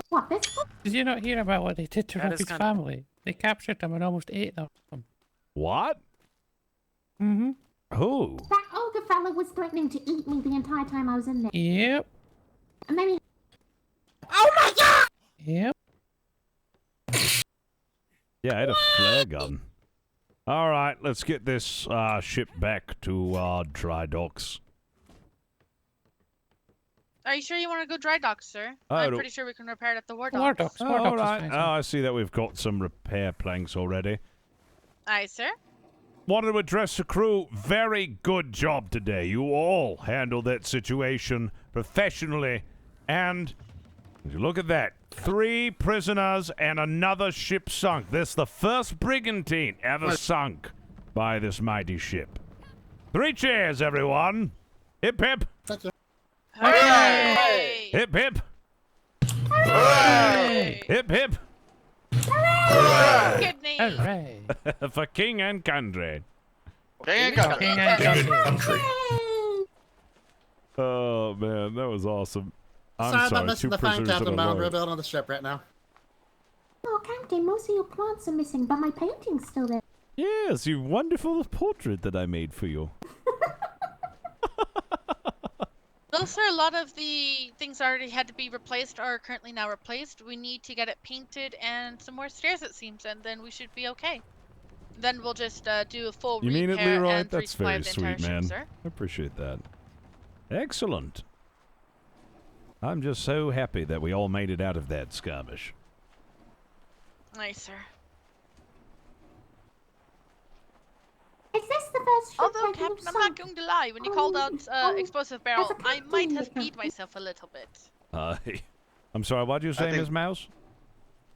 What, this one? Did you not hear about what they did to That is Robbie's kinda- family? They captured them and almost ate them. What? Mm-hmm. Who? That ogre fella was threatening to eat me the entire time I was in there. Yep. And then he... Oh my god! Yep. Yeah, I had a flare gun. All right, let's get this ship back to dry docks. Are you sure you want to go dry dock, sir? Oh, I'm no. pretty sure we can repair it at the war War docks. docks. War Oh, docks all is right. fine, Oh, I see that we've got some repair planks already. Aye, sir. Wanted to address the crew. Very good job today. You all handled that situation professionally. And if you look at that, 3 prisoners and another ship sunk. This is the first brigantine ever sunk by this mighty ship. 3 cheers, everyone. Hip, hip. Hooray! Hip, hip. Hooray! Hip, hip. Kidney! Hooray. For king and country. King and country. Oh, man, that was awesome. I'm Sorry sorry, about missing 2 the fine prisoners captain, and a but I'm lord. rebuilding on the ship right now. Oh, Captain, most of your plants are missing, but my painting's still there. Yes, you wonderful portrait that I made for you. Well, sir, a lot of the things already had to be replaced are currently now replaced. We need to get it painted and some more stairs, it seems, and then we should be okay. Then we'll just do a full You mean it, repair Leroy? and That's resupply very of the entire sweet, ship, man. sir. I appreciate that. Excellent. I'm just so happy that we all made it out of that skirmish. Nice, sir. Is this the first ship Although, that you've Captain, I'm not sunk? going to lie. When you called out explosive barrel, I might have peed myself a little bit. I'm sorry, what did you say, Ms. Mouse?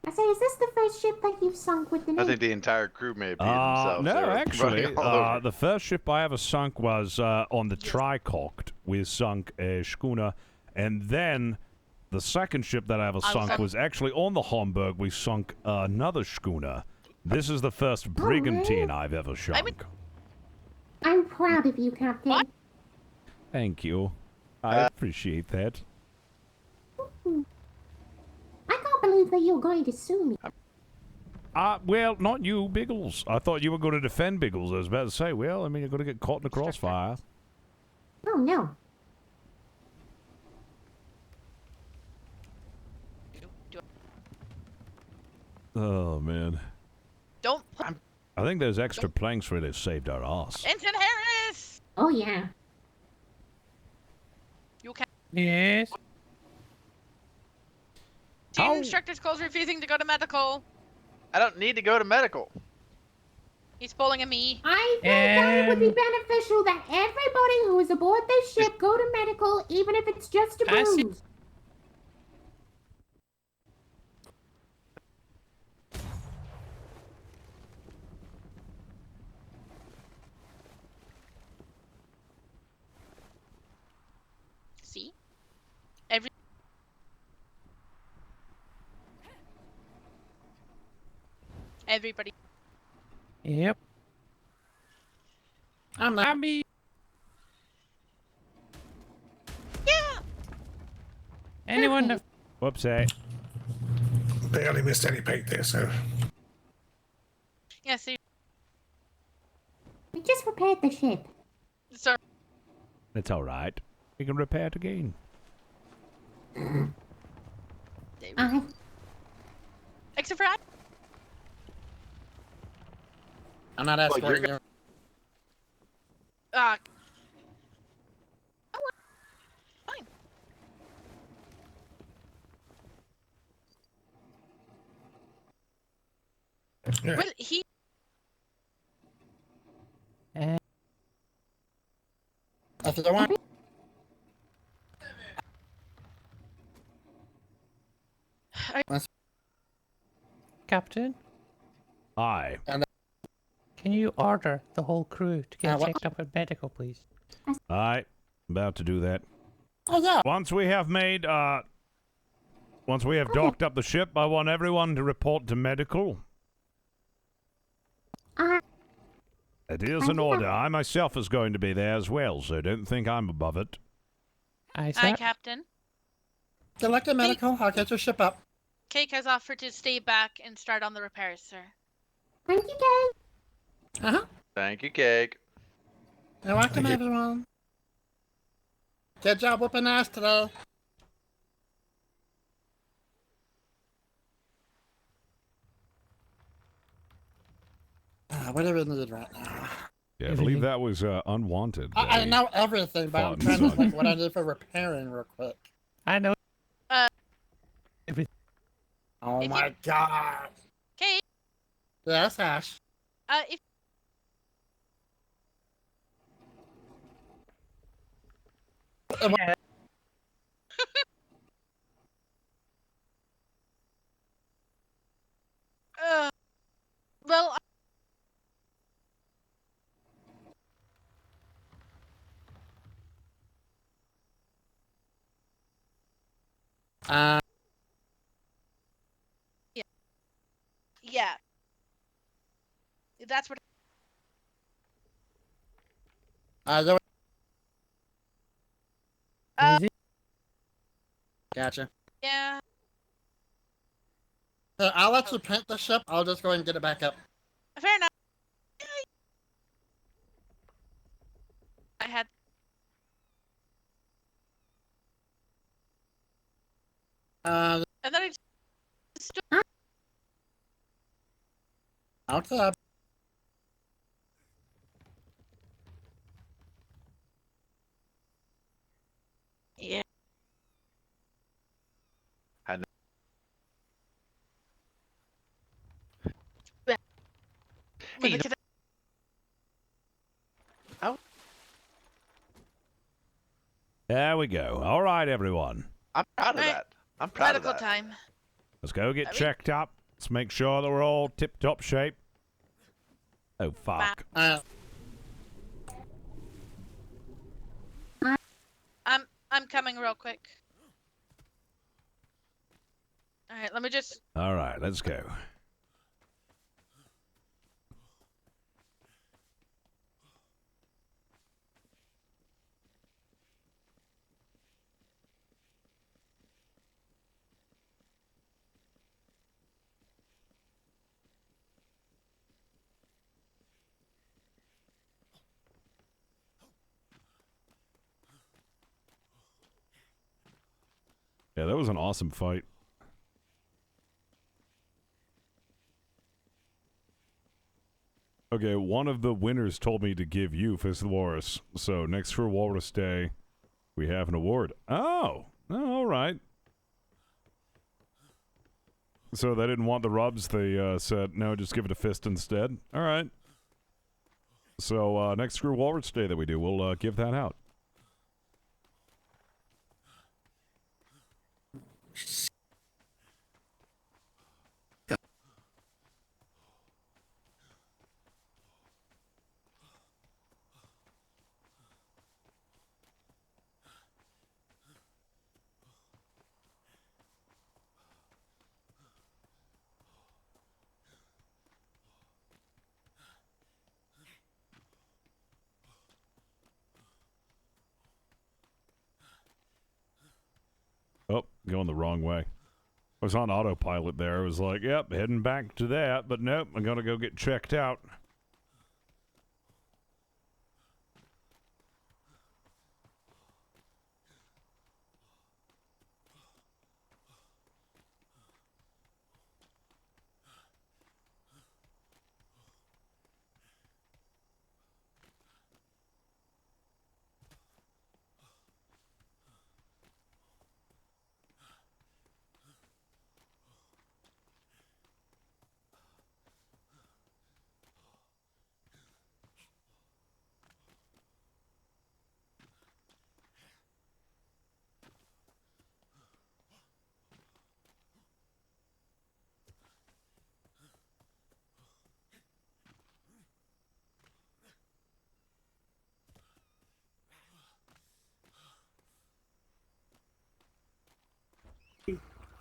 I say, is this the first ship that you've sunk with the I Navy? think the entire crew may have peed themselves. No, They were actually, running all over. the first ship I ever sunk was on the Tricocked. We sunk a schooner, and then the second ship that I ever sunk was actually on the Hamburg. We sunk another schooner. This is the first brigantine I've ever sunk. I'm proud of you, Captain. What? Thank you. I appreciate that. I can't believe that you're going to sue me. Well, not you, Biggles. I thought you were going to defend Biggles. I was about to say, well, I mean, you're going to get caught in the crossfire. Oh, no. Oh, man. Don't. I think those extra planks really saved our ass. Ensign Harris! Oh, yeah. You can. Yes. Team instructor's calls refusing to go to medical. I don't need to go to medical. He's pulling a me. I think that it would be beneficial that everybody who is aboard this ship go to medical, even if it's just a bruise. See? Everybody. Yep. I'm happy. Yeah. Anyone? Whoopsie. Barely missed any paint there, sir. Yeah, see. We just repaired the ship. Sir. That's all right. We can repair it again. Except for I'm not escorting you. Fine. Well, he. If you want. Captain? Aye. Can you order the whole crew to get checked up at medical, please? Aye. About to do that. Oh, yeah. Once we have docked up the ship, I want everyone to report to medical. It is an order. I myself is going to be there as well, so don't think I'm above it. Aye, Aye, Captain. Good luck to medical. I'll get your ship up. Cake has offered to stay back and start on the repairs, sir. Thank you, Cake. Uh-huh. Thank you, Cake. You're welcome, everyone. Good job whooping ass today. What do we need right now? Yeah, I believe that was unwanted. I know everything, but I'm trying to think what I need for repairing real quick. I know. Oh my god. Cake. Yes, Ash. If. Well. Yeah. That's what. Gotcha. Yeah. I'll let you paint the ship. I'll just go and get it back up. Fair enough. I had. And then I stood. Okay. Yeah. And Hey, There we go. All right, everyone. I'm proud of that. I'm proud medical of that. time. Let's go get checked up. Let's make sure that we're all tip-top shape. Oh, fuck. I'm coming real quick. All right, let me just. All right, let's go. Yeah, that was an awesome fight. Okay, one of the winners told me to give you Fist of the Walrus. So next for Walrus Day, we have an award. Oh, all right. So they didn't want the rubs. They said, no, just give it a fist instead. All right. So next for Walrus Day that we do, we'll give that out. Oh, going the wrong way. I was on autopilot there. I was like, yep, heading back to that, but nope, I'm going to go get checked out.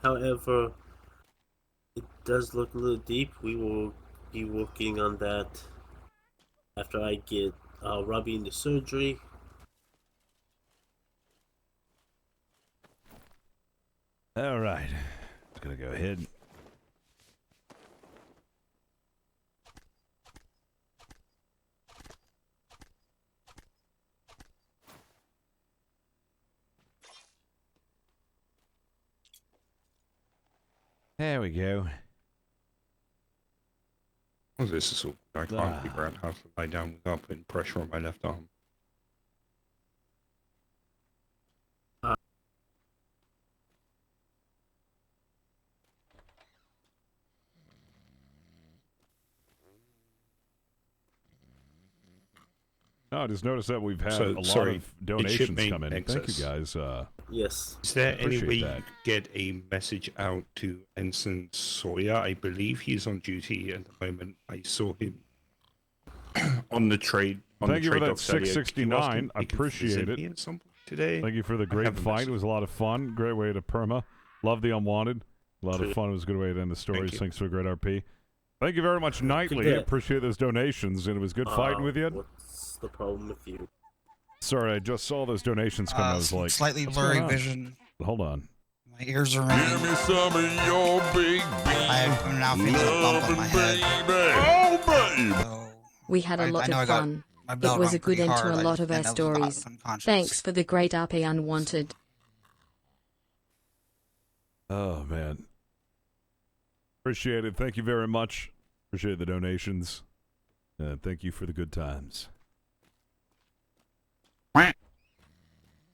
However, it does look a little deep. We will be working on that after I get Robbie into surgery. All right. Just going to go ahead. There we go. Oh, this is all. I can't figure out how to lie down without putting pressure on my left arm. No, I just noticed that we've had So, a lot sorry, of it donations should make come in. Thank excess. you, guys. Yes. Is there any appreciate way you that. could get a message out to Ensign Sawyer? I believe he's on duty at the moment. I saw him on the trade. On Thank the you for trade that docks earlier. Could you ask 669. him I if he could appreciate visit it. me at some point today? Thank you for the I great have a fight. message. It was a lot of fun. Great way to perma. Love the unwanted. A lot of fun. It was a good way to end the stories. you. Thanks for a great RP. Thank you very much, Nightly. Yeah. Appreciate those donations, and it was good fighting with you. What's the problem with you? Sorry, I just saw those donations come. I was like, Slightly "What's blurry going on?" vision. Hold on. My My ears are Give ringing. me some of your big I'm now feeling a bump on my head. Oh, baby! We had a lot know I of got fun. my It bell was rung a good pretty end to hard. a I lot just of our didn't know if I was stories. unconscious. Thanks for the great RP Unwanted. Oh, man. Appreciate it. Thank you very much. Appreciate the donations. Thank you for the good times.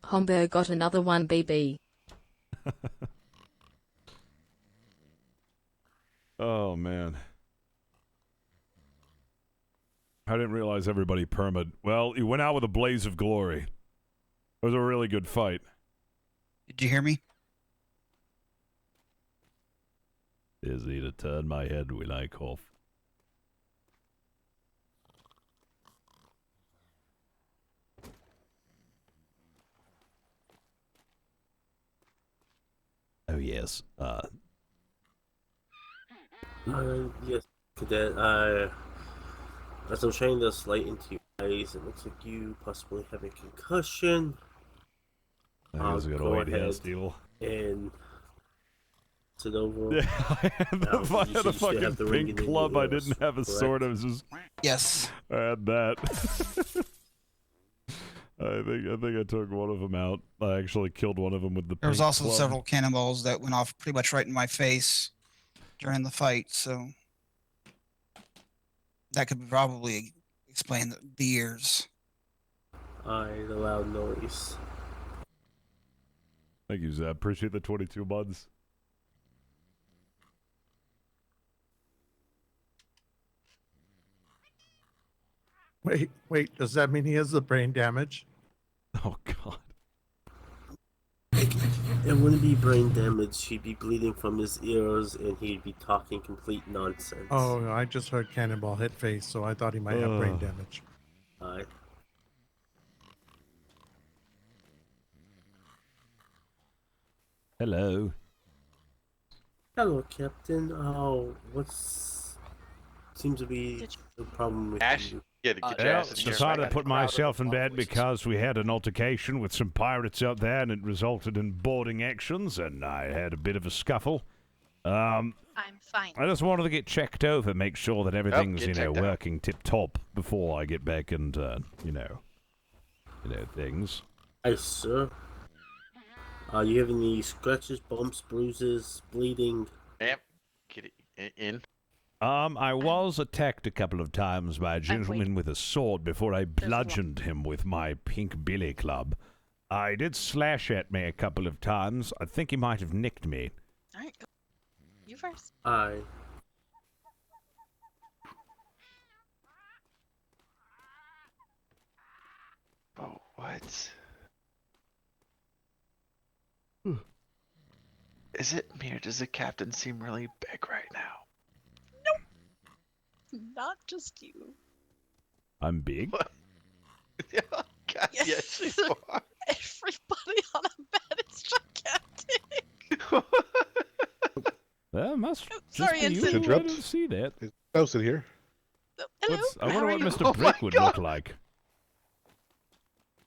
Homburg got another one, BB. Oh, man. I didn't realize everybody perma'd. Well, you went out with a blaze of glory. It was a really good fight. Did you hear me? Easy to turn my head when I cough. Oh, yes. Yes, Cadet. As I'm shining this light into your eyes, it looks like you possibly have a concussion. I guess we gotta Go wait here, ahead Steel. and sit over. Yeah, I had the, You I had should a still have fucking the ringing pink in your club. I ears, didn't have a sword. I was just... Yes. I had that. I think I took one of them out. I actually killed one of them with the There was pink also club. several cannonballs that went off pretty much right in my face during the fight, so that could probably explain the ears. The loud noise. Thank you, Zeb. Appreciate the 22 buds. Wait, does that mean he has the brain damage? Oh, God. It wouldn't be brain damage. He'd be bleeding from his ears, and he'd be talking complete nonsense. Oh, I just heard cannonball hit face, so I thought he might have brain damage. Hello. Hello, Captain. What's seems to be the problem with you? Well, decided to put myself in bed because we had an altercation with some pirates out there, and it resulted in boarding actions, and I had a bit of a scuffle. I'm fine. I just wanted to get checked over, make sure that everything's, get checked out. working tip-top before I get back and, things. Hi, sir. You have any scratches, bumps, bruises, bleeding? Yep. Get it in. I was attacked a couple of times by a gentleman with a sword before I bludgeoned him with my pink billy club. I did slash at me a couple of times. I think he might have nicked me. Alright, go. You first. Aye. Oh, what? Is it me or does the captain seem really big right now? Not just you. I'm big? Yeah, God, yes, you are. Everybody on a bed is gigantic. Well, must sorry, just be Ensign. you. I didn't see that. Is Nelson here? Hello. I wonder what How are Mr. you? Brick would look like.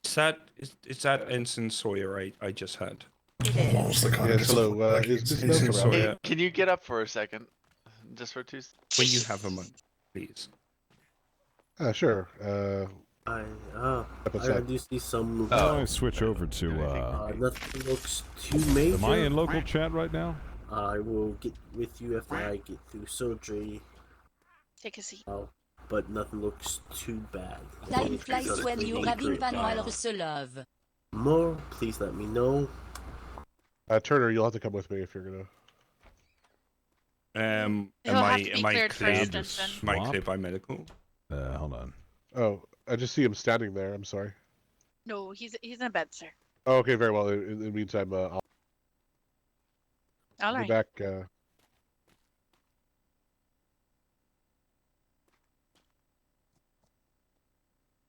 Is that Ensign Sawyer I just had? Yes, hello. Is Ensign Nelson around? Sawyer. Can you get up for a second? Just for 2 seconds? When you have a moment, please. Sure. I outside. do see some. I switch over to, Nothing looks too major. am I in local chat right now? I will get with you after I get through surgery. Take a seat. But nothing looks too bad. Time flies when you're having fun while also love. More, please let me know. Turner, you'll have to come with me if you're gonna. Am I cleared? Am I cleared by medical? Hold on. Oh, I just see him standing there. I'm sorry. No, he's in a bed, sir. Oh, okay, very well. In the meantime, I'll All be right. back.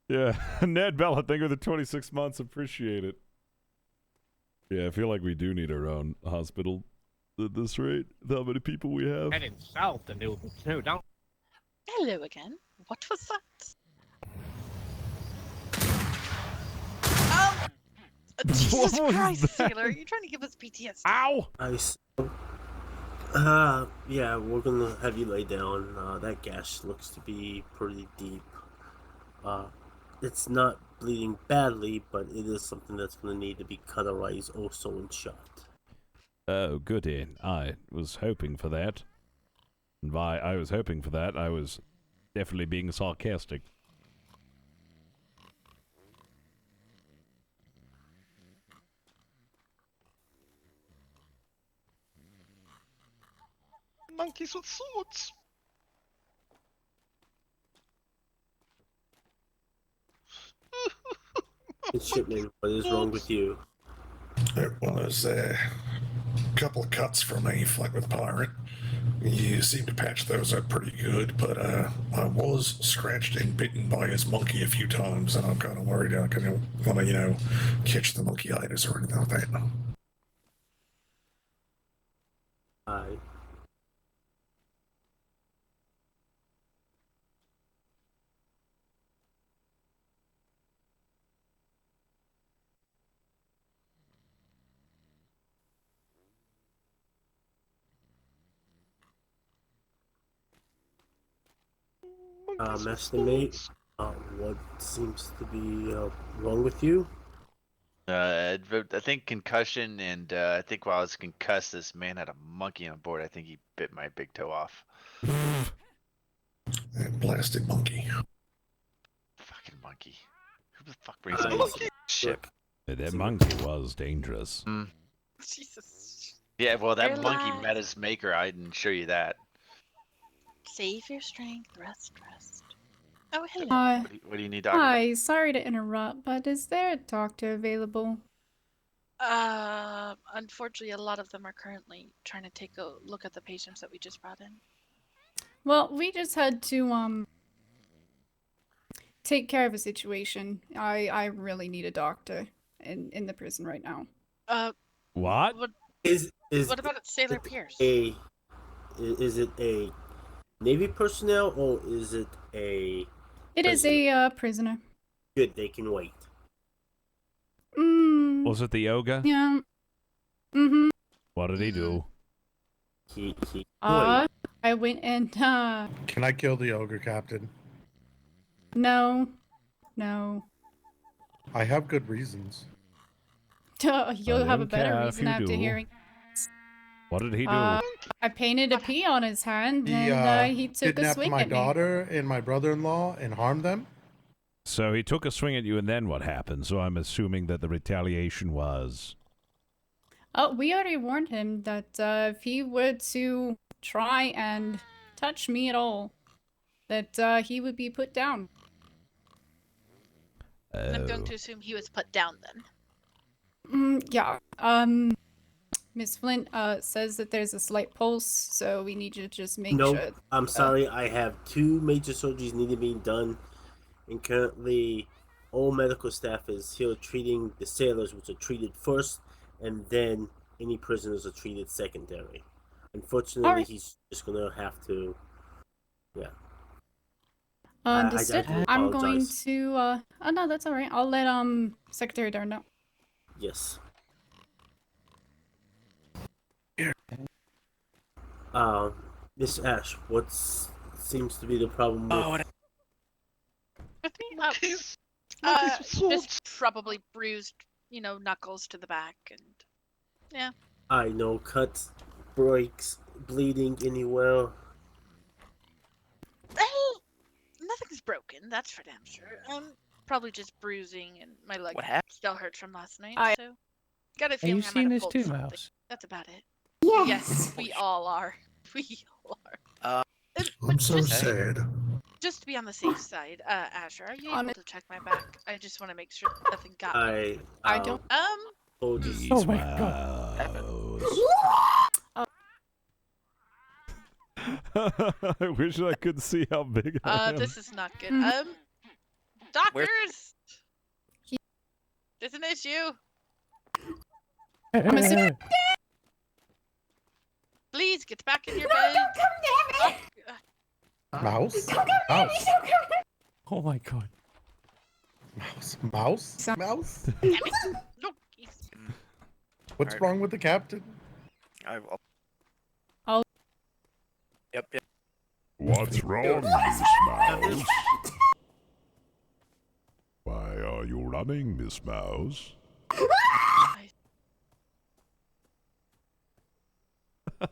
Yeah, Ned Bella, thank you for the 26 months. Appreciate it. Yeah, I feel like we do need our own hospital at this rate. With how many people we have. Heading south to Newton too, don't. Hello again. What was that? Jesus was Christ, that? Sailor, you're trying to give us PTSD. Ow! Yeah, we're gonna have you lay down. That gash looks to be pretty deep. It's not bleeding badly, but it is something that's gonna need to be cauterized also and shot. Oh, goody. I was hoping for that. And by I was hoping for that, I was definitely being sarcastic. Monkeys with swords. Shipman, what is wrong with you? Well, there's a couple of cuts from a fight with a pirate. You seem to patch those up pretty good, but I was scratched and bitten by his monkey a few times, and I'm kind of worried I'm going to want to, catch the monkey-itis or anything like that. Aye. Master Mate, what seems to be wrong with you? I think concussion, and I think while I was concussed, this man had a monkey on board. I think he bit my big toe off. That blasted monkey. Fucking monkey. Who the fuck brings a monkey to the ship? That monkey was dangerous. Jesus. Yeah, well, that Relax. monkey met his maker. I didn't show you that. Save your strength. Rest. Oh, hello. What do you need, Doctor? Hi, sorry to interrupt, but is there a doctor available? Unfortunately, a lot of them are currently trying to take a look at the patients that we just brought in. Well, we just had to, take care of a situation. I really need a doctor in the prison right now. What? What about Sailor Pierce? Is it a Navy personnel or is it a... It is a prisoner. Good, they can wait. Was it the yoga? Yeah. Mm-hmm. What did he do? He I went and, Can I kill the ogre, Captain? No. I have good reasons. You'll have a don't better care if reason you after do. hearing. What did he do? I painted a P on his hand, He and he took a kidnapped swing my at me. daughter and my brother-in-law and harmed them. So he took a swing at you, and then what happened? So I'm assuming that the retaliation was... Oh, we already warned him that if he were to try and touch me at all, that he would be put down. I'm going to assume he was put down then. Yeah. Miss Flint says that there's a slight pulse, so we need you to just make No, sure. I'm sorry. I have 2 major surgeries needing being done, and currently all medical staff is here treating the sailors, which are treated first, and then any prisoners are treated secondary. Unfortunately, Alright. he's just gonna have to. Yeah. Understood. I I'm going apologize. to. Oh no, that's all right. I'll let Secretary Darn know. Yes. Miss Ash, what seems to be the problem with... Just probably bruised, knuckles to the back, and yeah. I know cuts, breaks, bleeding anywhere. Nothing's broken, that's for damn sure. Probably just bruising, and my leg still hurts from last night. So, got a feeling you I might seen have this pulled too, something. Mouse? That's about it. Yes. Yes, we all are. We all are. I'm so sad. Just to be on the safe side, Asher, are you able to check my back? I just want to make sure nothing got me. I don't. Oh, just... Oh my god. I wish I could see how big I am. This is not good. Doctors! There's an issue. Please get back in your bed. Mouse? Mouse. Oh my god. Mouse? Mouse? Damn it. No, What's wrong with the captain? I'll... Yep. What's wrong, Miss Mouse? Why are you running, Miss Mouse? You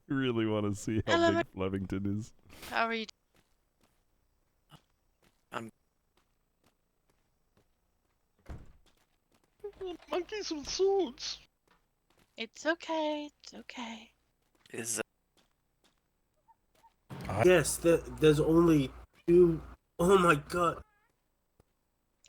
really want to see how big Flemington is. How are you? Monkeys with swords. It's okay. It's okay. Yes, there's only 2. Oh my god.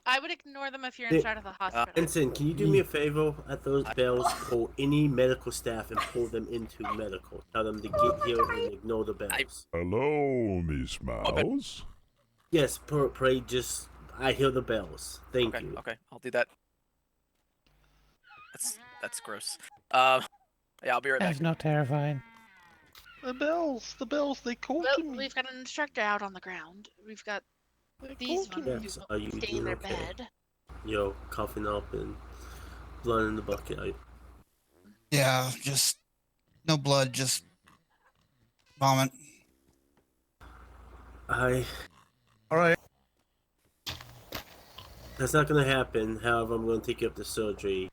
I would ignore them if you're inside of the hospital. Ensign, can you do me a favor at those bells? Pull any medical staff and pull them into medical. Tell them to get here and ignore the bells. Hello, Miss Mouse. Yes, pray just... I hear the bells. Thank you. Okay, I'll do that. That's gross. Yeah, I'll be right back. That's not terrifying. The bells, they call to me. We've got an instructor out on the ground. We've got these ones Are you stay in doing their okay? bed. Yo, coughing up and blood in the bucket. Yeah, just no blood, just vomit. Alright. That's not gonna happen. However, I'm gonna take you up to surgery.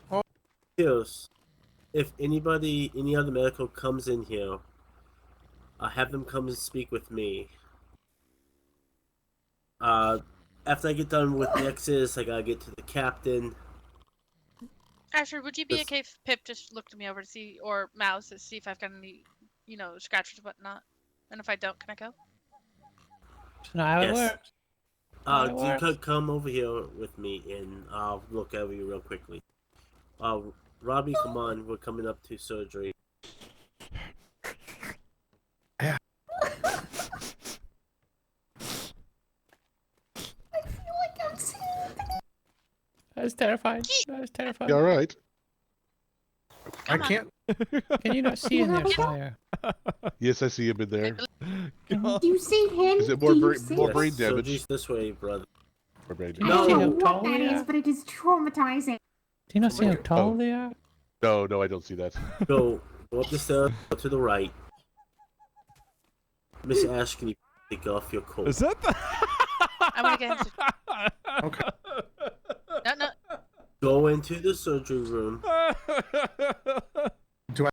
Oh. Yes. If any other medical comes in here, I'll have them come and speak with me. After I get done with Nexus, I gotta get to the captain. Asher, would you be okay if Pip just looked me over to see, or Mouse, to see if I've got any, scratches and whatnot? And if I don't, can I go? That's not how it works. You could come over here with me and I'll look over you real quickly. Robbie, come on, we're coming up to surgery. That was terrifying. That was terrifying. You alright? I can't. Can you not see in there, Sire? Yes, I see him in there. Do you see him? Is it more, Do you more see- brain damage? Surgery's this way, brother. More brain I damage. don't know how tall what that they is, are? but it is traumatizing. Do you not see how tall they are? No, I don't see that. Go up the stairs, go to the right. Miss Ash, can you take off your coat? Is that the... I want to get him to... Okay. No. Go into the surgery room. Do I?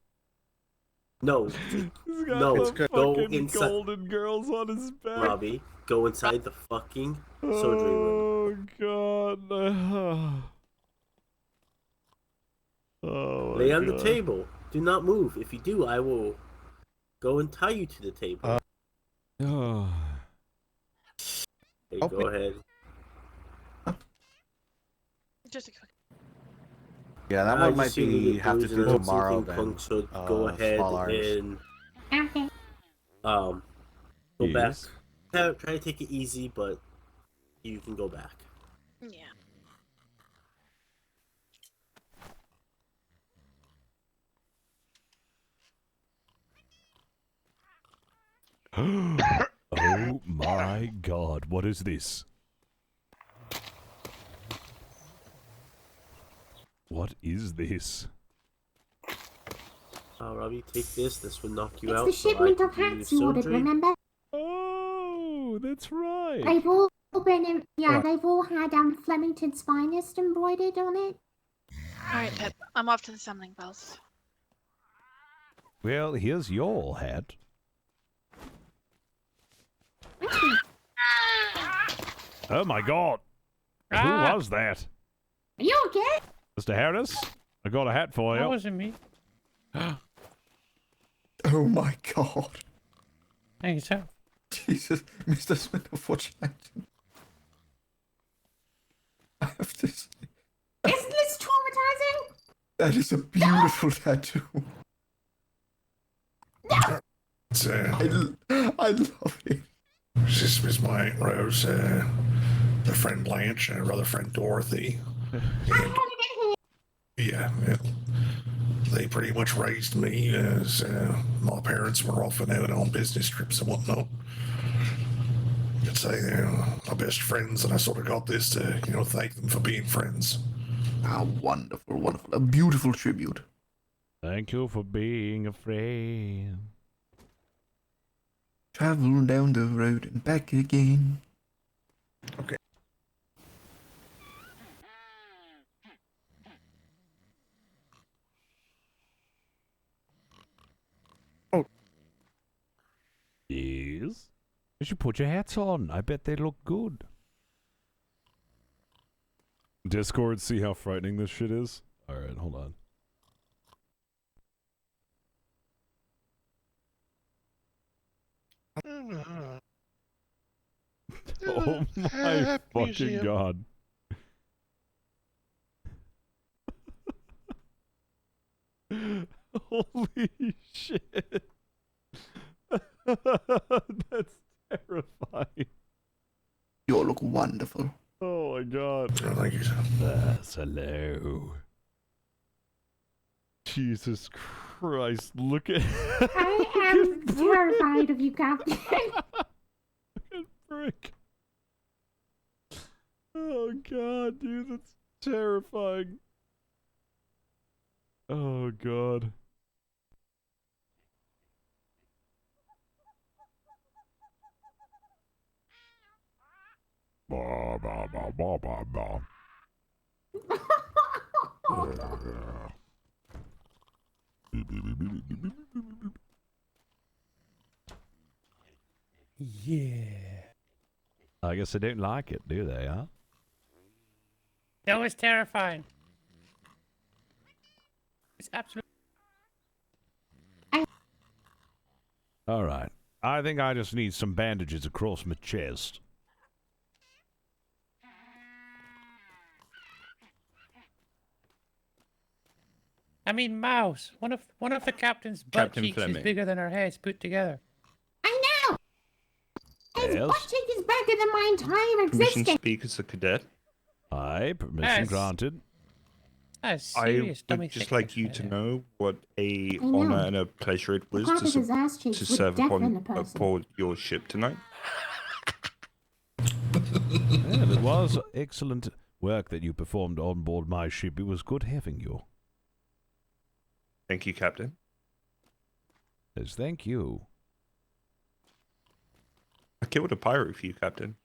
No. He's got No, the go fucking inside. golden girls on his back. Robbie, go inside the fucking surgery room. Oh god. Oh, Lay on God. the table. Do not move. If you do, I will go and tie you to the table. Oh. Okay, go ahead. Just a quick... Yeah, that I one might just seen you be get have to bruised do and I don't see tomorrow anything then. punctured. Go ahead small arms. and Okay. go back. Yes. Try to take it easy, but you can go back. Yeah. Oh my god, what is this? What is this? Robbie, take this. This will knock you It's out. the so I shipment can of do hats you ordered, surgery. remember? Oh, that's right. They've all been in, yeah, Alright. they've all had Flemington's finest embroidered on it. Alright, Pip. I'm off to the summoning bells. Well, here's your hat. Oh my god. Who was that? Are you okay? Mr. Harris? I got a hat for you. That wasn't me. Oh my god. Thank you, sir. Jesus, Mr. Smith, what's happening? I have to say, Isn't this traumatizing? that is a beautiful tattoo. It's, I love it. This is my Aunt Rose, her friend Blanche, and her other friend Dorothy. And, yeah, they pretty much raised me as my parents were often out on business trips and whatnot. I'd say they're my best friends, and I sort of got this to, thank them for being friends. Ah, wonderful, wonderful. A beautiful tribute. Thank you for being a friend. Travel down the road and back again. Okay. Oh. Yes? You should put your hats on. I bet they look good. Discord, see how frightening this shit is? Alright, hold on. Oh my fucking god. Holy shit. That's terrifying. You all look wonderful. Oh my god. Thank you. That's hello. Jesus Christ, look at I am terrified of you, Captain. Frick. Oh god, dude, that's terrifying. Oh god. Ba ba ba ba ba ba. Yeah. I guess they don't like it, do they, huh? That was terrifying. It's absolutely. Alright. I think I just need some bandages across my chest. I mean, Mouse. One of the captain's butt Captain cheeks Fleming. is bigger than our heads put together. I know! His Yes? butt cheek is bigger than my entire Permission to existence. speak as a cadet. Aye, permission Yes. granted. That's I serious would dummy just thickness like you right to there. know what a I know. honor and a pleasure it was crap of his ass to cheeks would serve deafen a upon person. aboard your ship tonight. Well, it was excellent work that you performed on board my ship. It was good having you. Thank you, Captain. Yes, thank you. I killed a pirate for you, Captain.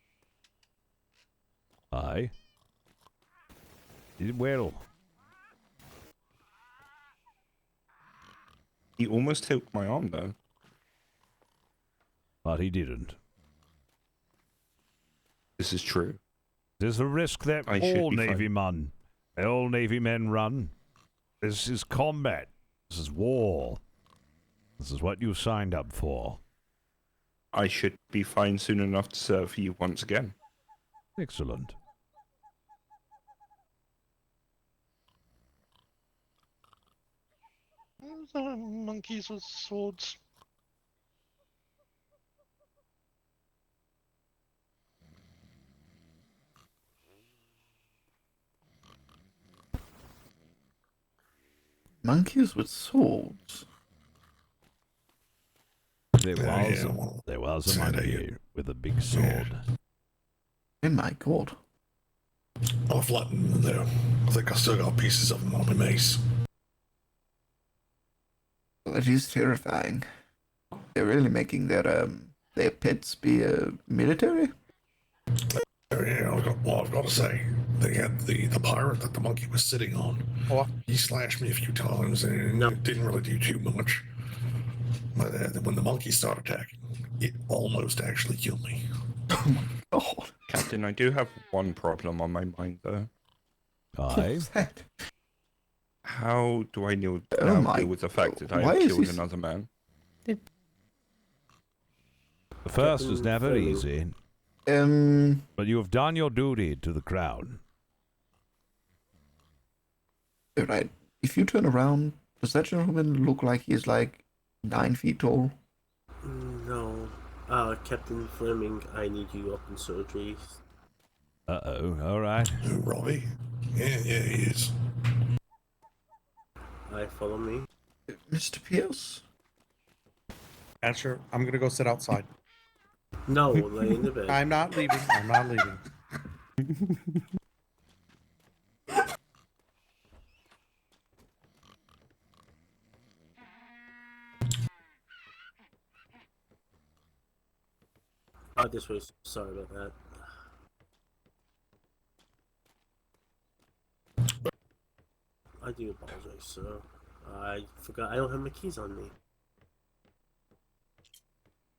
Aye. Did well. He almost took my arm, though. But he didn't. This is true. There's a risk that I should all be fine. Navy men run. This is combat. This is war. This is what you signed up for. I should be fine soon enough to serve you once again. Excellent. Monkeys with swords. Monkeys with swords. There was a monkey with a big sword. Oh my god. I'll flatten them there. I think I still got pieces of them on my mace. That is terrifying. They're really making their pets be military? Yeah, I've got to say, they had the pirate that the monkey was sitting on. Oh. He slashed me a few times and it didn't really do too much. But when the monkey started attacking, it almost actually killed me. Oh, Captain, I do have one problem on my mind, though. Aye. How do I now my- deal with the fact that I why have is killed this- another man? The first is never Fleming. easy. But you have done your duty to the crown. Right. If you turn around, does that gentleman look like he's like 9 feet tall? No. Captain Fleming, I need you up in surgery. Uh-oh, alright. Who, Robbie? Yeah, he is. Follow me. Mr. Pierce? Asher, I'm gonna go sit outside. No, lay in the bed. I'm not leaving. I'm not leaving. this way. Sorry about that. I do apologize, sir. I forgot I don't have my keys on me.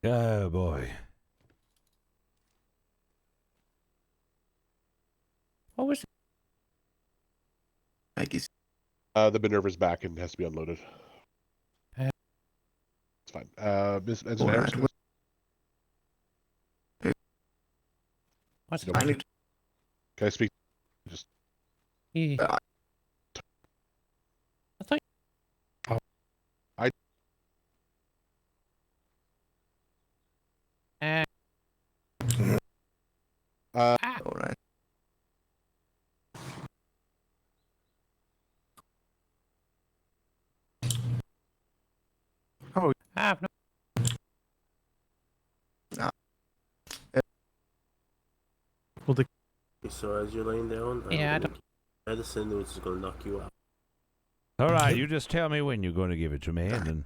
Oh boy. What was Mikey's. The Minerva's back and has to be unloaded. It's fine. Miss Ensign Alright, Harris, What's can I speak? Just I thought. I. All right. Oh, no. Well, the So as you're laying down, Yeah, I don't. Medicine which is gonna knock you out. All right, you just tell me when you're going to give it to me, and then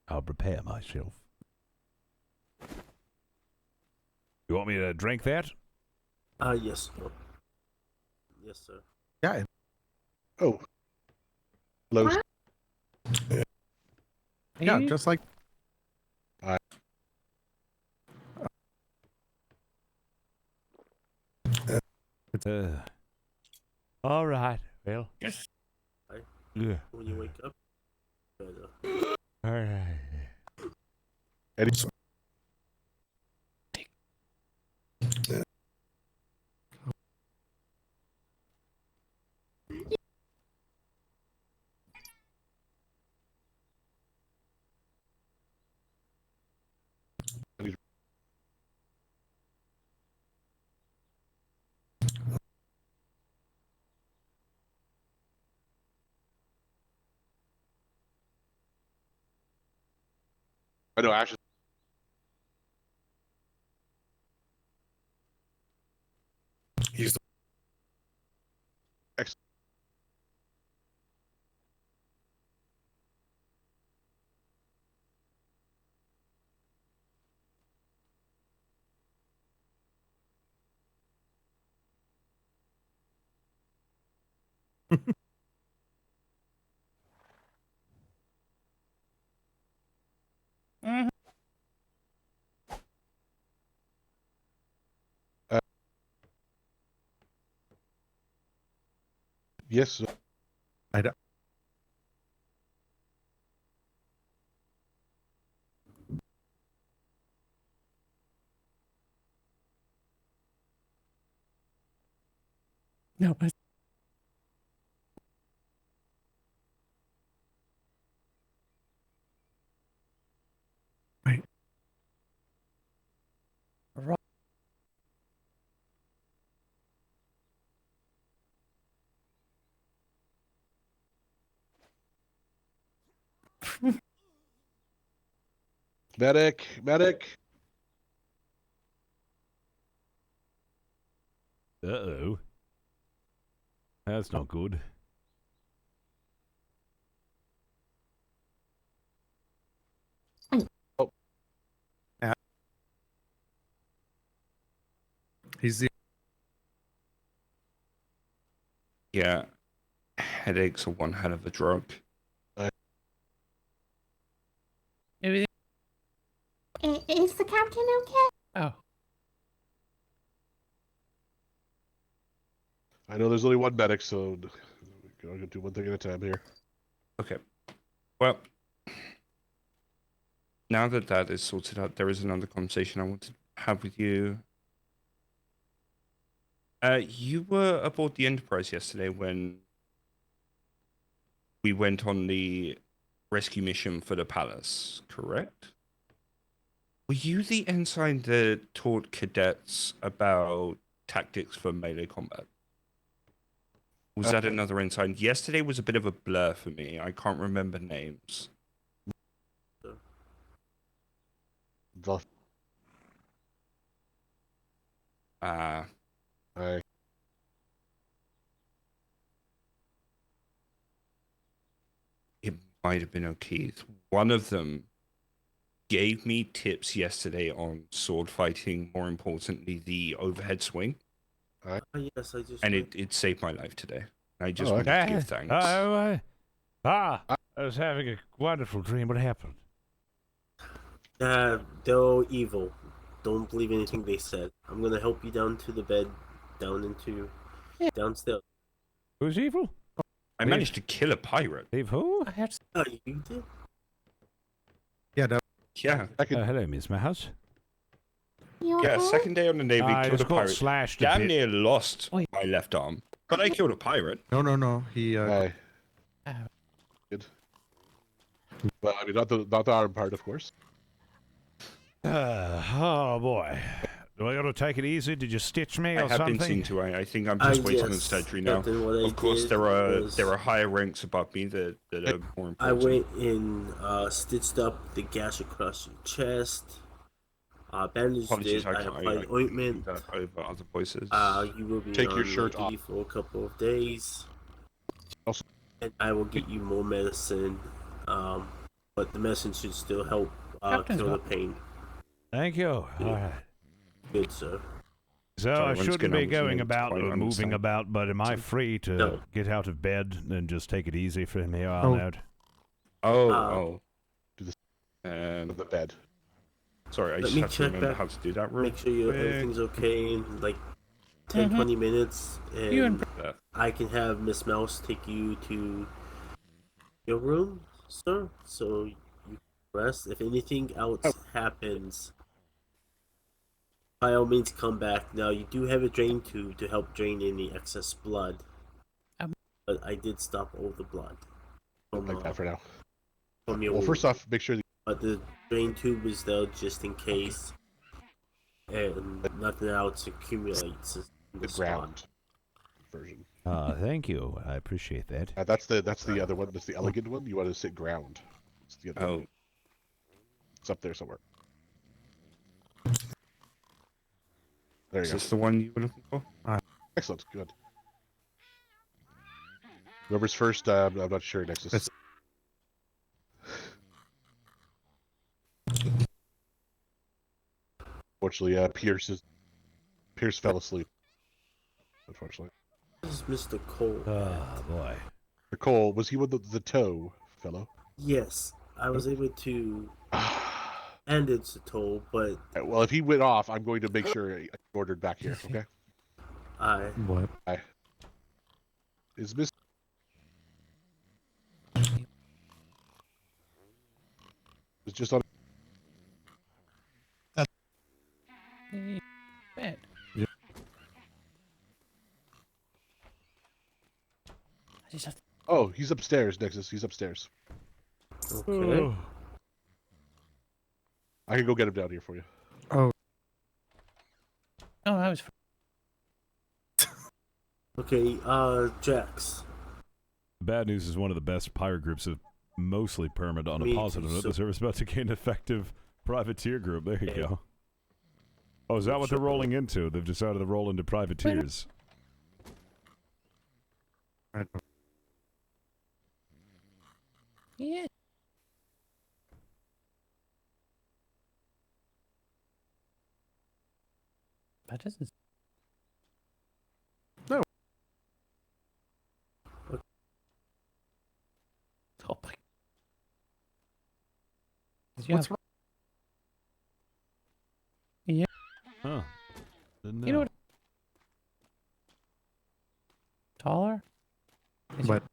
I'll prepare myself. You want me to drink that? Yes, sir. Yes, sir. yeah. Oh. Low. Yeah, just like. All right. Well. Yes. Yeah. When you wake up. All right. Eddie. I know Ash. He's the Yes, sir. I don't. No, but Right. Right. Medic, medic. Uh-oh. That's not good. Oh. Yeah. He's the. Yeah, headaches are one hell of a drug. Everything. Is the captain okay? Oh. I know there's only one medic, so I'm gonna do one thing at a time here. Okay. Well, now that that is sorted out, there is another conversation I want to have with you. You were aboard the Enterprise yesterday when we went on the rescue mission for the Palace, correct? Were you the ensign that taught cadets about tactics for melee combat? Was that another ensign? Yesterday was a bit of a blur for me. I can't remember names. It might have been O'Keefe. One of them gave me tips yesterday on sword fighting. More importantly, the overhead swing. Yes, I just. And it saved my life today. I just Oh, wanted to give thanks. I was having a wonderful dream. What happened? They're all evil. Don't believe anything they said. I'm gonna help you down to the bed, downstairs. Who's evil? I managed to kill a pirate. Leave who? Oh, you did? Yeah, no. Yeah. Hello, Miss Mouse. Yeah, second day on the Navy, I killed just a got pirate. slashed a Damn bit. near lost my left arm. But I killed a pirate. No. He. Good. Well, I mean, not the arm part, of course. Oh boy. Do I gotta take it easy? Did you stitch me or I have something? been seen to. I think I'm just waiting on surgery now. Of course, there are higher ranks above me that are more important. I went and stitched up the gash across your chest. Bandaged Apologies, it. I applied ointment. That over other voices. You will be Take on your shirt duty for a couple of days. Also, and I will get you more medicine. But the medicine should still help kill the pain. Thank you. All right. Good, sir. So I shouldn't be going about or moving understand. about, but am I free to get out of bed and just take it easy from here on out? Oh. Do the bed. Sorry, I Let just me have to check remember back. how to do that real Make sure everything's okay in like 10, 20 minutes. And I can have Miss Mouse take you to your room, sir, so you can rest. If anything else happens, by all means come back. Now, you do have a drain tube to help drain any excess blood. But I did stop all the blood. Like that for now. From your Well, first off, make sure but the drain tube is there just in case, and nothing else accumulates in the ground version. Thank you. I appreciate that. That's the other one. That's the elegant one. You want to sit ground. It's the other one. It's up there somewhere. There you Is go. this the one you were looking for? Excellent. Good. Whoever's first, I'm not sure. Nexus. Unfortunately, Pierce fell asleep. Unfortunately. This is Mr. Cole. Oh boy. Mr. Cole, was he with the toe fellow? Yes, I was able to end its toll, but Well, if he went off, I'm going to make sure I ordered back here. Okay. What? Is Miss? It's just on. Bed. Yeah. I just have to... Oh, he's upstairs, Nexus. He's upstairs. okay. I can go get him down here for you. Oh. Oh, I was... Okay, Jax. Bad news is one of the best pirate groups of mostly permanent. On a Me positive too, note, the service about to gain an effective privateer group. There you go. Oh, is that what they're rolling into? They've decided to roll into privateers. Yeah. That doesn't... No. Topic. What's wrong? Yeah. Huh. Didn't You know what? Taller? But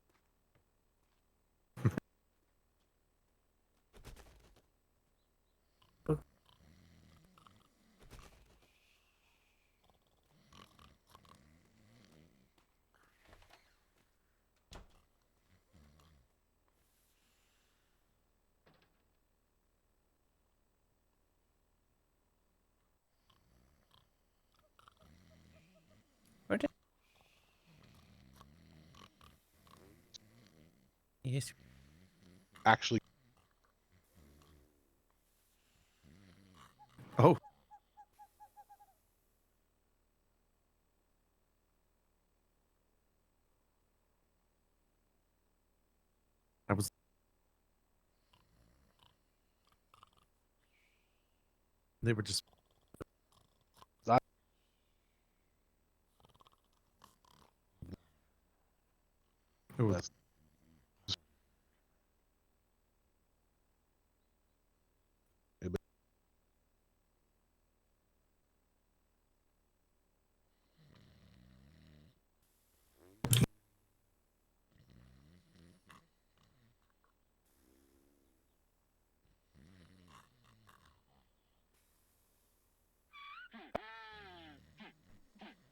Where did... Yes. Actually. Oh. I was. They were just. That's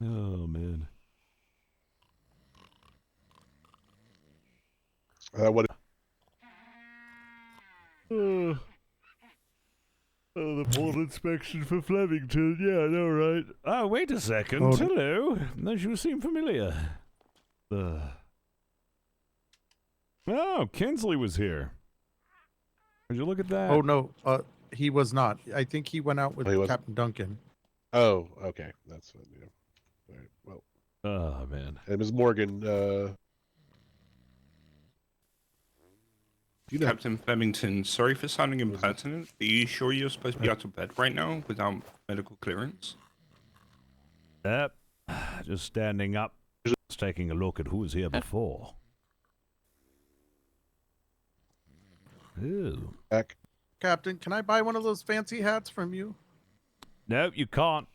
Oh man. what? Oh, the port inspection for Flemington. Yeah, I know, right? Oh, wait a second. Oh, Hello. Those you seem familiar. Oh, Kinsley was here. Would you look at that? Oh no, he was not. I think he went out with Oh, he wasn't? Captain Duncan. Oh, okay. That's what. Yeah. All right. Well. Oh man. And Ms. Morgan. You know, Captain Flemington, sorry for sounding impertinent. Are you sure you're supposed to be out of bed right now without medical clearance? Yep. Just standing up, just taking a look at who was here before. Ooh. Captain, can I buy one of those fancy hats from you? No, you can't.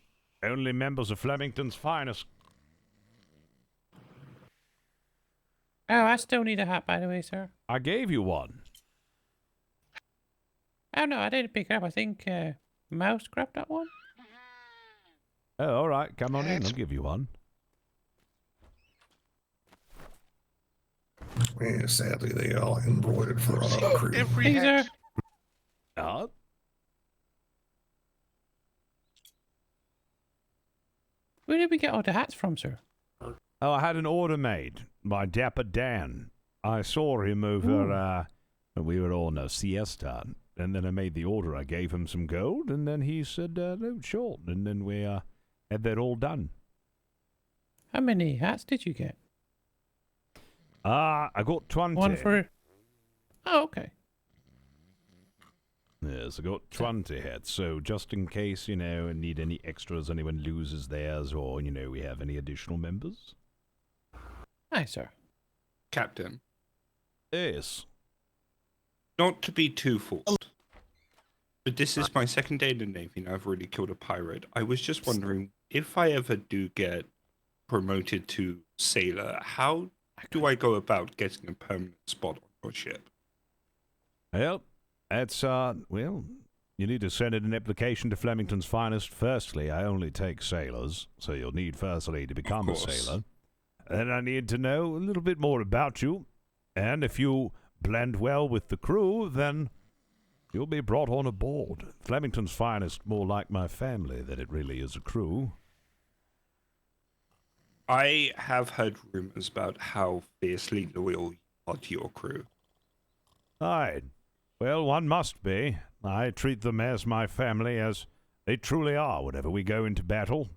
Only members of Flemington's finest. Oh, I still need a hat, by the way, sir. I gave you one. Oh, no, I didn't pick it up. I think Mouse grabbed that one. Oh, all right. Come on in. I'll give you one. Yeah, sadly, they all embroidered for our crew. Every hat. Where did we get all the hats from, sir? Oh, I had an order made by Dapper Dan. I saw him over, when we were on a siesta, and then I made the order. I gave him some gold, and then he said, no, sure. And then we had that all done. How many hats did you get? I got 20. One for... Oh, okay. Yes, I got 20 hats, so just in case, you know, and need any extras, anyone loses theirs, or, you know, we have any additional members. Aye, sir. Captain. Yes. Not to be too forced, but this is my second day in the Navy and I've already killed a pirate. I was just wondering, if I ever do get promoted to sailor, how do I go about getting a permanent spot on your ship? Well, that's, well, you need to send in an application to Flemington's finest. Firstly, I only take sailors, so you'll need firstly to become a sailor. And I need to know a little bit more about you. And if you blend well with the crew, then you'll be brought on aboard. Flemington's finest more like my family than it really is a crew. I have heard rumors about how fiercely loyal you are to your crew. Aye. Well, one must be. I treat them as my family, as they truly are whenever we go into battle.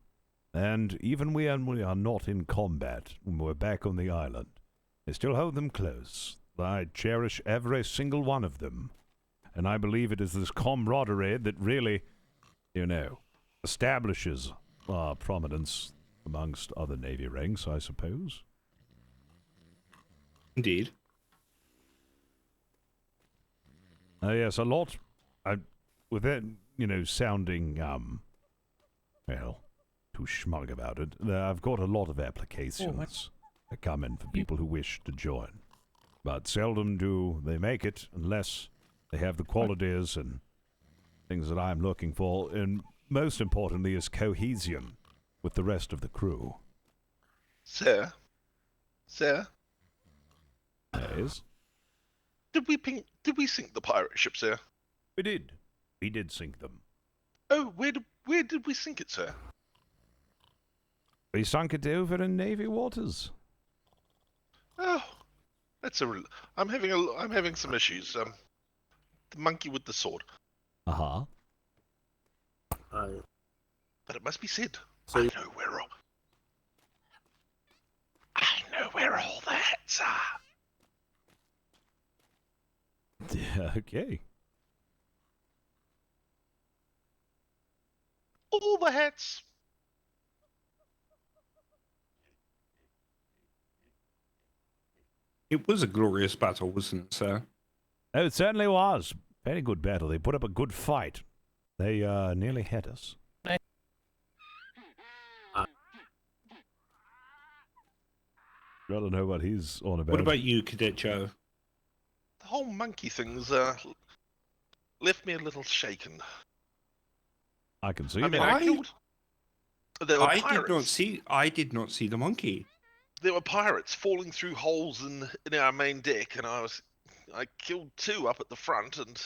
And even when we are not in combat, when we're back on the island, I still hold them close. I cherish every single one of them. And I believe it is this camaraderie that really, you know, establishes our prominence amongst other Navy ranks, I suppose. Indeed. Yes, a lot. Without, you know, sounding, well, too smug about it, I've got a lot of applications that come in for people who wish to join. But seldom do they make it unless they have the qualities and things that I'm looking for, and most importantly is cohesion with the rest of the crew. Sir? Sir? Yes? Did we sink the pirate ship, sir? We did. We did sink them. Oh, where did we sink it, sir? We sunk it over in Navy waters. Oh, that's I'm having some issues. The monkey with the sword. Uh-huh. But it must be said, I know where all the hats are. Okay. all the hats. It was a glorious battle, wasn't it, sir? Oh, it certainly was. Very good battle. They put up a good fight. They nearly had us. I don't know what he's on about. What about you, Cadet Joe? The whole monkey thing's left me a little shaken. I can see I mean, that. I killed. There were pirates. I did not see the monkey. There were pirates falling through holes in our main deck, and I killed 2 up at the front, and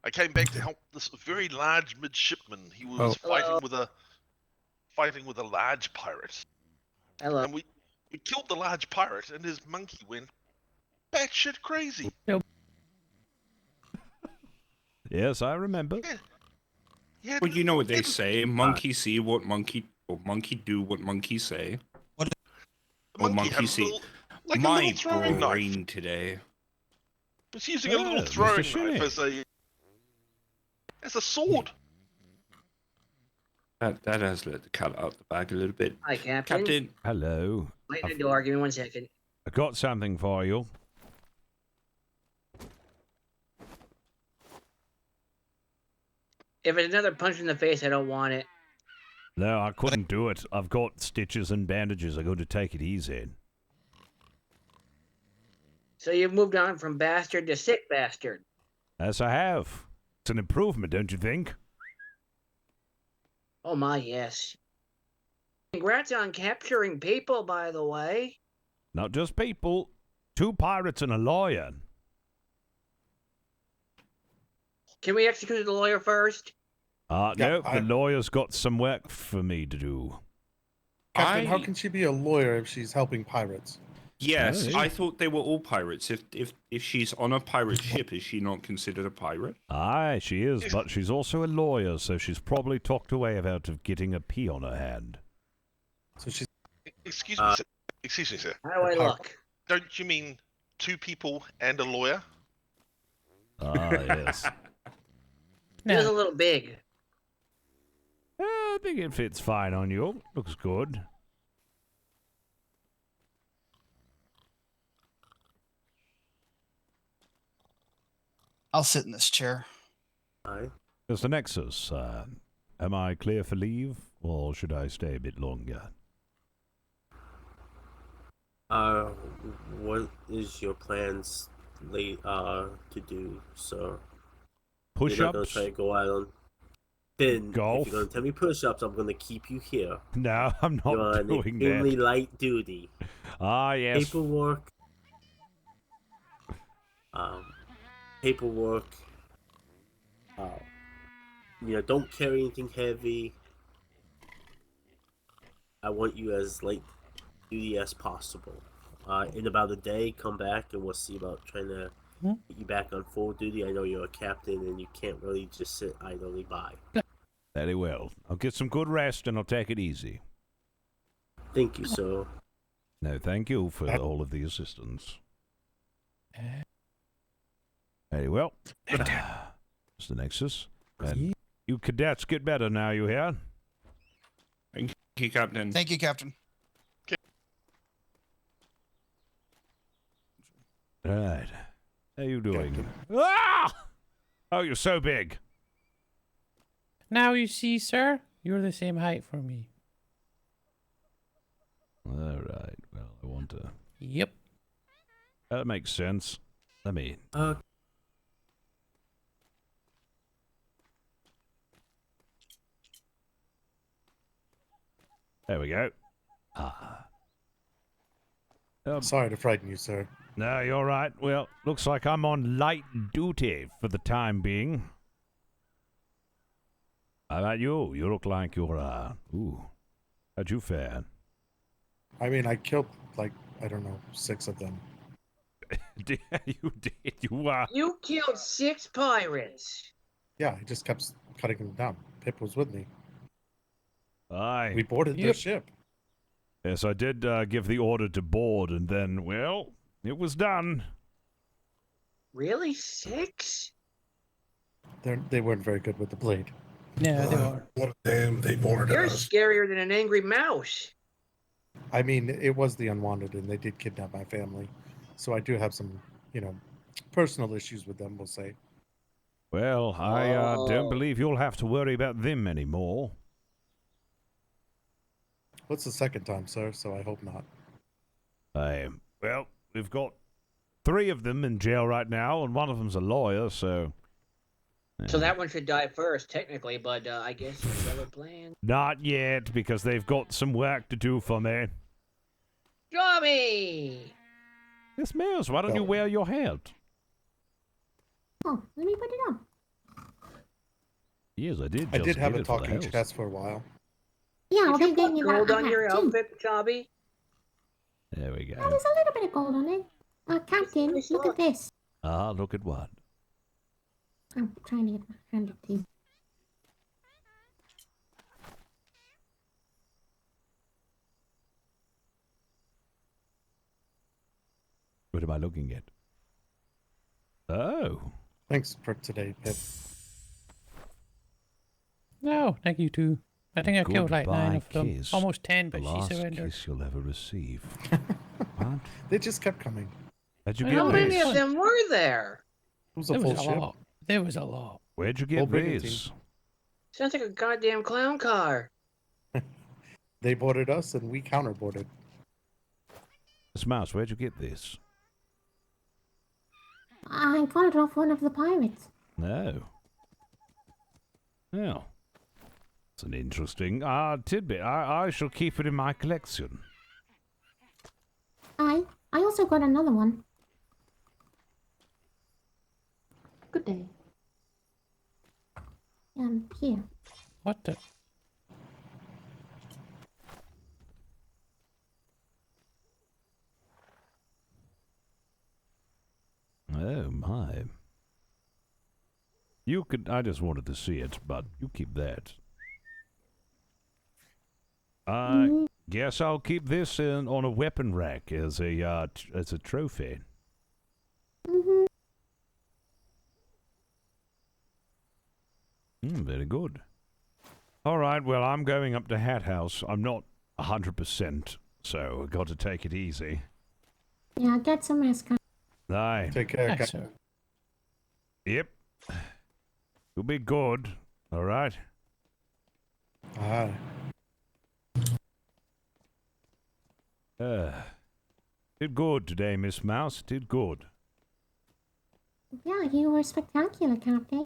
I came back to help this very large midshipman. He was fighting with a large pirate. Hello. And we killed the large pirate, and his monkey went batshit crazy. Yes, I remember. Yeah, Well, you know what they say: monkey see what monkey, or monkey do what monkey say. The Or monkey had monkey a see. little- like a My little throwing knife. brain today. Was using a little Mr. throwing knife Shinny. as a sword. That has let the cat out the bag a little bit. Hi, Captain. Hello. Light the door. Give me 1 second. I got something for you. If it's another punch in the face, I don't want it. No, I couldn't do it. I've got stitches and bandages. I'm going to take it easy. So you've moved on from bastard to sick bastard. Yes, I have. It's an improvement, don't you think? Oh my, yes. Congrats on capturing people, by the way. Not just people. 2 pirates and a lawyer. Can we execute the lawyer first? No, the lawyer's got some work for me to do. Captain, how can she be a lawyer if she's helping pirates? Yes, Oh, yeah. I thought they were all pirates. If she's on a pirate ship, is she not considered a pirate? Aye, she is, but she's also a lawyer, so she's probably talked away out of getting a pee on her hand. So she's. Excuse me, sir. Excuse me, sir. How do I look? Don't you mean 2 people and a lawyer? Ah, yes. Feels a little big. I think it fits fine on you. Looks good. I'll sit in this chair. Aye. Mr. Nexus, am I clear for leave, or should I stay a bit longer? What is your plans to do, sir? Push-ups? You're not gonna try to go out on. Then, Golf? if you're gonna tell me push-ups, I'm gonna keep you here. No, I'm You're not on doing extremely that. light duty. Ah, yes. Paperwork. Paperwork. Don't carry anything heavy. I want you as light duty as possible. In about a day, come back and we'll see about trying to get you back on full duty. I know you're a captain and you can't really just sit idly by. Very well. I'll get some good rest and I'll take it easy. Thank you, sir. No, thank you for all of the assistance. Very well. Mr. Nexus. And you cadets get better now, you hear? Thank you, Captain. Thank you, Captain. Right. How you doing? Ah! Oh, you're so big. Now you see, sir, you're the same height for me. All right. Well, I want to. Yep. That makes sense. Let me. There we go. Sorry to frighten you, sir. No, you're right. Well, looks like I'm on light duty for the time being. How about you? You look like you're, ooh. How'd you fare? I mean, I killed, like, I don't know, 6 of them. You did. You killed 6 pirates. Yeah, I just kept cutting them down. Pip was with me. Aye. We boarded their ship. Yes, I did give the order to board, and then, well, it was done. Really? 6? They weren't very good with the blade. Yeah, they are. One of them, they boarded You're us. scarier than an angry mouse. I mean, it was the unwanted, and they did kidnap my family, so I do have some, personal issues with them. We'll say. Well, I don't Oh. believe you'll have to worry about them anymore. What's the second time, sir? So I hope not. Well, we've got 3 of them in jail right now, and one of them's a lawyer, so... So that one should die first, technically, but I guess there's other plans. Not yet, because they've got some work to do for me. Tommy! Miss Mouse, why don't you wear your hat? Oh, let me put it on. Yes, I did. I just did have get a it for the talking house. chest for a while. Yeah, Did well, you they gave put me gold that on your hat too. outfit, Tommy? There we Oh, go. there's a little bit of gold on it. Captain, look at this. Ah, look at what? I'm trying to get my hand up to you. What am I looking at? Oh. Thanks for today, Pip. No, thank you too. I think I killed like 9 of them. Kiss, Almost 10, but the she last surrendered. kiss you'll ever receive. What? They just kept coming. How'd you I get know, How many this? of them were there? It was a There full was a ship. lot. There was a lot. Where'd you Whole get brigging this? Sounds like a goddamn clown car. They boarded us, and we counterboarded. Miss Mouse, where'd you get this? I got it off one of the pirates. No. Well, it's an interesting tidbit. I shall keep it in my collection. I also got another one. Good day. Here. What the? Oh my. You could. I just wanted to see it, but you keep that. I guess I'll keep this on a weapon rack as a trophy. Very good. All right. Well, I'm going up to Hat House. I'm not 100%, so I've got to take it easy. Yeah, get some rest. Aye. Take care, Yes, Captain. sir. Yep. You'll be good. All right. Ah. Did good today, Miss Mouse. Did good. Yeah, you were spectacular, Captain.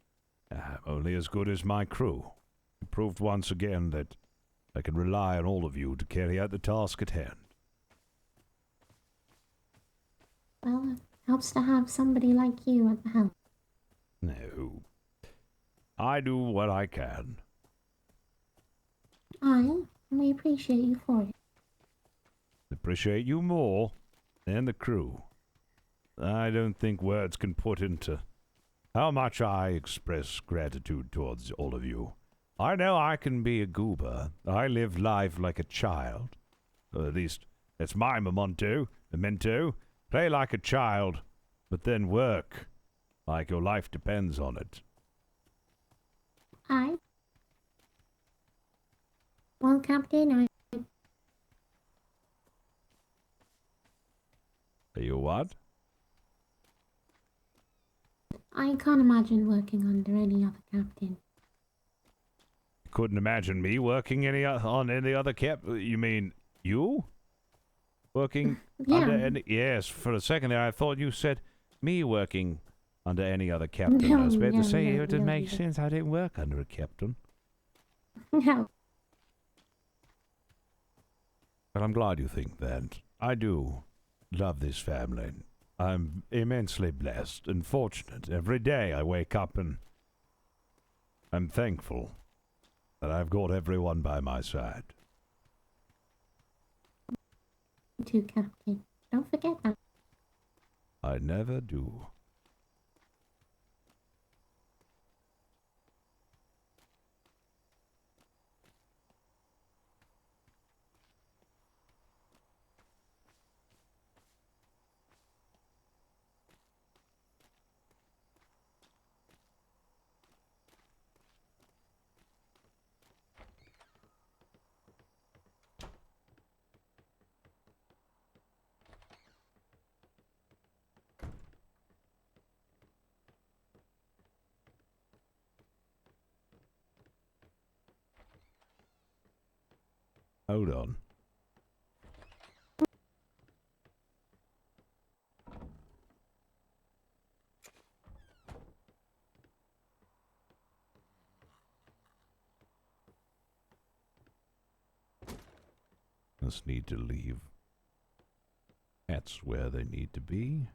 Only as good as my crew. You proved once again that I can rely on all of you to carry out the task at hand. Well, it helps to have somebody like you at the helm. No. I do what I can. We appreciate you for it. Appreciate you more than the crew. I don't think words can put into how much I express gratitude towards all of you. I know I can be a goober. I live life like a child. Or at least, that's my memento. Play like a child, but then work like your life depends on it. Well, Captain, Are you what? I can't imagine working under any other captain. Couldn't imagine me working on any other cap. You mean you? Working under any? Yes. For a second there, I thought you said me working under any other captain. I was about to say it didn't make sense. I didn't work under a captain. No. But I'm glad you think that. I do love this family. I'm immensely blessed and fortunate. Every day I wake up and I'm thankful that I've got everyone by my side. You too, Captain. Don't forget that. I never do. Hold on. Just need to leave cats where they need to be.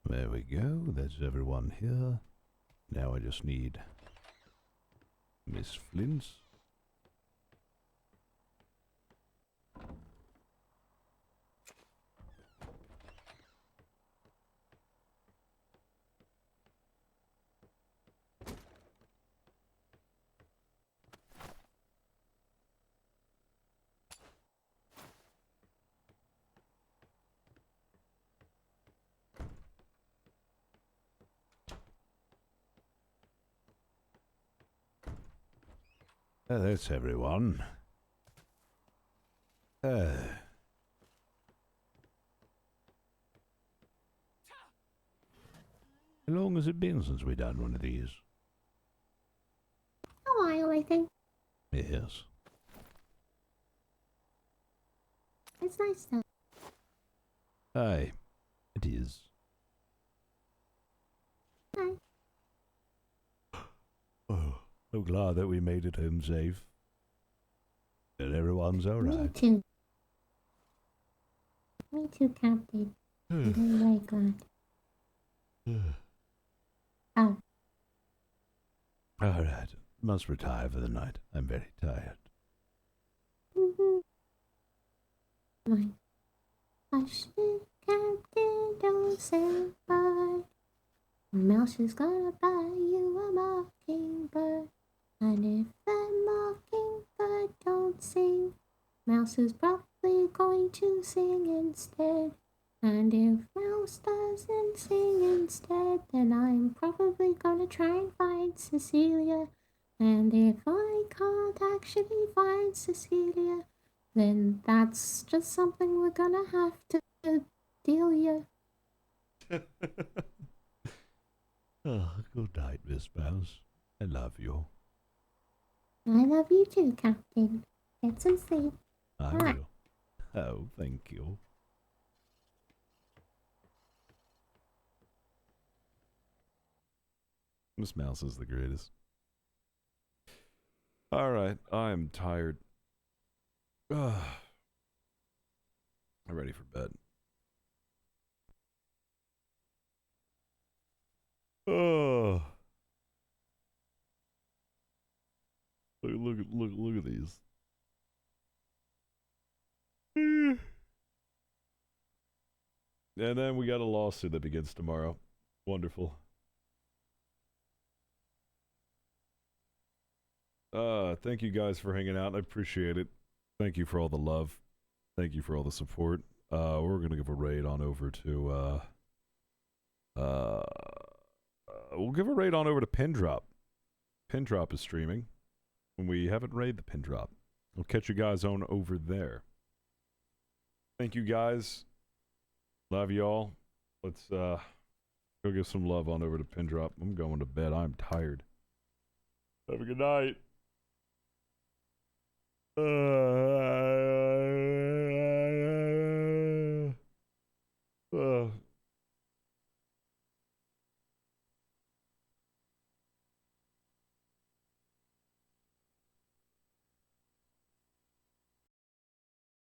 There we go. That's everyone here. Now I just need Miss Flint's. That's everyone. How long has it been since we done one of these? A while, I think. Yes. It's nice though. Aye, it is. Hi. Oh, so glad that we made it home safe. And everyone's Me alright. too. Me too, Captain. I'm very glad. Oh. Alright, must retire for the night. I'm very tired. My hush, Captain, don't say bye. Mouse is gonna buy you a mockingbird. And if that mockingbird don't sing, Mouse is probably going to sing instead. And if Mouse doesn't sing instead, then I'm probably gonna try and find Cecilia. And if I can't actually find Cecilia, then that's just something we're gonna have to deal with. Oh, good night, Miss Mouse. I love you. I love you too, Captain. Get some sleep. I will. Oh, thank you. Miss Mouse is the greatest. Alright, I am tired. I'm ready for bed. Oh. Look at these. And then we got a lawsuit that begins tomorrow. Wonderful. Thank you guys for hanging out. I appreciate it. Thank you for all the love. Thank you for all the support. We're gonna give a raid on over to we'll give a raid on over to Pindrop. Pindrop is streaming. When we haven't raided the Pindrop. We'll catch you guys on over there. Thank you guys. Love y'all. Let's go give some love on over to Pindrop. I'm going to bed. I'm tired. Have a good night.